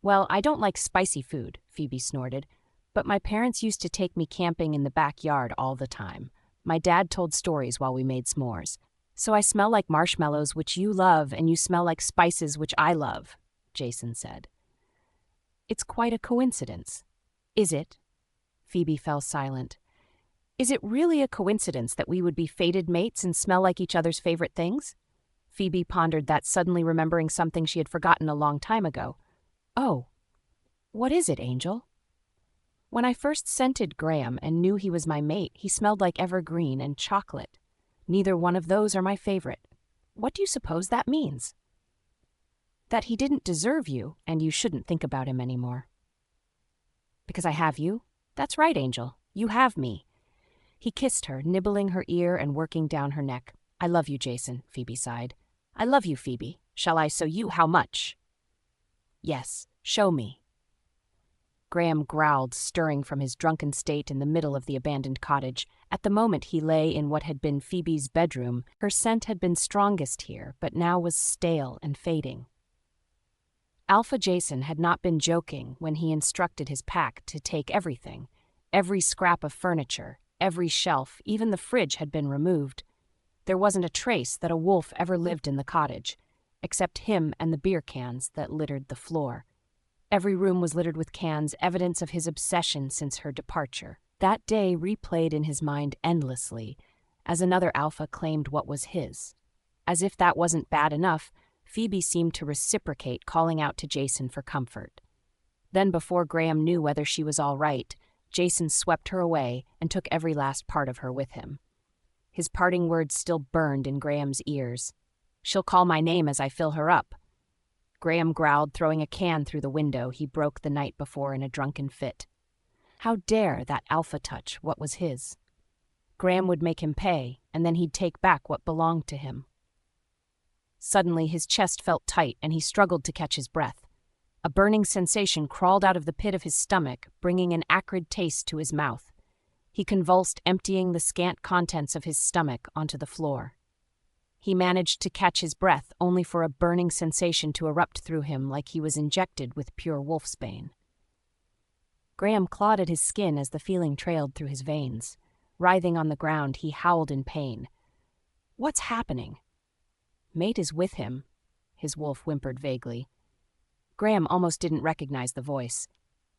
"Well, I don't like spicy food," Phoebe snorted, "but my parents used to take me camping in the backyard all the time. My dad told stories while we made s'mores. So I smell like marshmallows, which you love, and you smell like spices, which I love," Jason said. "It's quite a coincidence." "Is it?" Phoebe fell silent. "Is it really a coincidence that we would be fated mates and smell like each other's favorite things?" Phoebe pondered that, suddenly remembering something she had forgotten a long time ago. "Oh, what is it, Angel?" "When I first scented Graham and knew he was my mate, he smelled like evergreen and chocolate. Neither one of those are my favorite. What do you suppose that means?" "That he didn't deserve you, and you shouldn't think about him anymore." "Because I have you?" "That's right, Angel. You have me." He kissed her, nibbling her ear and working down her neck. "I love you, Jason," Phoebe sighed. "I love you, Phoebe. Shall I show you how much?" "Yes, show me." Graham growled, stirring from his drunken state in the middle of the abandoned cottage. At the moment he lay in what had been Phoebe's bedroom. Her scent had been strongest here, but now was stale and fading. Alpha Jason had not been joking when he instructed his pack to take everything. Every scrap of furniture, every shelf, even the fridge had been removed. There wasn't a trace that a wolf ever lived in the cottage, except him and the beer cans that littered the floor. Every room was littered with cans, evidence of his obsession since her departure. That day replayed in his mind endlessly, as another alpha claimed what was his. As if that wasn't bad enough, Phoebe seemed to reciprocate, calling out to Jason for comfort. Then, before Graham knew whether she was all right, Jason swept her away and took every last part of her with him. His parting words still burned in Graham's ears. "She'll call my name as I fill her up." Graham growled, throwing a can through the window he broke the night before in a drunken fit. How dare that alpha touch what was his? Graham would make him pay, and then he'd take back what belonged to him. Suddenly his chest felt tight, and he struggled to catch his breath. A burning sensation crawled out of the pit of his stomach, bringing an acrid taste to his mouth. He convulsed, emptying the scant contents of his stomach onto the floor. He managed to catch his breath, only for a burning sensation to erupt through him like he was injected with pure wolfsbane. Graham clawed at his skin as the feeling trailed through his veins. Writhing on the ground, he howled in pain. "What's happening?" "Mate is with him," his wolf whimpered vaguely. Graham almost didn't recognize the voice.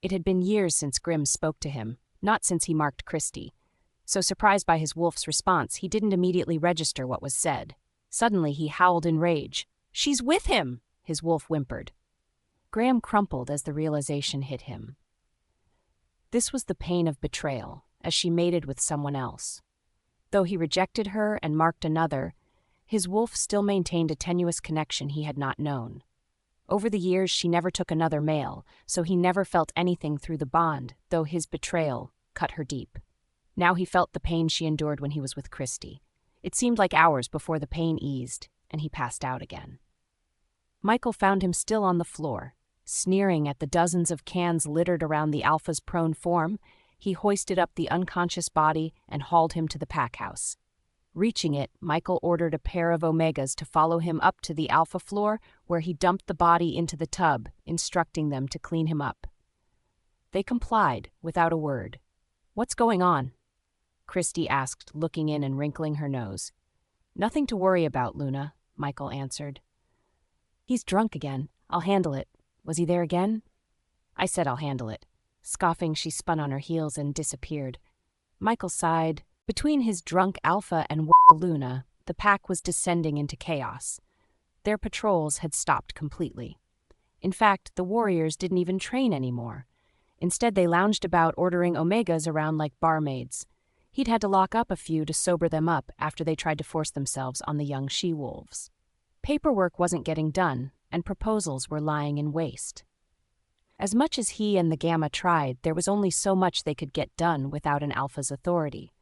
It had been years since Grimm spoke to him, not since he marked Christie. So surprised by his wolf's response, he didn't immediately register what was said. Suddenly he howled in rage. "She's with him!" his wolf whimpered. Graham crumpled as the realization hit him. This was the pain of betrayal, as she mated with someone else. Though he rejected her and marked another, his wolf still maintained a tenuous connection he had not known. Over the years she never took another male, so he never felt anything through the bond, though his betrayal cut her deep. Now he felt the pain she endured when he was with Christie. It seemed like hours before the pain eased, and he passed out again. Michael found him still on the floor. Sneering at the dozens of cans littered around the alpha's prone form, he hoisted up the unconscious body and hauled him to the pack house. Reaching it, Michael ordered a pair of Omegas to follow him up to the alpha floor, where he dumped the body into the tub, instructing them to clean him up. They complied, without a word. "What's going on?" Christie asked, looking in and wrinkling her nose. "Nothing to worry about, Luna," Michael answered. "He's drunk again. I'll handle it. Was he there again?" "I said I'll handle it." Scoffing, she spun on her heels and disappeared. Michael sighed. Between his drunk alpha and Luna, the pack was descending into chaos. Their patrols had stopped completely. In fact, the warriors didn't even train anymore. Instead, they lounged about ordering Omegas around like barmaids. He'd had to lock up a few to sober them up after they tried to force themselves on the young she-wolves. Paperwork wasn't getting done, and proposals were lying in waste. As much as he and the Gamma tried, there was only so much they could get done without an alpha's authority.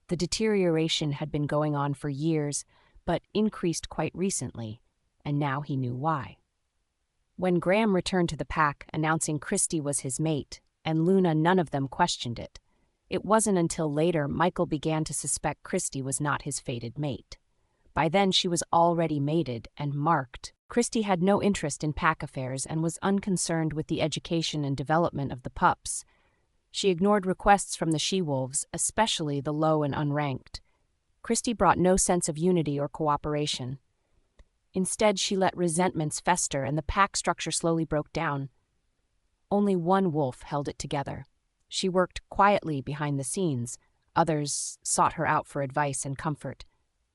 The deterioration had been going on for years, but increased quite recently, and now he knew why. When Graham returned to the pack announcing Christy was his mate, and Luna, none of them questioned it. It wasn't until later Michael began to suspect Christy was not his fated mate. By then she was already mated and marked. Christy had no interest in pack affairs and was unconcerned with the education and development of the pups. She ignored requests from the she-wolves, especially the low and unranked. Christy brought no sense of unity or cooperation. Instead, she let resentments fester and the pack structure slowly broke down. Only one wolf held it together. She worked quietly behind the scenes. Others sought her out for advice and comfort.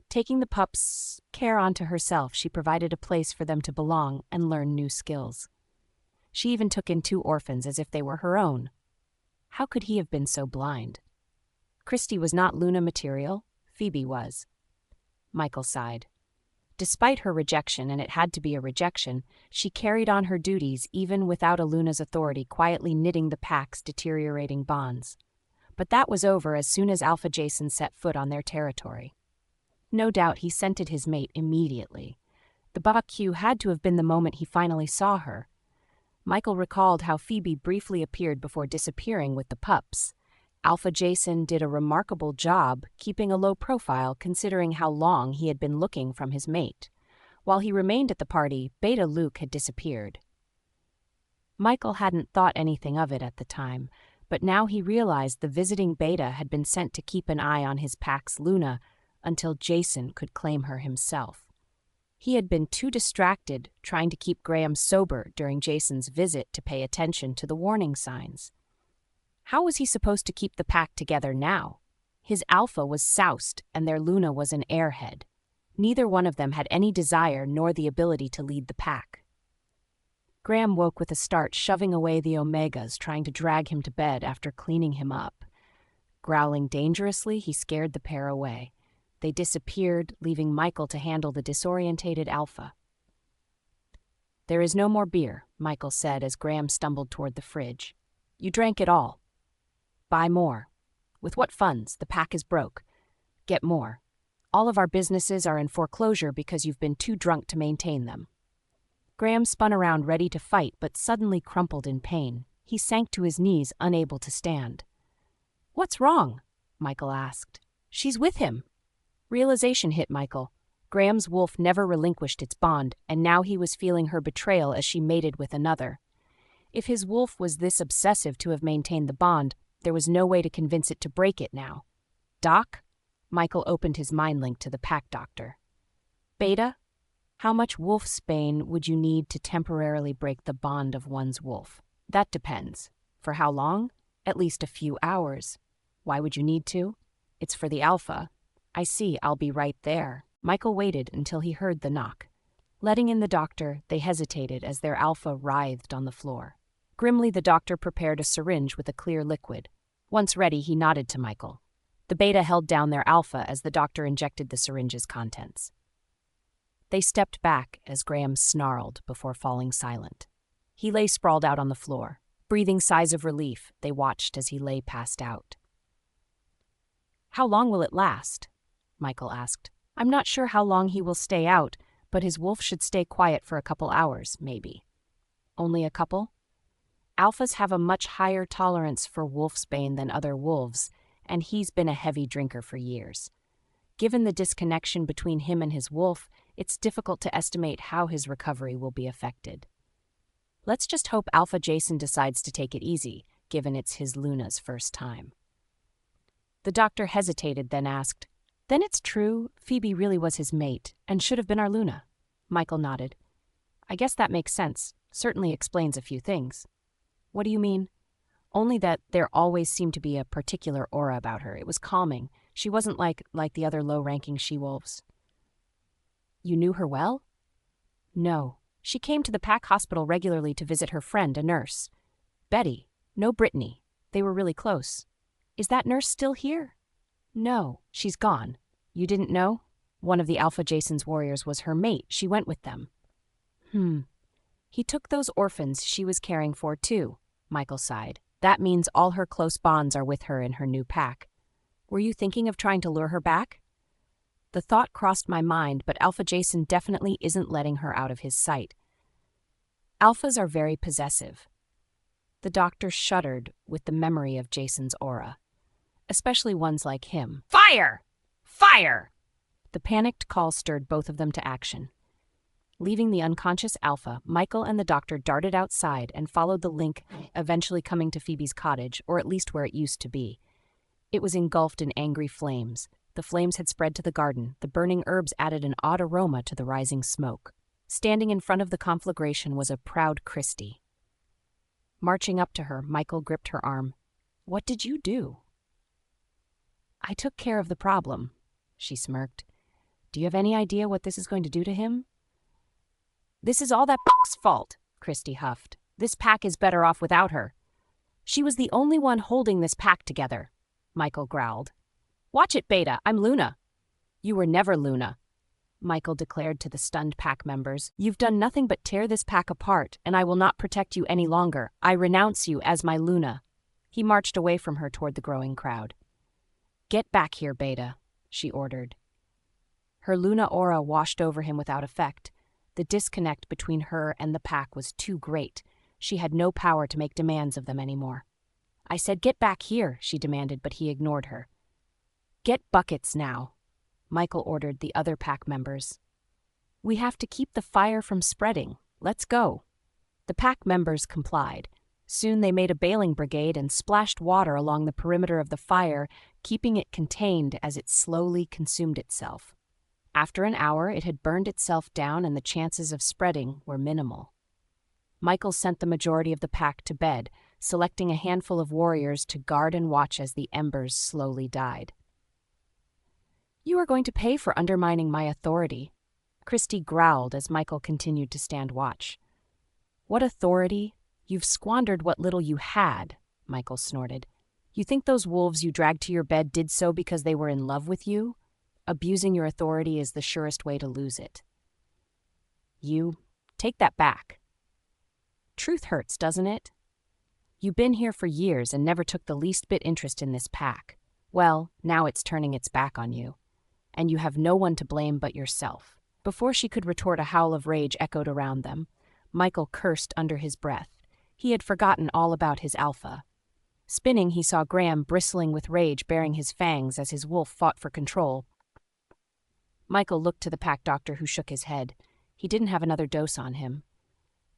Taking the pups' care onto herself, she provided a place for them to belong and learn new skills. She even took in 2 orphans as if they were her own. How could he have been so blind? Christy was not Luna material. Phoebe was. Michael sighed. Despite her rejection, and it had to be a rejection, she carried on her duties even without Luna's authority, quietly knitting the pack's deteriorating bonds. But that was over as soon as Alpha Jason set foot on their territory. No doubt he scented his mate immediately. The barbecue had to have been the moment he finally saw her. Michael recalled how Phoebe briefly appeared before disappearing with the pups. Alpha Jason did a remarkable job keeping a low profile considering how long he had been looking from his mate. While he remained at the party, Beta Luke had disappeared. Michael hadn't thought anything of it at the time, but now he realized the visiting Beta had been sent to keep an eye on his pack's Luna until Jason could claim her himself. He had been too distracted trying to keep Graham sober during Jason's visit to pay attention to the warning signs. How was he supposed to keep the pack together now? His Alpha was soused and their Luna was an airhead. Neither one of them had any desire nor the ability to lead the pack. Graham woke with a start, shoving away the Omegas, trying to drag him to bed after cleaning him up. Growling dangerously, he scared the pair away. They disappeared, leaving Michael to handle the disorientated Alpha. "There is no more beer," Michael said as Graham stumbled toward the fridge. "You drank it all. Buy more. With what funds? The pack is broke. Get more. All of our businesses are in foreclosure because you've been too drunk to maintain them." Graham spun around ready to fight but suddenly crumpled in pain. He sank to his knees, unable to stand. "What's wrong?" Michael asked. "She's with him." Realization hit Michael. Graham's wolf never relinquished its bond, and now he was feeling her betrayal as she mated with another. If his wolf was this obsessive to have maintained the bond, there was no way to convince it to break it now. "Doc?" Michael opened his mind link to the pack doctor. "Beta, how much wolfsbane would you need to temporarily break the bond of one's wolf?" "That depends. For how long?" "At least a few hours." "Why would you need to?" "It's for the Alpha." "I see, I'll be right there." Michael waited until he heard the knock. Letting in the doctor, they hesitated as their Alpha writhed on the floor. Grimly, the doctor prepared a syringe with a clear liquid. Once ready, he nodded to Michael. The Beta held down their Alpha as the doctor injected the syringe's contents. They stepped back as Graham snarled before falling silent. He lay sprawled out on the floor. Breathing sighs of relief, they watched as he lay passed out. "How long will it last?" Michael asked. "I'm not sure how long he will stay out, but his wolf should stay quiet for a couple hours, maybe." "Only a couple?" "Alphas have a much higher tolerance for wolfsbane than other wolves, and he's been a heavy drinker for years. Given the disconnection between him and his wolf, it's difficult to estimate how his recovery will be affected. Let's just hope Alpha Jason decides to take it easy, given it's his Luna's first time." The doctor hesitated, then asked, "Then it's true Phoebe really was his mate and should have been our Luna?" Michael nodded. "I guess that makes sense. Certainly explains a few things." "What do you mean?" "Only that there always seemed to be a particular aura about her. It was calming. She wasn't like the other low-ranking she-wolves." "You knew her well?" "No. She came to the Pack Hospital regularly to visit her friend, a nurse. Betty. No, Brittany. They were really close." "Is that nurse still here?" "No, she's gone." "You didn't know?" "One of the Alpha Jason's warriors was her mate. She went with them." He took those orphans she was caring for, too," Michael sighed. "That means all her close bonds are with her in her new pack. Were you thinking of trying to lure her back?" The thought crossed my mind, but Alpha Jason definitely isn't letting her out of his sight. Alphas are very possessive. The doctor shuddered with the memory of Jason's aura, especially ones like him. Fire! Fire! The panicked call stirred both of them to action. Leaving the unconscious Alpha, Michael and the doctor darted outside and followed the link, eventually coming to Phoebe's cottage, or at least where it used to be. It was engulfed in angry flames. The flames had spread to the garden. The burning herbs added an odd aroma to the rising smoke. Standing in front of the conflagration was a proud Christie. Marching up to her, Michael gripped her arm. "What did you do?" "I took care of the problem," she smirked. "Do you have any idea what this is going to do to him?" "This is all that fault," Christie huffed. "This pack is better off without her." "She was the only one holding this pack together," Michael growled. "Watch it, Beta. I'm Luna." "You were never Luna," Michael declared to the stunned pack members. "You've done nothing but tear this pack apart, and I will not protect you any longer. I renounce you as my Luna." He marched away from her toward the growing crowd. "Get back here, Beta," she ordered. Her Luna aura washed over him without effect. The disconnect between her and the pack was too great. She had no power to make demands of them anymore. "I said get back here," she demanded, but he ignored her. "Get buckets now," Michael ordered the other pack members. "We have to keep the fire from spreading. Let's go." The pack members complied. Soon they made a bailing brigade and splashed water along the perimeter of the fire, keeping it contained as it slowly consumed itself. After an hour, it had burned itself down and the chances of spreading were minimal. Michael sent the majority of the pack to bed, selecting a handful of warriors to guard and watch as the embers slowly died. "You are going to pay for undermining my authority," Christie growled as Michael continued to stand watch. "What authority? You've squandered what little you had," Michael snorted. "You think those wolves you dragged to your bed did so because they were in love with you? Abusing your authority is the surest way to lose it." "You take that back." "Truth hurts, doesn't it? You've been here for years and never took the least bit interest in this pack. Well, now it's turning its back on you. And you have no one to blame but yourself." Before she could retort, a howl of rage echoed around them. Michael cursed under his breath. He had forgotten all about his Alpha. Spinning, he saw Graham bristling with rage, baring his fangs as his wolf fought for control. Michael looked to the pack doctor, who shook his head. He didn't have another dose on him.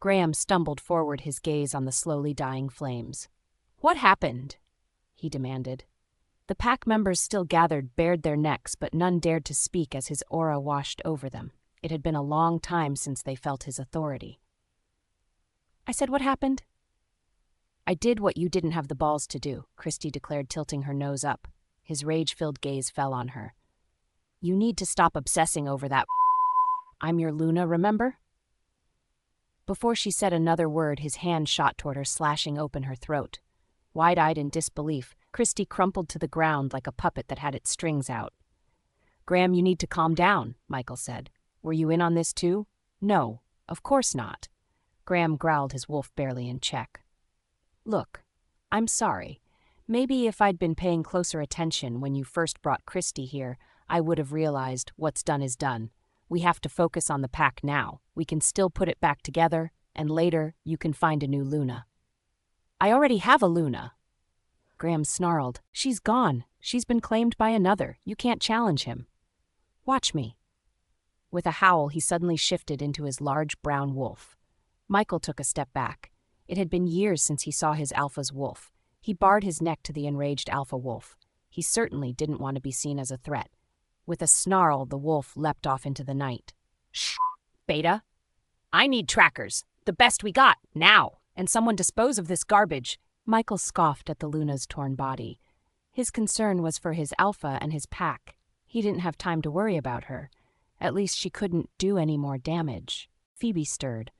Graham stumbled forward, his gaze on the slowly dying flames. "What happened?" he demanded. The pack members still gathered, bared their necks, but none dared to speak as his aura washed over them. It had been a long time since they felt his authority. "I said, what happened?" "I did what you didn't have the balls to do," Christie declared, tilting her nose up. His rage-filled gaze fell on her. "You need to stop obsessing over that. I'm your Luna, remember?" Before she said another word, his hand shot toward her, slashing open her throat. Wide-eyed in disbelief, Christie crumpled to the ground like a puppet that had its strings out. "Graham, you need to calm down," Michael said. "Were you in on this too?" "No, of course not." Graham growled, his wolf barely in check. "Look, I'm sorry. Maybe if I'd been paying closer attention when you first brought Christie here, I would have realized what's done is done. We have to focus on the pack now. We can still put it back together, and later you can find a new Luna." "I already have a Luna." Graham snarled. "She's gone. She's been claimed by another. You can't challenge him." "Watch me." With a howl, he suddenly shifted into his large brown wolf. Michael took a step back. It had been years since he saw his Alpha's wolf. He bared his neck to the enraged Alpha wolf. He certainly didn't want to be seen as a threat. With a snarl, the wolf leapt off into the night. "Shh, Beta. I need trackers. The best we got, now. And someone dispose of this garbage." Michael scoffed at the Luna's torn body. His concern was for his Alpha and his pack. He didn't have time to worry about her. At least she couldn't do any more damage. Phoebe stirred.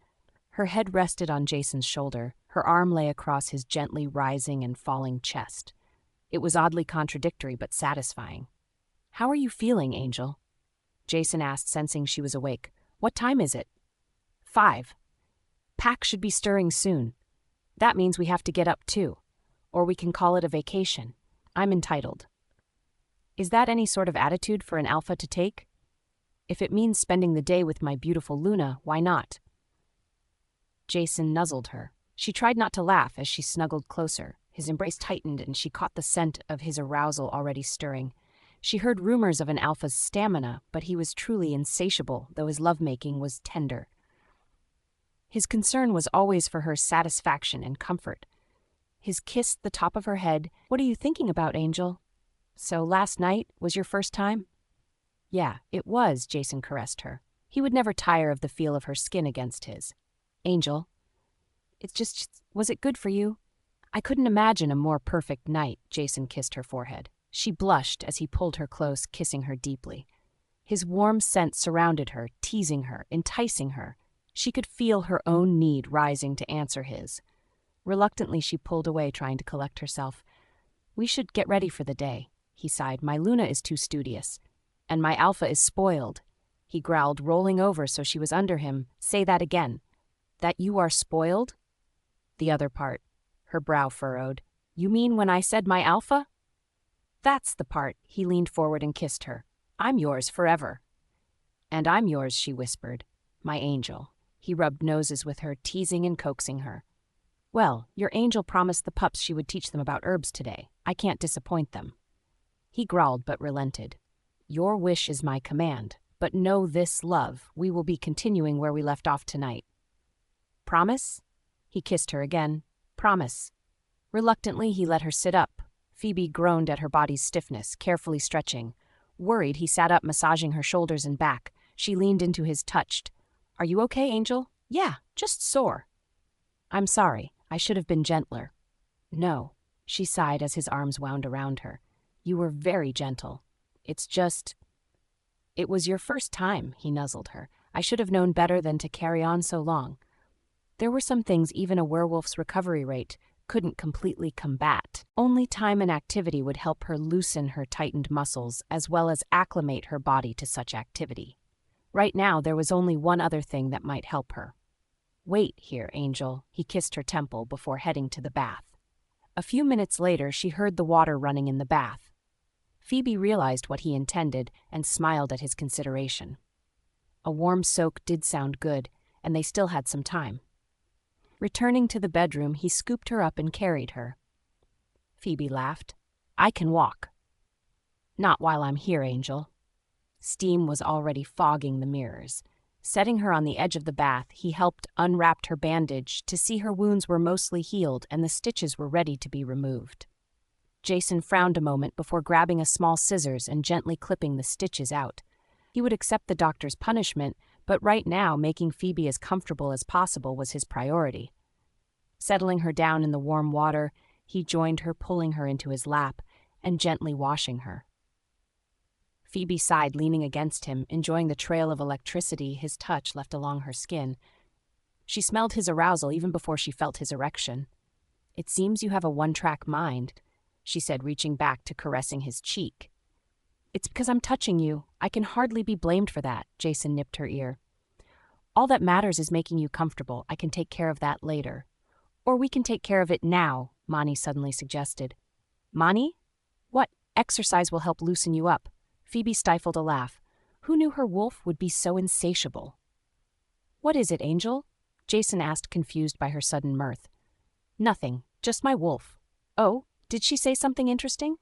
Her head rested on Jason's shoulder. Her arm lay across his gently rising and falling chest. It was oddly contradictory but satisfying. "How are you feeling, Angel?" Jason asked, sensing she was awake. "What time is it?" 5. "Pack should be stirring soon. That means we have to get up too. Or we can call it a vacation. I'm entitled." "Is that any sort of attitude for an Alpha to take?" If it means spending the day with my beautiful Luna, why not? Jason nuzzled her. She tried not to laugh as she snuggled closer. His embrace tightened and she caught the scent of his arousal already stirring. She heard rumors of an alpha's stamina, but he was truly insatiable, though his lovemaking was tender. His concern was always for her satisfaction and comfort. His kissed the top of her head. "What are you thinking about, Angel?" "So last night was your first time?" "Yeah, it was," Jason caressed her. He would never tire of the feel of her skin against his. "Angel, it's just, was it good for you?" "I couldn't imagine a more perfect night," Jason kissed her forehead. She blushed as he pulled her close, kissing her deeply. His warm scent surrounded her, teasing her, enticing her. She could feel her own need rising to answer his. Reluctantly, she pulled away, trying to collect herself. "We should get ready for the day," he sighed. "My Luna is too studious. And my Alpha is spoiled." He growled, rolling over so she was under him. "Say that again." "That you are spoiled?" "The other part." Her brow furrowed. "You mean when I said my Alpha?" "That's the part." He leaned forward and kissed her. "I'm yours forever." "And I'm yours," she whispered. "My angel." He rubbed noses with her, teasing and coaxing her. "Well, your angel promised the pups she would teach them about herbs today. I can't disappoint them." He growled but relented. "Your wish is my command, but know this, love, we will be continuing where we left off tonight." "Promise?" He kissed her again. "Promise." Reluctantly, he let her sit up. Phoebe groaned at her body's stiffness, carefully stretching. Worried, he sat up, massaging her shoulders and back. She leaned into his, touched. "Are you okay, Angel?" "Yeah, just sore." "I'm sorry. I should have been gentler." "No," she sighed as his arms wound around her. "You were very gentle. It's just—" "It was your first time," he nuzzled her. "I should have known better than to carry on so long." There were some things even a werewolf's recovery rate couldn't completely combat. Only time and activity would help her loosen her tightened muscles as well as acclimate her body to such activity. Right now, there was only one other thing that might help her. "Wait here, Angel." He kissed her temple before heading to the bath. A few minutes later, she heard the water running in the bath. Phoebe realized what he intended and smiled at his consideration. A warm soak did sound good, and they still had some time. Returning to the bedroom, he scooped her up and carried her. Phoebe laughed. "I can walk." "Not while I'm here, Angel." Steam was already fogging the mirrors. Setting her on the edge of the bath, he helped unwrap her bandage to see her wounds were mostly healed and the stitches were ready to be removed. Jason frowned a moment before grabbing a small scissors and gently clipping the stitches out. He would accept the doctor's punishment, but right now making Phoebe as comfortable as possible was his priority. Settling her down in the warm water, he joined her, pulling her into his lap and gently washing her. Phoebe sighed, leaning against him, enjoying the trail of electricity his touch left along her skin. She smelled his arousal even before she felt his erection. "It seems you have a one-track mind," she said, reaching back to caressing his cheek. "It's because I'm touching you. I can hardly be blamed for that," Jason nipped her ear. "All that matters is making you comfortable. I can take care of that later. Or we can take care of it now," Mani suddenly suggested. "Mani? What? Exercise will help loosen you up." Phoebe stifled a laugh. Who knew her wolf would be so insatiable? "What is it, Angel?" Jason asked, confused by her sudden mirth. "Nothing, just my wolf." "Oh, did she say something interesting?"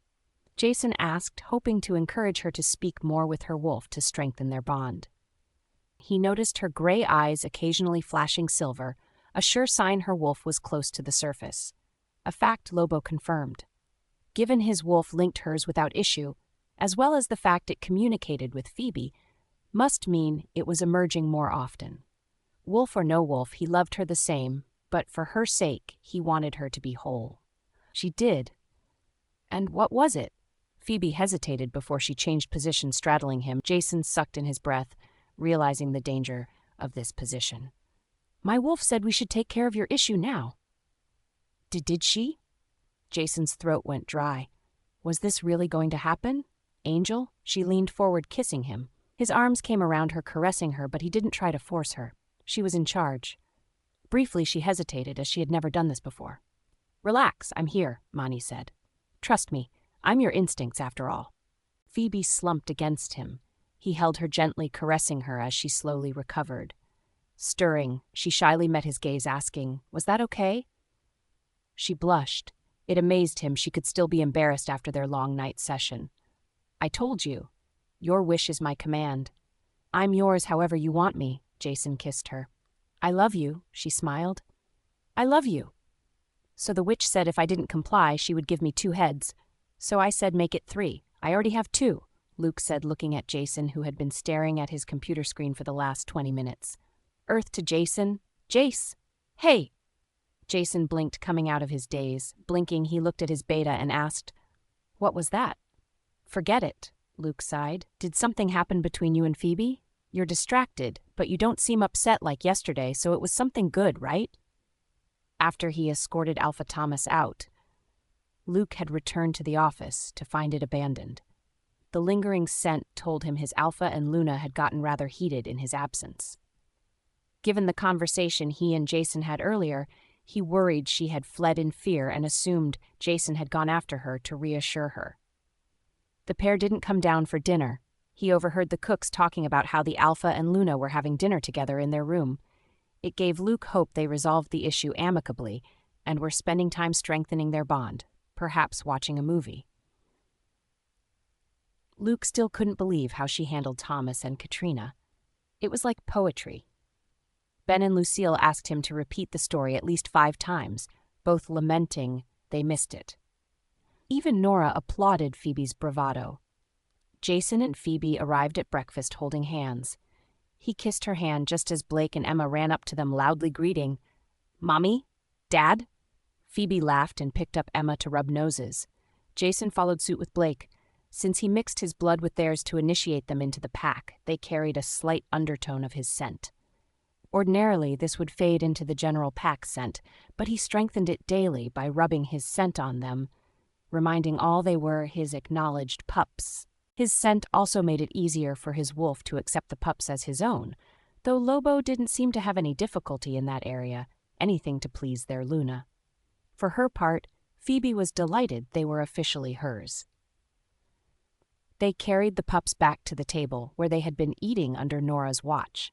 Jason asked, hoping to encourage her to speak more with her wolf to strengthen their bond. He noticed her gray eyes occasionally flashing silver, a sure sign her wolf was close to the surface. A fact Lobo confirmed. Given his wolf linked hers without issue, as well as the fact it communicated with Phoebe, must mean it was emerging more often. Wolf or no wolf, he loved her the same, but for her sake, he wanted her to be whole. She did. And what was it? Phoebe hesitated before she changed position, straddling him. Jason sucked in his breath, realizing the danger of this position. "My wolf said we should take care of your issue now." Did she? Jason's throat went dry. Was this really going to happen? Angel? She leaned forward, kissing him. His arms came around her, caressing her, but he didn't try to force her. She was in charge. Briefly, she hesitated, as she had never done this before. "Relax, I'm here," Mani said. "Trust me, I'm your instincts after all." Phoebe slumped against him. He held her gently, caressing her as she slowly recovered. Stirring, she shyly met his gaze, asking, "Was that okay?" She blushed. It amazed him she could still be embarrassed after their long night session. "I told you. Your wish is my command. I'm yours however you want me," Jason kissed her. "I love you," she smiled. "I love you." "So the witch said if I didn't comply, she would give me 2 heads. So I said make it 3. I already have 2, Luke said, looking at Jason, who had been staring at his computer screen for the last 20 minutes. Earth to Jason. "Jace! Hey!" Jason blinked, coming out of his daze. Blinking, he looked at his beta and asked, "What was that?" "Forget it," Luke sighed. "Did something happen between you and Phoebe? You're distracted, but you don't seem upset like yesterday, so it was something good, right?" After he escorted Alpha Thomas out, Luke had returned to the office to find it abandoned. The lingering scent told him his Alpha and Luna had gotten rather heated in his absence. Given the conversation he and Jason had earlier, he worried she had fled in fear and assumed Jason had gone after her to reassure her. The pair didn't come down for dinner. He overheard the cooks talking about how the Alpha and Luna were having dinner together in their room. It gave Luke hope they resolved the issue amicably and were spending time strengthening their bond, perhaps watching a movie. Luke still couldn't believe how she handled Thomas and Katrina. It was like poetry. Ben and Lucille asked him to repeat the story at least 5 times, both lamenting they missed it. Even Nora applauded Phoebe's bravado. Jason and Phoebe arrived at breakfast holding hands. He kissed her hand just as Blake and Emma ran up to them loudly greeting, "Mommy? Dad?" Phoebe laughed and picked up Emma to rub noses. Jason followed suit with Blake. Since he mixed his blood with theirs to initiate them into the pack, they carried a slight undertone of his scent. Ordinarily, this would fade into the general pack scent, but he strengthened it daily by rubbing his scent on them, reminding all they were his acknowledged pups. His scent also made it easier for his wolf to accept the pups as his own, though Lobo didn't seem to have any difficulty in that area, anything to please their Luna. For her part, Phoebe was delighted they were officially hers. They carried the pups back to the table, where they had been eating under Nora's watch.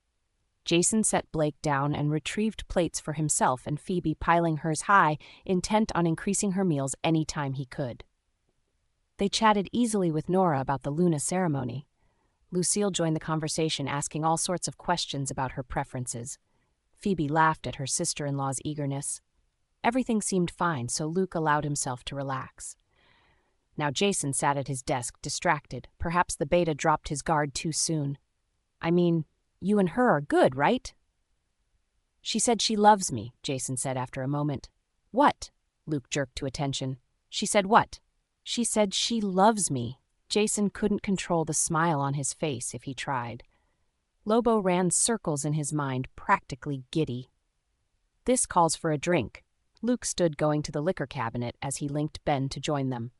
Jason set Blake down and retrieved plates for himself, and Phoebe piling hers high, intent on increasing her meals any time he could. They chatted easily with Nora about the Luna ceremony. Lucille joined the conversation, asking all sorts of questions about her preferences. Phoebe laughed at her sister-in-law's eagerness. Everything seemed fine, so Luke allowed himself to relax. Now Jason sat at his desk, distracted. Perhaps the beta dropped his guard too soon. "I mean, you and her are good, right?" "She said she loves me," Jason said after a moment. "What?" Luke jerked to attention. "She said what?" "She said she loves me." Jason couldn't control the smile on his face if he tried. Lobo ran circles in his mind, practically giddy. "This calls for a drink." Luke stood going to the liquor cabinet as he linked Ben to join them.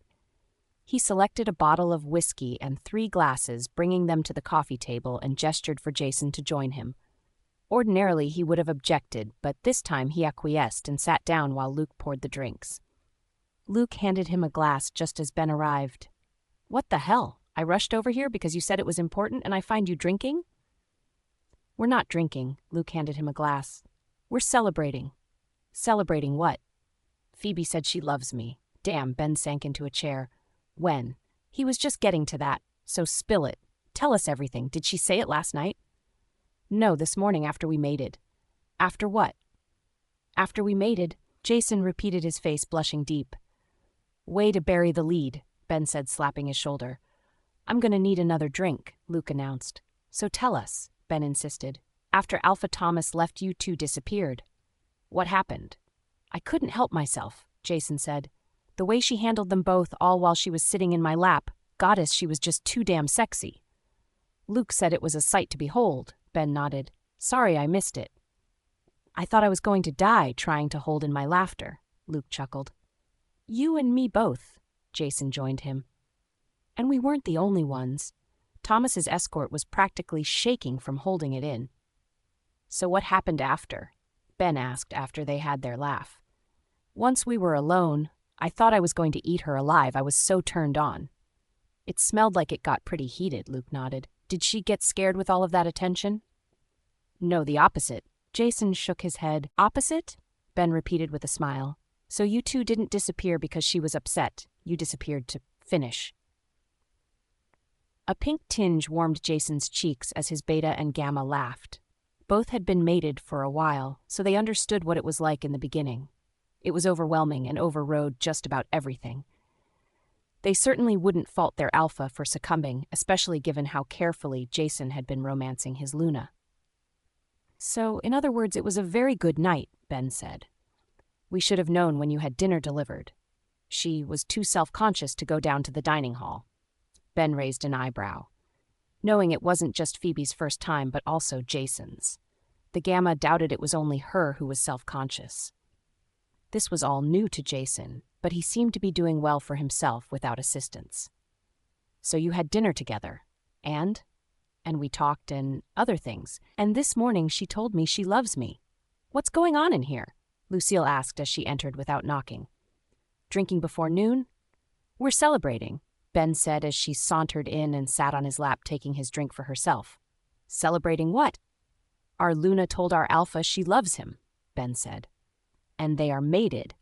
He selected a bottle of whiskey and 3 glasses, bringing them to the coffee table, and gestured for Jason to join him. Ordinarily, he would have objected, but this time he acquiesced and sat down while Luke poured the drinks. Luke handed him a glass just as Ben arrived. "What the hell? I rushed over here because you said it was important and I find you drinking?" "We're not drinking," Luke handed him a glass. "We're celebrating." "Celebrating what?" "Phoebe said she loves me." Damn, Ben sank into a chair. "When?" "He was just getting to that, so spill it. Tell us everything. Did she say it last night?" "No, this morning after we mated." "After what?" "After we mated," Jason repeated, his face blushing deep. "Way to bury the lead," Ben said, slapping his shoulder. "I'm gonna need another drink," Luke announced. "So tell us," Ben insisted. "After Alpha Thomas left, you 2 disappeared. What happened?" "I couldn't help myself," Jason said. "The way she handled them both, all while she was sitting in my lap, goddess, she was just too damn sexy." Luke said it was a sight to behold. Ben nodded. "Sorry I missed it." "I thought I was going to die trying to hold in my laughter," Luke chuckled. "You and me both," Jason joined him. "And we weren't the only ones." Thomas's escort was practically shaking from holding it in. "So what happened after?" Ben asked after they had their laugh. "Once we were alone, I thought I was going to eat her alive. I was so turned on." "It smelled like it got pretty heated," Luke nodded. Did she get scared with all of that attention? No, the opposite. Jason shook his head. Opposite? Ben repeated with a smile. So you two didn't disappear because she was upset. You disappeared to finish. A pink tinge warmed Jason's cheeks as his beta and gamma laughed. Both had been mated for a while, so they understood what it was like in the beginning. It was overwhelming and overrode just about everything. They certainly wouldn't fault their alpha for succumbing, especially given how carefully Jason had been romancing his Luna. So, in other words, it was a very good night, Ben said. We should have known when you had dinner delivered. She was too self-conscious to go down to the dining hall. Ben raised an eyebrow, knowing it wasn't just Phoebe's first time but also Jason's. The Gamma doubted it was only her who was self-conscious. This was all new to Jason, but he seemed to be doing well for himself without assistance. So you had dinner together, and we talked and other things, and this morning she told me she loves me. What's going on in here? Lucille asked as she entered without knocking. Drinking before noon? We're celebrating, Ben said as she sauntered in and sat on his lap taking his drink for herself. Celebrating what? Our Luna told our Alpha she loves him, Ben said. And they are mated,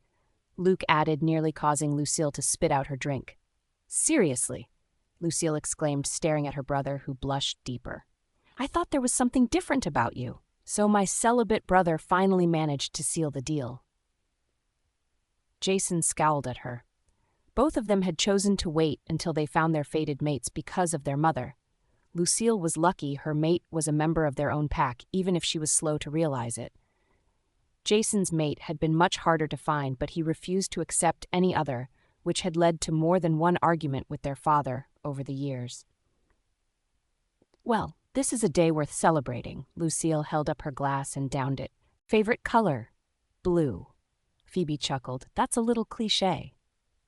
Luke added, nearly causing Lucille to spit out her drink. Seriously, Lucille exclaimed, staring at her brother, who blushed deeper. I thought there was something different about you. So my celibate brother finally managed to seal the deal. Jason scowled at her. Both of them had chosen to wait until they found their fated mates because of their mother. Lucille was lucky her mate was a member of their own pack, even if she was slow to realize it. Jason's mate had been much harder to find, but he refused to accept any other, which had led to more than one argument with their father over the years. Well, this is a day worth celebrating. Lucille held up her glass and downed it. Favorite color? Blue. Phoebe chuckled. That's a little cliché.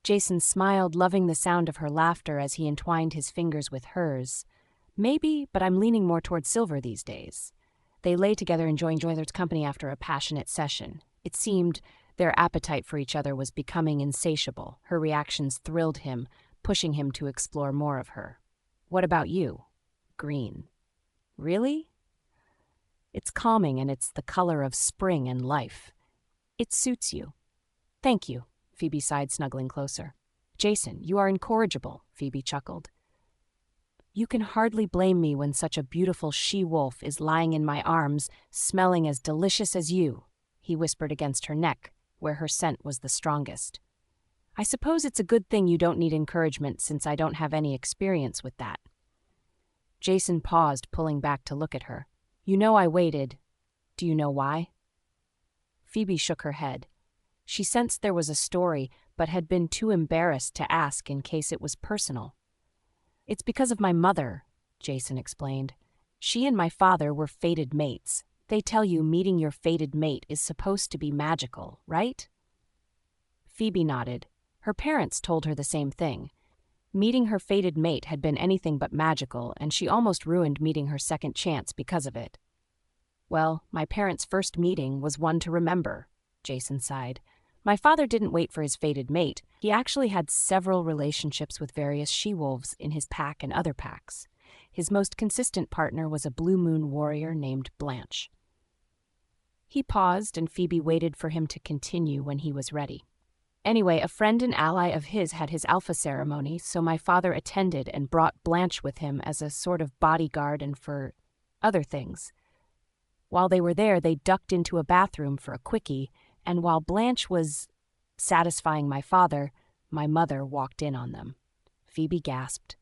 Jason smiled, loving the sound of her laughter as he entwined his fingers with hers. Maybe, but I'm leaning more toward silver these days. They lay together enjoying each other's company after a passionate session. It seemed their appetite for each other was becoming insatiable. Her reactions thrilled him, pushing him to explore more of her. What about you? Green. Really? It's calming and it's the color of spring and life. It suits you. Thank you, Phoebe sighed, snuggling closer. Jason, you are incorrigible, Phoebe chuckled. You can hardly blame me when such a beautiful she-wolf is lying in my arms, smelling as delicious as you, he whispered against her neck, where her scent was the strongest. I suppose it's a good thing you don't need encouragement since I don't have any experience with that. Jason paused, pulling back to look at her. You know I waited. Do you know why? Phoebe shook her head. She sensed there was a story, but had been too embarrassed to ask in case it was personal. It's because of my mother, Jason explained. She and my father were fated mates. They tell you meeting your fated mate is supposed to be magical, right? Phoebe nodded. Her parents told her the same thing. Meeting her fated mate had been anything but magical, and she almost ruined meeting her second chance because of it. Well, my parents' first meeting was one to remember, Jason sighed. My father didn't wait for his fated mate. He actually had several relationships with various she-wolves in his pack and other packs. His most consistent partner was a blue moon warrior named Blanche. He paused, and Phoebe waited for him to continue when he was ready. Anyway, a friend and ally of his had his alpha ceremony, so my father attended and brought Blanche with him as a sort of bodyguard and for other things. While they were there, they ducked into a bathroom for a quickie, and while Blanche was satisfying my father, my mother walked in on them. Phoebe gasped.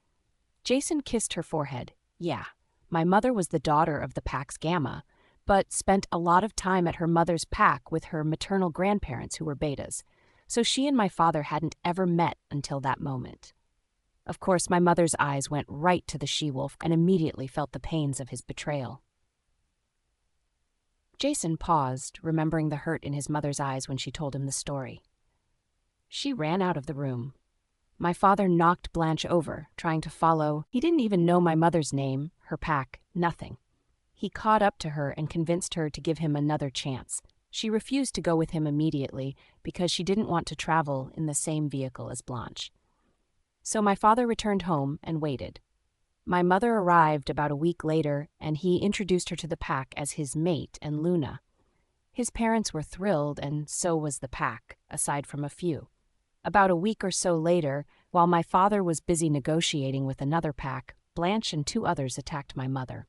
Jason kissed her forehead. Yeah, my mother was the daughter of the pack's Gamma, but spent a lot of time at her mother's pack with her maternal grandparents who were betas, so she and my father hadn't ever met until that moment. Of course, my mother's eyes went right to the she-wolf and immediately felt the pains of his betrayal. Jason paused, remembering the hurt in his mother's eyes when she told him the story. She ran out of the room. My father knocked Blanche over, trying to follow. He didn't even know my mother's name, her pack, nothing. He caught up to her and convinced her to give him another chance. She refused to go with him immediately because she didn't want to travel in the same vehicle as Blanche. So my father returned home and waited. My mother arrived about a week later, and he introduced her to the pack as his mate and Luna. His parents were thrilled, and so was the pack, aside from a few. About a week or so later, while my father was busy negotiating with another pack, Blanche and 2 others attacked my mother.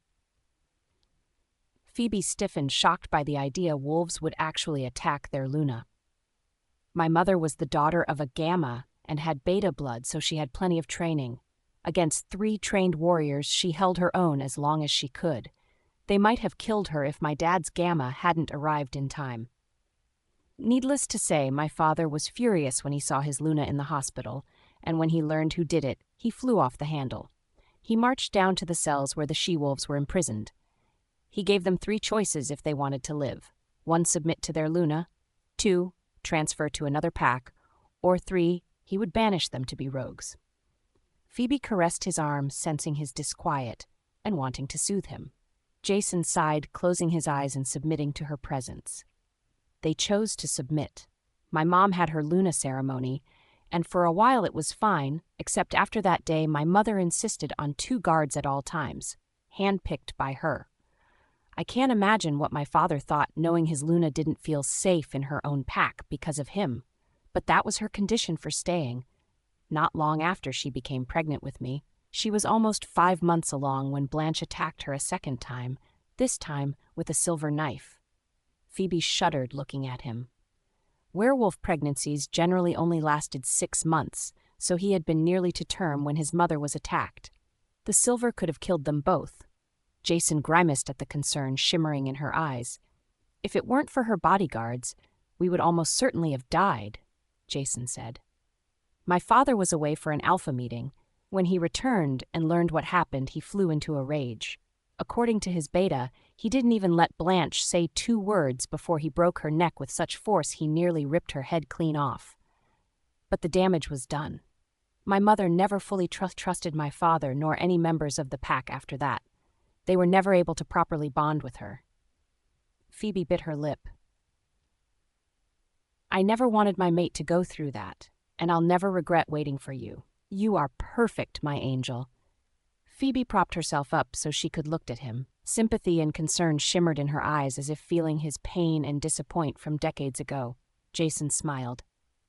Phoebe stiffened, shocked by the idea wolves would actually attack their Luna. My mother was the daughter of a Gamma and had Beta blood, so she had plenty of training. Against 3 trained warriors, she held her own as long as she could. They might have killed her if my dad's Gamma hadn't arrived in time. Needless to say, my father was furious when he saw his Luna in the hospital, and when he learned who did it, he flew off the handle. He marched down to the cells where the she-wolves were imprisoned. He gave them 3 choices if they wanted to live. 1, submit to their Luna. 2, transfer to another pack. Or 3, he would banish them to be rogues. Phoebe caressed his arm, sensing his disquiet and wanting to soothe him. Jason sighed, closing his eyes and submitting to her presence. They chose to submit. My mom had her Luna ceremony, and for a while it was fine, except after that day my mother insisted on 2 guards at all times, handpicked by her. I can't imagine what my father thought, knowing his Luna didn't feel safe in her own pack because of him, but that was her condition for staying. Not long after she became pregnant with me, she was almost 5 months along when Blanche attacked her a second time, this time with a silver knife. Phoebe shuddered looking at him. Werewolf pregnancies generally only lasted 6 months, so he had been nearly to term when his mother was attacked. The silver could have killed them both. Jason grimaced at the concern shimmering in her eyes. If it weren't for her bodyguards, we would almost certainly have died, Jason said. My father was away for an alpha meeting. When he returned and learned what happened, he flew into a rage. According to his beta, he didn't even let Blanche say 2 words before he broke her neck with such force he nearly ripped her head clean off. But the damage was done. My mother never fully trusted my father nor any members of the pack after that. They were never able to properly bond with her. Phoebe bit her lip. I never wanted my mate to go through that, and I'll never regret waiting for you. You are perfect, my angel. Phoebe propped herself up so she could look at him. Sympathy and concern shimmered in her eyes as if feeling his pain and disappointment from decades ago. Jason smiled.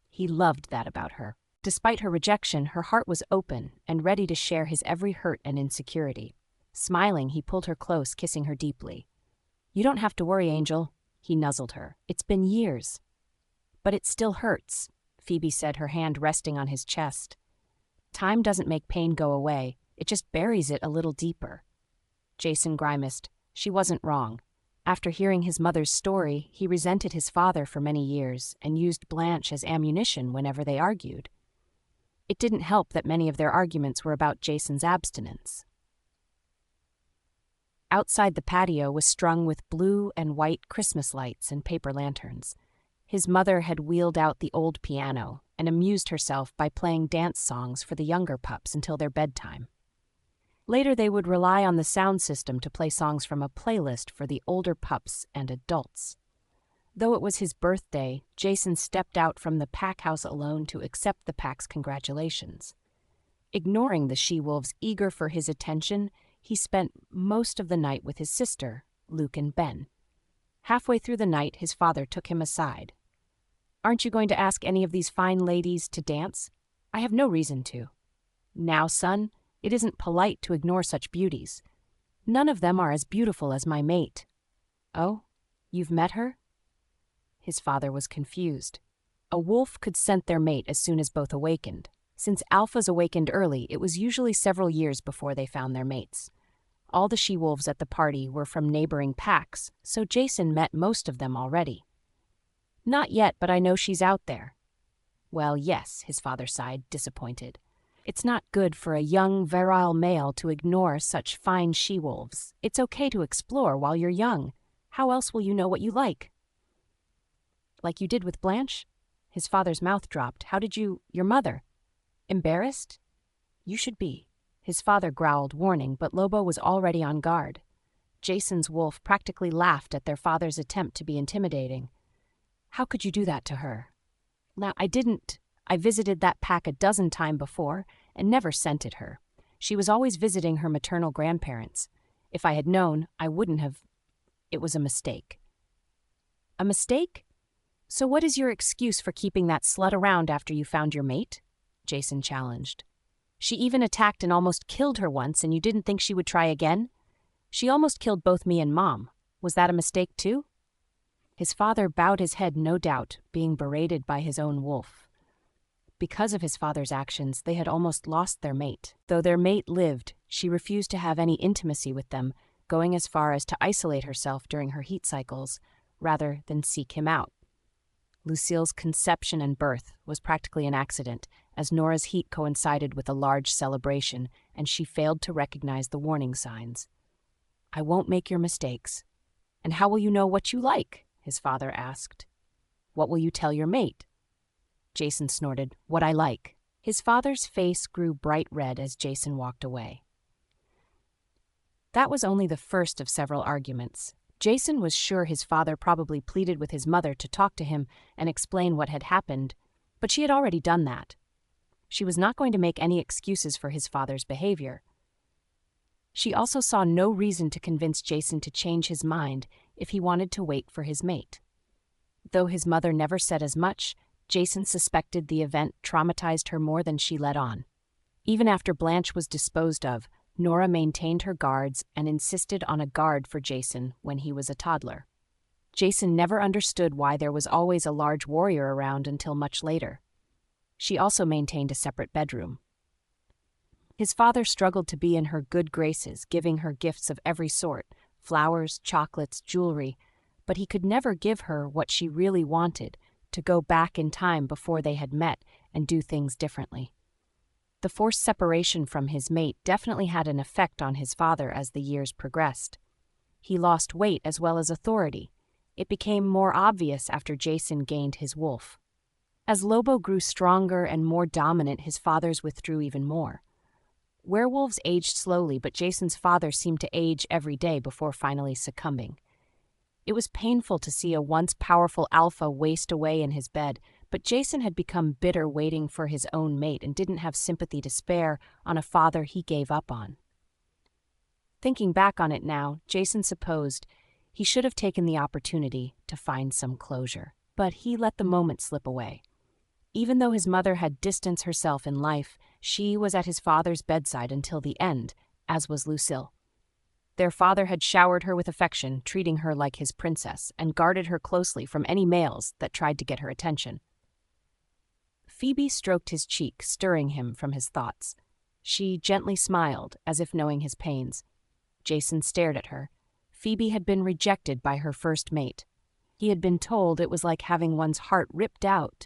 He loved that about her. Despite her rejection, her heart was open and ready to share his every hurt and insecurity. Smiling, he pulled her close, kissing her deeply. You don't have to worry, Angel, he nuzzled her. It's been years. But it still hurts, Phoebe said, her hand resting on his chest. Time doesn't make pain go away. It just buries it a little deeper. Jason grimaced. She wasn't wrong. After hearing his mother's story, he resented his father for many years and used Blanche as ammunition whenever they argued. It didn't help that many of their arguments were about Jason's abstinence. Outside the patio was strung with blue and white Christmas lights and paper lanterns. His mother had wheeled out the old piano and amused herself by playing dance songs for the younger pups until their bedtime. Later, they would rely on the sound system to play songs from a playlist for the older pups and adults. Though it was his birthday, Jason stepped out from the pack house alone to accept the pack's congratulations. Ignoring the she-wolves eager for his attention, he spent most of the night with his sister, Luke and Ben. Halfway through the night, his father took him aside. Aren't you going to ask any of these fine ladies to dance? I have no reason to. Now, son, it isn't polite to ignore such beauties. None of them are as beautiful as my mate. Oh, you've met her? His father was confused. A wolf could scent their mate as soon as both awakened. Since alphas awakened early, it was usually several years before they found their mates. All the she-wolves at the party were from neighboring packs, so Jason met most of them already. Not yet, but I know she's out there. Well, yes, his father sighed, disappointed. It's not good for a young, virile male to ignore such fine she-wolves. It's okay to explore while you're young. How else will you know what you like? Like you did with Blanche? His father's mouth dropped. How did you... your mother? Embarrassed? You should be. His father growled, warning, but Lobo was already on guard. Jason's wolf practically laughed at their father's attempt to be intimidating. How could you do that to her? Now, I didn't. I visited that pack a dozen times before and never scented her. She was always visiting her maternal grandparents. If I had known, I wouldn't have. It was a mistake. A mistake? So what is your excuse for keeping that slut around after you found your mate? Jason challenged. She even attacked and almost killed her once, and you didn't think she would try again? She almost killed both me and Mom. Was that a mistake too? His father bowed his head, no doubt, being berated by his own wolf. Because of his father's actions, they had almost lost their mate. Though their mate lived, she refused to have any intimacy with them, going as far as to isolate herself during her heat cycles, rather than seek him out. Lucille's conception and birth was practically an accident, as Nora's heat coincided with a large celebration, and she failed to recognize the warning signs. I won't make your mistakes. And how will you know what you like? His father asked. What will you tell your mate? Jason snorted, what I like. His father's face grew bright red as Jason walked away. That was only the first of several arguments. Jason was sure his father probably pleaded with his mother to talk to him and explain what had happened, but she had already done that. She was not going to make any excuses for his father's behavior. She also saw no reason to convince Jason to change his mind if he wanted to wait for his mate. Though his mother never said as much, Jason suspected the event traumatized her more than she let on. Even after Blanche was disposed of, Nora maintained her guards and insisted on a guard for Jason when he was a toddler. Jason never understood why there was always a large warrior around until much later. She also maintained a separate bedroom. His father struggled to be in her good graces, giving her gifts of every sort, flowers, chocolates, jewelry, but he could never give her what she really wanted, to go back in time before they had met and do things differently. The forced separation from his mate definitely had an effect on his father as the years progressed. He lost weight as well as authority. It became more obvious after Jason gained his wolf. As Lobo grew stronger and more dominant, his fathers withdrew even more. Werewolves aged slowly, but Jason's father seemed to age every day before finally succumbing. It was painful to see a once powerful alpha waste away in his bed, but Jason had become bitter waiting for his own mate and didn't have sympathy to spare on a father he gave up on. Thinking back on it now, Jason supposed he should have taken the opportunity to find some closure, but he let the moment slip away. Even though his mother had distanced herself in life, she was at his father's bedside until the end, as was Lucille. Their father had showered her with affection, treating her like his princess, and guarded her closely from any males that tried to get her attention. Phoebe stroked his cheek, stirring him from his thoughts. She gently smiled, as if knowing his pains. Jason stared at her. Phoebe had been rejected by her first mate. He had been told it was like having one's heart ripped out.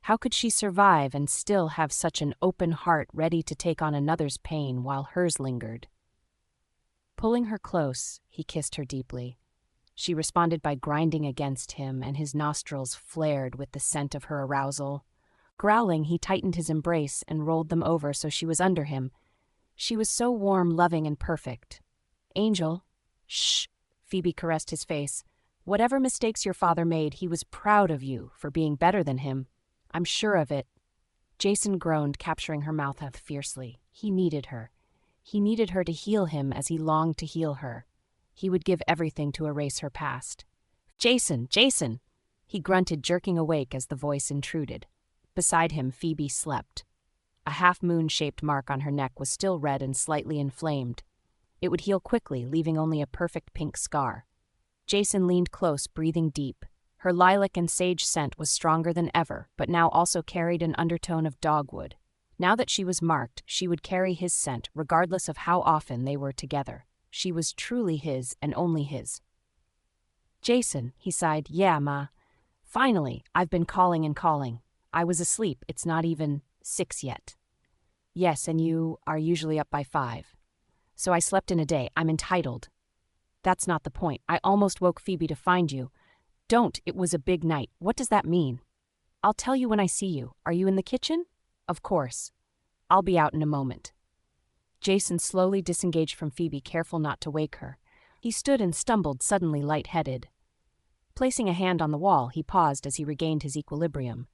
How could she survive and still have such an open heart ready to take on another's pain while hers lingered? Pulling her close, he kissed her deeply. She responded by grinding against him, and his nostrils flared with the scent of her arousal. Growling, he tightened his embrace and rolled them over so she was under him. She was so warm, loving, and perfect. Angel, shh, Phoebe caressed his face. Whatever mistakes your father made, he was proud of you for being better than him. I'm sure of it. Jason groaned, capturing her mouth fiercely. He needed her. He needed her to heal him as he longed to heal her. He would give everything to erase her past. Jason! Jason! He grunted, jerking awake as the voice intruded. Beside him, Phoebe slept. A half-moon-shaped mark on her neck was still red and slightly inflamed. It would heal quickly, leaving only a perfect pink scar. Jason leaned close, breathing deep. Her lilac and sage scent was stronger than ever, but now also carried an undertone of dogwood. Now that she was marked, she would carry his scent, regardless of how often they were together. She was truly his and only his. Jason, he sighed, yeah, Ma. Finally, I've been calling and calling. I was asleep, it's not even 6 yet. Yes, and you are usually up by 5. So I slept in a day, I'm entitled. That's not the point. I almost woke Phoebe to find you. Don't, it was a big night. What does that mean? I'll tell you when I see you. Are you in the kitchen? Of course. I'll be out in a moment. Jason slowly disengaged from Phoebe, careful not to wake her. He stood and stumbled, suddenly light-headed. Placing a hand on the wall, he paused as he regained his equilibrium.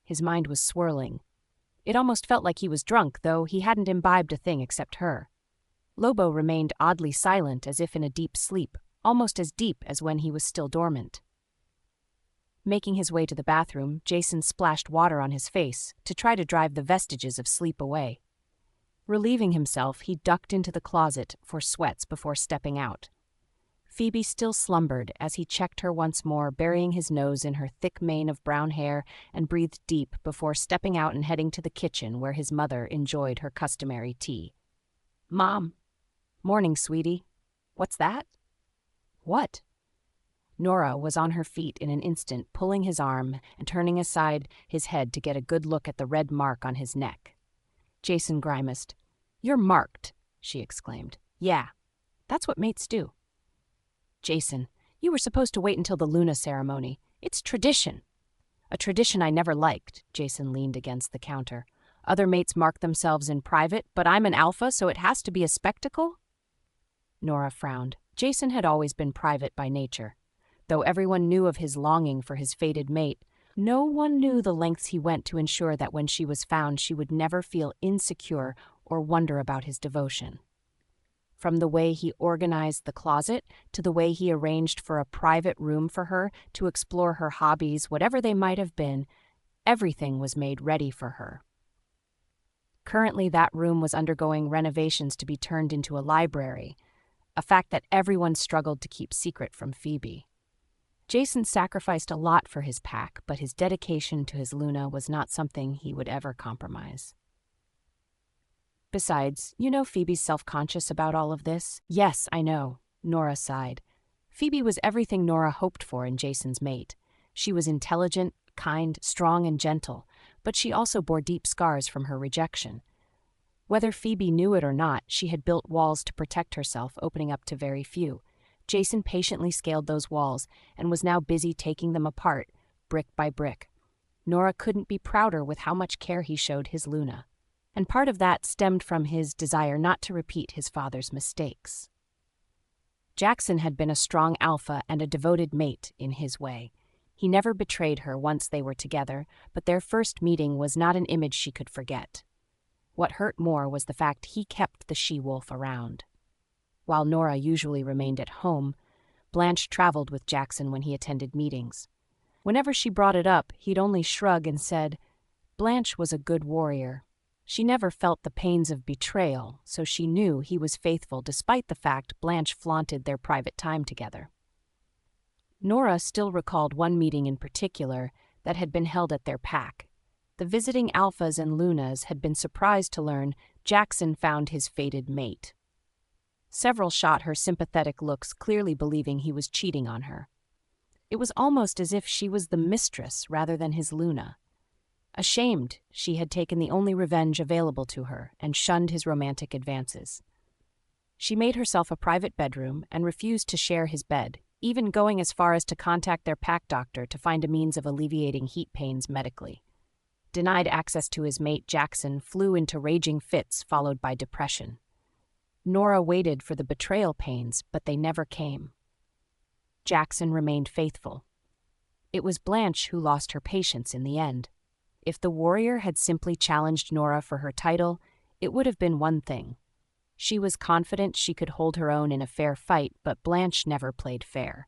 His mind was swirling. It almost felt like he was drunk, though he hadn't imbibed a thing except her. Lobo remained oddly silent, as if in a deep sleep, almost as deep as when he was still dormant. Making his way to the bathroom, Jason splashed water on his face to try to drive the vestiges of sleep away. Relieving himself, he ducked into the closet for sweats before stepping out. Phoebe still slumbered as he checked her once more, burying his nose in her thick mane of brown hair, and breathed deep before stepping out and heading to the kitchen where his mother enjoyed her customary tea. "Mom." "Morning, sweetie." "What's that?" "What?" Nora was on her feet in an instant, pulling his arm and turning aside his head to get a good look at the red mark on his neck. Jason grimaced. "You're marked," she exclaimed. "Yeah, that's what mates do." "Jason, you were supposed to wait until the Luna ceremony. It's tradition." "A tradition I never liked." Jason leaned against the counter. "Other mates mark themselves in private, but I'm an alpha, so it has to be a spectacle?" Nora frowned. Jason had always been private by nature. Though everyone knew of his longing for his fated mate, no one knew the lengths he went to ensure that when she was found she would never feel insecure or wonder about his devotion. From the way he organized the closet to the way he arranged for a private room for her to explore her hobbies, whatever they might have been, everything was made ready for her. Currently, that room was undergoing renovations to be turned into a library, a fact that everyone struggled to keep secret from Phoebe. Jason sacrificed a lot for his pack, but his dedication to his Luna was not something he would ever compromise. Besides, you know Phoebe's self-conscious about all of this? "Yes, I know," Nora sighed. Phoebe was everything Nora hoped for in Jason's mate. She was intelligent, kind, strong, and gentle, but she also bore deep scars from her rejection. Whether Phoebe knew it or not, she had built walls to protect herself, opening up to very few. Jason patiently scaled those walls and was now busy taking them apart, brick by brick. Nora couldn't be prouder with how much care he showed his Luna. And part of that stemmed from his desire not to repeat his father's mistakes. Jackson had been a strong alpha and a devoted mate in his way. He never betrayed her once they were together, but their first meeting was not an image she could forget. What hurt more was the fact he kept the she-wolf around. While Nora usually remained at home, Blanche traveled with Jackson when he attended meetings. Whenever she brought it up, he'd only shrug and said, Blanche was a good warrior. She never felt the pains of betrayal, so she knew he was faithful despite the fact Blanche flaunted their private time together. Nora still recalled one meeting in particular that had been held at their pack. The visiting alphas and lunas had been surprised to learn Jackson found his fated mate. Several shot her sympathetic looks, clearly believing he was cheating on her. It was almost as if she was the mistress rather than his Luna. Ashamed, she had taken the only revenge available to her and shunned his romantic advances. She made herself a private bedroom and refused to share his bed, even going as far as to contact their pack doctor to find a means of alleviating heat pains medically. Denied access to his mate, Jackson flew into raging fits followed by depression. Nora waited for the betrayal pains, but they never came. Jackson remained faithful. It was Blanche who lost her patience in the end. If the warrior had simply challenged Nora for her title, it would have been one thing. She was confident she could hold her own in a fair fight, but Blanche never played fair.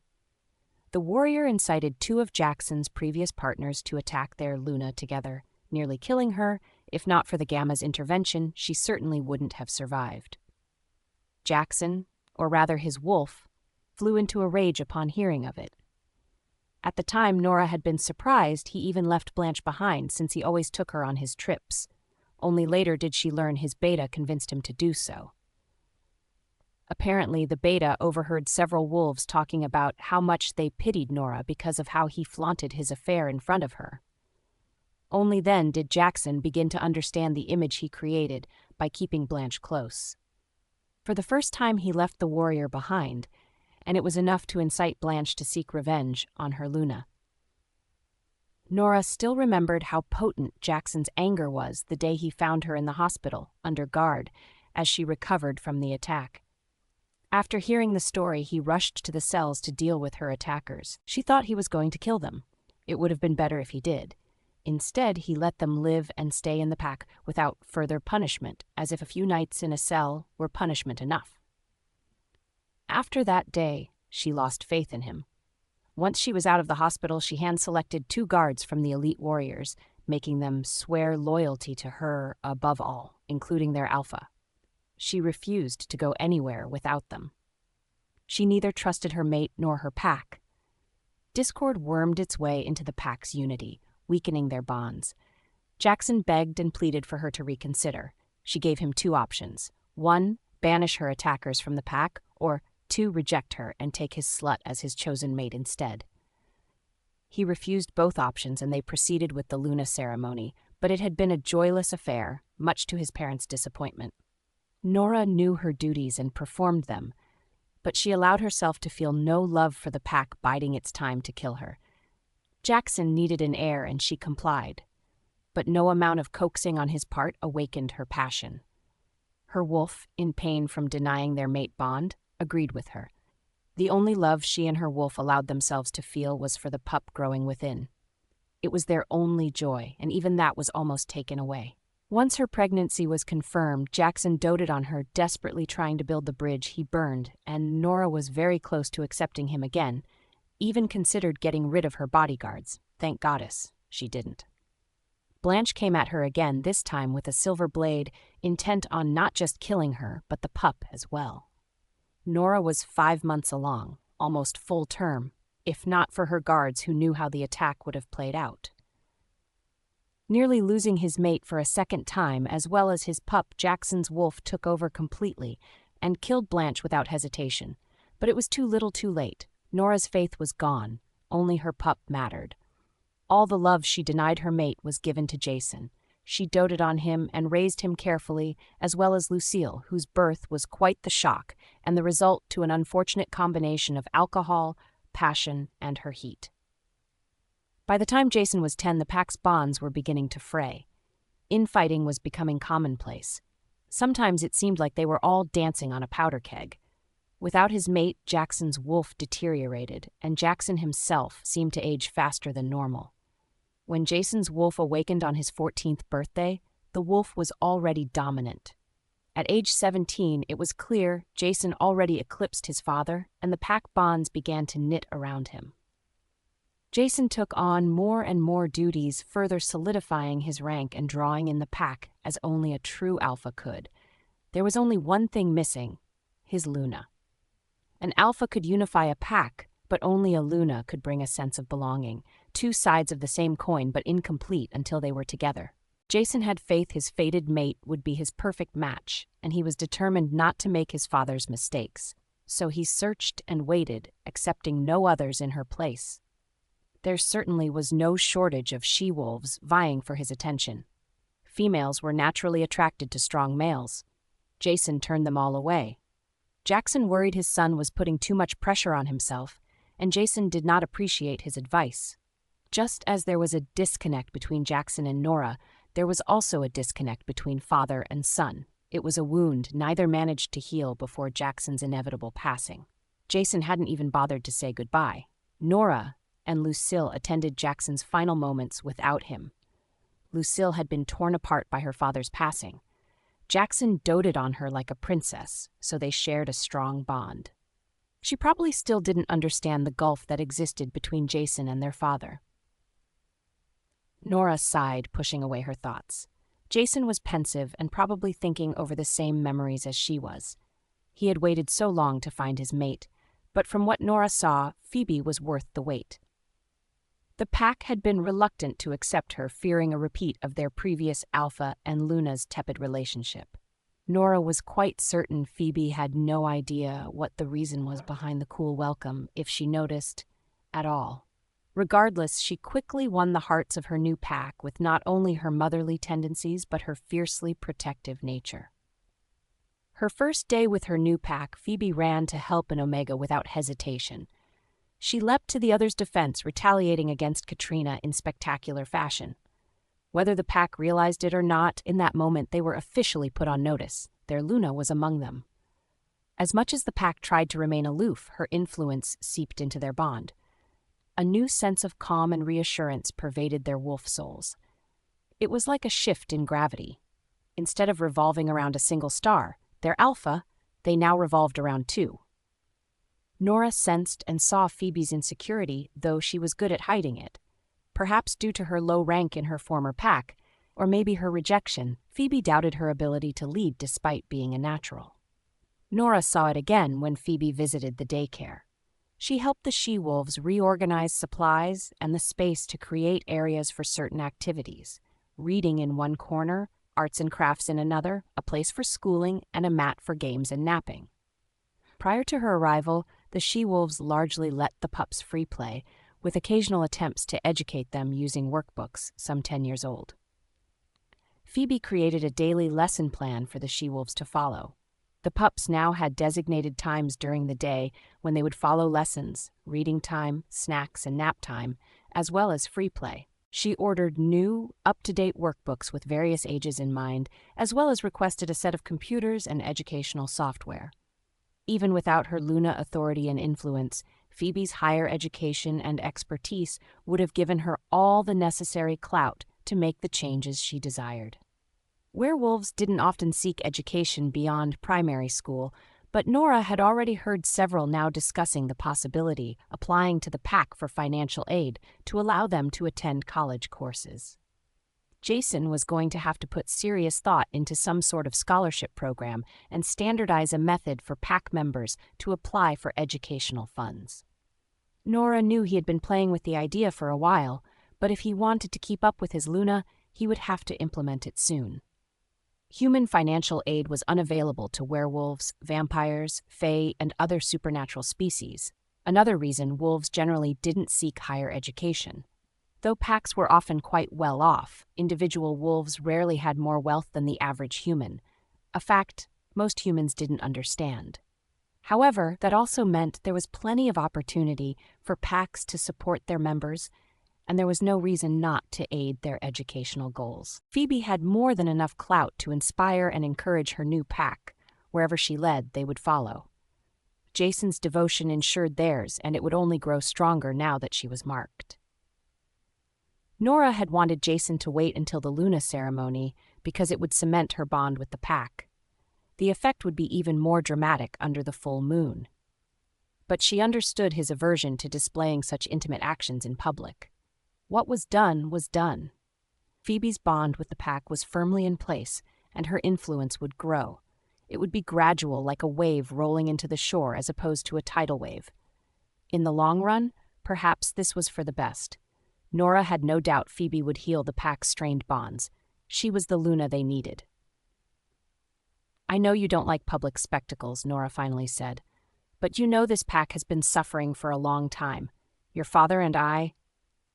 The warrior incited two of Jackson's previous partners to attack their Luna together, nearly killing her. If not for the Gamma's intervention, she certainly wouldn't have survived. Jackson, or rather his wolf, flew into a rage upon hearing of it. At the time, Nora had been surprised he even left Blanche behind, since he always took her on his trips. Only later did she learn his beta convinced him to do so. Apparently, the beta overheard several wolves talking about how much they pitied Nora because of how he flaunted his affair in front of her. Only then did Jackson begin to understand the image he created by keeping Blanche close. For the first time, he left the warrior behind, and it was enough to incite Blanche to seek revenge on her Luna. Nora still remembered how potent Jackson's anger was the day he found her in the hospital, under guard, as she recovered from the attack. After hearing the story, he rushed to the cells to deal with her attackers. She thought he was going to kill them. It would have been better if he did. Instead, he let them live and stay in the pack without further punishment, as if a few nights in a cell were punishment enough. After that day, she lost faith in him. Once she was out of the hospital, she hand-selected 2 guards from the elite warriors, making them swear loyalty to her above all, including their alpha. She refused to go anywhere without them. She neither trusted her mate nor her pack. Discord wormed its way into the pack's unity, weakening their bonds. Jackson begged and pleaded for her to reconsider. She gave him 2 options. 1, banish her attackers from the pack, or 2, reject her and take his slut as his chosen mate instead. He refused both options, and they proceeded with the Luna ceremony, but it had been a joyless affair, much to his parents' disappointment. Nora knew her duties and performed them, but she allowed herself to feel no love for the pack biding its time to kill her. Jackson needed an heir, and she complied, but no amount of coaxing on his part awakened her passion. Her wolf, in pain from denying their mate bond, agreed with her. The only love she and her wolf allowed themselves to feel was for the pup growing within. It was their only joy, and even that was almost taken away. Once her pregnancy was confirmed, Jackson doted on her, desperately trying to build the bridge he burned, and Nora was very close to accepting him again, even considered getting rid of her bodyguards. Thank goddess, she didn't. Blanche came at her again, this time with a silver blade, intent on not just killing her, but the pup as well. Nora was 5 months along, almost full term, if not for her guards who knew how the attack would have played out. Nearly losing his mate for a second time, as well as his pup, Jackson's wolf took over completely and killed Blanche without hesitation. But it was too little too late. Nora's faith was gone. Only her pup mattered. All the love she denied her mate was given to Jason. She doted on him and raised him carefully, as well as Lucille, whose birth was quite the shock and the result to an unfortunate combination of alcohol, passion, and her heat. By the time Jason was 10, the pack's bonds were beginning to fray. Infighting was becoming commonplace. Sometimes it seemed like they were all dancing on a powder keg. Without his mate, Jackson's wolf deteriorated, and Jackson himself seemed to age faster than normal. When Jason's wolf awakened on his 14th birthday, the wolf was already dominant. At age 17, it was clear Jason already eclipsed his father, and the pack bonds began to knit around him. Jason took on more and more duties, further solidifying his rank and drawing in the pack as only a true alpha could. There was only one thing missing: his Luna. An alpha could unify a pack, but only a Luna could bring a sense of belonging. 2 sides of the same coin, but incomplete until they were together. Jason had faith his fated mate would be his perfect match, and he was determined not to make his father's mistakes. So he searched and waited, accepting no others in her place. There certainly was no shortage of she-wolves vying for his attention. Females were naturally attracted to strong males. Jason turned them all away. Jackson worried his son was putting too much pressure on himself, and Jason did not appreciate his advice. Just as there was a disconnect between Jackson and Nora, there was also a disconnect between father and son. It was a wound neither managed to heal before Jackson's inevitable passing. Jason hadn't even bothered to say goodbye. Nora and Lucille attended Jackson's final moments without him. Lucille had been torn apart by her father's passing. Jackson doted on her like a princess, so they shared a strong bond. She probably still didn't understand the gulf that existed between Jason and their father. Nora sighed, pushing away her thoughts. Jason was pensive and probably thinking over the same memories as she was. He had waited so long to find his mate, but from what Nora saw, Phoebe was worth the wait. The pack had been reluctant to accept her, fearing a repeat of their previous Alpha and Luna's tepid relationship. Nora was quite certain Phoebe had no idea what the reason was behind the cool welcome, if she noticed at all. Regardless, she quickly won the hearts of her new pack with not only her motherly tendencies but her fiercely protective nature. Her first day with her new pack, Phoebe ran to help an Omega without hesitation. She leapt to the other's defense, retaliating against Katrina in spectacular fashion. Whether the pack realized it or not, in that moment they were officially put on notice. Their Luna was among them. As much as the pack tried to remain aloof, her influence seeped into their bond. A new sense of calm and reassurance pervaded their wolf souls. It was like a shift in gravity. Instead of revolving around a single star, their alpha, they now revolved around two. Nora sensed and saw Phoebe's insecurity, though she was good at hiding it. Perhaps due to her low rank in her former pack, or maybe her rejection, Phoebe doubted her ability to lead despite being a natural. Nora saw it again when Phoebe visited the daycare. She helped the she-wolves reorganize supplies and the space to create areas for certain activities. Reading in one corner, arts and crafts in another, a place for schooling, and a mat for games and napping. Prior to her arrival, the she-wolves largely let the pups free play, with occasional attempts to educate them using workbooks, some 10 years old. Phoebe created a daily lesson plan for the she-wolves to follow. The pups now had designated times during the day when they would follow lessons, reading time, snacks, and nap time, as well as free play. She ordered new, up-to-date workbooks with various ages in mind, as well as requested a set of computers and educational software. Even without her Luna authority and influence, Phoebe's higher education and expertise would have given her all the necessary clout to make the changes she desired. Werewolves didn't often seek education beyond primary school, but Nora had already heard several now discussing the possibility applying to the pack for financial aid to allow them to attend college courses. Jason was going to have to put serious thought into some sort of scholarship program and standardize a method for pack members to apply for educational funds. Nora knew he had been playing with the idea for a while, but if he wanted to keep up with his Luna, he would have to implement it soon. Human financial aid was unavailable to werewolves, vampires, fae, and other supernatural species. Another reason wolves generally didn't seek higher education. Though packs were often quite well off, individual wolves rarely had more wealth than the average human, a fact most humans didn't understand. However, that also meant there was plenty of opportunity for packs to support their members, and there was no reason not to aid their educational goals. Phoebe had more than enough clout to inspire and encourage her new pack. Wherever she led, they would follow. Jason's devotion ensured theirs, and it would only grow stronger now that she was marked. Nora had wanted Jason to wait until the Luna ceremony because it would cement her bond with the pack. The effect would be even more dramatic under the full moon. But she understood his aversion to displaying such intimate actions in public. What was done was done. Phoebe's bond with the pack was firmly in place, and her influence would grow. It would be gradual, like a wave rolling into the shore as opposed to a tidal wave. In the long run, perhaps this was for the best. Nora had no doubt Phoebe would heal the pack's strained bonds. She was the Luna they needed. "I know you don't like public spectacles," Nora finally said, "but you know this pack has been suffering for a long time. Your father and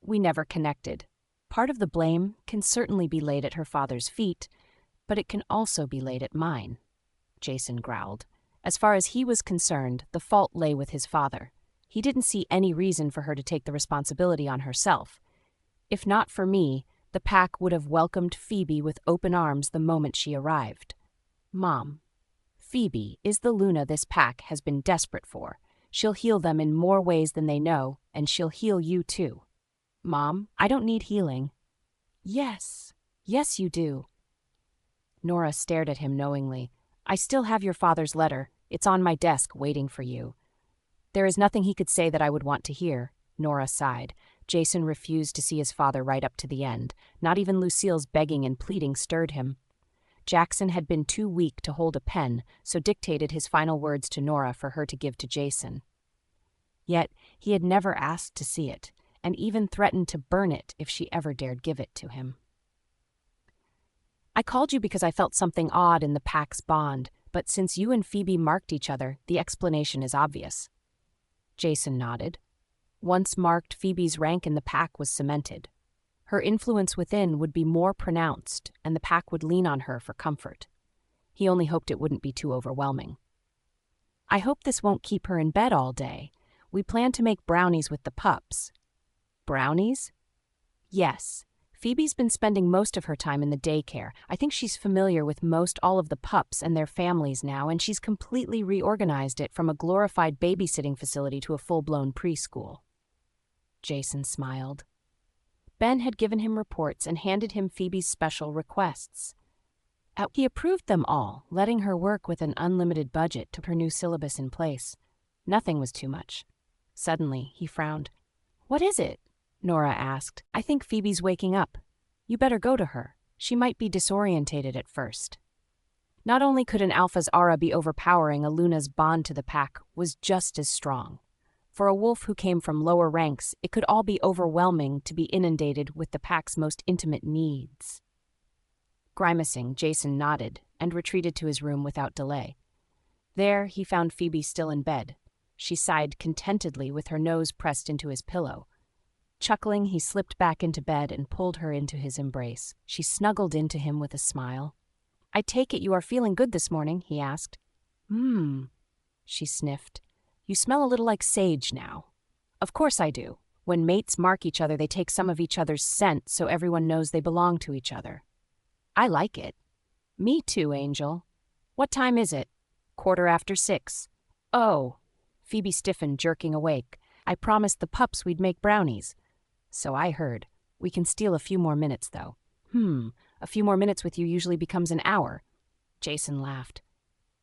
we never connected. Part of the blame can certainly be laid at her father's feet, but it can also be laid at mine," Jason growled. As far as he was concerned, the fault lay with his father. He didn't see any reason for her to take the responsibility on herself. If not for me, the pack would have welcomed Phoebe with open arms the moment she arrived. "Mom, Phoebe is the Luna this pack has been desperate for. She'll heal them in more ways than they know, and she'll heal you too." "Mom, I don't need healing." Yes, you do." Nora stared at him knowingly. "I still have your father's letter. It's on my desk waiting for you." "There is nothing he could say that I would want to hear," Nora sighed. Jason refused to see his father right up to the end. Not even Lucille's begging and pleading stirred him. Jackson had been too weak to hold a pen, so dictated his final words to Nora for her to give to Jason. Yet he had never asked to see it, and even threatened to burn it if she ever dared give it to him. "I called you because I felt something odd in the pack's bond, but since you and Phoebe marked each other, the explanation is obvious." Jason nodded. Once marked, Phoebe's rank in the pack was cemented. Her influence within would be more pronounced, and the pack would lean on her for comfort. He only hoped it wouldn't be too overwhelming. "I hope this won't keep her in bed all day. We plan to make brownies with the pups." "Brownies?" "Yes. Phoebe's been spending most of her time in the daycare. I think she's familiar with most all of the pups and their families now, and she's completely reorganized it from a glorified babysitting facility to a full-blown preschool." Jason smiled. Ben had given him reports and handed him Phoebe's special requests. He approved them all, letting her work with an unlimited budget to put her new syllabus in place. Nothing was too much. Suddenly, he frowned. "What is it?" Nora asked. "I think Phoebe's waking up. You better go to her. She might be disorientated at first." Not only could an alpha's aura be overpowering, a Luna's bond to the pack was just as strong. For a wolf who came from lower ranks, it could all be overwhelming to be inundated with the pack's most intimate needs. Grimacing, Jason nodded and retreated to his room without delay. There, he found Phoebe still in bed. She sighed contentedly with her nose pressed into his pillow. Chuckling, he slipped back into bed and pulled her into his embrace. She snuggled into him with a smile. "I take it you are feeling good this morning?" he asked. She sniffed. "You smell a little like sage now." "Of course I do. When mates mark each other, they take some of each other's scent so everyone knows they belong to each other." "I like it." "Me too, Angel. What time is it?" 6:15. "Oh." Phoebe stiffened, jerking awake. "I promised the pups we'd make brownies." "So I heard. We can steal a few more minutes, though." A few more minutes with you usually becomes an hour." Jason laughed.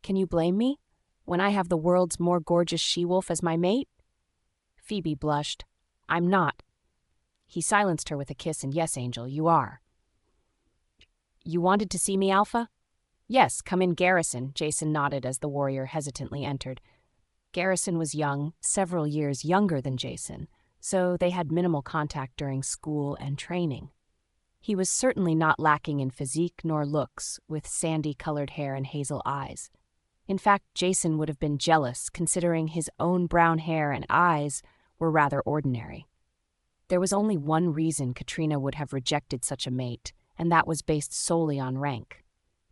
"Can you blame me? When I have the world's more gorgeous she-wolf as my mate?" Phoebe blushed. "I'm not." He silenced her with a kiss, and "Yes, Angel, you are." "You wanted to see me, Alpha?" "Yes, come in, Garrison," Jason nodded as the warrior hesitantly entered. Garrison was young, several years younger than Jason, so they had minimal contact during school and training. He was certainly not lacking in physique nor looks, with sandy-colored hair and hazel eyes. In fact, Jason would have been jealous, considering his own brown hair and eyes were rather ordinary. There was only one reason Katrina would have rejected such a mate, and that was based solely on rank.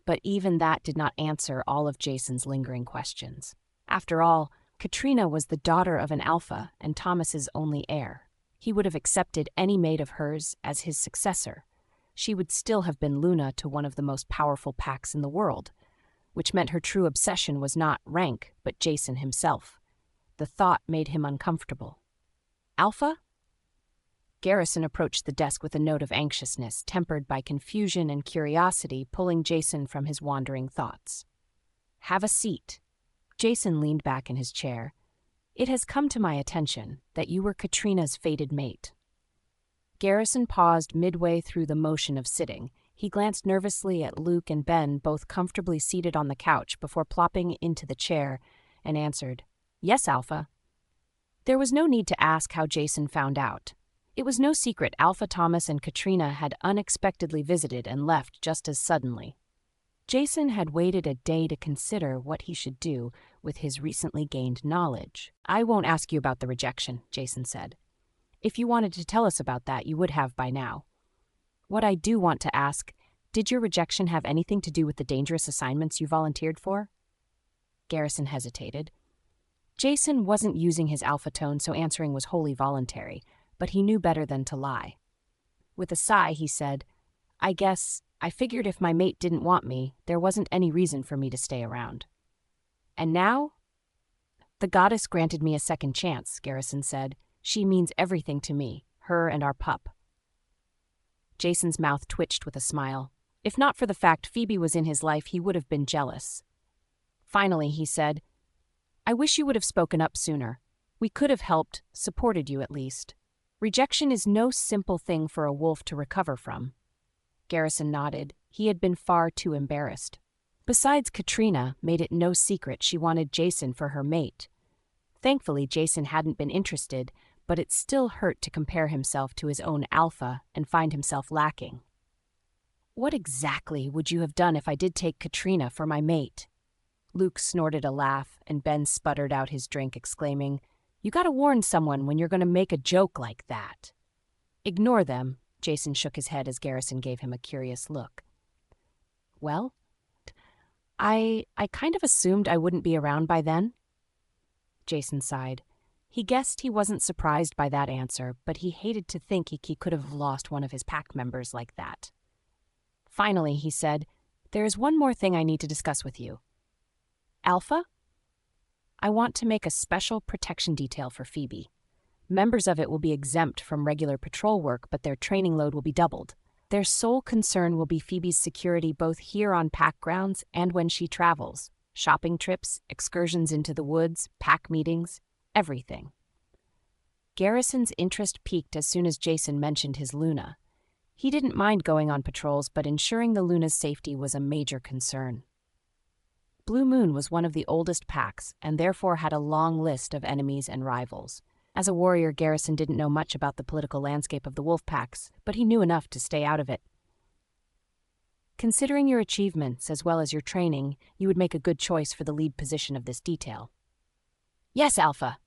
But even that did not answer all of Jason's lingering questions. After all, Katrina was the daughter of an alpha and Thomas's only heir. He would have accepted any mate of hers as his successor. She would still have been Luna to one of the most powerful packs in the world, which meant her true obsession was not rank, but Jason himself. The thought made him uncomfortable. "Alpha?" Garrison approached the desk with a note of anxiousness, tempered by confusion and curiosity, pulling Jason from his wandering thoughts. "Have a seat." Jason leaned back in his chair. "It has come to my attention that you were Katrina's fated mate." Garrison paused midway through the motion of sitting. He glanced nervously at Luke and Ben, both comfortably seated on the couch, before plopping into the chair, and answered, "Yes, Alpha." There was no need to ask how Jason found out. It was no secret Alpha Thomas and Katrina had unexpectedly visited and left just as suddenly. Jason had waited a day to consider what he should do with his recently gained knowledge. "I won't ask you about the rejection," Jason said. "If you wanted to tell us about that, you would have by now. What I do want to ask, did your rejection have anything to do with the dangerous assignments you volunteered for?" Garrison hesitated. Jason wasn't using his alpha tone, so answering was wholly voluntary, but he knew better than to lie. With a sigh, he said, "I guess I figured if my mate didn't want me, there wasn't any reason for me to stay around." "And now?" "The goddess granted me a second chance," Garrison said. "She means everything to me, her and our pup." Jason's mouth twitched with a smile. If not for the fact Phoebe was in his life, he would have been jealous. Finally, he said, "I wish you would have spoken up sooner. We could have helped, supported you at least. Rejection is no simple thing for a wolf to recover from." Garrison nodded. He had been far too embarrassed. Besides, Katrina made it no secret she wanted Jason for her mate. Thankfully, Jason hadn't been interested, but it still hurt to compare himself to his own alpha and find himself lacking. "What exactly would you have done if I did take Katrina for my mate?" Luke snorted a laugh, and Ben sputtered out his drink, exclaiming, "You gotta warn someone when you're gonna make a joke like that." "Ignore them," Jason shook his head as Garrison gave him a curious look. "Well, I kind of assumed I wouldn't be around by then." Jason sighed. He guessed he wasn't surprised by that answer, but he hated to think he could have lost one of his pack members like that. Finally, he said, "There is one more thing I need to discuss with you. Alpha? I want to make a special protection detail for Phoebe. Members of it will be exempt from regular patrol work, but their training load will be doubled. Their sole concern will be Phoebe's security both here on pack grounds and when she travels. Shopping trips, excursions into the woods, pack meetings, everything. Garrison's interest peaked as soon as Jason mentioned his Luna. He didn't mind going on patrols, but ensuring the Luna's safety was a major concern. Blue Moon was one of the oldest packs and therefore had a long list of enemies and rivals. As a warrior, Garrison didn't know much about the political landscape of the wolf packs, but he knew enough to stay out of it. Considering your achievements as well as your training, you would make a good choice for the lead position of this detail. Yes, Alpha,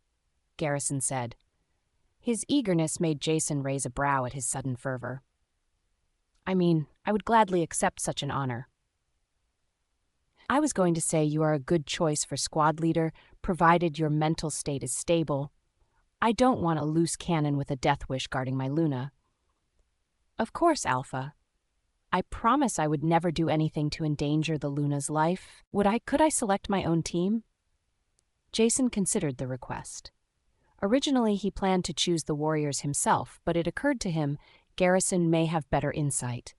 Garrison said. His eagerness made Jason raise a brow at his sudden fervor. I would gladly accept such an honor. I was going to say you are a good choice for squad leader, provided your mental state is stable. I don't want a loose cannon with a death wish guarding my Luna. Of course, Alpha. I promise I would never do anything to endanger the Luna's life. Could I select my own team? Jason considered the request. Originally, he planned to choose the warriors himself, but it occurred to him Garrison may have better insight.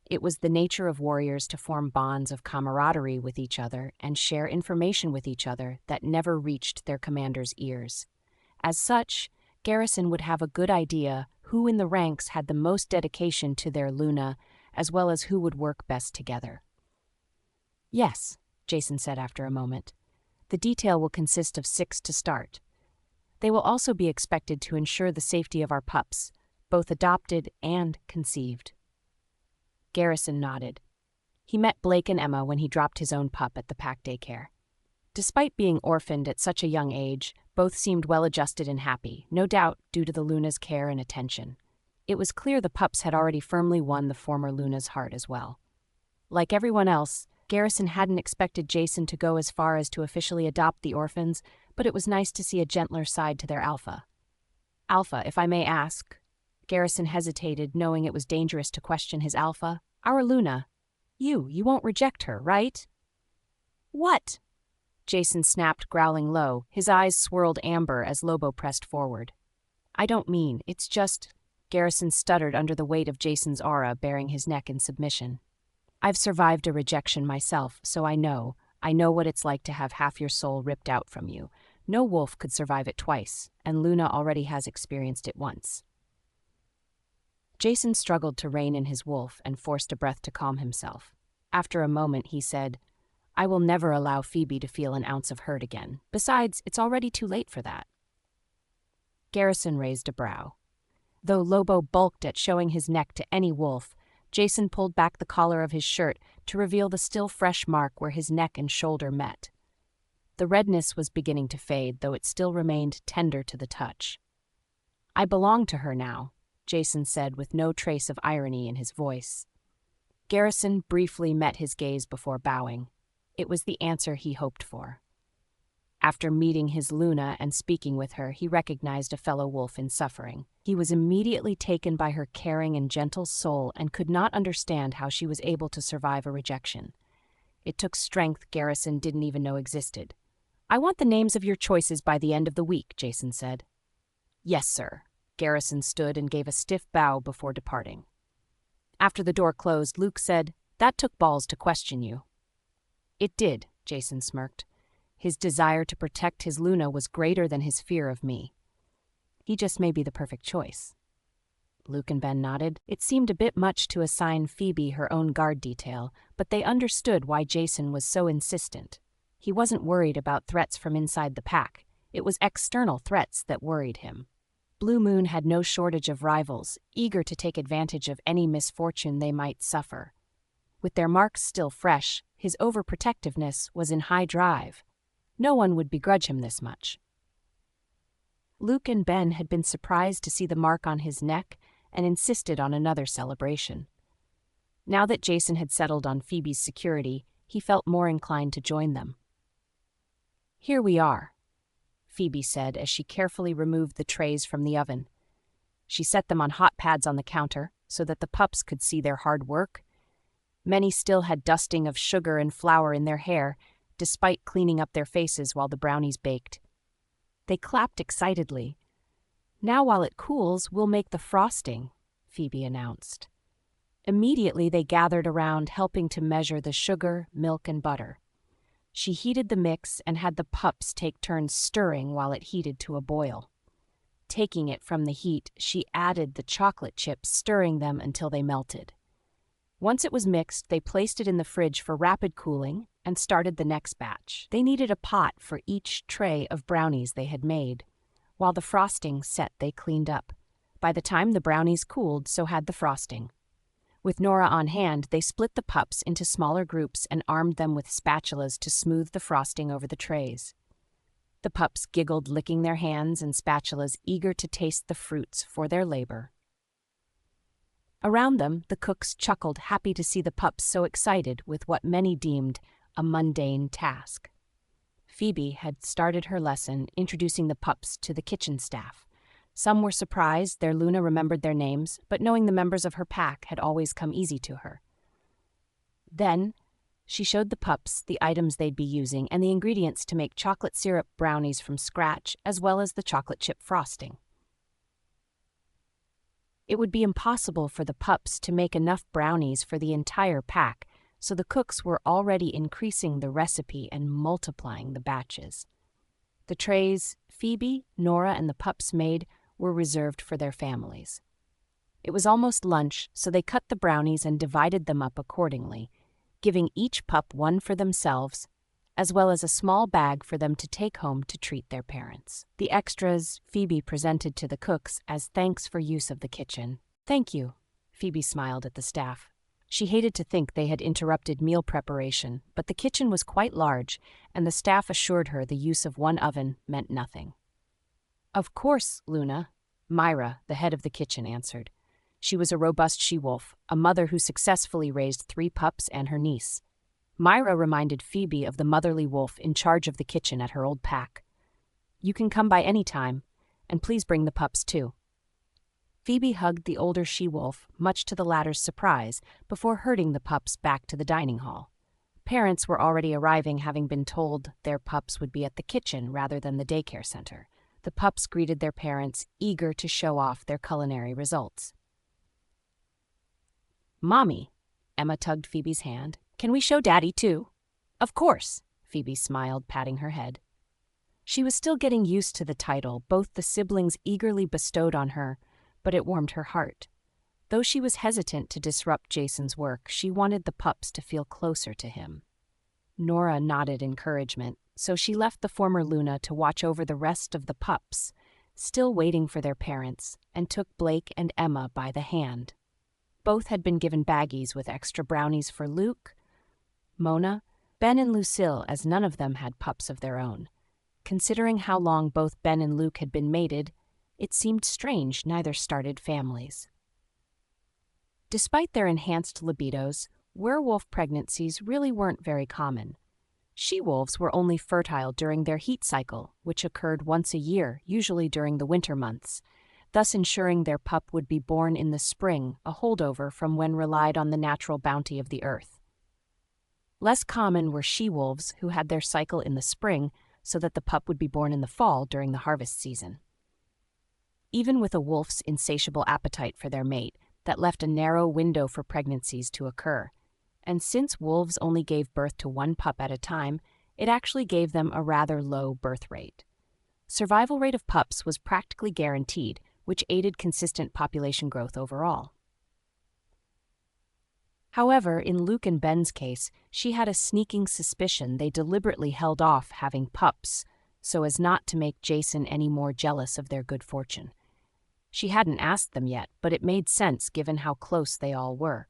It was the nature of warriors to form bonds of camaraderie with each other and share information with each other that never reached their commander's ears. As such, Garrison would have a good idea who in the ranks had the most dedication to their Luna, as well as who would work best together. Yes, Jason said after a moment. The detail will consist of 6 to start. They will also be expected to ensure the safety of our pups, both adopted and conceived. Garrison nodded. He met Blake and Emma when he dropped his own pup at the pack daycare. Despite being orphaned at such a young age, both seemed well-adjusted and happy, no doubt due to the Luna's care and attention. It was clear the pups had already firmly won the former Luna's heart as well. Like everyone else, Garrison hadn't expected Jason to go as far as to officially adopt the orphans, but it was nice to see a gentler side to their Alpha. Alpha, if I may ask. Garrison hesitated, knowing it was dangerous to question his Alpha. Our Luna. You won't reject her, right? What? Jason snapped, growling low. His eyes swirled amber as Lobo pressed forward. I don't mean, it's just... Garrison stuttered under the weight of Jason's aura, baring his neck in submission. I've survived a rejection myself, so I know what it's like to have half your soul ripped out from you. No wolf could survive it twice, and Luna already has experienced it once. Jason struggled to rein in his wolf and forced a breath to calm himself. After a moment, he said, I will never allow Phoebe to feel an ounce of hurt again. Besides, it's already too late for that. Garrison raised a brow. Though Lobo bulked at showing his neck to any wolf, Jason pulled back the collar of his shirt to reveal the still fresh mark where his neck and shoulder met. The redness was beginning to fade, though it still remained tender to the touch. I belong to her now, Jason said with no trace of irony in his voice. Garrison briefly met his gaze before bowing. It was the answer he hoped for. After meeting his Luna and speaking with her, he recognized a fellow wolf in suffering. He was immediately taken by her caring and gentle soul and could not understand how she was able to survive a rejection. It took strength Garrison didn't even know existed. I want the names of your choices by the end of the week, Jason said. Yes, sir. Garrison stood and gave a stiff bow before departing. After the door closed, Luke said, That took balls to question you. It did, Jason smirked. His desire to protect his Luna was greater than his fear of me. He just may be the perfect choice. Luke and Ben nodded. It seemed a bit much to assign Phoebe her own guard detail, but they understood why Jason was so insistent. He wasn't worried about threats from inside the pack. It was external threats that worried him. Blue Moon had no shortage of rivals, eager to take advantage of any misfortune they might suffer. With their marks still fresh, his overprotectiveness was in high drive. No one would begrudge him this much. Luke and Ben had been surprised to see the mark on his neck and insisted on another celebration. Now that Jason had settled on Phoebe's security, he felt more inclined to join them. Here we are, Phoebe said as she carefully removed the trays from the oven. She set them on hot pads on the counter so that the pups could see their hard work. Many still had dusting of sugar and flour in their hair, despite cleaning up their faces while the brownies baked. They clapped excitedly. "Now while it cools, we'll make the frosting," Phoebe announced. Immediately they gathered around, helping to measure the sugar, milk, and butter. She heated the mix and had the pups take turns stirring while it heated to a boil. Taking it from the heat, she added the chocolate chips, stirring them until they melted. Once it was mixed, they placed it in the fridge for rapid cooling and started the next batch. They needed a pot for each tray of brownies they had made. While the frosting set, they cleaned up. By the time the brownies cooled, so had the frosting. With Nora on hand, they split the pups into smaller groups and armed them with spatulas to smooth the frosting over the trays. The pups giggled, licking their hands and spatulas, eager to taste the fruits for their labor. Around them, the cooks chuckled, happy to see the pups so excited with what many deemed a mundane task. Phoebe had started her lesson, introducing the pups to the kitchen staff. Some were surprised their Luna remembered their names, but knowing the members of her pack had always come easy to her. Then, she showed the pups the items they'd be using and the ingredients to make chocolate syrup brownies from scratch, as well as the chocolate chip frosting. It would be impossible for the pups to make enough brownies for the entire pack, so the cooks were already increasing the recipe and multiplying the batches. The trays Phoebe, Nora, and the pups made were reserved for their families. It was almost lunch, so they cut the brownies and divided them up accordingly, giving each pup one for themselves, as well as a small bag for them to take home to treat their parents. The extras Phoebe presented to the cooks as thanks for use of the kitchen. "Thank you," Phoebe smiled at the staff. She hated to think they had interrupted meal preparation, but the kitchen was quite large, and the staff assured her the use of one oven meant nothing. "Of course, Luna," Myra, the head of the kitchen, answered. She was a robust she-wolf, a mother who successfully raised 3 pups and her niece. Myra reminded Phoebe of the motherly wolf in charge of the kitchen at her old pack. "You can come by any time, and please bring the pups too." Phoebe hugged the older she-wolf, much to the latter's surprise, before herding the pups back to the dining hall. Parents were already arriving, having been told their pups would be at the kitchen rather than the daycare center. The pups greeted their parents, eager to show off their culinary results. "Mommy," Emma tugged Phoebe's hand, "can we show Daddy too?" "Of course," Phoebe smiled, patting her head. She was still getting used to the title both the siblings eagerly bestowed on her, but it warmed her heart. Though she was hesitant to disrupt Jason's work, she wanted the pups to feel closer to him. Nora nodded encouragement, so she left the former Luna to watch over the rest of the pups, still waiting for their parents, and took Blake and Emma by the hand. Both had been given baggies with extra brownies for Luke, Mona, Ben, and Lucille, as none of them had pups of their own. Considering how long both Ben and Luke had been mated, it seemed strange neither started families. Despite their enhanced libidos, werewolf pregnancies really weren't very common. She-wolves were only fertile during their heat cycle, which occurred once a year, usually during the winter months, thus ensuring their pup would be born in the spring, a holdover from when relied on the natural bounty of the earth. Less common were she-wolves who had their cycle in the spring so that the pup would be born in the fall during the harvest season. Even with a wolf's insatiable appetite for their mate, that left a narrow window for pregnancies to occur. And since wolves only gave birth to one pup at a time, it actually gave them a rather low birth rate. Survival rate of pups was practically guaranteed, which aided consistent population growth overall. However, in Luke and Ben's case, she had a sneaking suspicion they deliberately held off having pups so as not to make Jason any more jealous of their good fortune. She hadn't asked them yet, but it made sense given how close they all were.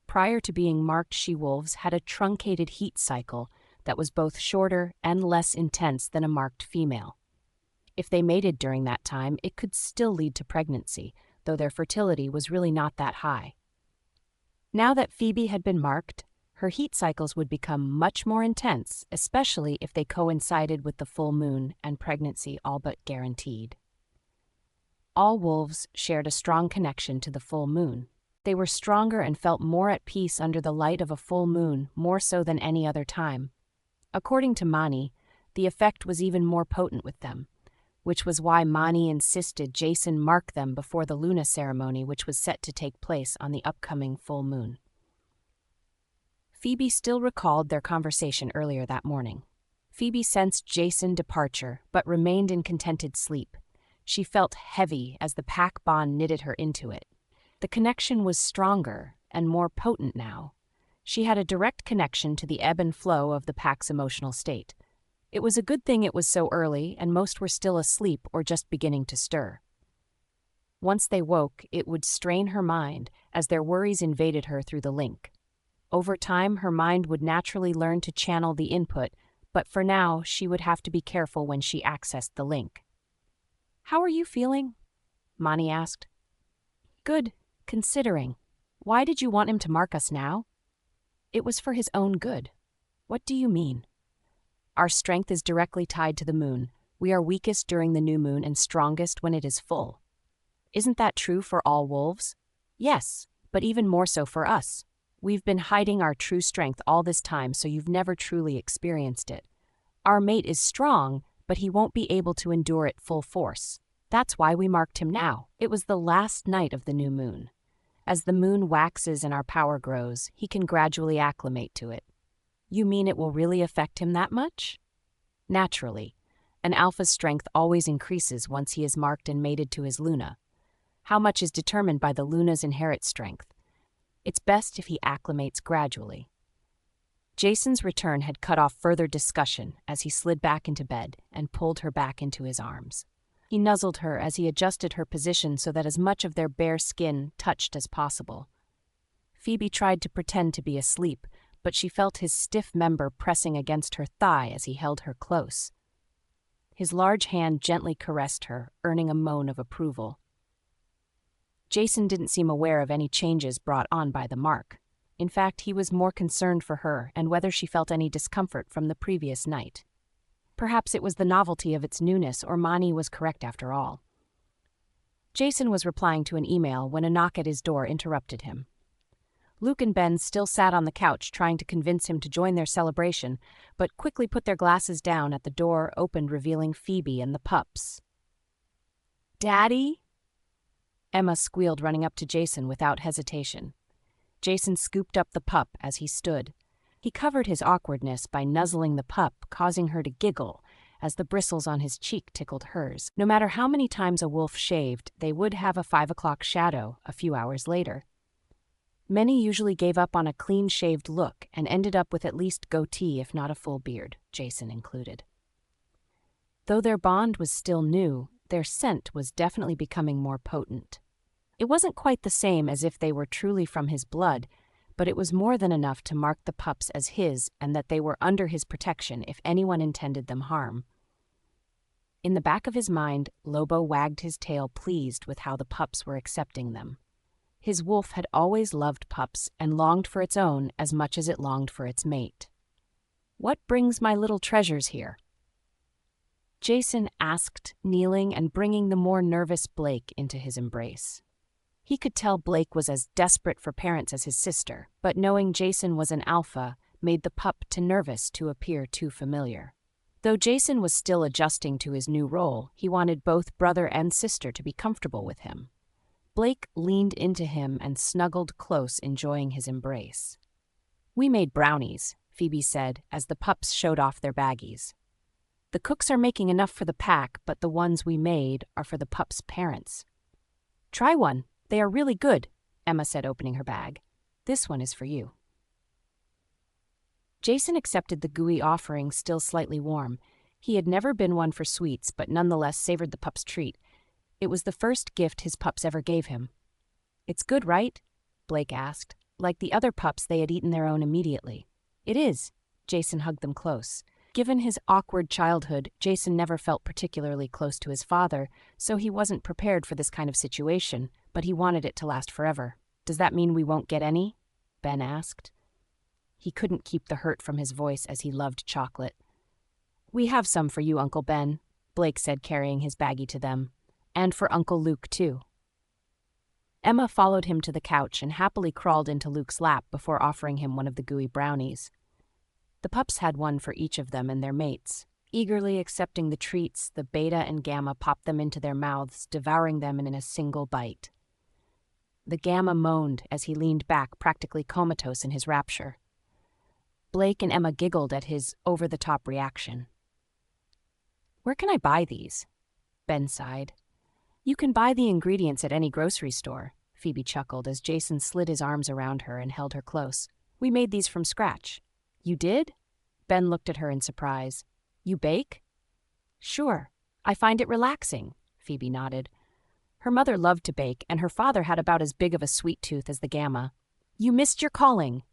Prior to being marked, she-wolves had a truncated heat cycle that was both shorter and less intense than a marked female. If they mated during that time, it could still lead to pregnancy, though their fertility was really not that high. Now that Phoebe had been marked, her heat cycles would become much more intense, especially if they coincided with the full moon and pregnancy all but guaranteed. All wolves shared a strong connection to the full moon. They were stronger and felt more at peace under the light of a full moon, more so than any other time. According to Mani, the effect was even more potent with them, which was why Mani insisted Jason mark them before the Luna ceremony, which was set to take place on the upcoming full moon. Phoebe still recalled their conversation earlier that morning. Phoebe sensed Jason's departure, but remained in contented sleep. She felt heavy as the pack bond knitted her into it. The connection was stronger and more potent now. She had a direct connection to the ebb and flow of the pack's emotional state. It was a good thing it was so early and most were still asleep or just beginning to stir. Once they woke, it would strain her mind as their worries invaded her through the link. Over time, her mind would naturally learn to channel the input, but for now, she would have to be careful when she accessed the link. "How are you feeling?" Mani asked. "Good, considering. Why did you want him to mark us now?" "It was for his own good." "What do you mean?" "Our strength is directly tied to the moon. We are weakest during the new moon and strongest when it is full." "Isn't that true for all wolves?" "Yes, but even more so for us. We've been hiding our true strength all this time, so you've never truly experienced it. Our mate is strong, but he won't be able to endure it full force. That's why we marked him now." It was the last night of the new moon. As the moon waxes and our power grows, he can gradually acclimate to it. "You mean it will really affect him that much?" "Naturally. An alpha's strength always increases once he is marked and mated to his Luna. How much is determined by the Luna's inherent strength. It's best if he acclimates gradually." Jason's return had cut off further discussion as he slid back into bed and pulled her back into his arms. He nuzzled her as he adjusted her position so that as much of their bare skin touched as possible. Phoebe tried to pretend to be asleep, but she felt his stiff member pressing against her thigh as he held her close. His large hand gently caressed her, earning a moan of approval. Jason didn't seem aware of any changes brought on by the mark. In fact, he was more concerned for her and whether she felt any discomfort from the previous night. Perhaps it was the novelty of its newness, or Mani was correct after all. Jason was replying to an email when a knock at his door interrupted him. Luke and Ben still sat on the couch trying to convince him to join their celebration, but quickly put their glasses down at the door opened, revealing Phoebe and the pups. "Daddy?" Emma squealed, running up to Jason without hesitation. Jason scooped up the pup as he stood. He covered his awkwardness by nuzzling the pup, causing her to giggle as the bristles on his cheek tickled hers. No matter how many times a wolf shaved, they would have a 5 o'clock shadow a few hours later. Many usually gave up on a clean-shaved look and ended up with at least goatee if not a full beard, Jason included. Though their bond was still new, their scent was definitely becoming more potent. It wasn't quite the same as if they were truly from his blood, but it was more than enough to mark the pups as his and that they were under his protection if anyone intended them harm. In the back of his mind, Lobo wagged his tail, pleased with how the pups were accepting them. His wolf had always loved pups and longed for its own as much as it longed for its mate. "What brings my little treasures here?" Jason asked, kneeling and bringing the more nervous Blake into his embrace. He could tell Blake was as desperate for parents as his sister, but knowing Jason was an alpha made the pup too nervous to appear too familiar. Though Jason was still adjusting to his new role, he wanted both brother and sister to be comfortable with him. Blake leaned into him and snuggled close, enjoying his embrace. "We made brownies," Phoebe said as the pups showed off their baggies. "The cooks are making enough for the pack, but the ones we made are for the pups' parents." "Try one. They are really good," Emma said, opening her bag. "This one is for you." Jason accepted the gooey offering, still slightly warm. He had never been one for sweets, but nonetheless savored the pup's treat. It was the first gift his pups ever gave him. "It's good, right?" Blake asked. Like the other pups, they had eaten their own immediately. "It is." Jason hugged them close. Given his awkward childhood, Jason never felt particularly close to his father, so he wasn't prepared for this kind of situation, but he wanted it to last forever. "Does that mean we won't get any?" Ben asked. He couldn't keep the hurt from his voice as he loved chocolate. "We have some for you, Uncle Ben," Blake said, carrying his baggie to them. "And for Uncle Luke, too." Emma followed him to the couch and happily crawled into Luke's lap before offering him one of the gooey brownies. The pups had one for each of them and their mates. Eagerly accepting the treats, the Beta and Gamma popped them into their mouths, devouring them in a single bite. The Gamma moaned as he leaned back, practically comatose in his rapture. Blake and Emma giggled at his over-the-top reaction. "Where can I buy these?" Ben sighed. "You can buy the ingredients at any grocery store," Phoebe chuckled as Jason slid his arms around her and held her close. "We made these from scratch." "You did?" Ben looked at her in surprise. "You bake?" "Sure. I find it relaxing," Phoebe nodded. Her mother loved to bake, and her father had about as big of a sweet tooth as the Gamma. "You missed your calling.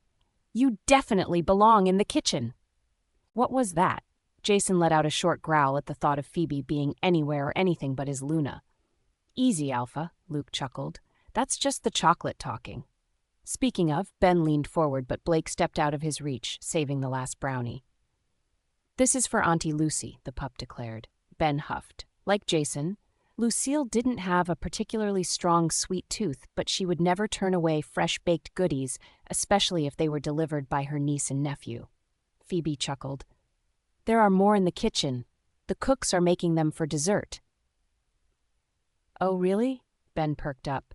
You definitely belong in the kitchen." "What was that?" Jason let out a short growl at the thought of Phoebe being anywhere or anything but his Luna. "Easy, Alpha," Luke chuckled. "That's just the chocolate talking." Speaking of, Ben leaned forward, but Blake stepped out of his reach, saving the last brownie. "This is for Auntie Lucy," the pup declared. Ben huffed. Like Jason, Lucille didn't have a particularly strong sweet tooth, but she would never turn away fresh-baked goodies, especially if they were delivered by her niece and nephew. Phoebe chuckled. "There are more in the kitchen. The cooks are making them for dessert." "Oh, really?" Ben perked up.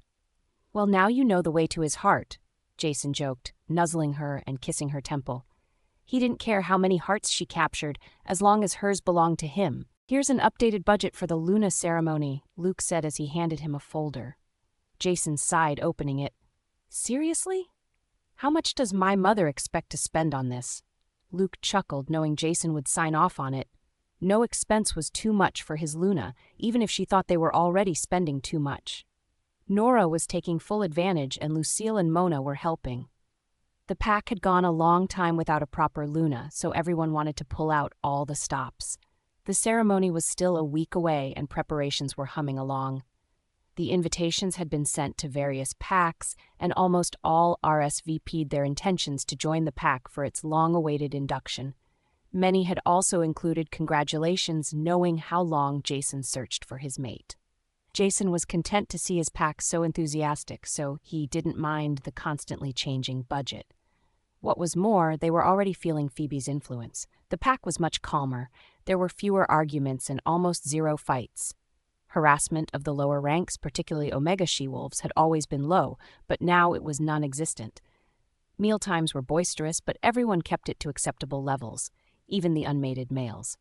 "Well, now you know the way to his heart," Jason joked, nuzzling her and kissing her temple. He didn't care how many hearts she captured, as long as hers belonged to him. "Here's an updated budget for the Luna ceremony," Luke said as he handed him a folder. Jason sighed, opening it. "Seriously? How much does my mother expect to spend on this?" Luke chuckled, knowing Jason would sign off on it. No expense was too much for his Luna, even if she thought they were already spending too much. Nora was taking full advantage, and Lucille and Mona were helping. The pack had gone a long time without a proper Luna, so everyone wanted to pull out all the stops. The ceremony was still a week away, and preparations were humming along. The invitations had been sent to various packs, and almost all RSVP'd their intentions to join the pack for its long-awaited induction. Many had also included congratulations, knowing how long Jason searched for his mate. Jason was content to see his pack so enthusiastic, so he didn't mind the constantly changing budget. What was more, they were already feeling Phoebe's influence. The pack was much calmer. There were fewer arguments and almost zero fights. Harassment of the lower ranks, particularly Omega she-wolves, had always been low, but now it was non-existent. Mealtimes were boisterous, but everyone kept it to acceptable levels, even the unmated males.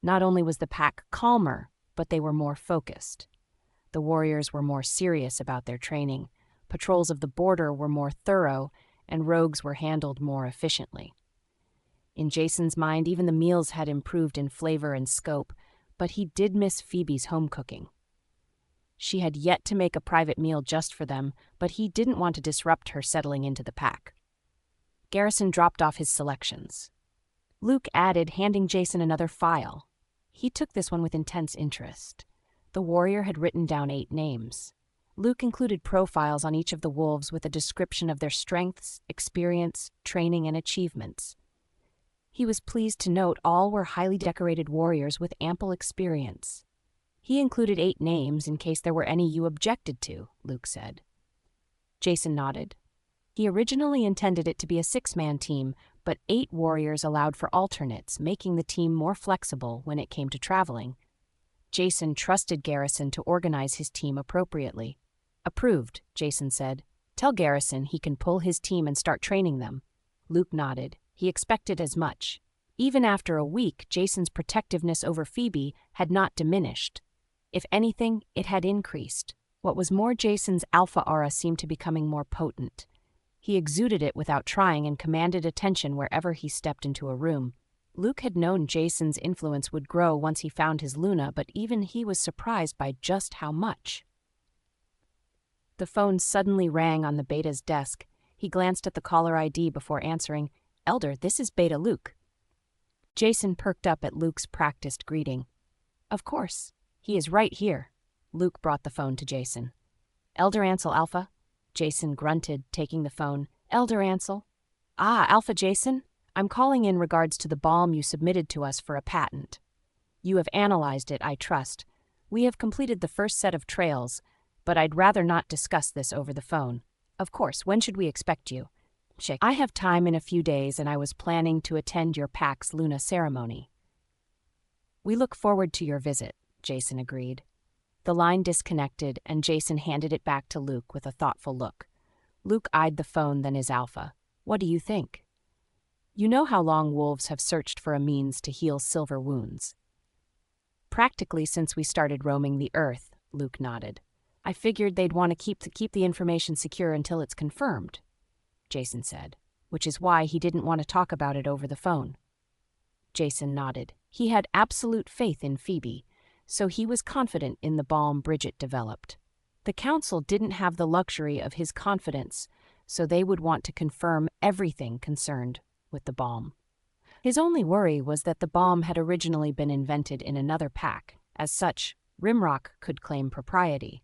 Not only was the pack calmer, but they were more focused. The warriors were more serious about their training. Patrols of the border were more thorough, and rogues were handled more efficiently. In Jason's mind, even the meals had improved in flavor and scope, but he did miss Phoebe's home cooking. She had yet to make a private meal just for them, but he didn't want to disrupt her settling into the pack. Garrison dropped off his selections. Luke added, handing Jason another file. He took this one with intense interest. The warrior had written down 8 names. Luke included profiles on each of the wolves with a description of their strengths, experience, training, and achievements. He was pleased to note all were highly decorated warriors with ample experience. He included 8 names in case there were any you objected to, Luke said. Jason nodded. He originally intended it to be a 6-man team, but 8 warriors allowed for alternates, making the team more flexible when it came to traveling. Jason trusted Garrison to organize his team appropriately. "Approved," Jason said. "Tell Garrison he can pull his team and start training them." Luke nodded. He expected as much. Even after a week, Jason's protectiveness over Phoebe had not diminished. If anything, it had increased. What was more, Jason's alpha aura seemed to be becoming more potent. He exuded it without trying and commanded attention wherever he stepped into a room. Luke had known Jason's influence would grow once he found his Luna, but even he was surprised by just how much. The phone suddenly rang on the Beta's desk. He glanced at the caller ID before answering. "Elder, this is Beta Luke." Jason perked up at Luke's practiced greeting. "Of course. He is right here." Luke brought the phone to Jason. "Elder Ansel Alpha." Jason grunted, taking the phone. "Elder Ansel." "Ah, Alpha Jason. I'm calling in regards to the balm you submitted to us for a patent. You have analyzed it, I trust. We have completed the first set of trails, but I'd rather not discuss this over the phone. Of course, when should we expect you?" "I have time in a few days, and I was planning to attend your pack's Luna ceremony." "We look forward to your visit," Jason agreed. The line disconnected, and Jason handed it back to Luke with a thoughtful look. Luke eyed the phone, then his alpha. "What do you think?" "You know how long wolves have searched for a means to heal silver wounds?" "Practically since we started roaming the earth," Luke nodded. "I figured they'd want to keep the information secure until it's confirmed," Jason said, "which is why he didn't want to talk about it over the phone." Jason nodded. He had absolute faith in Phoebe, so he was confident in the balm Bridget developed. The council didn't have the luxury of his confidence, so they would want to confirm everything concerned with the balm. His only worry was that the balm had originally been invented in another pack. As such, Rimrock could claim propriety.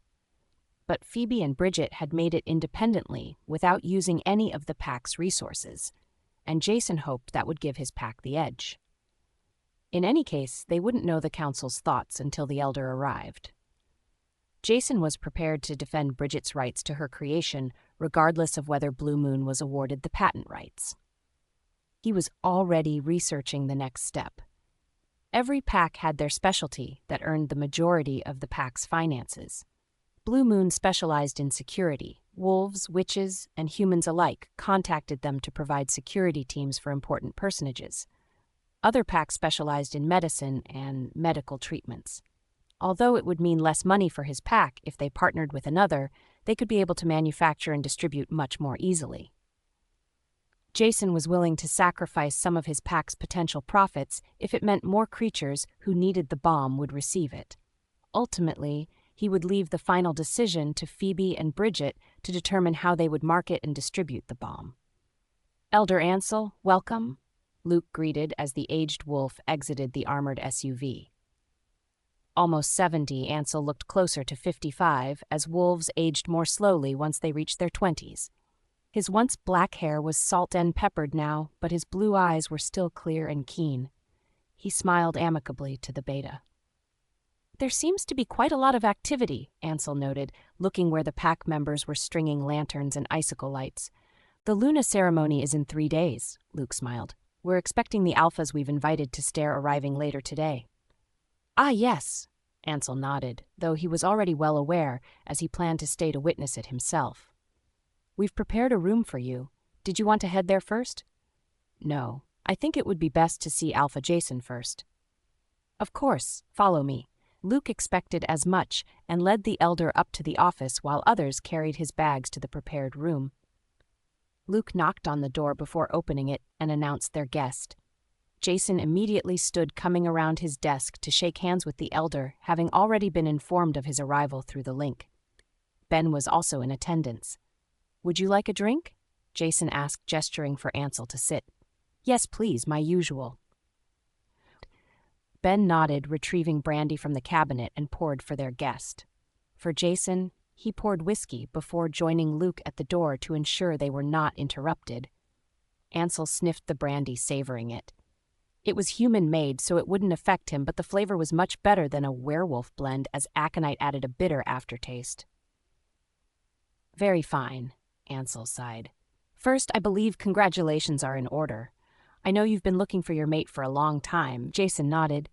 But Phoebe and Bridget had made it independently without using any of the pack's resources, and Jason hoped that would give his pack the edge. In any case, they wouldn't know the council's thoughts until the Elder arrived. Jason was prepared to defend Bridget's rights to her creation, regardless of whether Blue Moon was awarded the patent rights. He was already researching the next step. Every pack had their specialty that earned the majority of the pack's finances. Blue Moon specialized in security. Wolves, witches, and humans alike contacted them to provide security teams for important personages. Other packs specialized in medicine and medical treatments. Although it would mean less money for his pack if they partnered with another, they could be able to manufacture and distribute much more easily. Jason was willing to sacrifice some of his pack's potential profits if it meant more creatures who needed the balm would receive it. Ultimately, he would leave the final decision to Phoebe and Bridget to determine how they would market and distribute the balm. "Elder Ansel, welcome," Luke greeted as the aged wolf exited the armored SUV. Almost 70, Ansel looked closer to 55 as wolves aged more slowly once they reached their 20s. His once black hair was salt and peppered now, but his blue eyes were still clear and keen. He smiled amicably to the beta. "There seems to be quite a lot of activity," Ansel noted, looking where the pack members were stringing lanterns and icicle lights. "The Luna ceremony is in 3 days," Luke smiled. "We're expecting the alphas we've invited to stare arriving later today." "Ah, yes," Ansel nodded, though he was already well aware, as he planned to stay to witness it himself. "We've prepared a room for you. Did you want to head there first?" "No, I think it would be best to see Alpha Jason first." "Of course, follow me." Luke expected as much and led the elder up to the office while others carried his bags to the prepared room. Luke knocked on the door before opening it and announced their guest. Jason immediately stood coming around his desk to shake hands with the elder, having already been informed of his arrival through the link. Ben was also in attendance. "Would you like a drink?" Jason asked, gesturing for Ansel to sit. "Yes, please, my usual." Ben nodded, retrieving brandy from the cabinet and poured for their guest. For Jason, he poured whiskey before joining Luke at the door to ensure they were not interrupted. Ansel sniffed the brandy, savoring it. It was human-made, so it wouldn't affect him, but the flavor was much better than a werewolf blend, as aconite added a bitter aftertaste. "Very fine," Ansel sighed. "First, I believe congratulations are in order. I know you've been looking for your mate for a long time." Jason nodded.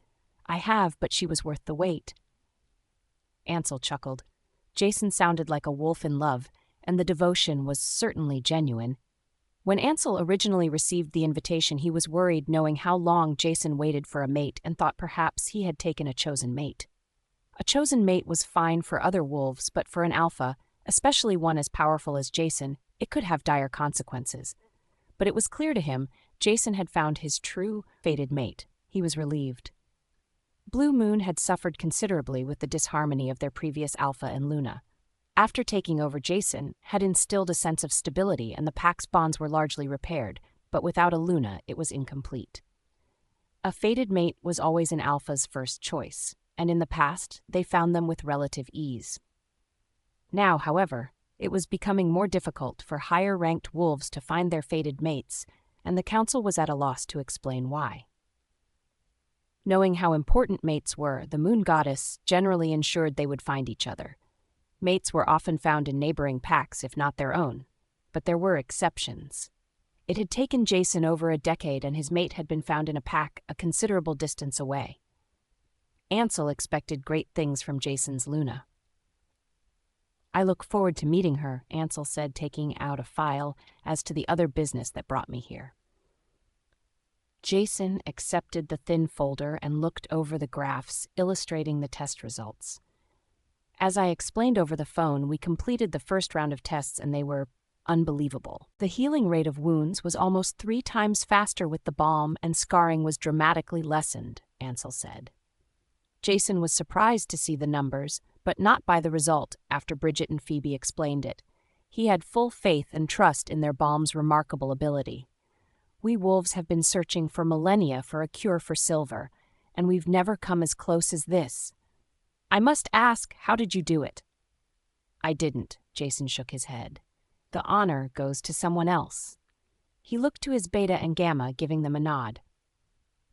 "I have, but she was worth the wait." Ansel chuckled. Jason sounded like a wolf in love, and the devotion was certainly genuine. When Ansel originally received the invitation, he was worried knowing how long Jason waited for a mate and thought perhaps he had taken a chosen mate. A chosen mate was fine for other wolves, but for an alpha, especially one as powerful as Jason, it could have dire consequences. But it was clear to him Jason had found his true, fated mate. He was relieved. Blue Moon had suffered considerably with the disharmony of their previous Alpha and Luna. After taking over, Jason had instilled a sense of stability, and the pack's bonds were largely repaired, but without a Luna, it was incomplete. A fated mate was always an Alpha's first choice, and in the past, they found them with relative ease. Now, however, it was becoming more difficult for higher-ranked wolves to find their fated mates, and the council was at a loss to explain why. Knowing how important mates were, the moon goddess generally ensured they would find each other. Mates were often found in neighboring packs, if not their own, but there were exceptions. It had taken Jason over a decade, and his mate had been found in a pack a considerable distance away. Ansel expected great things from Jason's Luna. "I look forward to meeting her," Ansel said, taking out a file as to the other business that brought me here. Jason accepted the thin folder and looked over the graphs illustrating the test results. As I explained over the phone, we completed the first round of tests and they were unbelievable. The healing rate of wounds was almost 3 times faster with the balm and scarring was dramatically lessened, Ansel said. Jason was surprised to see the numbers, but not by the result after Bridget and Phoebe explained it. He had full faith and trust in their balm's remarkable ability. "We wolves have been searching for millennia for a cure for silver, and we've never come as close as this. I must ask, how did you do it?" "I didn't," Jason shook his head. "The honor goes to someone else." He looked to his Beta and Gamma, giving them a nod.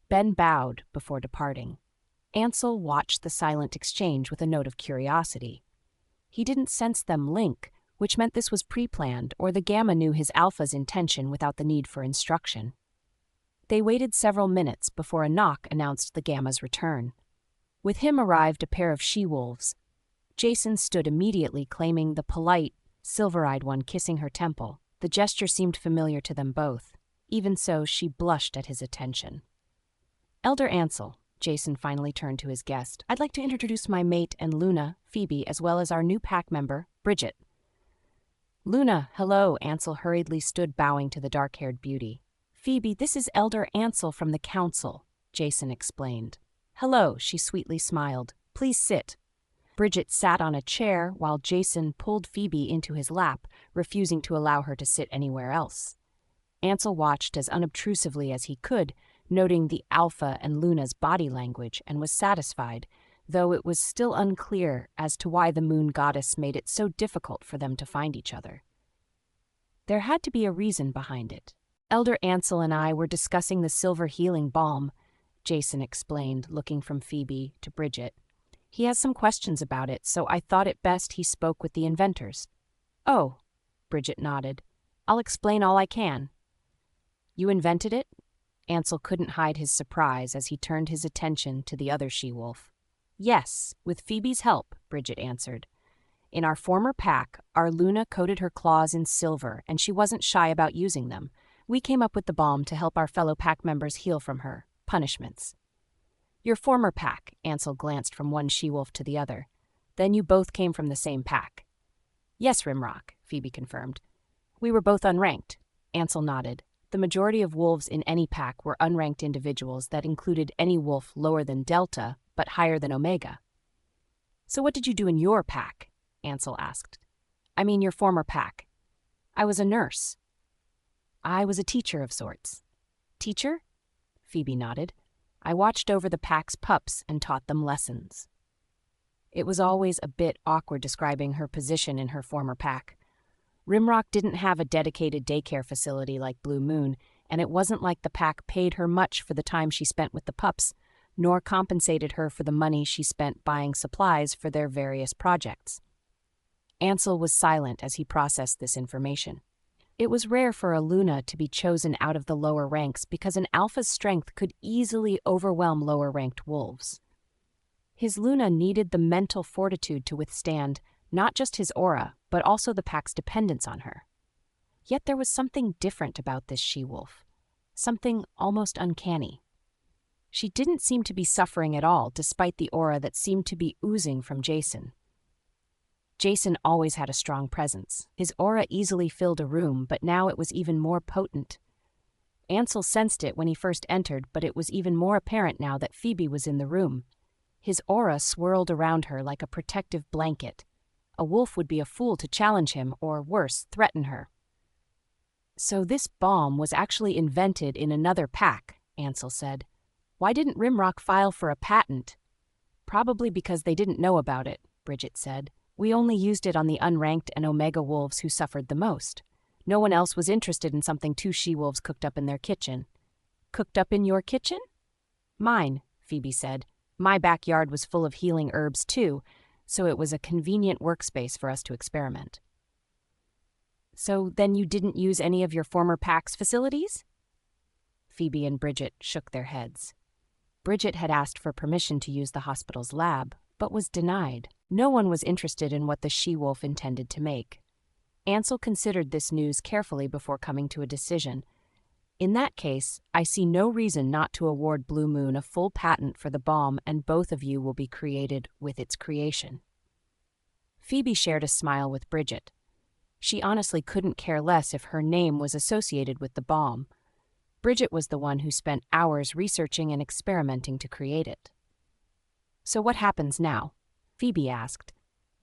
Ben bowed before departing. Ansel watched the silent exchange with a note of curiosity. He didn't sense them link, which meant this was pre-planned, or the Gamma knew his Alpha's intention without the need for instruction. They waited several minutes before a knock announced the Gamma's return. With him arrived a pair of she-wolves. Jason stood immediately, claiming the polite, silver-eyed one kissing her temple. The gesture seemed familiar to them both. Even so, she blushed at his attention. "Elder Ansel," Jason finally turned to his guest, "I'd like to introduce my mate and Luna, Phoebe, as well as our new pack member, Bridget." "Luna, hello," Ansel hurriedly stood bowing to the dark-haired beauty. "Phoebe, this is Elder Ansel from the council," Jason explained. "Hello," she sweetly smiled. "Please sit." Bridget sat on a chair while Jason pulled Phoebe into his lap, refusing to allow her to sit anywhere else. Ansel watched as unobtrusively as he could, noting the Alpha and Luna's body language, and was satisfied, though it was still unclear as to why the moon goddess made it so difficult for them to find each other. There had to be a reason behind it. "Elder Ansel and I were discussing the silver healing balm," Jason explained, looking from Phoebe to Bridget. "He has some questions about it, so I thought it best he spoke with the inventors." "Oh," Bridget nodded. "I'll explain all I can." "You invented it?" Ansel couldn't hide his surprise as he turned his attention to the other she-wolf. "Yes, with Phoebe's help," Bridget answered. "In our former pack, our Luna coated her claws in silver, and she wasn't shy about using them. We came up with the balm to help our fellow pack members heal from her punishments." "Your former pack," Ansel glanced from one she-wolf to the other. "Then you both came from the same pack." "Yes, Rimrock," Phoebe confirmed. "We were both unranked." Ansel nodded. The majority of wolves in any pack were unranked individuals that included any wolf lower than Delta, but higher than Omega. "So what did you do in your pack?" Ansel asked. "I mean your former pack." "I was a nurse." "I was a teacher of sorts." "Teacher?" Phoebe nodded. "I watched over the pack's pups and taught them lessons." It was always a bit awkward describing her position in her former pack. Rimrock didn't have a dedicated daycare facility like Blue Moon, and it wasn't like the pack paid her much for the time she spent with the pups, nor compensated her for the money she spent buying supplies for their various projects. Ansel was silent as he processed this information. It was rare for a Luna to be chosen out of the lower ranks because an Alpha's strength could easily overwhelm lower-ranked wolves. His Luna needed the mental fortitude to withstand not just his aura, but also the pack's dependence on her. Yet there was something different about this she-wolf, something almost uncanny. She didn't seem to be suffering at all, despite the aura that seemed to be oozing from Jason. Jason always had a strong presence. His aura easily filled a room, but now it was even more potent. Ansel sensed it when he first entered, but it was even more apparent now that Phoebe was in the room. His aura swirled around her like a protective blanket. A wolf would be a fool to challenge him, or worse, threaten her. "So this balm was actually invented in another pack," Ansel said. "Why didn't Rimrock file for a patent?" "Probably because they didn't know about it," Bridget said. "We only used it on the unranked and Omega wolves who suffered the most. No one else was interested in something 2 she-wolves cooked up in their kitchen." "Cooked up in your kitchen?" "Mine," Phoebe said. "My backyard was full of healing herbs too, so it was a convenient workspace for us to experiment." "So then you didn't use any of your former pack's facilities?" Phoebe and Bridget shook their heads. Bridget had asked for permission to use the hospital's lab, but was denied. No one was interested in what the she-wolf intended to make. Ansel considered this news carefully before coming to a decision. In that case, I see no reason not to award Blue Moon a full patent for the bomb, and both of you will be created with its creation. Phoebe shared a smile with Bridget. She honestly couldn't care less if her name was associated with the bomb. Bridget was the one who spent hours researching and experimenting to create it. So what happens now? Phoebe asked.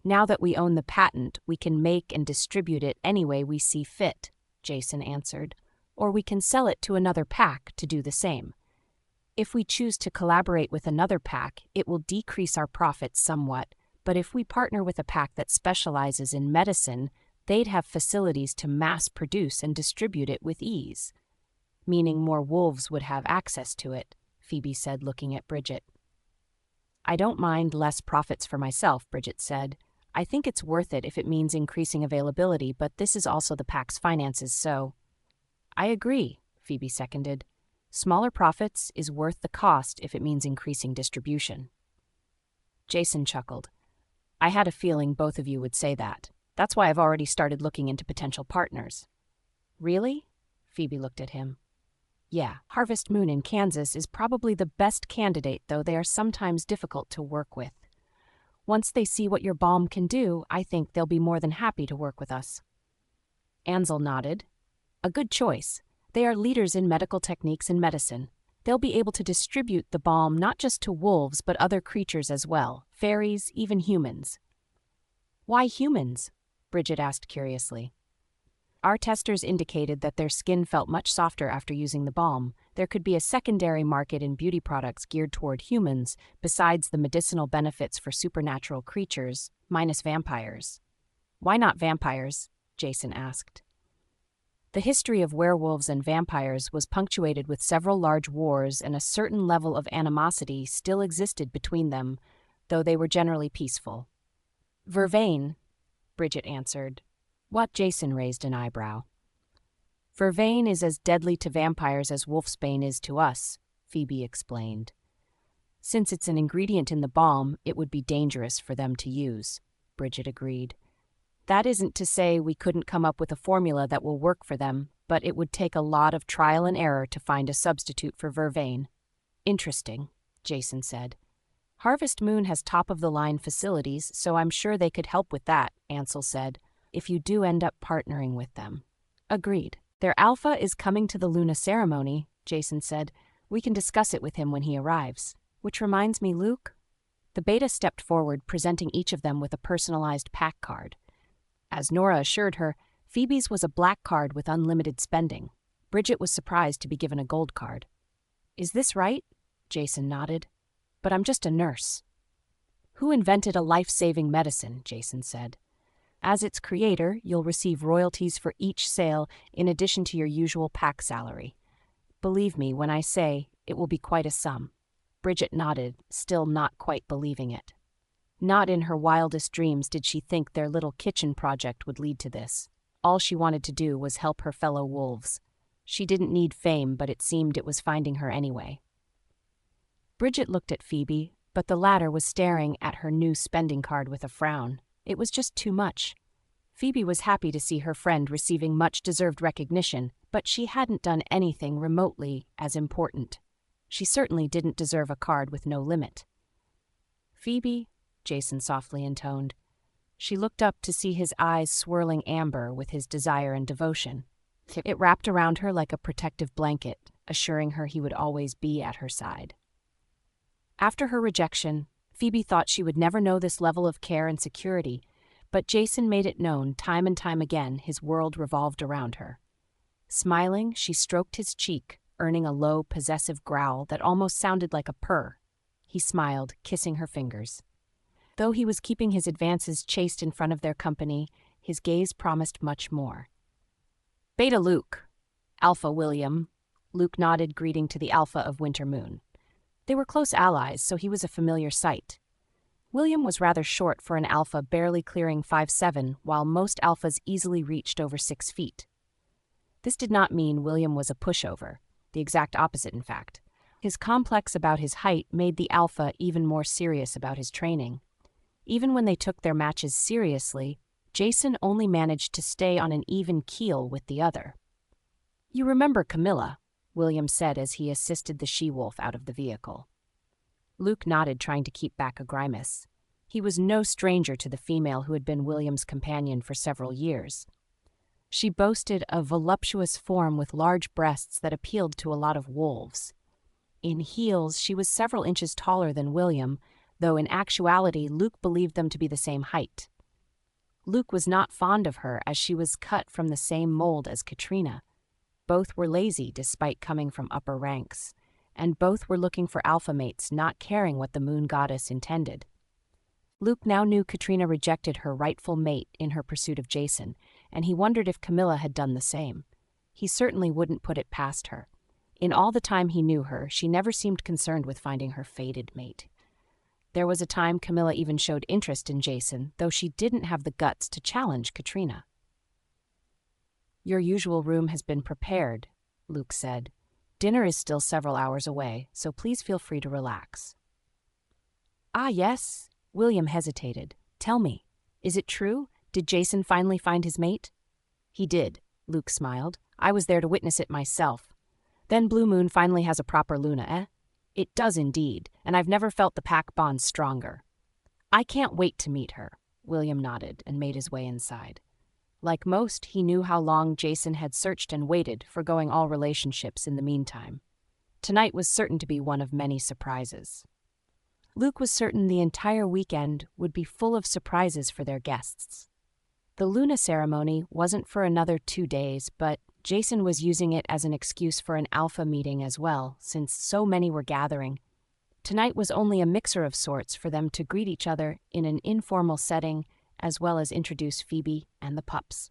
Now that we own the patent, we can make and distribute it any way we see fit, Jason answered. Or we can sell it to another pack to do the same. If we choose to collaborate with another pack, it will decrease our profits somewhat, but if we partner with a pack that specializes in medicine, they'd have facilities to mass produce and distribute it with ease. Meaning more wolves would have access to it, Phoebe said, looking at Bridget. I don't mind less profits for myself, Bridget said. I think it's worth it if it means increasing availability, but this is also the pack's finances, so... I agree, Phoebe seconded. Smaller profits is worth the cost if it means increasing distribution. Jason chuckled. I had a feeling both of you would say that. That's why I've already started looking into potential partners. Really? Phoebe looked at him. Yeah, Harvest Moon in Kansas is probably the best candidate, though they are sometimes difficult to work with. Once they see what your bomb can do, I think they'll be more than happy to work with us. Ansel nodded. A good choice. They are leaders in medical techniques and medicine. They'll be able to distribute the balm not just to wolves but other creatures as well, fairies, even humans. Why humans? Bridget asked curiously. Our testers indicated that their skin felt much softer after using the balm. There could be a secondary market in beauty products geared toward humans, besides the medicinal benefits for supernatural creatures, minus vampires. Why not vampires? Jason asked. The history of werewolves and vampires was punctuated with several large wars, and a certain level of animosity still existed between them, though they were generally peaceful. Vervain, Bridget answered. What? Jason raised an eyebrow. Vervain is as deadly to vampires as wolfsbane is to us, Phoebe explained. Since it's an ingredient in the balm, it would be dangerous for them to use, Bridget agreed. That isn't to say we couldn't come up with a formula that will work for them, but it would take a lot of trial and error to find a substitute for vervain. Interesting, Jason said. Harvest Moon has top-of-the-line facilities, so I'm sure they could help with that, Ansel said, if you do end up partnering with them. Agreed. Their alpha is coming to the Luna ceremony, Jason said. We can discuss it with him when he arrives. Which reminds me, Luke. The beta stepped forward, presenting each of them with a personalized pack card. As Nora assured her, Phoebe's was a black card with unlimited spending. Bridget was surprised to be given a gold card. Is this right? Jason nodded. But I'm just a nurse. Who invented a life-saving medicine? Jason said. As its creator, you'll receive royalties for each sale in addition to your usual pack salary. Believe me when I say it will be quite a sum. Bridget nodded, still not quite believing it. Not in her wildest dreams did she think their little kitchen project would lead to this. All she wanted to do was help her fellow wolves. She didn't need fame, but it seemed it was finding her anyway. Bridget looked at Phoebe, but the latter was staring at her new spending card with a frown. It was just too much. Phoebe was happy to see her friend receiving much-deserved recognition, but she hadn't done anything remotely as important. She certainly didn't deserve a card with no limit. Phoebe, Jason softly intoned. She looked up to see his eyes swirling amber with his desire and devotion. It wrapped around her like a protective blanket, assuring her he would always be at her side. After her rejection, Phoebe thought she would never know this level of care and security, but Jason made it known time and time again his world revolved around her. Smiling, she stroked his cheek, earning a low, possessive growl that almost sounded like a purr. He smiled, kissing her fingers. Though he was keeping his advances chaste in front of their company, his gaze promised much more. Beta Luke. Alpha William. Luke nodded, greeting to the Alpha of Winter Moon. They were close allies, so he was a familiar sight. William was rather short for an alpha, barely clearing 5'7", while most alphas easily reached over 6 feet. This did not mean William was a pushover, the exact opposite in fact. His complex about his height made the alpha even more serious about his training. Even when they took their matches seriously, Jason only managed to stay on an even keel with the other. "You remember Camilla," William said as he assisted the she-wolf out of the vehicle. Luke nodded, trying to keep back a grimace. He was no stranger to the female who had been William's companion for several years. She boasted a voluptuous form with large breasts that appealed to a lot of wolves. In heels, she was several inches taller than William, though in actuality Luke believed them to be the same height. Luke was not fond of her as she was cut from the same mold as Katrina. Both were lazy despite coming from upper ranks, and both were looking for alpha mates, not caring what the moon goddess intended. Luke now knew Katrina rejected her rightful mate in her pursuit of Jason, and he wondered if Camilla had done the same. He certainly wouldn't put it past her. In all the time he knew her, she never seemed concerned with finding her fated mate. There was a time Camilla even showed interest in Jason, though she didn't have the guts to challenge Katrina. "Your usual room has been prepared," Luke said. "Dinner is still several hours away, so please feel free to relax." "Ah, yes." William hesitated. "Tell me, is it true? Did Jason finally find his mate?" "He did," Luke smiled. "I was there to witness it myself. Then Blue Moon finally has a proper Luna, eh?" "It does indeed, and I've never felt the pack bond stronger." "I can't wait to meet her." William nodded and made his way inside. Like most, he knew how long Jason had searched and waited, forgoing all relationships in the meantime. Tonight was certain to be one of many surprises. Luke was certain the entire weekend would be full of surprises for their guests. The Luna ceremony wasn't for another 2 days, but Jason was using it as an excuse for an alpha meeting as well, since so many were gathering. Tonight was only a mixer of sorts for them to greet each other in an informal setting, as well as introduce Phoebe and the pups.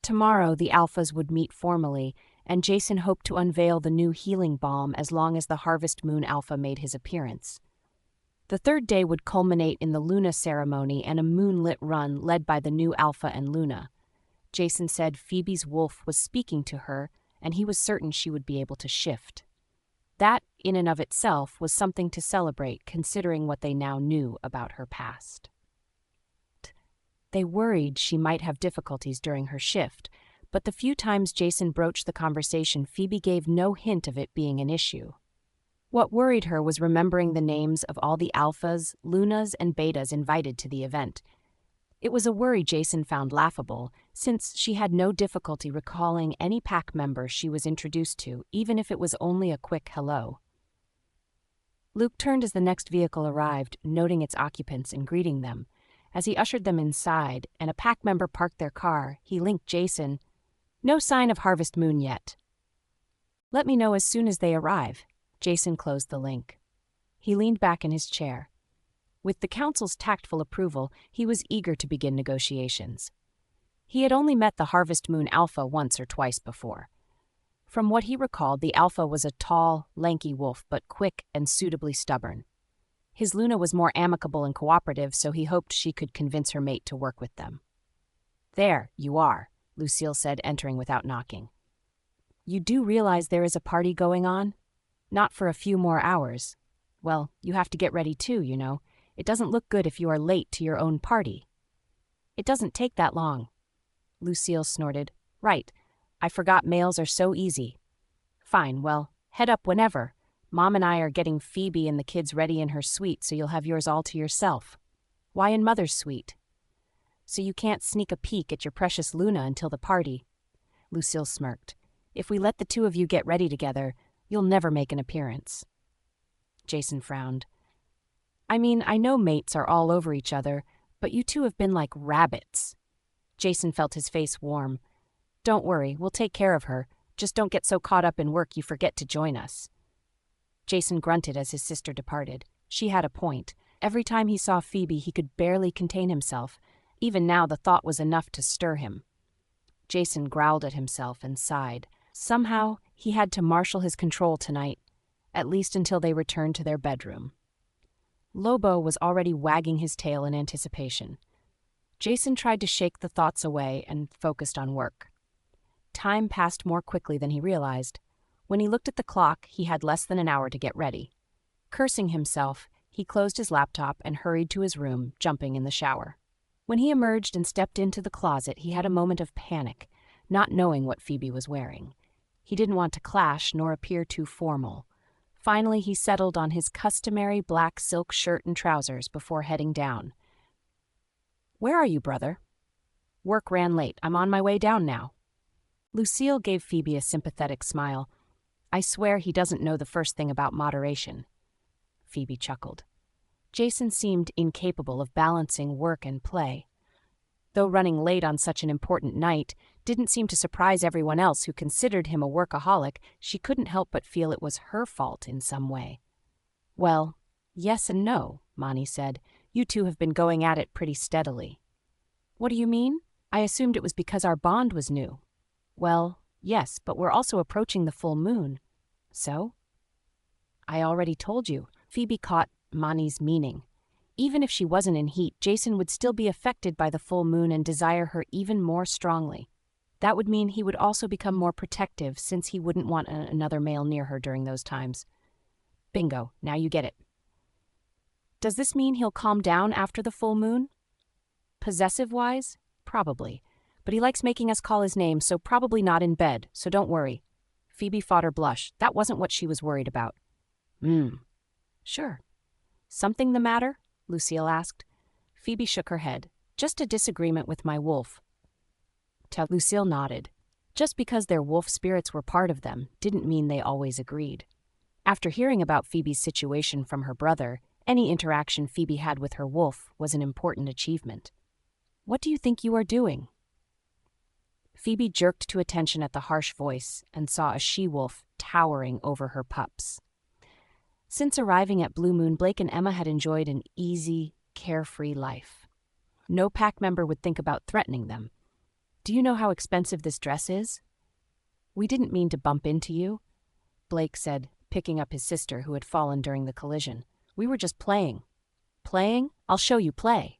Tomorrow, the alphas would meet formally, and Jason hoped to unveil the new healing balm as long as the Harvest Moon Alpha made his appearance. The third day would culminate in the Luna ceremony and a moonlit run led by the new Alpha and Luna. Jason said Phoebe's wolf was speaking to her, and he was certain she would be able to shift. That, in and of itself, was something to celebrate, considering what they now knew about her past. They worried she might have difficulties during her shift, but the few times Jason broached the conversation, Phoebe gave no hint of it being an issue. What worried her was remembering the names of all the alphas, lunas, and betas invited to the event. It was a worry Jason found laughable, since she had no difficulty recalling any pack member she was introduced to, even if it was only a quick hello. Luke turned as the next vehicle arrived, noting its occupants and greeting them. As he ushered them inside and a pack member parked their car, he linked Jason, "No sign of Harvest Moon yet. Let me know as soon as they arrive." Jason closed the link. He leaned back in his chair. With the council's tactful approval, he was eager to begin negotiations. He had only met the Harvest Moon Alpha once or twice before. From what he recalled, the Alpha was a tall, lanky wolf, but quick and suitably stubborn. His Luna was more amicable and cooperative, so he hoped she could convince her mate to work with them. "There, you are," Lucille said, entering without knocking. "You do realize there is a party going on? Not for a few more hours. Well, you have to get ready too, you know. It doesn't look good if you are late to your own party." "It doesn't take that long." Lucille snorted. "Right. I forgot males are so easy." "Fine, well, head up whenever. Mom and I are getting Phoebe and the kids ready in her suite, so you'll have yours all to yourself." "Why in Mother's suite?" "So you can't sneak a peek at your precious Luna until the party." Lucille smirked. "If we let the two of you get ready together, you'll never make an appearance." Jason frowned. "I mean, I know mates are all over each other, but you two have been like rabbits." Jason felt his face warm. "Don't worry, we'll take care of her. Just don't get so caught up in work you forget to join us." Jason grunted as his sister departed. She had a point. Every time he saw Phoebe, he could barely contain himself. Even now, the thought was enough to stir him. Jason growled at himself and sighed. Somehow, he had to marshal his control tonight, at least until they returned to their bedroom. Lobo was already wagging his tail in anticipation. Jason tried to shake the thoughts away and focused on work. Time passed more quickly than he realized. When he looked at the clock, he had less than an hour to get ready. Cursing himself, he closed his laptop and hurried to his room, jumping in the shower. When he emerged and stepped into the closet, he had a moment of panic, not knowing what Phoebe was wearing. He didn't want to clash nor appear too formal. Finally, he settled on his customary black silk shirt and trousers before heading down. "Where are you, brother?" "Work ran late. I'm on my way down now." Lucille gave Phoebe a sympathetic smile. "I swear he doesn't know the first thing about moderation." Phoebe chuckled. Jason seemed incapable of balancing work and play. Though running late on such an important night didn't seem to surprise everyone else who considered him a workaholic, she couldn't help but feel it was her fault in some way. "Well, yes and no," Mani said. "You two have been going at it pretty steadily." "What do you mean? I assumed it was because our bond was new." "Well, yes, but we're also approaching the full moon." "So?" "I already told you." Phoebe caught Mani's meaning. Even if she wasn't in heat, Jason would still be affected by the full moon and desire her even more strongly. That would mean he would also become more protective, since he wouldn't want another male near her during those times. Bingo, now you get it. "Does this mean he'll calm down after the full moon?" "Possessive-wise? Probably. But he likes making us call his name, so probably not in bed, so don't worry." Phoebe fought her blush. That wasn't what she was worried about. "Sure." "Something the matter?" Lucille asked. Phoebe shook her head. "Just a disagreement with my wolf." Lucille nodded. Just because their wolf spirits were part of them didn't mean they always agreed. After hearing about Phoebe's situation from her brother, any interaction Phoebe had with her wolf was an important achievement. "What do you think you are doing?" Phoebe jerked to attention at the harsh voice and saw a she-wolf towering over her pups. Since arriving at Blue Moon, Blake and Emma had enjoyed an easy, carefree life. No pack member would think about threatening them. "Do you know how expensive this dress is?" "We didn't mean to bump into you," Blake said, picking up his sister who had fallen during the collision. "We were just playing." "Playing? I'll show you play."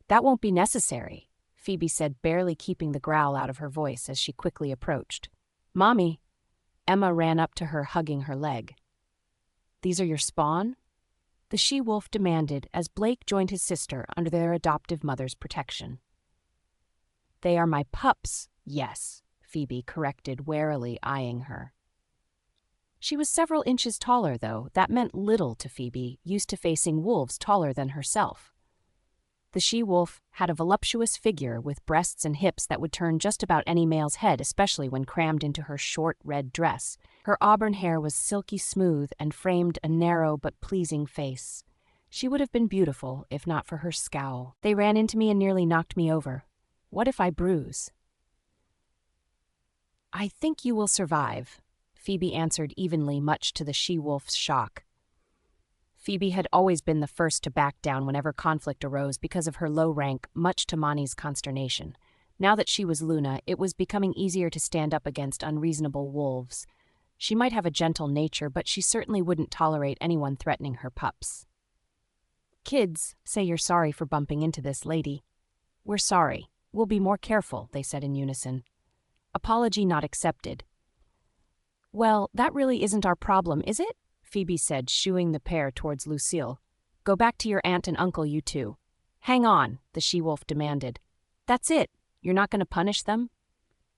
"That won't be necessary," Phoebe said, barely keeping the growl out of her voice as she quickly approached. "Mommy." Emma ran up to her, hugging her leg. "These are your spawn?" the she-wolf demanded as Blake joined his sister under their adoptive mother's protection. "They are my pups, yes," Phoebe corrected, warily eyeing her. She was several inches taller, though. That meant little to Phoebe, used to facing wolves taller than herself. The she-wolf had a voluptuous figure with breasts and hips that would turn just about any male's head, especially when crammed into her short red dress. Her auburn hair was silky smooth and framed a narrow but pleasing face. She would have been beautiful if not for her scowl. "They ran into me and nearly knocked me over. What if I bruise?" "I think you will survive," Phoebe answered evenly, much to the she-wolf's shock. Phoebe had always been the first to back down whenever conflict arose because of her low rank, much to Mani's consternation. Now that she was Luna, it was becoming easier to stand up against unreasonable wolves. She might have a gentle nature, but she certainly wouldn't tolerate anyone threatening her pups. "Kids, say you're sorry for bumping into this lady." "We're sorry. We'll be more careful," they said in unison. "Apology not accepted." "Well, that really isn't our problem, is it?" Phoebe said, shooing the pair towards Lucille. "Go back to your aunt and uncle, you two." "Hang on," the she-wolf demanded. "That's it. You're not going to punish them?"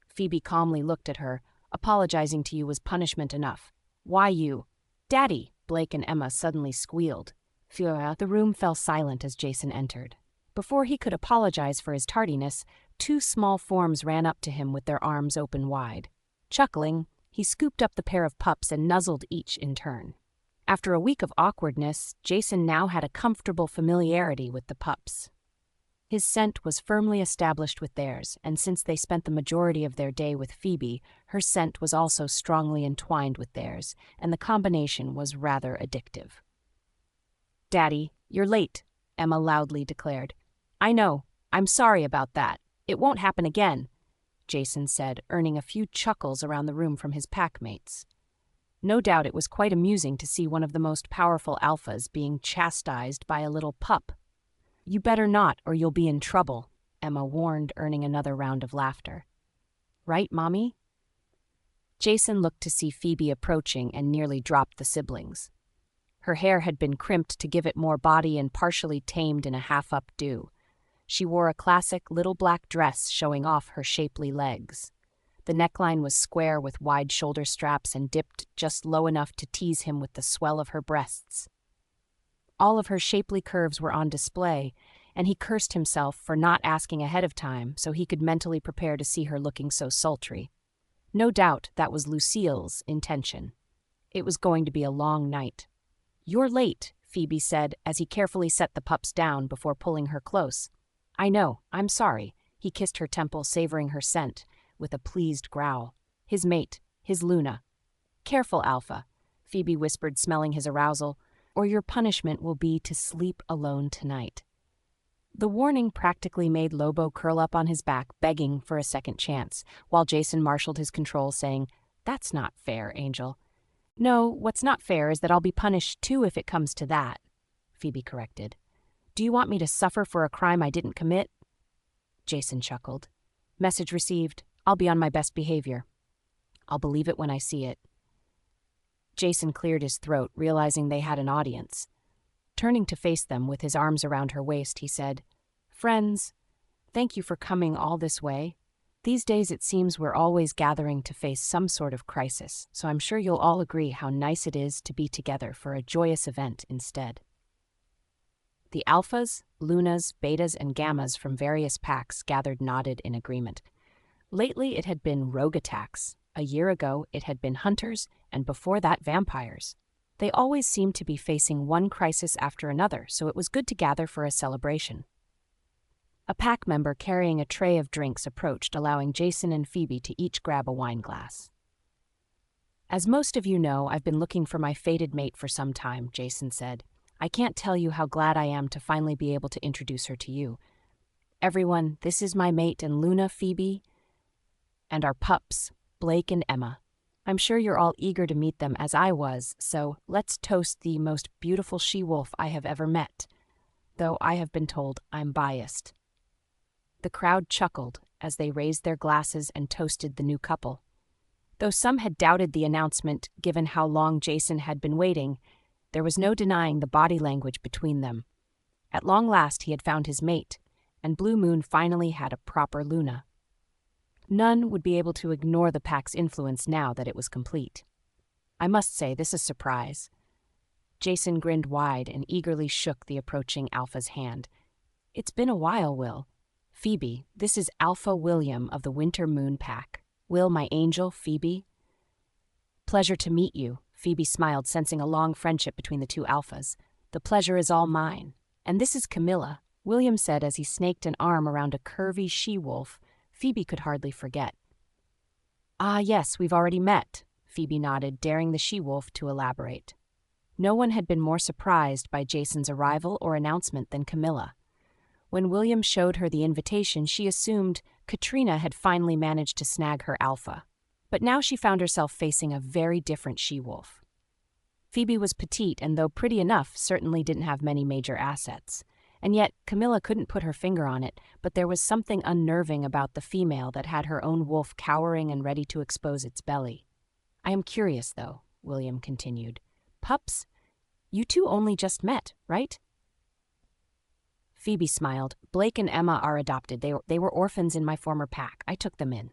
Phoebe calmly looked at her. "Apologizing to you was punishment enough." "Why you?" "Daddy," Blake and Emma suddenly squealed. The room fell silent as Jason entered. Before he could apologize for his tardiness, two small forms ran up to him with their arms open wide. Chuckling, he scooped up the pair of pups and nuzzled each in turn. After a week of awkwardness, Jason now had a comfortable familiarity with the pups. His scent was firmly established with theirs, and since they spent the majority of their day with Phoebe, her scent was also strongly entwined with theirs, and the combination was rather addictive. "Daddy, you're late," Emma loudly declared. "I know. I'm sorry about that. It won't happen again," Jason said, earning a few chuckles around the room from his packmates. No doubt it was quite amusing to see one of the most powerful alphas being chastised by a little pup. "You better not, or you'll be in trouble," Emma warned, earning another round of laughter. "Right, Mommy?" Jason looked to see Phoebe approaching and nearly dropped the siblings. Her hair had been crimped to give it more body and partially tamed in a half-up do. She wore a classic little black dress showing off her shapely legs. The neckline was square with wide shoulder straps and dipped just low enough to tease him with the swell of her breasts. All of her shapely curves were on display, and he cursed himself for not asking ahead of time so he could mentally prepare to see her looking so sultry. No doubt that was Lucille's intention. It was going to be a long night. "You're late," Phoebe said as he carefully set the pups down before pulling her close. "I know, I'm sorry." He kissed her temple, savoring her scent, with a pleased growl. His mate, his Luna. "Careful, Alpha," Phoebe whispered, smelling his arousal, "or your punishment will be to sleep alone tonight." The warning practically made Lobo curl up on his back, begging for a second chance, while Jason marshaled his control, saying, "That's not fair, Angel." "No, what's not fair is that I'll be punished too if it comes to that," Phoebe corrected. "Do you want me to suffer for a crime I didn't commit?" Jason chuckled. "Message received. I'll be on my best behavior. I'll believe it when I see it." Jason cleared his throat, realizing they had an audience. Turning to face them with his arms around her waist, he said, "Friends, thank you for coming all this way. These days it seems we're always gathering to face some sort of crisis, so I'm sure you'll all agree how nice it is to be together for a joyous event instead." The alphas, lunas, betas, and gammas from various packs gathered nodded in agreement. Lately it had been rogue attacks. A year ago it had been hunters, and before that vampires. They always seemed to be facing one crisis after another, so it was good to gather for a celebration. A pack member carrying a tray of drinks approached, allowing Jason and Phoebe to each grab a wine glass. "As most of you know, I've been looking for my fated mate for some time," Jason said. "I can't tell you how glad I am to finally be able to introduce her to you. Everyone, this is my mate and Luna, Phoebe, and our pups, Blake and Emma. I'm sure you're all eager to meet them as I was, so let's toast the most beautiful she-wolf I have ever met, though I have been told I'm biased." The crowd chuckled as they raised their glasses and toasted the new couple. Though some had doubted the announcement given how long Jason had been waiting, there was no denying the body language between them. At long last he had found his mate, and Blue Moon finally had a proper Luna. None would be able to ignore the pack's influence now that it was complete. "I must say, this is a surprise." Jason grinned wide and eagerly shook the approaching Alpha's hand. "It's been a while, Will. Phoebe, this is Alpha William of the Winter Moon Pack. Will, my angel, Phoebe." "Pleasure to meet you," Phoebe smiled, sensing a long friendship between the two Alphas. "The pleasure is all mine. And this is Camilla," William said as he snaked an arm around a curvy she-wolf Phoebe could hardly forget. "Ah, yes, we've already met," Phoebe nodded, daring the she-wolf to elaborate. No one had been more surprised by Jason's arrival or announcement than Camilla. When William showed her the invitation, she assumed Katrina had finally managed to snag her alpha. But now she found herself facing a very different she-wolf. Phoebe was petite and, though pretty enough, certainly didn't have many major assets. And yet, Camilla couldn't put her finger on it, but there was something unnerving about the female that had her own wolf cowering and ready to expose its belly. "I am curious, though," William continued. "Pups, you two only just met, right?" Phoebe smiled. "Blake and Emma are adopted. They were orphans in my former pack. I took them in."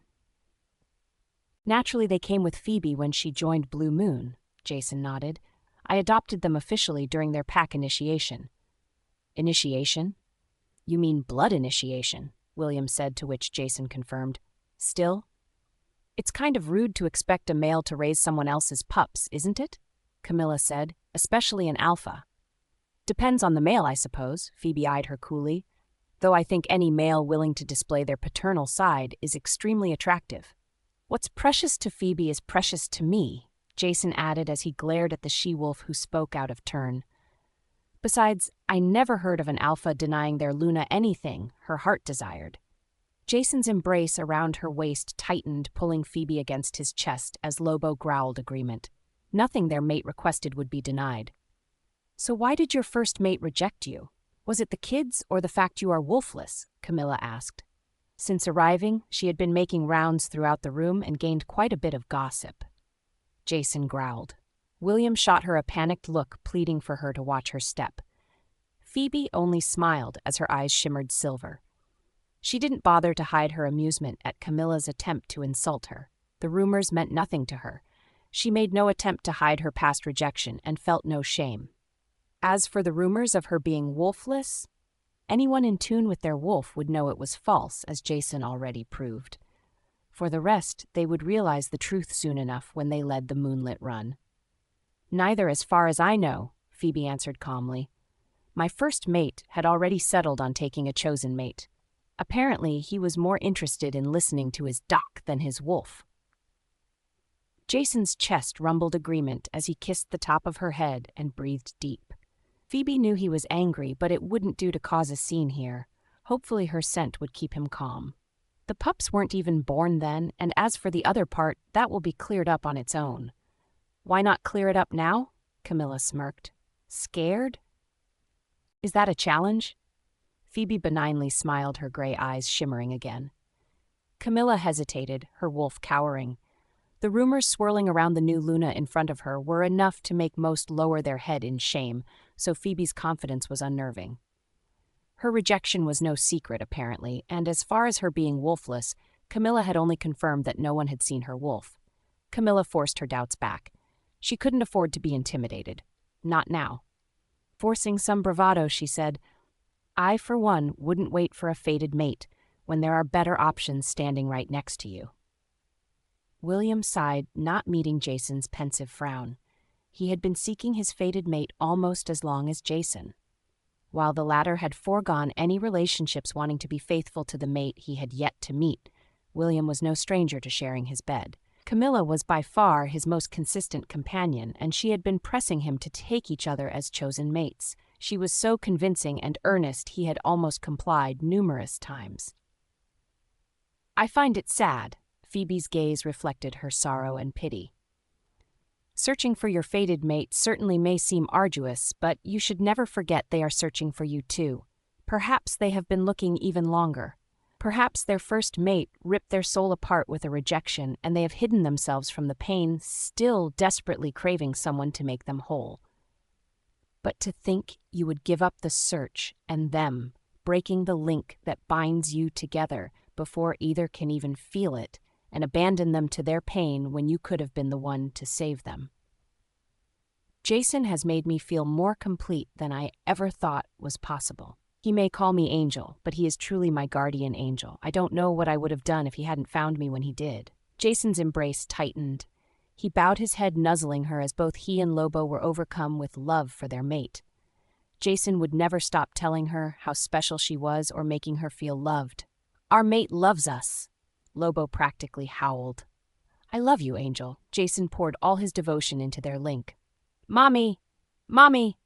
"Naturally, they came with Phoebe when she joined Blue Moon," Jason nodded. "I adopted them officially during their pack initiation." "Initiation? You mean blood initiation," William said, to which Jason confirmed. "Still, it's kind of rude to expect a male to raise someone else's pups, isn't it?" Camilla said, "especially an alpha." "Depends on the male, I suppose," Phoebe eyed her coolly, "though I think any male willing to display their paternal side is extremely attractive." "What's precious to Phoebe is precious to me," Jason added as he glared at the she-wolf who spoke out of turn. "Besides, I never heard of an alpha denying their Luna anything her heart desired." Jason's embrace around her waist tightened, pulling Phoebe against his chest as Lobo growled agreement. Nothing their mate requested would be denied. "So why did your first mate reject you? Was it the kids or the fact you are wolfless?" Camilla asked. Since arriving, she had been making rounds throughout the room and gained quite a bit of gossip. Jason growled. William shot her a panicked look, pleading for her to watch her step. Phoebe only smiled as her eyes shimmered silver. She didn't bother to hide her amusement at Camilla's attempt to insult her. The rumors meant nothing to her. She made no attempt to hide her past rejection and felt no shame. As for the rumors of her being wolfless, anyone in tune with their wolf would know it was false, as Jason already proved. For the rest, they would realize the truth soon enough when they led the moonlit run. Neither, as far as I know, Phoebe answered calmly. My first mate had already settled on taking a chosen mate. Apparently, he was more interested in listening to his doc than his wolf. Jason's chest rumbled agreement as he kissed the top of her head and breathed deep. Phoebe knew he was angry, but it wouldn't do to cause a scene here. Hopefully her scent would keep him calm. The pups weren't even born then, and as for the other part, that will be cleared up on its own. Why not clear it up now? Camilla smirked. Scared? Is that a challenge? Phoebe benignly smiled, her gray eyes shimmering again. Camilla hesitated, her wolf cowering. The rumors swirling around the new Luna in front of her were enough to make most lower their head in shame, so Phoebe's confidence was unnerving. Her rejection was no secret, apparently, and as far as her being wolfless, Camilla had only confirmed that no one had seen her wolf. Camilla forced her doubts back. She couldn't afford to be intimidated. Not now. Forcing some bravado, she said, I, for one, wouldn't wait for a fated mate when there are better options standing right next to you. William sighed, not meeting Jason's pensive frown. He had been seeking his fated mate almost as long as Jason. While the latter had foregone any relationships wanting to be faithful to the mate he had yet to meet, William was no stranger to sharing his bed. Camilla was by far his most consistent companion, and she had been pressing him to take each other as chosen mates. She was so convincing and earnest he had almost complied numerous times. I find it sad. Phoebe's gaze reflected her sorrow and pity. Searching for your fated mate certainly may seem arduous, but you should never forget they are searching for you too. Perhaps they have been looking even longer. Perhaps their first mate ripped their soul apart with a rejection, and they have hidden themselves from the pain, still desperately craving someone to make them whole. But to think you would give up the search and them, breaking the link that binds you together before either can even feel it, and abandon them to their pain when you could have been the one to save them. Jason has made me feel more complete than I ever thought was possible. He may call me Angel, but he is truly my guardian angel. I don't know what I would have done if he hadn't found me when he did. Jason's embrace tightened. He bowed his head, nuzzling her as both he and Lobo were overcome with love for their mate. Jason would never stop telling her how special she was or making her feel loved. Our mate loves us. Lobo practically howled. I love you, Angel. Jason poured all his devotion into their link. Mommy! Mommy!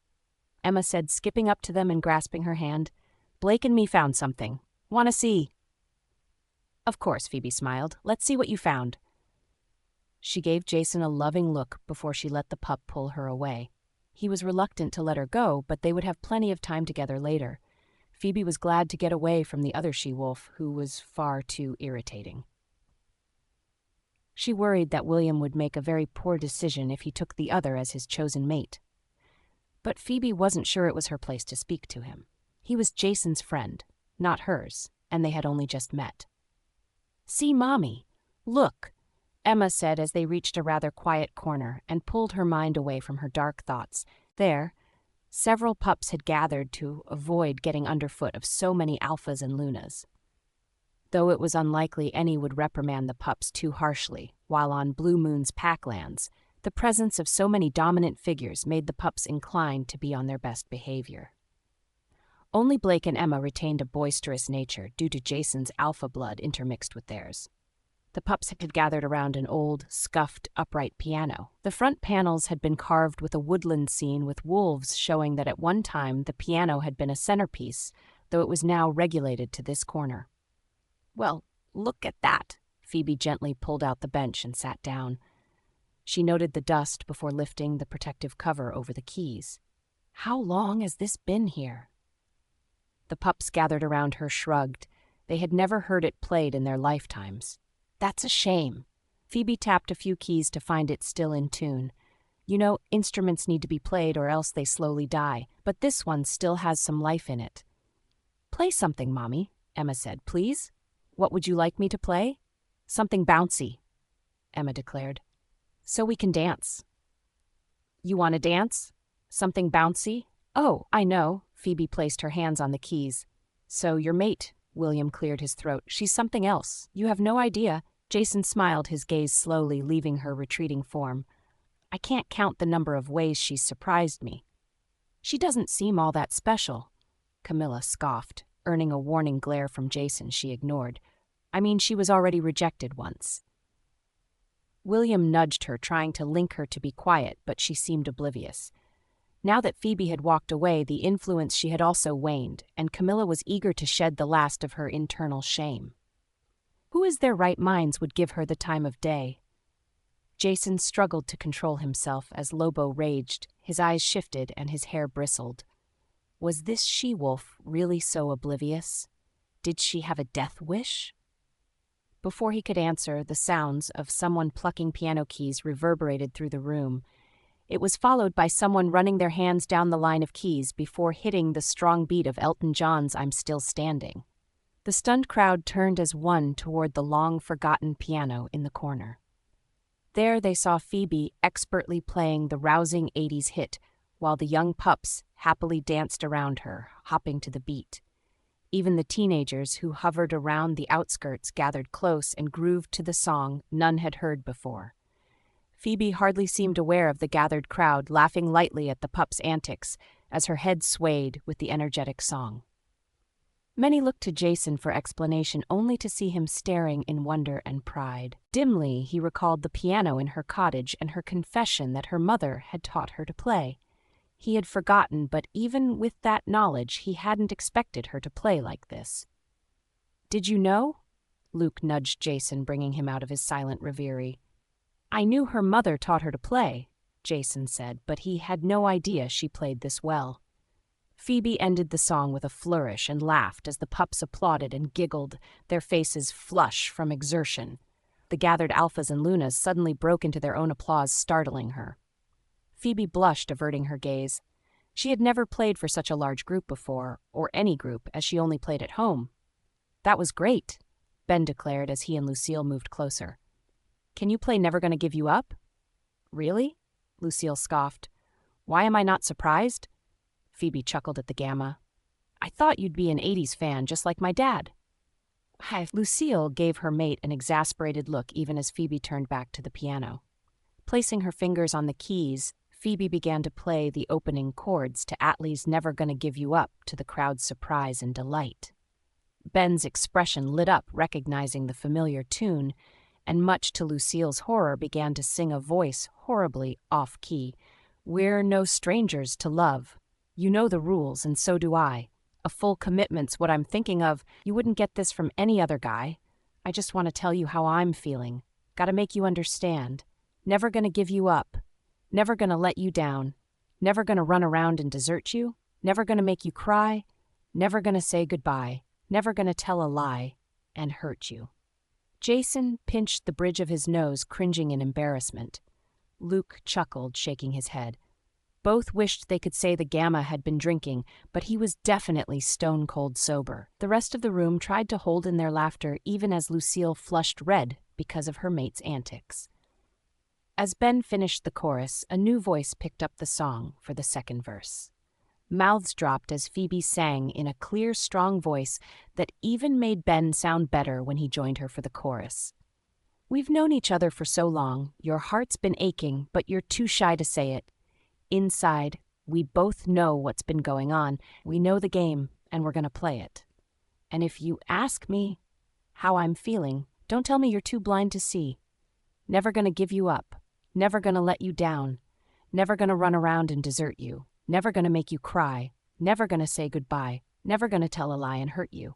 Emma said, skipping up to them and grasping her hand. Blake and me found something. Wanna see? Of course, Phoebe smiled. Let's see what you found. She gave Jason a loving look before she let the pup pull her away. He was reluctant to let her go, but they would have plenty of time together later. Phoebe was glad to get away from the other she-wolf, who was far too irritating. She worried that William would make a very poor decision if he took the other as his chosen mate. But Phoebe wasn't sure it was her place to speak to him. He was Jason's friend, not hers, and they had only just met. See, Mommy. Look, Emma said as they reached a rather quiet corner and pulled her mind away from her dark thoughts. There, several pups had gathered to avoid getting underfoot of so many alphas and lunas. Though it was unlikely any would reprimand the pups too harshly, while on Blue Moon's packlands, the presence of so many dominant figures made the pups inclined to be on their best behavior. Only Blake and Emma retained a boisterous nature due to Jason's alpha blood intermixed with theirs. The pups had gathered around an old, scuffed, upright piano. The front panels had been carved with a woodland scene with wolves, showing that at one time the piano had been a centerpiece, though it was now regulated to this corner. Well, look at that. Phoebe gently pulled out the bench and sat down. She noted the dust before lifting the protective cover over the keys. How long has this been here? The pups gathered around her shrugged. They had never heard it played in their lifetimes. That's a shame. Phoebe tapped a few keys to find it still in tune. You know, instruments need to be played or else they slowly die, but this one still has some life in it. Play something, Mommy, Emma said, please. What would you like me to play? Something bouncy, Emma declared. So we can dance. You want to dance? Something bouncy? Oh, I know. Phoebe placed her hands on the keys. So your mate, William cleared his throat. She's something else. You have no idea. Jason smiled, his gaze slowly leaving her retreating form. I can't count the number of ways she's surprised me. She doesn't seem all that special. Camilla scoffed, earning a warning glare from Jason she ignored. I mean, she was already rejected once. William nudged her, trying to link her to be quiet, but she seemed oblivious. Now that Phoebe had walked away, the influence she had also waned, and Camilla was eager to shed the last of her internal shame. Who in their right minds would give her the time of day? Jason struggled to control himself as Lobo raged, his eyes shifted and his hair bristled. Was this she-wolf really so oblivious? Did she have a death wish? Before he could answer, the sounds of someone plucking piano keys reverberated through the room. It was followed by someone running their hands down the line of keys before hitting the strong beat of Elton John's I'm Still Standing. The stunned crowd turned as one toward the long-forgotten piano in the corner. There they saw Phoebe expertly playing the rousing 80s hit, while the young pups happily danced around her, hopping to the beat. Even the teenagers who hovered around the outskirts gathered close and grooved to the song none had heard before. Phoebe hardly seemed aware of the gathered crowd, laughing lightly at the pups' antics as her head swayed with the energetic song. Many looked to Jason for explanation, only to see him staring in wonder and pride. Dimly, he recalled the piano in her cottage and her confession that her mother had taught her to play. He had forgotten, but even with that knowledge, he hadn't expected her to play like this. Did you know? Luke nudged Jason, bringing him out of his silent reverie. I knew her mother taught her to play, Jason said, but he had no idea she played this well. Phoebe ended the song with a flourish and laughed as the pups applauded and giggled, their faces flush from exertion. The gathered alphas and lunas suddenly broke into their own applause, startling her. Phoebe blushed, averting her gaze. She had never played for such a large group before, or any group, as she only played at home. That was great, Ben declared as he and Lucille moved closer. Can you play Never Gonna Give You Up? Really? Lucille scoffed. Why am I not surprised? Phoebe chuckled at the gamma. I thought you'd be an 80s fan, just like my dad. Lucille gave her mate an exasperated look even as Phoebe turned back to the piano. Placing her fingers on the keys, Phoebe began to play the opening chords to Atlee's Never Gonna Give You Up to the crowd's surprise and delight. Ben's expression lit up, recognizing the familiar tune, and much to Lucille's horror began to sing a voice horribly off-key. We're no strangers to love. You know the rules, and so do I. A full commitment's what I'm thinking of. You wouldn't get this from any other guy. I just want to tell you how I'm feeling. Gotta make you understand. Never gonna give you up. Never gonna let you down. Never gonna run around and desert you. Never gonna make you cry. Never gonna say goodbye. Never gonna tell a lie and hurt you. Jason pinched the bridge of his nose, cringing in embarrassment. Luke chuckled, shaking his head. Both wished they could say the gamma had been drinking, but he was definitely stone-cold sober. The rest of the room tried to hold in their laughter even as Lucille flushed red because of her mate's antics. As Ben finished the chorus, a new voice picked up the song for the second verse. Mouths dropped as Phoebe sang in a clear, strong voice that even made Ben sound better when he joined her for the chorus. We've known each other for so long, your heart's been aching, but you're too shy to say it. Inside, we both know what's been going on. We know the game, and we're going to play it. And if you ask me how I'm feeling, don't tell me you're too blind to see. Never going to give you up. Never going to let you down. Never going to run around and desert you. Never going to make you cry. Never going to say goodbye. Never going to tell a lie and hurt you.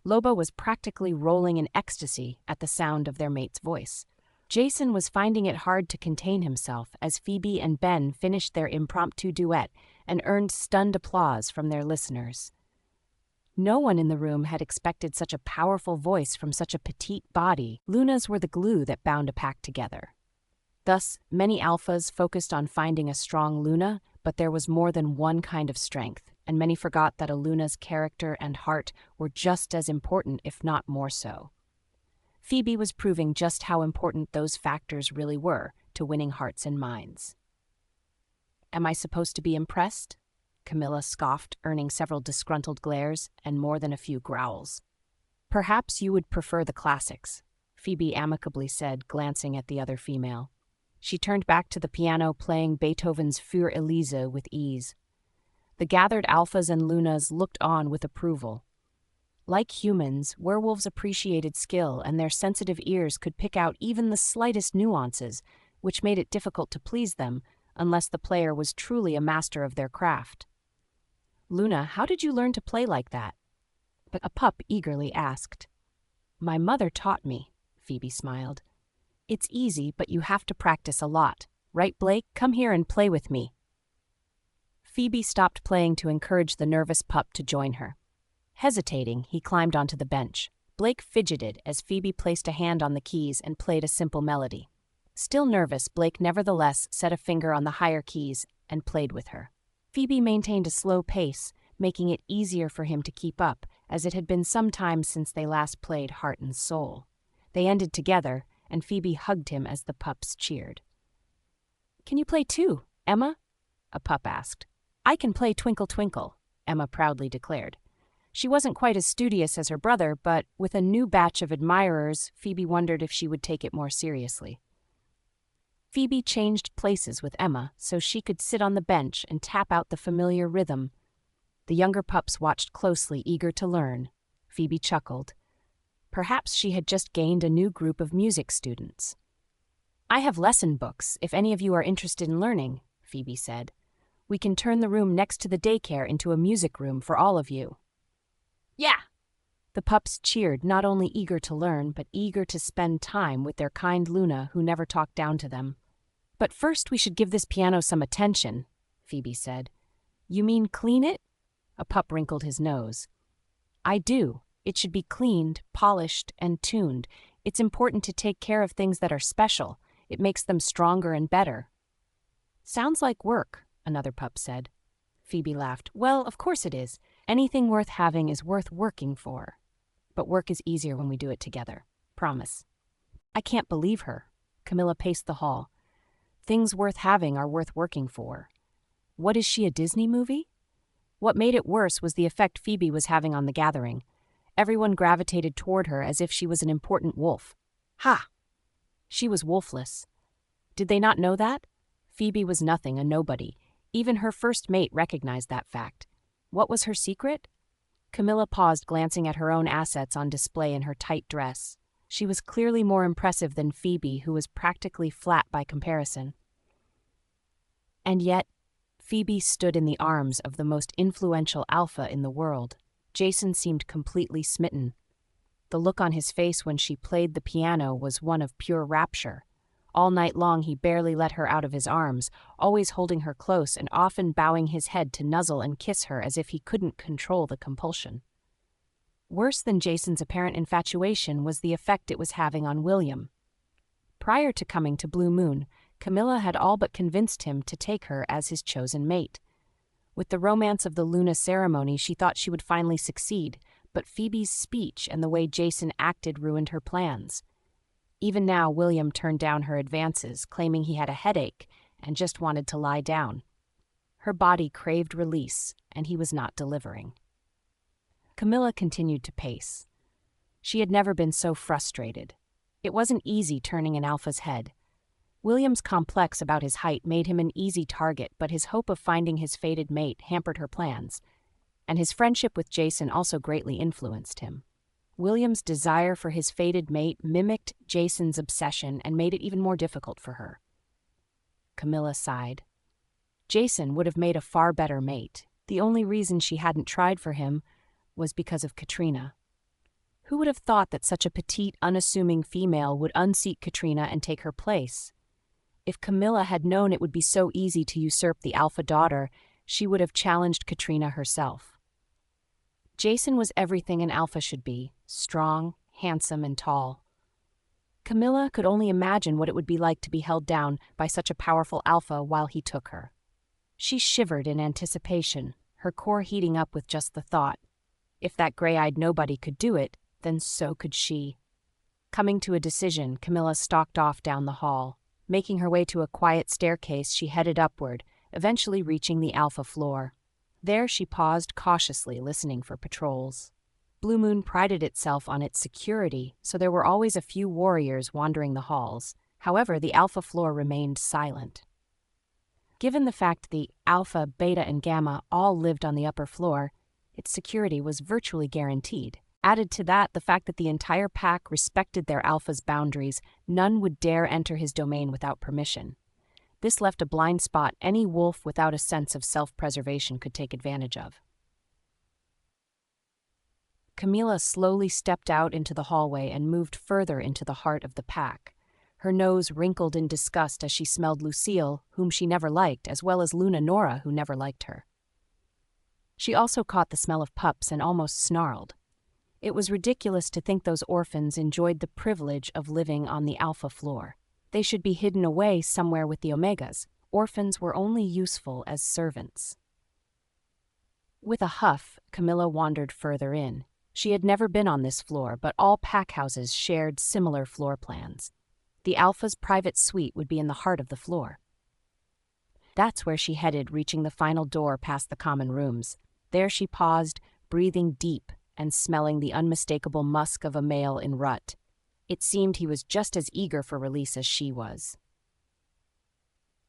Lobo was practically rolling in ecstasy at the sound of their mate's voice. Jason was finding it hard to contain himself as Phoebe and Ben finished their impromptu duet and earned stunned applause from their listeners. No one in the room had expected such a powerful voice from such a petite body. Lunas were the glue that bound a pack together. Thus, many alphas focused on finding a strong Luna, but there was more than one kind of strength, and many forgot that a Luna's character and heart were just as important, if not more so. Phoebe was proving just how important those factors really were to winning hearts and minds. "Am I supposed to be impressed?" Camilla scoffed, earning several disgruntled glares and more than a few growls. "Perhaps you would prefer the classics," Phoebe amicably said, glancing at the other female. She turned back to the piano, playing Beethoven's Für Elise with ease. The gathered alphas and lunas looked on with approval. Like humans, werewolves appreciated skill, and their sensitive ears could pick out even the slightest nuances, which made it difficult to please them, unless the player was truly a master of their craft. "Luna, how did you learn to play like that?" But a pup eagerly asked. "My mother taught me," Phoebe smiled. "It's easy, but you have to practice a lot. Right, Blake? Come here and play with me." Phoebe stopped playing to encourage the nervous pup to join her. Hesitating, he climbed onto the bench. Blake fidgeted as Phoebe placed a hand on the keys and played a simple melody. Still nervous, Blake nevertheless set a finger on the higher keys and played with her. Phoebe maintained a slow pace, making it easier for him to keep up, as it had been some time since they last played Heart and Soul. They ended together, and Phoebe hugged him as the pups cheered. "Can you play too, Emma?" a pup asked. "I can play Twinkle Twinkle," Emma proudly declared. She wasn't quite as studious as her brother, but with a new batch of admirers, Phoebe wondered if she would take it more seriously. Phoebe changed places with Emma so she could sit on the bench and tap out the familiar rhythm. The younger pups watched closely, eager to learn. Phoebe chuckled. Perhaps she had just gained a new group of music students. "I have lesson books, if any of you are interested in learning," Phoebe said. "We can turn the room next to the daycare into a music room for all of you." "Yeah!" The pups cheered, not only eager to learn, but eager to spend time with their kind Luna who never talked down to them. "But first we should give this piano some attention," Phoebe said. "You mean clean it?" A pup wrinkled his nose. "I do. It should be cleaned, polished, and tuned. It's important to take care of things that are special. It makes them stronger and better." "Sounds like work," another pup said. Phoebe laughed. "Well, of course it is. Anything worth having is worth working for. But work is easier when we do it together. Promise." "I can't believe her." Camilla paced the hall. "Things worth having are worth working for. What is she, a Disney movie?" What made it worse was the effect Phoebe was having on the gathering. Everyone gravitated toward her as if she was an important wolf. Ha! She was wolfless. Did they not know that? Phoebe was nothing, a nobody. Even her first mate recognized that fact. What was her secret? Camilla paused, glancing at her own assets on display in her tight dress. She was clearly more impressive than Phoebe, who was practically flat by comparison. And yet, Phoebe stood in the arms of the most influential alpha in the world. Jason seemed completely smitten. The look on his face when she played the piano was one of pure rapture. All night long he barely let her out of his arms, always holding her close and often bowing his head to nuzzle and kiss her as if he couldn't control the compulsion. Worse than Jason's apparent infatuation was the effect it was having on William. Prior to coming to Blue Moon, Camilla had all but convinced him to take her as his chosen mate. With the romance of the Luna ceremony, she thought she would finally succeed, but Phoebe's speech and the way Jason acted ruined her plans. Even now, William turned down her advances, claiming he had a headache and just wanted to lie down. Her body craved release, and he was not delivering. Camilla continued to pace. She had never been so frustrated. It wasn't easy turning an alpha's head. William's complex about his height made him an easy target, but his hope of finding his fated mate hampered her plans, and his friendship with Jason also greatly influenced him. William's desire for his fated mate mimicked Jason's obsession and made it even more difficult for her. Camilla sighed. Jason would have made a far better mate. The only reason she hadn't tried for him was because of Katrina. Who would have thought that such a petite, unassuming female would unseat Katrina and take her place? If Camilla had known it would be so easy to usurp the alpha daughter, she would have challenged Katrina herself. Jason was everything an alpha should be: strong, handsome, and tall. Camilla could only imagine what it would be like to be held down by such a powerful alpha while he took her. She shivered in anticipation, her core heating up with just the thought. If that gray-eyed nobody could do it, then so could she. Coming to a decision, Camilla stalked off down the hall. Making her way to a quiet staircase, she headed upward, eventually reaching the alpha floor. There she paused cautiously, listening for patrols. Blue Moon prided itself on its security, so there were always a few warriors wandering the halls. However, the alpha floor remained silent. Given the fact the alpha, beta, and gamma all lived on the upper floor, its security was virtually guaranteed. Added to that, the fact that the entire pack respected their alpha's boundaries, none would dare enter his domain without permission. This left a blind spot any wolf without a sense of self-preservation could take advantage of. Camilla slowly stepped out into the hallway and moved further into the heart of the pack. Her nose wrinkled in disgust as she smelled Lucille, whom she never liked, as well as Luna Nora, who never liked her. She also caught the smell of pups and almost snarled. It was ridiculous to think those orphans enjoyed the privilege of living on the alpha floor. They should be hidden away somewhere with the omegas. Orphans were only useful as servants. With a huff, Camilla wandered further in. She had never been on this floor, but all pack houses shared similar floor plans. The alpha's private suite would be in the heart of the floor. That's where she headed, reaching the final door past the common rooms. There she paused, breathing deep and smelling the unmistakable musk of a male in rut. It seemed he was just as eager for release as she was.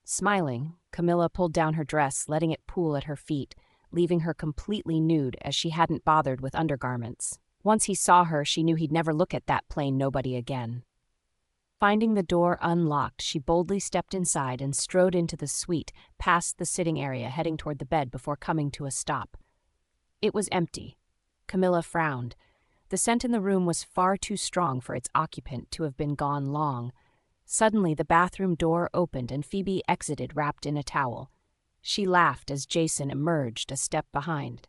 Smiling, Camilla pulled down her dress, letting it pool at her feet, leaving her completely nude as she hadn't bothered with undergarments. Once he saw her, she knew he'd never look at that plain nobody again. Finding the door unlocked, she boldly stepped inside and strode into the suite, past the sitting area, heading toward the bed before coming to a stop. It was empty. Camilla frowned. The scent in the room was far too strong for its occupant to have been gone long. Suddenly, the bathroom door opened and Phoebe exited wrapped in a towel. She laughed as Jason emerged a step behind.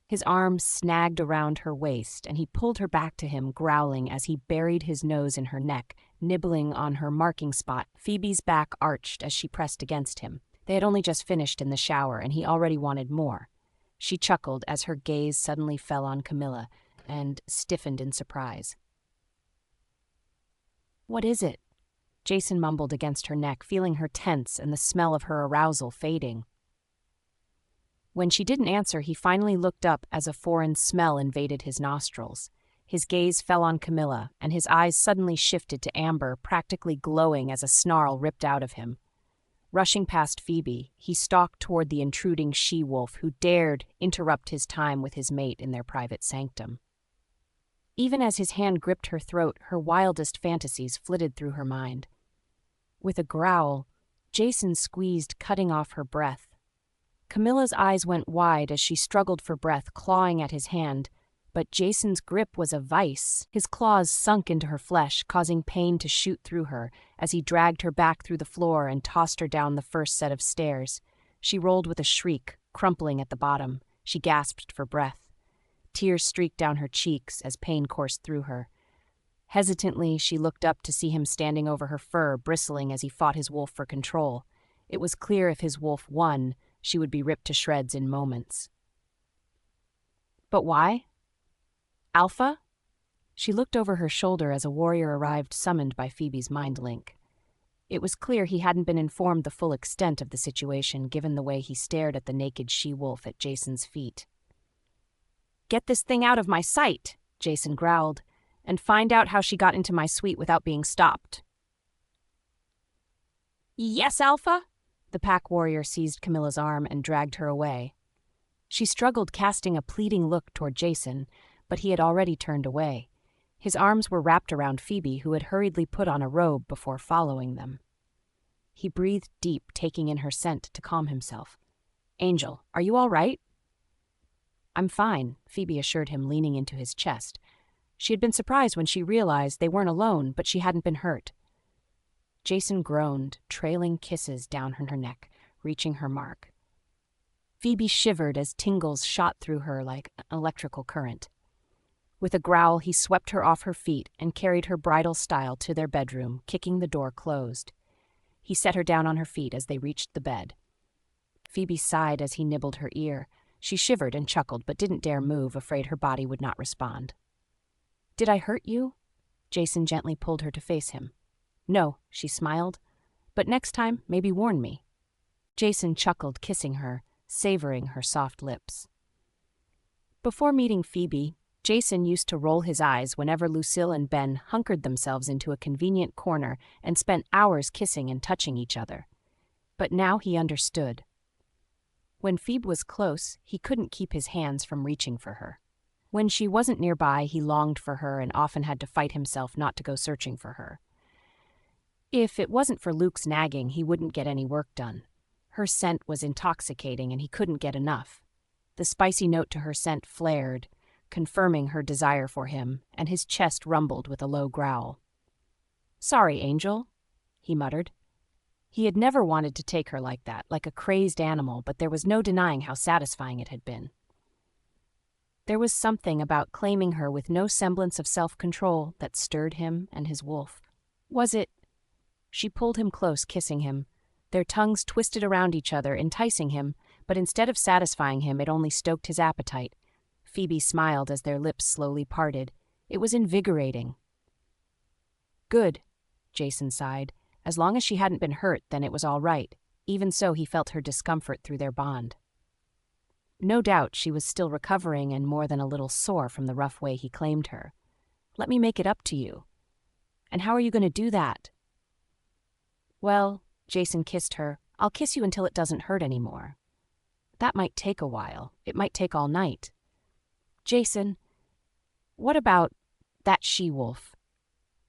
His arm snagged around her waist, and he pulled her back to him, growling as he buried his nose in her neck, nibbling on her marking spot. Phoebe's back arched as she pressed against him. They had only just finished in the shower, and he already wanted more. She chuckled as her gaze suddenly fell on Camilla, and stiffened in surprise. "What is it?" Jason mumbled against her neck, feeling her tense and the smell of her arousal fading. When she didn't answer, he finally looked up as a foreign smell invaded his nostrils. His gaze fell on Camilla, and his eyes suddenly shifted to amber, practically glowing as a snarl ripped out of him. Rushing past Phoebe, he stalked toward the intruding she-wolf who dared interrupt his time with his mate in their private sanctum. Even as his hand gripped her throat, her wildest fantasies flitted through her mind. With a growl, Jason squeezed, cutting off her breath. Camilla's eyes went wide as she struggled for breath, clawing at his hand, but Jason's grip was a vice. His claws sunk into her flesh, causing pain to shoot through her as he dragged her back through the floor and tossed her down the first set of stairs. She rolled with a shriek, crumpling at the bottom. She gasped for breath. Tears streaked down her cheeks as pain coursed through her. Hesitantly, she looked up to see him standing over her fur, bristling as he fought his wolf for control. It was clear if his wolf won, she would be ripped to shreds in moments. But why? Alpha? She looked over her shoulder as a warrior arrived, summoned by Phoebe's mind link. It was clear he hadn't been informed the full extent of the situation, given the way he stared at the naked she-wolf at Jason's feet. "Get this thing out of my sight," Jason growled, "and find out how she got into my suite without being stopped." "Yes, Alpha?" The pack warrior seized Camilla's arm and dragged her away. She struggled, casting a pleading look toward Jason, but he had already turned away. His arms were wrapped around Phoebe, who had hurriedly put on a robe before following them. He breathed deep, taking in her scent to calm himself. "Angel, are you all right?" "I'm fine," Phoebe assured him, leaning into his chest. She had been surprised when she realized they weren't alone, but she hadn't been hurt. Jason groaned, trailing kisses down her neck, reaching her mark. Phoebe shivered as tingles shot through her like an electrical current. With a growl, he swept her off her feet and carried her bridal style to their bedroom, kicking the door closed. He set her down on her feet as they reached the bed. Phoebe sighed as he nibbled her ear. She shivered and chuckled but didn't dare move, afraid her body would not respond. "Did I hurt you?" Jason gently pulled her to face him. "No," she smiled. "But next time, maybe warn me." Jason chuckled, kissing her, savoring her soft lips. Before meeting Phoebe, Jason used to roll his eyes whenever Lucille and Ben hunkered themselves into a convenient corner and spent hours kissing and touching each other. But now he understood. When Phoebe was close, he couldn't keep his hands from reaching for her. When she wasn't nearby, he longed for her and often had to fight himself not to go searching for her. If it wasn't for Luke's nagging, he wouldn't get any work done. Her scent was intoxicating and he couldn't get enough. The spicy note to her scent flared, confirming her desire for him, and his chest rumbled with a low growl. "Sorry, Angel," he muttered. He had never wanted to take her like that, like a crazed animal, but there was no denying how satisfying it had been. There was something about claiming her with no semblance of self-control that stirred him and his wolf. Was it? She pulled him close, kissing him. Their tongues twisted around each other, enticing him, but instead of satisfying him, it only stoked his appetite. Phoebe smiled as their lips slowly parted. It was invigorating. "Good," Jason sighed. As long as she hadn't been hurt, then it was all right. Even so, he felt her discomfort through their bond. No doubt she was still recovering and more than a little sore from the rough way he claimed her. "Let me make it up to you." "And how are you going to do that?" "Well," Jason kissed her, "I'll kiss you until it doesn't hurt anymore." "That might take a while. It might take all night." "Jason, what about that she-wolf?"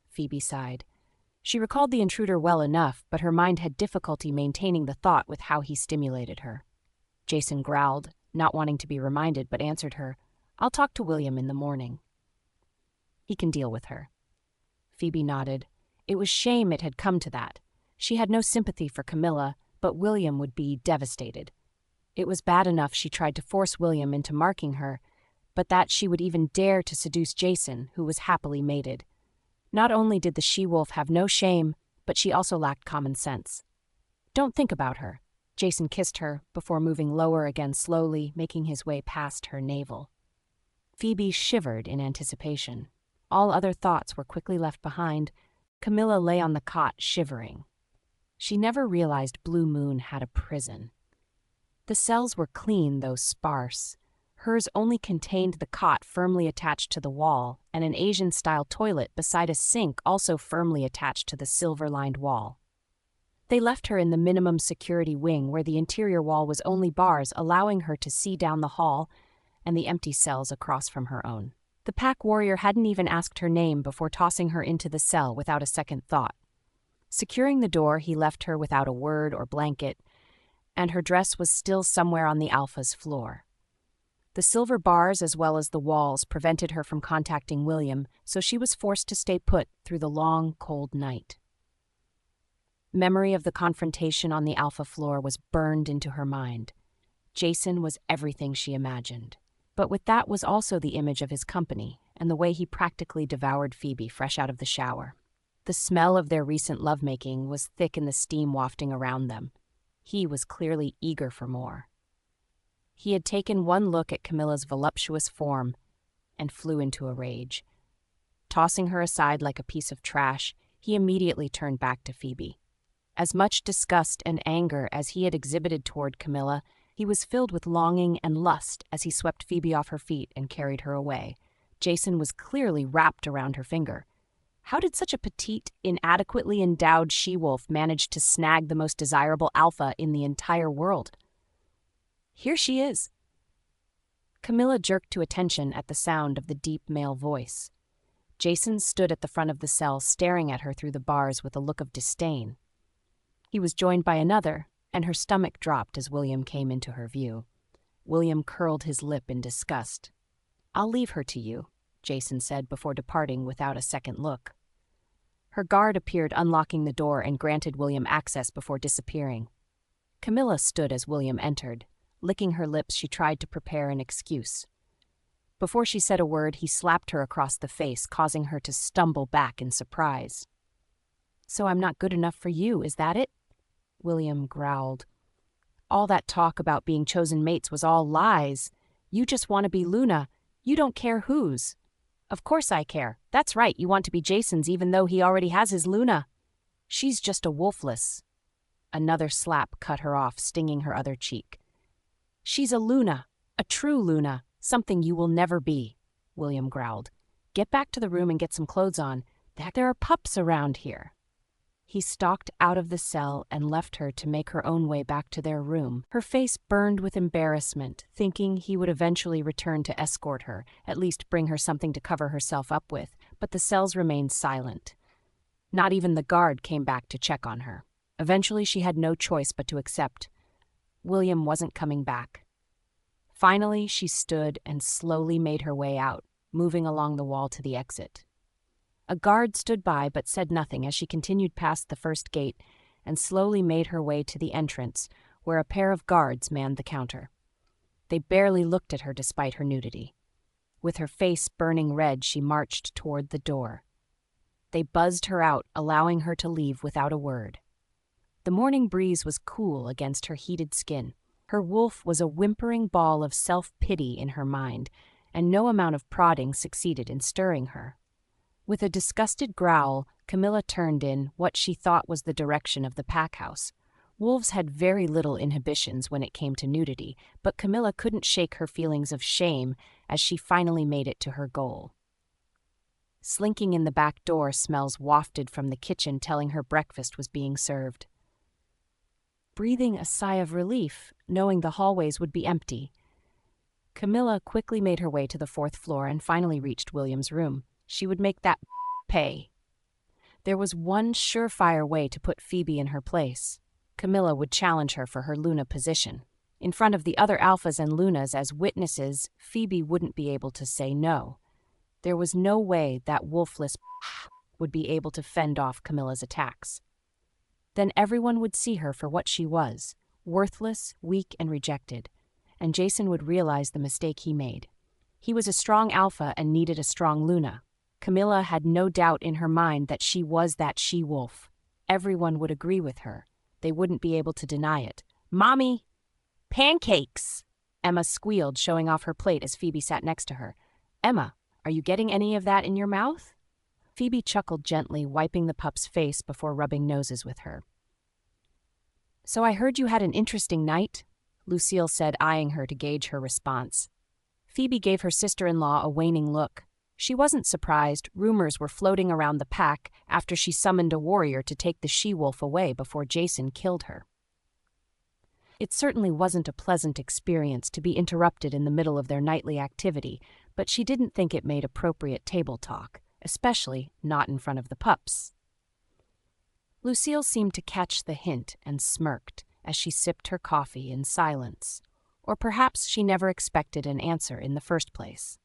Phoebe sighed. She recalled the intruder well enough, but her mind had difficulty maintaining the thought with how he stimulated her. Jason growled, not wanting to be reminded, but answered her, "I'll talk to William in the morning. He can deal with her." Phoebe nodded. It was shame it had come to that. She had no sympathy for Camilla, but William would be devastated. It was bad enough she tried to force William into marking her, but that she would even dare to seduce Jason, who was happily mated. Not only did the she-wolf have no shame, but she also lacked common sense. "Don't think about her." Jason kissed her before moving lower again slowly, making his way past her navel. Phoebe shivered in anticipation. All other thoughts were quickly left behind. Camilla lay on the cot, shivering. She never realized Blue Moon had a prison. The cells were clean, though sparse. Hers only contained the cot firmly attached to the wall and an Asian-style toilet beside a sink also firmly attached to the silver-lined wall. They left her in the minimum security wing where the interior wall was only bars, allowing her to see down the hall and the empty cells across from her own. The pack warrior hadn't even asked her name before tossing her into the cell without a second thought. Securing the door, he left her without a word or blanket, and her dress was still somewhere on the Alpha's floor. The silver bars as well as the walls prevented her from contacting William, so she was forced to stay put through the long, cold night. Memory of the confrontation on the Alpha floor was burned into her mind. Jason was everything she imagined. But with that was also the image of his company and the way he practically devoured Phoebe fresh out of the shower. The smell of their recent lovemaking was thick in the steam wafting around them. He was clearly eager for more. He had taken one look at Camilla's voluptuous form and flew into a rage. Tossing her aside like a piece of trash, he immediately turned back to Phoebe. As much disgust and anger as he had exhibited toward Camilla, he was filled with longing and lust as he swept Phoebe off her feet and carried her away. Jason was clearly wrapped around her finger. How did such a petite, inadequately endowed she-wolf manage to snag the most desirable alpha in the entire world? "Here she is." Camilla jerked to attention at the sound of the deep male voice. Jason stood at the front of the cell, staring at her through the bars with a look of disdain. He was joined by another, and her stomach dropped as William came into her view. William curled his lip in disgust. "I'll leave her to you," Jason said before departing without a second look. Her guard appeared, unlocking the door and granted William access before disappearing. Camilla stood as William entered, Licking her lips, she tried to prepare an excuse. Before she said a word, he slapped her across the face, causing her to stumble back in surprise. "So I'm not good enough for you, is that it?" William growled. "All that talk about being chosen mates was all lies. You just want to be Luna. You don't care whose." "Of course I care. That's right, you want to be Jason's even though he already has his Luna. She's just a wolfless." Another slap cut her off, stinging her other cheek. "She's a Luna, a true Luna, something you will never be," William growled. "Get back to the room and get some clothes on. There are pups around here." He stalked out of the cell and left her to make her own way back to their room. Her face burned with embarrassment, thinking he would eventually return to escort her, at least bring her something to cover herself up with, but the cells remained silent. Not even the guard came back to check on her. Eventually she had no choice but to accept. William wasn't coming back. Finally, she stood and slowly made her way out, moving along the wall to the exit. A guard stood by but said nothing as she continued past the first gate and slowly made her way to the entrance, where a pair of guards manned the counter. They barely looked at her despite her nudity. With her face burning red, she marched toward the door. They buzzed her out, allowing her to leave without a word. The morning breeze was cool against her heated skin. Her wolf was a whimpering ball of self-pity in her mind, and no amount of prodding succeeded in stirring her. With a disgusted growl, Camilla turned in what she thought was the direction of the pack house. Wolves had very little inhibitions when it came to nudity, but Camilla couldn't shake her feelings of shame as she finally made it to her goal. Slinking in the back door, smells wafted from the kitchen, telling her breakfast was being served. Breathing a sigh of relief, knowing the hallways would be empty, Camilla quickly made her way to the 4th floor and finally reached William's room. She would make that pay. There was one surefire way to put Phoebe in her place. Camilla would challenge her for her Luna position. In front of the other alphas and Lunas as witnesses, Phoebe wouldn't be able to say no. There was no way that wolfless would be able to fend off Camilla's attacks. Then everyone would see her for what she was, worthless, weak, and rejected, and Jason would realize the mistake he made. He was a strong alpha and needed a strong Luna. Camilla had no doubt in her mind that she was that she-wolf. Everyone would agree with her. They wouldn't be able to deny it. "Mommy! Pancakes!" Emma squealed, showing off her plate as Phoebe sat next to her. "Emma, are you getting any of that in your mouth?" Phoebe chuckled gently, wiping the pup's face before rubbing noses with her. "So I heard you had an interesting night," Lucille said, eyeing her to gauge her response. Phoebe gave her sister-in-law a waning look. She wasn't surprised. Rumors were floating around the pack after she summoned a warrior to take the she-wolf away before Jason killed her. It certainly wasn't a pleasant experience to be interrupted in the middle of their nightly activity, but she didn't think it made appropriate table talk, especially not in front of the pups. Lucille seemed to catch the hint and smirked as she sipped her coffee in silence. Or perhaps she never expected an answer in the first place.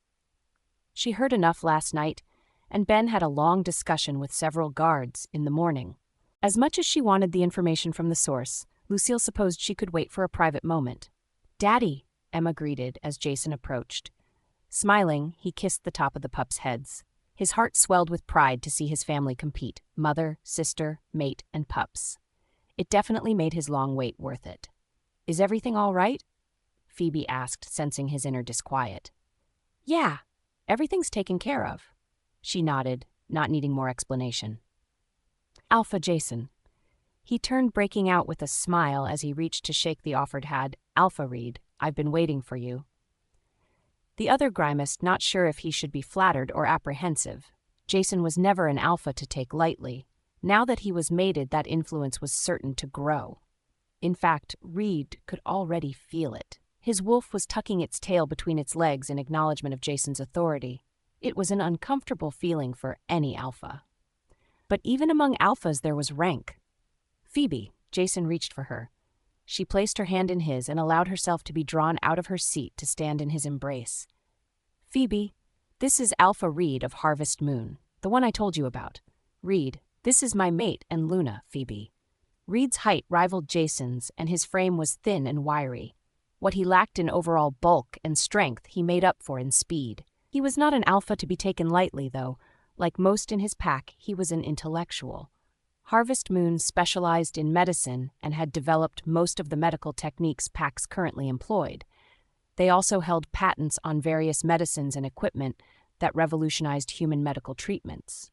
She heard enough last night, and Ben had a long discussion with several guards in the morning. As much as she wanted the information from the source, Lucille supposed she could wait for a private moment. "Daddy," Emma greeted as Jason approached. Smiling, he kissed the top of the pups' heads. His heart swelled with pride to see his family compete: mother, sister, mate, and pups. It definitely made his long wait worth it. "Is everything all right?" Phoebe asked, sensing his inner disquiet. "Yeah, everything's taken care of." She nodded, not needing more explanation. "Alpha Jason." He turned, breaking out with a smile as he reached to shake the offered hand. "Alpha Reed, I've been waiting for you." The other grimaced, not sure if he should be flattered or apprehensive. Jason was never an alpha to take lightly. Now that he was mated, that influence was certain to grow. In fact, Reed could already feel it. His wolf was tucking its tail between its legs in acknowledgement of Jason's authority. It was an uncomfortable feeling for any alpha. But even among alphas there was rank. "Phoebe," Jason reached for her. She placed her hand in his and allowed herself to be drawn out of her seat to stand in his embrace. "Phoebe, this is Alpha Reed of Harvest Moon, the one I told you about. Reed, this is my mate and Luna, Phoebe." Reed's height rivaled Jason's, and his frame was thin and wiry. What he lacked in overall bulk and strength, he made up for in speed. He was not an alpha to be taken lightly, though. Like most in his pack, he was an intellectual. Harvest Moon specialized in medicine and had developed most of the medical techniques packs currently employed. They also held patents on various medicines and equipment that revolutionized human medical treatments.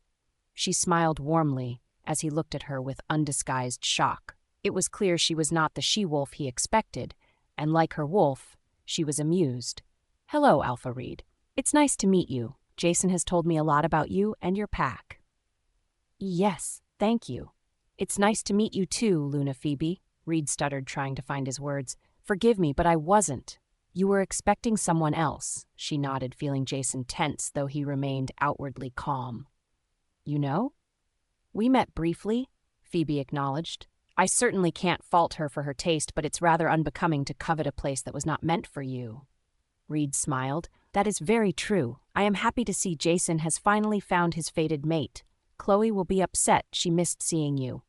She smiled warmly as he looked at her with undisguised shock. It was clear she was not the she-wolf he expected, and like her wolf, she was amused. "Hello, Alpha Reed. It's nice to meet you. Jason has told me a lot about you and your pack." "Yes, thank you. It's nice to meet you too, Luna Phoebe," Reed stuttered, trying to find his words. "Forgive me, but I wasn't. You were expecting someone else," she nodded, feeling Jason tense, though he remained outwardly calm. "You know? We met briefly," Phoebe acknowledged. "I certainly can't fault her for her taste, but it's rather unbecoming to covet a place that was not meant for you." Reed smiled. "That is very true. I am happy to see Jason has finally found his fated mate. Chloe will be upset. She missed seeing you."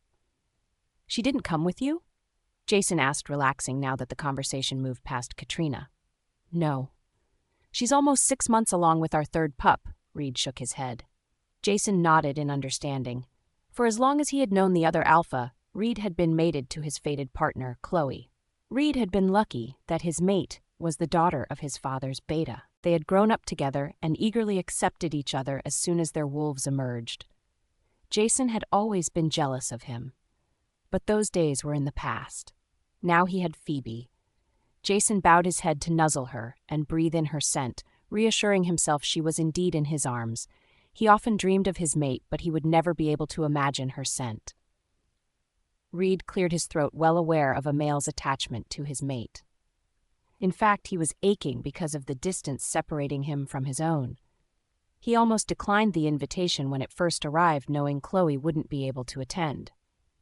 "She didn't come with you?" Jason asked, relaxing now that the conversation moved past Katrina. "No. She's almost 6 months along with our third pup," Reed shook his head. Jason nodded in understanding. For as long as he had known the other alpha, Reed had been mated to his fated partner, Chloe. Reed had been lucky that his mate was the daughter of his father's beta. They had grown up together and eagerly accepted each other as soon as their wolves emerged. Jason had always been jealous of him. But those days were in the past. Now he had Phoebe. Jason bowed his head to nuzzle her and breathe in her scent, reassuring himself she was indeed in his arms. He often dreamed of his mate, but he would never be able to imagine her scent. Reed cleared his throat, well aware of a male's attachment to his mate. In fact, he was aching because of the distance separating him from his own. He almost declined the invitation when it first arrived, knowing Chloe wouldn't be able to attend.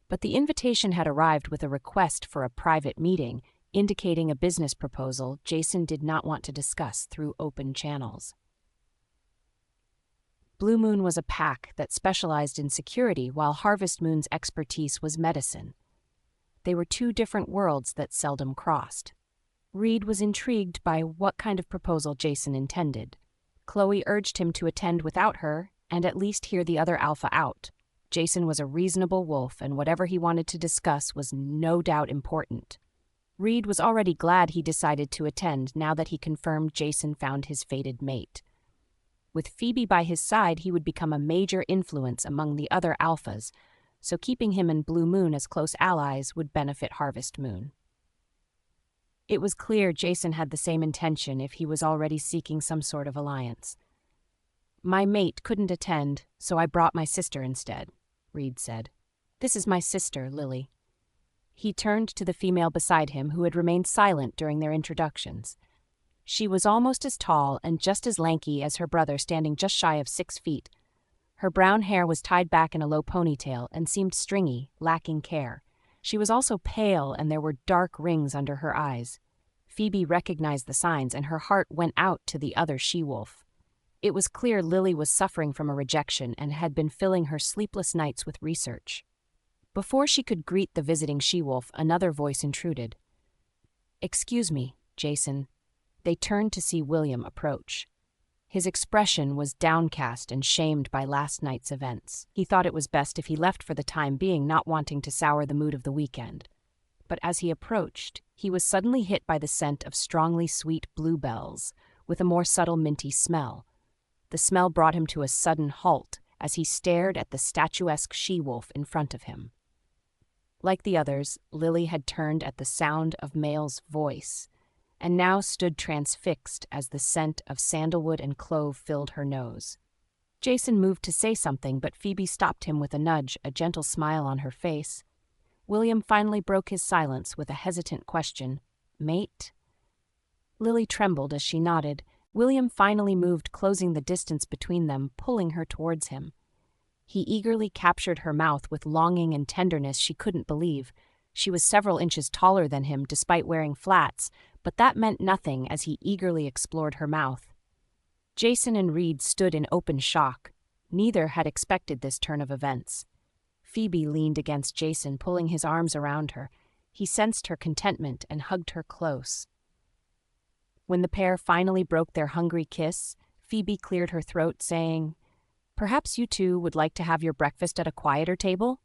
But the invitation had arrived with a request for a private meeting, indicating a business proposal Jason did not want to discuss through open channels. Blue Moon was a pack that specialized in security, while Harvest Moon's expertise was medicine. They were two different worlds that seldom crossed. Reed was intrigued by what kind of proposal Jason intended. Chloe urged him to attend without her and at least hear the other alpha out. Jason was a reasonable wolf, and whatever he wanted to discuss was no doubt important. Reed was already glad he decided to attend now that he confirmed Jason found his fated mate. With Phoebe by his side, he would become a major influence among the other alphas, so keeping him and Blue Moon as close allies would benefit Harvest Moon. It was clear Jason had the same intention if he was already seeking some sort of alliance. "My mate couldn't attend, so I brought my sister instead," Reed said. "This is my sister, Lily." He turned to the female beside him, who had remained silent during their introductions. She was almost as tall and just as lanky as her brother, standing just shy of 6 feet. Her brown hair was tied back in a low ponytail and seemed stringy, lacking care. She was also pale, and there were dark rings under her eyes. Phoebe recognized the signs, and her heart went out to the other she-wolf. It was clear Lily was suffering from a rejection and had been filling her sleepless nights with research. Before she could greet the visiting she-wolf, another voice intruded. "Excuse me, Jason." They turned to see William approach. His expression was downcast and shamed by last night's events. He thought it was best if he left for the time being, not wanting to sour the mood of the weekend. But as he approached, he was suddenly hit by the scent of strongly sweet bluebells, with a more subtle minty smell. The smell brought him to a sudden halt as he stared at the statuesque she-wolf in front of him. Like the others, Lily had turned at the sound of Male's voice, and now stood transfixed as the scent of sandalwood and clove filled her nose. Jason moved to say something, but Phoebe stopped him with a nudge, a gentle smile on her face. William finally broke his silence with a hesitant question. "Mate?" Lily trembled as she nodded. William finally moved, closing the distance between them, pulling her towards him. He eagerly captured her mouth with longing and tenderness she couldn't believe. She was several inches taller than him, despite wearing flats, but that meant nothing as he eagerly explored her mouth. Jason and Reed stood in open shock. Neither had expected this turn of events. Phoebe leaned against Jason, pulling his arms around her. He sensed her contentment and hugged her close. When the pair finally broke their hungry kiss, Phoebe cleared her throat, saying, "Perhaps you two would like to have your breakfast at a quieter table?"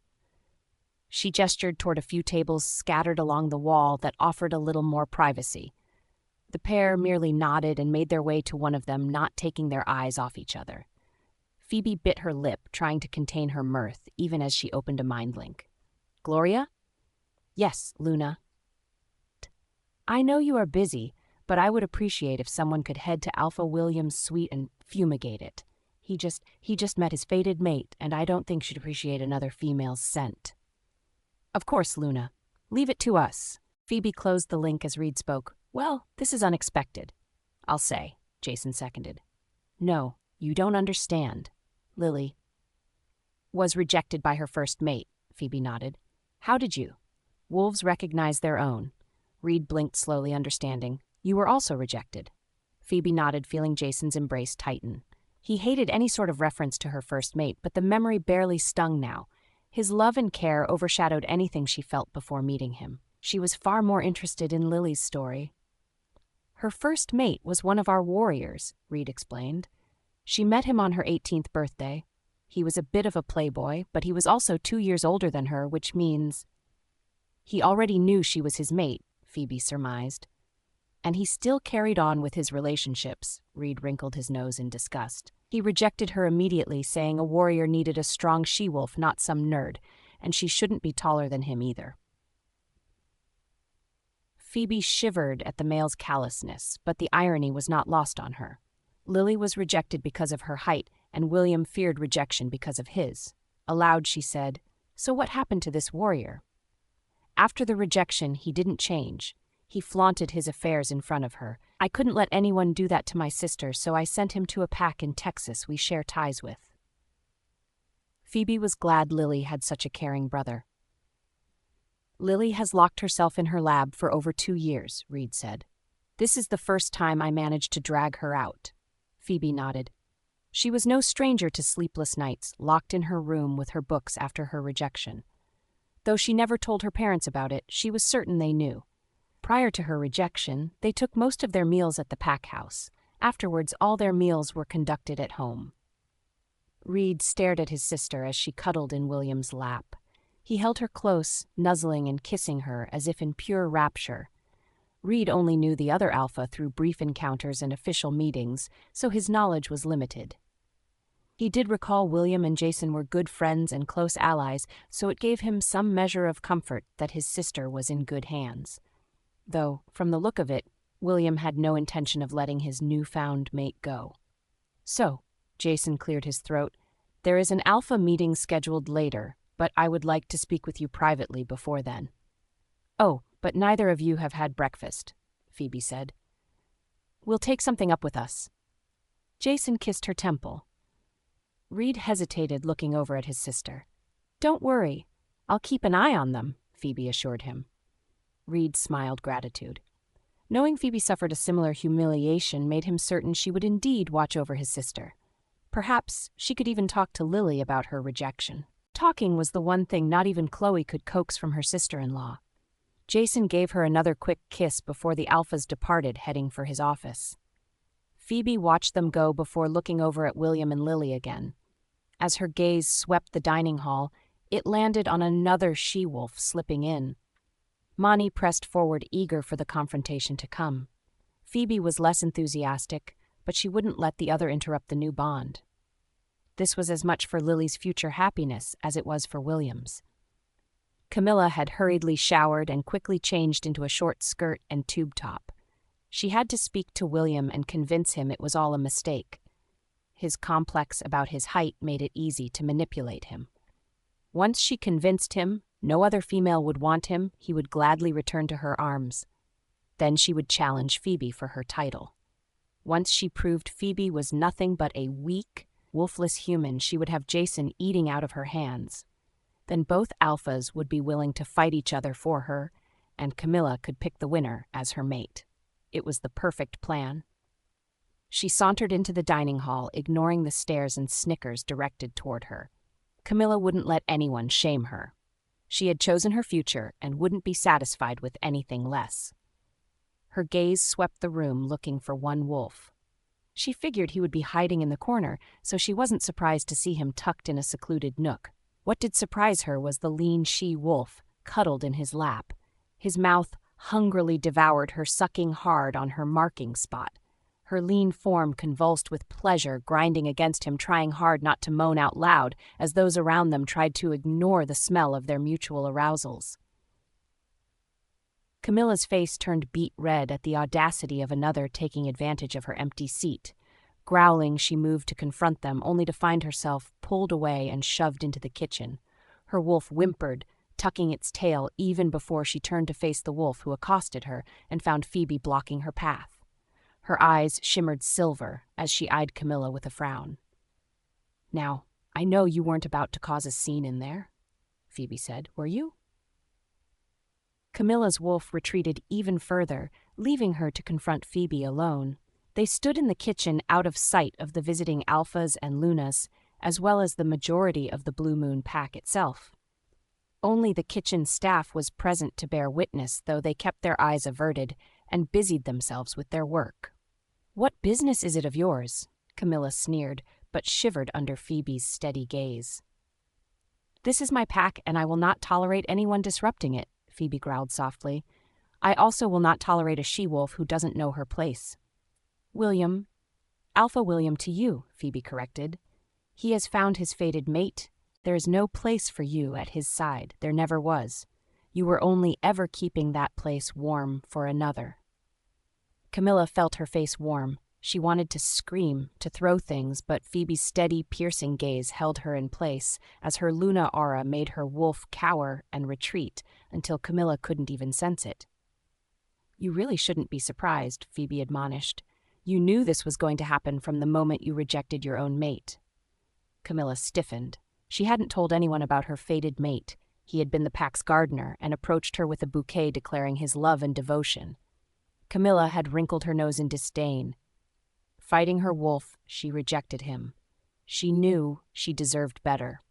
She gestured toward a few tables scattered along the wall that offered a little more privacy. The pair merely nodded and made their way to one of them, not taking their eyes off each other. Phoebe bit her lip, trying to contain her mirth, even as she opened a mind link. "Gloria?" "Yes, Luna." "I know you are busy, but I would appreciate if someone could head to Alpha Williams' suite and fumigate it. He just met his fated mate, and I don't think she'd appreciate another female's scent." "Of course, Luna. Leave it to us." Phoebe closed the link as Reed spoke. "Well, this is unexpected, I'll say," Jason seconded. "No, you don't understand. Lily was rejected by her first mate," Phoebe nodded. "How did you?" "Wolves recognize their own." Reed blinked slowly, understanding. "You were also rejected." Phoebe nodded, feeling Jason's embrace tighten. He hated any sort of reference to her first mate, but the memory barely stung now. His love and care overshadowed anything she felt before meeting him. She was far more interested in Lily's story. "Her first mate was one of our warriors," Reed explained. "She met him on her 18th birthday. He was a bit of a playboy, but he was also 2 years older than her, which means he already knew she was his mate," Phoebe surmised. "And he still carried on with his relationships," Reed wrinkled his nose in disgust. "He rejected her immediately, saying a warrior needed a strong she-wolf, not some nerd, and she shouldn't be taller than him either." Phoebe shivered at the male's callousness, but the irony was not lost on her. Lily was rejected because of her height, and William feared rejection because of his. Aloud, she said, "So what happened to this warrior?" "After the rejection, he didn't change. He flaunted his affairs in front of her. I couldn't let anyone do that to my sister, so I sent him to a pack in Texas we share ties with." Phoebe was glad Lily had such a caring brother. "Lily has locked herself in her lab for over 2 years, Reed said. "This is the first time I managed to drag her out." Phoebe nodded. She was no stranger to sleepless nights, locked in her room with her books after her rejection. Though she never told her parents about it, she was certain they knew. Prior to her rejection, they took most of their meals at the pack house. Afterwards, all their meals were conducted at home. Reed stared at his sister as she cuddled in William's lap. He held her close, nuzzling and kissing her as if in pure rapture. Reed only knew the other alpha through brief encounters and official meetings, so his knowledge was limited. He did recall William and Jason were good friends and close allies, so it gave him some measure of comfort that his sister was in good hands. Though, from the look of it, William had no intention of letting his newfound mate go. "So," Jason cleared his throat, "there is an alpha meeting scheduled later, but I would like to speak with you privately before then." "Oh, but neither of you have had breakfast," Phoebe said. "We'll take something up with us." Jason kissed her temple. Reed hesitated, looking over at his sister. "Don't worry. I'll keep an eye on them," Phoebe assured him. Reed smiled gratitude. Knowing Phoebe suffered a similar humiliation made him certain she would indeed watch over his sister. Perhaps she could even talk to Lily about her rejection. Talking was the one thing not even Chloe could coax from her sister-in-law. Jason gave her another quick kiss before the alphas departed, heading for his office. Phoebe watched them go before looking over at William and Lily again. As her gaze swept the dining hall, it landed on another she-wolf slipping in. Mani pressed forward, eager for the confrontation to come. Phoebe was less enthusiastic, but she wouldn't let the other interrupt the new bond. This was as much for Lily's future happiness as it was for William's. Camilla had hurriedly showered and quickly changed into a short skirt and tube top. She had to speak to William and convince him it was all a mistake. His complex about his height made it easy to manipulate him. Once she convinced him no other female would want him, he would gladly return to her arms. Then she would challenge Phoebe for her title. Once she proved Phoebe was nothing but a weak, wolfless human, she would have Jason eating out of her hands. Then both alphas would be willing to fight each other for her, and Camilla could pick the winner as her mate. It was the perfect plan. She sauntered into the dining hall, ignoring the stares and snickers directed toward her. Camilla wouldn't let anyone shame her. She had chosen her future and wouldn't be satisfied with anything less. Her gaze swept the room looking for one wolf. She figured he would be hiding in the corner, so she wasn't surprised to see him tucked in a secluded nook. What did surprise her was the lean she-wolf, cuddled in his lap. His mouth hungrily devoured her, sucking hard on her marking spot. Her lean form convulsed with pleasure, grinding against him, trying hard not to moan out loud as those around them tried to ignore the smell of their mutual arousals. Camilla's face turned beet red at the audacity of another taking advantage of her empty seat. Growling, she moved to confront them, only to find herself pulled away and shoved into the kitchen. Her wolf whimpered, tucking its tail even before she turned to face the wolf who accosted her and found Phoebe blocking her path. Her eyes shimmered silver as she eyed Camilla with a frown. "Now, I know you weren't about to cause a scene in there," Phoebe said, "were you?" Camilla's wolf retreated even further, leaving her to confront Phoebe alone. They stood in the kitchen out of sight of the visiting alphas and lunas, as well as the majority of the Blue Moon pack itself. Only the kitchen staff was present to bear witness, though they kept their eyes averted and busied themselves with their work. "What business is it of yours?" Camilla sneered, but shivered under Phoebe's steady gaze. "This is my pack, and I will not tolerate anyone disrupting it," Phoebe growled softly. "I also will not tolerate a she-wolf who doesn't know her place." "William, Alpha William to you," Phoebe corrected. "He has found his fated mate. There is no place for you at his side. There never was. You were only ever keeping that place warm for another." Camilla felt her face warm. She wanted to scream, to throw things, but Phoebe's steady, piercing gaze held her in place as her Luna aura made her wolf cower and retreat until Camilla couldn't even sense it. "You really shouldn't be surprised," Phoebe admonished. "You knew this was going to happen from the moment you rejected your own mate." Camilla stiffened. She hadn't told anyone about her fated mate. He had been the pack's gardener and approached her with a bouquet declaring his love and devotion. Camilla had wrinkled her nose in disdain. Fighting her wolf, she rejected him. She knew she deserved better.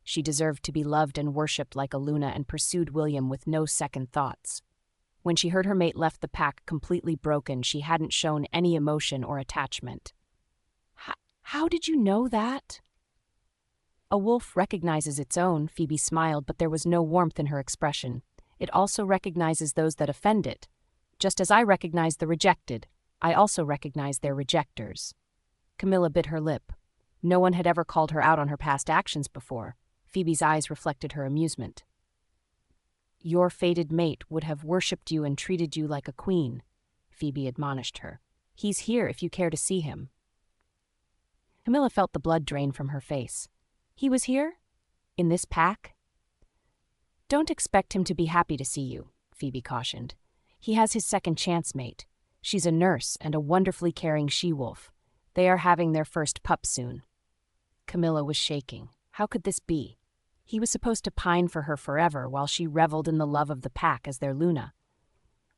She deserved to be loved and worshipped like a Luna and pursued William with no second thoughts. When she heard her mate left the pack completely broken, she hadn't shown any emotion or attachment. How did you know that?" "A wolf recognizes its own," Phoebe smiled, but there was no warmth in her expression. "It also recognizes those that offend it. Just as I recognize the rejected, I also recognize their rejectors." Camilla bit her lip. No one had ever called her out on her past actions before. Phoebe's eyes reflected her amusement. "Your fated mate would have worshipped you and treated you like a queen," Phoebe admonished her. "He's here if you care to see him." Camilla felt the blood drain from her face. "He was here? In this pack?" "Don't expect him to be happy to see you," Phoebe cautioned. "He has his second chance mate. She's a nurse and a wonderfully caring she-wolf. They are having their first pup soon." Camilla was shaking. How could this be? He was supposed to pine for her forever while she reveled in the love of the pack as their Luna.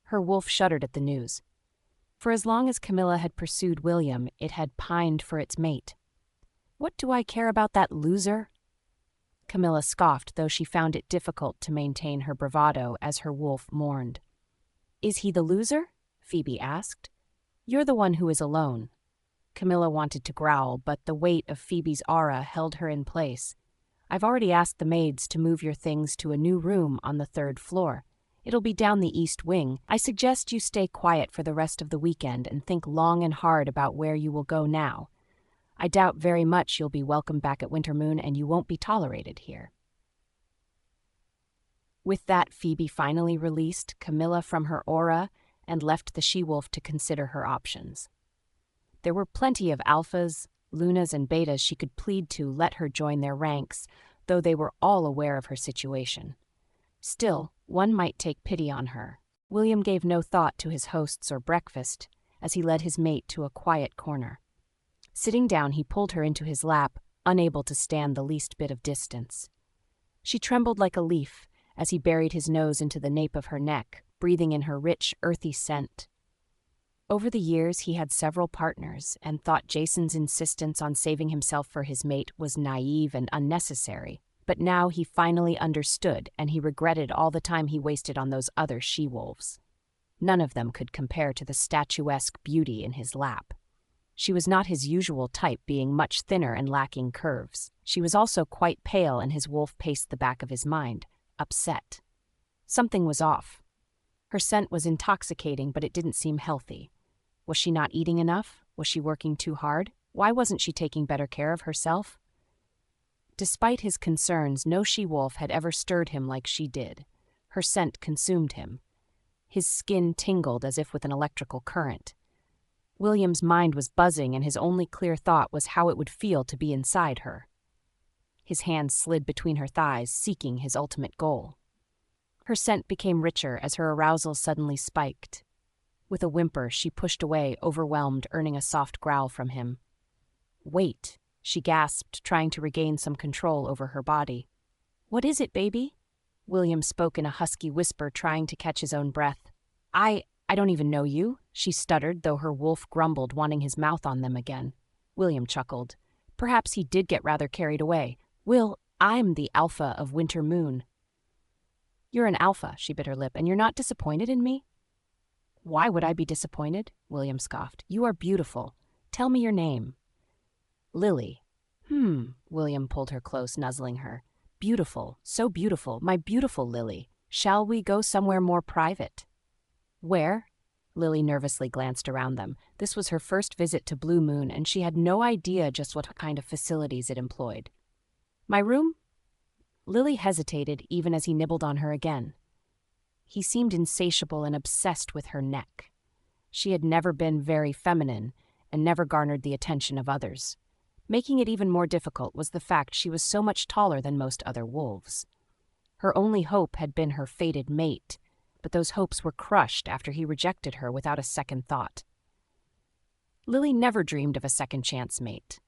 Her wolf shuddered at the news. For as long as Camilla had pursued William, it had pined for its mate. "What do I care about that loser?" Camilla scoffed, though she found it difficult to maintain her bravado as her wolf mourned. "Is he the loser?" Phoebe asked. "You're the one who is alone." Camilla wanted to growl, but the weight of Phoebe's aura held her in place. "I've already asked the maids to move your things to a new room on the 3rd floor. It'll be down the east wing. I suggest you stay quiet for the rest of the weekend and think long and hard about where you will go now. I doubt very much you'll be welcome back at Wintermoon, and you won't be tolerated here." With that, Phoebe finally released Camilla from her aura and left the she-wolf to consider her options. There were plenty of alphas, lunas, and betas she could plead to let her join their ranks, though they were all aware of her situation. Still, one might take pity on her. William gave no thought to his hosts or breakfast as he led his mate to a quiet corner. Sitting down, he pulled her into his lap, unable to stand the least bit of distance. She trembled like a leaf as he buried his nose into the nape of her neck, breathing in her rich, earthy scent. Over the years, he had several partners and thought Jason's insistence on saving himself for his mate was naive and unnecessary. But now he finally understood, and he regretted all the time he wasted on those other she-wolves. None of them could compare to the statuesque beauty in his lap. She was not his usual type, being much thinner and lacking curves. She was also quite pale, and his wolf paced the back of his mind, upset. Something was off. Her scent was intoxicating, but it didn't seem healthy. Was she not eating enough? Was she working too hard? Why wasn't she taking better care of herself? Despite his concerns, no she-wolf had ever stirred him like she did. Her scent consumed him. His skin tingled as if with an electrical current. William's mind was buzzing, and his only clear thought was how it would feel to be inside her. His hands slid between her thighs, seeking his ultimate goal. Her scent became richer as her arousal suddenly spiked. With a whimper, she pushed away, overwhelmed, earning a soft growl from him. "Wait," she gasped, trying to regain some control over her body. "What is it, baby?" William spoke in a husky whisper, trying to catch his own breath. I don't even know you," she stuttered, though her wolf grumbled, wanting his mouth on them again. William chuckled. Perhaps he did get rather carried away. "I'm the alpha of Winter Moon." "You're an alpha," she bit her lip, "and you're not disappointed in me?" "Why would I be disappointed?" William scoffed. "You are beautiful. Tell me your name." "Lily." William pulled her close, nuzzling her. "Beautiful, so beautiful, my beautiful Lily. Shall we go somewhere more private?" "Where?" Lily nervously glanced around them. This was her first visit to Blue Moon, and she had no idea just what kind of facilities it employed. "My room?" Lily hesitated, even as he nibbled on her again. He seemed insatiable and obsessed with her neck. She had never been very feminine and never garnered the attention of others. Making it even more difficult was the fact she was so much taller than most other wolves. Her only hope had been her fated mate, but those hopes were crushed after he rejected her without a second thought. Lily never dreamed of a second-chance mate.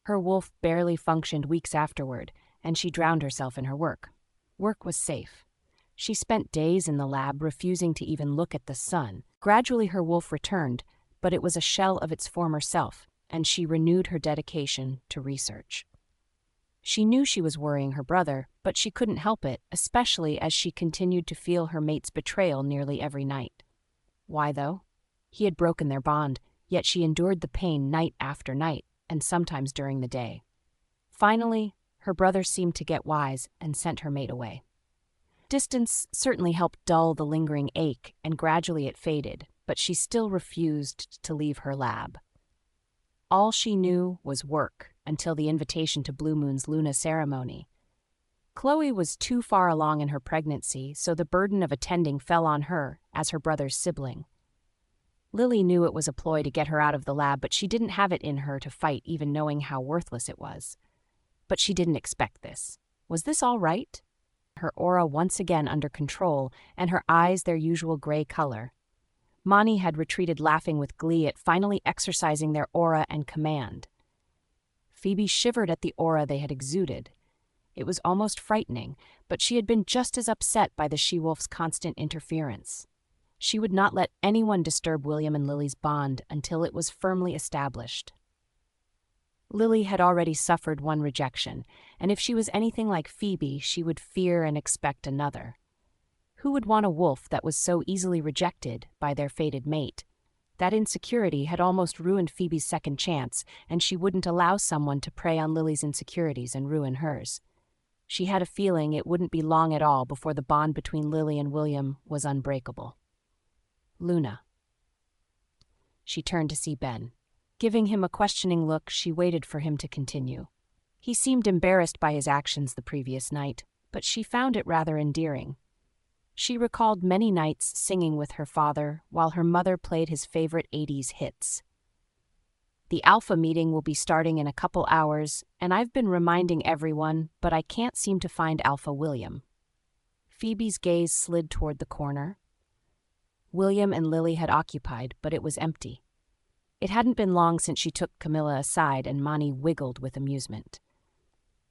Her wolf barely functioned weeks afterward, and she drowned herself in her work. Work was safe. She spent days in the lab, refusing to even look at the sun. Gradually her wolf returned, but it was a shell of its former self, and she renewed her dedication to research. She knew she was worrying her brother, but she couldn't help it, especially as she continued to feel her mate's betrayal nearly every night. Why, though? He had broken their bond, yet she endured the pain night after night, and sometimes during the day. Finally, her brother seemed to get wise and sent her mate away. Distance certainly helped dull the lingering ache, and gradually it faded, but she still refused to leave her lab. All she knew was work until the invitation to Blue Moon's Luna ceremony. Chloe was too far along in her pregnancy, so the burden of attending fell on her as her brother's sibling. Lily knew it was a ploy to get her out of the lab, but she didn't have it in her to fight, even knowing how worthless it was. But she didn't expect this. Was this all right? Her aura once again under control, and her eyes their usual gray color. Mani had retreated, laughing with glee at finally exercising their aura and command. Phoebe shivered at the aura they had exuded. It was almost frightening, but she had been just as upset by the she-wolf's constant interference. She would not let anyone disturb William and Lily's bond until it was firmly established. Lily had already suffered one rejection, and if she was anything like Phoebe, she would fear and expect another. Who would want a wolf that was so easily rejected by their fated mate? That insecurity had almost ruined Phoebe's second chance, and she wouldn't allow someone to prey on Lily's insecurities and ruin hers. She had a feeling it wouldn't be long at all before the bond between Lily and William was unbreakable. Luna. She turned to see Ben. Giving him a questioning look, she waited for him to continue. He seemed embarrassed by his actions the previous night, but she found it rather endearing. She recalled many nights singing with her father while her mother played his favorite 80s hits. "The Alpha meeting will be starting in a couple hours, and I've been reminding everyone, but I can't seem to find Alpha William." Phoebe's gaze slid toward the corner. William and Lily had occupied, but it was empty. It hadn't been long since she took Camilla aside, and Mani wiggled with amusement.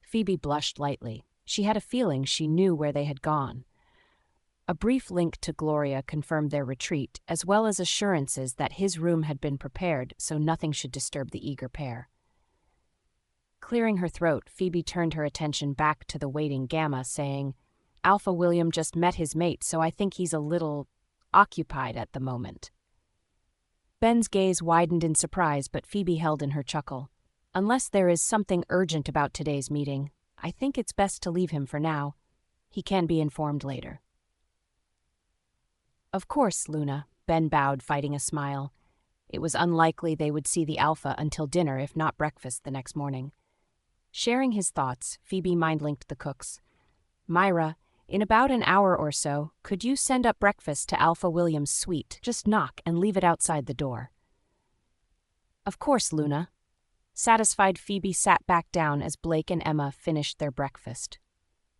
Phoebe blushed lightly. She had a feeling she knew where they had gone. A brief link to Gloria confirmed their retreat, as well as assurances that his room had been prepared so nothing should disturb the eager pair. Clearing her throat, Phoebe turned her attention back to the waiting Gamma, saying, "Alpha William just met his mate, so I think he's a little occupied at the moment. Ben's gaze widened in surprise, but Phoebe held in her chuckle. Unless there is something urgent about today's meeting, I think it's best to leave him for now. He can be informed later. Of course, Luna, Ben bowed, fighting a smile. It was unlikely they would see the Alpha until dinner, if not breakfast, the next morning. Sharing his thoughts, Phoebe mind-linked the cooks. Myra, in about an hour or so, could you send up breakfast to Alpha William's suite? Just knock and leave it outside the door. Of course, Luna. Satisfied, Phoebe sat back down as Blake and Emma finished their breakfast.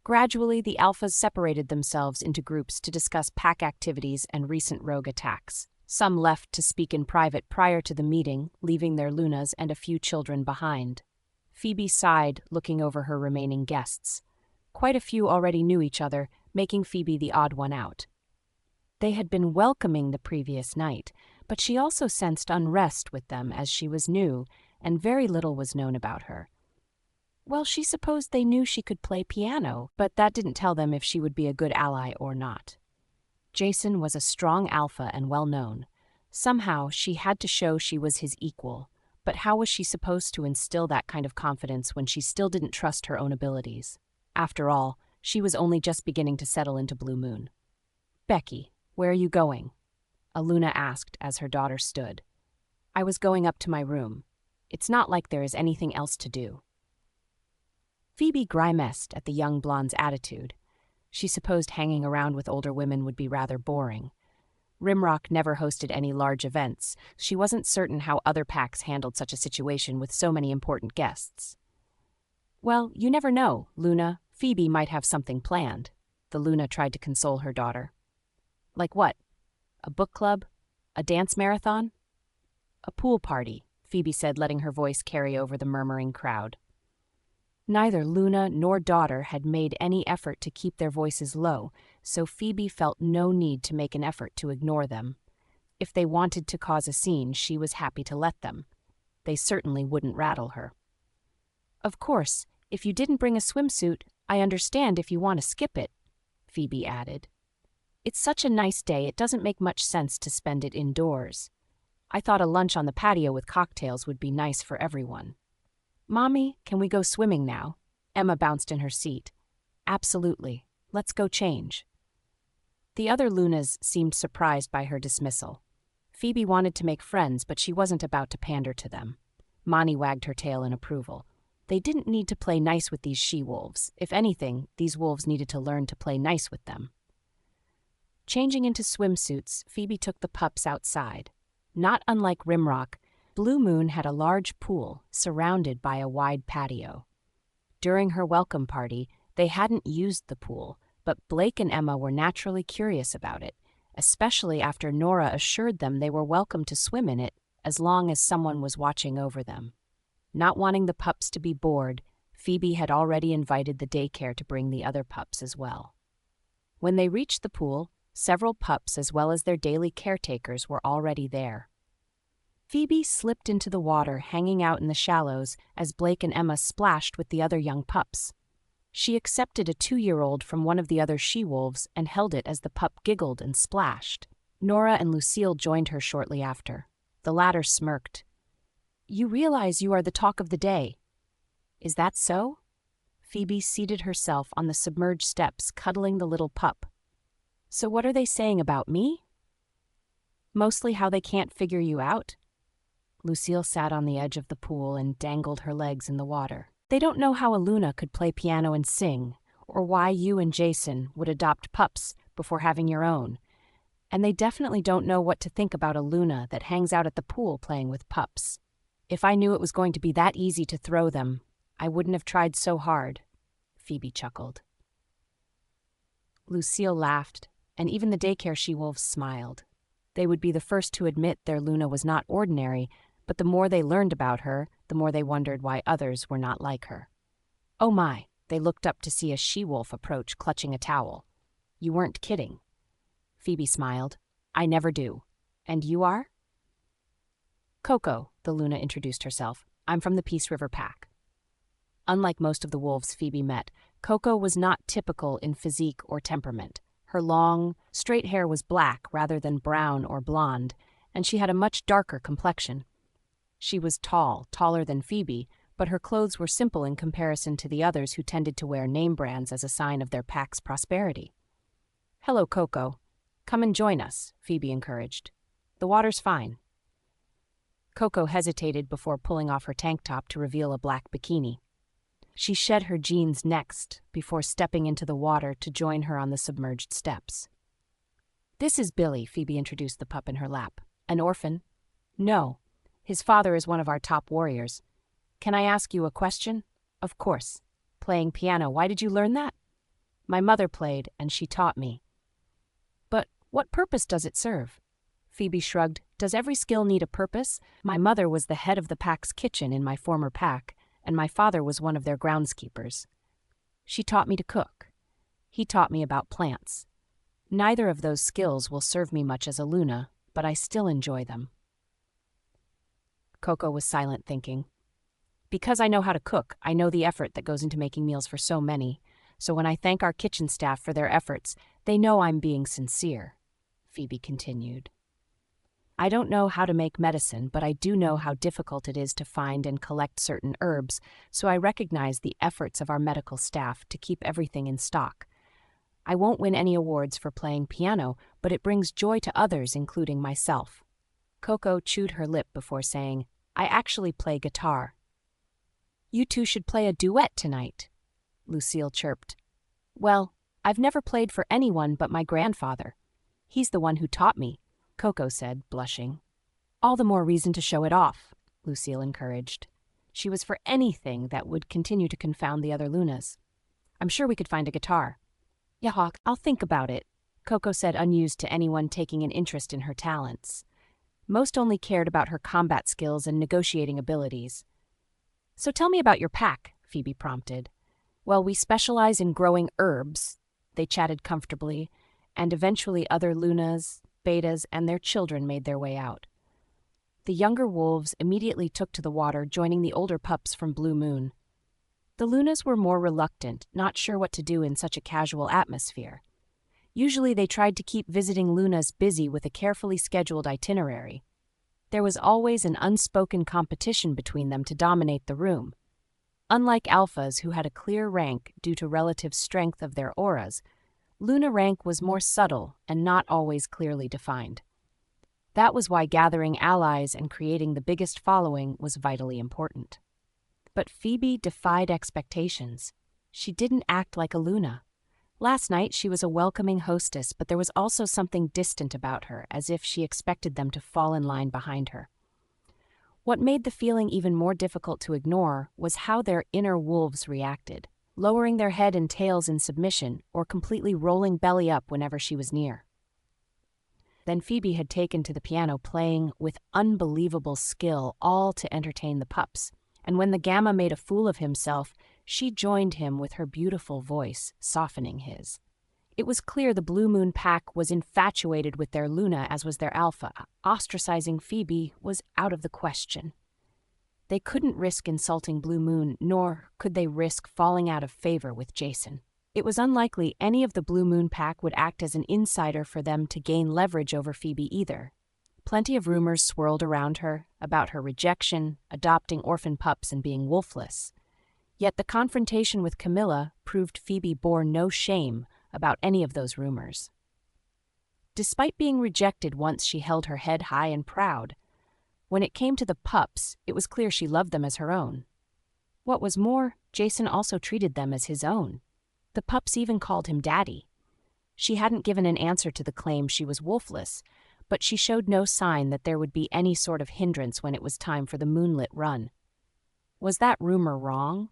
Gradually, the Alphas separated themselves into groups to discuss pack activities and recent rogue attacks. Some left to speak in private prior to the meeting, leaving their Lunas and a few children behind. Phoebe sighed, looking over her remaining guests. Quite a few already knew each other, making Phoebe the odd one out. They had been welcoming the previous night, but she also sensed unrest with them as she was new, and very little was known about her. Well, she supposed they knew she could play piano, but that didn't tell them if she would be a good ally or not. Jason was a strong alpha and well-known. Somehow, she had to show she was his equal, but how was she supposed to instill that kind of confidence when she still didn't trust her own abilities? After all, she was only just beginning to settle into Blue Moon. "Becky, where are you going?" Aluna asked as her daughter stood. "I was going up to my room. It's not like there is anything else to do." Phoebe grimaced at the young blonde's attitude. She supposed hanging around with older women would be rather boring. Rimrock never hosted any large events. She wasn't certain how other packs handled such a situation with so many important guests. "Well, you never know, Luna. Phoebe might have something planned." The Luna tried to console her daughter. "Like what? A book club? A dance marathon?" "A pool party," Phoebe said, letting her voice carry over the murmuring crowd. Neither Luna nor daughter had made any effort to keep their voices low, so Phoebe felt no need to make an effort to ignore them. If they wanted to cause a scene, she was happy to let them. They certainly wouldn't rattle her. "Of course, if you didn't bring a swimsuit, I understand if you want to skip it," Phoebe added. "It's such a nice day, it doesn't make much sense to spend it indoors. I thought a lunch on the patio with cocktails would be nice for everyone." "Mommy, can we go swimming now?" Emma bounced in her seat. "Absolutely. Let's go change." The other Lunas seemed surprised by her dismissal. Phoebe wanted to make friends, but she wasn't about to pander to them. Moni wagged her tail in approval. They didn't need to play nice with these she-wolves. If anything, these wolves needed to learn to play nice with them. Changing into swimsuits, Phoebe took the pups outside. Not unlike Rimrock, Blue Moon had a large pool surrounded by a wide patio. During her welcome party, they hadn't used the pool, but Blake and Emma were naturally curious about it, especially after Nora assured them they were welcome to swim in it as long as someone was watching over them. Not wanting the pups to be bored, Phoebe had already invited the daycare to bring the other pups as well. When they reached the pool, several pups as well as their daily caretakers were already there. Phoebe slipped into the water, hanging out in the shallows as Blake and Emma splashed with the other young pups. She accepted a 2-year-old from one of the other she-wolves and held it as the pup giggled and splashed. Nora and Lucille joined her shortly after. The latter smirked. "You realize you are the talk of the day." "Is that so?" Phoebe seated herself on the submerged steps, cuddling the little pup. "So what are they saying about me?" "Mostly how they can't figure you out." Lucille sat on the edge of the pool and dangled her legs in the water. "They don't know how Aluna could play piano and sing, or why you and Jason would adopt pups before having your own. And they definitely don't know what to think about Aluna that hangs out at the pool playing with pups. If I knew it was going to be that easy to throw them, I wouldn't have tried so hard," Phoebe chuckled. Lucille laughed, and even the daycare she-wolves smiled. They would be the first to admit their Luna was not ordinary, but the more they learned about her, the more they wondered why others were not like her. Oh my, they looked up to see a she-wolf approach clutching a towel. "You weren't kidding." Phoebe smiled. "I never do. And you are?" "Coco," the Luna introduced herself. "I'm from the Peace River Pack." Unlike most of the wolves Phoebe met, Coco was not typical in physique or temperament. Her long, straight hair was black rather than brown or blonde, and she had a much darker complexion. She was tall, taller than Phoebe, but her clothes were simple in comparison to the others who tended to wear name brands as a sign of their pack's prosperity. "Hello, Coco. Come and join us," Phoebe encouraged. "The water's fine." Coco hesitated before pulling off her tank top to reveal a black bikini. She shed her jeans next, before stepping into the water to join her on the submerged steps. "This is Billy," Phoebe introduced the pup in her lap. "An orphan?" "No. His father is one of our top warriors. Can I ask you a question?" "Of course. Playing piano, why did you learn that?" "My mother played, and she taught me." "But what purpose does it serve?" Phoebe shrugged. "Does every skill need a purpose? My mother was the head of the pack's kitchen in my former pack, and my father was one of their groundskeepers. She taught me to cook. He taught me about plants. Neither of those skills will serve me much as a Luna, but I still enjoy them." Coco was silent, thinking. "Because I know how to cook, I know the effort that goes into making meals for so many, so when I thank our kitchen staff for their efforts, they know I'm being sincere," Phoebe continued. "I don't know how to make medicine, but I do know how difficult it is to find and collect certain herbs, so I recognize the efforts of our medical staff to keep everything in stock. I won't win any awards for playing piano, but it brings joy to others, including myself." Coco chewed her lip before saying, "I actually play guitar." "You two should play a duet tonight," Lucille chirped. "Well, I've never played for anyone but my grandfather. He's the one who taught me," Coco said, blushing. "All the more reason to show it off," Lucille encouraged. She was for anything that would continue to confound the other Lunas. "I'm sure we could find a guitar." "Yeah, Hawk, I'll think about it," Coco said, unused to anyone taking an interest in her talents. Most only cared about her combat skills and negotiating abilities. "So tell me about your pack," Phoebe prompted. "Well, we specialize in growing herbs." They chatted comfortably, and eventually other Lunas, Betas, and their children made their way out. The younger wolves immediately took to the water, joining the older pups from Blue Moon. The Lunas were more reluctant, not sure what to do in such a casual atmosphere. Usually they tried to keep visiting Lunas busy with a carefully scheduled itinerary. There was always an unspoken competition between them to dominate the room. Unlike alphas, who had a clear rank due to relative strength of their auras, Luna rank was more subtle and not always clearly defined. That was why gathering allies and creating the biggest following was vitally important. But Phoebe defied expectations. She didn't act like a Luna. Last night she was a welcoming hostess, but there was also something distant about her, as if she expected them to fall in line behind her. What made the feeling even more difficult to ignore was how their inner wolves reacted, lowering their head and tails in submission or completely rolling belly up whenever she was near. Then Phoebe had taken to the piano, playing with unbelievable skill, all to entertain the pups, and when the Gamma made a fool of himself, she joined him with her beautiful voice, softening his. It was clear the Blue Moon pack was infatuated with their Luna, as was their Alpha. Ostracizing Phoebe was out of the question. They couldn't risk insulting Blue Moon, nor could they risk falling out of favor with Jason. It was unlikely any of the Blue Moon pack would act as an insider for them to gain leverage over Phoebe either. Plenty of rumors swirled around her, about her rejection, adopting orphan pups, and being wolfless. Yet the confrontation with Camilla proved Phoebe bore no shame about any of those rumors. Despite being rejected once, she held her head high and proud. When it came to the pups, it was clear she loved them as her own. What was more, Jason also treated them as his own. The pups even called him Daddy. She hadn't given an answer to the claim she was wolfless, but she showed no sign that there would be any sort of hindrance when it was time for the moonlit run. Was that rumor wrong?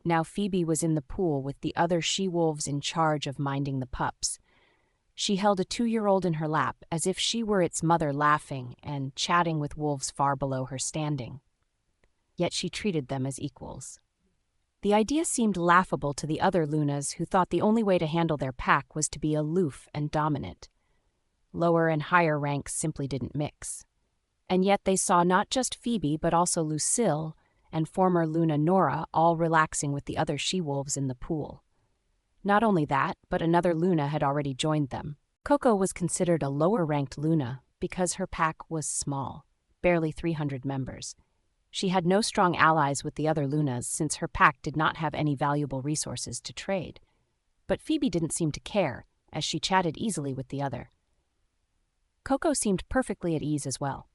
Now Phoebe was in the pool with the other she-wolves in charge of minding the pups. She held a 2-year-old in her lap, as if she were its mother, laughing and chatting with wolves far below her standing. Yet she treated them as equals. The idea seemed laughable to the other Lunas, who thought the only way to handle their pack was to be aloof and dominant. Lower and higher ranks simply didn't mix. And yet they saw not just Phoebe, but also Lucille and former Luna Nora all relaxing with the other she-wolves in the pool. Not only that, but another Luna had already joined them. Coco was considered a lower-ranked Luna because her pack was small, barely 300 members. She had no strong allies with the other Lunas since her pack did not have any valuable resources to trade. But Phoebe didn't seem to care, as she chatted easily with the other. Coco seemed perfectly at ease as well.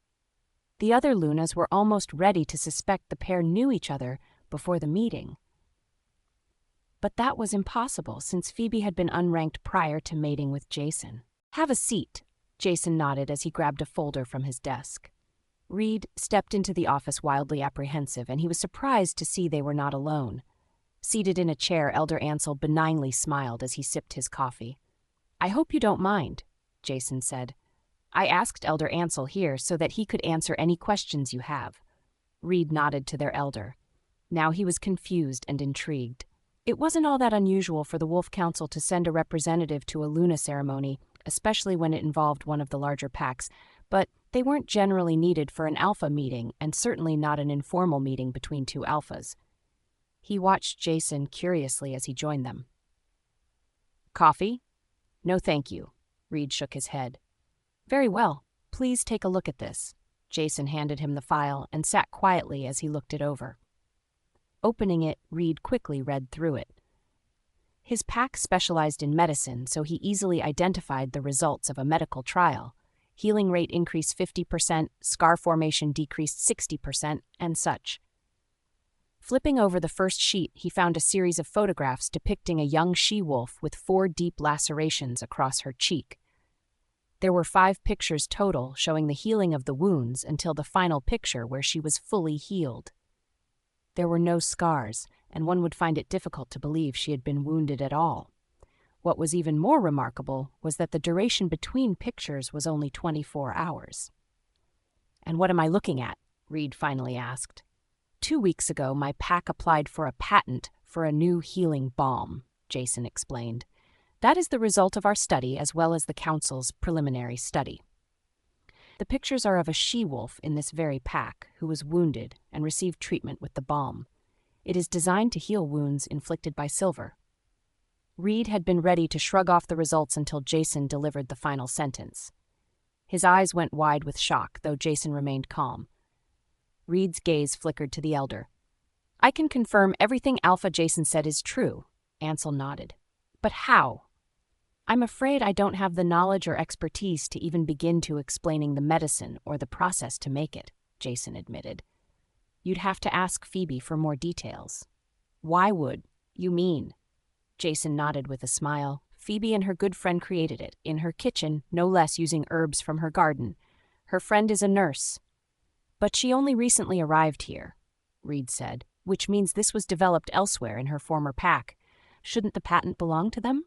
The other Lunas were almost ready to suspect the pair knew each other before the meeting. But that was impossible since Phoebe had been unranked prior to mating with Jason. "Have a seat," Jason nodded as he grabbed a folder from his desk. Reed stepped into the office wildly apprehensive, and he was surprised to see they were not alone. Seated in a chair, Elder Ansel benignly smiled as he sipped his coffee. "I hope you don't mind," Jason said. "I asked Elder Ansel here so that he could answer any questions you have." Reed nodded to their elder. Now he was confused and intrigued. It wasn't all that unusual for the Wolf Council to send a representative to a Luna ceremony, especially when it involved one of the larger packs, but they weren't generally needed for an alpha meeting, and certainly not an informal meeting between two alphas. He watched Jason curiously as he joined them. "Coffee?" "No, thank you." Reed shook his head. "Very well. Please take a look at this." Jason handed him the file and sat quietly as he looked it over. Opening it, Reed quickly read through it. His pack specialized in medicine, so he easily identified the results of a medical trial. Healing rate increased 50%, scar formation decreased 60%, and such. Flipping over the first sheet, he found a series of photographs depicting a young she-wolf with 4 deep lacerations across her cheek. There were 5 pictures total showing the healing of the wounds until the final picture where she was fully healed. There were no scars, and one would find it difficult to believe she had been wounded at all. What was even more remarkable was that the duration between pictures was only 24 hours. "And what am I looking at?" Reed finally asked. 2 weeks ago, my pack applied for a patent for a new healing balm," Jason explained. "That is the result of our study as well as the Council's preliminary study. The pictures are of a she-wolf in this very pack who was wounded and received treatment with the balm. It is designed to heal wounds inflicted by silver." Reed had been ready to shrug off the results until Jason delivered the final sentence. His eyes went wide with shock, though Jason remained calm. Reed's gaze flickered to the elder. "I can confirm everything Alpha Jason said is true," Ansel nodded. "But how?" "I'm afraid I don't have the knowledge or expertise to even begin to explaining the medicine or the process to make it," Jason admitted. "You'd have to ask Phoebe for more details." "Why would you mean?" Jason nodded with a smile. "Phoebe and her good friend created it, in her kitchen, no less, using herbs from her garden. Her friend is a nurse." "But she only recently arrived here," Reed said, "which means this was developed elsewhere in her former pack. Shouldn't the patent belong to them?"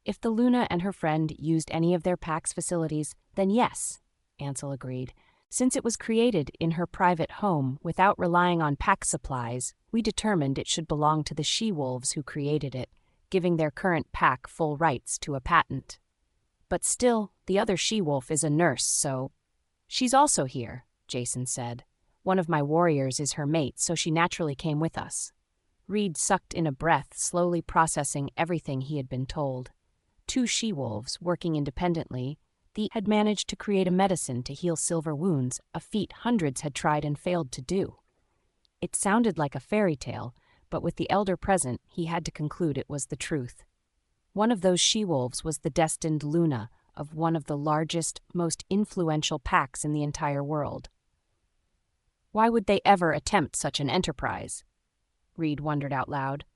"If the Luna and her friend used any of their pack's facilities, then yes," Ansel agreed. "Since it was created in her private home without relying on pack supplies, we determined it should belong to the she-wolves who created it, giving their current pack full rights to a patent. But still, the other she-wolf is a nurse, so—" "She's also here," Jason said. "One of my warriors is her mate, so she naturally came with us." Reed sucked in a breath, slowly processing everything he had been told. 2 she-wolves, working independently, had managed to create a medicine to heal silver wounds, a feat hundreds had tried and failed to do. It sounded like a fairy tale, but with the elder present, he had to conclude it was the truth. One of those she-wolves was the destined Luna of one of the largest, most influential packs in the entire world. Why would they ever attempt such an enterprise? Reed wondered out loud.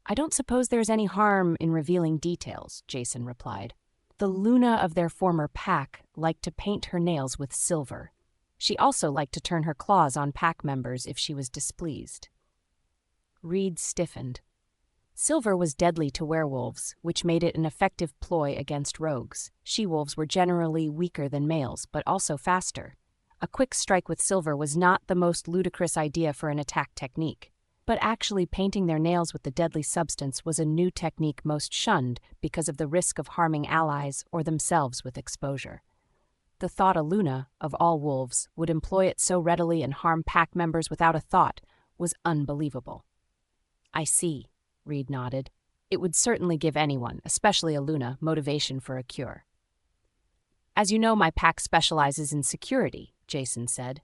"I don't suppose there's any harm in revealing details," Jason replied. "The Luna of their former pack liked to paint her nails with silver. She also liked to turn her claws on pack members if she was displeased." Reed stiffened. Silver was deadly to werewolves, which made it an effective ploy against rogues. She-wolves were generally weaker than males, but also faster. A quick strike with silver was not the most ludicrous idea for an attack technique. But actually painting their nails with the deadly substance was a new technique most shunned because of the risk of harming allies or themselves with exposure. The thought a Luna, of all wolves, would employ it so readily and harm pack members without a thought was unbelievable. "I see," Reed nodded. It would certainly give anyone, especially a Luna, motivation for a cure. As you know, my pack specializes in security, Jason said.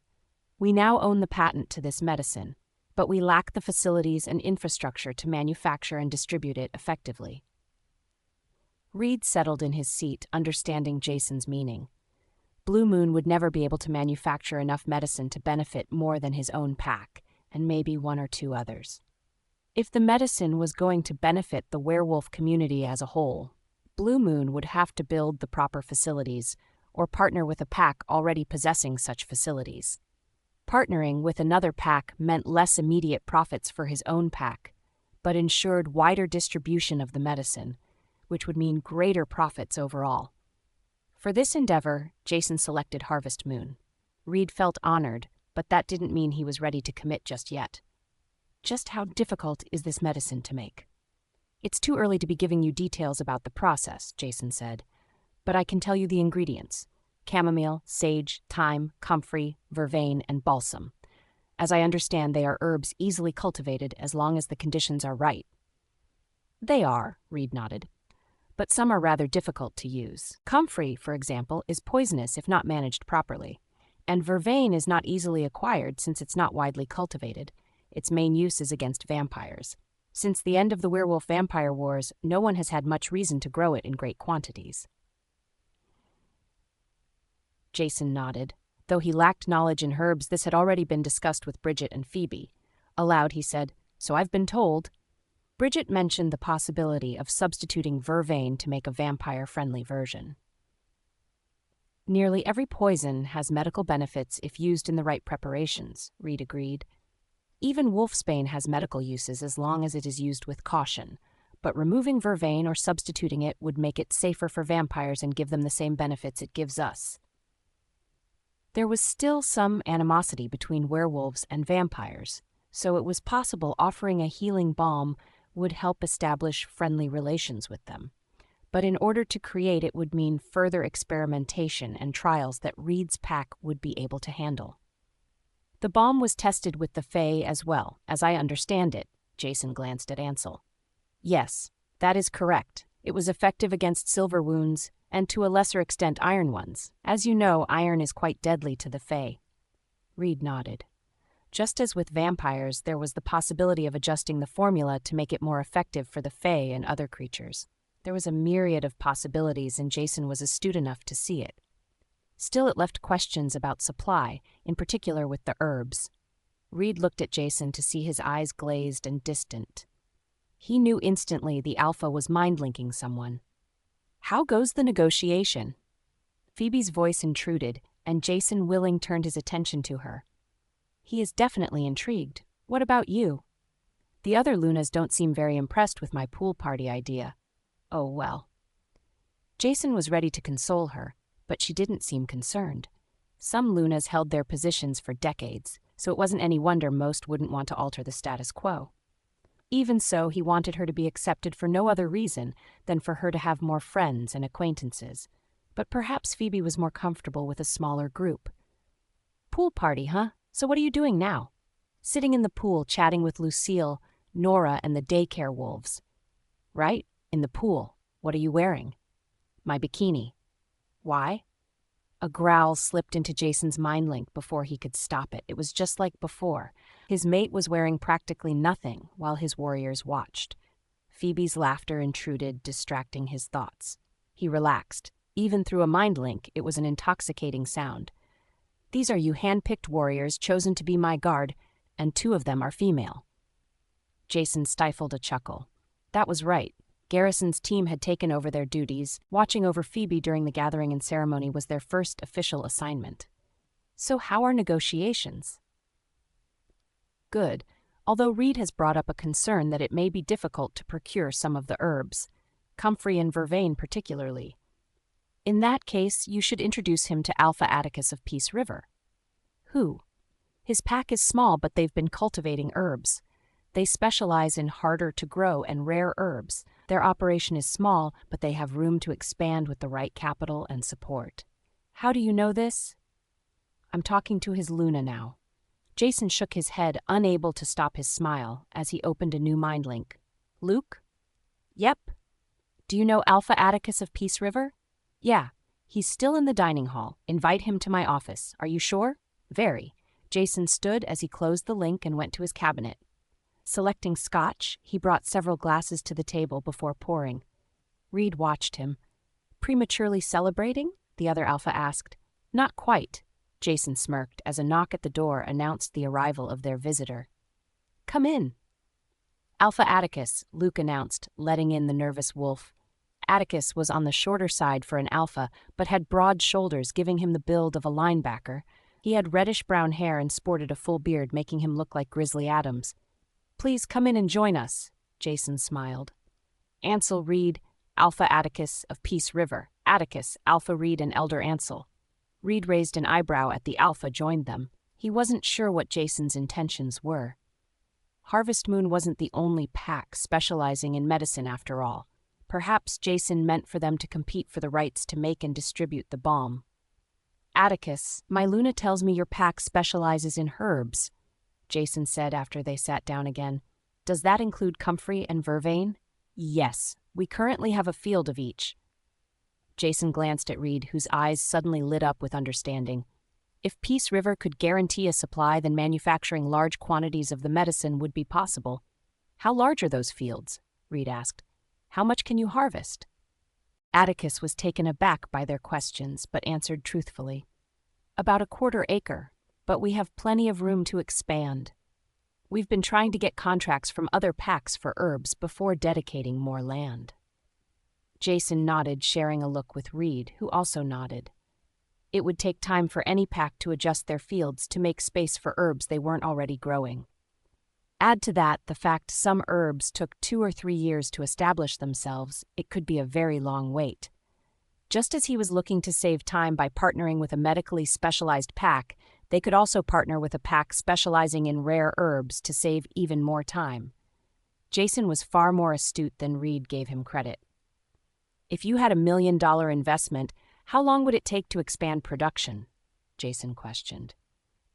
We now own the patent to this medicine, but we lack the facilities and infrastructure to manufacture and distribute it effectively. Reed settled in his seat, understanding Jason's meaning. Blue Moon would never be able to manufacture enough medicine to benefit more than his own pack, and maybe one or two others. If the medicine was going to benefit the werewolf community as a whole, Blue Moon would have to build the proper facilities or partner with a pack already possessing such facilities. Partnering with another pack meant less immediate profits for his own pack, but ensured wider distribution of the medicine, which would mean greater profits overall. For this endeavor, Jason selected Harvest Moon. Reed felt honored, but that didn't mean he was ready to commit just yet. Just how difficult is this medicine to make? It's too early to be giving you details about the process, Jason said, but I can tell you the ingredients: chamomile, sage, thyme, comfrey, vervain, and balsam. As I understand, they are herbs easily cultivated as long as the conditions are right. They are, Reed nodded, but some are rather difficult to use. Comfrey, for example, is poisonous if not managed properly, and vervain is not easily acquired since it's not widely cultivated. Its main use is against vampires. Since the end of the werewolf-vampire wars, no one has had much reason to grow it in great quantities. Jason nodded. Though he lacked knowledge in herbs, this had already been discussed with Bridget and Phoebe. Aloud, he said, "So I've been told." Bridget mentioned the possibility of substituting vervain to make a vampire-friendly version. Nearly every poison has medical benefits if used in the right preparations, Reed agreed. Even wolfsbane has medical uses as long as it is used with caution, but removing vervain or substituting it would make it safer for vampires and give them the same benefits it gives us. There was still some animosity between werewolves and vampires, so it was possible offering a healing balm would help establish friendly relations with them. But in order to create it would mean further experimentation and trials that Reed's pack would be able to handle. The balm was tested with the Fae as well, as I understand it. Jason glanced at Ansel. Yes, that is correct. It was effective against silver wounds, and to a lesser extent iron ones. As you know, iron is quite deadly to the Fae. Reed nodded. Just as with vampires, there was the possibility of adjusting the formula to make it more effective for the Fae and other creatures. There was a myriad of possibilities, and Jason was astute enough to see it. Still, it left questions about supply, in particular with the herbs. Reed looked at Jason to see his eyes glazed and distant. He knew instantly the Alpha was mind-linking someone. "How goes the negotiation?" Phoebe's voice intruded, and Jason Willing turned his attention to her. "He is definitely intrigued. What about you?" "The other Lunas don't seem very impressed with my pool party idea." "Oh, well." Jason was ready to console her, but she didn't seem concerned. Some Lunas held their positions for decades, so it wasn't any wonder most wouldn't want to alter the status quo. Even so, he wanted her to be accepted for no other reason than for her to have more friends and acquaintances. But perhaps Phoebe was more comfortable with a smaller group. "Pool party, huh? So what are you doing now?" "Sitting in the pool chatting with Lucille, Nora, and the daycare wolves." "Right, in the pool. What are you wearing?" "My bikini." "Why?" A growl slipped into Jason's mind link before he could stop it. It was just like before. His mate was wearing practically nothing while his warriors watched. Phoebe's laughter intruded, distracting his thoughts. He relaxed. Even through a mind link, it was an intoxicating sound. "These are you hand-picked warriors chosen to be my guard, and 2 of them are female." Jason stifled a chuckle. That was right. Garrison's team had taken over their duties. Watching over Phoebe during the gathering and ceremony was their first official assignment. "So how are negotiations?" "Good, although Reed has brought up a concern that it may be difficult to procure some of the herbs, comfrey and vervain particularly. In that case, you should introduce him to Alpha Atticus of Peace River." "Who?" "His pack is small, but they've been cultivating herbs. They specialize in harder-to-grow and rare herbs. Their operation is small, but they have room to expand with the right capital and support." "How do you know this?" "I'm talking to his Luna now." Jason shook his head, unable to stop his smile, as he opened a new mind link. "Luke?" Yep. Do you know Alpha Atticus of Peace River? Yeah. He's still in the dining hall. Invite him to my office. Are you sure? Very. Jason stood as he closed the link and went to his cabinet. Selecting scotch, he brought several glasses to the table before pouring. Reed watched him. Prematurely celebrating? The other Alpha asked. Not quite. Jason smirked as a knock at the door announced the arrival of their visitor. Come in. Alpha Atticus, Luke announced, letting in the nervous wolf. Atticus was on the shorter side for an alpha, but had broad shoulders giving him the build of a linebacker. He had reddish-brown hair and sported a full beard, making him look like Grizzly Adams. Please come in and join us, Jason smiled. Ansel Reed, Alpha Atticus of Peace River. Atticus, Alpha Reed and Elder Ansel. Reed raised an eyebrow at the Alpha joined them. He wasn't sure what Jason's intentions were. Harvest Moon wasn't the only pack specializing in medicine after all. Perhaps Jason meant for them to compete for the rights to make and distribute the balm. Atticus, my Luna tells me your pack specializes in herbs, Jason said after they sat down again. Does that include comfrey and vervain? Yes, we currently have a field of each. Jason glanced at Reed, whose eyes suddenly lit up with understanding. If Peace River could guarantee a supply, then manufacturing large quantities of the medicine would be possible. How large are those fields? Reed asked. How much can you harvest? Atticus was taken aback by their questions, but answered truthfully. About a 1/4 acre, but we have plenty of room to expand. We've been trying to get contracts from other packs for herbs before dedicating more land. Jason nodded, sharing a look with Reed, who also nodded. It would take time for any pack to adjust their fields to make space for herbs they weren't already growing. Add to that the fact some herbs took 2 or 3 years to establish themselves, it could be a very long wait. Just as he was looking to save time by partnering with a medically specialized pack, they could also partner with a pack specializing in rare herbs to save even more time. Jason was far more astute than Reed gave him credit. If you had $1 million investment, how long would it take to expand production? Jason questioned.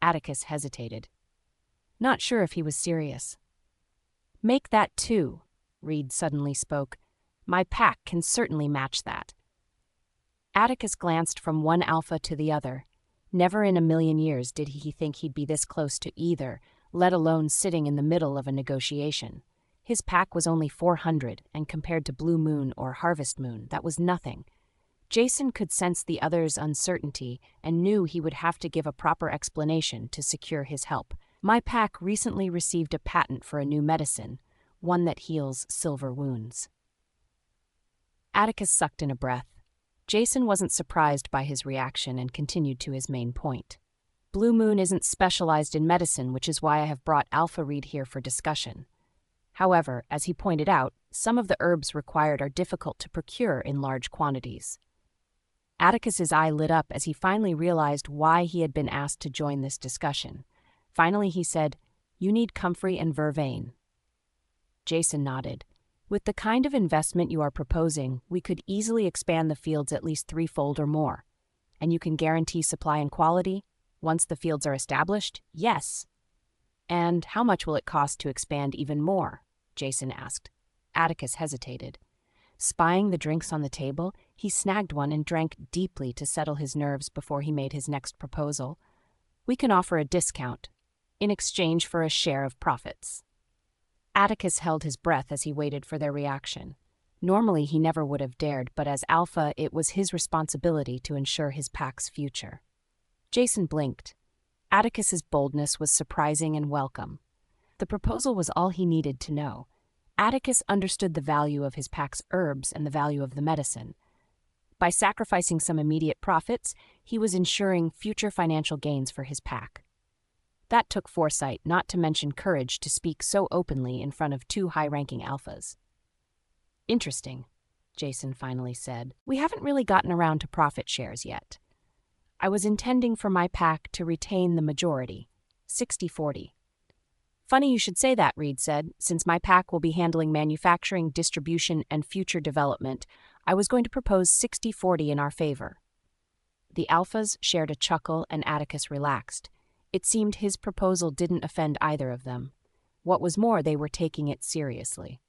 Atticus hesitated. Not sure if he was serious. Make that 2, Reed suddenly spoke. My pack can certainly match that. Atticus glanced from one alpha to the other. Never in a million years did he think he'd be this close to either, let alone sitting in the middle of a negotiation. His pack was only 400, and compared to Blue Moon or Harvest Moon, that was nothing. Jason could sense the other's uncertainty and knew he would have to give a proper explanation to secure his help. My pack recently received a patent for a new medicine, one that heals silver wounds. Atticus sucked in a breath. Jason wasn't surprised by his reaction and continued to his main point. Blue Moon isn't specialized in medicine, which is why I have brought Alpha Reed here for discussion. However, as he pointed out, some of the herbs required are difficult to procure in large quantities. Atticus's eye lit up as he finally realized why he had been asked to join this discussion. Finally he said, You need comfrey and vervain. Jason nodded. With the kind of investment you are proposing, we could easily expand the fields at least 3-fold or more. And you can guarantee supply and quality? Once the fields are established? Yes. And how much will it cost to expand even more? Jason asked. Atticus hesitated. Spying the drinks on the table, he snagged one and drank deeply to settle his nerves before he made his next proposal. We can offer a discount, in exchange for a share of profits. Atticus held his breath as he waited for their reaction. Normally he never would have dared, but as Alpha, it was his responsibility to ensure his pack's future. Jason blinked. Atticus's boldness was surprising and welcome. The proposal was all he needed to know. Atticus understood the value of his pack's herbs and the value of the medicine. By sacrificing some immediate profits, he was ensuring future financial gains for his pack. That took foresight, not to mention courage, to speak so openly in front of 2 high-ranking alphas. Interesting, Jason finally said. We haven't really gotten around to profit shares yet. I was intending for my pack to retain the majority, 60-40. Funny you should say that, Reed said. Since my pack will be handling manufacturing, distribution, and future development, I was going to propose 60-40 in our favor. The alphas shared a chuckle and Atticus relaxed. It seemed his proposal didn't offend either of them. What was more, they were taking it seriously.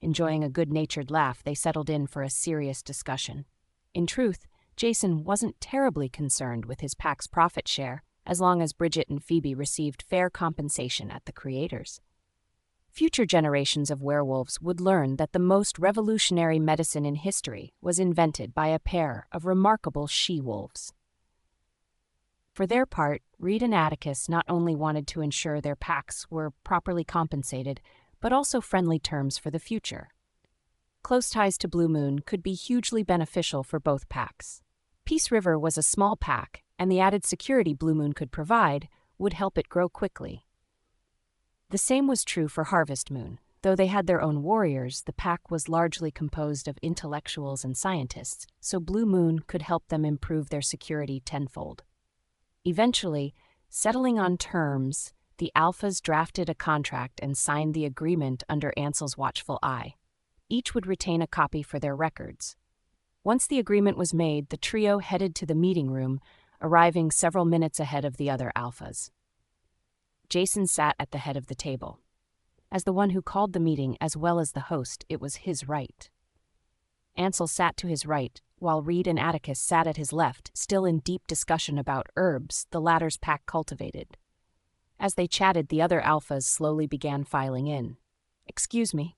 Enjoying a good-natured laugh, they settled in for a serious discussion. In truth, Jason wasn't terribly concerned with his pack's profit share, as long as Bridget and Phoebe received fair compensation at the creators. Future generations of werewolves would learn that the most revolutionary medicine in history was invented by a pair of remarkable she-wolves. For their part, Reed and Atticus not only wanted to ensure their packs were properly compensated, but also friendly terms for the future. Close ties to Blue Moon could be hugely beneficial for both packs. Peace River was a small pack, and the added security Blue Moon could provide would help it grow quickly. The same was true for Harvest Moon. Though they had their own warriors, the pack was largely composed of intellectuals and scientists, so Blue Moon could help them improve their security tenfold. Eventually, settling on terms, the Alphas drafted a contract and signed the agreement under Ansel's watchful eye. Each would retain a copy for their records. Once the agreement was made, the trio headed to the meeting room, arriving several minutes ahead of the other Alphas. Jason sat at the head of the table. As the one who called the meeting as well as the host, it was his right. Ansel sat to his right, while Reed and Atticus sat at his left, still in deep discussion about herbs the latter's pack cultivated. As they chatted, the other Alphas slowly began filing in. "Excuse me."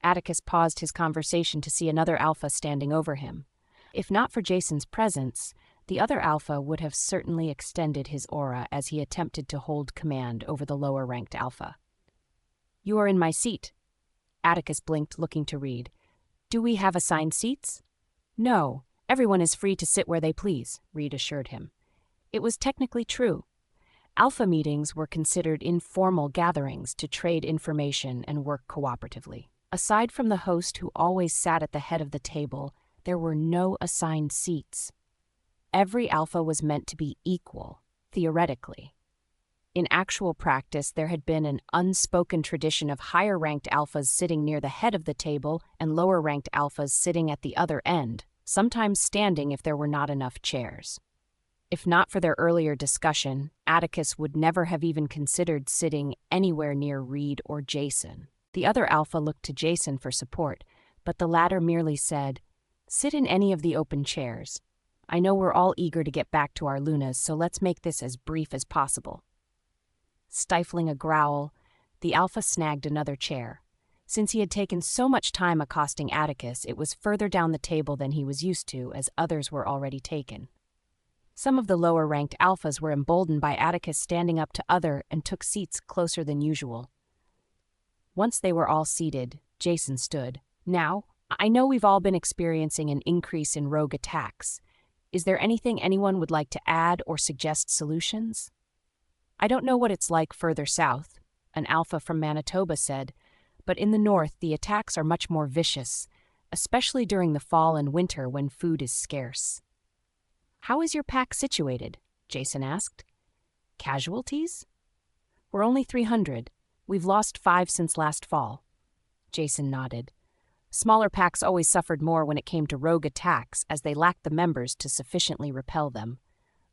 Atticus paused his conversation to see another Alpha standing over him. If not for Jason's presence, the other Alpha would have certainly extended his aura as he attempted to hold command over the lower-ranked Alpha. "You are in my seat." Atticus blinked, looking to Reed. "Do we have assigned seats?" "No, everyone is free to sit where they please," Reed assured him. It was technically true. Alpha meetings were considered informal gatherings to trade information and work cooperatively. Aside from the host who always sat at the head of the table, there were no assigned seats. Every Alpha was meant to be equal, theoretically. In actual practice, there had been an unspoken tradition of higher-ranked Alphas sitting near the head of the table and lower-ranked Alphas sitting at the other end, sometimes standing if there were not enough chairs. If not for their earlier discussion, Atticus would never have even considered sitting anywhere near Reed or Jason. The other Alpha looked to Jason for support, but the latter merely said, "Sit in any of the open chairs. I know we're all eager to get back to our Lunas, so let's make this as brief as possible." Stifling a growl, the Alpha snagged another chair. Since he had taken so much time accosting Atticus, it was further down the table than he was used to, as others were already taken. Some of the lower-ranked Alphas were emboldened by Atticus standing up to other and took seats closer than usual. Once they were all seated, Jason stood. "Now, I know we've all been experiencing an increase in rogue attacks. Is there anything anyone would like to add or suggest solutions?" "I don't know what it's like further south," an Alpha from Manitoba said, "but in the north the attacks are much more vicious, especially during the fall and winter when food is scarce." "How is your pack situated?" Jason asked. "Casualties?" "We're only 300. We've lost 5 since last fall." Jason nodded. Smaller packs always suffered more when it came to rogue attacks, as they lacked the members to sufficiently repel them.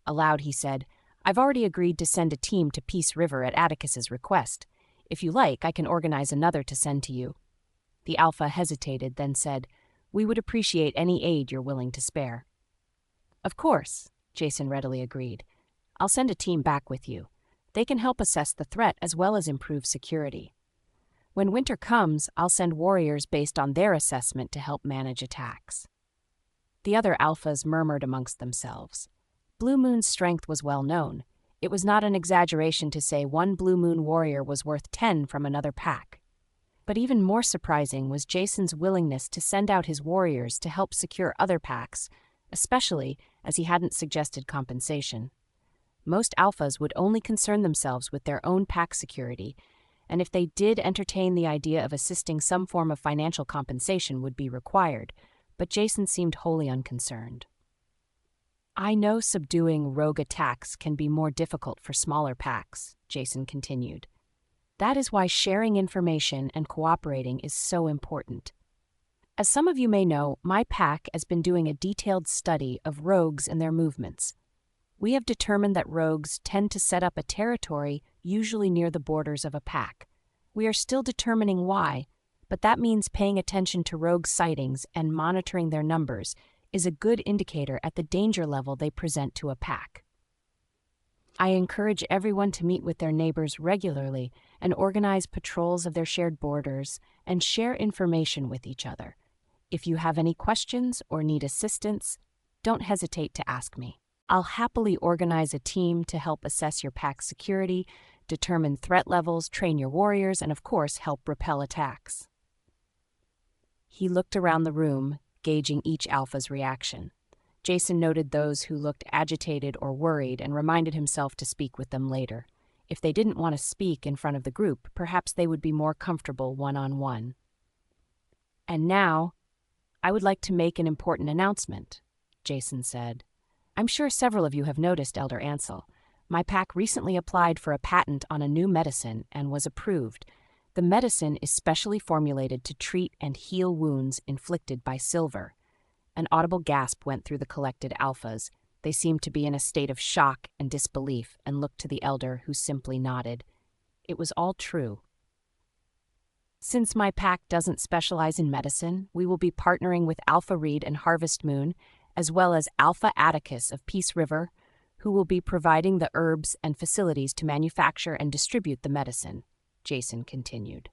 Aloud he said, "I've already agreed to send a team to Peace River at Atticus's request. If you like, I can organize another to send to you." The Alpha hesitated, then said, "We would appreciate any aid you're willing to spare." "Of course," Jason readily agreed. "I'll send a team back with you. They can help assess the threat as well as improve security. When winter comes, I'll send warriors based on their assessment to help manage attacks." The other Alphas murmured amongst themselves. Blue Moon's strength was well known. It was not an exaggeration to say one Blue Moon warrior was worth 10 from another pack. But even more surprising was Jason's willingness to send out his warriors to help secure other packs, especially as he hadn't suggested compensation. Most Alphas would only concern themselves with their own pack security, and if they did entertain the idea of assisting, some form of financial compensation would be required, but Jason seemed wholly unconcerned. "I know subduing rogue attacks can be more difficult for smaller packs," Jason continued. "That is why sharing information and cooperating is so important. As some of you may know, my pack has been doing a detailed study of rogues and their movements. We have determined that rogues tend to set up a territory usually near the borders of a pack. We are still determining why, but that means paying attention to rogue sightings and monitoring their numbers is a good indicator at the danger level they present to a pack. I encourage everyone to meet with their neighbors regularly and organize patrols of their shared borders and share information with each other. If you have any questions or need assistance, don't hesitate to ask me. I'll happily organize a team to help assess your pack's security, determine threat levels, train your warriors, and of course help repel attacks. He looked around the room, gauging each alpha's reaction. Jason noted those who looked agitated or worried and reminded himself to speak with them later. If they didn't want to speak in front of the group, perhaps they would be more comfortable one-on-one. And now, I would like to make an important announcement, Jason said. I'm sure several of you have noticed, Elder Ansel. My pack recently applied for a patent on a new medicine and was approved. The medicine is specially formulated to treat and heal wounds inflicted by silver. An audible gasp went through the collected alphas. They seemed to be in a state of shock and disbelief and looked to the elder, who simply nodded. It was all true. Since my pack doesn't specialize in medicine, we will be partnering with Alpha Reed and Harvest Moon, as well as Alpha Atticus of Peace River, who will be providing the herbs and facilities to manufacture and distribute the medicine, Jason continued.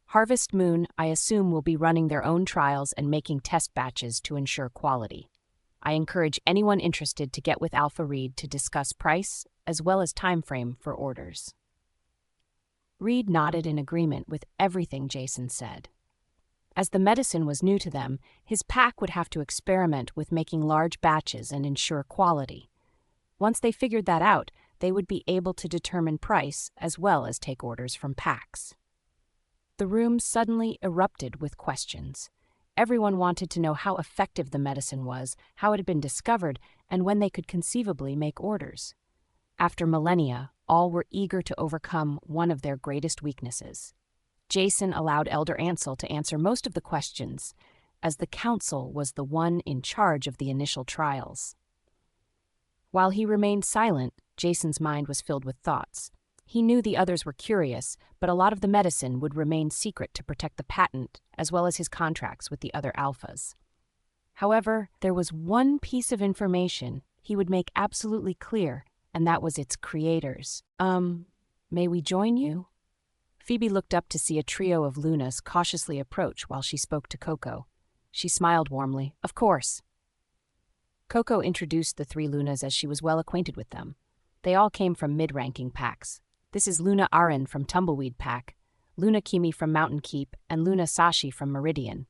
Harvest Moon, I assume, will be running their own trials and making test batches to ensure quality. I encourage anyone interested to get with Alpha Reed to discuss price as well as time frame for orders. Reed nodded in agreement with everything Jason said. As the medicine was new to them, his pack would have to experiment with making large batches and ensure quality. Once they figured that out, they would be able to determine price as well as take orders from packs. The room suddenly erupted with questions. Everyone wanted to know how effective the medicine was, how it had been discovered, and when they could conceivably make orders. After millennia, all were eager to overcome one of their greatest weaknesses. Jason allowed Elder Ansel to answer most of the questions, as the council was the one in charge of the initial trials. While he remained silent, Jason's mind was filled with thoughts. He knew the others were curious, but a lot of the medicine would remain secret to protect the patent, as well as his contracts with the other alphas. However, there was one piece of information he would make absolutely clear, and that was its creators. May we join you? Phoebe looked up to see a trio of Lunas cautiously approach while she spoke to Coco. She smiled warmly. Of course. Coco introduced the three Lunas as she was well acquainted with them. They all came from mid-ranking packs. This is Luna Arin from Tumbleweed Pack, Luna Kimi from Mountain Keep, and Luna Sashi from Meridian.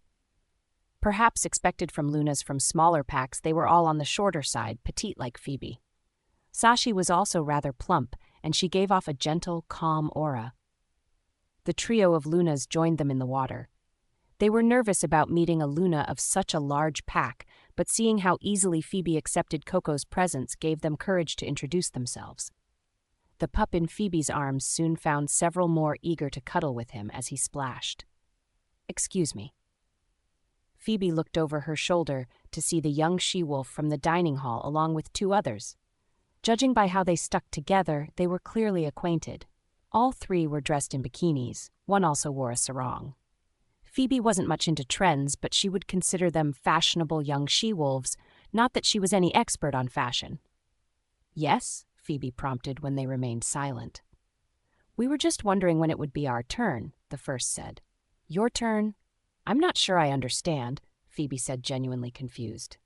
Perhaps expected from Lunas from smaller packs, they were all on the shorter side, petite like Phoebe. Sashi was also rather plump, and she gave off a gentle, calm aura. The trio of Lunas joined them in the water. They were nervous about meeting a Luna of such a large pack, but seeing how easily Phoebe accepted Coco's presence gave them courage to introduce themselves. The pup in Phoebe's arms soon found several more eager to cuddle with him as he splashed. Excuse me. Phoebe looked over her shoulder to see the young she-wolf from the dining hall along with two others. Judging by how they stuck together, they were clearly acquainted. All three were dressed in bikinis. One also wore a sarong. Phoebe wasn't much into trends, but she would consider them fashionable young she-wolves, not that she was any expert on fashion. Yes? Phoebe prompted when they remained silent. We were just wondering when it would be our turn, the first said. Your turn? I'm not sure I understand, Phoebe said, genuinely confused.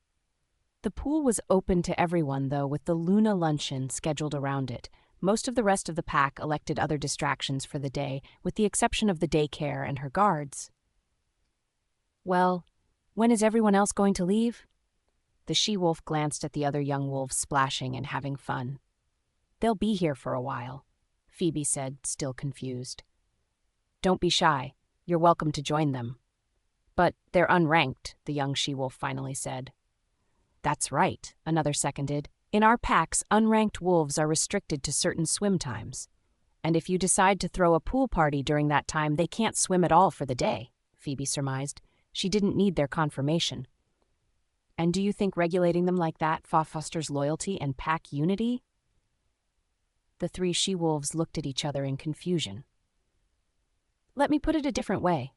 The pool was open to everyone, though, with the Luna luncheon scheduled around it. Most of the rest of the pack elected other distractions for the day, with the exception of the daycare and her guards. Well, when is everyone else going to leave? The she-wolf glanced at the other young wolves splashing and having fun. They'll be here for a while, Phoebe said, still confused. Don't be shy. You're welcome to join them. But they're unranked, the young she-wolf finally said. That's right, another seconded. In our packs, unranked wolves are restricted to certain swim times. And if you decide to throw a pool party during that time, they can't swim at all for the day, Phoebe surmised. She didn't need their confirmation. And do you think regulating them like that fosters loyalty and pack unity? The three she-wolves looked at each other in confusion. Let me put it a different way,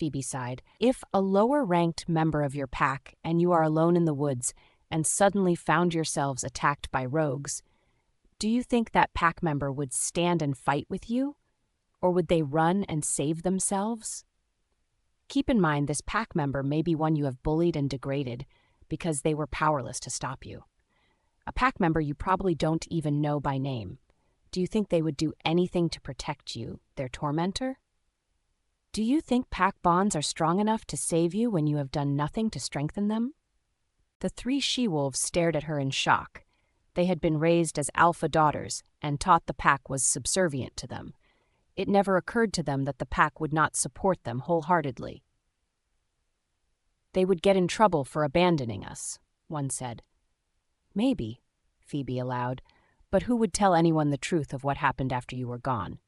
Phoebe sighed. If a lower-ranked member of your pack and you are alone in the woods and suddenly found yourselves attacked by rogues, do you think that pack member would stand and fight with you? Or would they run and save themselves? Keep in mind this pack member may be one you have bullied and degraded because they were powerless to stop you. A pack member you probably don't even know by name. Do you think they would do anything to protect you, their tormentor? Do you think pack bonds are strong enough to save you when you have done nothing to strengthen them? The 3 she-wolves stared at her in shock. They had been raised as alpha daughters and taught the pack was subservient to them. It never occurred to them that the pack would not support them wholeheartedly. They would get in trouble for abandoning us, one said. Maybe, Phoebe allowed, but who would tell anyone the truth of what happened after you were gone?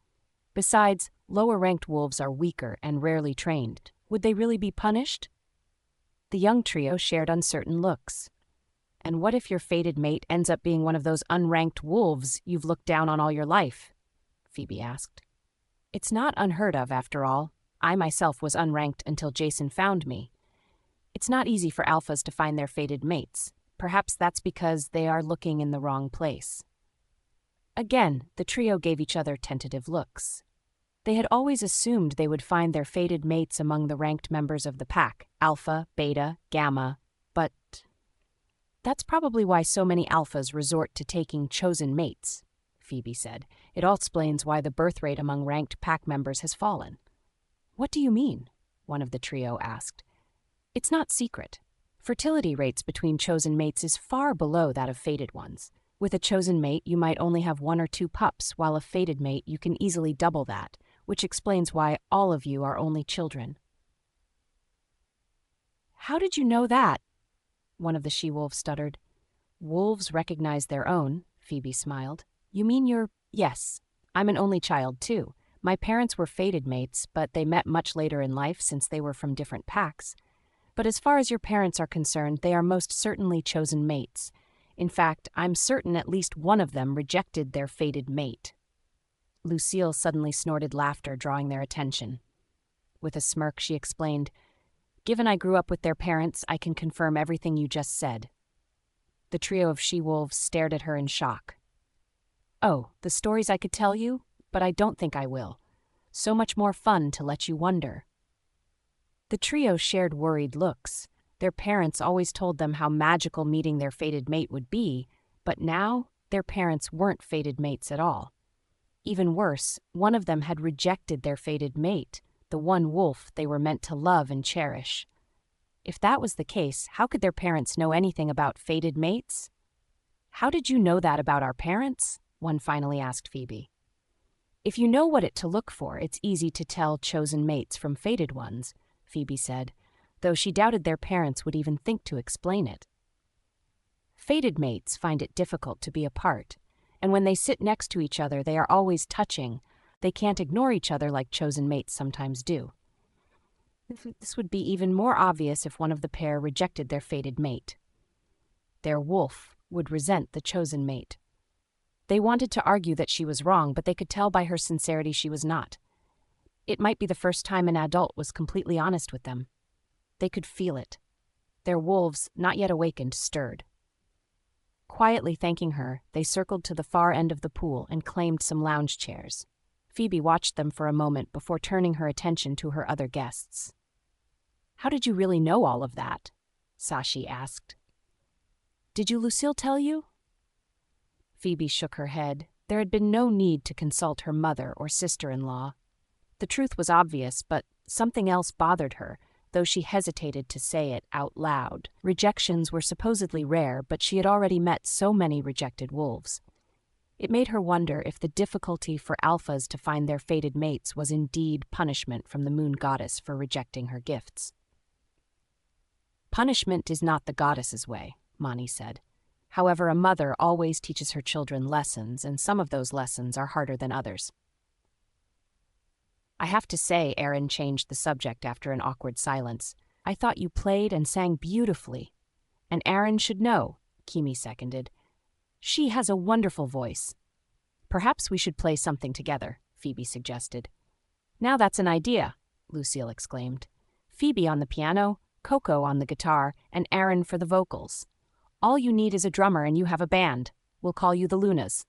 Besides, lower-ranked wolves are weaker and rarely trained. Would they really be punished? The young trio shared uncertain looks. And what if your fated mate ends up being one of those unranked wolves you've looked down on all your life? Phoebe asked. It's not unheard of, after all. I myself was unranked until Jason found me. It's not easy for alphas to find their fated mates. Perhaps that's because they are looking in the wrong place. Again, the trio gave each other tentative looks. They had always assumed they would find their fated mates among the ranked members of the pack, Alpha, Beta, Gamma, but that's probably why so many alphas resort to taking chosen mates, Phoebe said. It all explains why the birth rate among ranked pack members has fallen. What do you mean? One of the trio asked. It's not secret. Fertility rates between chosen mates is far below that of fated ones. With a chosen mate, you might only have 1 or 2 pups, while a fated mate, you can easily double that, which explains why all of you are only children. How did you know that? One of the she-wolves stuttered. Wolves recognize their own, Phoebe smiled. You mean you're... Yes, I'm an only child, too. My parents were fated mates, but they met much later in life since they were from different packs. But as far as your parents are concerned, they are most certainly chosen mates. In fact, I'm certain at least one of them rejected their fated mate. Lucille suddenly snorted laughter, drawing their attention. With a smirk, she explained, Given I grew up with their parents, I can confirm everything you just said. The trio of she-wolves stared at her in shock. Oh, the stories I could tell you? But I don't think I will. So much more fun to let you wonder. The trio shared worried looks. Their parents always told them how magical meeting their fated mate would be, but now their parents weren't fated mates at all. Even worse, one of them had rejected their fated mate, the one wolf they were meant to love and cherish. If that was the case, how could their parents know anything about fated mates? How did you know that about our parents? One finally asked Phoebe. If you know what to look for, it's easy to tell chosen mates from fated ones, Phoebe said, though she doubted their parents would even think to explain it. Fated mates find it difficult to be apart, and when they sit next to each other, they are always touching. They can't ignore each other like chosen mates sometimes do. This would be even more obvious if one of the pair rejected their fated mate. Their wolf would resent the chosen mate. They wanted to argue that she was wrong, but they could tell by her sincerity she was not. It might be the first time an adult was completely honest with them. They could feel it. Their wolves, not yet awakened, stirred. Quietly thanking her, they circled to the far end of the pool and claimed some lounge chairs. Phoebe watched them for a moment before turning her attention to her other guests. How did you really know all of that? Sashi asked. Did you Lucille tell you? Phoebe shook her head. There had been no need to consult her mother or sister-in-law. The truth was obvious, but something else bothered her, though she hesitated to say it out loud. Rejections were supposedly rare, but she had already met so many rejected wolves. It made her wonder if the difficulty for alphas to find their fated mates was indeed punishment from the moon goddess for rejecting her gifts. Punishment is not the goddess's way, Mani said. However, a mother always teaches her children lessons, and some of those lessons are harder than others. I have to say, Aaron changed the subject after an awkward silence. I thought you played and sang beautifully. And Aaron should know, Kimi seconded. She has a wonderful voice. Perhaps we should play something together, Phoebe suggested. Now that's an idea, Lucille exclaimed. Phoebe on the piano, Coco on the guitar, and Aaron for the vocals. All you need is a drummer and you have a band. We'll call you the Lunas."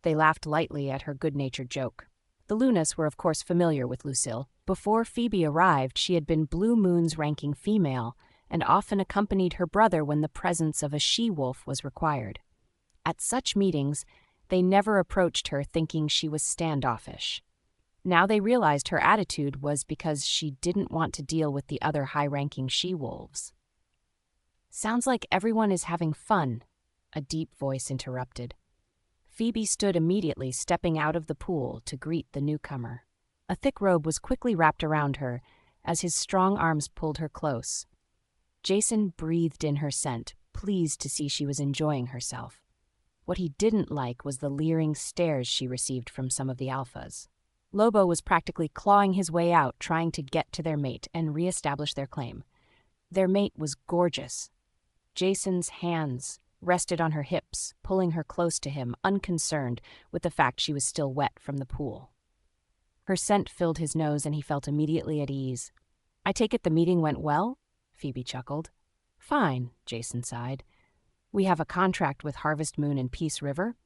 They laughed lightly at her good-natured joke. The Lunas were of course familiar with Lucille. Before Phoebe arrived, she had been Blue Moon's ranking female, and often accompanied her brother when the presence of a she-wolf was required. At such meetings, they never approached her thinking she was standoffish. Now they realized her attitude was because she didn't want to deal with the other high-ranking she-wolves. "Sounds like everyone is having fun," a deep voice interrupted. Phoebe stood immediately, stepping out of the pool to greet the newcomer. A thick robe was quickly wrapped around her as his strong arms pulled her close. Jason breathed in her scent, pleased to see she was enjoying herself. What he didn't like was the leering stares she received from some of the alphas. Lobo was practically clawing his way out, trying to get to their mate and reestablish their claim. Their mate was gorgeous. Jason's hands rested on her hips, pulling her close to him, unconcerned with the fact she was still wet from the pool. Her scent filled his nose and he felt immediately at ease. "I take it the meeting went well?" Phoebe chuckled. "Fine," Jason sighed. "We have a contract with Harvest Moon and Peace River."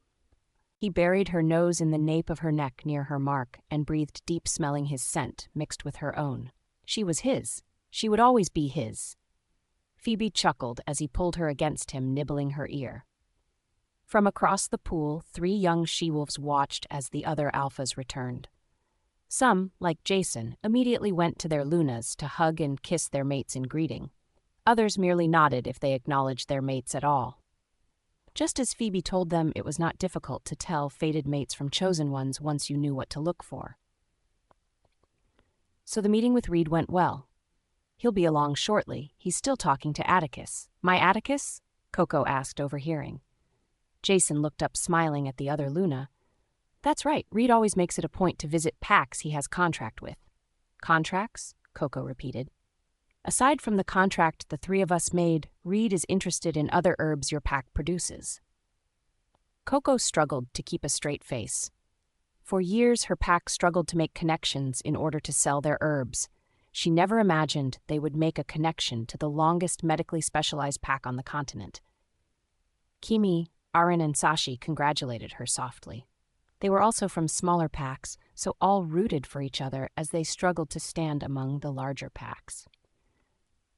He buried her nose in the nape of her neck near her mark and breathed deep, smelling his scent mixed with her own. She was his. She would always be his. Phoebe chuckled as he pulled her against him, nibbling her ear. From across the pool, 3 young she-wolves watched as the other alphas returned. Some, like Jason, immediately went to their Lunas to hug and kiss their mates in greeting. Others merely nodded if they acknowledged their mates at all. Just as Phoebe told them, it was not difficult to tell fated mates from chosen ones once you knew what to look for. So the meeting with Reed went well. "He'll be along shortly. He's still talking to Atticus." "My Atticus?" Coco asked, overhearing. Jason looked up, smiling at the other Luna. "That's right. Reed always makes it a point to visit packs he has contract with." "Contracts?" Coco repeated. "Aside from the contract the 3 of us made, Reed is interested in other herbs your pack produces." Coco struggled to keep a straight face. For years, her pack struggled to make connections in order to sell their herbs. She never imagined they would make a connection to the longest medically specialized pack on the continent. Kimi, Aaron, and Sashi congratulated her softly. They were also from smaller packs, so all rooted for each other as they struggled to stand among the larger packs.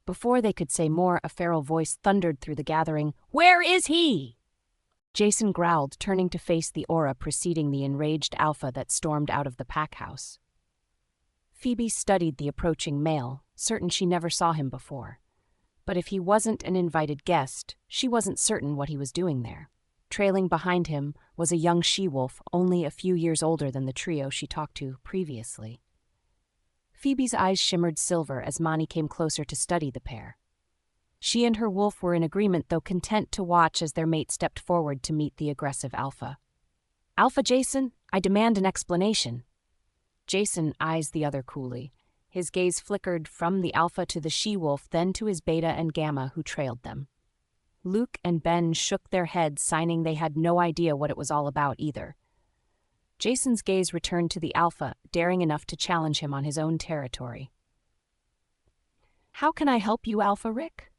Before they could say more, a feral voice thundered through the gathering, "Where is he?" Jason growled, turning to face the aura preceding the enraged alpha that stormed out of the pack house. Phoebe studied the approaching male, certain she never saw him before. But if he wasn't an invited guest, she wasn't certain what he was doing there. Trailing behind him was a young she-wolf, only a few years older than the trio she talked to previously. Phoebe's eyes shimmered silver as Mani came closer to study the pair. She and her wolf were in agreement, though content to watch as their mate stepped forward to meet the aggressive alpha. "Alpha Jason, I demand an explanation." Jason eyes the other coolly. His gaze flickered from the alpha to the she-wolf, then to his beta and gamma who trailed them. Luke and Ben shook their heads, signing they had no idea what it was all about either. Jason's gaze returned to the alpha, daring enough to challenge him on his own territory. "How can I help you, Alpha Rick?"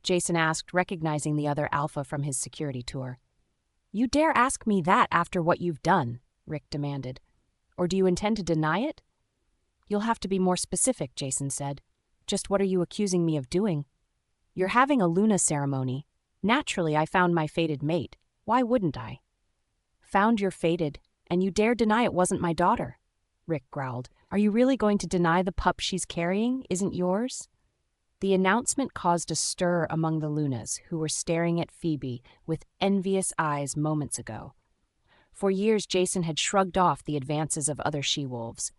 Jason asked, recognizing the other alpha from his security tour. "You dare ask me that after what you've done?" Rick demanded. "Or do you intend to deny it?" "You'll have to be more specific," Jason said. "Just what are you accusing me of doing?" "You're having a Luna ceremony. Naturally, I found my fated mate. Why wouldn't I?" "Found your fated, and you dare deny it wasn't my daughter?" Rick growled. "Are you really going to deny the pup she's carrying isn't yours?" The announcement caused a stir among the Lunas, who were staring at Phoebe with envious eyes moments ago. For years, Jason had shrugged off the advances of other she-wolves.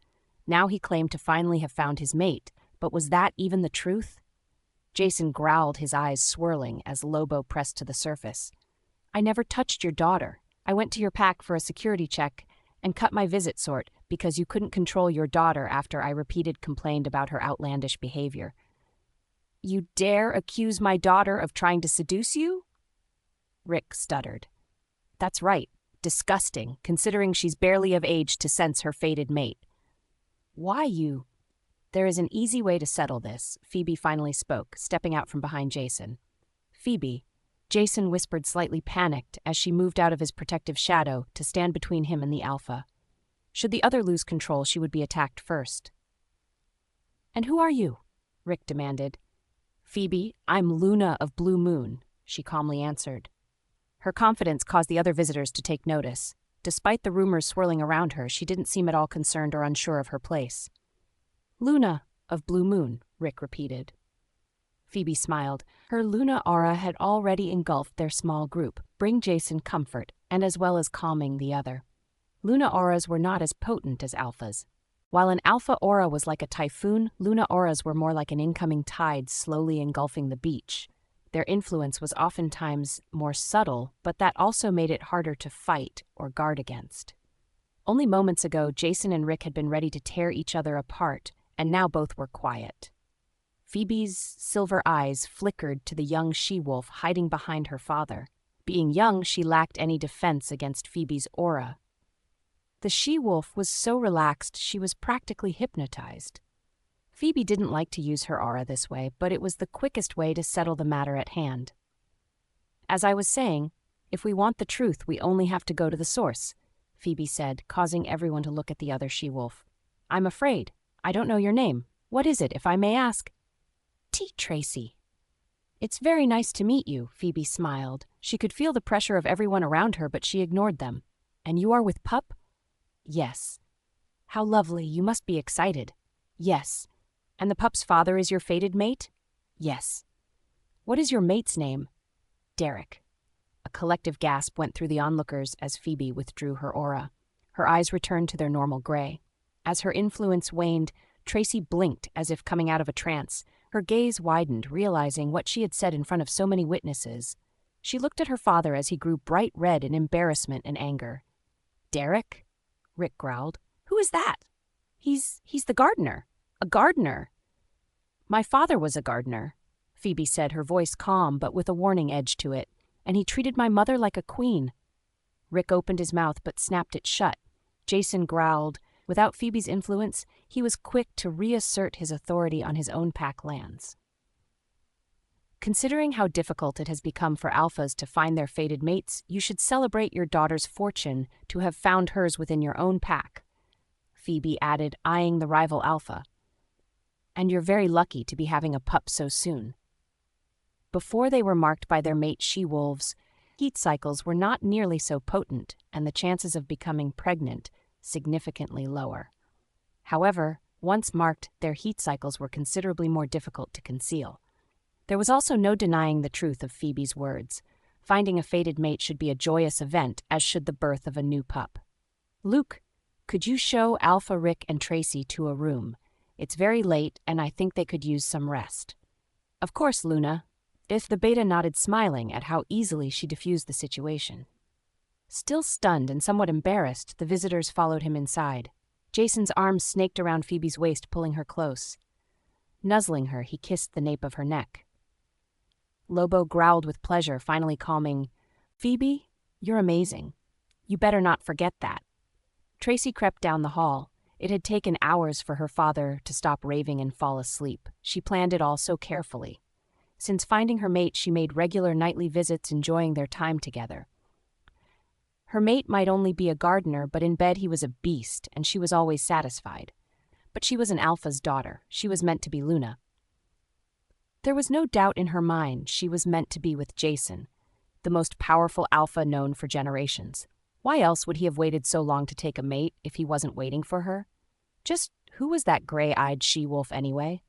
Now he claimed to finally have found his mate, but was that even the truth? Jason growled, his eyes swirling as Lobo pressed to the surface. "I never touched your daughter. I went to your pack for a security check and cut my visit sort because you couldn't control your daughter after I repeatedly complained about her outlandish behavior." "You dare accuse my daughter of trying to seduce you?" Rick stuttered. "That's right. Disgusting, considering she's barely of age to sense her fated mate." "Why you?" There is an easy way to settle this, Phoebe finally spoke, stepping out from behind Jason. Phoebe, Jason whispered, slightly panicked as she moved out of his protective shadow to stand between him and the Alpha. Should the other lose control, she would be attacked first. "And who are you?" Rick demanded. "Phoebe, I'm Luna of Blue Moon," she calmly answered. Her confidence caused the other visitors to take notice. Despite the rumors swirling around her, she didn't seem at all concerned or unsure of her place. "Luna of Blue Moon," Rick repeated. Phoebe smiled. Her Luna aura had already engulfed their small group, bringing Jason comfort, and as well as calming the other. Luna auras were not as potent as Alphas. While an Alpha aura was like a typhoon, Luna auras were more like an incoming tide slowly engulfing the beach. Their influence was oftentimes more subtle, but that also made it harder to fight or guard against. Only moments ago, Jason and Rick had been ready to tear each other apart, and now both were quiet. Phoebe's silver eyes flickered to the young she-wolf hiding behind her father. Being young, she lacked any defense against Phoebe's aura. The she-wolf was so relaxed she was practically hypnotized. Phoebe didn't like to use her aura this way, but it was the quickest way to settle the matter at hand. "As I was saying, if we want the truth, we only have to go to the source," Phoebe said, causing everyone to look at the other she-wolf. "I'm afraid. I don't know your name. What is it, if I may ask?" "Tracy." "It's very nice to meet you," Phoebe smiled. She could feel the pressure of everyone around her, but she ignored them. "And you are with Pup?" "Yes." "How lovely. You must be excited." "Yes." "And the pup's father is your fated mate?" "Yes." "What is your mate's name?" "Derek." A collective gasp went through the onlookers as Phoebe withdrew her aura. Her eyes returned to their normal gray. As her influence waned, Tracy blinked as if coming out of a trance. Her gaze widened, realizing what she had said in front of so many witnesses. She looked at her father as he grew bright red in embarrassment and anger. "Derek?" Rick growled. "Who is that?" He's the gardener." "A gardener?" "My father was a gardener," Phoebe said, her voice calm but with a warning edge to it. "And he treated my mother like a queen." Rick opened his mouth but snapped it shut. Jason growled. Without Phoebe's influence, he was quick to reassert his authority on his own pack lands. "Considering how difficult it has become for Alphas to find their fated mates, you should celebrate your daughter's fortune to have found hers within your own pack," Phoebe added, eyeing the rival Alpha. "And you're very lucky to be having a pup so soon." Before they were marked by their mate she-wolves, heat cycles were not nearly so potent, and the chances of becoming pregnant significantly lower. However, once marked, their heat cycles were considerably more difficult to conceal. There was also no denying the truth of Phoebe's words. Finding a fated mate should be a joyous event, as should the birth of a new pup. "Luke, could you show Alpha, Rick, and Tracy to a room? It's very late, and I think they could use some rest." "Of course, Luna." The beta nodded, smiling at how easily she diffused the situation. Still stunned and somewhat embarrassed, the visitors followed him inside. Jason's arms snaked around Phoebe's waist, pulling her close. Nuzzling her, he kissed the nape of her neck. Lobo growled with pleasure, finally calming, "Phoebe, you're amazing. You better not forget that." Tracy crept down the hall. It had taken hours for her father to stop raving and fall asleep. She planned it all so carefully. Since finding her mate, she made regular nightly visits, enjoying their time together. Her mate might only be a gardener, but in bed he was a beast, and she was always satisfied. But she was an Alpha's daughter. She was meant to be Luna. There was no doubt in her mind she was meant to be with Jason, the most powerful Alpha known for generations. Why else would he have waited so long to take a mate if he wasn't waiting for her? Just who was that gray-eyed she-wolf anyway?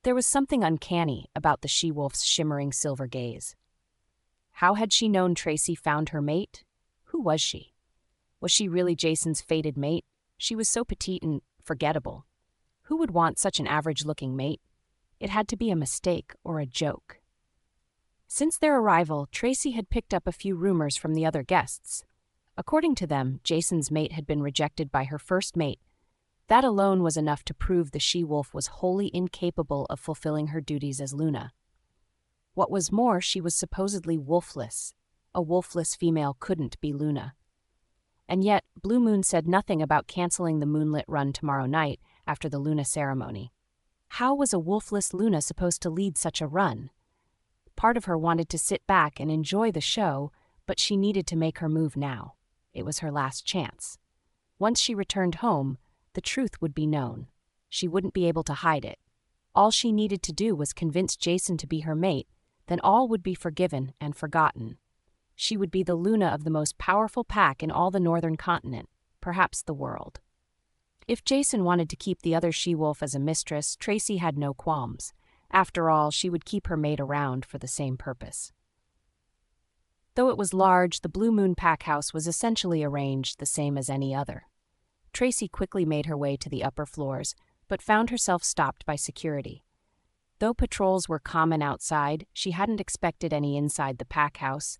There was something uncanny about the she-wolf's shimmering silver gaze. How had she known Tracy found her mate? Who was she? Was she really Jason's fated mate? She was so petite and forgettable. Who would want such an average-looking mate? It had to be a mistake or a joke. Since their arrival, Tracy had picked up a few rumors from the other guests. According to them, Jason's mate had been rejected by her first mate. That alone was enough to prove the she-wolf was wholly incapable of fulfilling her duties as Luna. What was more, she was supposedly wolfless. A wolfless female couldn't be Luna. And yet, Blue Moon said nothing about canceling the moonlit run tomorrow night, after the Luna ceremony. How was a wolfless Luna supposed to lead such a run? Part of her wanted to sit back and enjoy the show, but she needed to make her move now. It was her last chance. Once she returned home, the truth would be known. She wouldn't be able to hide it. All she needed to do was convince Jason to be her mate, then all would be forgiven and forgotten. She would be the Luna of the most powerful pack in all the northern continent, perhaps the world. If Jason wanted to keep the other she-wolf as a mistress, Tracy had no qualms. After all, she would keep her mate around for the same purpose. Though it was large, the Blue Moon pack house was essentially arranged the same as any other. Tracy quickly made her way to the upper floors, but found herself stopped by security. Though patrols were common outside, she hadn't expected any inside the pack house,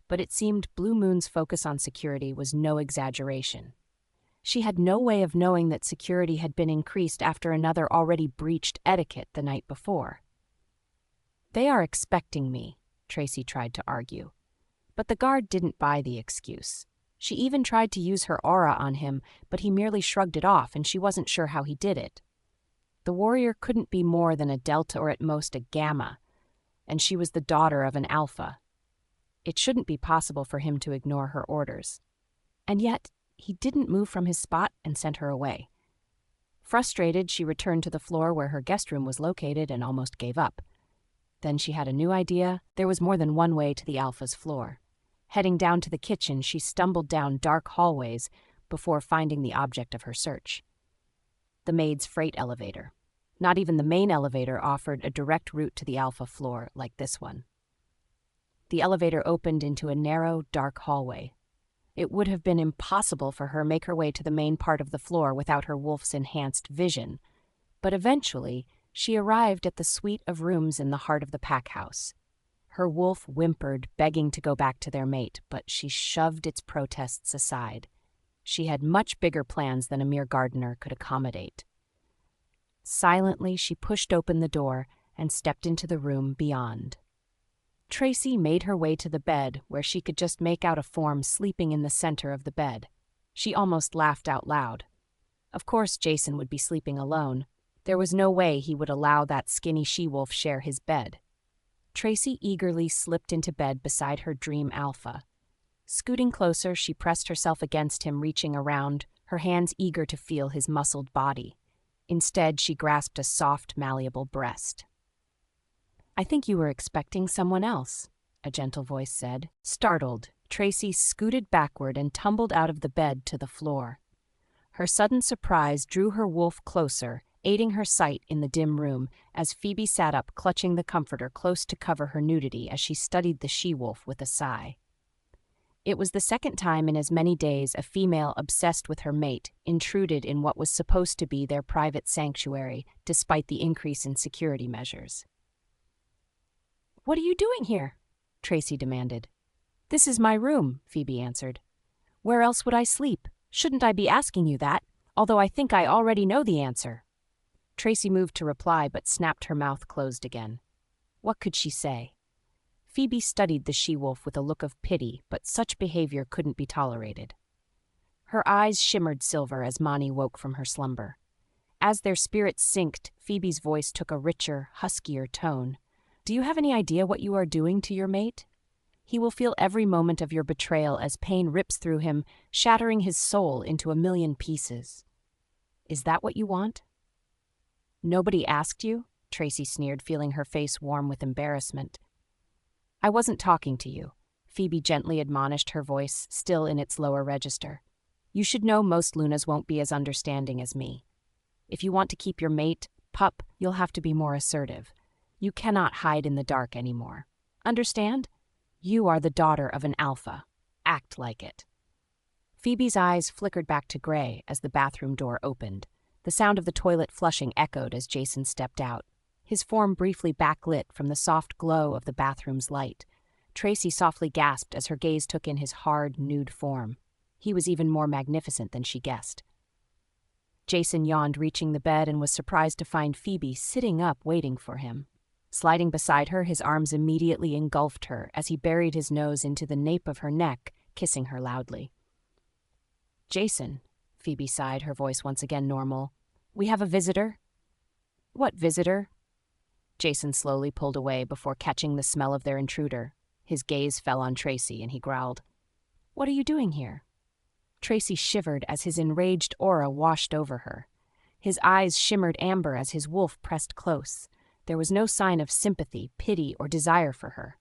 but it seemed Blue Moon's focus on security was no exaggeration. She had no way of knowing that security had been increased after another already breached etiquette the night before. "They are expecting me," Tracy tried to argue. But the guard didn't buy the excuse. She even tried to use her aura on him, but he merely shrugged it off, and she wasn't sure how he did it. The warrior couldn't be more than a delta or at most a gamma, and she was the daughter of an alpha. It shouldn't be possible for him to ignore her orders. And yet, he didn't move from his spot and sent her away. Frustrated, she returned to the floor where her guest room was located and almost gave up. Then she had a new idea. There was more than one way to the alpha's floor. Heading down to the kitchen, she stumbled down dark hallways before finding the object of her search. The maid's freight elevator. Not even the main elevator offered a direct route to the alpha floor like this one. The elevator opened into a narrow, dark hallway. It would have been impossible for her to make her way to the main part of the floor without her wolf's enhanced vision, but eventually she arrived at the suite of rooms in the heart of the pack house. Her wolf whimpered, begging to go back to their mate, but she shoved its protests aside. She had much bigger plans than a mere gardener could accommodate. Silently, she pushed open the door and stepped into the room beyond. Tracy made her way to the bed, where she could just make out a form sleeping in the center of the bed. She almost laughed out loud. Of course Jason would be sleeping alone. There was no way he would allow that skinny she-wolf share his bed. Tracy eagerly slipped into bed beside her dream alpha. Scooting closer, she pressed herself against him, reaching around, her hands eager to feel his muscled body. Instead, she grasped a soft, malleable breast. "I think you were expecting someone else," a gentle voice said. Startled, Tracy scooted backward and tumbled out of the bed to the floor. Her sudden surprise drew her wolf closer, aiding her sight in the dim room, as Phoebe sat up, clutching the comforter close to cover her nudity as she studied the she-wolf with a sigh. It was the second time in as many days a female obsessed with her mate intruded in what was supposed to be their private sanctuary, despite the increase in security measures. "What are you doing here?" Tracy demanded. "This is my room," Phoebe answered. "Where else would I sleep? Shouldn't I be asking you that, although I think I already know the answer?" Tracy moved to reply, but snapped her mouth closed again. What could she say? Phoebe studied the she-wolf with a look of pity, but such behavior couldn't be tolerated. Her eyes shimmered silver as Mani woke from her slumber. As their spirits synced, Phoebe's voice took a richer, huskier tone. "Do you have any idea what you are doing to your mate? He will feel every moment of your betrayal as pain rips through him, shattering his soul into a million pieces. Is that what you want?" "Nobody asked you?" Tracy sneered, feeling her face warm with embarrassment. "I wasn't talking to you," Phoebe gently admonished, her voice still in its lower register. "You should know most Lunas won't be as understanding as me. If you want to keep your mate, pup, you'll have to be more assertive. You cannot hide in the dark anymore. Understand? You are the daughter of an alpha. Act like it." Phoebe's eyes flickered back to gray as the bathroom door opened. The sound of the toilet flushing echoed as Jason stepped out, his form briefly backlit from the soft glow of the bathroom's light. Tracy softly gasped as her gaze took in his hard, nude form. He was even more magnificent than she guessed. Jason yawned, reaching the bed, and was surprised to find Phoebe sitting up waiting for him. Sliding beside her, his arms immediately engulfed her as he buried his nose into the nape of her neck, kissing her loudly. "Jason," Phoebe sighed, her voice once again normal, We have a visitor." "What visitor?" Jason slowly pulled away before catching the smell of their intruder. His gaze fell on Tracy, and he growled, "What are you doing here?" Tracy shivered as his enraged aura washed over her. His eyes shimmered amber as his wolf pressed close. There was no sign of sympathy, pity, or desire for her.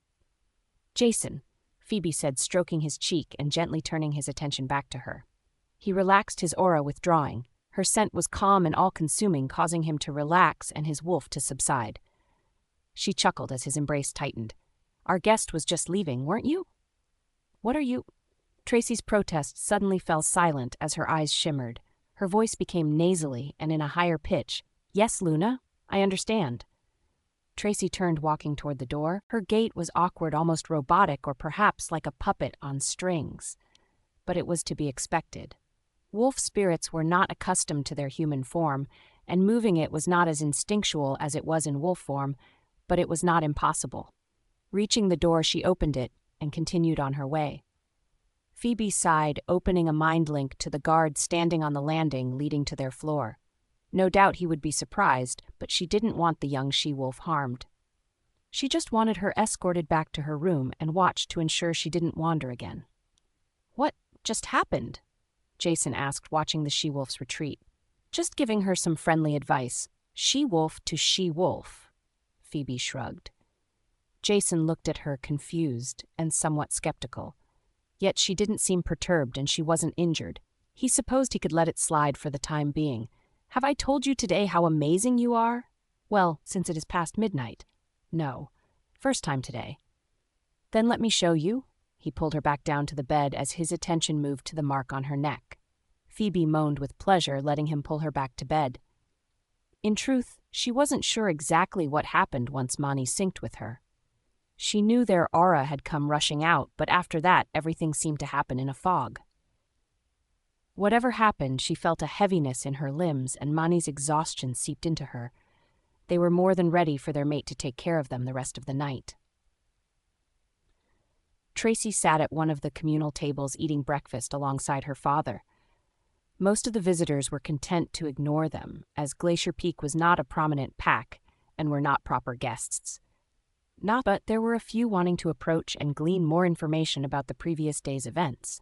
"Jason," Phoebe said, stroking his cheek and gently turning his attention back to her. He relaxed his aura, withdrawing. Her scent was calm and all-consuming, causing him to relax and his wolf to subside. She chuckled as his embrace tightened. "Our guest was just leaving, weren't you?" "What are you—" Tracy's protest suddenly fell silent as her eyes shimmered. Her voice became nasally and in a higher pitch. "Yes, Luna, I understand." Tracy turned, walking toward the door. Her gait was awkward, almost robotic, or perhaps like a puppet on strings. But it was to be expected. Wolf spirits were not accustomed to their human form, and moving it was not as instinctual as it was in wolf form, but it was not impossible. Reaching the door, she opened it and continued on her way. Phoebe sighed, opening a mind link to the guard standing on the landing leading to their floor. No doubt he would be surprised, but she didn't want the young she-wolf harmed. She just wanted her escorted back to her room and watched to ensure she didn't wander again. "What just happened?" Jason asked, watching the she-wolf's retreat. "Just giving her some friendly advice. She-wolf to she-wolf." Phoebe shrugged. Jason looked at her, confused and somewhat skeptical. Yet she didn't seem perturbed, and she wasn't injured. He supposed he could let it slide for the time being. "Have I told you today how amazing you are?" "Well, since it is past midnight." "No. First time today." "Then let me show you." He pulled her back down to the bed as his attention moved to the mark on her neck. Phoebe moaned with pleasure, letting him pull her back to bed. In truth, she wasn't sure exactly what happened once Mani synced with her. She knew their aura had come rushing out, but after that, everything seemed to happen in a fog. Whatever happened, she felt a heaviness in her limbs, and Mani's exhaustion seeped into her. They were more than ready for their mate to take care of them the rest of the night. Tracy sat at one of the communal tables eating breakfast alongside her father. Most of the visitors were content to ignore them, as Glacier Peak was not a prominent pack and were not proper guests. But there were a few wanting to approach and glean more information about the previous day's events.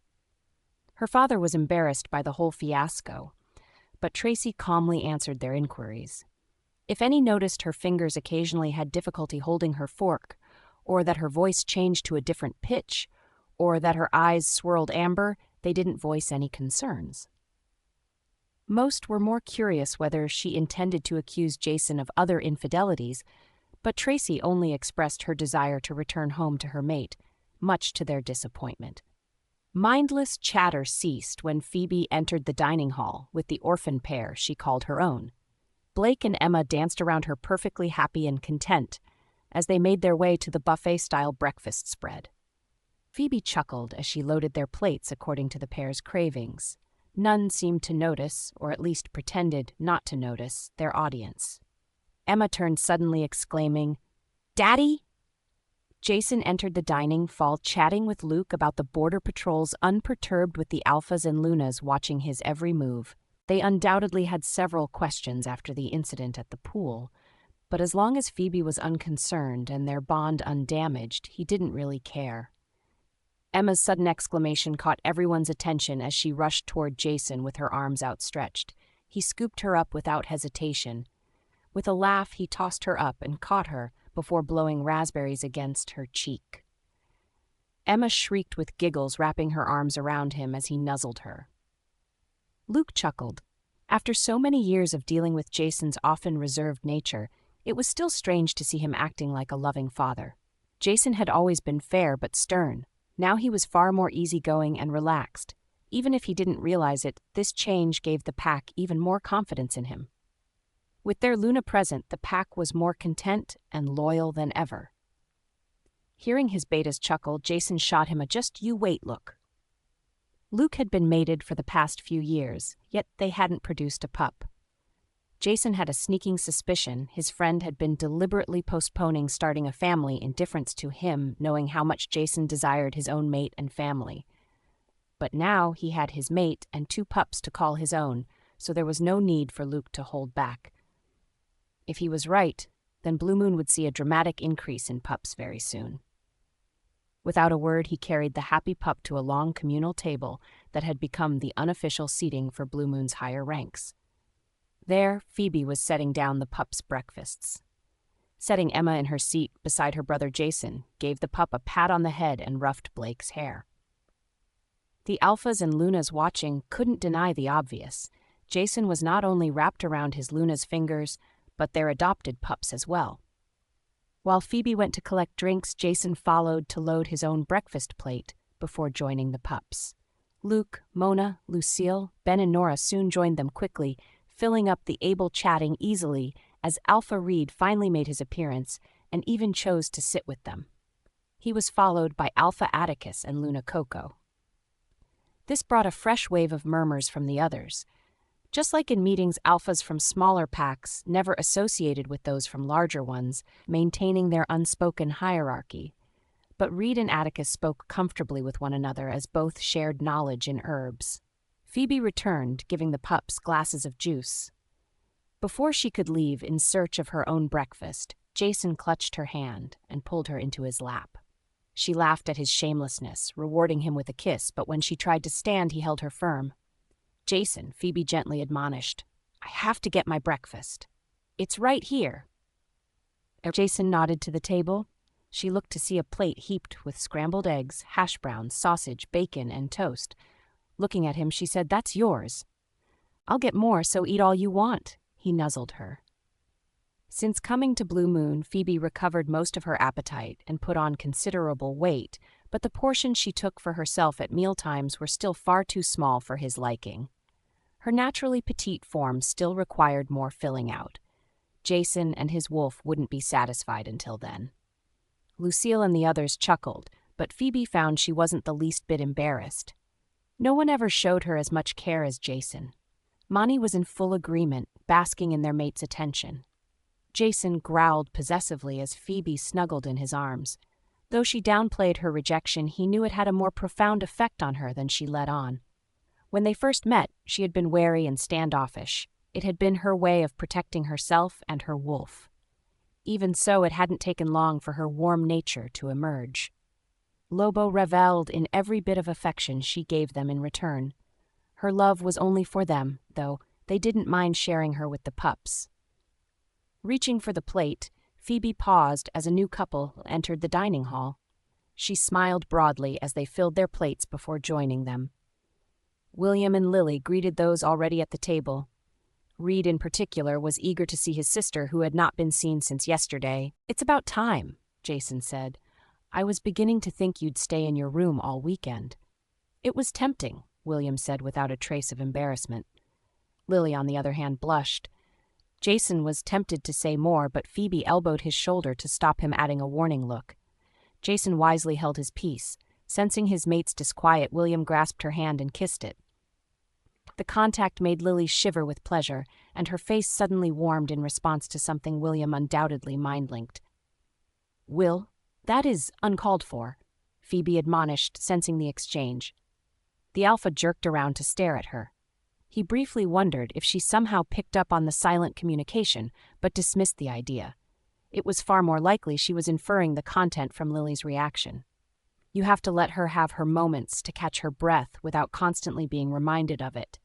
Her father was embarrassed by the whole fiasco, but Tracy calmly answered their inquiries. If any noticed her fingers occasionally had difficulty holding her fork, or that her voice changed to a different pitch, or that her eyes swirled amber, they didn't voice any concerns. Most were more curious whether she intended to accuse Jason of other infidelities, but Tracy only expressed her desire to return home to her mate, much to their disappointment. Mindless chatter ceased when Phoebe entered the dining hall with the orphan pair she called her own. Blake and Emma danced around her, perfectly happy and content, as they made their way to the buffet-style breakfast spread. Phoebe chuckled as she loaded their plates according to the pair's cravings. None seemed to notice, or at least pretended not to notice, their audience. Emma turned suddenly, exclaiming, "Daddy!" Jason entered the dining hall, chatting with Luke about the border patrols, unperturbed with the Alphas and Lunas watching his every move. They undoubtedly had several questions after the incident at the pool, but as long as Phoebe was unconcerned and their bond undamaged, he didn't really care. Emma's sudden exclamation caught everyone's attention as she rushed toward Jason with her arms outstretched. He scooped her up without hesitation. With a laugh, he tossed her up and caught her before blowing raspberries against her cheek. Emma shrieked with giggles, wrapping her arms around him as he nuzzled her. Luke chuckled. After so many years of dealing with Jason's often reserved nature, it was still strange to see him acting like a loving father. Jason had always been fair but stern. Now he was far more easygoing and relaxed. Even if he didn't realize it, this change gave the pack even more confidence in him. With their Luna present, the pack was more content and loyal than ever. Hearing his betas chuckle, Jason shot him a "just you wait" look. Luke had been mated for the past few years, yet they hadn't produced a pup. Jason had a sneaking suspicion his friend had been deliberately postponing starting a family in deference to him, knowing how much Jason desired his own mate and family. But now he had his mate and 2 pups to call his own, so there was no need for Luke to hold back. If he was right, then Blue Moon would see a dramatic increase in pups very soon. Without a word, he carried the happy pup to a long communal table that had become the unofficial seating for Blue Moon's higher ranks. There, Phoebe was setting down the pups' breakfasts. Setting Emma in her seat beside her brother Jason gave the pup a pat on the head and ruffed Blake's hair. The Alphas and Lunas watching couldn't deny the obvious. Jason was not only wrapped around his Luna's fingers, but their adopted pups as well. While Phoebe went to collect drinks, Jason followed to load his own breakfast plate before joining the pups. Luke, Mona, Lucille, Ben and Nora soon joined them quickly, filling up the able chatting easily as Alpha Reed finally made his appearance and even chose to sit with them. He was followed by Alpha Atticus and Luna Coco. This brought a fresh wave of murmurs from the others. Just like in meetings, alphas from smaller packs, never associated with those from larger ones, maintaining their unspoken hierarchy. But Reed and Atticus spoke comfortably with one another as both shared knowledge in herbs. Phoebe returned, giving the pups glasses of juice. Before she could leave in search of her own breakfast, Jason clutched her hand and pulled her into his lap. She laughed at his shamelessness, rewarding him with a kiss, but when she tried to stand, he held her firm. "Jason," Phoebe gently admonished, "I have to get my breakfast. It's right here." Jason nodded to the table. She looked to see a plate heaped with scrambled eggs, hash browns, sausage, bacon, and toast. Looking at him, she said, "That's yours." "I'll get more, so eat all you want," he nuzzled her. Since coming to Blue Moon, Phoebe recovered most of her appetite and put on considerable weight, but the portions she took for herself at mealtimes were still far too small for his liking. Her naturally petite form still required more filling out. Jason and his wolf wouldn't be satisfied until then. Lucille and the others chuckled, but Phoebe found she wasn't the least bit embarrassed. No one ever showed her as much care as Jason. Monty was in full agreement, basking in their mate's attention. Jason growled possessively as Phoebe snuggled in his arms. Though she downplayed her rejection, he knew it had a more profound effect on her than she let on. When they first met, she had been wary and standoffish. It had been her way of protecting herself and her wolf. Even so, it hadn't taken long for her warm nature to emerge. Lobo reveled in every bit of affection she gave them in return. Her love was only for them, though they didn't mind sharing her with the pups. Reaching for the plate, Phoebe paused as a new couple entered the dining hall. She smiled broadly as they filled their plates before joining them. William and Lily greeted those already at the table. Reed, in particular, was eager to see his sister, who had not been seen since yesterday. "It's about time," Jason said. "I was beginning to think you'd stay in your room all weekend." "It was tempting," William said without a trace of embarrassment. Lily, on the other hand, blushed. Jason was tempted to say more, but Phoebe elbowed his shoulder to stop him, adding a warning look. Jason wisely held his peace. Sensing his mate's disquiet, William grasped her hand and kissed it. The contact made Lily shiver with pleasure, and her face suddenly warmed in response to something William undoubtedly mind-linked. "Will, that is uncalled for," Phoebe admonished, sensing the exchange. The alpha jerked around to stare at her. He briefly wondered if she somehow picked up on the silent communication, but dismissed the idea. It was far more likely she was inferring the content from Lily's reaction. You have to let her have her moments to catch her breath without constantly being reminded of it.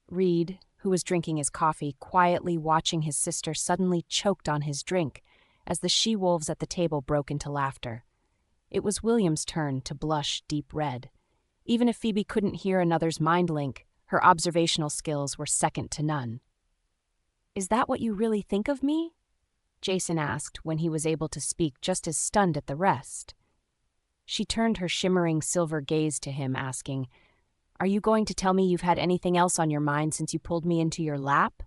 Reed, who was drinking his coffee, quietly watching his sister, suddenly choked on his drink as the she-wolves at the table broke into laughter. It was William's turn to blush deep red. Even if Phoebe couldn't hear another's mind link, her observational skills were second to none. "Is that what you really think of me?" Jason asked when he was able to speak, just as stunned at the rest. She turned her shimmering silver gaze to him, asking, "Are you going to tell me you've had anything else on your mind since you pulled me into your lap?"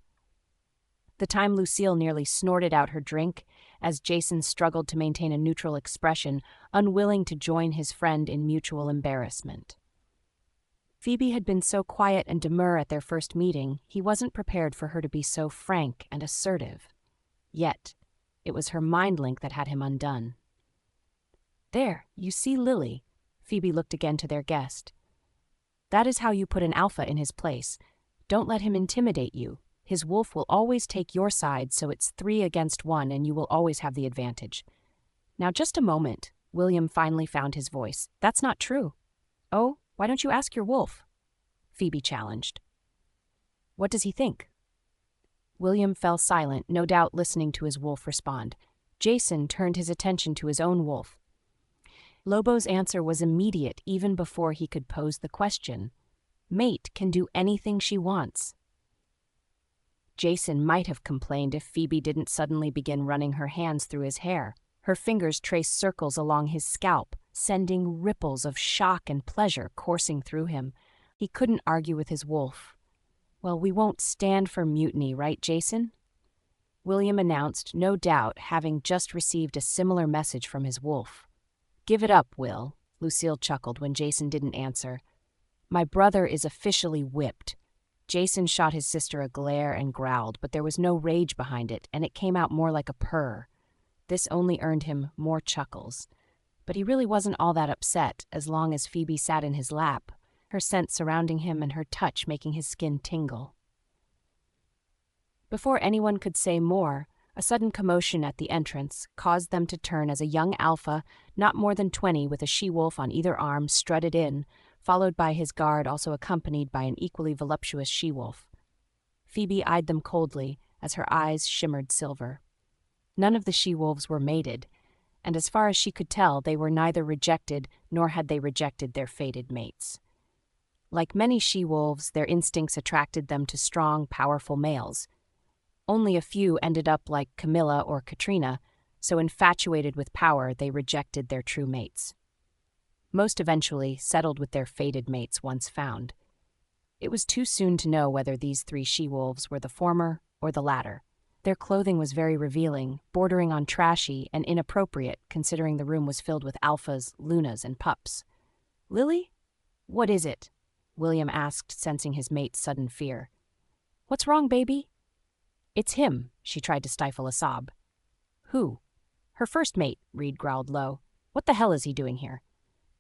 The time Lucille nearly snorted out her drink as Jason struggled to maintain a neutral expression, unwilling to join his friend in mutual embarrassment. Phoebe had been so quiet and demure at their first meeting, he wasn't prepared for her to be so frank and assertive. Yet, it was her mind link that had him undone. "There, you see Lily," Phoebe looked again to their guest. "That is how you put an alpha in his place. Don't let him intimidate you. His wolf will always take your side, so it's 3 against 1 and you will always have the advantage." "Now just a moment." William finally found his voice. "That's not true." "Oh, why don't you ask your wolf?" Phoebe challenged. "What does he think?" William fell silent, no doubt listening to his wolf respond. Jason turned his attention to his own wolf. Lobo's answer was immediate even before he could pose the question. "Mate can do anything she wants." Jason might have complained if Phoebe didn't suddenly begin running her hands through his hair. Her fingers traced circles along his scalp, sending ripples of shock and pleasure coursing through him. He couldn't argue with his wolf. "Well, we won't stand for mutiny, right, Jason?" William announced, no doubt having just received a similar message from his wolf. "Give it up, Will," Lucille chuckled when Jason didn't answer. "My brother is officially whipped." Jason shot his sister a glare and growled, but there was no rage behind it, and it came out more like a purr. This only earned him more chuckles. But he really wasn't all that upset, as long as Phoebe sat in his lap, her scent surrounding him and her touch making his skin tingle. Before anyone could say more, a sudden commotion at the entrance caused them to turn as a young alpha, not more than 20, with a she-wolf on either arm, strutted in, followed by his guard, also accompanied by an equally voluptuous she-wolf. Phoebe eyed them coldly as her eyes shimmered silver. None of the she-wolves were mated, and as far as she could tell, they were neither rejected nor had they rejected their fated mates. Like many she-wolves, their instincts attracted them to strong, powerful males. Only a few ended up like Camilla or Katrina, so infatuated with power they rejected their true mates. Most eventually settled with their fated mates once found. It was too soon to know whether these 3 she-wolves were the former or the latter. Their clothing was very revealing, bordering on trashy and inappropriate considering the room was filled with alphas, lunas, and pups. "Lily? What is it?" William asked, sensing his mate's sudden fear. "What's wrong, baby?" "It's him," she tried to stifle a sob. "Who?" "Her first mate," Reed growled low. "What the hell is he doing here?"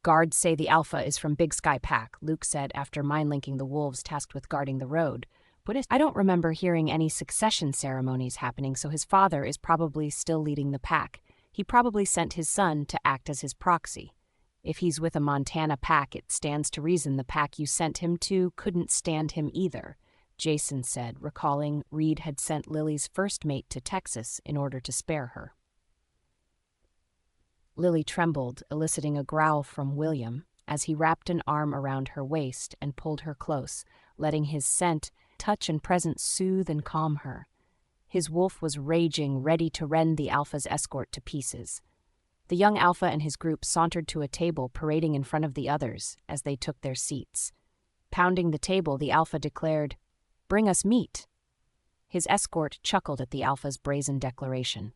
"Guards say the alpha is from Big Sky Pack," Luke said after mind-linking the wolves tasked with guarding the road. "But I don't remember hearing any succession ceremonies happening, so his father is probably still leading the pack. He probably sent his son to act as his proxy. If he's with a Montana pack, it stands to reason the pack you sent him to couldn't stand him either," Jason said, recalling Reed had sent Lily's first mate to Texas in order to spare her. Lily trembled, eliciting a growl from William, as he wrapped an arm around her waist and pulled her close, letting his scent, touch, and presence soothe and calm her. His wolf was raging, ready to rend the alpha's escort to pieces. The young alpha and his group sauntered to a table parading in front of the others as they took their seats. Pounding the table, the alpha declared, "Bring us meat." His escort chuckled at the alpha's brazen declaration.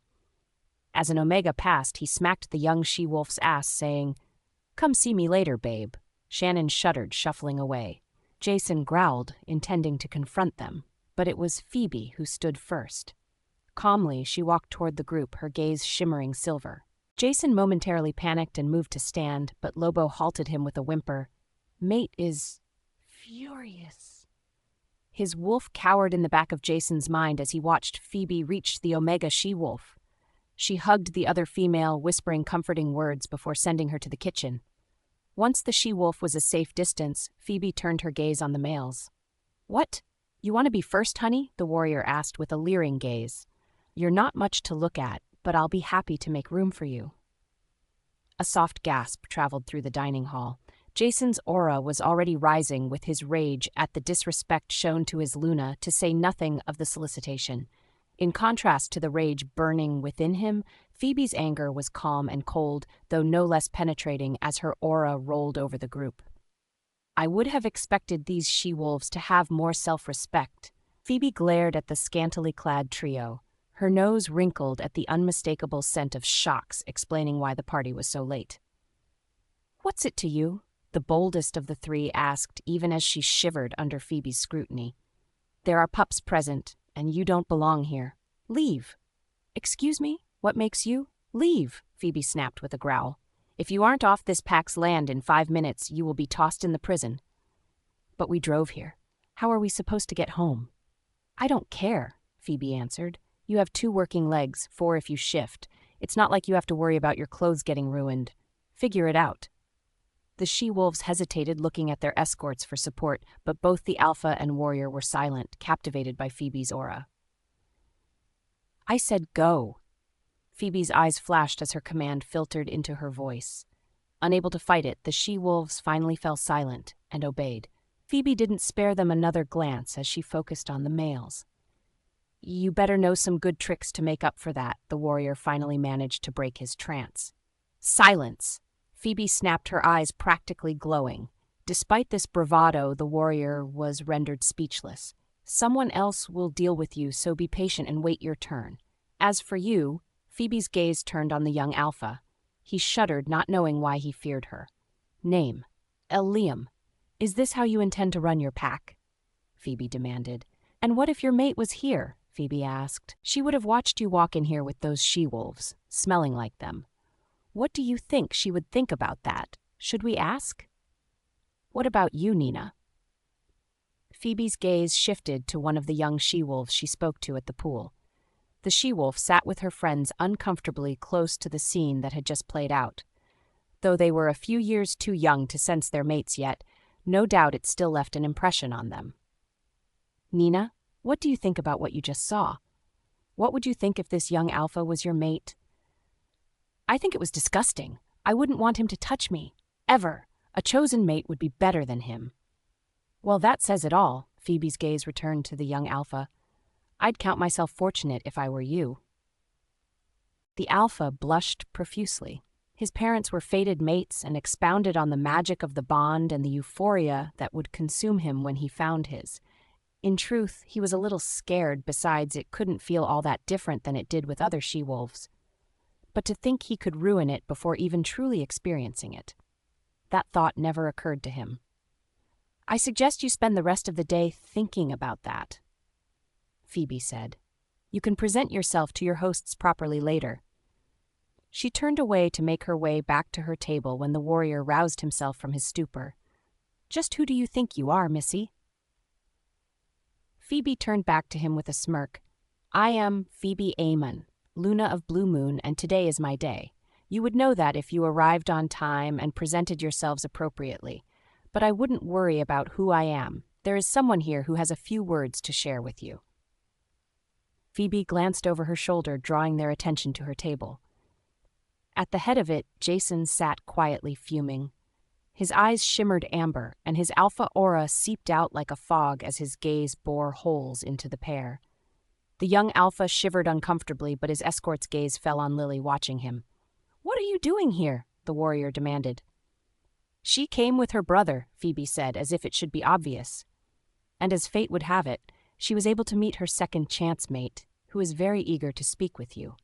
As an Omega passed, he smacked the young she-wolf's ass, saying, "Come see me later, babe." Shannon shuddered, shuffling away. Jason growled, intending to confront them, but it was Phoebe who stood first. Calmly, she walked toward the group, her gaze shimmering silver. Jason momentarily panicked and moved to stand, but Lobo halted him with a whimper. "Mate is furious." His wolf cowered in the back of Jason's mind as he watched Phoebe reach the Omega she-wolf. She hugged the other female, whispering comforting words before sending her to the kitchen. Once the she-wolf was a safe distance, Phoebe turned her gaze on the males. "What? You want to be first, honey?" the warrior asked with a leering gaze. "You're not much to look at, but I'll be happy to make room for you." A soft gasp traveled through the dining hall. Jason's aura was already rising with his rage at the disrespect shown to his Luna, to say nothing of the solicitation. In contrast to the rage burning within him, Phoebe's anger was calm and cold, though no less penetrating as her aura rolled over the group. "I would have expected these she-wolves to have more self-respect." Phoebe glared at the scantily clad trio, her nose wrinkled at the unmistakable scent of shocks, explaining why the party was so late. "What's it to you?" the boldest of the 3 asked, even as she shivered under Phoebe's scrutiny. "There are pups present, and you don't belong here. Leave." "Excuse me? What makes you?" "Leave," Phoebe snapped with a growl. "If you aren't off this pack's land in 5 minutes, you will be tossed in the prison." "But we drove here." How are we supposed to get home? I don't care, Phoebe answered. You have 2 working legs, 4 if you shift. It's not like you have to worry about your clothes getting ruined. Figure it out. The she-wolves hesitated, looking at their escorts for support, but both the alpha and warrior were silent, captivated by Phoebe's aura. I said go. Phoebe's eyes flashed as her command filtered into her voice. Unable to fight it, the she-wolves finally fell silent and obeyed. Phoebe didn't spare them another glance as she focused on the males. You better know some good tricks to make up for that, the warrior finally managed to break his trance. Silence! Phoebe snapped, her eyes practically glowing. Despite this bravado, the warrior was rendered speechless. Someone else will deal with you, so be patient and wait your turn. As for you, Phoebe's gaze turned on the young alpha. He shuddered, not knowing why he feared her. Name: Liam. Is this how you intend to run your pack? Phoebe demanded. And what if your mate was here? Phoebe asked. She would have watched you walk in here with those she-wolves, smelling like them. What do you think she would think about that? Should we ask? What about you, Nina? Phoebe's gaze shifted to one of the young she-wolves she spoke to at the pool. The she-wolf sat with her friends uncomfortably close to the scene that had just played out. Though they were a few years too young to sense their mates yet, no doubt it still left an impression on them. Nina, what do you think about what you just saw? What would you think if this young alpha was your mate? I think it was disgusting. I wouldn't want him to touch me. Ever. A chosen mate would be better than him. Well, that says it all. Phoebe's gaze returned to the young alpha. I'd count myself fortunate if I were you. The alpha blushed profusely. His parents were fated mates and expounded on the magic of the bond and the euphoria that would consume him when he found his. In truth, he was a little scared, besides it couldn't feel all that different than it did with other she-wolves. But to think he could ruin it before even truly experiencing it. That thought never occurred to him. I suggest you spend the rest of the day thinking about that, Phoebe said. You can present yourself to your hosts properly later. She turned away to make her way back to her table when the warrior roused himself from his stupor. Just who do you think you are, Missy? Phoebe turned back to him with a smirk. I am Phoebe Amon, Luna of Blue Moon, and today is my day. You would know that if you arrived on time and presented yourselves appropriately. But I wouldn't worry about who I am. There is someone here who has a few words to share with you. Phoebe glanced over her shoulder, drawing their attention to her table. At the head of it, Jason sat quietly fuming. His eyes shimmered amber, and his alpha aura seeped out like a fog as his gaze bore holes into the pair. The young alpha shivered uncomfortably, but his escort's gaze fell on Lily, watching him. What are you doing here? The warrior demanded. She came with her brother, Phoebe said, as if it should be obvious. And as fate would have it, she was able to meet her second chance mate, who is very eager to speak with you.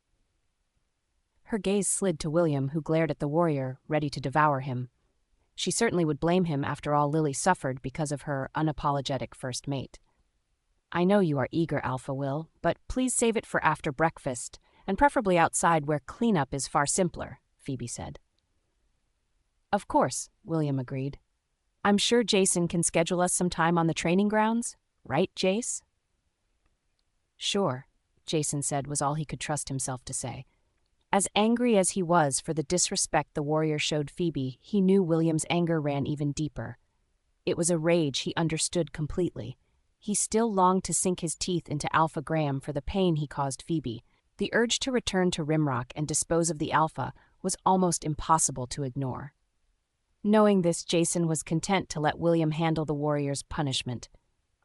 Her gaze slid to William, who glared at the warrior, ready to devour him. She certainly would blame him after all Lily suffered because of her unapologetic first mate. I know you are eager, Alpha Will, but please save it for after breakfast, and preferably outside where cleanup is far simpler, Phoebe said. Of course, William agreed. I'm sure Jason can schedule us some time on the training grounds, right, Jace? Sure, Jason said was all he could trust himself to say. As angry as he was for the disrespect the warrior showed Phoebe, he knew William's anger ran even deeper. It was a rage he understood completely. He still longed to sink his teeth into Alpha Graham for the pain he caused Phoebe. The urge to return to Rimrock and dispose of the Alpha was almost impossible to ignore. Knowing this, Jason was content to let William handle the warrior's punishment.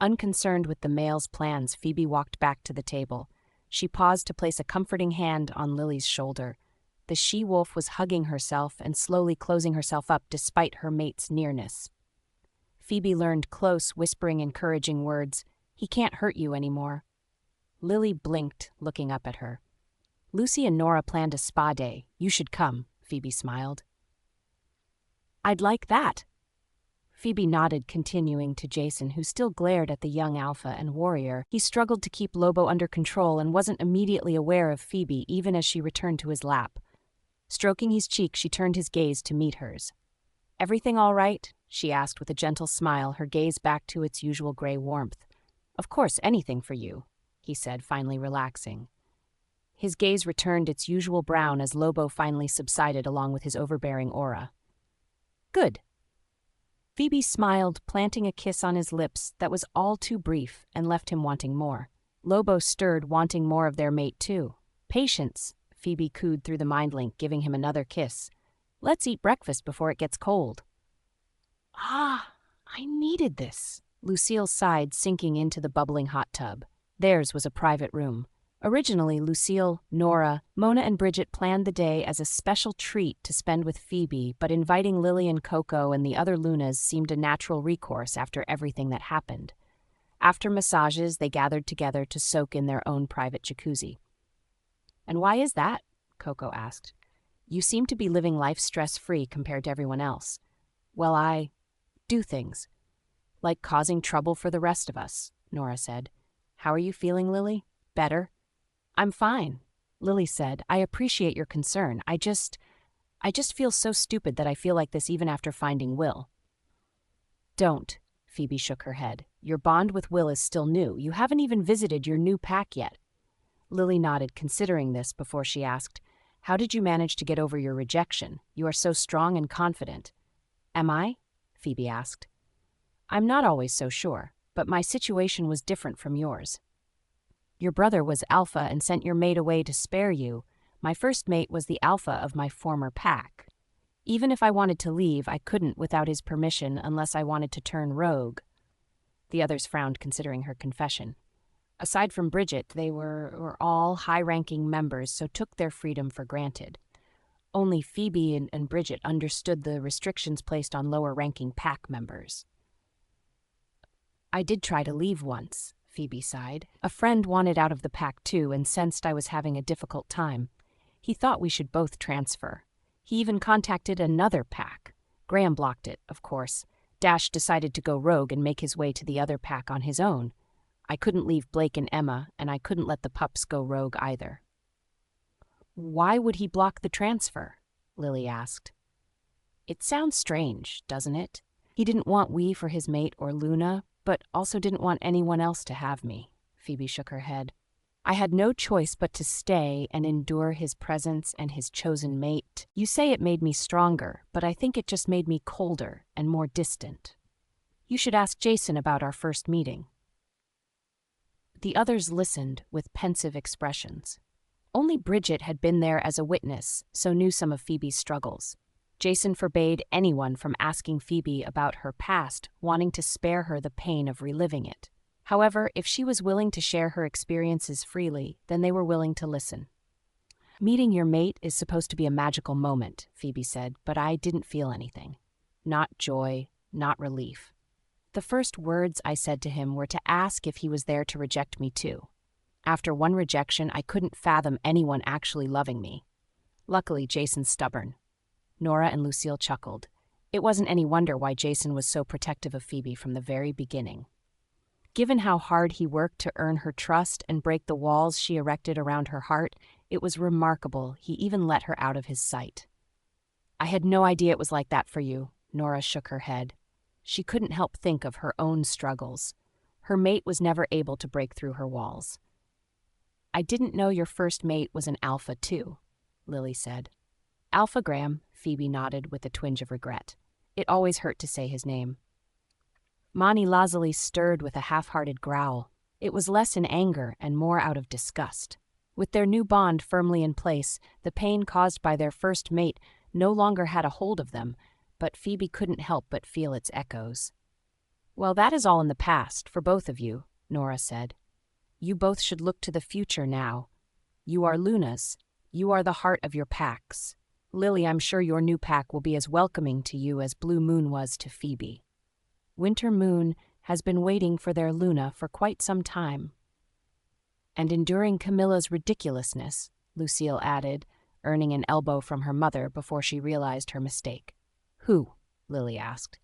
Unconcerned with the male's plans, Phoebe walked back to the table. She paused to place a comforting hand on Lily's shoulder. The she-wolf was hugging herself and slowly closing herself up despite her mate's nearness. Phoebe leaned close, whispering encouraging words. He can't hurt you anymore. Lily blinked, looking up at her. Lucy and Nora planned a spa day. You should come, Phoebe smiled. I'd like that. Phoebe nodded, continuing to Jason, who still glared at the young alpha and warrior. He struggled to keep Lobo under control and wasn't immediately aware of Phoebe, even as she returned to his lap. Stroking his cheek, she turned his gaze to meet hers. Everything all right? she asked with a gentle smile, her gaze back to its usual gray warmth. "Of course, anything for you," he said, finally relaxing. His gaze returned its usual brown as Lobo finally subsided along with his overbearing aura. "Good." Phoebe smiled, planting a kiss on his lips that was all too brief and left him wanting more. Lobo stirred, wanting more of their mate too. "Patience," Phoebe cooed through the mind link, giving him another kiss. "Let's eat breakfast before it gets cold." "Ah, I needed this," Lucille sighed, sinking into the bubbling hot tub. Theirs was a private room. Originally, Lucille, Nora, Mona, and Bridget planned the day as a special treat to spend with Phoebe, but inviting Lily and Coco and the other Lunas seemed a natural recourse after everything that happened. After massages, they gathered together to soak in their own private jacuzzi. "And why is that?" Coco asked. "You seem to be living life stress-free compared to everyone else." "Well, I do things. Like causing trouble for the rest of us," Nora said. "How are you feeling, Lily? Better?" "I'm fine," Lily said. "I appreciate your concern. I just feel so stupid that I feel like this even after finding Will." "Don't," Phoebe shook her head. "Your bond with Will is still new. You haven't even visited your new pack yet." Lily nodded, considering this before she asked, "How did you manage to get over your rejection? You are so strong and confident." "Am I?" Phoebe asked. "I'm not always so sure, but my situation was different from yours. Your brother was alpha and sent your mate away to spare you. My first mate was the alpha of my former pack. Even if I wanted to leave, I couldn't without his permission unless I wanted to turn rogue." The others frowned, considering her confession. Aside from Bridget, they were all high-ranking members, so took their freedom for granted. Only Phoebe and Bridget understood the restrictions placed on lower-ranking pack members. "I did try to leave once," Phoebe sighed. "A friend wanted out of the pack too and sensed I was having a difficult time. He thought we should both transfer. He even contacted another pack. Graham blocked it, of course. Dash decided to go rogue and make his way to the other pack on his own. I couldn't leave Blake and Emma, and I couldn't let the pups go rogue either." "Why would he block the transfer?" Lily asked. "It sounds strange, doesn't it? He didn't want we for his mate or Luna, but also didn't want anyone else to have me." Phoebe shook her head. "I had no choice but to stay and endure his presence and his chosen mate. You say it made me stronger, but I think it just made me colder and more distant. You should ask Jason about our first meeting." The others listened with pensive expressions. Only Bridget had been there as a witness, so knew some of Phoebe's struggles. Jason forbade anyone from asking Phoebe about her past, wanting to spare her the pain of reliving it. However, if she was willing to share her experiences freely, then they were willing to listen. "Meeting your mate is supposed to be a magical moment," Phoebe said, "but I didn't feel anything. Not joy, not relief. The first words I said to him were to ask if he was there to reject me too. After one rejection, I couldn't fathom anyone actually loving me. Luckily, Jason's stubborn." Nora and Lucille chuckled. It wasn't any wonder why Jason was so protective of Phoebe from the very beginning. Given how hard he worked to earn her trust and break the walls she erected around her heart, it was remarkable he even let her out of his sight. "I had no idea it was like that for you," Nora shook her head. She couldn't help think of her own struggles. Her mate was never able to break through her walls. "I didn't know your first mate was an alpha too," Lily said. "Alpha Graham," Phoebe nodded with a twinge of regret. It always hurt to say his name. Mani lazuli stirred with a half-hearted growl. It was less in anger and more out of disgust. With their new bond firmly in place, the pain caused by their first mate no longer had a hold of them, but Phoebe couldn't help but feel its echoes. "Well, that is all in the past, for both of you," Nora said. "You both should look to the future now. You are Lunas. You are the heart of your packs. Lily, I'm sure your new pack will be as welcoming to you as Blue Moon was to Phoebe. Winter Moon has been waiting for their Luna for quite some time." "And enduring Camilla's ridiculousness," Lucille added, earning an elbow from her mother before she realized her mistake. "Who?" Lily asked.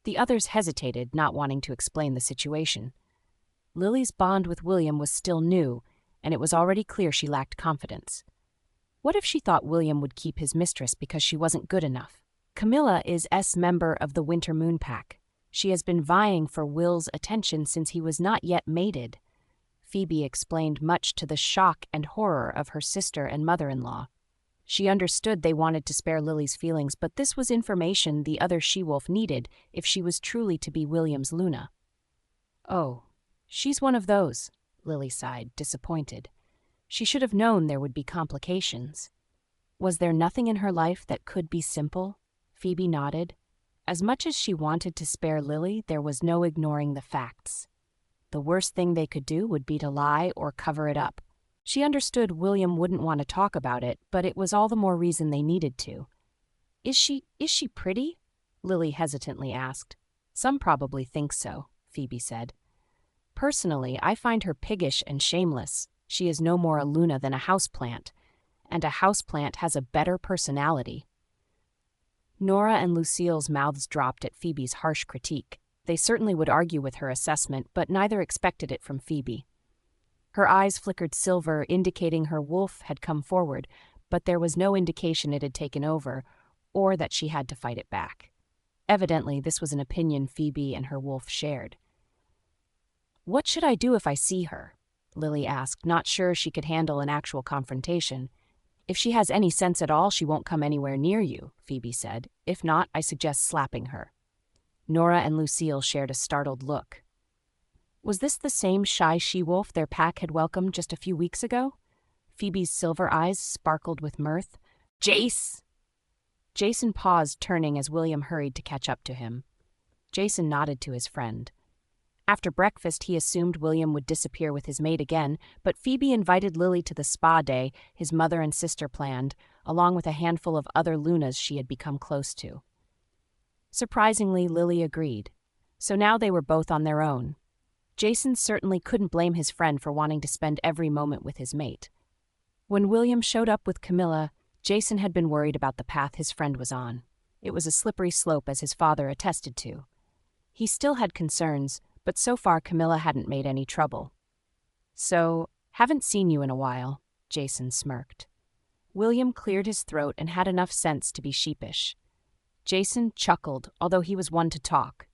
The others hesitated, not wanting to explain the situation. Lily's bond with William was still new, and it was already clear she lacked confidence. What if she thought William would keep his mistress because she wasn't good enough? Camilla is member of the Winter Moon Pack. She has been vying for Will's attention since he was not yet mated. Phoebe explained, much to the shock and horror of her sister and mother-in-law. She understood they wanted to spare Lily's feelings, but this was information the other she-wolf needed if she was truly to be William's Luna. "Oh, she's one of those," Lily sighed, disappointed. She should have known there would be complications. Was there nothing in her life that could be simple? Phoebe nodded. As much as she wanted to spare Lily, there was no ignoring the facts. The worst thing they could do would be to lie or cover it up. She understood William wouldn't want to talk about it, but it was all the more reason they needed to. Is she pretty?" Lily hesitantly asked. "Some probably think so," Phoebe said. "Personally, I find her piggish and shameless. She is no more a Luna than a houseplant, and a houseplant has a better personality." Nora and Lucille's mouths dropped at Phoebe's harsh critique. They certainly would argue with her assessment, but neither expected it from Phoebe. Her eyes flickered silver, indicating her wolf had come forward, but there was no indication it had taken over, or that she had to fight it back. Evidently, this was an opinion Phoebe and her wolf shared. "What should I do if I see her?" Lily asked, not sure she could handle an actual confrontation. "If she has any sense at all, she won't come anywhere near you," Phoebe said. "If not, I suggest slapping her." Nora and Lucille shared a startled look. Was this the same shy she-wolf their pack had welcomed just a few weeks ago? Phoebe's silver eyes sparkled with mirth. "Jace!" Jason paused, turning as William hurried to catch up to him. Jason nodded to his friend. After breakfast, he assumed William would disappear with his mate again, but Phoebe invited Lily to the spa day his mother and sister planned, along with a handful of other Lunas she had become close to. Surprisingly, Lily agreed. So now they were both on their own. Jason certainly couldn't blame his friend for wanting to spend every moment with his mate. When William showed up with Camilla, Jason had been worried about the path his friend was on. It was a slippery slope, as his father attested to. He still had concerns, but so far Camilla hadn't made any trouble. "So, haven't seen you in a while," Jason smirked. William cleared his throat and had enough sense to be sheepish. Jason chuckled, although he was one to talk.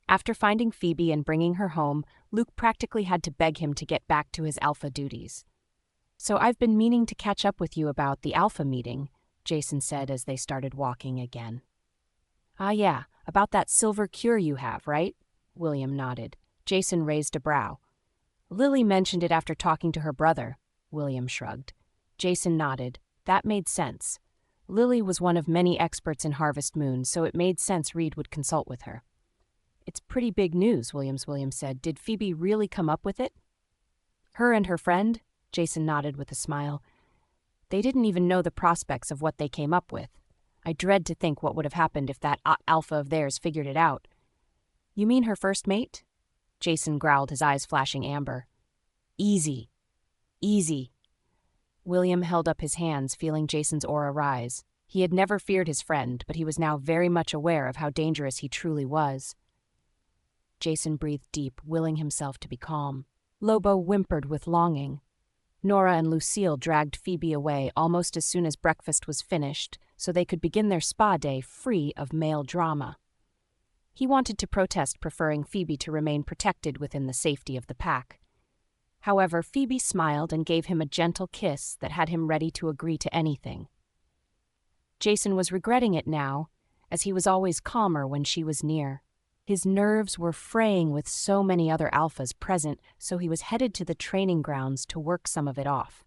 After finding Phoebe and bringing her home, Luke practically had to beg him to get back to his alpha duties. "So I've been meaning to catch up with you about the alpha meeting," Jason said as they started walking again. "Ah, yeah, about that silver cure you have, right?" William nodded. Jason raised a brow. "Lily mentioned it after talking to her brother." William shrugged. Jason nodded. That made sense. Lily was one of many experts in Harvest Moon, so it made sense Reed would consult with her. "It's pretty big news," William said. "Did Phoebe really come up with it?" "Her and her friend?" Jason nodded with a smile. "They didn't even know the prospects of what they came up with. I dread to think what would have happened if that alpha of theirs figured it out." "You mean her first mate?" Jason growled, his eyes flashing amber. "Easy. Easy." William held up his hands, feeling Jason's aura rise. He had never feared his friend, but he was now very much aware of how dangerous he truly was. Jason breathed deep, willing himself to be calm. Lobo whimpered with longing. Nora and Lucille dragged Phoebe away almost as soon as breakfast was finished, so they could begin their spa day free of male drama. He wanted to protest, preferring Phoebe to remain protected within the safety of the pack. However, Phoebe smiled and gave him a gentle kiss that had him ready to agree to anything. Jason was regretting it now, as he was always calmer when she was near. His nerves were fraying with so many other alphas present, so he was headed to the training grounds to work some of it off.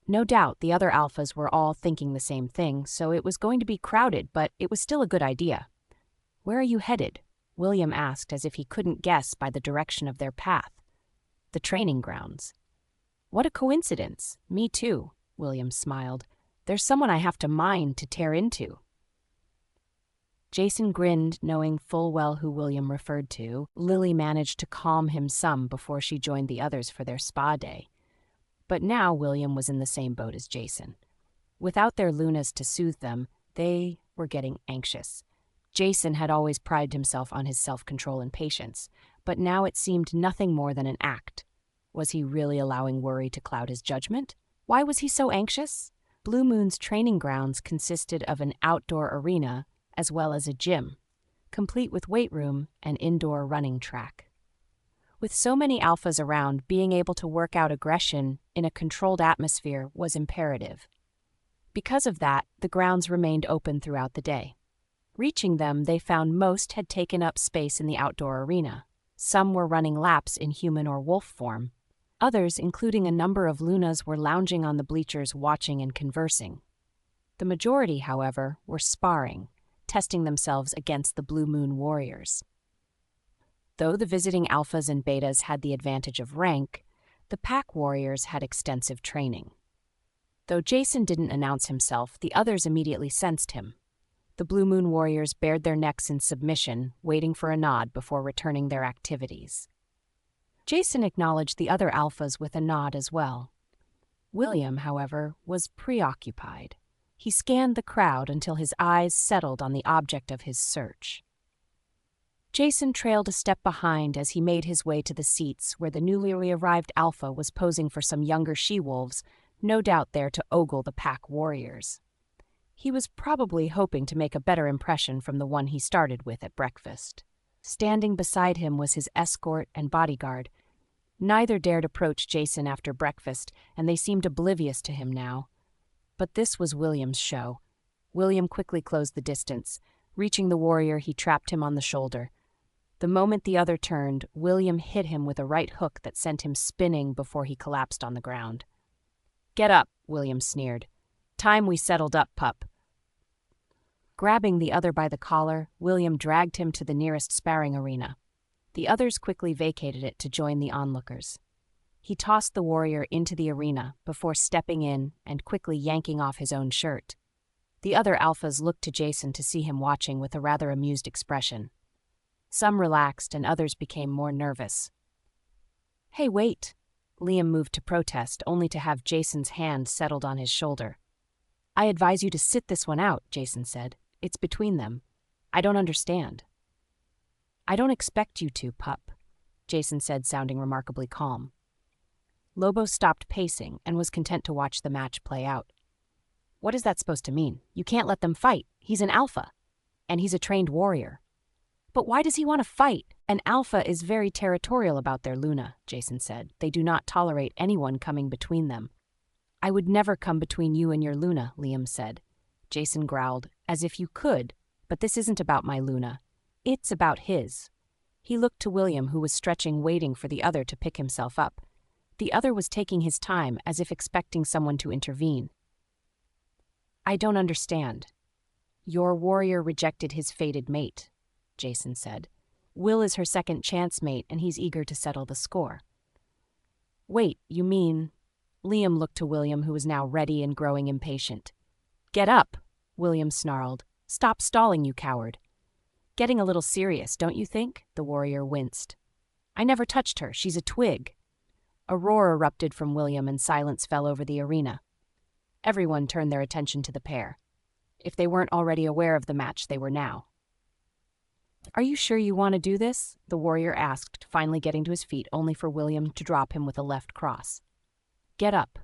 No doubt the other alphas were all thinking the same thing, so it was going to be crowded, but it was still a good idea. "Where are you headed?" William asked, as if he couldn't guess by the direction of their path. "The training grounds." "What a coincidence. Me too," William smiled. "There's someone I have to mine to tear into." Jason grinned, knowing full well who William referred to. Lily managed to calm him some before she joined the others for their spa day. But now William was in the same boat as Jason. Without their Lunas to soothe them, they were getting anxious. Jason had always prided himself on his self-control and patience, but now it seemed nothing more than an act. Was he really allowing worry to cloud his judgment? Why was he so anxious? Blue Moon's training grounds consisted of an outdoor arena, as well as a gym, complete with weight room and indoor running track. With so many alphas around, being able to work out aggression in a controlled atmosphere was imperative. Because of that, the grounds remained open throughout the day. Reaching them, they found most had taken up space in the outdoor arena. Some were running laps in human or wolf form. Others, including a number of Lunas, were lounging on the bleachers watching and conversing. The majority, however, were sparring, testing themselves against the Blue Moon warriors. Though the visiting alphas and betas had the advantage of rank, the pack warriors had extensive training. Though Jason didn't announce himself, the others immediately sensed him. The Blue Moon warriors bared their necks in submission, waiting for a nod before returning their activities. Jason acknowledged the other alphas with a nod as well. William, however, was preoccupied. He scanned the crowd until his eyes settled on the object of his search. Jason trailed a step behind as he made his way to the seats where the newly arrived alpha was posing for some younger she-wolves, no doubt there to ogle the pack warriors. He was probably hoping to make a better impression from the one he started with at breakfast. Standing beside him was his escort and bodyguard. Neither dared approach Jason after breakfast, and they seemed oblivious to him now. But this was William's show. William quickly closed the distance. Reaching the warrior, he trapped him on the shoulder. The moment the other turned, William hit him with a right hook that sent him spinning before he collapsed on the ground. "Get up," William sneered. "Time we settled up, pup." Grabbing the other by the collar, William dragged him to the nearest sparring arena. The others quickly vacated it to join the onlookers. He tossed the warrior into the arena before stepping in and quickly yanking off his own shirt. The other alphas looked to Jason to see him watching with a rather amused expression. Some relaxed and others became more nervous. "Hey, wait!" Liam moved to protest, only to have Jason's hand settled on his shoulder. "I advise you to sit this one out," Jason said. "It's between them. I don't understand." "I don't expect you to, pup," Jason said, sounding remarkably calm. Lobo stopped pacing and was content to watch the match play out. "What is that supposed to mean? You can't let them fight. He's an alpha. And he's a trained warrior." "But why does he want to fight? An alpha is very territorial about their Luna," Jason said. "They do not tolerate anyone coming between them." "I would never come between you and your Luna," Liam said. Jason growled, "As if you could, but this isn't about my Luna. It's about his." He looked to William, who was stretching, waiting for the other to pick himself up. The other was taking his time, as if expecting someone to intervene. "I don't understand." "Your warrior rejected his fated mate," Jason said. "Will is her second chance mate, and he's eager to settle the score." "Wait, you mean—" Liam looked to William, who was now ready and growing impatient. "Get up," William snarled. "Stop stalling, you coward." "Getting a little serious, don't you think?" The warrior winced. "I never touched her. She's a twig." A roar erupted from William, and silence fell over the arena. Everyone turned their attention to the pair. If they weren't already aware of the match, they were now. "Are you sure you want to do this?" the warrior asked, finally getting to his feet, only for William to drop him with a left cross. "Get up,"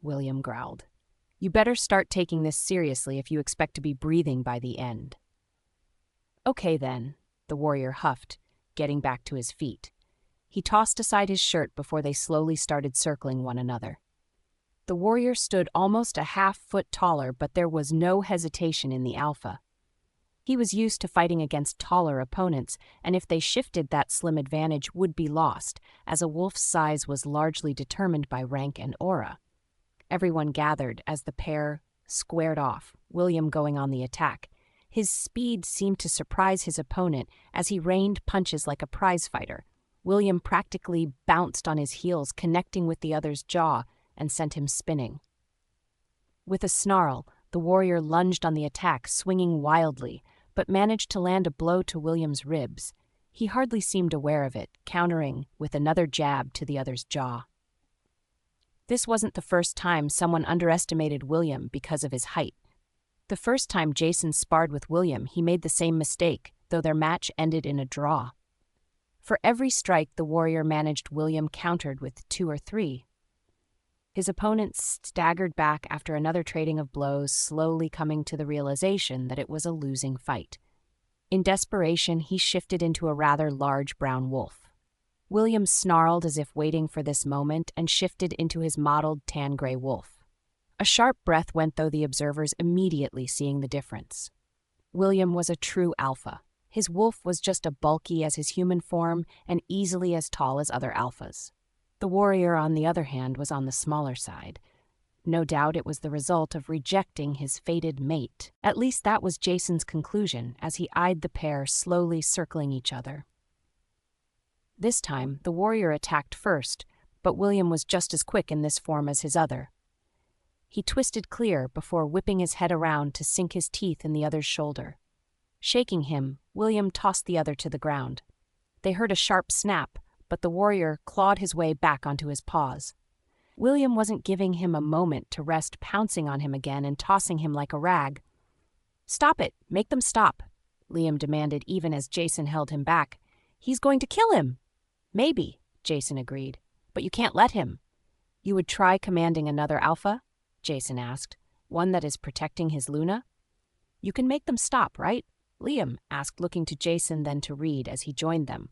William growled. "You better start taking this seriously if you expect to be breathing by the end." "Okay then," the warrior huffed, getting back to his feet. He tossed aside his shirt before they slowly started circling one another. The warrior stood almost a half-foot taller, but there was no hesitation in the alpha. He was used to fighting against taller opponents, and if they shifted, that slim advantage would be lost, as a wolf's size was largely determined by rank and aura. Everyone gathered as the pair squared off, William going on the attack. His speed seemed to surprise his opponent as he rained punches like a prizefighter. William practically bounced on his heels, connecting with the other's jaw, and sent him spinning. With a snarl, the warrior lunged on the attack, swinging wildly, but managed to land a blow to William's ribs. He hardly seemed aware of it, countering with another jab to the other's jaw. This wasn't the first time someone underestimated William because of his height. The first time Jason sparred with William, he made the same mistake, though their match ended in a draw. For every strike the warrior managed, William countered with 2 or 3. His opponent staggered back after another trading of blows, slowly coming to the realization that it was a losing fight. In desperation, he shifted into a rather large brown wolf. William snarled as if waiting for this moment and shifted into his mottled tan-gray wolf. A sharp breath went through the observers, immediately seeing the difference. William was a true alpha. His wolf was just as bulky as his human form and easily as tall as other alphas. The warrior, on the other hand, was on the smaller side. No doubt it was the result of rejecting his fated mate. At least that was Jason's conclusion as he eyed the pair slowly circling each other. This time, the warrior attacked first, but William was just as quick in this form as his other. He twisted clear before whipping his head around to sink his teeth in the other's shoulder. Shaking him, William tossed the other to the ground. They heard a sharp snap, but the warrior clawed his way back onto his paws. William wasn't giving him a moment to rest, pouncing on him again and tossing him like a rag. "Stop it! Make them stop!" Liam demanded, even as Jason held him back. "He's going to kill him!" "Maybe," Jason agreed, "but you can't let him." "You would try commanding another alpha?" Jason asked. "One that is protecting his Luna?" "You can make them stop, right?" Liam asked, looking to Jason then to Reed as he joined them.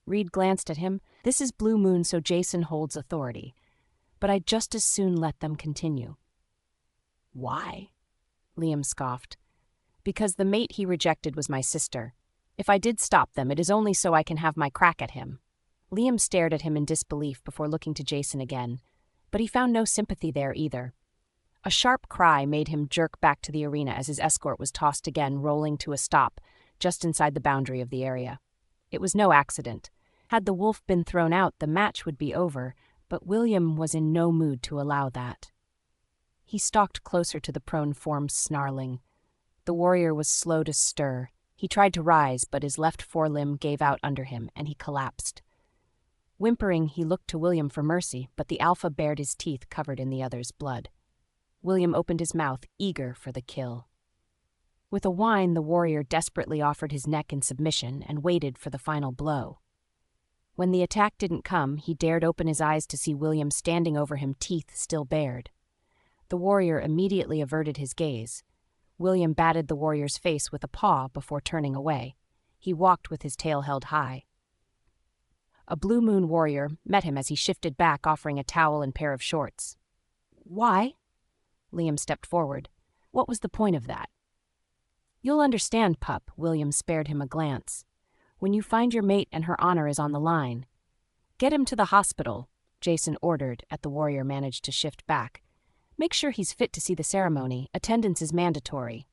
Reed glanced at him. "This is Blue Moon, so Jason holds authority. But I'd just as soon let them continue." "Why?" Liam scoffed. "Because the mate he rejected was my sister. If I did stop them, it is only so I can have my crack at him." Liam stared at him in disbelief before looking to Jason again, but he found no sympathy there either. A sharp cry made him jerk back to the arena as his escort was tossed again, rolling to a stop, just inside the boundary of the area. It was no accident. Had the wolf been thrown out, the match would be over, but William was in no mood to allow that. He stalked closer to the prone form, snarling. The warrior was slow to stir. He tried to rise, but his left forelimb gave out under him, and he collapsed. Whimpering, he looked to William for mercy, but the alpha bared his teeth covered in the other's blood. William opened his mouth, eager for the kill. With a whine, the warrior desperately offered his neck in submission and waited for the final blow. When the attack didn't come, he dared open his eyes to see William standing over him, teeth still bared. The warrior immediately averted his gaze. William batted the warrior's face with a paw before turning away. He walked with his tail held high. A Blue Moon warrior met him as he shifted back, offering a towel and pair of shorts. "Why?" Liam stepped forward. "What was the point of that?" "You'll understand, pup," William spared him a glance. "When you find your mate and her honor is on the line. Get him to the hospital," Jason ordered, as the warrior managed to shift back. "Make sure he's fit to see the ceremony. Attendance is mandatory."